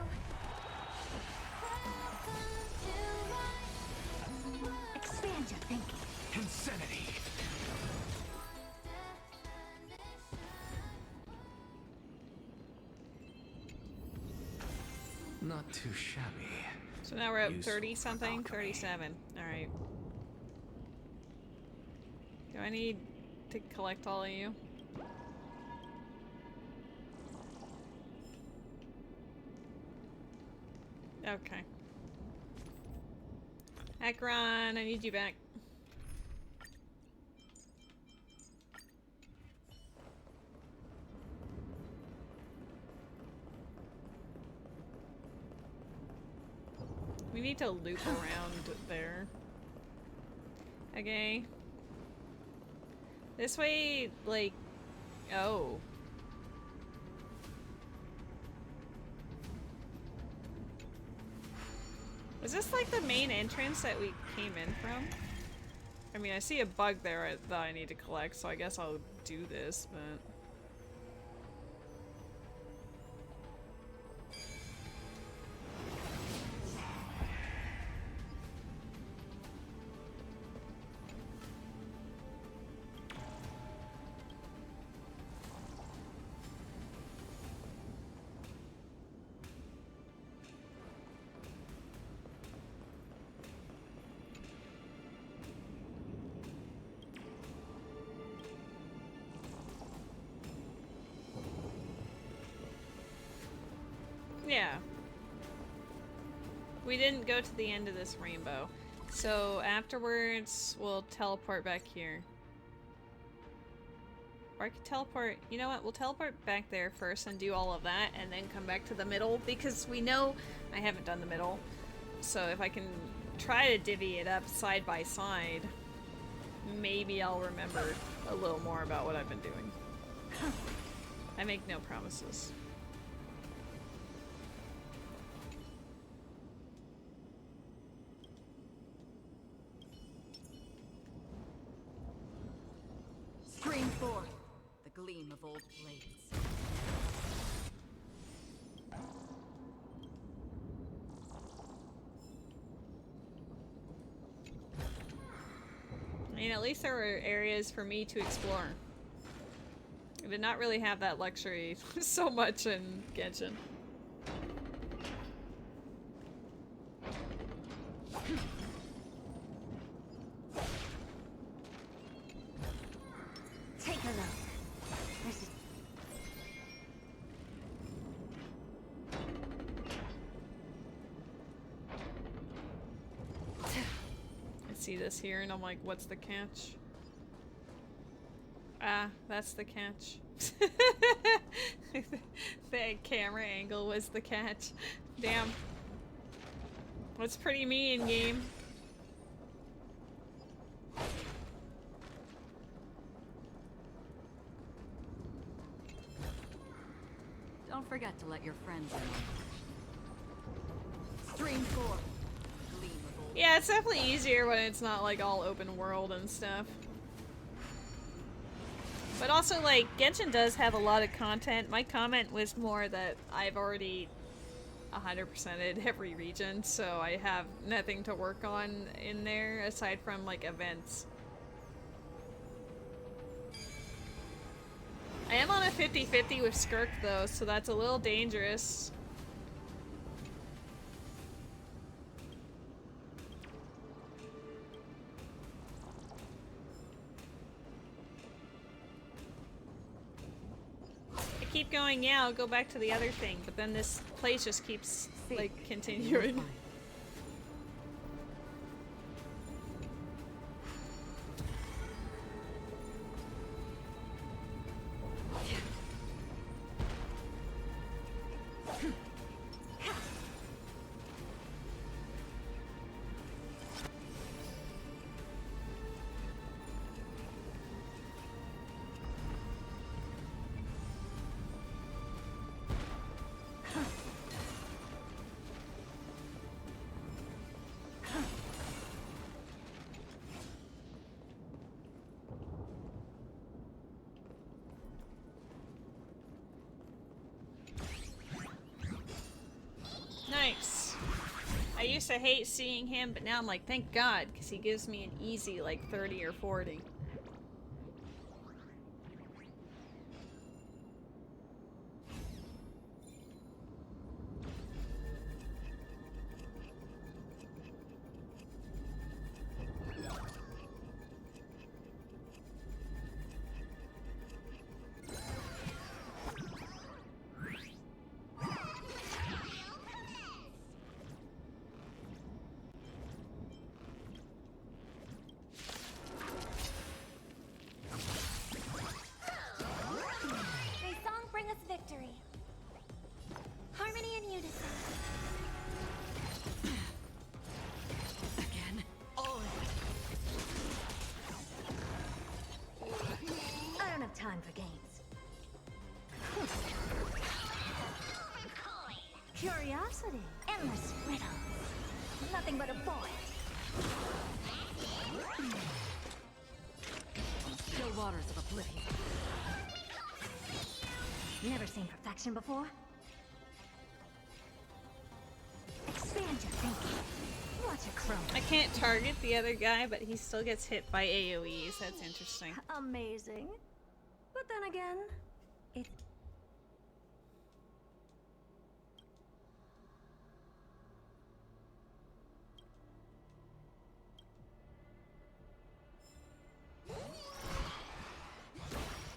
Expand your thinking. Insanity. not too shabby. So now we're at Useful 30 something? 37. Alright. Do I need to collect all of you? Okay. Akron, I need you back. We need to loop around there. Okay. This way, like... Oh. Was this like the main entrance that we came in from? I mean, I see a bug there that I need to collect, so I guess I'll do this, but... Yeah. We didn't go to the end of this rainbow. So afterwards, we'll teleport back here. Or I could teleport... You know what? We'll teleport back there first and do all of that, and then come back to the middle, because we know I haven't done the middle. So if I can try to divvy it up side by side, maybe I'll remember a little more about what I've been doing. I make no promises. Stream forth the gleam of old blades. I mean, at least there were areas for me to explore. I did not really have that luxury so much in Genshin. Take a look. This is I see this here and I'm like, what's the catch? Ah, that's the catch. The camera angle was the catch. Damn. That's pretty mean, game. Don't forget to let your friends in. Stream forth. Gleam of old. Yeah, it's definitely easier when it's not like all open world and stuff. But also, like, Genshin does have a lot of content. My comment was more that I've already 100%ed every region, so I have nothing to work on in there aside from, like, events. I am on a 50-50 with Skirk, though, so that's a little dangerous. I keep going, yeah, I'll go back to the other thing, but then this place just keeps, like, continuing. Nice. I used to hate seeing him, but now I'm like, thank God, because he gives me an easy, like, 30 or 40. Curiosity. Endless riddles. Nothing but a boy. Still waters of oblivion. Never seen perfection before? Expand your thinking. Watch a crow. I can't target the other guy, but he still gets hit by AoEs. That's interesting. Amazing. But then again, it...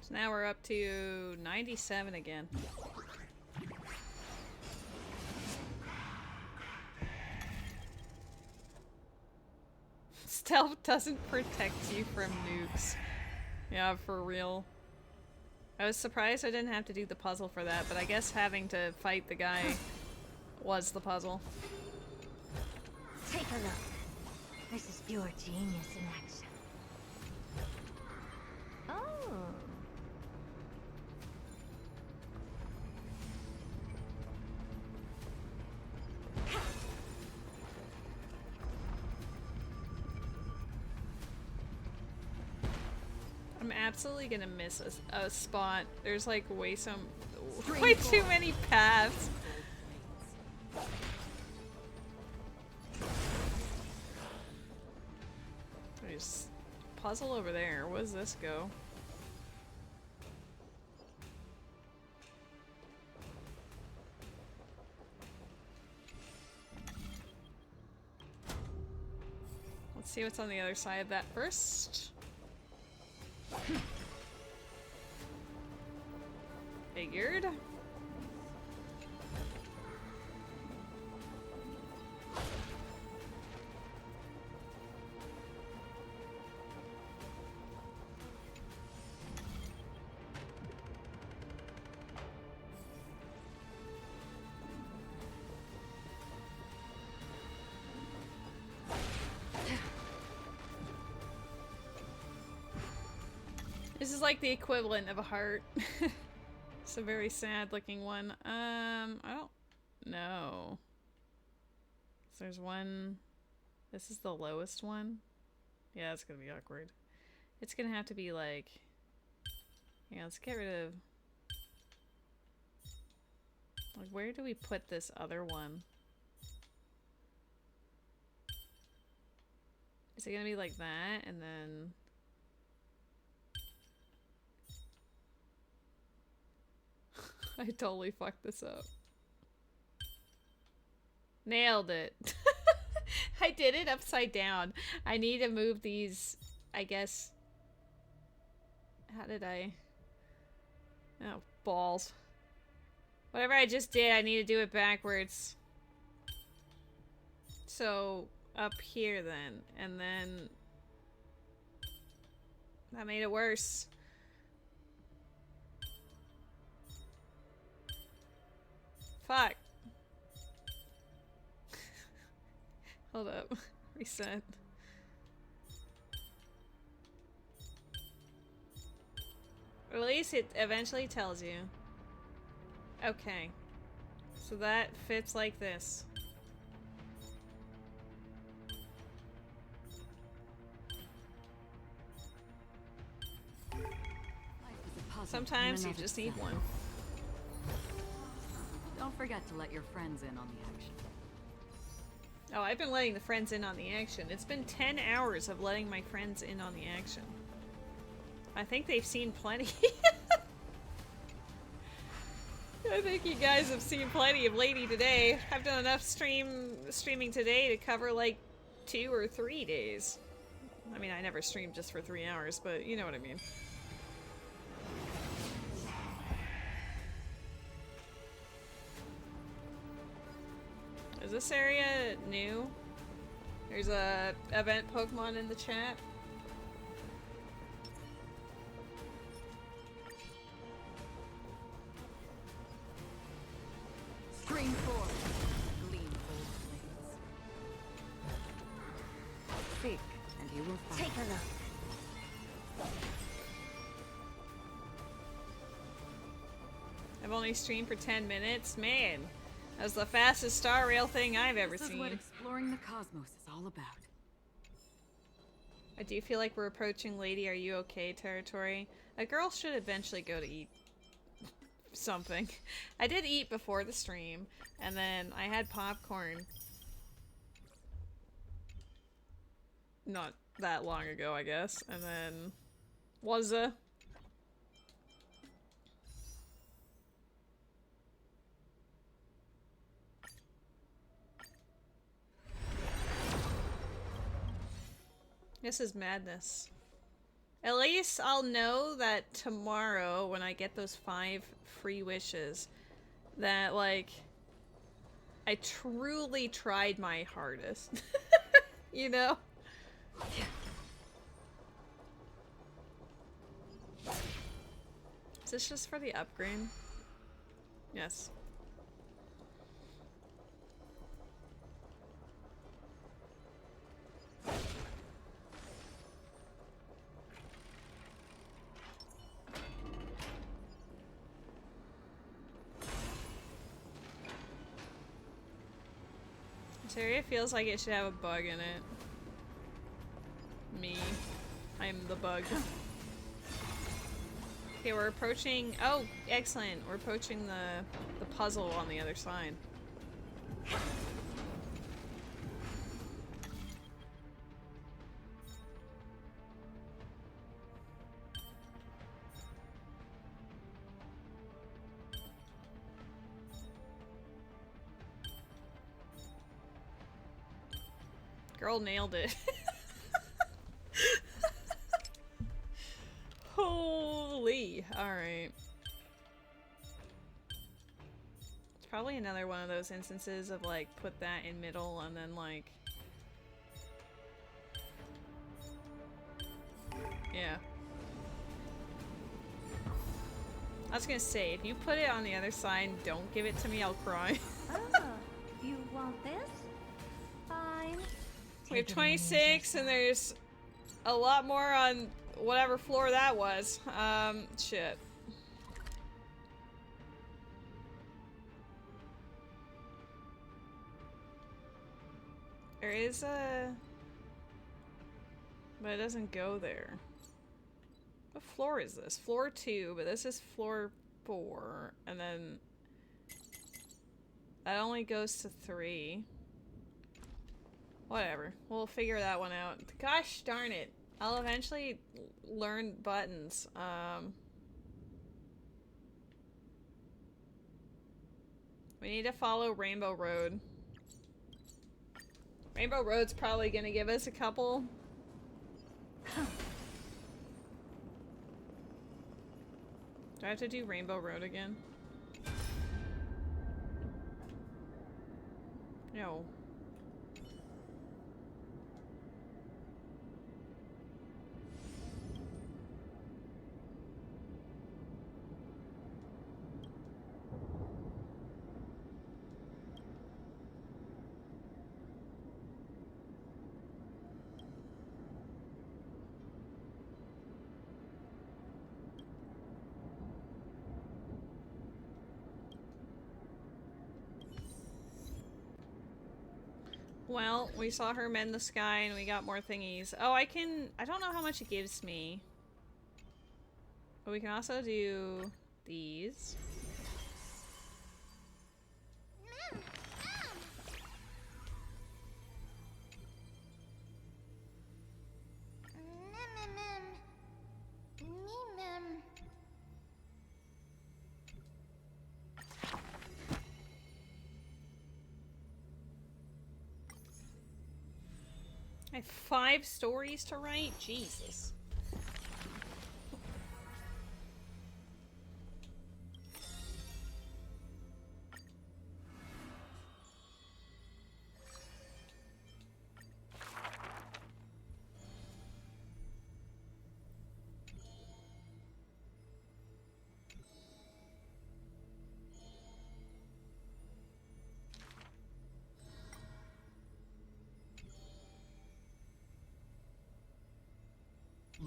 So now we're up to 97 again. Stealth doesn't protect you from nukes. Yeah, for real. I was surprised I didn't have to do the puzzle for that, but I guess having to fight the guy was the puzzle. Take a look. This is pure genius in action. Oh. I'm absolutely gonna miss a spot. There's like way too many paths. There's a puzzle over there. Where does this go? Let's see what's on the other side of that first. Figured. This is like the equivalent of a heart. It's a very sad looking one. I don't know. So there's one. This is the lowest one. Yeah, it's gonna be awkward. It's gonna have to be like. Yeah, let's get rid of. Like, where do we put this other one? Is it gonna be like that and then. I totally fucked this up. Nailed it. I did it upside down. I need to move these, I guess. How did I? Oh, balls. Whatever I just did, I need to do it backwards. So, up here then. And then... that made it worse. Fuck. Hold up. Reset. Or at least it eventually tells you. Okay. So that fits like this. Sometimes you just need one. Don't forget to let your friends in on the action. Oh, I've been letting the friends in on the action. It's been 10 hours of letting my friends in on the action. I think they've seen plenty. I think you guys have seen plenty of Lady today. I've done enough streaming today to cover like 2 or 3 days. I mean, I never stream just for 3 hours, but you know what I mean. Is this area new? There's a event Pokemon in the chat. Scream forth. Gleam old flames. Seek, and you will find. Take a look. I've only streamed for 10 minutes. Man, That's the fastest star rail thing I've ever This is what seen. exploring the cosmos is all about. I do feel like we're approaching Lady Are You Okay territory. A girl should eventually go to eat something. I did eat before the stream, and then I had popcorn not that long ago, I guess, and then this is madness. At least I'll know that tomorrow, when I get those 5 free wishes, that, like, I truly tried my hardest. You know? Is this just for the upgrade? Yes. This area feels like it should have a bug in it. Me. I'm the bug. Okay, we're approaching... Oh, excellent. We're approaching the puzzle on the other side. Girl nailed it. Holy. Alright. It's probably another one of those instances of, like, put that in middle and then, like... Yeah. I was gonna say, if you put it on the other side, don't give it to me, I'll cry. Oh, you want this? Fine. We have 26, and there's a lot more on whatever floor that was. Shit. There is a... But it doesn't go there. What floor is this? Floor 2, but this is floor 4, and then... That only goes to 3. Whatever. We'll figure that one out. Gosh darn it. I'll eventually learn buttons. We need to follow Rainbow Road. Rainbow Road's probably gonna give us a couple. Do I have to do Rainbow Road again? No. Well, we saw her mend the sky and we got more thingies. Oh, I don't know how much it gives me. But we can also do these. I have 5 stories to write? Jesus.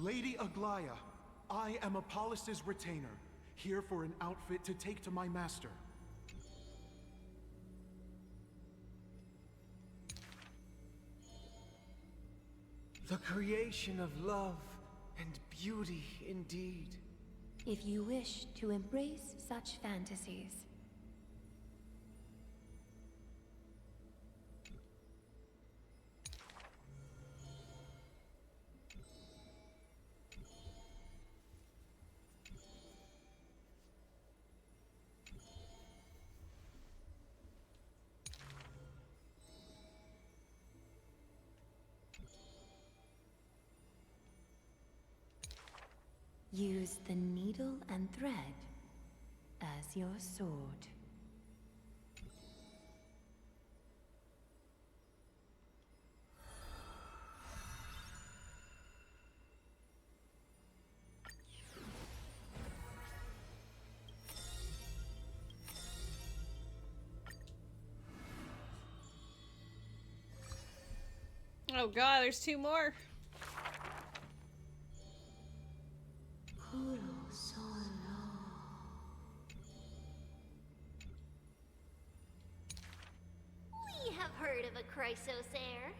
Lady Aglaya, I am Apollos' retainer, here for an outfit to take to my master. The creation of love and beauty indeed. If you wish to embrace such fantasies. Use the needle and thread as your sword. Oh god, there's 2 more. We have heard of a Chrysosaur.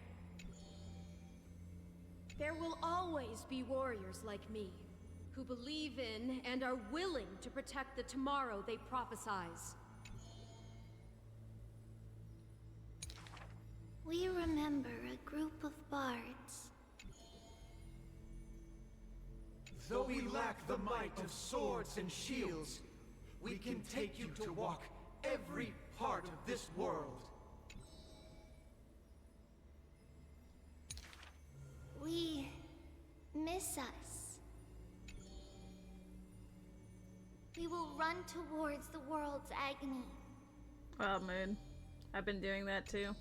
There will always be warriors like me, who believe in and are willing to protect the tomorrow they prophesize. We remember a group of bards. Though we lack the might of swords and shields, we can take you to walk every part of this world. We miss us. We will run towards the world's agony. Oh man, I've been doing that too.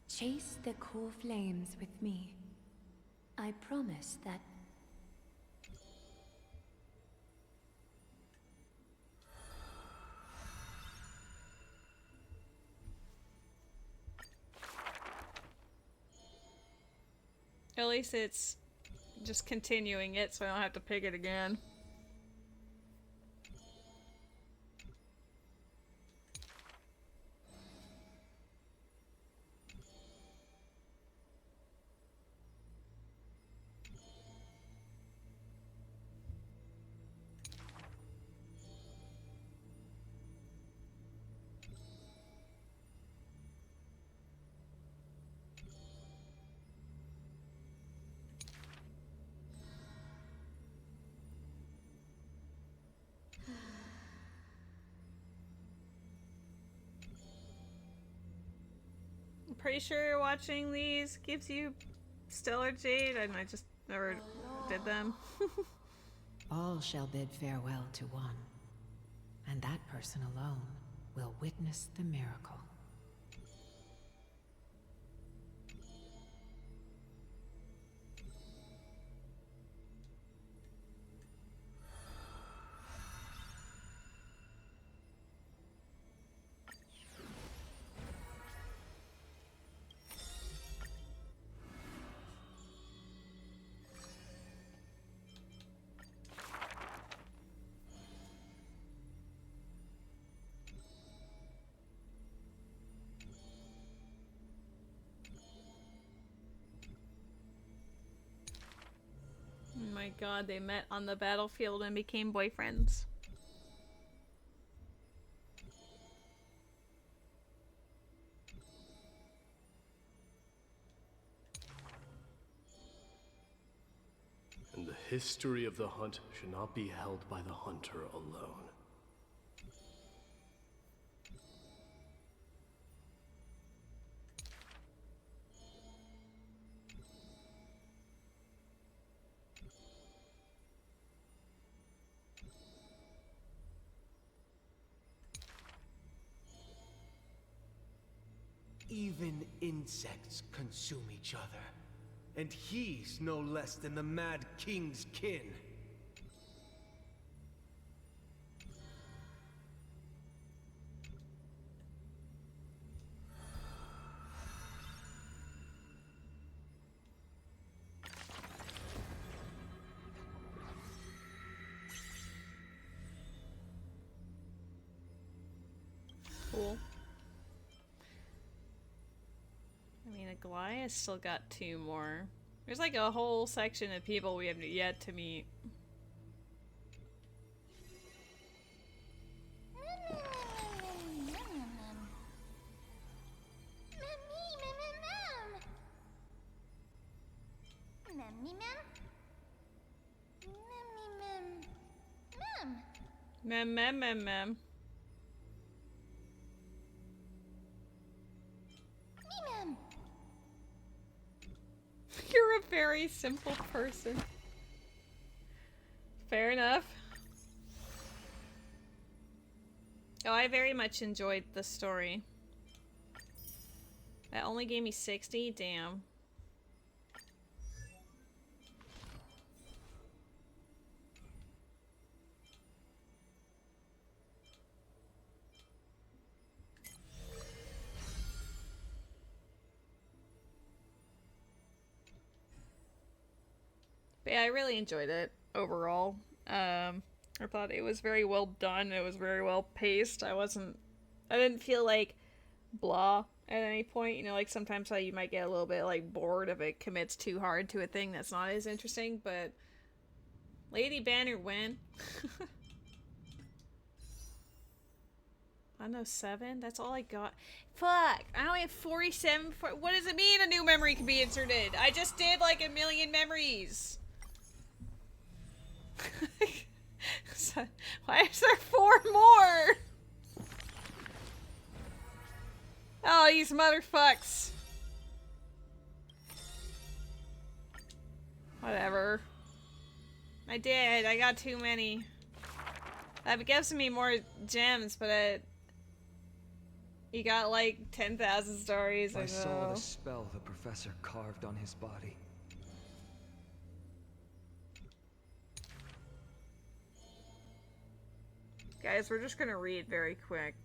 Chase the core flames with me. I promise that. At least it's just continuing it so I don't have to pick it again. Pretty sure watching these gives you stellar jade, and I just never did them. All shall bid farewell to one, and that person alone will witness the miracle. Oh my god, they met on the battlefield and became boyfriends. And the history of the hunt should not be held by the hunter alone. Even insects consume each other. And he's no less than the Mad King's kin. Goliath still got 2 more. There's like a whole section of people we have yet to meet. Mem mem mem mem. You're a very simple person. Fair enough. Oh, I very much enjoyed the story. That only gave me 60? Damn. But yeah, I really enjoyed it overall. I thought it was very well done. It was very well paced. I didn't feel like blah at any point. You know, like sometimes how you might get a little bit like bored if it commits too hard to a thing that's not as interesting, but Lady Banner win. I know 7. That's all I got. Fuck! I only have 47. What does it mean a new memory can be inserted? I just did like a million memories. So, why is there 4 more? Oh, these motherfucks. Whatever. I did. I got too many. That gives me more gems, but you got like 10,000 stories. I saw the spell the professor carved on his body. Guys, we're just gonna read very quick.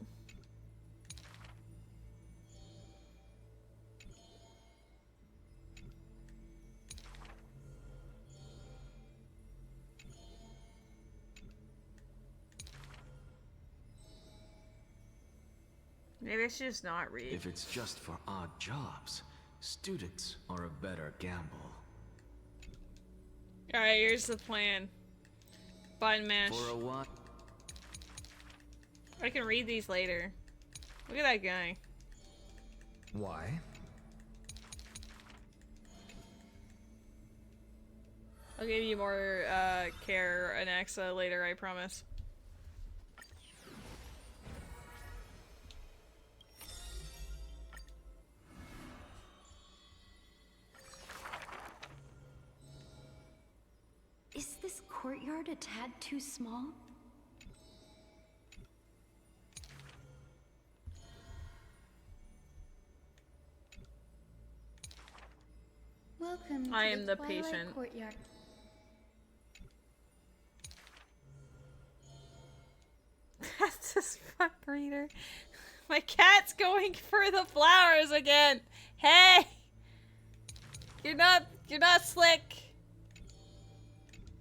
Maybe I should just not read. If it's just for odd jobs, students are a better gamble. Alright, here's the plan. Button mash. For a what? I can read these later. Look at that guy. Why? I'll give you more care and Axa later, I promise. Is this courtyard a tad too small? Welcome I to am the Twilight patient. Courtyard. That's just fuck reader. My cat's going for the flowers again. Hey! You're not slick.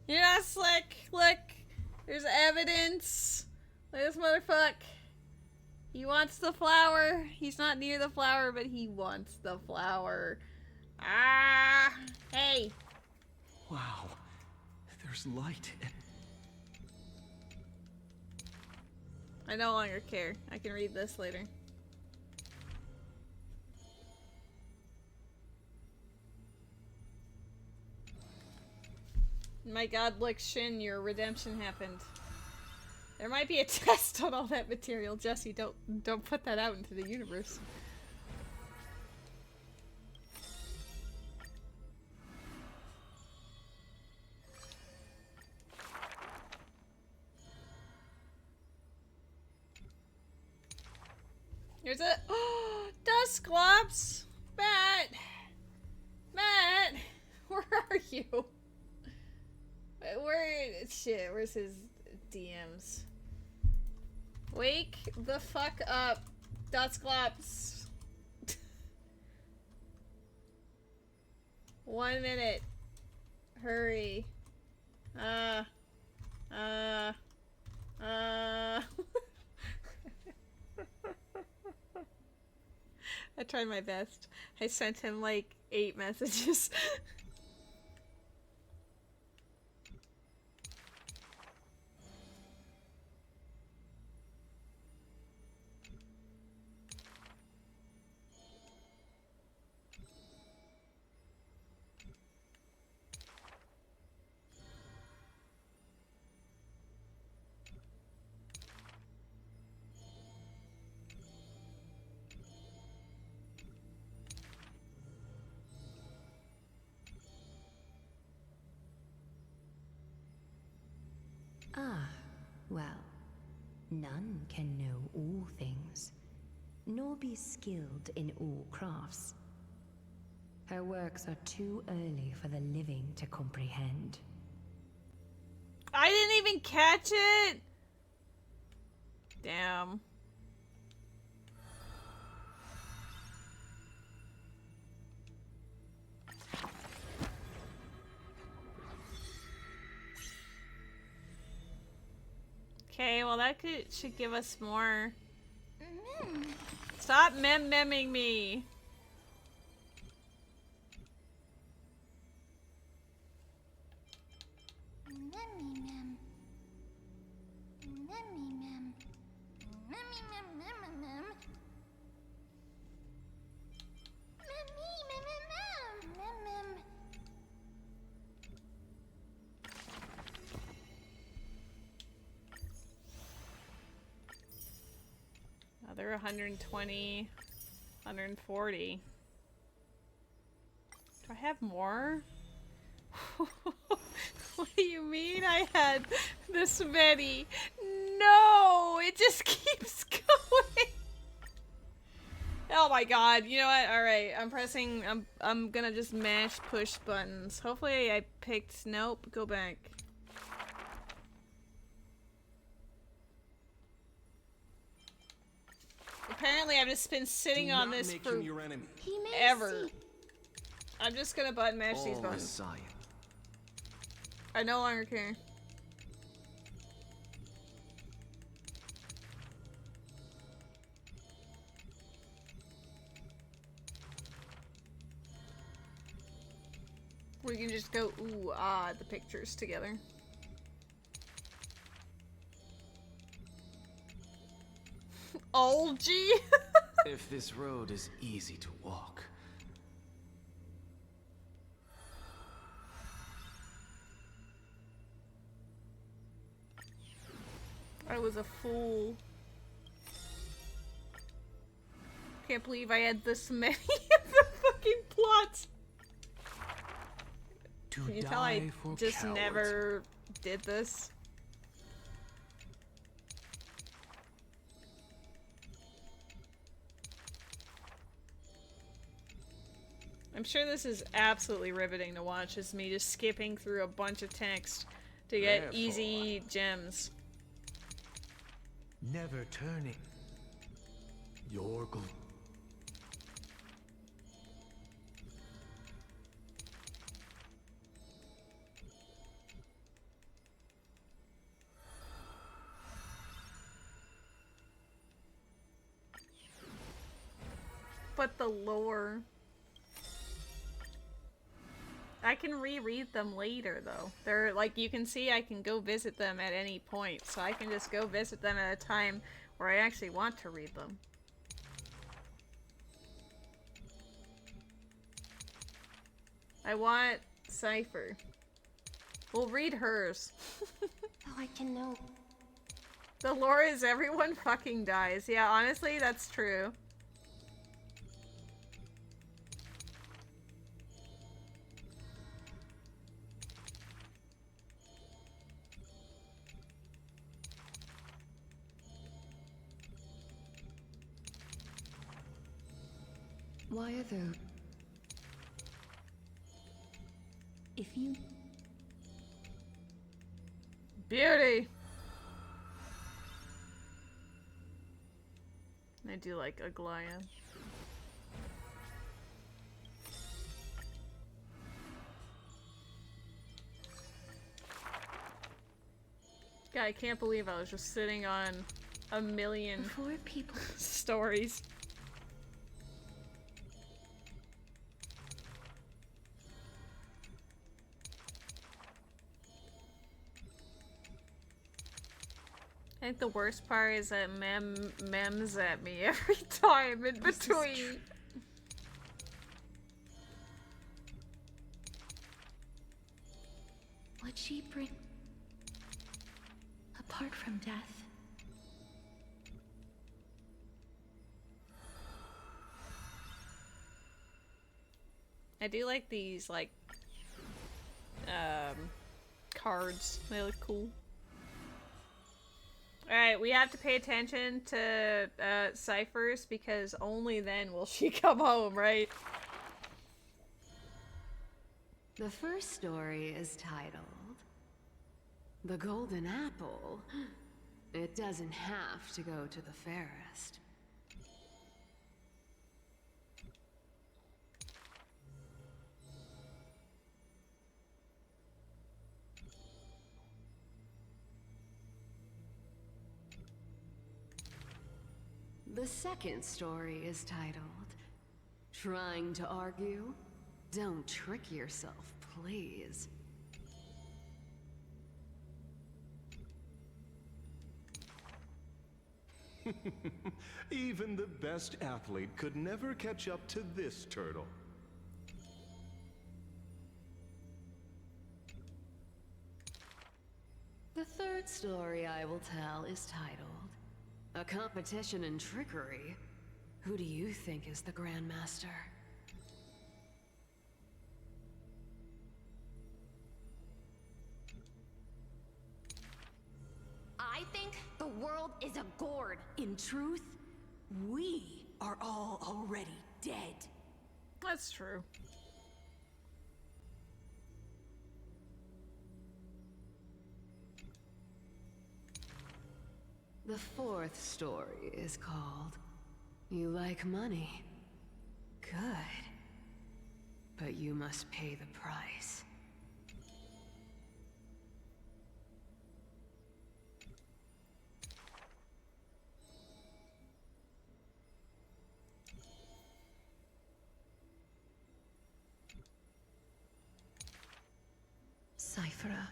You're not slick. Look. There's evidence. Look at this motherfucker. He wants the flower. He's not near the flower, but he wants the flower. Ah! Hey! Wow. There's light and... I no longer care. I can read this later. My god, look, Shin, your redemption happened. There might be a test on all that material. Jesse, don't put that out into the universe. There's a Dusclops! Matt! Where are you? Where's his DMs? Wake the fuck up, Dusclops. 1 minute. Hurry. I tried my best. I sent him like 8 messages. Ah, well, none can know all things, nor be skilled in all crafts. Her works are too early for the living to comprehend. I didn't even catch it! Damn. Okay, well that should give us more. Stop memming me. Another 120, 140. Do I have more? What do you mean I had this many? No, it just keeps going. Oh my god, you know what? Alright, I'm gonna just mash push buttons. Hopefully I picked, nope, go back. Apparently I've just been sitting on this for ever. I'm just gonna button mash these buttons. Messiah. I no longer care. We can just go ooh ah at the pictures together. Algae? If this road is easy to walk. I was a fool. Can't believe I had this many of the fucking plots. Can you tell I just never did this? I'm sure this is absolutely riveting to watch, is me just skipping through a bunch of text to get easy gems. Never turning. Your glory. But the lore... I can reread them later, though. They're, like, you can see I can go visit them at any point, so I can just go visit them at a time where I actually want to read them. I want Cipher. We'll read hers. Oh, I can know. The lore is everyone fucking dies. Yeah, honestly, that's true. Why are the... If you... Beauty! I do like Aglaya. God, I can't believe I was just sitting on a million stories. I think the worst part is that mems at me every time in between. What she bring apart from death? I do like these, like, cards. They look cool. Alright, we have to pay attention to, Ciphers, because only then will she come home, right? The first story is titled The Golden Apple. It doesn't have to go to the fairest. The second story is titled Trying to Argue? Don't trick yourself, please. Even the best athlete could never catch up to this turtle. The third story I will tell is titled A Competition in Trickery. Who do you think is the Grandmaster? I think the world is a gourd. In truth, we are all already dead. That's true. The fourth story is called You Like Money. Good. But you must pay the price. Cipher,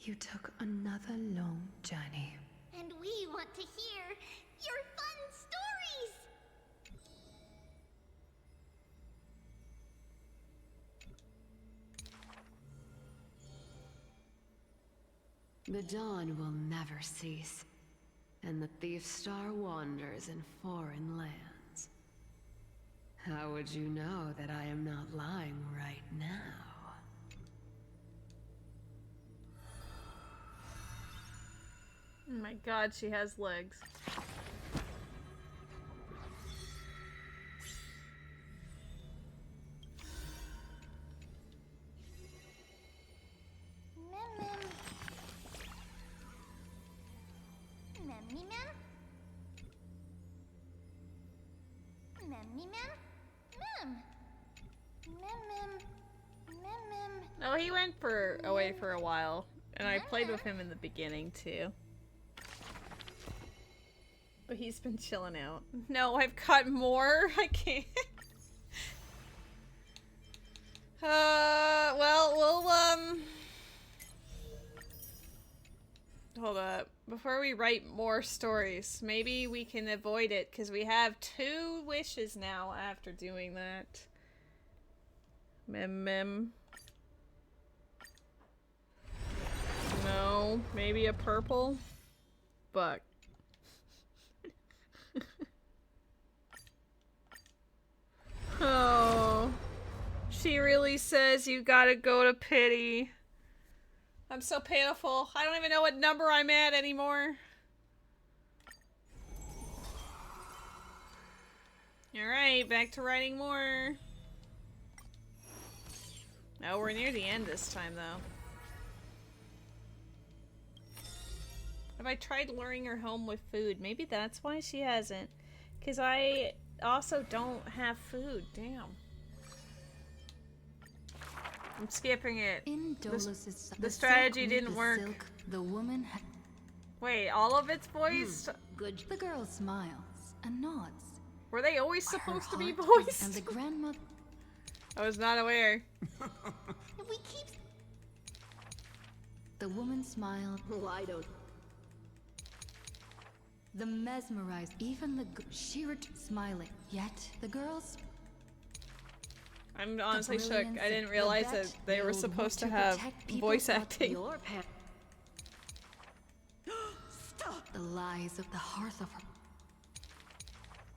you took another long journey. And we want to hear your fun stories! The dawn will never cease, and the thief's star wanders in foreign lands. How would you know that I am not lying right now? Oh my god, she has legs. Oh, he went away for a while, and I played with him in the beginning too. But he's been chilling out. No, I've got more. I can't. Well, we'll hold up. Before we write more stories, maybe we can avoid it, because we have 2 wishes now after doing that. Mem. No, maybe a purple? Fuck. Oh. She really says you gotta go to pity. I'm so pitiful. I don't even know what number I'm at anymore. Alright, back to writing more. Oh, we're near the end this time, though. Have I tried luring her home with food? Maybe that's why she hasn't. Because I also don't have food. Damn. I'm skipping it. In The strategy didn't work. Silk, the woman Wait, all of it's voiced? Good. The girl smiles and nods. Were they always supposed to be heart voiced? And the grandmother. I was not aware. We keep... The woman smiled. Well, I don't. The mesmerized, even the she smiling. Yet the girls. I'm honestly shook. brilliance I didn't of realize the that vet, they were old supposed to work have protect people voice thought acting. your Stop! The lies of the hearth of her.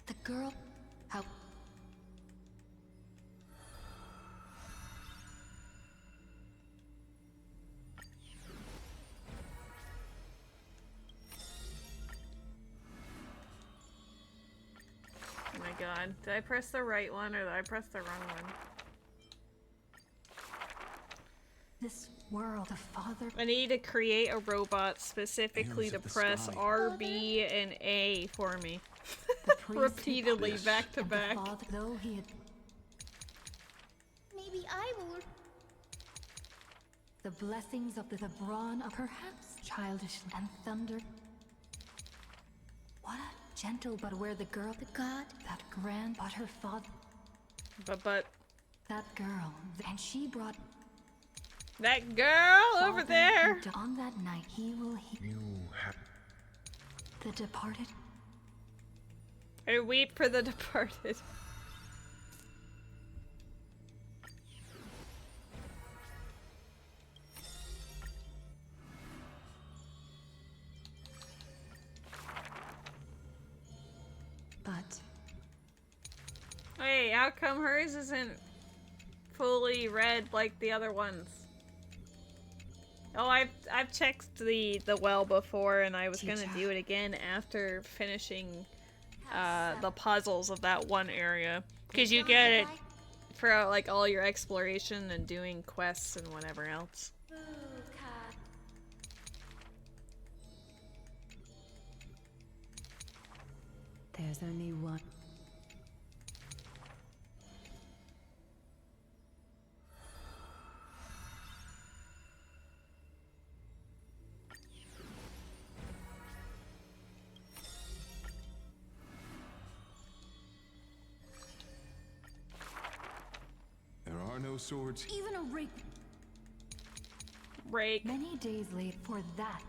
The girl. How. Oh my god. Did I press the right one or did I press the wrong one? This world, the father. I need to create a robot specifically Heirs to of the press sky. R, B, and A for me. The priest who- Repeatedly, back to and the back. father, though he had. Maybe I will. The blessings of the brawn of perhaps childish and thunder. What a gentle, but where the girl, the god, that grand, but her father. But. That girl, and she brought. That girl over there! On that night, he will. You have. The departed. I weep for the departed. But. Hey, how come hers isn't fully red like the other ones? Oh, I've checked the well before, and I was gonna do it again after finishing the puzzles of that one area, because you get it for like all your exploration and doing quests and whatever else. There's only one. There are no swords. Even a rake. Rake. Many days late for that.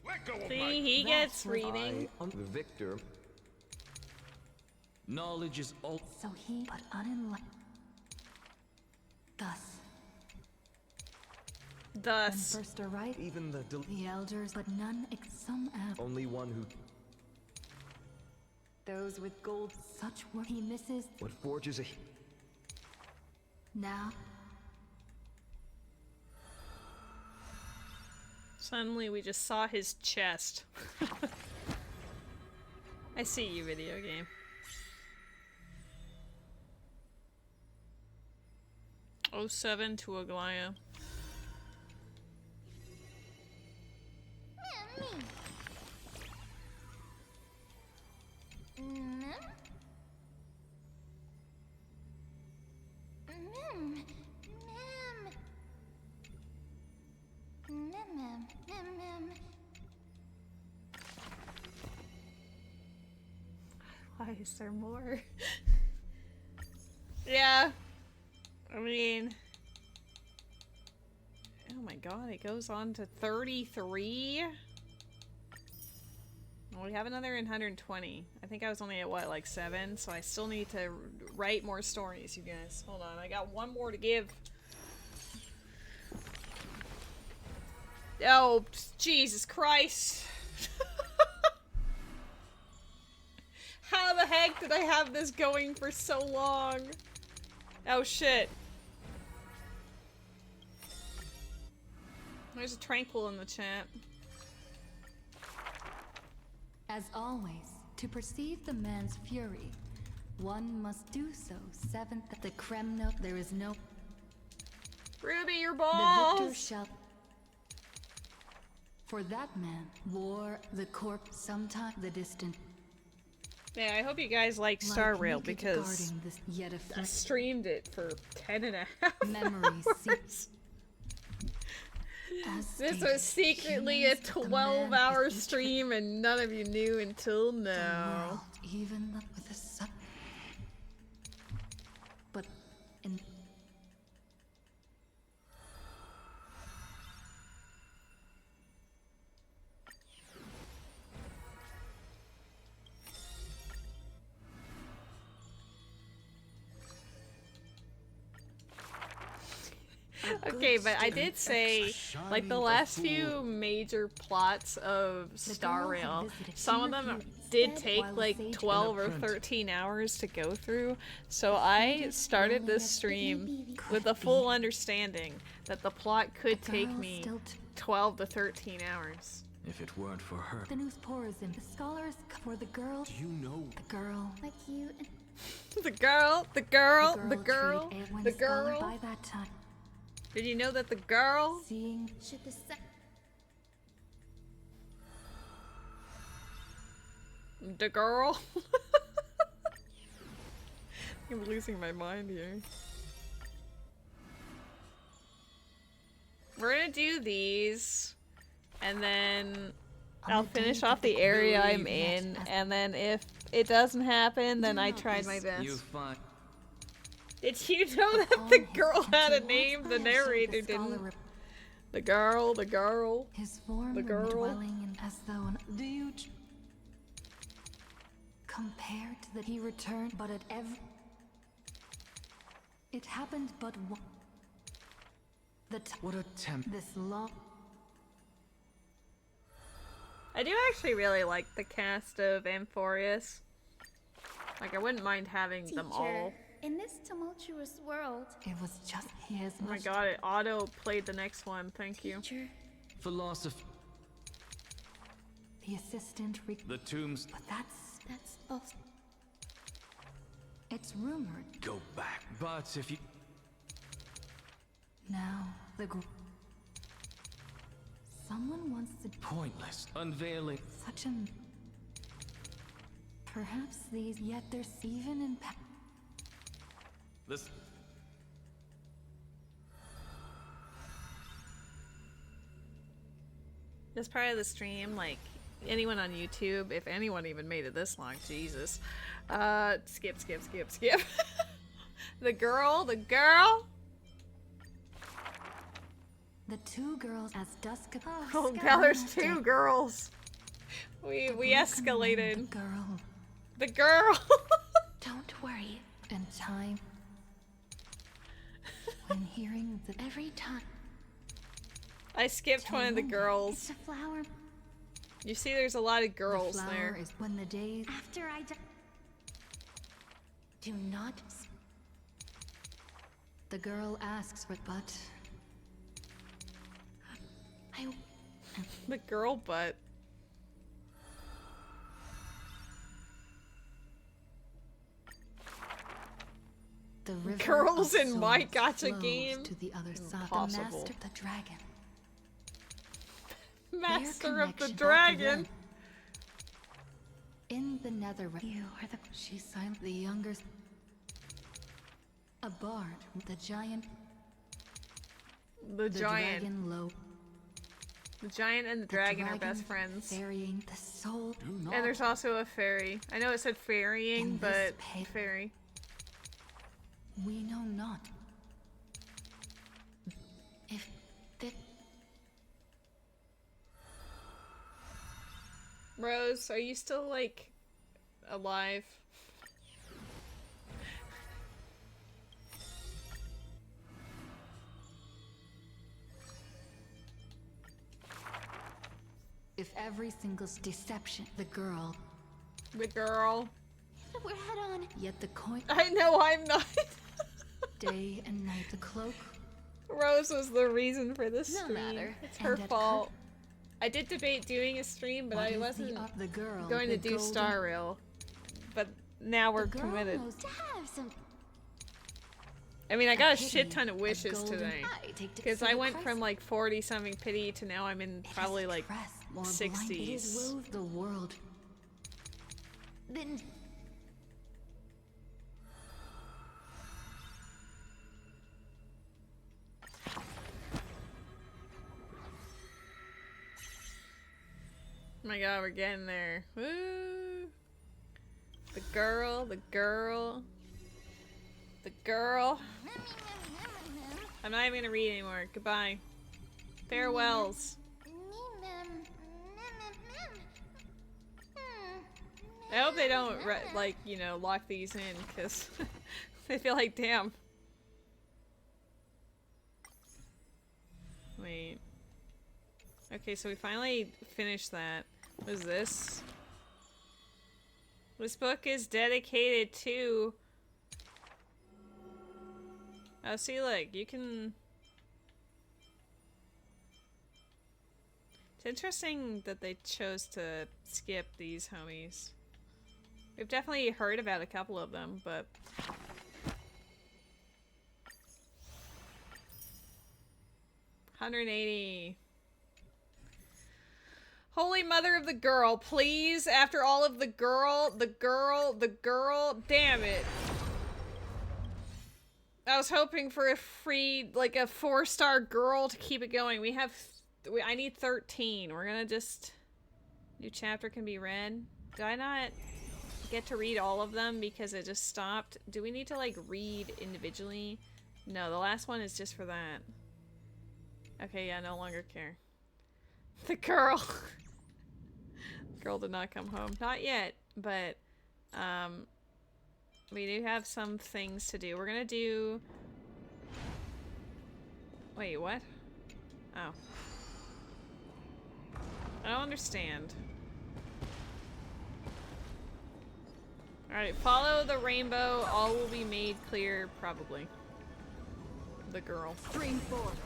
Let go of See, he gets reading. The victor. Knowledge is all. So he, but unenlightened. Thus. When first arrived, Even the elders, but none some only one who. Those with gold, such were he misses. What forges a. Now. Suddenly we just saw his chest. I see you, video game. Oh, 07 to Aglaya. Why is there more? Yeah. I mean... Oh my god, it goes on to 33? Well, we have another 120. I think I was only at, what, like 7? So I still need to write more stories, you guys. Hold on, I got one more to give. Oh, Jesus Christ. How the heck did I have this going for so long? Oh shit. There's a tranquil in the chat. As always, to perceive the man's fury, one must do so. 7th at the Kremno, there is no. Ruby, your The balls! victor shall. For that man, war, the corpse, sometime the distant. Yeah, I hope you guys like Star Rail because this yet I streamed it for 10.5 memories. hours. This was secretly a 12-hour stream and none of you knew until now. Even with a sun. But in Okay, but I did say, like, the last few major plots of Star Rail, some of them did take like 12 or 13 hours to go through, so I started this stream with a full understanding that the plot could take me 12 to 13 hours. If it weren't for her. The news pours in. The scholars for the girl. Do you know? The girl. Like you and The girl, the girl, the girl, treated Eowyn the scholar girl. by that time. Did you know that the girl? Seeing should the The girl? I'm losing my mind here. We're gonna do these, and then I'll finish off the area I'm in, and then if it doesn't happen, then I tried my best. You find. Did you know that the girl had a name? The narrator didn't. The girl, the girl, his form the girl. dwelling in as though an do you compared to that he returned, but at every it happened but one. What a temp. This long. I do actually really like the cast of Amphorius. Like, I wouldn't mind having them all. In this tumultuous world, it was just his. Oh my god, it auto played the next one. Thank you. Philosophy. The assistant. The tombs. But that's also. It's rumored. Go back. But if you. Now the someone wants to. Pointless. Unveiling. Such a. Perhaps these. Yet there's even in. This. This part of the stream, like, anyone on YouTube, if anyone even made it this long, Jesus. Skip. The girl. The two girls as dusk. Oh, now there's two girls. We escalated. The girl. Don't worry. And time. When hearing that every time. I skipped one of the girls. It's a flower. You see, there's a lot of girls there. Is when the days after I die. Do not. The girl asks for, but the girl, but. The river girls of in my souls gacha flows game. To the other side. Impossible. The master, the dragon. Master of the dragon. In the nether, you are the. She signed the younger. A bard, the giant. The giant. Dragon low. The giant and the dragon are best friends. Ferrying the soul. And there's also a fairy. I know it said ferrying, but fairy. We know not. If that. Rose, are you still, like, alive? If every single deception, the girl. The girl. We're head on. Yet the coin. I know I'm not. Day and night, the cloak. Rose was the reason for this No stream. matter. It's her And fault. I did debate doing a stream, but What I is wasn't the girl, going to the do golden- Star Rail. But now we're girl committed. knows To have some. I mean, I got a pity, shit ton of wishes golden today. eye, take Because for I the went Christ. from like 40 something pity to now I'm in probably like More blind, it is 60s. wove the world. Then Oh my god, we're getting there. Woo! The girl, the girl. The girl. I'm not even gonna read anymore. Goodbye. Farewells. I hope they don't, like, you know, lock these in, because I feel like, damn. Wait. Okay, so we finally finished that. What is this? This book is dedicated to... Oh, see, look, you can... It's interesting that they chose to skip these homies. We've definitely heard about a couple of them, but... $180. Holy mother of the girl, please, after all of the girl, damn it. I was hoping for a free, like a 4-star girl to keep it going. I need 13. We're gonna just... New chapter can be read. Did I not get to read all of them because it just stopped? Do we need to, like, read individually? No, the last one is just for that. Okay, yeah, no longer care. The girl. Girl did not come home. Not yet, but, we do have some things to do. We're gonna do... Wait, what? Oh. I don't understand. Alright, follow the rainbow. All will be made clear, probably. The girl. Stream forth.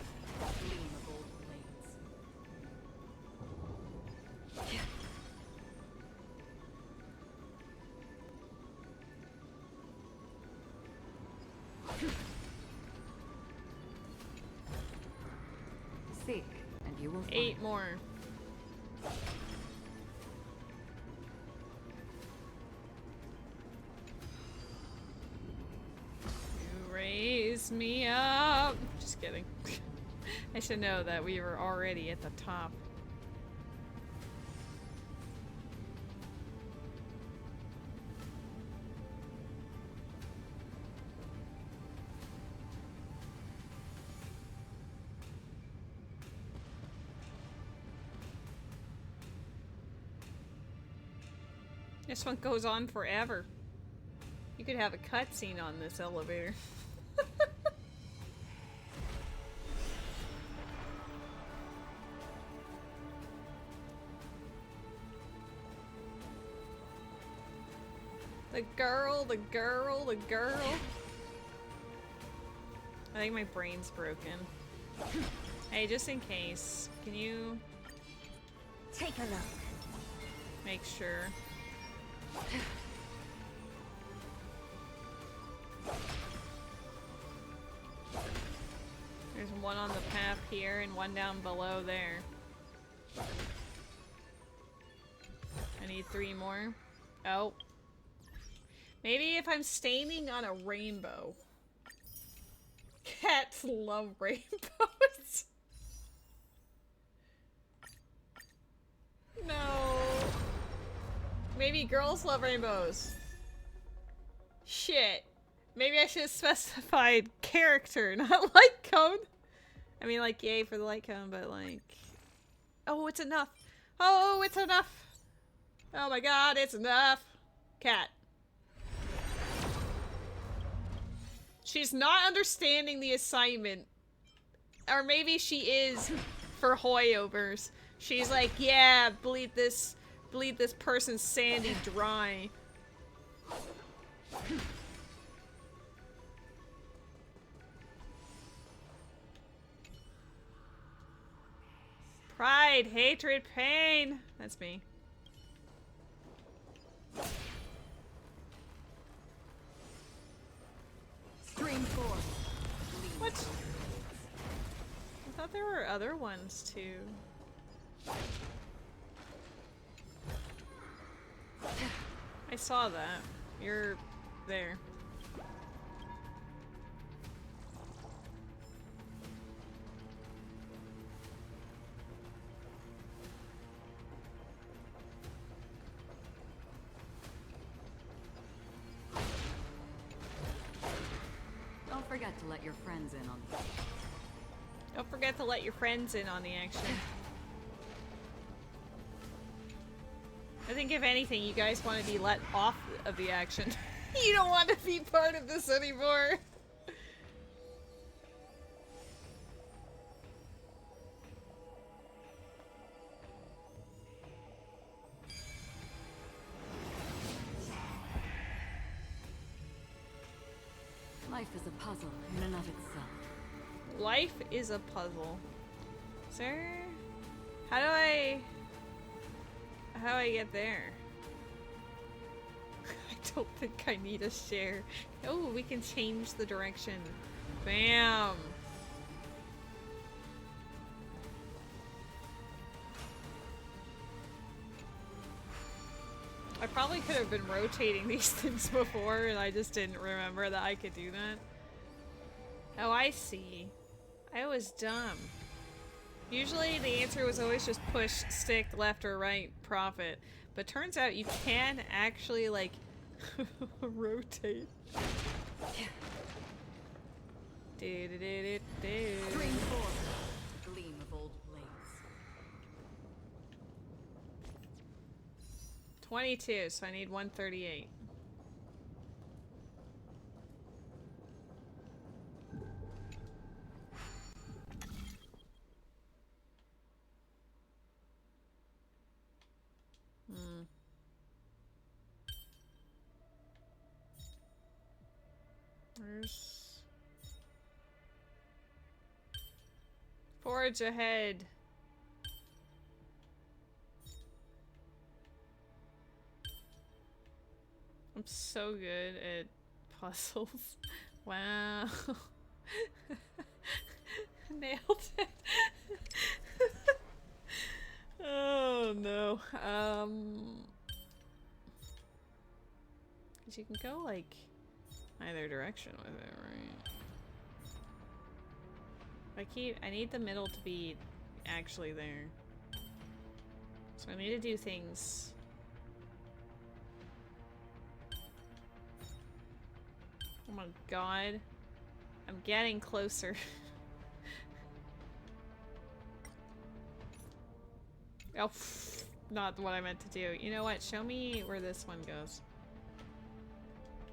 Seek, and you will find. 8 more. You raise me up. Just kidding. I should know that we were already at the top. This one goes on forever. You could have a cutscene on this elevator. The girl, the girl, the girl. I think my brain's broken. Hey, just in case, can you take a look? Make sure. There's one on the path here and one down below there. I need 3 more. Oh. Maybe if I'm standing on a rainbow. Cats love rainbows. No. Maybe girls love rainbows. Shit. Maybe I should have specified character, not light cone. I mean, like, yay for the light cone, but like... Oh, it's enough. Oh, it's enough. Oh my god, it's enough. Cat. She's not understanding the assignment. Or maybe she is for hoyovers. She's like, yeah, bleed this person sandy dry. Pride, hatred, pain. That's me. Stream forth. What? I thought there were other ones too. I saw that. You're there. Don't forget to let your friends in on this. Don't forget to let your friends in on the action. I think if anything, you guys want to be let off of the action. You don't want to be part of this anymore. Life is a puzzle in and of itself. Life is a puzzle. Sir? How do I get there? I don't think I need a share. Oh, we can change the direction. Bam! I probably could have been rotating these things before and I just didn't remember that I could do that. Oh, I see. I was dumb. Usually the answer was always just push, stick, left or right, profit. But turns out you can actually, like, rotate. Stream 4. Gleam of old blades. 22, so I need 138. Where's... Forge ahead. I'm so good at puzzles. Wow. Nailed it. Oh no. 'Cause you can go like either direction with it, right? I need the middle to be actually there. So I need to do things. Oh my god. I'm getting closer. Oh, not what I meant to do. You know what? Show me where this one goes.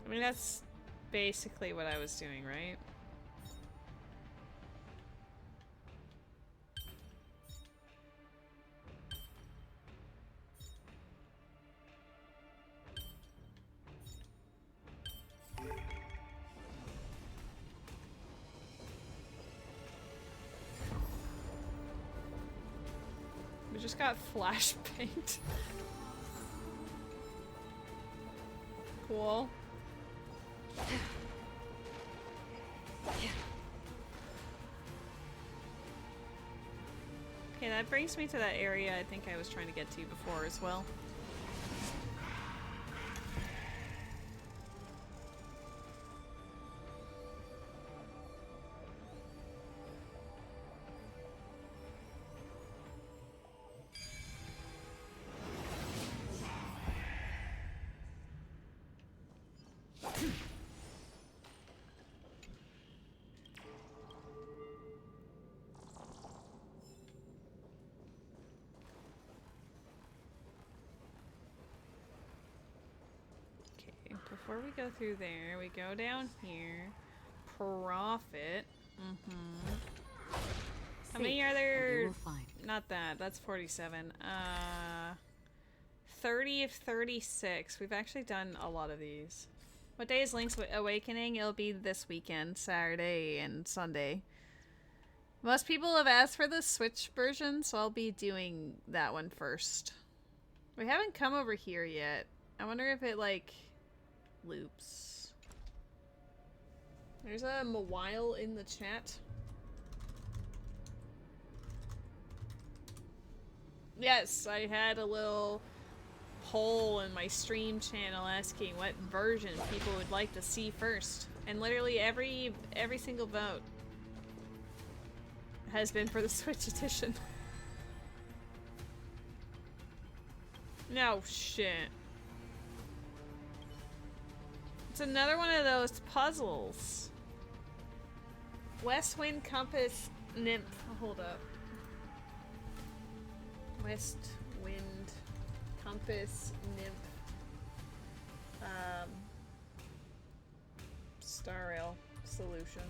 I mean, that's basically what I was doing, right? We just got flash paint. Cool. Okay, that brings me to that area I think I was trying to get to before as well. Before we go through there, we go down here. Profit. How many are there? Not that. That's 47. 30 of 36. We've actually done a lot of these. What day is Link's Awakening? It'll be this weekend, Saturday and Sunday. Most people have asked for the Switch version, so I'll be doing that one first. We haven't come over here yet. I wonder if it, like, loops. There's a Mawile in the chat. Yes, I had a little poll in my stream channel asking what version people would like to see first. And literally every single vote has been for the Switch edition. No shit. It's another one of those puzzles. West Wind Compass Nymph. Hold up. West Wind Compass Nymph. Star Rail solution.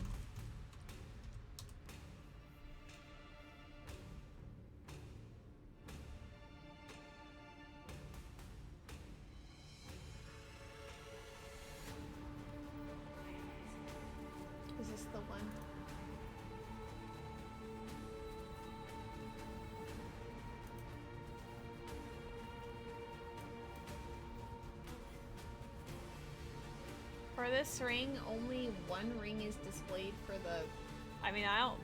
For this ring, only one ring is displayed for the... I mean, I don't...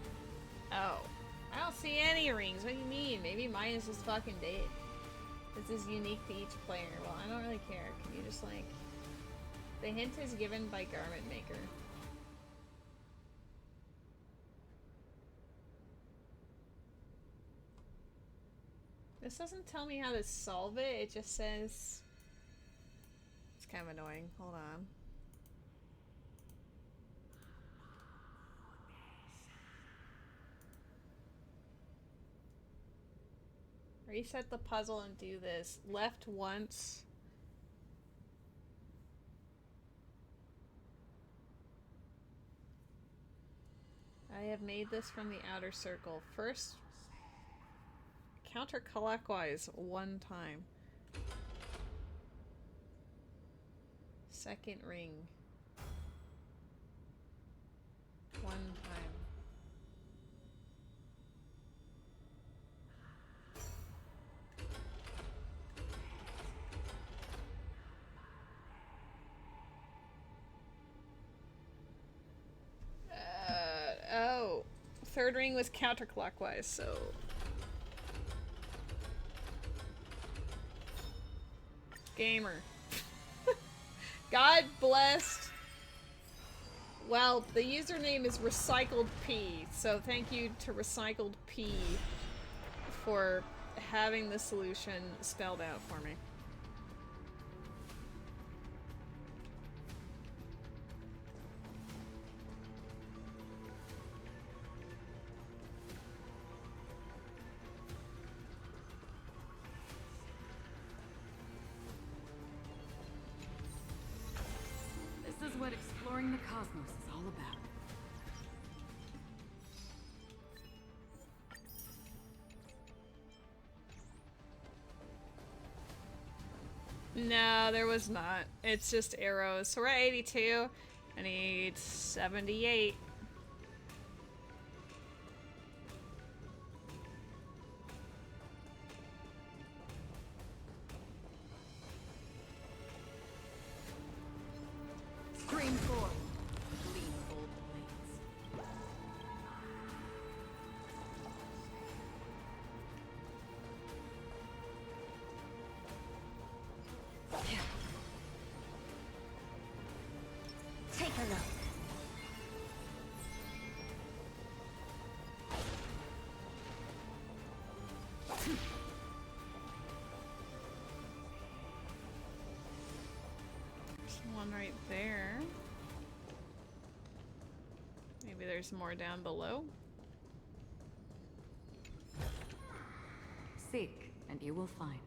Oh. I don't see any rings. What do you mean? Maybe mine is just fucking dead. This is unique to each player. Well, I don't really care. Can you just, like... The hint is given by Garment Maker. This doesn't tell me how to solve it. It just says... It's kind of annoying. Hold on. Reset the puzzle and do this. Left once. I have made this from the outer circle. First, counterclockwise one time. Second ring. One time. Oh. Third ring was counterclockwise, so... Gamer. God blessed. Well, the username is Recycled P, so thank you to Recycled P for having the solution spelled out for me. This is what exploring the cosmos is all about. No, there was not. It's just arrows. So we're at 82. I need 78. Scream forth, gleam of old blades. Take a look. There's one right there. Maybe there's more down below. Seek, and you will find.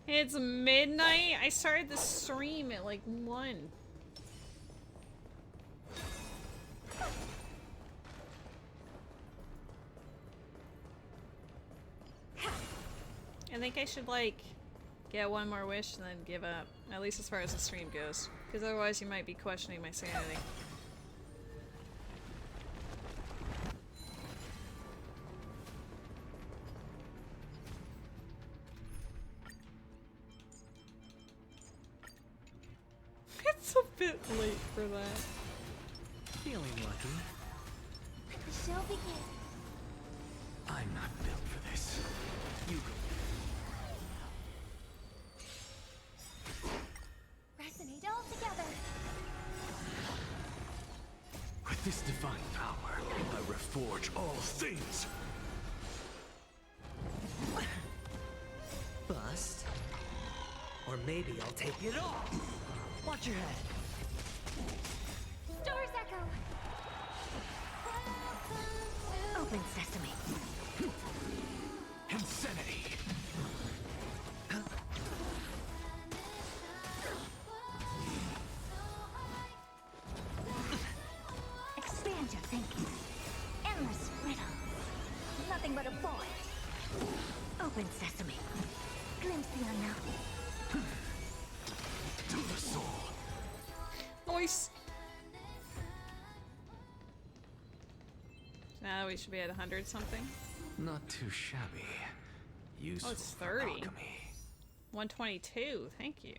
It's midnight. I started the stream at like 1. I think I should like get one more wish and then give up. At least as far as the stream goes. Because otherwise you might be questioning my sanity. It's a bit late for that. Feeling lucky. The show begins. I'm not built for this. You go. Resonate all together. With this divine power, I reforge all things. Bust. Or maybe I'll take it all. Watch your head. Stars echo. Open sesame. Insanity. Expand your thinking. Endless riddle. Nothing but a void. Open sesame. Glimpse the unknown. To the soul. Nice. we should be at 100 something. Not too shabby. Useful Oh, it's for 30. alchemy. 122, thank you.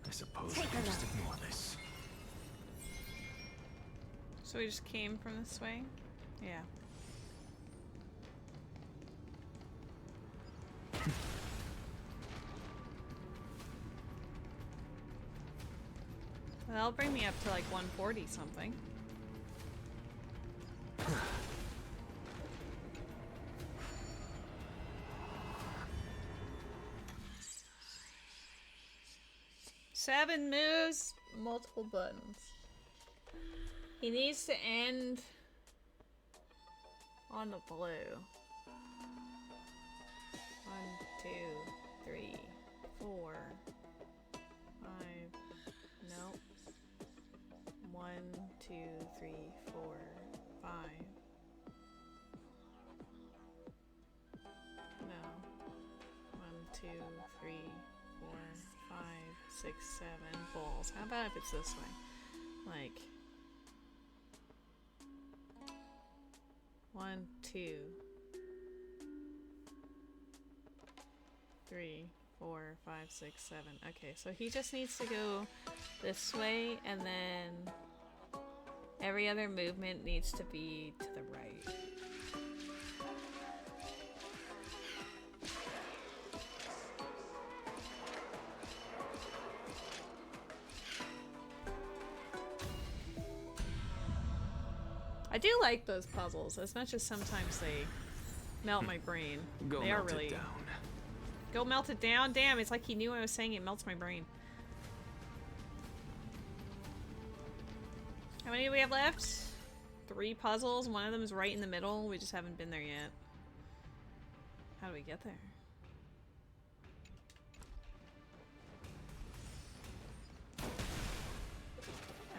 I suppose I can just ignore this. So we just came from this way? Yeah. That'll bring me up to like 140 something. Seven moves, multiple buttons. He needs to end on the blue. 1, 2, 3, 4, 5. Nope. 1, 2, 3, 4, 5. No. 1, 2, 3, 4, 5, 6, 7 balls. How about if it's this way? Like 1, 2, 3, 4, 5, 6, 7. Okay, so he just needs to go this way, and then every other movement needs to be to the right. I do like those puzzles, as much as sometimes they melt my brain. Go They are melt really it down. Go melt it down. Damn, it's like he knew what I was saying. It melts my brain. How many do we have left? 3 puzzles. One of them is right in the middle. We just haven't been there yet. How do we get there?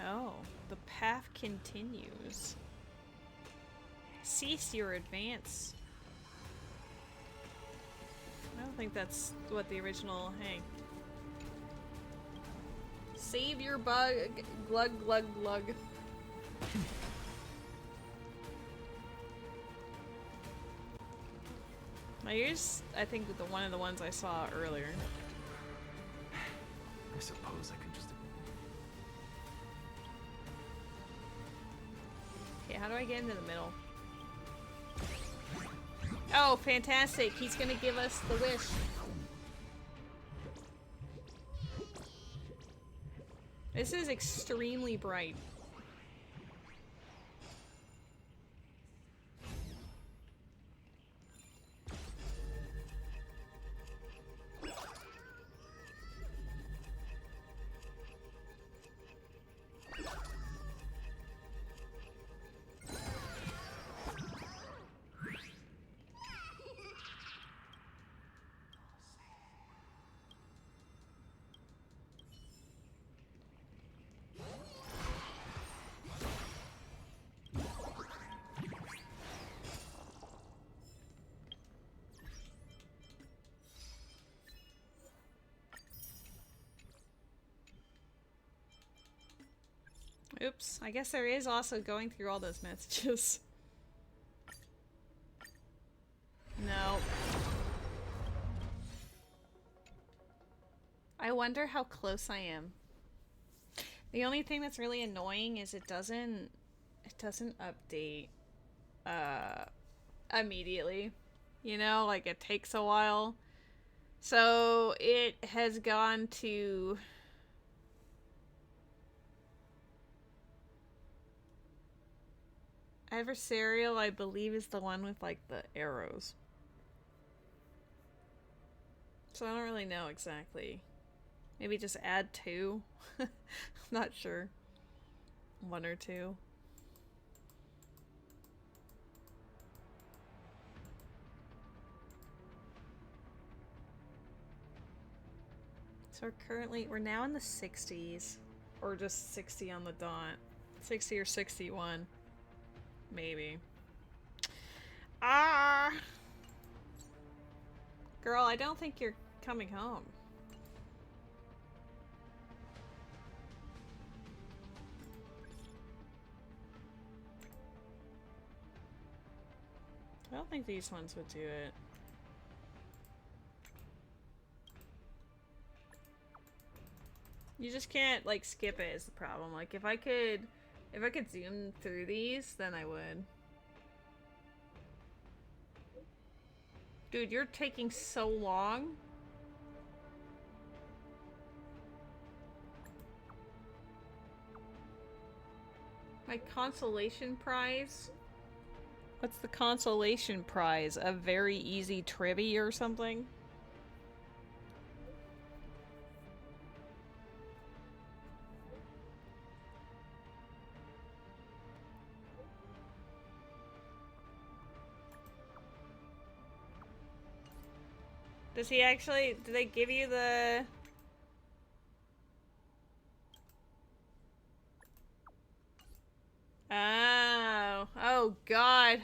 Oh, the path continues. Cease your advance. I don't think that's what the original. Hey. Save your bug. Glug, glug, glug. Now here's, I think, one of the ones I saw earlier. I suppose I can just... Okay, how do I get into the middle? Oh, fantastic. He's gonna give us the wish. This is extremely bright. Oops, I guess there is also going through all those messages. No. I wonder how close I am. The only thing that's really annoying is it doesn't update immediately. You know, like it takes a while. So it has gone to adversarial, I believe, is the one with like the arrows. So I don't really know exactly. Maybe just add 2. I'm not sure. 1 or 2. So we're now in the 60s. Or just 60 on the dot. 60 or 61. Maybe. Ah! Girl, I don't think you're coming home. I don't think these ones would do it. You just can't, like, skip it is the problem. Like, if I could zoom through these, then I would. Dude, you're taking so long. My consolation prize? What's the consolation prize? A very easy trivia or something? Does he actually, do they give you the... Oh. Oh, God.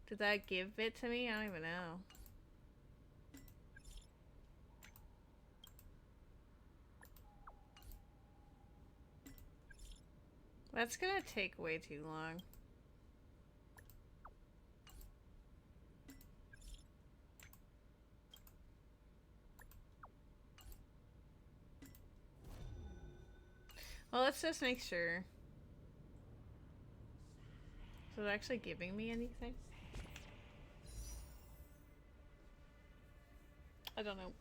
Did that give it to me? I don't even know. That's gonna take way too long. Well, let's just make sure. Is it actually giving me anything? I don't know.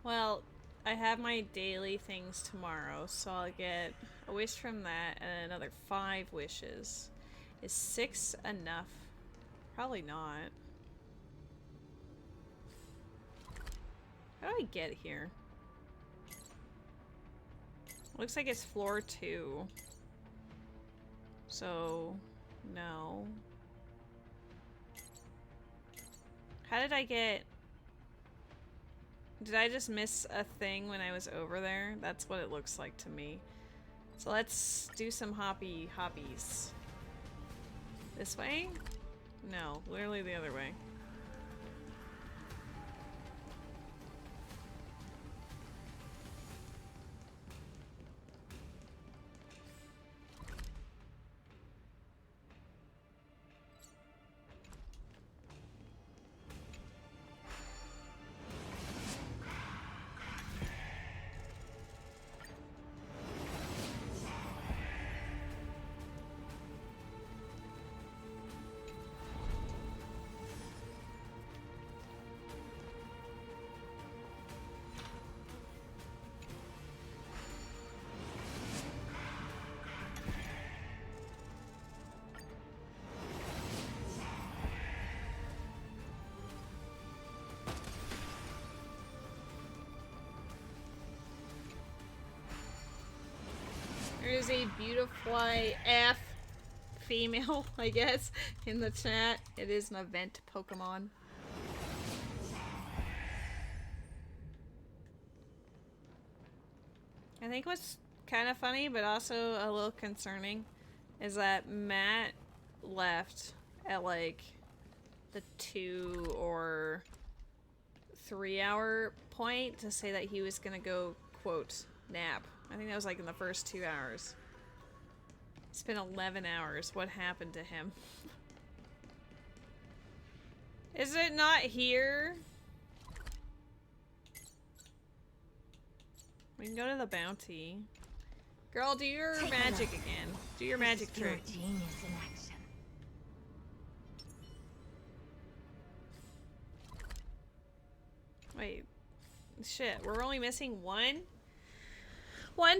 Well, I have my daily things tomorrow, so I'll get a wish from that and another 5 wishes. Is 6 enough? Probably not. How do I get here? Looks like it's floor 2. So, no. How did I get... Did I just miss a thing when I was over there? That's what it looks like to me. So let's do some hoppies. This way? No, literally the other way. There is a beautiful F female, I guess, in the chat. It is an event Pokemon. I think what's kind of funny, but also a little concerning, is that Matt left at like the 2 or 3 hour point to say that he was gonna go, quote, nap. I think that was like in the first 2 hours. It's been 11 hours. What happened to him? Is it not here? We can go to the bounty. Girl, do your magic again. Do your magic trick. Genius in action. Wait. Shit, we're only missing one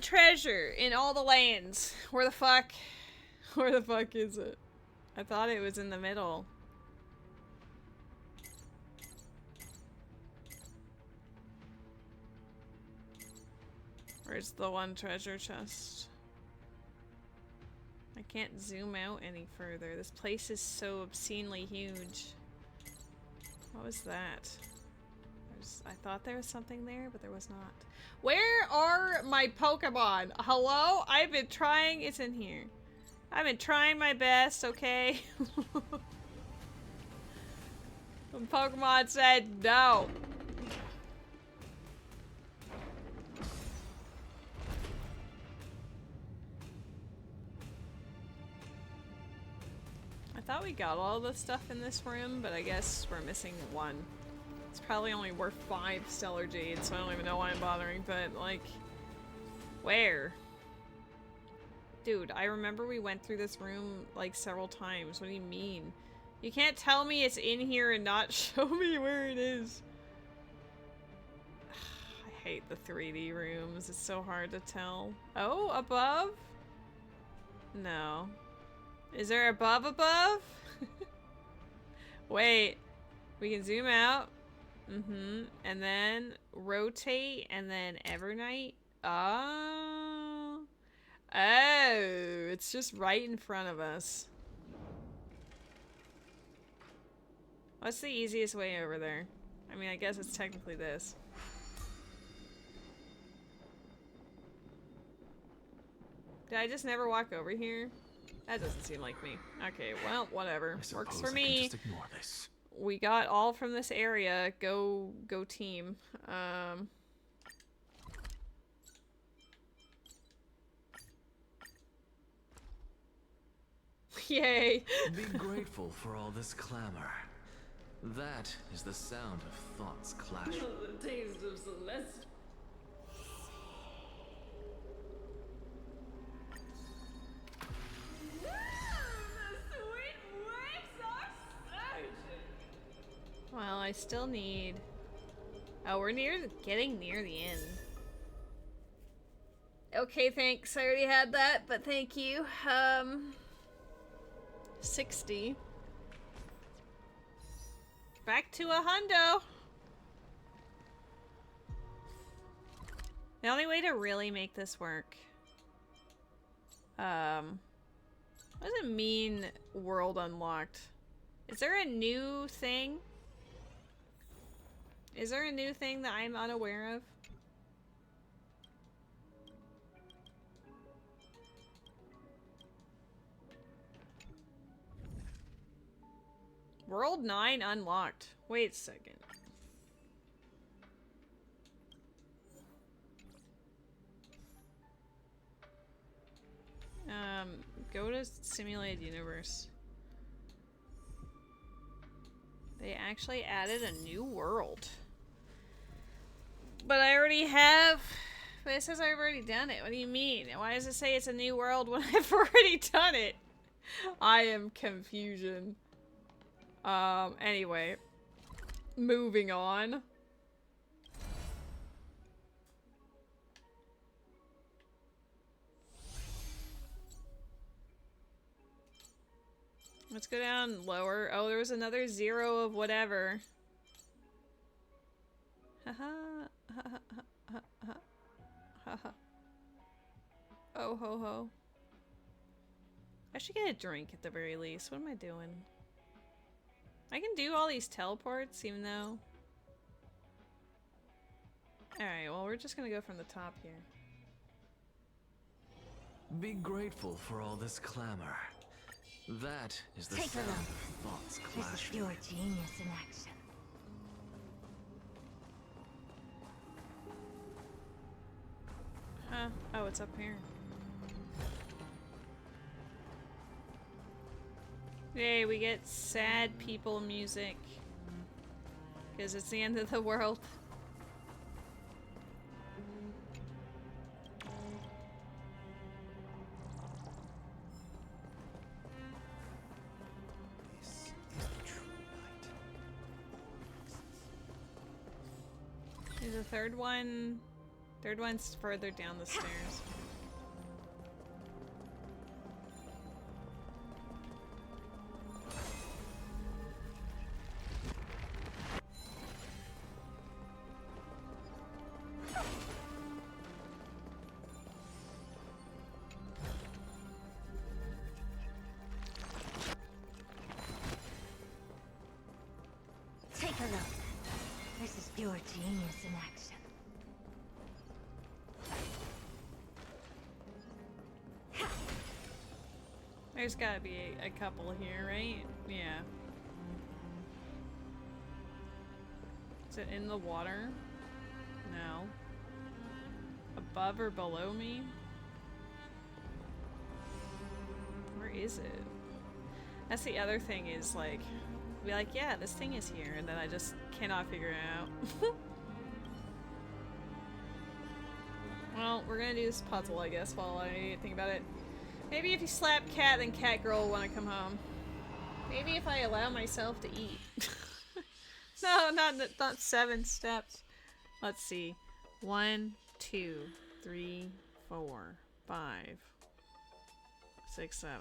treasure in all the lands. Where the fuck is it? I thought it was in the middle. Where's the one treasure chest? I can't zoom out any further. This place is so obscenely huge. What was that? I thought there was something there, but there was not. Where are my Pokemon? Hello? I've been trying. It's in here. I've been trying my best, okay? When Pokemon said no. I thought we got all the stuff in this room, but I guess we're missing one. It's probably only worth 5 stellar jade, so I don't even know why I'm bothering, but like, where? Dude, I remember we went through this room like several times. What do you mean? You can't tell me it's in here and not show me where it is. I hate the 3D rooms. It's so hard to tell. Oh, above? No. Is there above? Wait. We can zoom out. And then rotate and then Evernight. Oh. Oh, it's just right in front of us. What's the easiest way over there? I mean, I guess it's technically this. Did I just never walk over here? That doesn't seem like me. Okay, well, whatever. Works for me. Just ignore this. We got all from this area. Go team. Yay. Be grateful for all this clamor. That is the sound of thoughts clashing. The taste of Celeste. Well, I still need... Oh, we're getting near the end. Okay, thanks. I already had that, but thank you. 60. Back to a hundo. The only way to really make this work. What does it mean, world unlocked? Is there a new thing? Is there a new thing that I'm unaware of? World 9 unlocked. Wait a second. Go to simulated universe. They actually added a new world. But I already have... But it says I've already done it. What do you mean? Why does it say it's a new world when I've already done it? I am confusion. Anyway. Moving on. Let's go down lower. Oh, there was another 0 of whatever. Haha. Oh ho ho. I should get a drink at the very least. What am I doing? I can do all these teleports even though... Alright, well we're just gonna go from the top here. Be grateful for all this clamor. That is the Take a sound look. of thoughts This is clashing. pure genius in action. Huh? Oh, it's up here. Yay, we get sad people music. Because it's the end of the world. There's a third one. Third one's further down the stairs. a look. This is pure genius in action. There's gotta be a couple here, right? Yeah. Is it in the water? No. Above or below me? Where is it? That's the other thing is like, be like, yeah, this thing is here, and then I just cannot figure it out. Well, we're gonna do this puzzle, I guess, while I think about it. Maybe if you slap cat, then cat girl will want to come home. Maybe if I allow myself to eat. No, not 7 steps. Let's see. 1, 2, 3, 4, 5, 6, 7.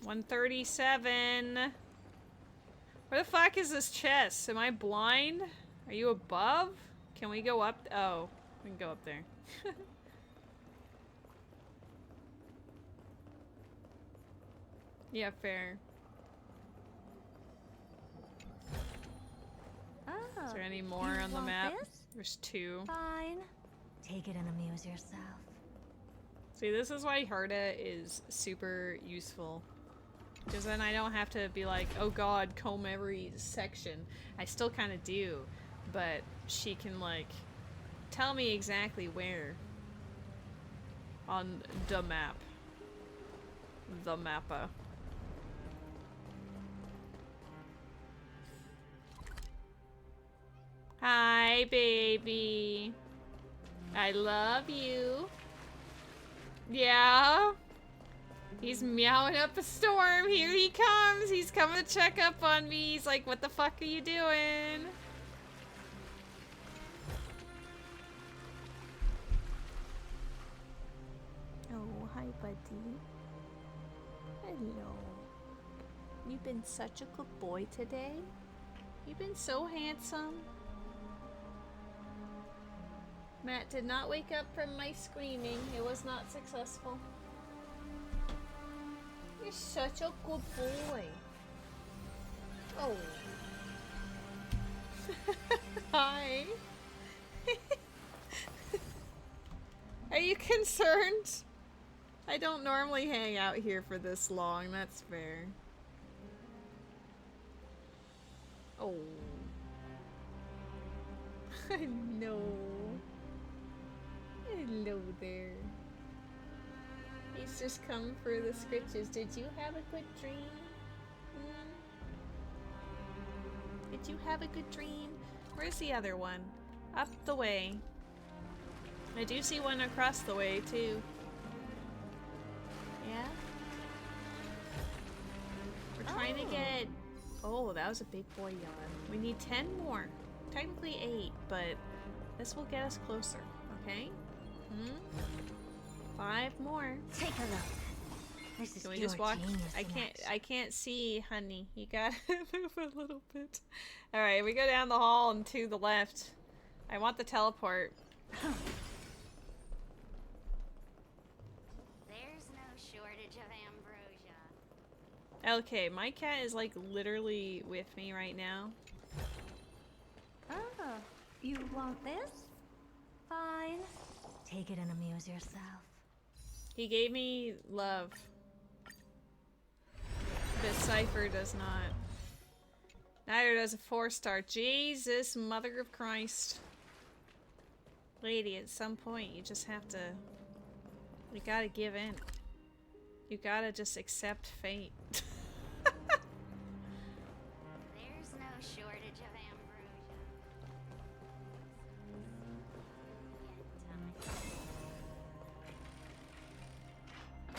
$137. Where the fuck is this chest? Am I blind? Are you above? Can we go up? Oh, we can go up there. Yeah, fair. Oh, Is there any more on the map? This? There's 2. Fine. Take it and amuse yourself. See, this is why Harda is super useful. Because then I don't have to be like, oh god, comb every section. I still kind of do, but she can like tell me exactly where on the map. The mappa. Hi, baby. I love you. Yeah? He's meowing up a storm. Here he comes. He's coming to check up on me. He's like, what the fuck are you doing? Oh, hi, buddy. Hello. You've been such a good boy today. You've been so handsome. Matt did not wake up from my screaming. It was not successful. You're such a good boy. Oh. Hi. Are you concerned? I don't normally hang out here for this long, that's fair. Oh. I know. Hello there. He's just come for the scritches. Did you have a good dream? Did you have a good dream? Where's the other one? Up the way. I do see one across the way too. Yeah? We're trying to get... Oh, that was a big boy yawn. We need 10 more. Technically 8, but this will get us closer, okay? 5 more. Take a look. This is Can we pure just walk? genius I can't see, honey. You gotta move a little bit. Alright, we go down the hall and to the left. I want the teleport. There's no shortage of ambrosia. Okay, my cat is like literally with me right now. Oh, you want this? Fine. Take it and amuse yourself. He gave me love. But Cipher does not. Neither does a 4-star. Jesus, Mother of Christ. Lady, at some point you just have to... You gotta give in. You gotta just accept fate. There's no shortage of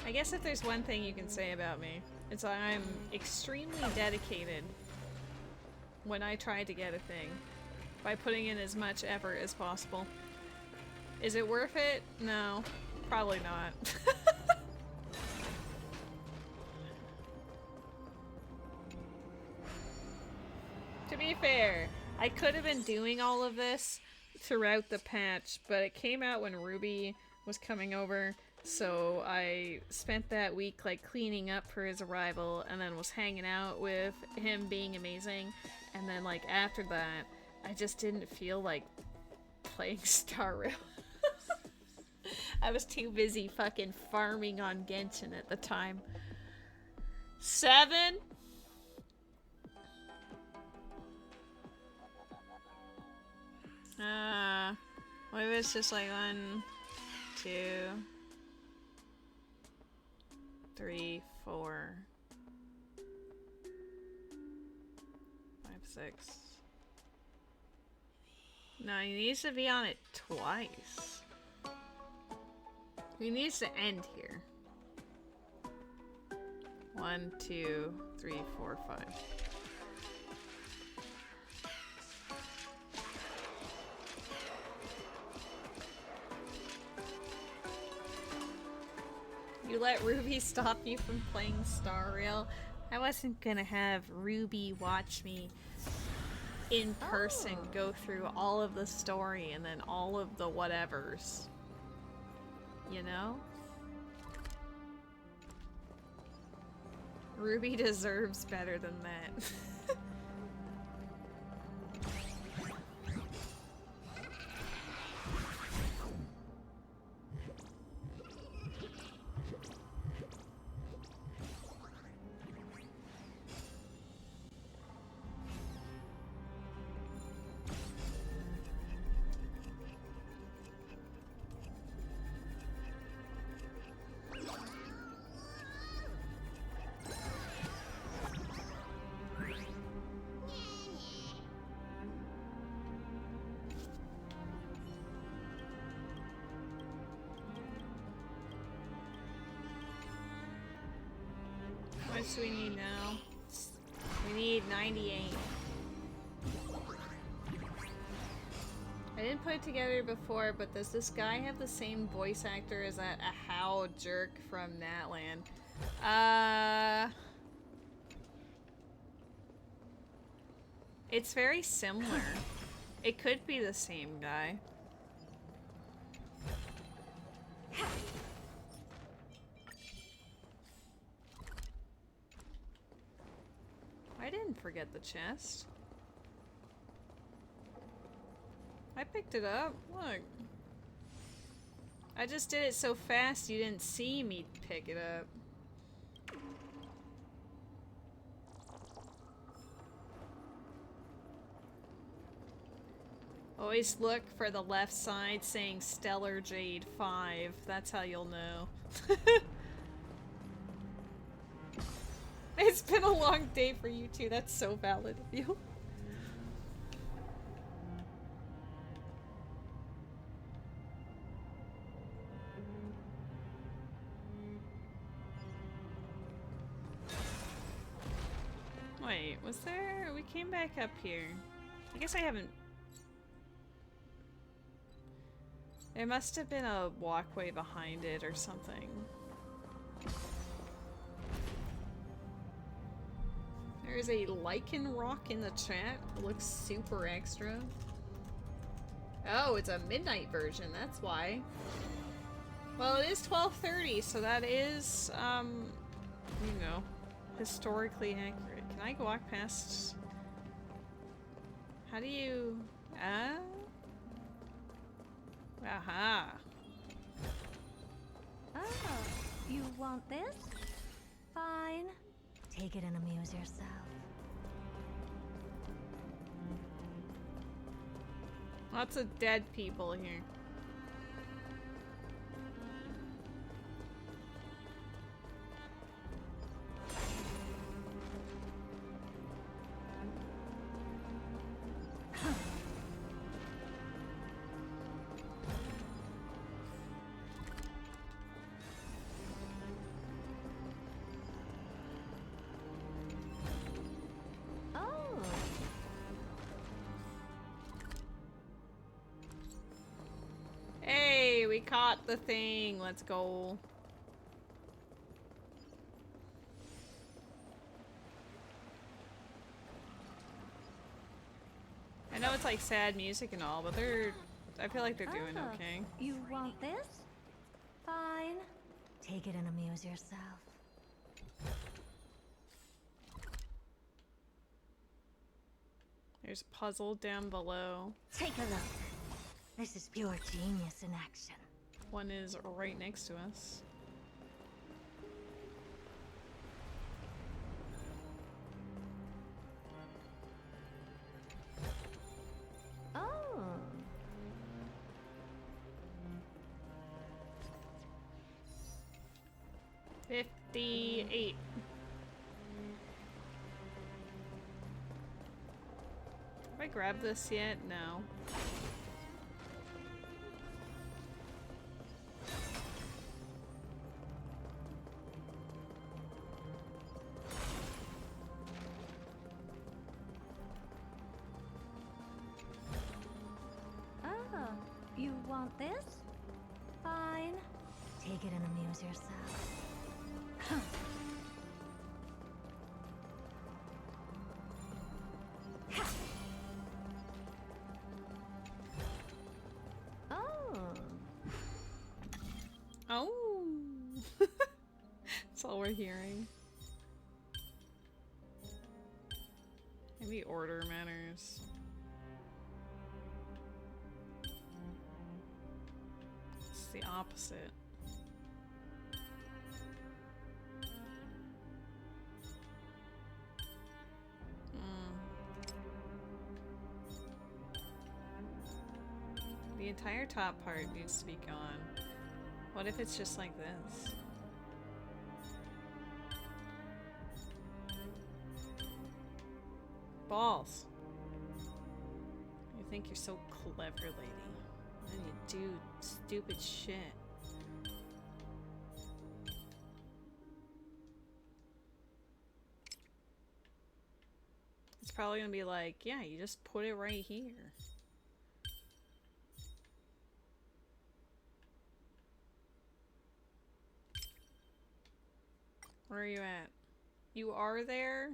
I guess if there's one thing you can say about me, it's that I'm extremely dedicated when I try to get a thing by putting in as much effort as possible. Is it worth it? No. Probably not. To be fair, I could have been doing all of this throughout the patch, but it came out when Ruby was coming over, so I spent that week like cleaning up for his arrival and then was hanging out with him being amazing, and then like after that I just didn't feel like playing Star Rail. I was too busy fucking farming on Genshin at the time. 7? What if it's just like 1, 2, 3, 4, 5, 6. No, he needs to be on it twice. He needs to end here. 1, 2, 3, 4, 5. You let Ruby stop you from playing Star Rail? I wasn't gonna have Ruby watch me in person go through all of the story and then all of the whatevers. You know? Ruby deserves better than that. What do we need now? We need 98. I didn't put it together before, but does this guy have the same voice actor as that Ahau jerk from Natlan? It's very similar. It could be the same guy. I didn't forget the chest. I picked it up. Look. I just did it so fast you didn't see me pick it up. Always look for the left side saying Stellar Jade 5. That's how you'll know. It's been a long day for you too. That's so valid of you. Wait, was there? We came back up here. I guess I haven't... There must have been a walkway behind it or something. There's a lichen rock in the chat. It looks super extra. Oh, it's a midnight version, that's why. Well, it is 12:30, so that is, you know, historically accurate. Can I walk past? How do you... Aha. Oh, you want this? Fine. Take it and amuse yourself. Lots of dead people here. caught the thing. Let's go. I know it's like sad music and all, but I feel like they're doing okay. You want this? Fine. Take it and amuse yourself. There's a puzzle down below. Take a look. This is pure genius in action. One is right next to us. Oh. 58. Have I grabbed this yet? No. Ah, you want this? Fine. Take it and amuse yourself. Oh. That's all we're hearing. Maybe order matters. It's the opposite. The entire top part needs to be gone. What if it's just like this? Balls. You think you're so clever, lady. And you do stupid shit. It's probably gonna be like, yeah, you just put it right here. Where are you at? You are there?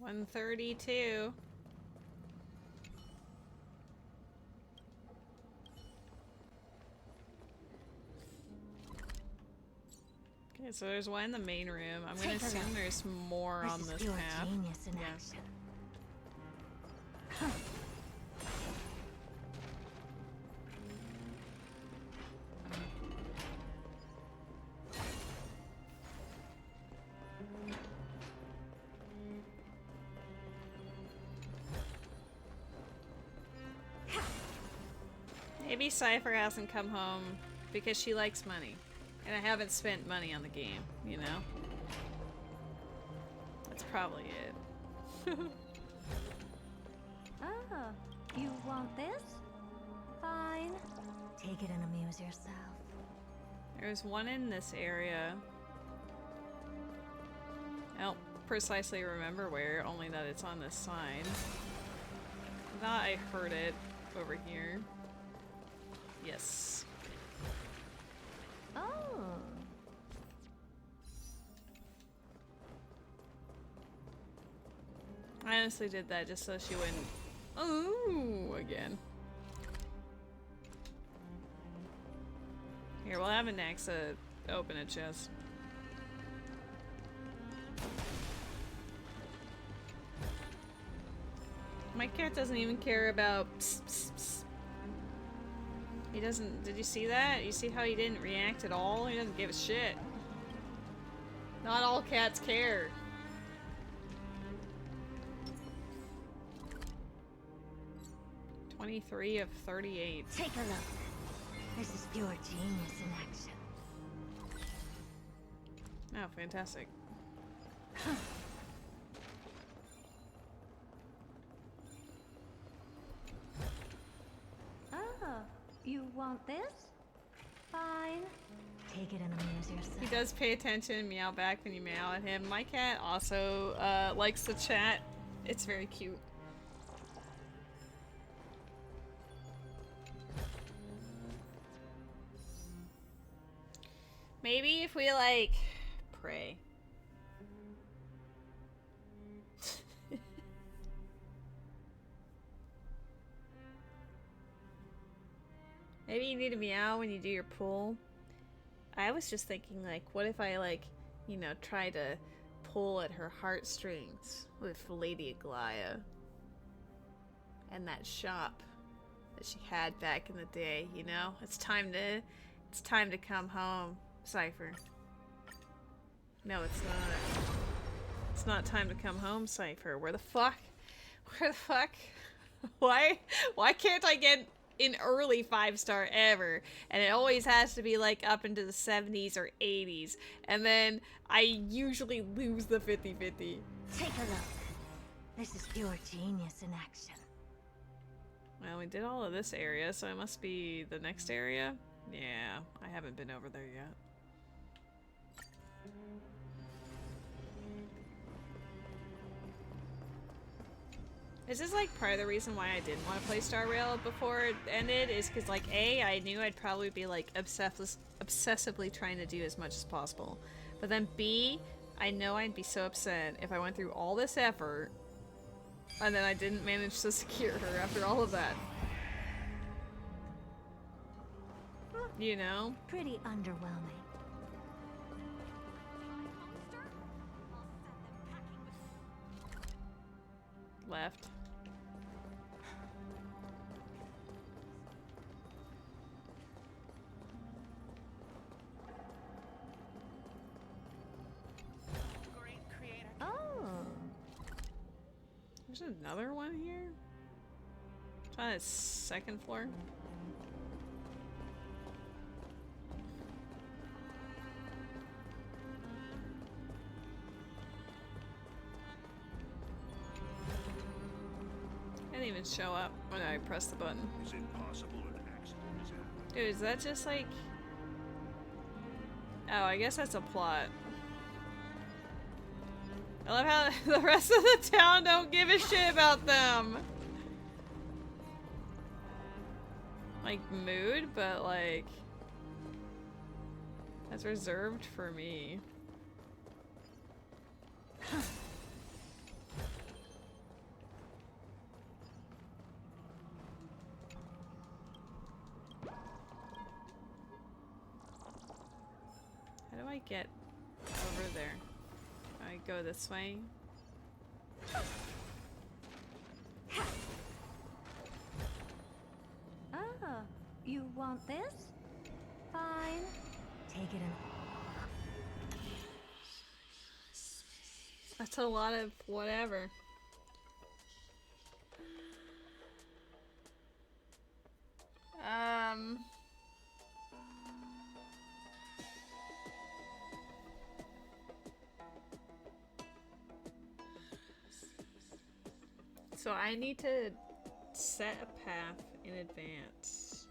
$132. Okay, so there's one in the main room. I'm gonna assume there's more on this path. Genius in Yeah. action. Maybe Cipher hasn't come home because she likes money. And I haven't spent money on the game, you know? That's probably it. Ah, you want this? Fine. Take it and amuse yourself. There's one in this area. I don't precisely remember where, only that it's on this side. I thought I heard it over here. Yes. Oh. I honestly did that just so she wouldn't. Ooh, again. Here, we'll have an axe open a chest. My cat doesn't even care about psst, psst, psst. He doesn't. Did you see that? You see how he didn't react at all? He doesn't give a shit. Not all cats care. $23 of 38. Take a look. This is pure genius in action. Oh, fantastic. You want this? Fine. Take it and amuse yourself. He does pay attention and meow back when you meow at him. My cat also likes the chat. It's very cute. Maybe if we like pray. Maybe you need to meow when you do your pull. I was just thinking, like, what if I, like, you know, try to pull at her heartstrings with Lady Aglaya and that shop that she had back in the day, you know? It's time to come home, Cipher. No, it's not. It's not time to come home, Cipher. Where the fuck? Why can't I get an early 5-star ever? And it always has to be like up into the 70s or 80s. And then I usually lose the 50-50. Take a look. This is pure genius in action. Well, we did all of this area, so it must be the next area? Yeah, I haven't been over there yet. This is like part of the reason why I didn't want to play Star Rail before it ended, is because like A, I knew I'd probably be like obsessively trying to do as much as possible. But then B, I know I'd be so upset if I went through all this effort and then I didn't manage to secure her after all of that. You know? Pretty underwhelming. Left. Oh. There's another one here? It's on its second floor. Didn't even show up when I pressed the button. Is it possible an accident has happened? Dude, is that just like... Oh, I guess that's a plot. I love how the rest of the town don't give a shit about them. Like, mood, but like... That's reserved for me. How do I get over there? I go this way. Ah, you want this? Fine. Take it and... That's a lot of whatever. So I need to set a path in advance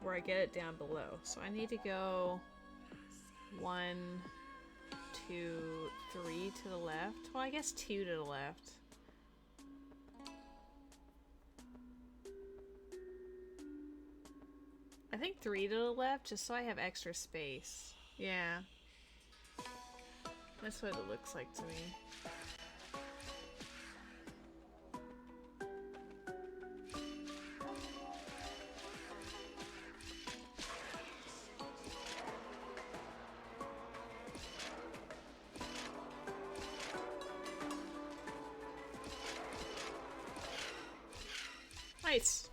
where I get it down below. So I need to go 1, 2, 3 to the left. Well, I guess 2 to the left. I think 3 to the left, just so I have extra space. Yeah. That's what it looks like to me. Nice.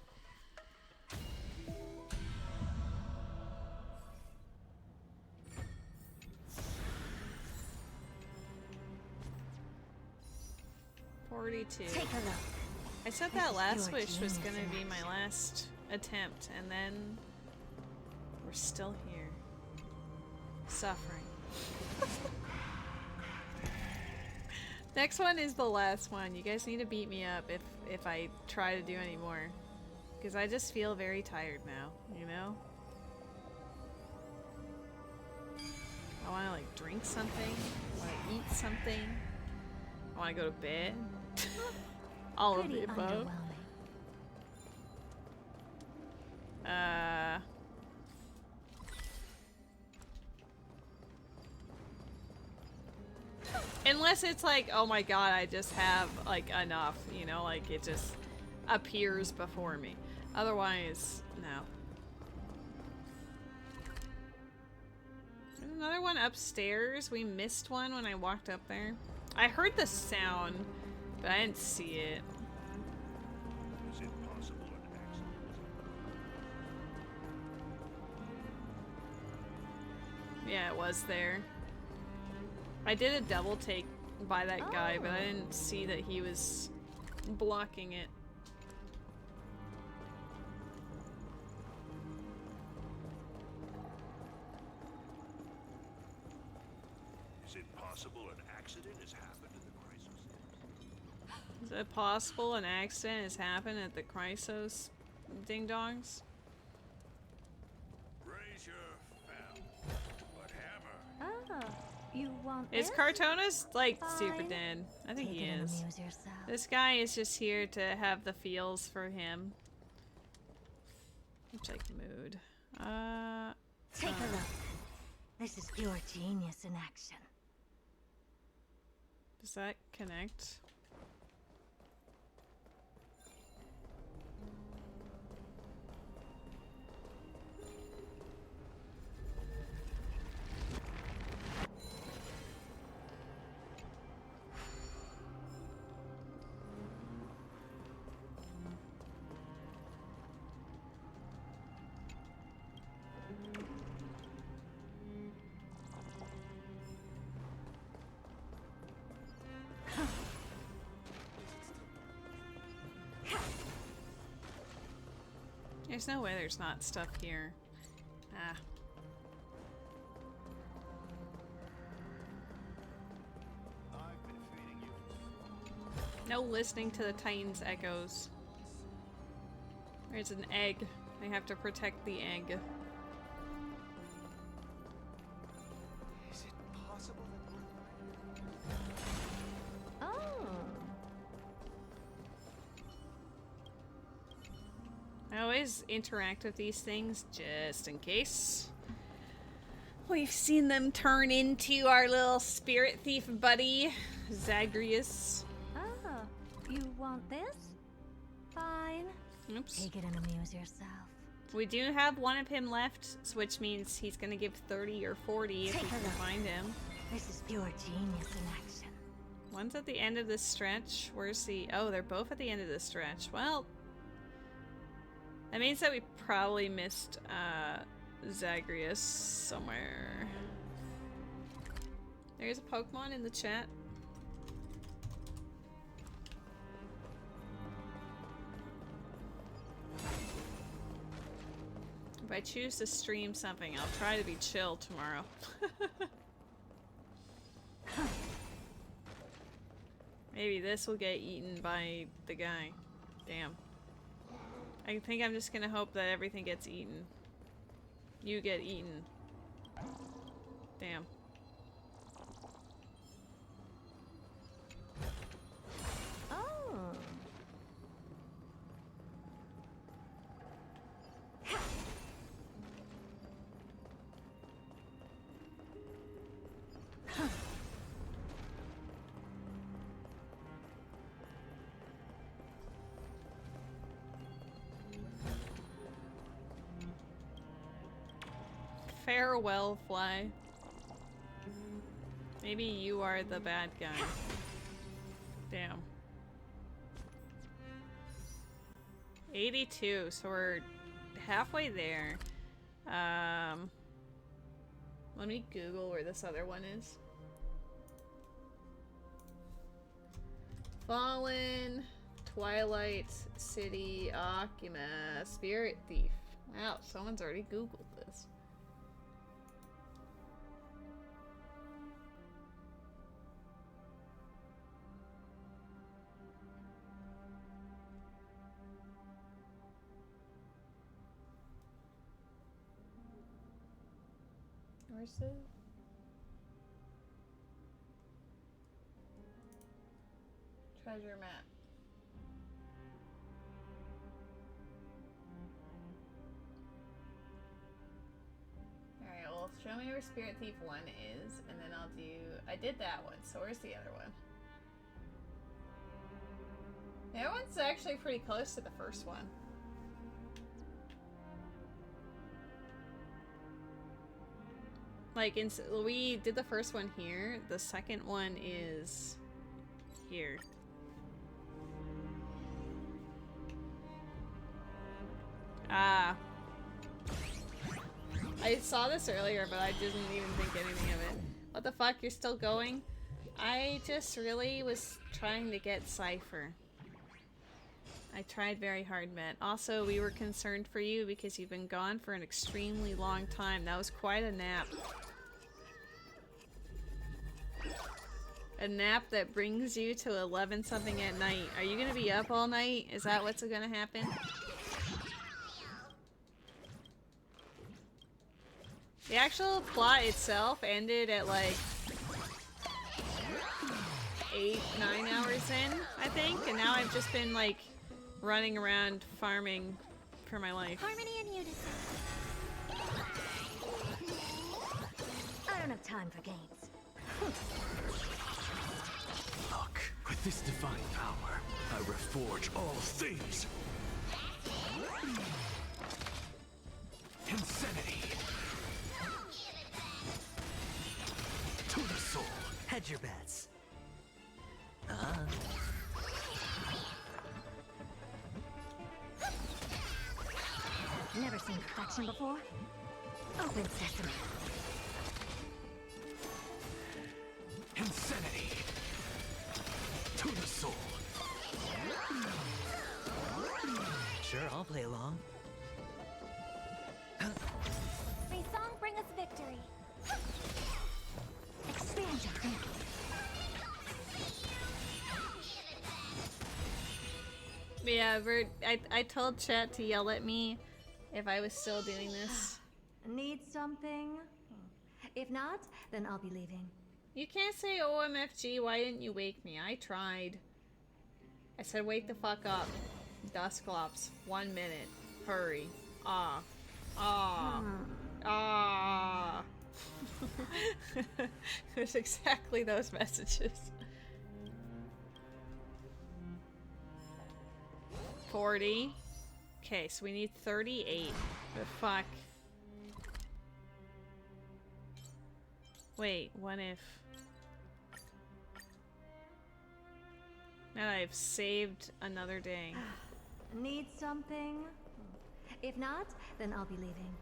Take a look. I said that last wish was gonna be my last attempt, and then we're still here, suffering. Next one is the last one. You guys need to beat me up if I try to do any more. Because I just feel very tired now, you know? I want to like drink something. I want to eat something. I want to go to bed. All of the above. Unless it's like, oh my god, I just have like enough, you know, like it just appears before me. Otherwise, no. There's another one upstairs. We missed one when I walked up there. I heard the sound, but I didn't see it. Is it possible an accident? Yeah, it was there. I did a double take by that guy, but I didn't see that he was blocking it. Is it possible an accident has happened in the Chrysos? Is it possible an accident has happened at the Chrysos ding-dongs? Raise your fell, but hammer. Oh, you want Is this? Cartona's like super Fine. dead? I think Take he it and is. amuse yourself. This guy is just here to have the feels for him. Which like mood. Take a look. This is pure genius in action. Does that connect? There's no way there's not stuff here. Ah. No listening to the Titan's echoes. There's an egg. I have to protect the egg. Is it possible that... Oh. I always interact with these things just in case. We've seen them turn into our little spirit thief buddy, Zagreus. Oh, you want this? Fine. Oops. Take it and amuse yourself. We do have one of him left, which means he's gonna give 30 or 40 if we can find him. This is pure genius in action. One's at the end of this stretch. Where's the... Oh, they're both at the end of this stretch. Well, that means that we probably missed Zagreus somewhere. There's a Pokemon in the chat. If I choose to stream something, I'll try to be chill tomorrow. Maybe this will get eaten by the guy. Damn. I think I'm just gonna hope that everything gets eaten. You get eaten. Damn. Oh. Farewell, fly. Maybe you are the bad guy. Damn. 82, so we're halfway there. Let me Google where this other one is. Fallen, Twilight City, Akuma, Spirit Thief. Wow, someone's already Googled this. Where's the... treasure map? Alright, well, show me where Spirit Thief 1 is, and then I'll do... I did that one, so where's the other one? The other one's actually pretty close to the first one. Like, we did the first one here, the second one is here. Ah. I saw this earlier, but I didn't even think anything of it. What the fuck? You're still going? I just really was trying to get Cipher. I tried very hard, Matt. Also, we were concerned for you because you've been gone for an extremely long time. That was quite a nap. A nap that brings you to 11 something at night. Are you gonna be up all night? Is that what's gonna happen? The actual plot itself ended at like 8, 9 hours in, I think, and now I've just been like running around farming for my life. Harmony and unison. I don't have time for games. Look, with this divine power, I reforge all things. Insanity. To the soul. Hedge your bets. Never seen perfection before? Open sesame. Insanity. To the soul. Sure, I'll play along. May song bring us victory. Expand your thinking. Yeah, I told chat to yell at me if I was still doing this. Need something? If not, then I'll be leaving. You can't say OMFG, why didn't you wake me? I tried. I said wake the fuck up. Dusclops, 1 minute. Hurry. Ah. Ah. Ah. There's exactly those messages. 40. Okay, so we need 38. But fuck. Wait, what if... Now I've saved another day. Need something? If not, then I'll be leaving.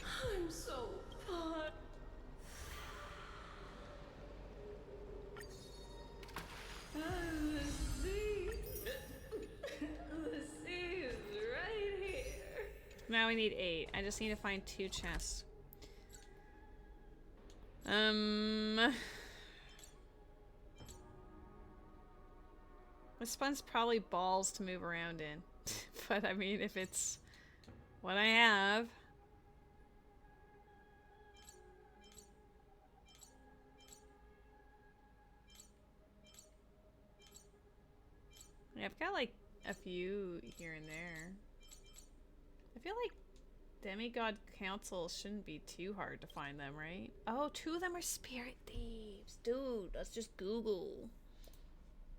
I'm so hot. The sea. The sea is right here. Now we need 8. I just need to find 2 chests. This one's probably balls to move around in. But I mean, if it's what I have. Yeah, I've got like a few here and there. I feel like Demigod Council shouldn't be too hard to find them, right? Oh, 2 of them are Spirit Thieves. Dude, let's just Google.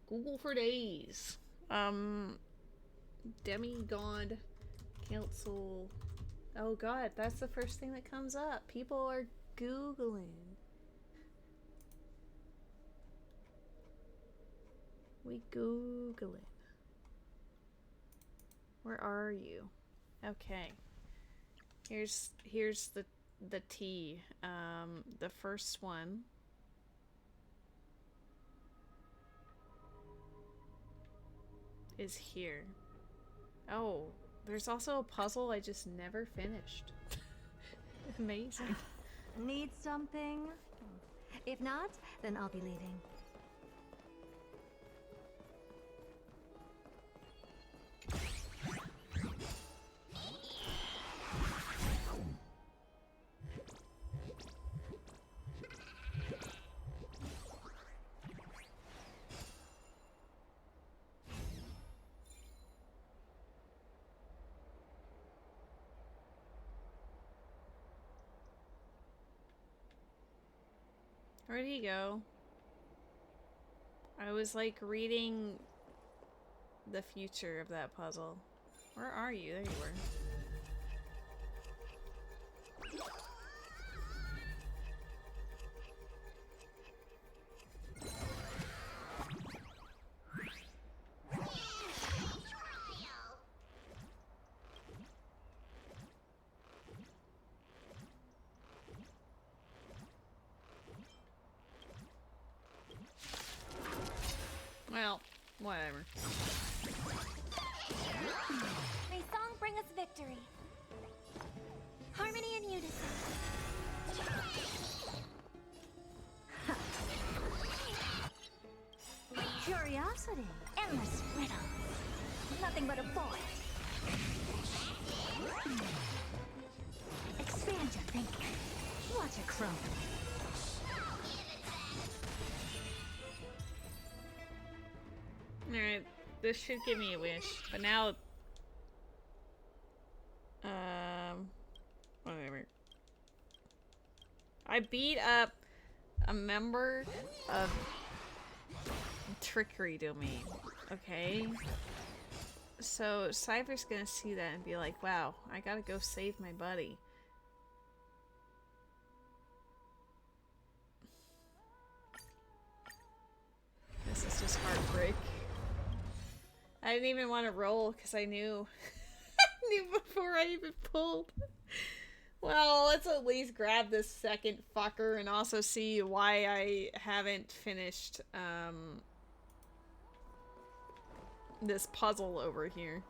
Google for days. Demigod Council. Oh god, that's the first thing that comes up. People are Googling. We Googling. Where are you? Okay. Here's the T. The first one is here. Oh, there's also a puzzle I just never finished. Amazing. Need something? If not, then I'll be leaving. Where'd he go? I was like reading the future of that puzzle. Where are you? There you were. Well, whatever. May song bring us victory. Harmony and unison. Curiosity. Endless riddle. Nothing but a boy. Expand your thinking. Watch it crumble. Alright, this should give me a wish, but now... whatever. I beat up a member of Trickery Domain, okay? So Cipher's gonna see that and be like, wow, I gotta go save my buddy. This is just heartbreak. I didn't even want to roll because I knew I knew before I even pulled. Well, let's at least grab this second fucker and also see why I haven't finished this puzzle over here.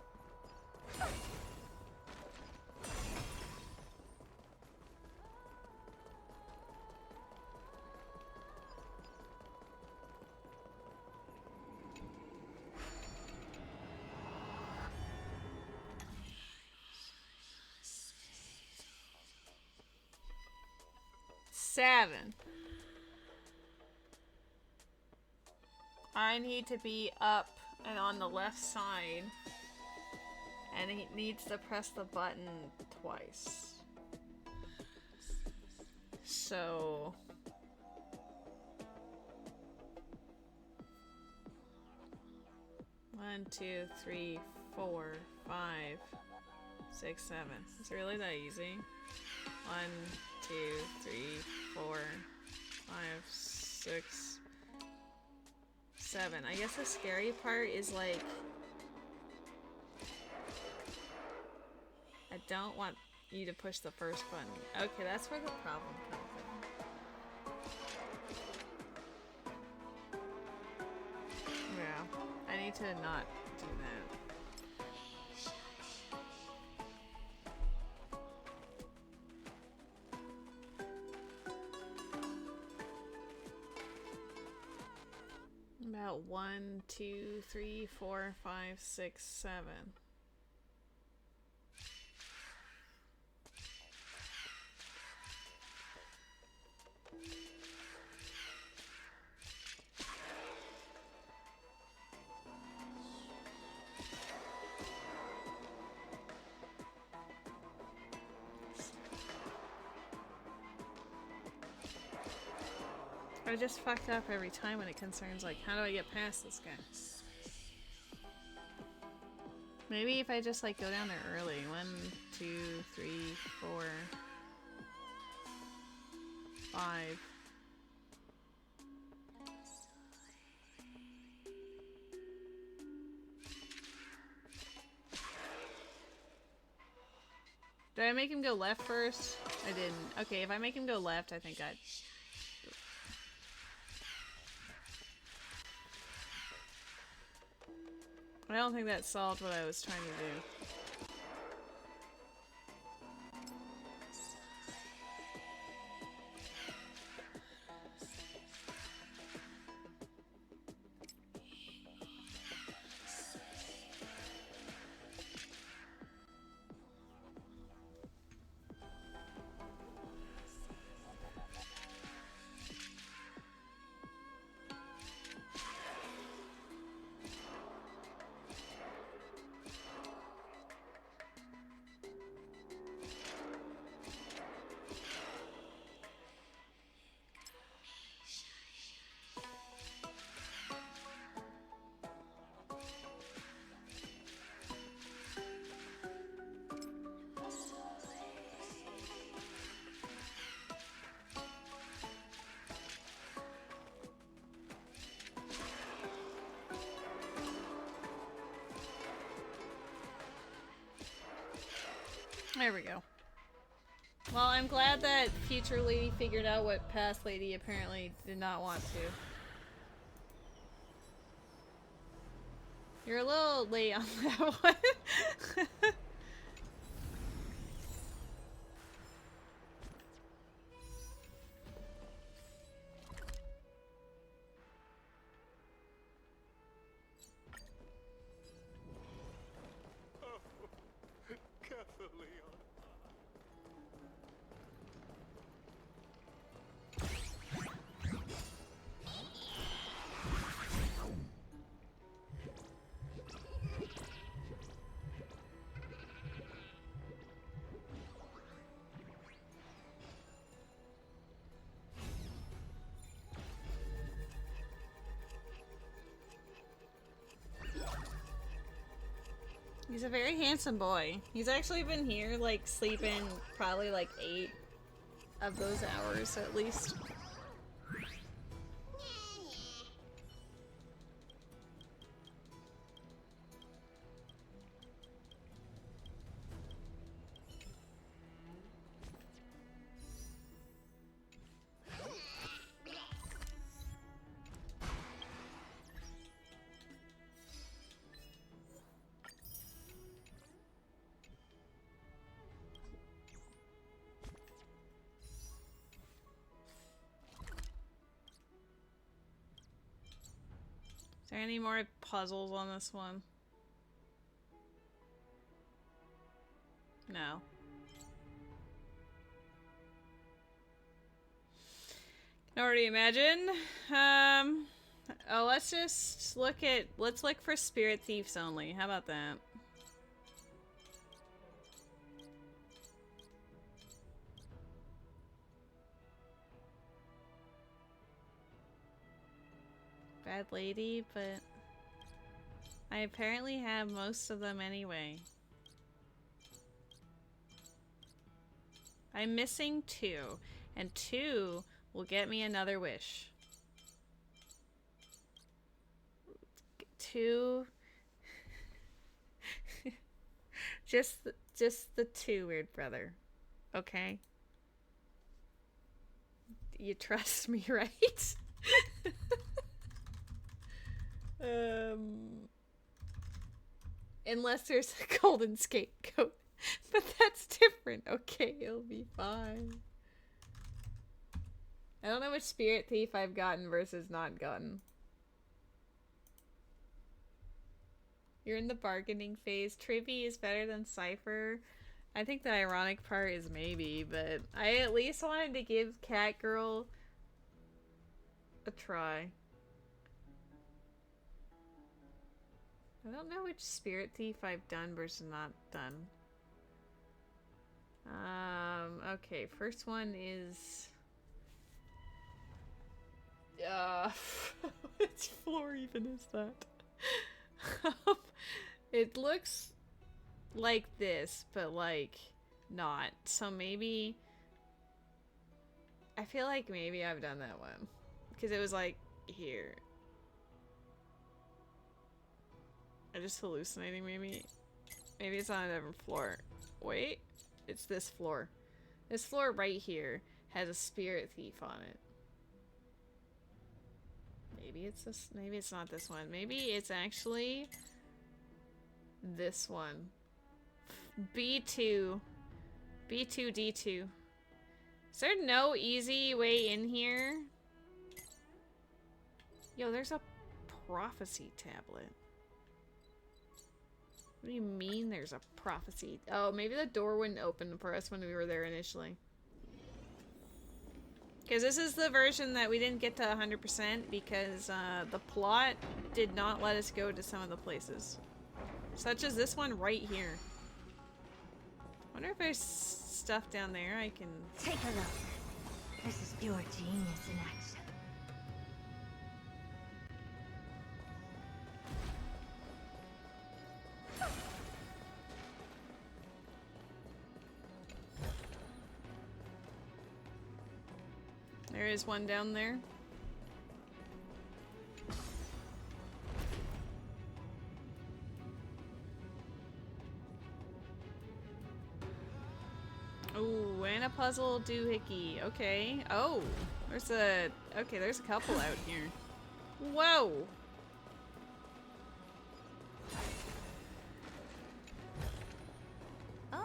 Seven. I need to be up and on the left side. And he needs to press the button twice. So... 1, 2, 3, 4, 5, 6, 7. Is it really that easy? 1, 2, 3, 4, 5, 6, 7. I guess the scary part is like... I don't want you to push the first button. Okay, that's where the problem comes in. Yeah, I need to not do that. About 1, 2, 3, 4, 5, 6, 7. I just fucked up every time when it concerns, like, how do I get past this guy? Maybe if I just, like, go down there early. 1, 2, 3, 4, 5. Did I make him go left first? I didn't. Okay, if I make him go left, I think I'd... I don't think that solved what I was trying to do. There we go. Well, I'm glad that future lady figured out what past lady apparently did not want to. You're a little late on that one. He's a very handsome boy. He's actually been here, like, sleeping probably like 8 of those hours at least. Is there any more puzzles on this one? No. Can already imagine. Oh, let's just look at, let's look for spirit thieves only. How about that? Bad lady, but I apparently have most of them anyway. I'm missing 2, and 2 will get me another wish. 2. just the 2, weird brother. Okay? You trust me, right? Unless there's a golden scapegoat. But that's different. Okay, it'll be fine. I don't know which spirit thief I've gotten versus not gotten. You're in the bargaining phase. Trivy is better than Cipher. I think the ironic part is maybe, but I at least wanted to give Catgirl a try. I don't know which spirit thief I've done versus not done. Okay, first one is... which floor even is that? It looks like this, but like not. So maybe... I feel like maybe I've done that one. Because it was like here. I'm just hallucinating, maybe. Maybe it's on a different floor. Wait, it's this floor. This floor right here has a spirit thief on it. Maybe it's this. Maybe it's not this one. Maybe it's actually this one. B2. B2D2. Is there no easy way in here? Yo, there's a prophecy tablet. What do you mean there's a prophecy? Oh, maybe the door wouldn't open for us when we were there initially. Because this is the version that we didn't get to 100% because the plot did not let us go to some of the places. Such as this one right here. I wonder if there's stuff down there I can... Take a look. This is pure genius in action. There is one down there. Ooh, and a puzzle doohickey. Okay. Oh, there's a couple out here. Whoa. Oh.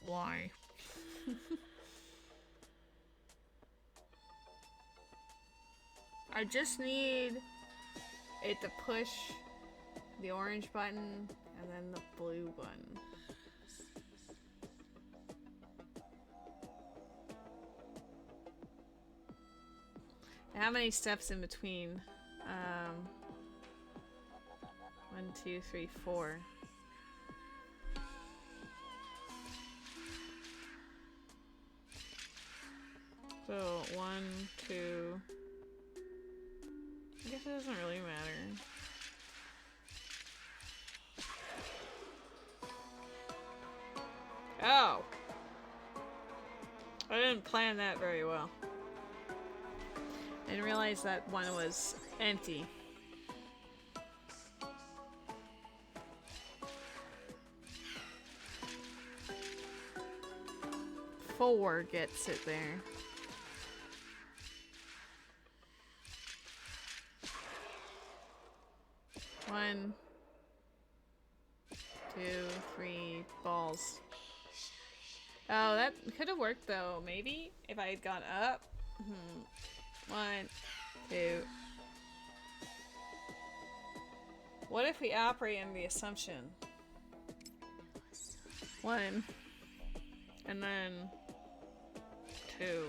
Why? I just need it to push the orange button and then the blue button. How many steps in between? 1, 2, 3, 4. So 1, 2. I guess it doesn't really matter. Oh! I didn't plan that very well. I didn't realize that one was empty. Four gets it there. One, 2, 3 balls. Oh, that could have worked though. Maybe if I had gone up. 1, 2. What if we operate in the assumption? 1, and then 2.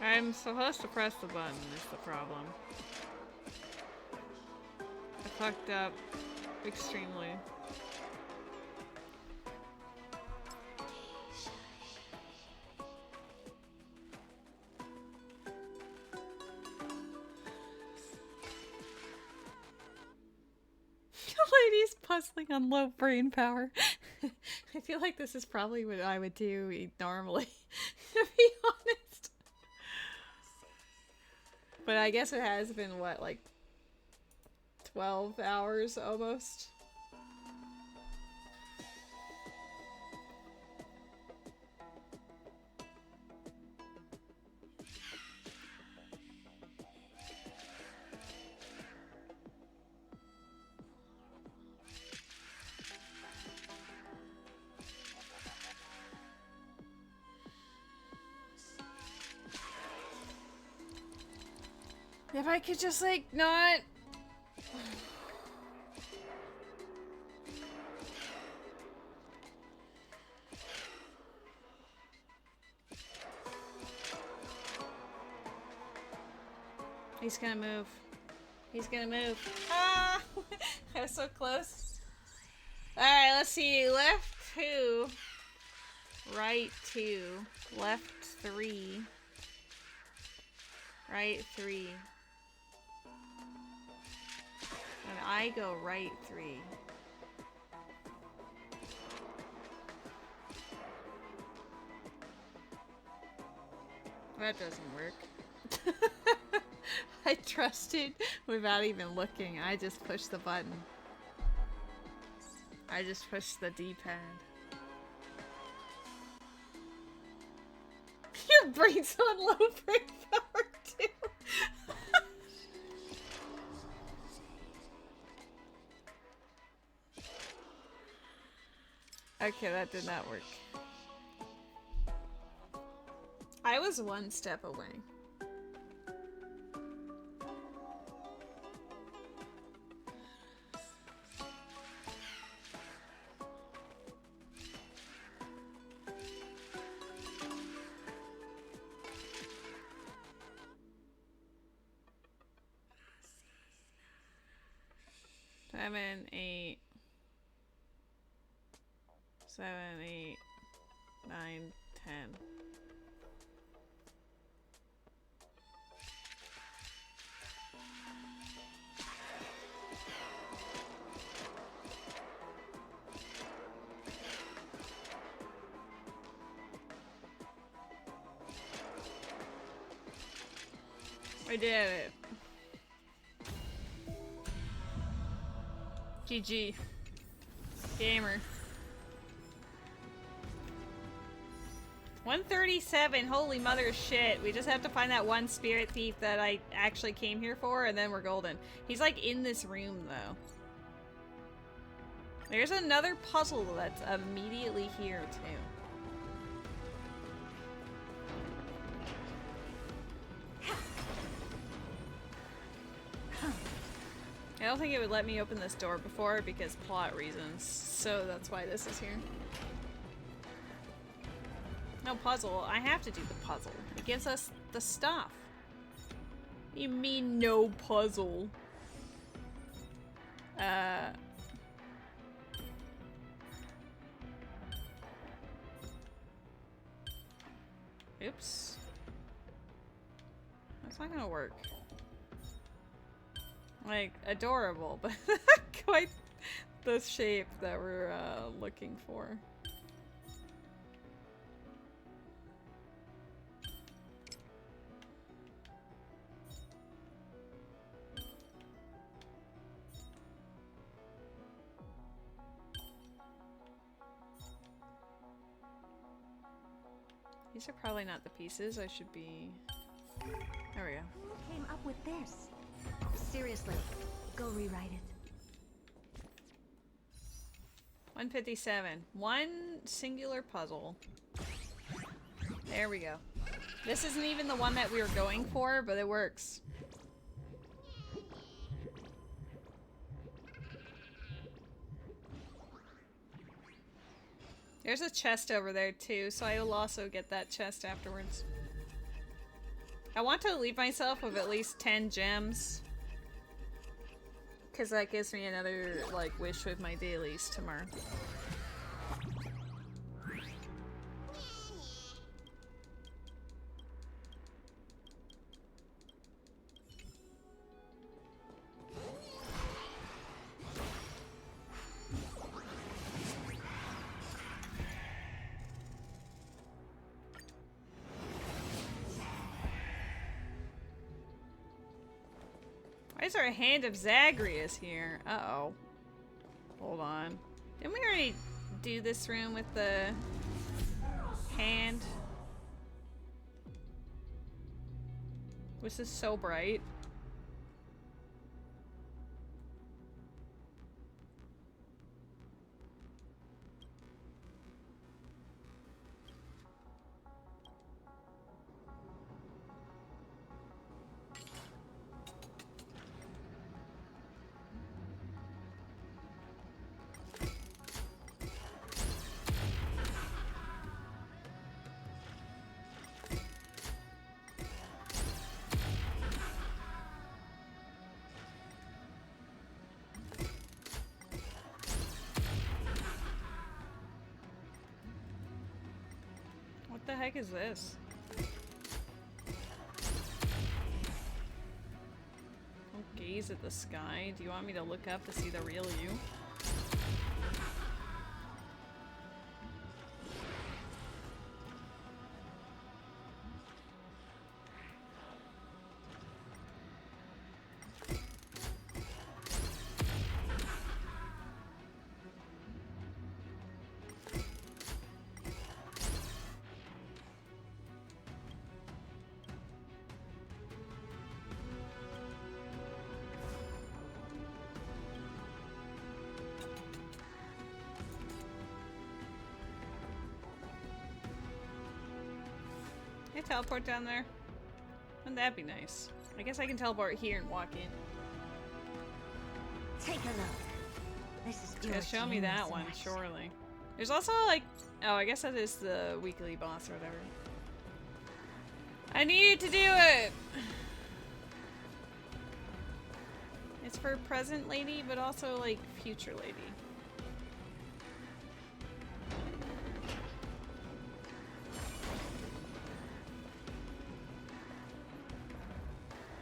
I'm supposed to press the button, is the problem. I fucked up extremely. Lady's puzzling on low brain power. I feel like this is probably what I would do normally, to be honest. But I guess it has been, what, like 12 hours almost? If I could just, like, not... He's gonna move. He's gonna move. Ah! I was so close. Alright, let's see. Left 2. Right 2. Left 3. Right 3. And I go right 3. That doesn't work. I trusted without even looking. I just pushed the button. I just pushed the D-pad. Your brain's on low brain power too. Okay, that did not work. I was one step away. 7, 8. 7, 8, 9, 10. We did it. GG. Gamer. 137, holy mother of shit. We just have to find that one spirit thief that I actually came here for, and then we're golden. He's like in this room, though. There's another puzzle that's immediately here, too. I don't think it would let me open this door before because plot reasons, so that's why this is here. No puzzle. I have to do the puzzle. It gives us the stuff. You mean no puzzle? Oops. That's not gonna work. Like, adorable, but not quite the shape that we're looking for. These are probably not the pieces I should be... There we go. Who came up with this? Seriously, go rewrite it. 157. One singular puzzle. There we go. This isn't even the one that we were going for, but it works. There's a chest over there too, so I will also get that chest afterwards. I want to leave myself with at least 10 gems. Because that gives me another, like, wish with my dailies tomorrow. Why is there a hand of Zagreus here? Uh-oh. Hold on. Didn't we already do this room with the hand? Was this so bright? What the heck is this? Don't gaze at the sky. Do you want me to look up to see the real you? Can I teleport down there? Wouldn't that be nice? I guess I can teleport here and walk in. Take a look. This is Yeah, show me that one, surely. There's also like, oh, I guess that is the weekly boss or whatever. I need to do it! It's for present lady, but also like future lady.